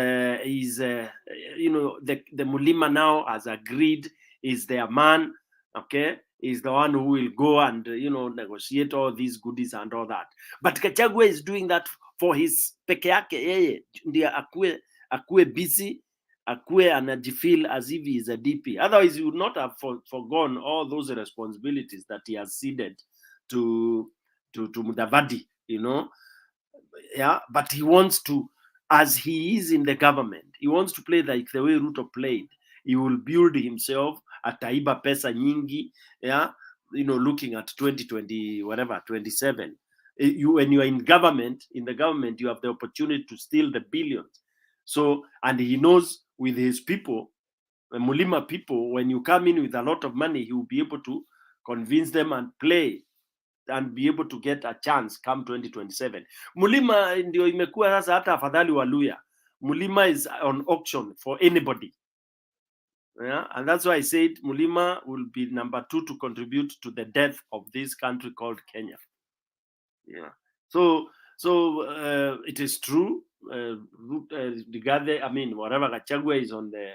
is, you know, the Mulima now has agreed, is their man, okay, is the one who will go and, you know, negotiate all these goodies and all that. But Gachagua is doing that for his peke yake yeye, ndiye akue busy, akue anajifeel as if he is a DP. Otherwise, he would not have forgone all those responsibilities that he has ceded to Mudavadi, you know. Yeah, but he wants to, as he is in the government, he wants to play like the way Ruto played. He will build himself, ataiba pesa nyingi, yeah, you know, looking at 2020, whatever, 27. When you are in the government, you have the opportunity to steal the billions. So, and he knows with his people, the Mulima people, when you come in with a lot of money, he will be able to convince them and play and be able to get a chance come 2027. Mulima ndio imekuwa sasa hata afadhali Waluya. Mulima is on auction for anybody. Yeah? And that's why I said Mulima will be number 2 to contribute to the death of this country called Kenya. Yeah. So it is true. I mean, whatever Gachagua is on the,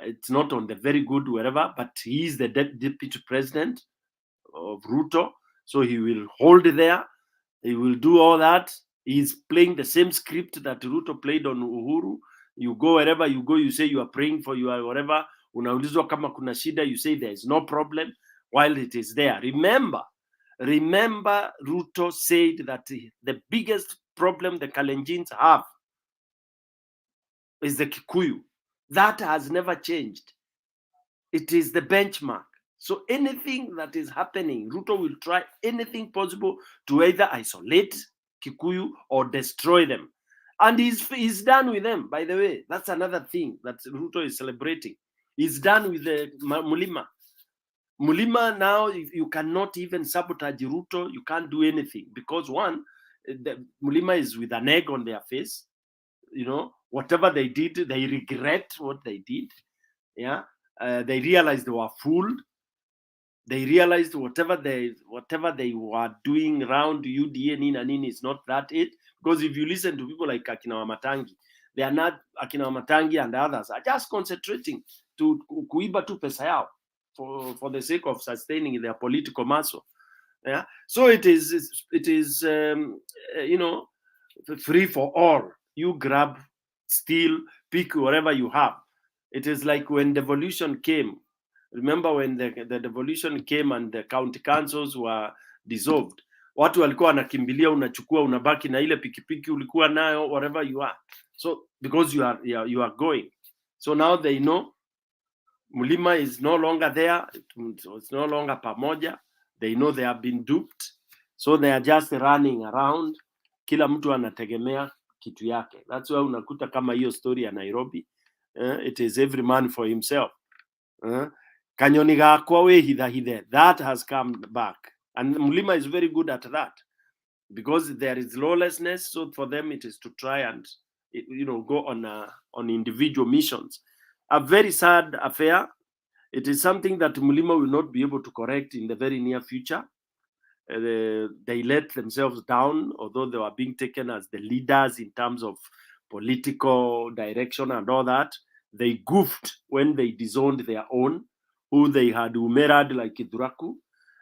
it's not on the very good wherever, but he is the deputy president of Ruto. So he will hold there. He will do all that. He's playing the same script that Ruto played on Uhuru. You go wherever you go, you say you are praying for you or whatever. Unaulizwa kama kuna shida, you say there is no problem while it is there. Remember, Ruto said that the biggest problem the Kalenjins have is the Kikuyu. That has never changed. It is the benchmark. So anything that is happening, Ruto will try anything possible to either isolate Kikuyu or destroy them. And he's done with them, by the way. That's another thing that Ruto is celebrating. He's done with the Mulima. Mulima now, you cannot even sabotage Ruto. You can't do anything because one, the Mulima is with an egg on their face. You know, whatever they did, they regret what they did. Yeah, they realized they were fooled. They realized whatever they were doing around UDA Nini is not that it. Because if you listen to people like Akina Wamatangi, they are not, Akina Wamatangi and others are just concentrating to kuiba tu pesa yao for the sake of sustaining their political muscle. Yeah. So it is you know, free for all. You grab, steal, pick whatever you have. It is like when devolution came. Remember when the devolution came and the county councils were dissolved, watu walikuwa wanakimbilia, unachukua, unabaki na ile pikipiki ulikuwa nayo, whatever you are. So because you are going. So now they know Mulima is no longer there. It's no longer pamoja. They know they have been duped. So they are just running around. Kila mtu anategemea kitu yake. That's why unakuta kama hiyo story ya Nairobi. It is every man for himself. Kanyoni gakwa we hithe. That has come back. And Mulima is very good at that. Because there is lawlessness. So for them it is to try and, you know, go on individual missions. A very sad affair. It is something that Mulima will not be able to correct in the very near future. They let themselves down, although they were being taken as the leaders in terms of political direction and all that. They goofed when they disowned their own, who they had umerad like Iduraku.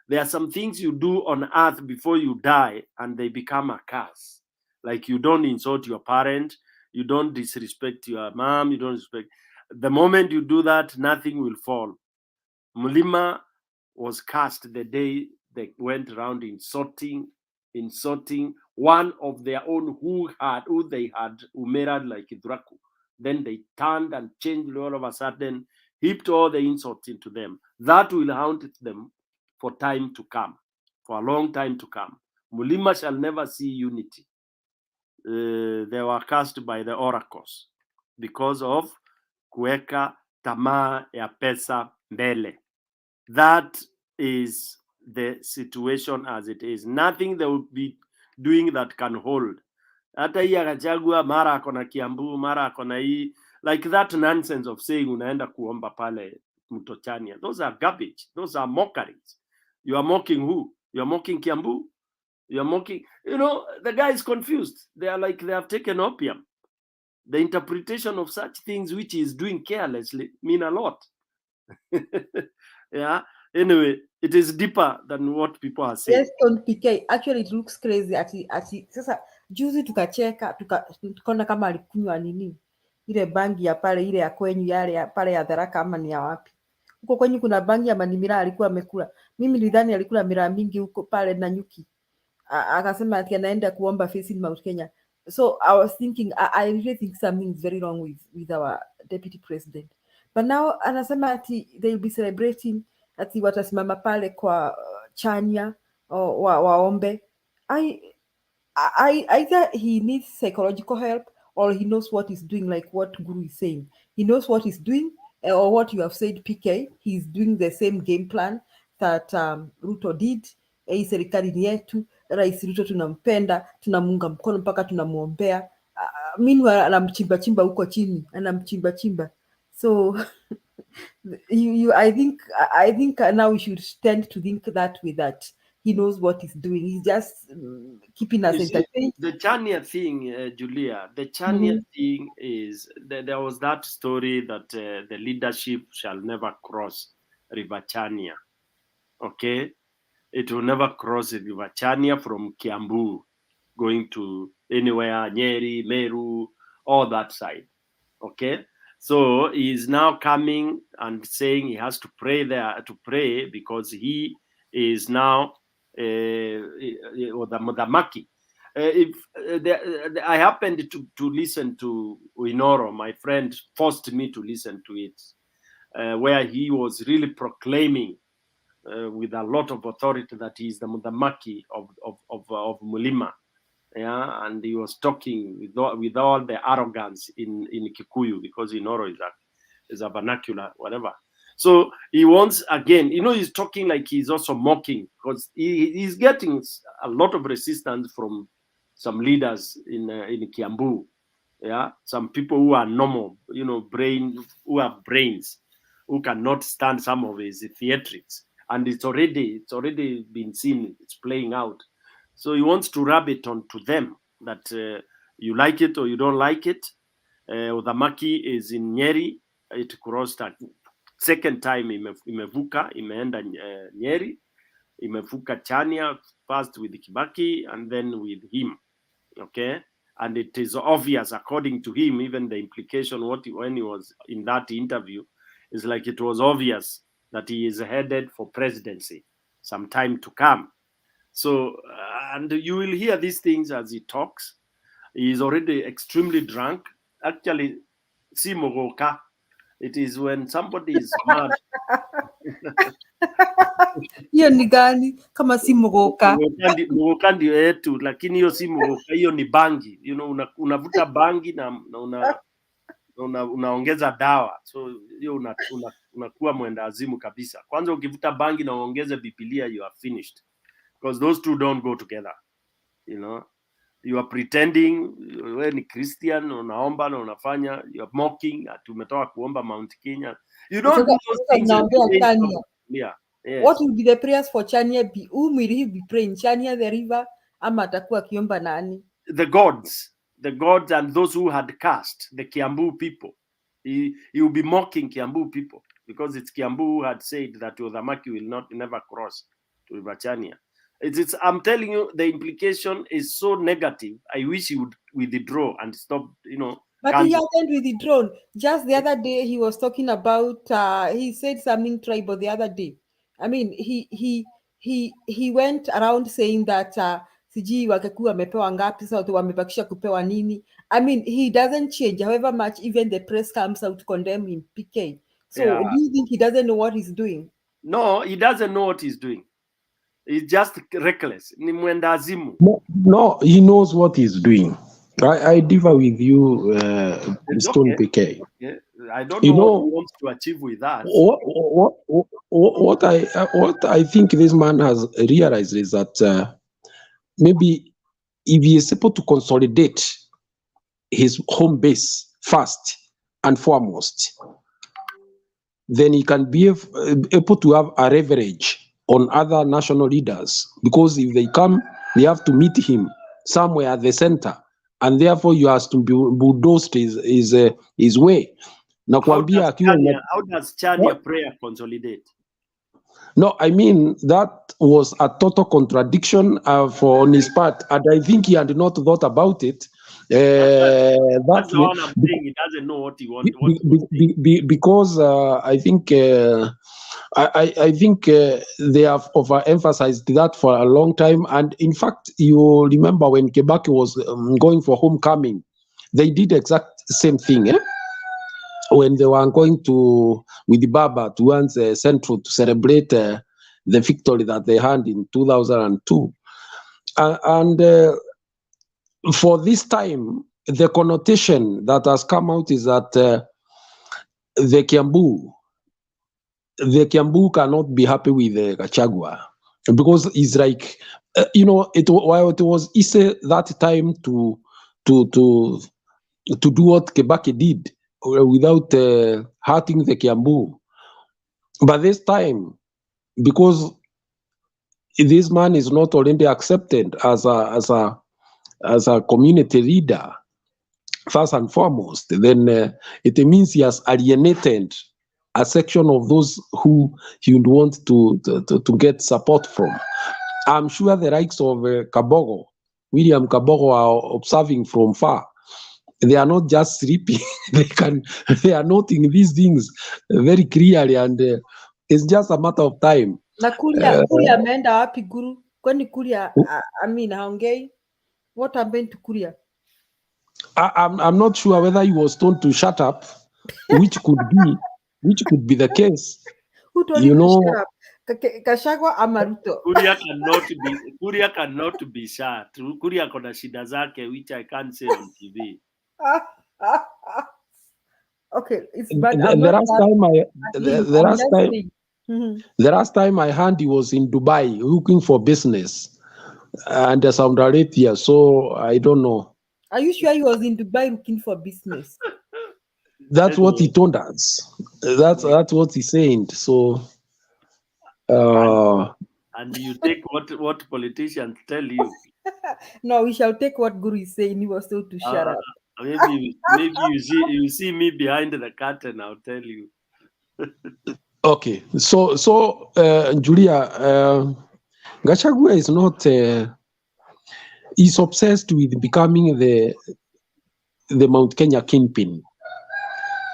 There are some things you do on earth before you die and they become a curse. Like you don't insult your parent, you don't disrespect your mom, you don't respect. The moment you do that, nothing will fall. Mulima was cast the day they went around insulting one of their own who they had umerad like Idraku. Then they turned and changed all of a sudden, heaped all the insults into them. That will haunt them for time to come. for a long time to come. Mulima shall never see unity. They were cast by the oracles because of kuweka tamaa ya pesa mbele. That is the situation as it is. Nothing they will be doing that can hold. Hata hii Gachagua mara akona Kiambu, mara akona hii, like that nonsense of saying unaenda kuomba pale Mto Chania. Those are garbage. Those are mockeries. You are mocking who? You are mocking Kiambu? You are mocking, you know, the guy is confused. They are like they have taken opium. The interpretation of such things which he is doing carelessly mean a lot. Yeah. Anyway, it is deeper than what people are saying. Yes, on PK. Actually, it looks crazy. Ati sasa juzi tukacheka tukaona kama alikunywa nini ile bangi ya pale ile ya kwenyu yale ya pale ya Tharaka ama ni ya wapi? Huko kwenyu kuna bangi ya manimira alikuwa amekula. Mimi nilidhani alikula miraa mingi huko pale na nyuki. Akasema ati anaenda kuomba facing Mount Kenya. So I was thinking, I really think something is very wrong with our deputy president. But now anasema ati they'll be celebrating ati watasimama pale kwa Chania waombe. Either he needs psychological help or he knows what he's doing, like what Guru is saying. He knows what he's doing, or what you have said, PK. He's doing the same game plan that Ruto did. Hii serikali ni yetu, Rais Ruto tunampenda, tunamunga mkono mpaka tunamuombea. Meanwhile anamchimba huko chini, anamchimba. So I think now we should tend to think that way, that he knows what he's doing. He's just keeping us entertained. The Chania thing, Julia, the Chania thing is, there was that story that the leadership shall never cross River Chania. Okay? It will never cross River Chania from Kiambu, going to anywhere, Nyeri, Meru, all that side. Okay? So he is now coming and saying he has to pray there, because he is now the Mudamaki. I happened to listen to Uinoro, my friend forced me to listen to it, where he was really proclaiming with a lot of authority that he is the Mudamaki of Mulima. Yeah, and he was talking with all the arrogance in Kikuyu, because Inoro is a vernacular, whatever. So he wants, again, he's talking like he's also mocking, because he's getting a lot of resistance from some leaders in Kiambu. Yeah, some people who are normal, who have brains, who cannot stand some of his theatrics, and it's already been seen, it's playing out. So he wants to rub it onto them that you like it or you don't like it. Udhamaki is in Nyeri. It crossed a second time imevuka, imeenda Nyeri, imevuka Chania, first with Kibaki and then with him. Okay? And it is obvious, according to him, even the implication when he was in that interview, is like it was obvious that he is headed for presidency some time to come. So, and you will hear these things as he talks. He is already extremely drunk. Actually, si mogoka. It is when somebody is mad. Hiyo ni gani? Kama si mogoka. Mogoka ndio yetu, lakini hiyo si mogoka, hiyo ni bangi. Unavuta bangi na unaongeza dawa. So hiyo unakuwa mwenda azimu kabisa. Kwanza ukivuta bangi na uongeze Biblia, you are finished. Because those two don't go together. You are pretending wewe ni Christian, unaomba na unafanya, you are mocking, tumetoka kuomba Mount Kenya. You don't do those things. Yeah. Yes. What will be the prayers for Chania? Whom will he be praying? Chania the river, ama atakuwa akiomba nani? The gods and those who had cast the Kiambu people. He will be mocking Kiambu people, because it's Kiambu who had said that Udhamaki will never cross to River Chania. I'm telling you, the implication is so negative. I wish he would withdraw and stop, But he hasn't withdrawn. Just the other day, he was talking about, he said something tribal the other day. I mean, he went around saying that, sijui wakikuwa wamepewa ngapi, sasa wamebakisha kupewa nini. I mean, he doesn't change, however much even the press comes out to condemn him, PK. So do you think he doesn't know what he's doing? No, he doesn't know what he's doing. He's just reckless. Ni mwenda azimu. No, he knows what he's doing. I differ with you, It's Stone okay. PK. Okay. I don't You know what he know wants to achieve with that. what I think this man has realized is that maybe if he is able to consolidate his home base first and foremost, then he can be able to have a leverage on other national leaders, because if they come, they have to meet him somewhere at the center, and therefore you has to bulldoze his way. How does Chania prayer consolidate? No, I mean, that was a total contradiction on his part, and I think he had not thought about it That's that the way. one I'm saying. He doesn't know what he wants. Because I think I think they have overemphasized that for a long time. And in fact, you remember when Kibaki was going for homecoming, they did exact same thing. When they were going with Baba towards Central to celebrate the victory that they had in 2002. For this time, the connotation that has come out is that the Kiambu cannot be happy with Gachagua, because it's like, while it was easy that time to do what Kibaki did without hurting the Kiambu. But this time, because this man is not already accepted as a community leader, first and foremost, then it means he has alienated a section of those who he would want to get support from. I'm sure the likes of William Kabogo are observing from far. They are not just sleeping. They are noting these things very clearly, and it's just a matter of time. Na Kuria ameenda wapi Guru? Kwani Kuria haongei? What happened to Kuria? I'm not sure whether he was told to shut up, which could be the case. Who told him to shut up? Gachagua ama Ruto? Kuria cannot be shut. Kuria kona shida zake, which I can't say on TV. Okay, it's bad. The last time I heard he was in Dubai looking for business and Saudi Arabia, so I don't know. Are you sure he was in Dubai looking for business? That's what he told us. That's what he's saying. So, and you take what politicians tell you. No, we shall take what Guru is saying. He was told to shut up. Maybe you see me behind the curtain. I'll tell you. Okay, so Julia, Gachagua is not. He's obsessed with becoming the Mount Kenya kingpin.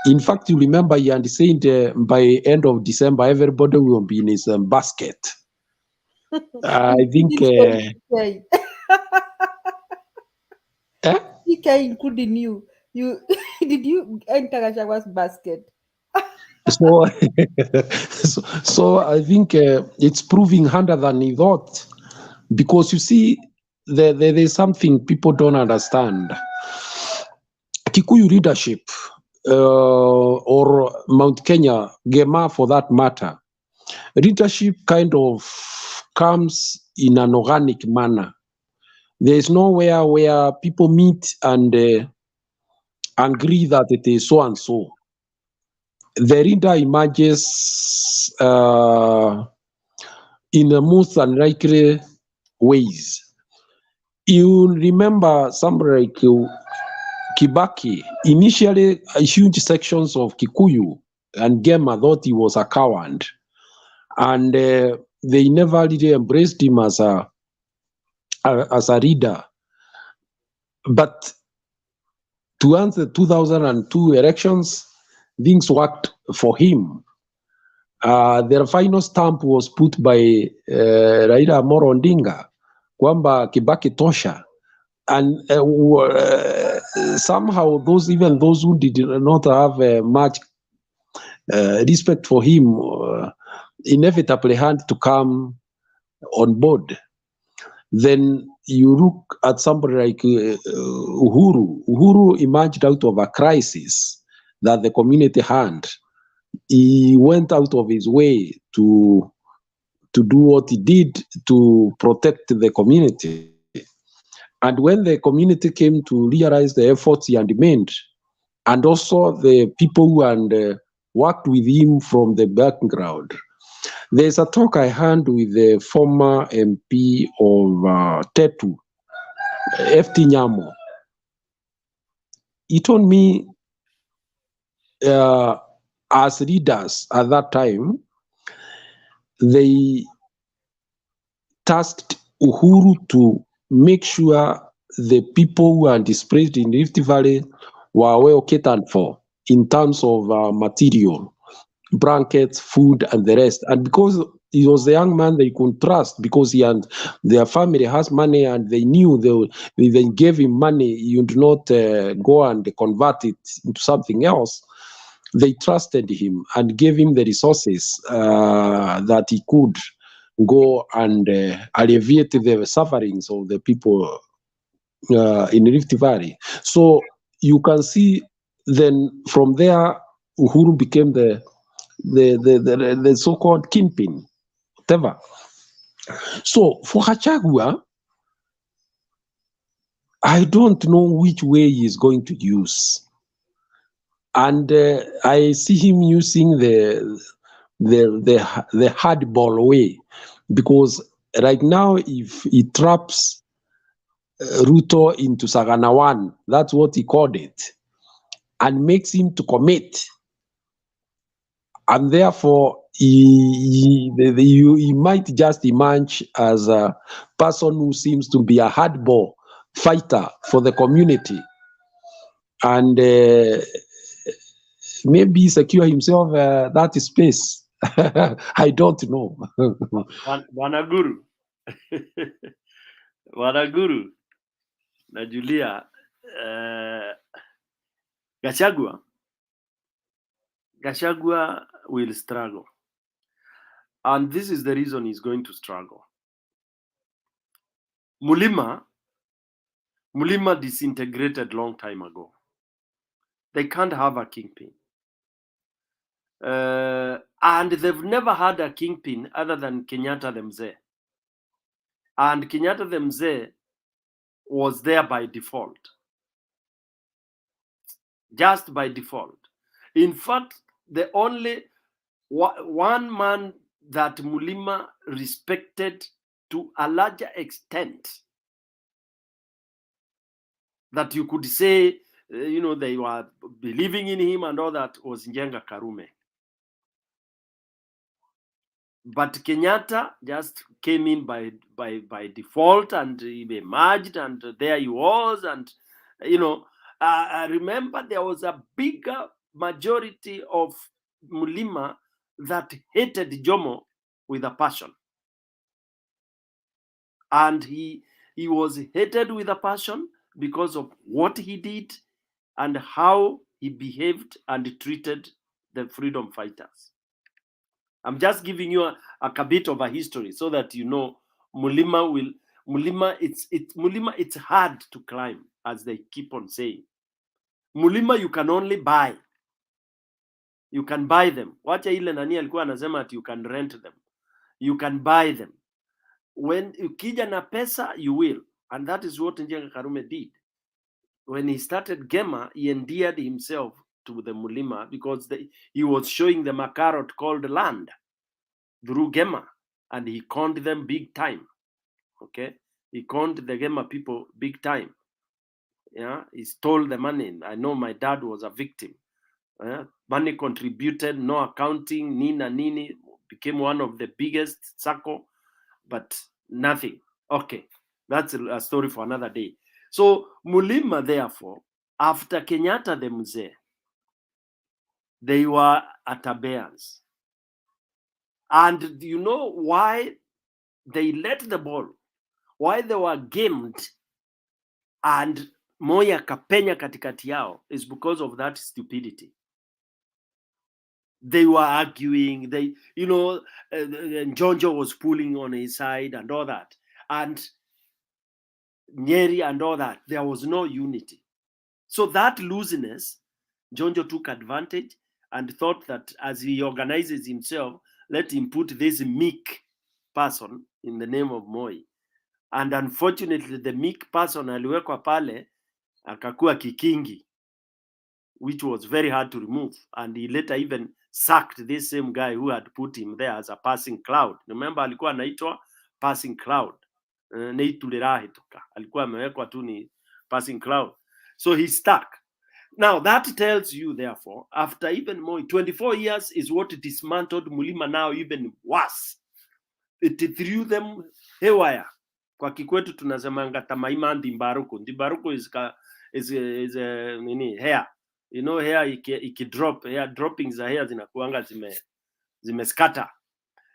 In fact, you remember he had said by end of December, everybody will be in his basket. I think. PK including you. Did you enter Gachagua's basket? So I think it's proving harder than he thought, because you see, there's something people don't understand. Kikuyu leadership, or Mount Kenya, Gema for that matter, leadership kind of comes in an organic manner. There is nowhere where people meet and agree that it is so and so. The leader emerges in the most unlikely ways. You remember somebody like Kibaki, initially huge sections of Kikuyu and Gema thought he was a coward, and they never really embraced him as a leader. But to answer 2002 elections, things worked for him. Their final stamp was put by Raila Amolo Odinga, kwamba Kibaki tosha. And somehow even those who did not have much respect for him inevitably had to come on board. Then you look at somebody like Uhuru. Uhuru emerged out of a crisis that the community had. He went out of his way to do what he did to protect the community. And when the community came to realize the efforts he had made, and also the people who had worked with him from the background, there's a talk I had with the former MP of Tetu, FT Nyamo. He told me, as leaders at that time, they tasked Uhuru to make sure the people who are displaced in Rift Valley were well catered for in terms of material, blankets, food, and the rest. And because he was a young man they could trust, because he and their family has money, and they knew they gave him money, he would not go and convert it into something else. They trusted him and gave him the resources that he could go and alleviate the sufferings of the people in Rift Valley. So you can see then from there, Uhuru became the so-called kingpin, whatever. So for Gachagua, I don't know which way he is going to use. And I see him using the hardball way, because right now, if he traps Ruto into Sagana 1, that's what he called it, and makes him to commit, and therefore he might just emerge as a person who seems to be a hardball fighter for the community, and maybe secure himself that space. I don't know. Wanaguru. Wanaguru. Na Julia. Gachagua will struggle. And this is the reason he's going to struggle. Mulima disintegrated long time ago. They can't have a kingpin. And they've never had a kingpin other than Kenyatta the Mzee. And Kenyatta the Mzee was there by default. Just by default. In fact, the only one man that Mulima respected to a larger extent, that you could say, they were believing in him and all that, was Njenga Karume. But Kenyatta just came in by default, and he emerged, and there he was. And, I remember there was a bigger majority of Mulima that hated Jomo with a passion. And he was hated with a passion because of what he did and how he behaved and treated the freedom fighters. I'm just giving you a bit of a history so that you know Mulima, it's hard to climb, as they keep on saying. Mulima you can only buy. You can buy them. Wacha ile nani alikuwa anasema ati you can rent them. You can buy them. When ukija na pesa, you will. And that is what Njenga Karume did. When he started Gema, he endeared himself to the Mulima because he was showing them a carrot called land through Gema, and he conned them big time. Okay, he conned the Gema people big time. Yeah, he stole the money. I know my dad was a victim. Money contributed, no accounting, nini, became one of the biggest circle, but nothing. Okay, that's a story for another day. So Mulima, therefore, after Kenyatta the Mzee, they were at abeyance. And do you know why they let the ball? Why they were gamed and Moya kapenya katikati yao is because of that stupidity. They were arguing. They, you know, and Jonjo was pulling on his side and all that. And Nyeri and all that. There was no unity. So that looseness, Jonjo took advantage and thought that as he organizes himself, let him put this meek person in the name of Moi. And unfortunately, the meek person aliwekwa pale akakuwa kikingi, which was very hard to remove. And he later even sacked this same guy who had put him there as a passing cloud. Remember, alikuwa anaitwa passing cloud. Alikuwa amewekwa tu ni passing cloud. So he stuck. Now that tells you, therefore, after even more 24 years is what dismantled Mulima now even worse. It threw them haywire. Kwa kikwetu tunasemanga tamaima ndimbaruko. Ndimbaruko is nini hair. You know, hair iki drop, hair droppings za hair zinakuanga zime scatter.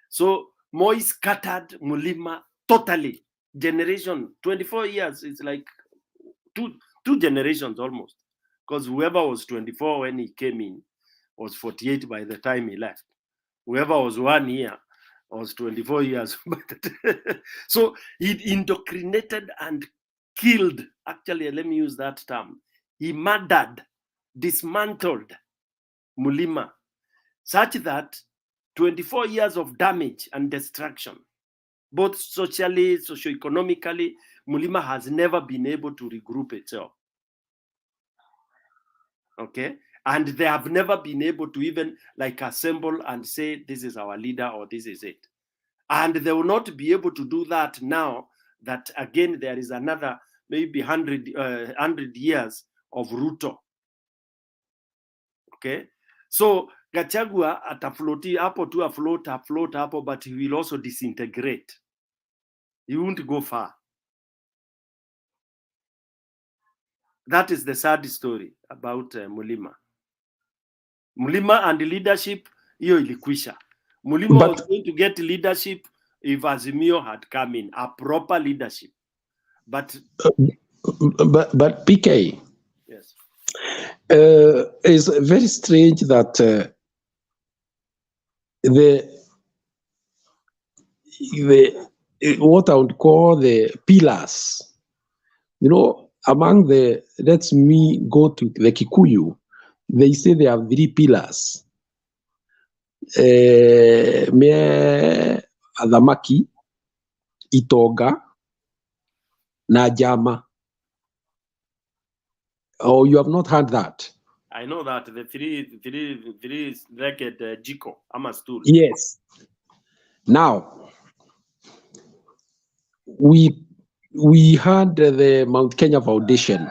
So Moi scattered Mulima totally. Generation 24 years is like two generations almost. Because whoever was 24 when he came in was 48 by the time he left. Whoever was 1 year was 24 years. So he indoctrinated and killed, actually, let me use that term. He murdered, dismantled Mulima, such that 24 years of damage and destruction, both socially, socioeconomically, Mulima has never been able to regroup itself. Okay, and they have never been able to even like assemble and say this is our leader or this is it, and they will not be able to do that now that again there is another maybe 100 years of Ruto. Okay, so Gachagua atafloti hapo tu afloat hapo, but he will also disintegrate. He won't go far. That is the sad story about Mulima. Mulima and leadership, hiyo ilikwisha. Mulima was going to get leadership if Azimio had come in, a proper leadership. But PK, yes, it's very strange that the what I would call the pillars, you know, among the, let me go to the Kikuyu, they say there are 3 pillars. Me Adhamaki, Itoga, na Jama. Oh, you have not heard that? I know that the three-legged Jiko, Amastul. Yes. Now, we had the Mount Kenya Foundation,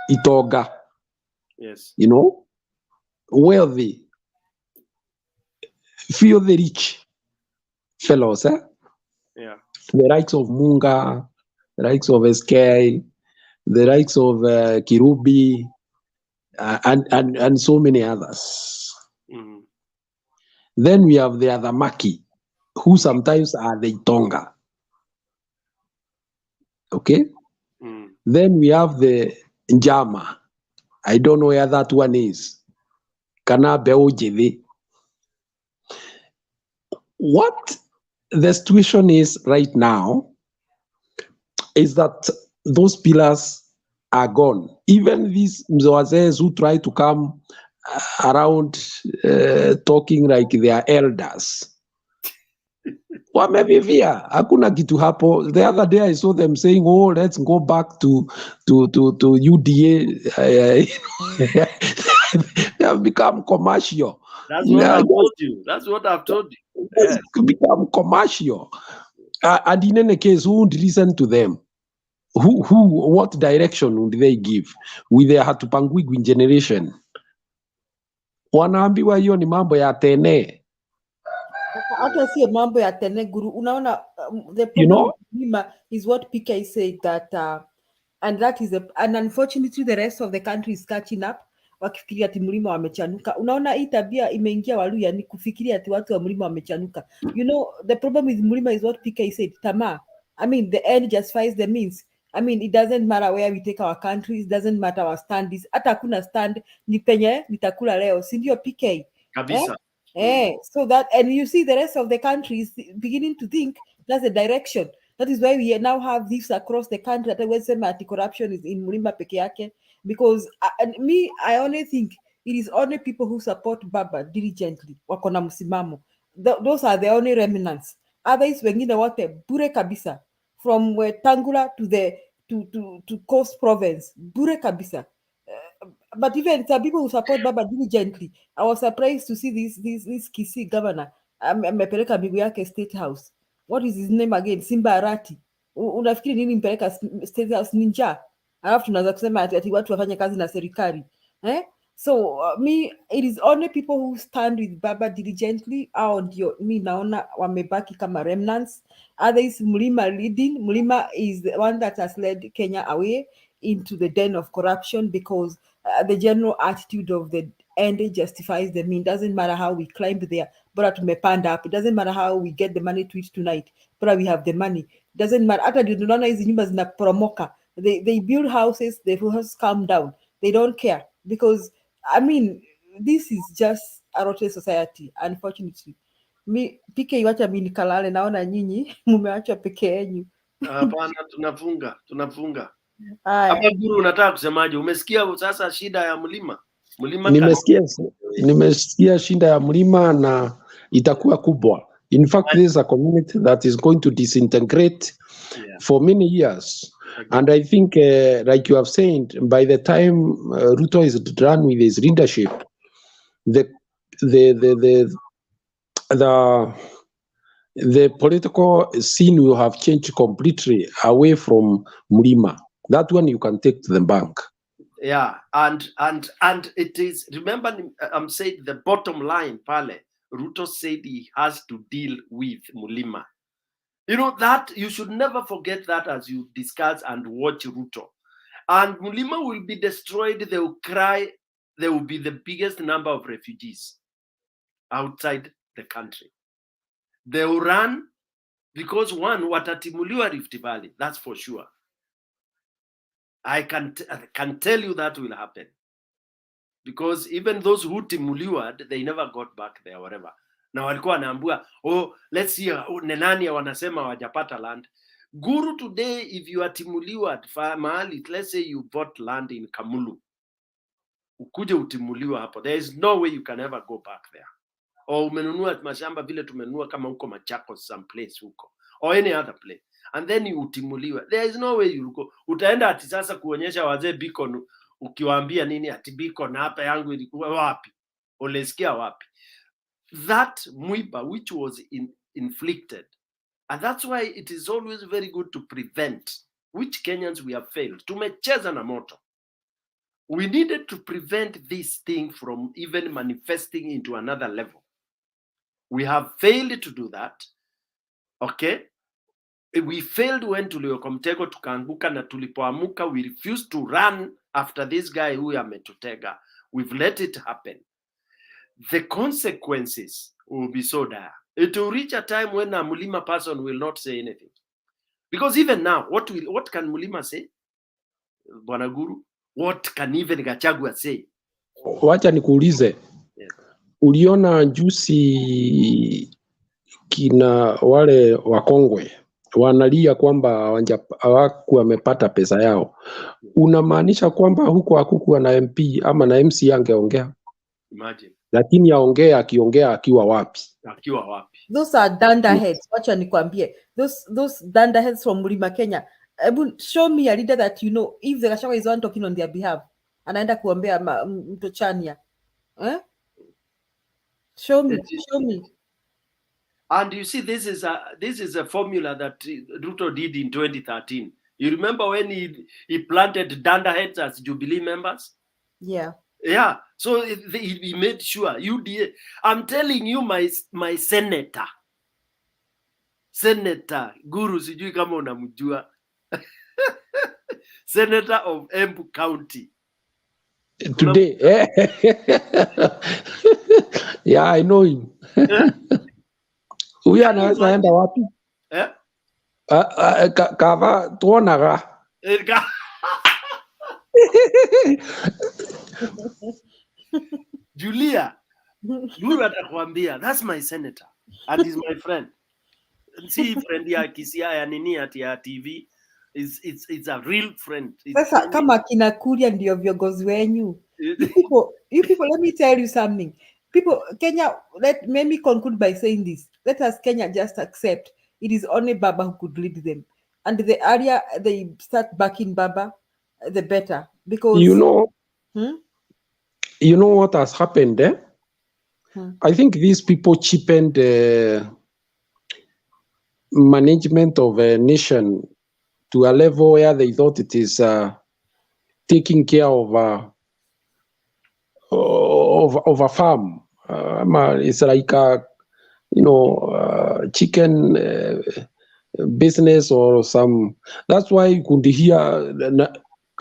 Itoga. Yes. You know, wealthy, few of the rich fellows, Yeah. The likes of Munga, the likes of SK, the likes of Kirubi, and so many others. Mm-hmm. Then we have the Adhamaki, who sometimes are the Tonga. Okay? Mm. Then we have the Njama. I don't know where that one is. Kana Beojede. What the situation is right now is that those pillars are gone. Even these Mzawazes who try to come around talking like they are elders. Wamevivia, hakuna kitu hapo. The other day I saw them saying, "Oh, let's go back to UDA." They have become commercial. That's what I've told you. That's what I've told you. Yes. Become commercial. And in any case, who would listen to them? What direction would they give with their hatupangwigwi generation? Wanaambiwa hiyo ni mambo ya tene. Hata sio mambo ya tene guru. Unaona, the problem is what PK said that and that is and unfortunately the rest of the country is catching up, wakifikiria ati mlima wamechanuka. Unaona hii tabia imeingia Waluya ni kufikiria ati watu wa mlima wamechanuka. You know, the problem with mlima is what PK said, tamaa. I mean, the end justifies the means. I mean, it doesn't matter where we take our countries, it doesn't matter our stand is. Hata hakuna stand, ni penye nitakula leo, si ndio PK? Kabisa. So that, and you see the rest of the country is beginning to think that's the direction. That is why we now have this across the country that when say corruption is in Mlima peke yake, because I only think it is only people who support Baba diligently wako na msimamo. Those are the only remnants. Others wengine wote bure kabisa, from Tangula to the to Coast Province, bure kabisa. But even some people who support Baba diligently, I was surprised to see this Kisii governor amepeleka miguu yake State House. What is his name again? Simba Arati. Unafikiri nini mpeleka State House? Ni njaa. Alafu tunaanza kusema ati watu wafanye kazi na serikali. So it is only people who stand with Baba diligently, au ndio mi naona wamebaki kama remnants. Others, Mlima leading. Mlima is the one that has led Kenya away into the den of corruption, because the general attitude of the end justifies the mean. Doesn't matter how we climb there, but tumepanda up. It doesn't matter how we get the money to eat tonight, but we have the money. Doesn't matter. Hata tunaona hizi nyumba zinaporomoka. They build houses, the houses calm down. They don't care, because I mean, this is just a rotten society, unfortunately. Mi PK, wacha mi nikalale, naona nyinyi mumeacha peke yenu. Hapana, tunafunga. Ama Guru, unataka kusemaje? Umesikia sasa shida ya mlima? Nimesikia shida ya mlima na itakuwa kubwa. In fact, there is a community that is going to disintegrate for many years. And I think, like you have said, by the time Ruto is done with his leadership, the political scene will have changed completely away from Mlima. That one you can take to the bank. Yeah, and it is, remember, I'm saying the bottom line, Pale, Ruto said he has to deal with Mlima. You know, that you should never forget that as you discuss and watch Ruto. And Mlima will be destroyed, they will cry, there will be the biggest number of refugees outside the country. They will run because one, watatimuliwa Rift Valley, that's for sure. I can tell you that will happen. Because even those who timuliwa, they never got back there, whatever. Na walikuwa wanaambua, oh, let's see, nenani wanasema wajapata land. Guru, today, if you are timuliwa mahali, let's say you bought land in Kamulu, ukuje utimuliwa hapo, there is no way you can ever go back there. Or umenunua mashamba vile tumenunua kama huko Machakos, some place huko, or any other place, and then you utimuliwa, there is no way you go. Utaenda ati sasa kuonyesha wazee beacon, ukiwaambia nini ati beacon hapa yangu ilikuwa wapi, ulesikia wapi? That mwiba which was inflicted, and that's why it is always very good to prevent, which Kenyans we have failed. Tumecheza na moto. We needed to prevent this thing from even manifesting into another level. We have failed to do that. Okay? We failed when tulioka mtego tukaanguka, na tulipoamuka we refused to run after this guy who ametutega. We've let it happen. The consequences will be so dire. It will reach a time when a Mulima person will not say anything. Because even now, what can Mulima say? Bwana Guru, what can even Gachagua say? Wacha nikuulize. Uliona juzi kina wale wakongwe wanalia kwamba hawakuwa wamepata pesa yao. Unamaanisha kwamba huko hakukuwa na MP ama na MC angeongea? Imagine. Lakini akiongea akiwa wapi? Akiwa wapi? Those are dunderheads. Wacha nikwambie. Those dunderheads from Mlima Kenya. Show me a leader that you know, if the Gachagua is one talking on their behalf, anaenda kuombea mtochania. Show me. And you see, this is a formula that Ruto did in 2013. You remember when he planted dunderheads as Jubilee members? Yeah. Yeah. So he made sure UDA. I'm telling you, my senator Guru, sijui kama unamjua. Senator of Embu County. Today. Yeah, I know him. Huyu anaweza enda wapi? Kava tuonaga. Julia, Lulu atakwambia that's my senator and he's my friend. Si friend ya kisia ya nini ati ya TV. It's a real friend. Sasa kama kina Kuria ndio viongozi wenyu. You people, let me tell you something. People, Kenya, let me conclude by saying this. Let us Kenya just accept it is only Baba who could lead them. And the area they start backing Baba, the better. Because you know what has happened there? I think these people cheapened management of a nation to a level where they thought it is taking care of a farm. It's like a chicken business or some. That's why you could hear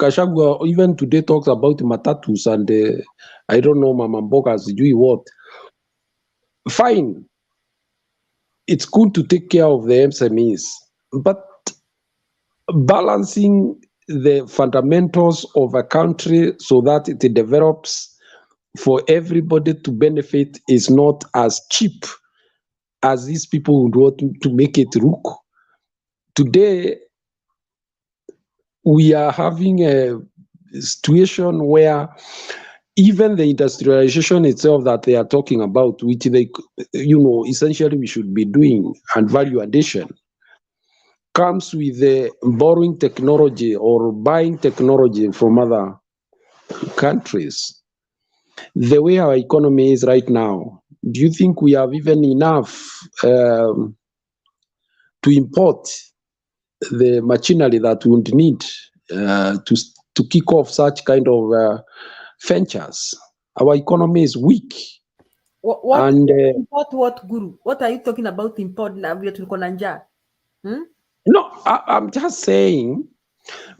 Gachagua even today talks about matatus and I don't know Mama Mbogas do what. Fine, it's good to take care of the SMEs, but balancing the fundamentals of a country so that it develops for everybody to benefit is not as cheap as these people would want to make it look. Today, we are having a situation where even the industrialization itself that they are talking about, which they, essentially we should be doing, and value addition, comes with the borrowing technology or buying technology from other countries. The way our economy is right now, do you think we have even enough to import the machinery that we would need to kick off such kind of ventures? Our economy is weak. Import what, Guru? What are you talking about import na vile tuko na njaa? No, I'm just saying,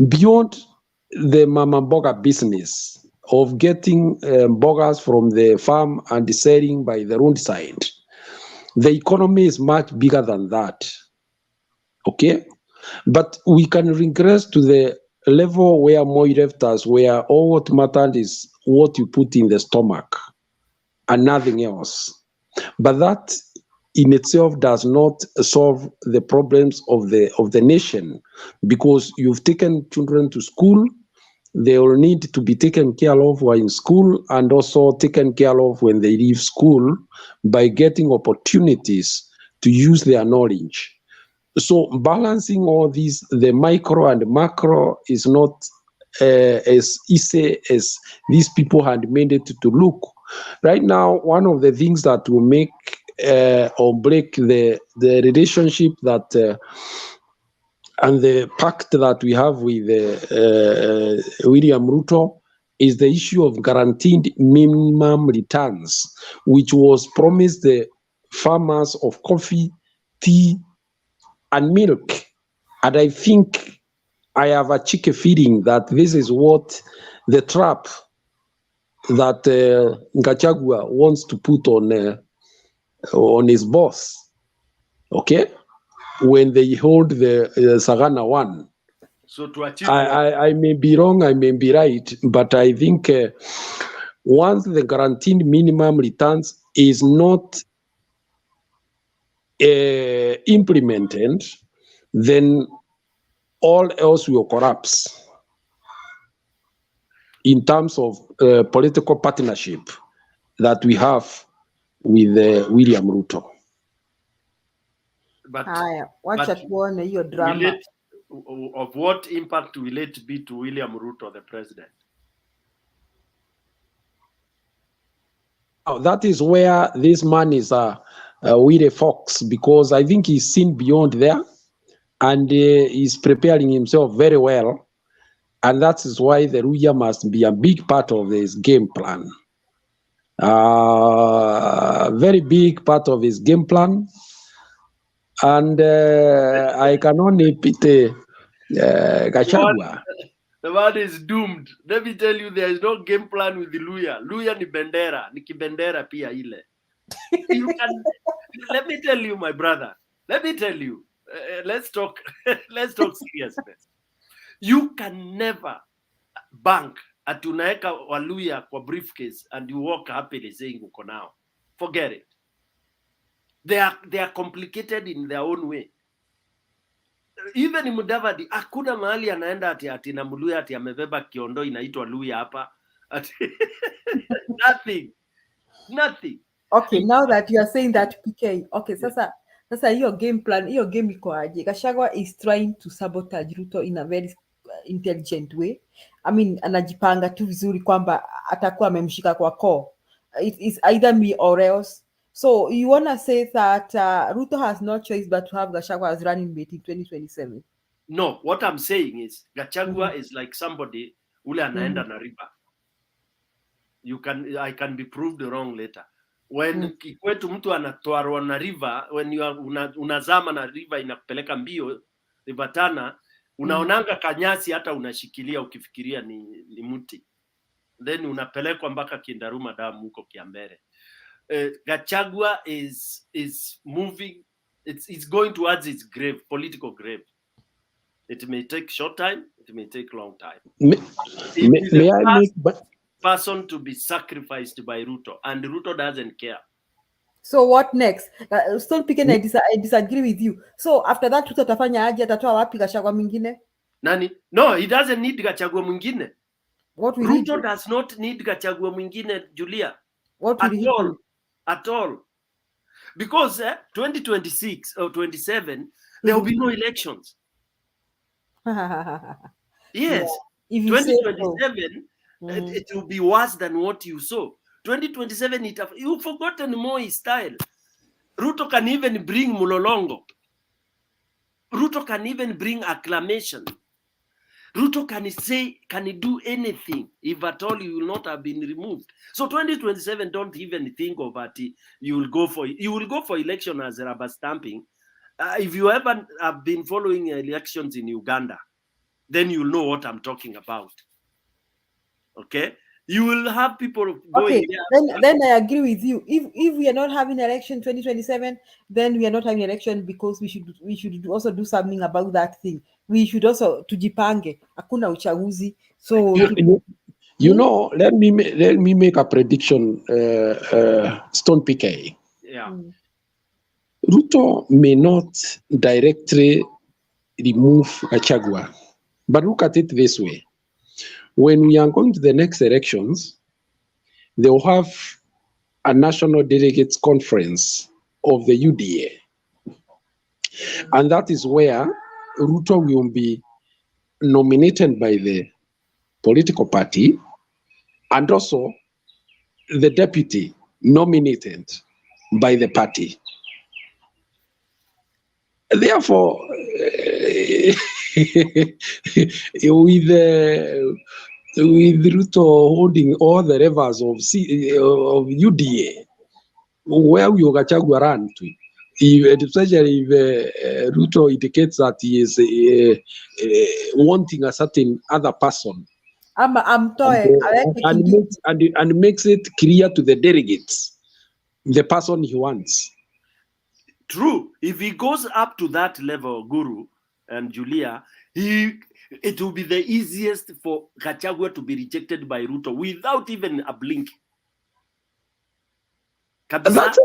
beyond the Mama Mboga business of getting mbogas from the farm and selling by the roadside, the economy is much bigger than that. Okay? But we can regress to the level where Moi left us, where all what matters is what you put in the stomach and nothing else. But that in itself does not solve the problems of the nation, because you've taken children to school, they will need to be taken care of while in school and also taken care of when they leave school by getting opportunities to use their knowledge. So balancing all these, the micro and macro, is not as easy as these people had made it to look. Right now, one of the things that will make or break the relationship that and the pact that we have with William Ruto is the issue of guaranteed minimum returns, which was promised the farmers of coffee, tea, and milk. And I think I have a cheeky feeling that this is what the trap that Gachagua wants to put on his boss. Okay? When they hold the Sagana one. So to achieve I may be wrong, I may be right, but I think once the guaranteed minimum returns is not implemented, then all else will collapse in terms of political partnership that we have with William Ruto. But wacha tuone hiyo drama. Of what impact will it be to William Ruto, the president? That is where this man is with a fox, because I think he's seen beyond there and he's preparing himself very well. And that is why the Ruya must be a big part of his game plan. Very big part of his game plan. And I can only pity Gachagua. The man is doomed. Let me tell you, there is no game plan with the Luya. Luya ni bendera, ni kibendera pia ile. You can. Let me tell you, my brother. Let me tell you. Let's talk. Let's talk seriousness. You can never bank at unaweka Waluya kwa briefcase and you walk happily saying uko nao. forget it. They are complicated in their own way. Even in Mudavadi, hakuna mahali anaenda ati na Mluya ati amebeba kiondo inaitwa Luya hapa. Nothing. Okay, now that you are saying that PK, okay, sasa your game plan, your game iko aje? Gachagua is trying to sabotage Ruto in a very intelligent way. I mean, anajipanga tu vizuri kwamba atakuwa amemshika kwa core. It is either me or else. So you want to say that Ruto has no choice but to have Gachagua as running mate in 2027? No, what I'm saying is Gachagua is like somebody ule anaenda na river. I can be proved wrong later. When kwetu mtu anatwarwa na river, when you are unazama na river inakupeleka mbio, river Tana, unaonanga kanyasi hata unashikilia ukifikiria ni mti. Then unapelekwa mpaka Kindaruma damu huko Kiambere. Gachagua is moving, it's going towards its grave, political grave. It may take short time, it may take long time. May I make person to be sacrificed by Ruto, and Ruto doesn't care. So what next? Stone Picking, I disagree with you. So after that, Ruto atafanya aje? Atatoa wapi Gachagua mwingine? Nani? No, he doesn't need Gachagua mwingine. What will Ruto does not need Gachagua mwingine, Julia. What will he do? At all. Because 2026 or 27, there will be no elections. Yes. Yeah. If you 2027, it will be worse than what you saw. 2027, you've forgotten Moi's style. Ruto can even bring Mulolongo. Ruto can even bring acclamation. Ruto can do anything if at all you will not have been removed. So 2027, don't even think of it. You will go for election as rubber stamping. If you ever have been following elections in Uganda, then you'll know what I'm talking about. Okay? You will have people going there. Then I agree with you. If we are not having election 2027, then we are not having election because we should also do something about that thing. We should also tujipange. Hakuna uchaguzi. So you know, let me make a prediction. Stone PK. Yeah. Ruto may not directly remove Gachagua, but look at it this way. When we are going to the next elections, they will have a national delegates conference of the UDA. And that is where Ruto will be nominated by the political party and also the deputy nominated by the party. Therefore, with Ruto holding all the levers of UDA, where will Gachagua run to? Especially if Ruto indicates that he is wanting a certain other person. And makes it clear to the delegates the person he wants. True. If he goes up to that level, Guru and Julia, it will be the easiest for Gachagua to be rejected by Ruto without even a blink. That's it.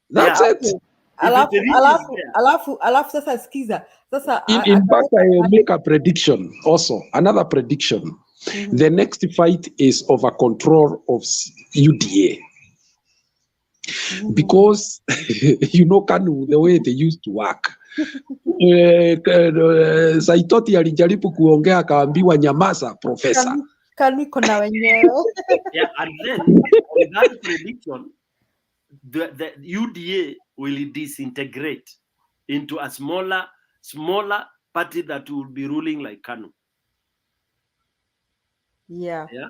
That's it. Alafu sasa sikiza. Sasa in fact, I will make a prediction also. Another prediction. The next fight is over control of UDA. Because you know KANU, the way they used to work. Saitoti alijaribu kuongea akaambiwa nyamaza professor. KANU iko na wenyewe. Yeah, and then with that prediction, the UDA will disintegrate into a smaller party that will be ruling like KANU. Yeah. Yeah.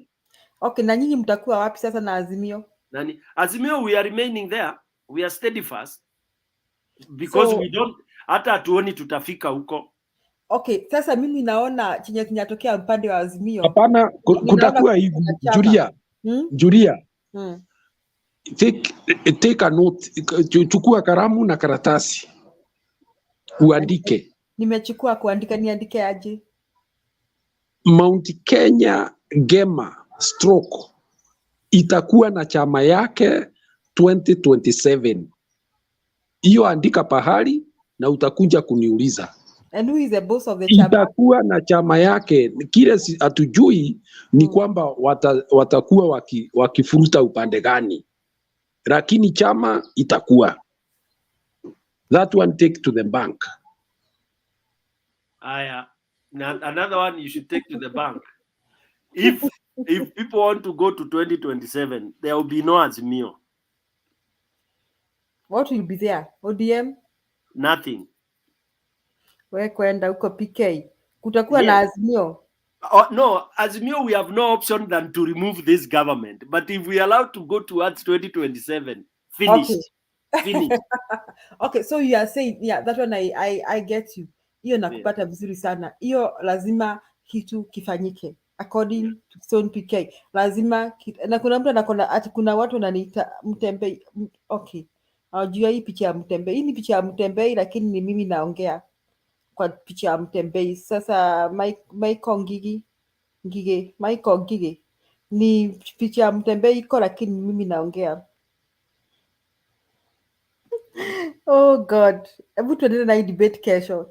Okay, na nyinyi mtakuwa wapi sasa na Azimio? Nani? Azimio, we are remaining there. We are steadfast. Because we don't, hata hatuoni tutafika huko. Okay, sasa mimi naona chenye kinatokea upande wa Azimio. Hapana, kutakuwa hivi. Julia. Take a note. Chukua kalamu na karatasi. Uandike. Nimechukua kuandika, niandike aje? Mount Kenya Gema stroke itakuwa na chama yake 2027. Hiyo andika pahali na utakuja kuniuliza. And who is the boss of the chama? Itakuwa na chama yake. Kile hatujui ni kwamba watakuwa wakifuruta upande gani, lakini chama itakuwa. That one take to the bank. Another one you should take to the bank. If people want to go to 2027, there will be no Azimio. What will be there? ODM? Nothing. We kwenda huko PK. Kutakuwa na Azimio. No, Azimio, we have no option than to remove this government. But if we are allowed to go towards 2027, finished. Okay. Finished. Okay, so you are saying, yeah, that one I get you. Hiyo nakupata vizuri sana. Hiyo lazima kitu kifanyike. According to Stone PK. Lazima na kuna mtu anakona ati kuna watu wananiita Mtembei. Okay. Jua hii picha ya Mtembei. Hii ni picha ya Mtembei lakini ni mimi naongea kwa picha ya Mtembei. Sasa Michael Ngige ni picha ya Mtembei iko lakini mimi naongea. Oh God, hebu tuendelee na hii debate kesho.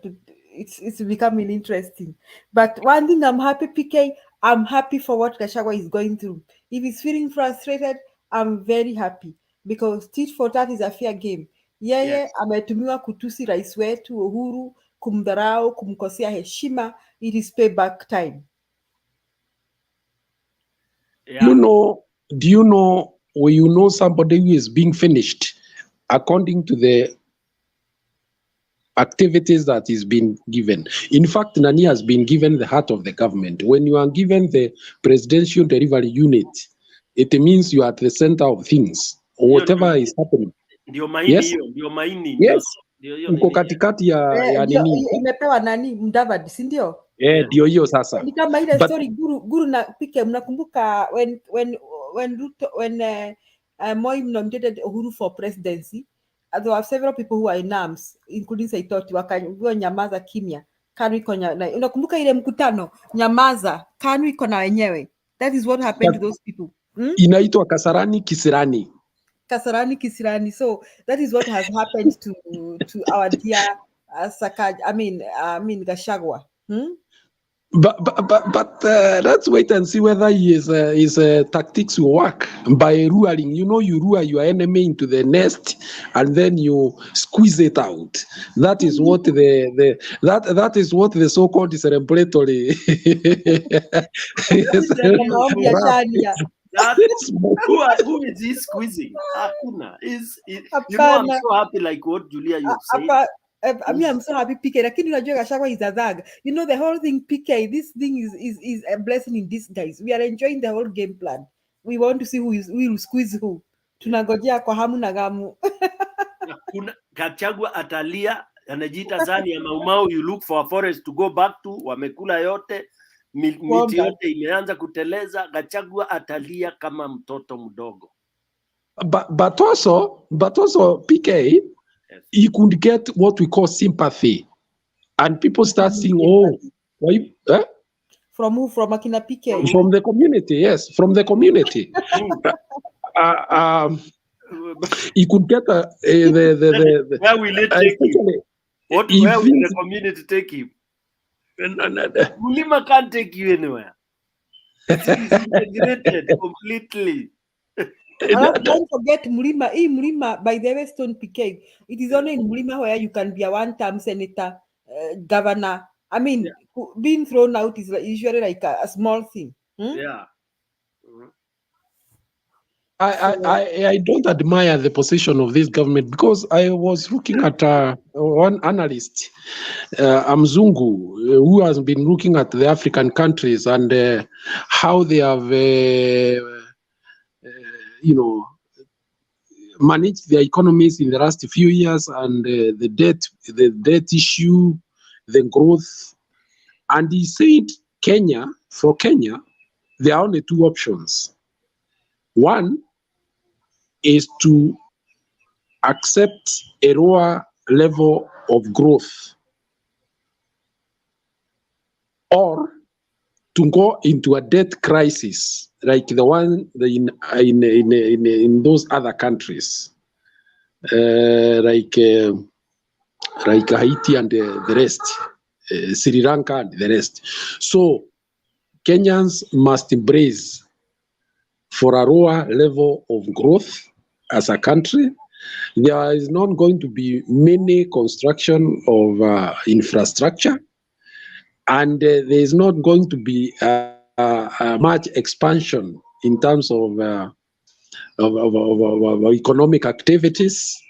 It's becoming interesting. But one thing I'm happy, PK, I'm happy for what Gachagua is going through. If he's feeling frustrated, I'm very happy because tit for tat is a fair game. Yeye ametumiwa kutusi rais wetu Uhuru, kumdharau, kumkosea heshima. It is payback time. Do you know when you know somebody who is being finished according to the activities that is being given? In fact, Nani has been given the heart of the government. When you are given the presidential delivery unit, it means you are at the center of things or whatever is happening. Yes, yes. Uko katikati ya nini? Imepewa nani? Mudavadi, si ndio? Ndio hiyo sasa. Ni kama ile story guru na PK, mnakumbuka when Moi nominated Uhuru for presidency, there were several people who are in arms, including Saitoti, wakaambiwa nyamaza kimya. KANU iko na, unakumbuka ile mkutano? Nyamaza, KANU iko na wenyewe. That is what happened to those people. Inaitwa Kasarani Kisirani. Kasarani Kisirani. So that is what has happened to our dear Gachagua. But let's wait and see whether his tactics will work by ruling. You know, you lure your enemy into the nest and then you squeeze it out. That is what that is what the so-called celebratory. Who is he squeezing? You know, I'm so happy like what Julia you said. I mean, I'm so happy, PK. Lakini unajua Gachagua is a thug. You know, the whole thing, PK, this thing is a blessing in disguise. We are enjoying the whole game plan. We want to see who will squeeze who. Tunangojea kwa hamu na gamu. Gachagua atalia, anajiita zani ya maumau, you look for a forest to go back to, wamekula yote, miti yote imeanza kuteleza, Gachagua atalia kama mtoto mdogo. But also PK, you could get what we call sympathy, and people start saying, "Oh, why?" From who? From Akina PK? From the community, yes, from the community. You could get the where will it take you? Where will the community take you? Mulima can't take you anywhere. It's integrated completely. Don't forget Mulima. Mulima, by the way, Stone PK. It is only in Mulima where you can be a one-term senator, governor. I mean, being thrown out is usually like a small thing. Yeah. I don't admire the position of this government because I was looking at one analyst, Mzungu, who has been looking at the African countries and how they have, managed their economies in the last few years and the debt issue, the growth. And he said, for Kenya, there are only two options. One is to accept a lower level of growth, or to go into a debt crisis like the one in those other countries, like Haiti and the rest, Sri Lanka and the rest. So Kenyans must embrace for a lower level of growth as a country. There is not going to be many construction of infrastructure, and there is not going to be much expansion in terms of economic activities.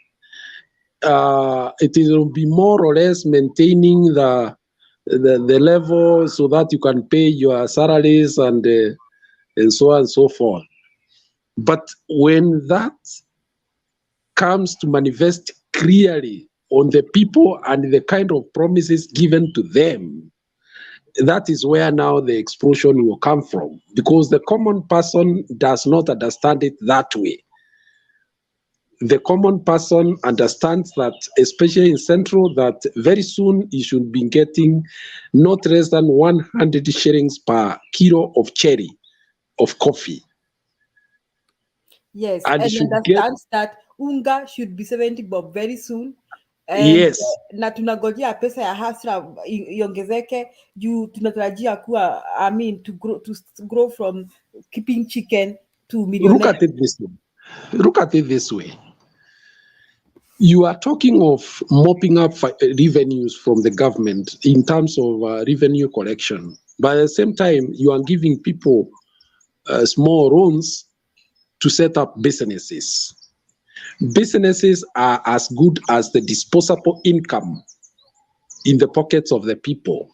It will be more or less maintaining the level so that you can pay your salaries and so on and so forth. But when that comes to manifest clearly on the people and the kind of promises given to them, that is where now the explosion will come from, because the common person does not understand it that way. The common person understands that, especially in Central, that very soon he should be getting not less than 100 shillings per kilo of cherry, of coffee. Yes, And and should understands that unga should be 70 bob very soon. And Yes. na tunagojea pesa ya hasra iongezeke juu tunatarajia kuwa to grow from keeping chicken to millionaire. Look at it this way. Look at it this way. You are talking of mopping up revenues from the government in terms of revenue collection. But at the same time, you are giving people small loans to set up businesses. Businesses are as good as the disposable income in the pockets of the people.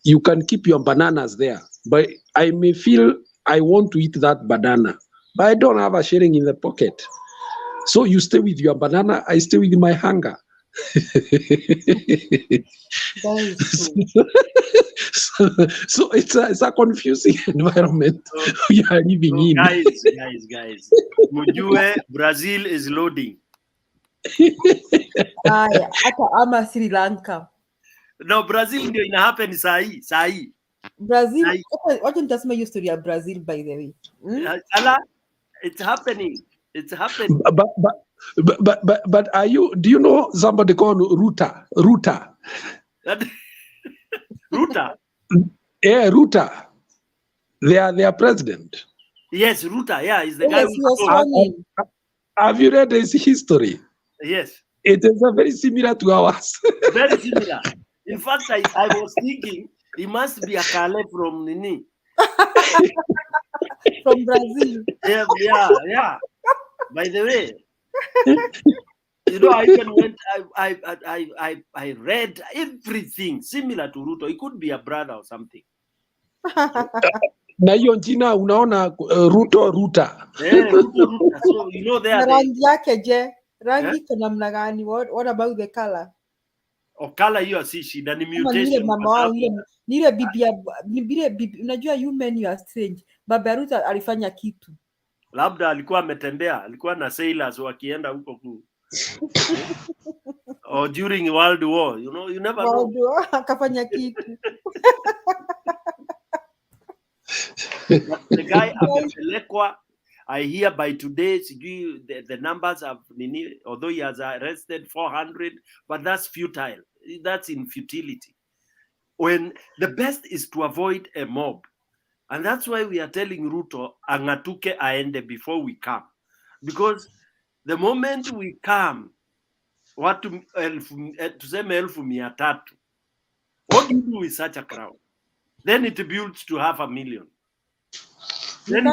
You can keep your bananas there, but I may feel I want to eat that banana, but I don't have a shilling in the pocket. So you stay with your banana, I stay with my hunger. So it's a confusing environment we are living in. Guys, mujue Brazil is loading. Aya, hata ama Sri Lanka. No, Brazil ndio ina happen saa hii. Brazil, wacha nitasema hiyo story ya Brazil by the way. It's happening. It's happening. But do you know somebody called Ruta? Ruta? Yeah, Ruta. Their president. Yes, Ruta. Yeah, is the guy who was running. Have you read his history? Yes. It is very similar to ours. Very similar. In fact, I was thinking he must be a Kale from Nini. From Brazil. Yeah. By the way, I even went. I read everything similar to Ruto. It could be a brother or something. Na hiyo jina unaona Ruta. Ruta. So there. Rangi yake je? Rangi iko namna gani? What about the color? Color hiyo si shida, ni mutation. Ile mama wao ile bibi unajua you men you are strange. Baba Ruta alifanya kitu. Labda alikuwa ametembea, alikuwa na sailors wakienda huko or during World War, you never know. Akafanya kitu. The guy amepelekwa, I hear by today, the numbers have, although he has arrested 400, but that's futile. That's in futility. When the best is to avoid a mob. And that's why we are telling Ruto, angatuke aende before we come. Because the moment we come, watu tuseme 1,300, what do you do with such a crowd? Then it builds to 500,000. Then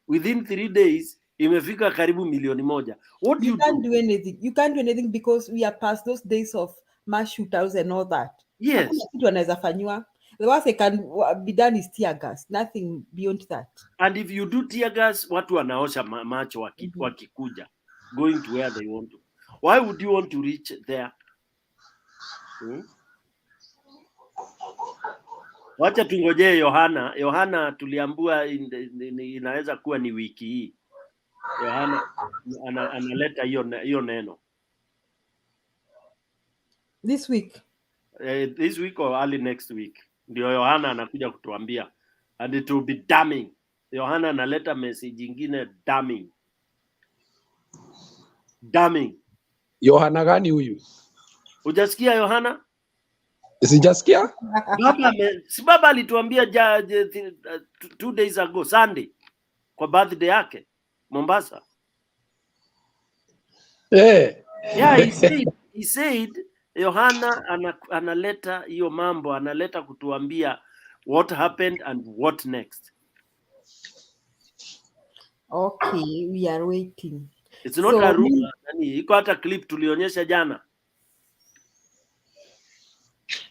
within 3 days, imefika karibu 1,000,000. What do you can't do anything. You can't do anything because we are past those days of mass shootouts and all that. Yes. Kitu anaweza fanywa. The worst they can be done is tear gas. Nothing beyond that. And if you do tear gas, watu wanaosha macho wakikuja, going to where they want to. Why would you want to reach there? Wacha tungojee Yohana tuliambua inaweza kuwa ni wiki hii. Yohana analeta hiyo neno. This week? This week or early next week? Ndio Yohana anakuja kutuambia, and it will be damning. Yohana analeta message nyingine damning. Damning. Yohana gani huyu? Hujasikia Yohana? Sijasikia. Si baba alituambia 2 days ago Sunday kwa birthday yake Mombasa. Eh. Yeah, he said Yohana analeta hiyo mambo, analeta kutuambia what happened and what next. Okay, we are waiting. It's not a rumor. Iko hata clip tulionyesha jana.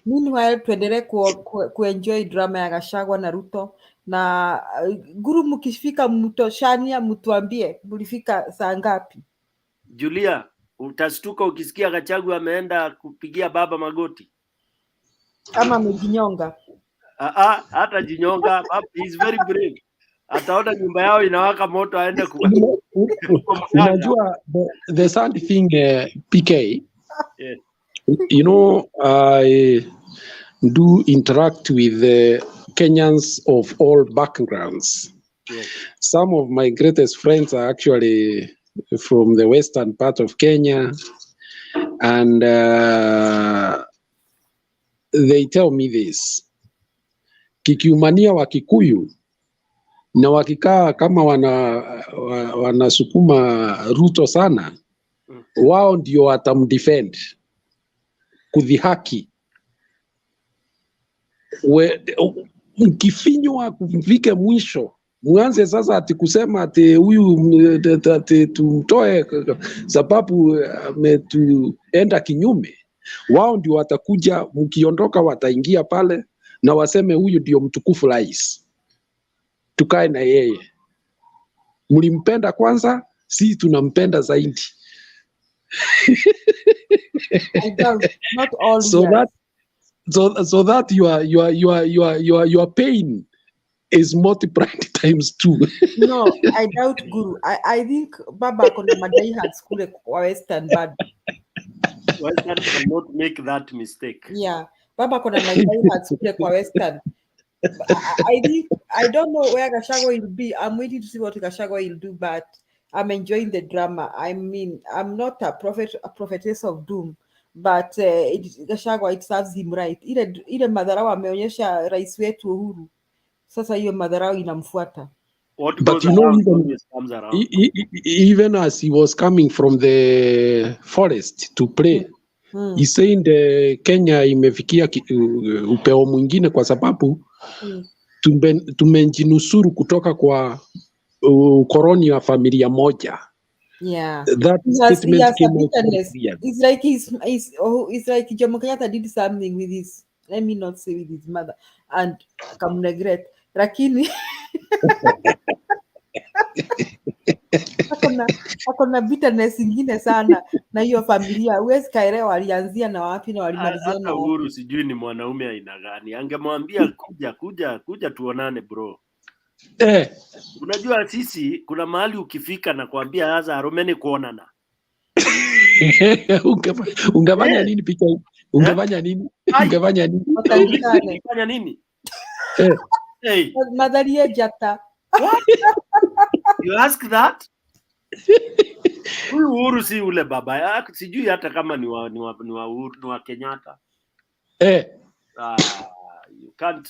Meanwhile, tuendelee kuenjoy drama ya Gachagua na Ruto na Guru, mkifika Mtoshania mtuambie mlifika saa ngapi? Julia, utastuka ukisikia Gachagua ameenda kupigia baba magoti. Ama amejinyonga. Hata jinyonga. He is very brave. Ataona nyumba yao inawaka moto aende Unajua the sad thing, PK, yeah. You know, I do interact with the Kenyans of all backgrounds. Yes. Some of my greatest friends are actually from the western part of Kenya, and they tell me this: kikiumania Wakikuyu na wakikaa kama wanasukuma Ruto sana, wao ndio watamdefend kudhihaki. Mkifinywa kufike mwisho, muanze sasa ati kusema ati huyu ati tumtoe sababu ametuenda kinyume. Wao ndio watakuja, mkiondoka wataingia pale na waseme huyu ndio mtukufu rais, tukae na yeye. Mlimpenda kwanza, si tunampenda zaidi. Not all so that your pain is multiplied times 2. No, I doubt Guru. I think baba kuna madai hard school kwa Western bad. Western cannot make that mistake. Yeah, baba kuna madai hard school kwa Western. I don't know where Gachagua will be. I'm waiting to see what Gachagua will do, but I'm enjoying the drama. I mean, I'm not a prophetess of doom, but Gachagua, it serves him right. Ile madharau ameonyesha rais wetu Uhuru. Sasa hiyo madharau inamfuata. But you know, even as he was coming from the forest to pray, he said Kenya imefikia upeo mwingine kwa sababu tumejinusuru kutoka kwa ukoloni wa familia moja. Yeah. That statement came out. It's like Jomo Kenyatta did something with his, let me not say with his mother, and akamregret. Lakini akona bitterness ingine sana na hiyo familia. Huwezi kaelewa walianzia na wapi na walimalizia na wapi. Uhuru sijui ni mwanaume aina gani. Angemwambia kuja tuonane bro. Unajua sisi kuna mahali ukifika na kuambia sasa Aromeni kuonana. Ungefanya nini picha? Ungefanya nini? Ungefanya nini? Ungefanya nini? Hey. Madharia jata. What? You ask that? Huyu Uhuru si ule baba yake, sijui hata kama ni wa Kenyatta.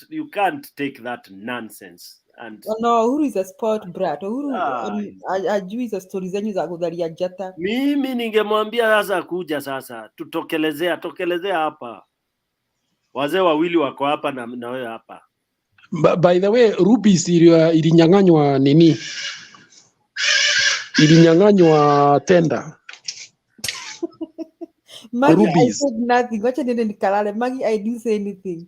You can't take that nonsense. And no, Uhuru is a sport brat. Uhuru ajui za story zenyu za kudharia jata. Mimi ningemwambia sasa kuja sasa tokelezea hapa. Wazee wawili wako hapa na wewe hapa. By the way, rupees ilinyang'anywa nini? Ilinyang'anywa tenda. Maggie, I said nothing. Wacha nende nikalale. Maggie, I didn't say anything.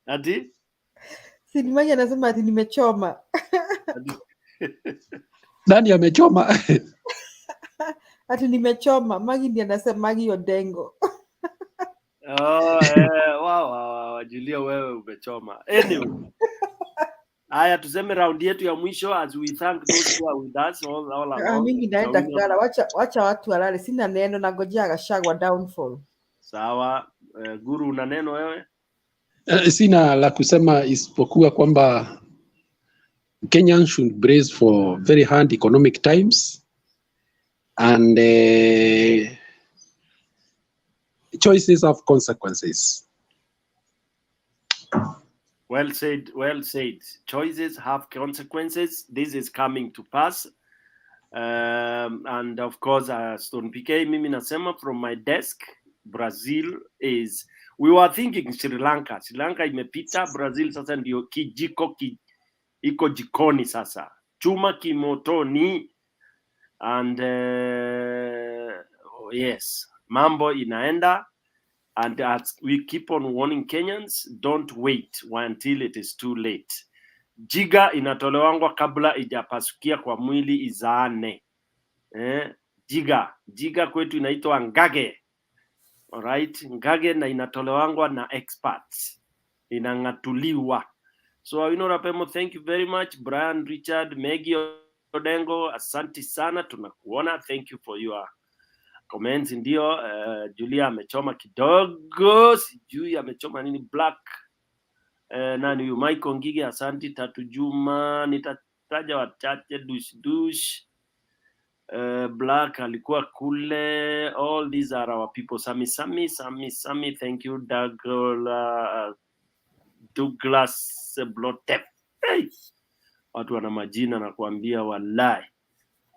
Ati? Si Maggie anasema ati nimechoma. Nani amechoma? Ati nimechoma. Maggie ndiye anasema Maggie Odengo. Wow, Julia wewe umechoma. Anyway. Haya, tuseme round yetu ya mwisho as we thank those who are with us all along. Mimi naenda Shaunya- kulala, wacha watu walale, sina neno, nangojea Gachagua downfall. Sawa. Guru, una neno wewe? Sina la kusema isipokuwa kwamba Kenyans should brace for very hard economic times and choices have consequences. Well said, well said. Choices have consequences. This is coming to pass. And of course, Stone PK, mimi nasema from my desk, Brazil is, we were thinking Sri Lanka. Sri Lanka imepita, Brazil sasa ndio kijiko iko jikoni sasa. Chuma kimotoni. And yes, mambo inaenda. And as we keep on warning Kenyans, don't wait until it is too late. Jiga inatolewangwa kabla ijapasukia kwa mwili izaane. Jiga kwetu inaitwa ngage. Alright, ngage na inatolewangwa na experts. Inangatuliwa. So Awino Rapemo, thank you very much. Brian, Richard, Maggie Odengo, asanti sana, tunakuona. Thank you for your comments. Ndio, Julia amechoma kidogo, sijui amechoma nini. Black, nani huyu? Michael Ngige, asanti. Tatu Juma, nitataja wachache. Dush, Black alikuwa kule. All these are our people. Sami, thank you. Douglas Blotep. Hey! Watu wana majina na kuambia wallahi.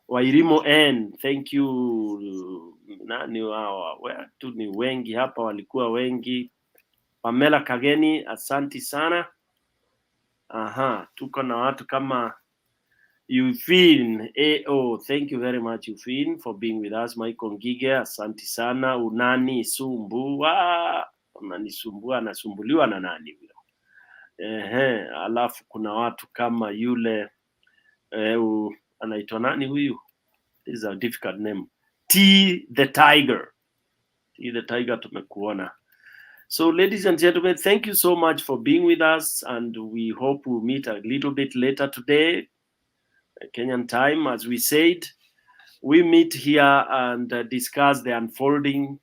Wairimo N, thank you. Nani wao? Watu ni wengi hapa, walikuwa wengi. Pamela Kageni, asanti sana. Aha, tuko na watu kama Eugene AO, thank you very much Eugene for being with us. Michael Ngige, asanti sana. Unani sumbua, unanisumbua, nasumbuliwa na nani huyo? Alafu kuna watu kama yule anaitwa nani huyu? This is a difficult name. T the Tiger. T the Tiger, tumekuona. So ladies and gentlemen, thank you so much for being with us, and we hope we'll meet a little bit later today, Kenyan time. As we said, we meet here and discuss the unfolding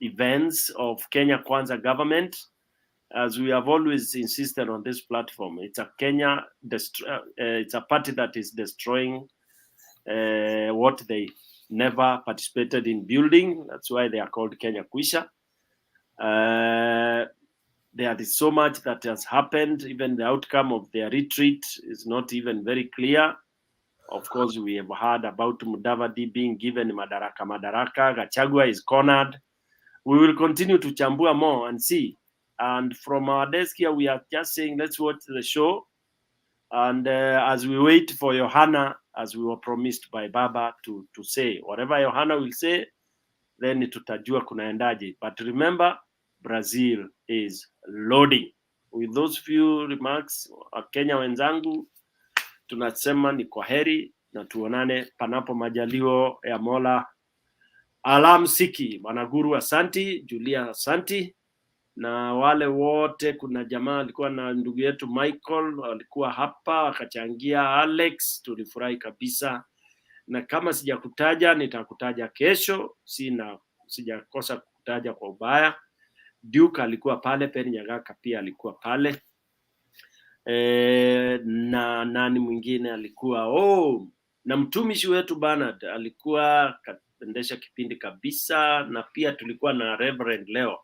events of Kenya Kwanza government. As we have always insisted on this platform, it's a it's a party that is destroying what they never participated in building. That's why they are called Kenya Kwisha. There is so much that has happened. Even the outcome of their retreat is not even very clear. Of course, we have heard about Mudavadi being given madaraka. Gachagua is cornered. We will continue to chambua more and see. And from our desk here, we are just saying, let's watch the show. And as we wait for Johanna, as we were promised by Baba to say, whatever Johanna will say, then tutajua kunaendaje. But remember, Brazil is loading. With those few remarks, Kenya wenzangu, tunasema ni kwaheri na tuonane panapo majalio ya Mola. Alamsiki. Managuru asanti, Julia asanti. Na wale wote, kuna jamaa alikuwa na ndugu yetu Michael alikuwa hapa akachangia, Alex, tulifurahi kabisa. Na kama sijakutaja nitakutaja kesho, sijakosa kutaja kwa ubaya. Duke alikuwa pale, Peri Nyagaka pia alikuwa pale. Na nani mwingine alikuwa? Na mtumishi wetu Bernard alikuwa kaendesha kipindi kabisa, na pia tulikuwa na Reverend Leo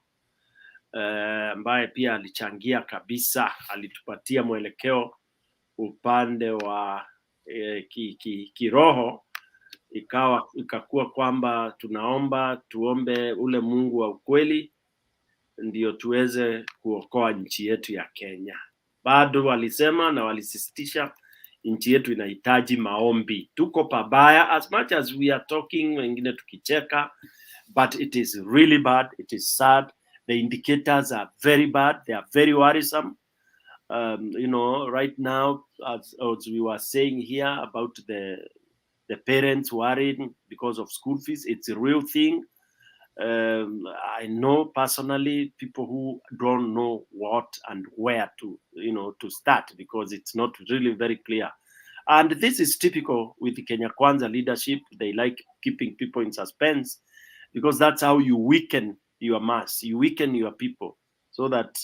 ambaye pia alichangia kabisa, alitupatia mwelekeo upande wa kiroho. Ikakuwa kwamba tuombe ule Mungu wa ukweli ndio tuweze kuokoa nchi yetu ya Kenya. Bado walisema na walisisitisha nchi yetu inahitaji maombi. Tuko pabaya, as much as we are talking, wengine tukicheka, but it is really bad, it is sad. The indicators are very bad, they are very worrisome. Right now, as we were saying here about the parents worrying because of school fees, it's a real thing. I know personally people who don't know what and where to, to start, because it's not really very clear. And this is typical with the Kenya Kwanza leadership. They like keeping people in suspense, because that's how you weaken your mass, you weaken your people, so that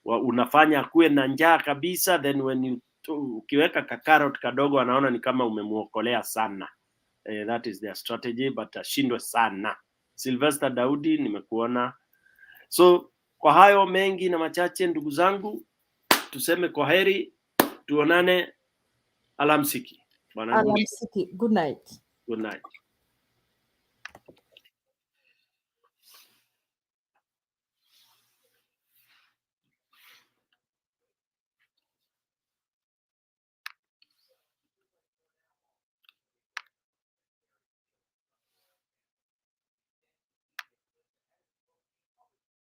unafanya kuwe na njaa kabisa, then when ukiweka kakarot kadogo anaona ni kama umemuokolea sana. That is their strategy, but ashindwe sana. Sylvester Daudi, nimekuona. So kwa hayo mengi na machache, ndugu zangu, tuseme kwaheri, tuonane alamsiki. Alamsiki. Good night. Good night.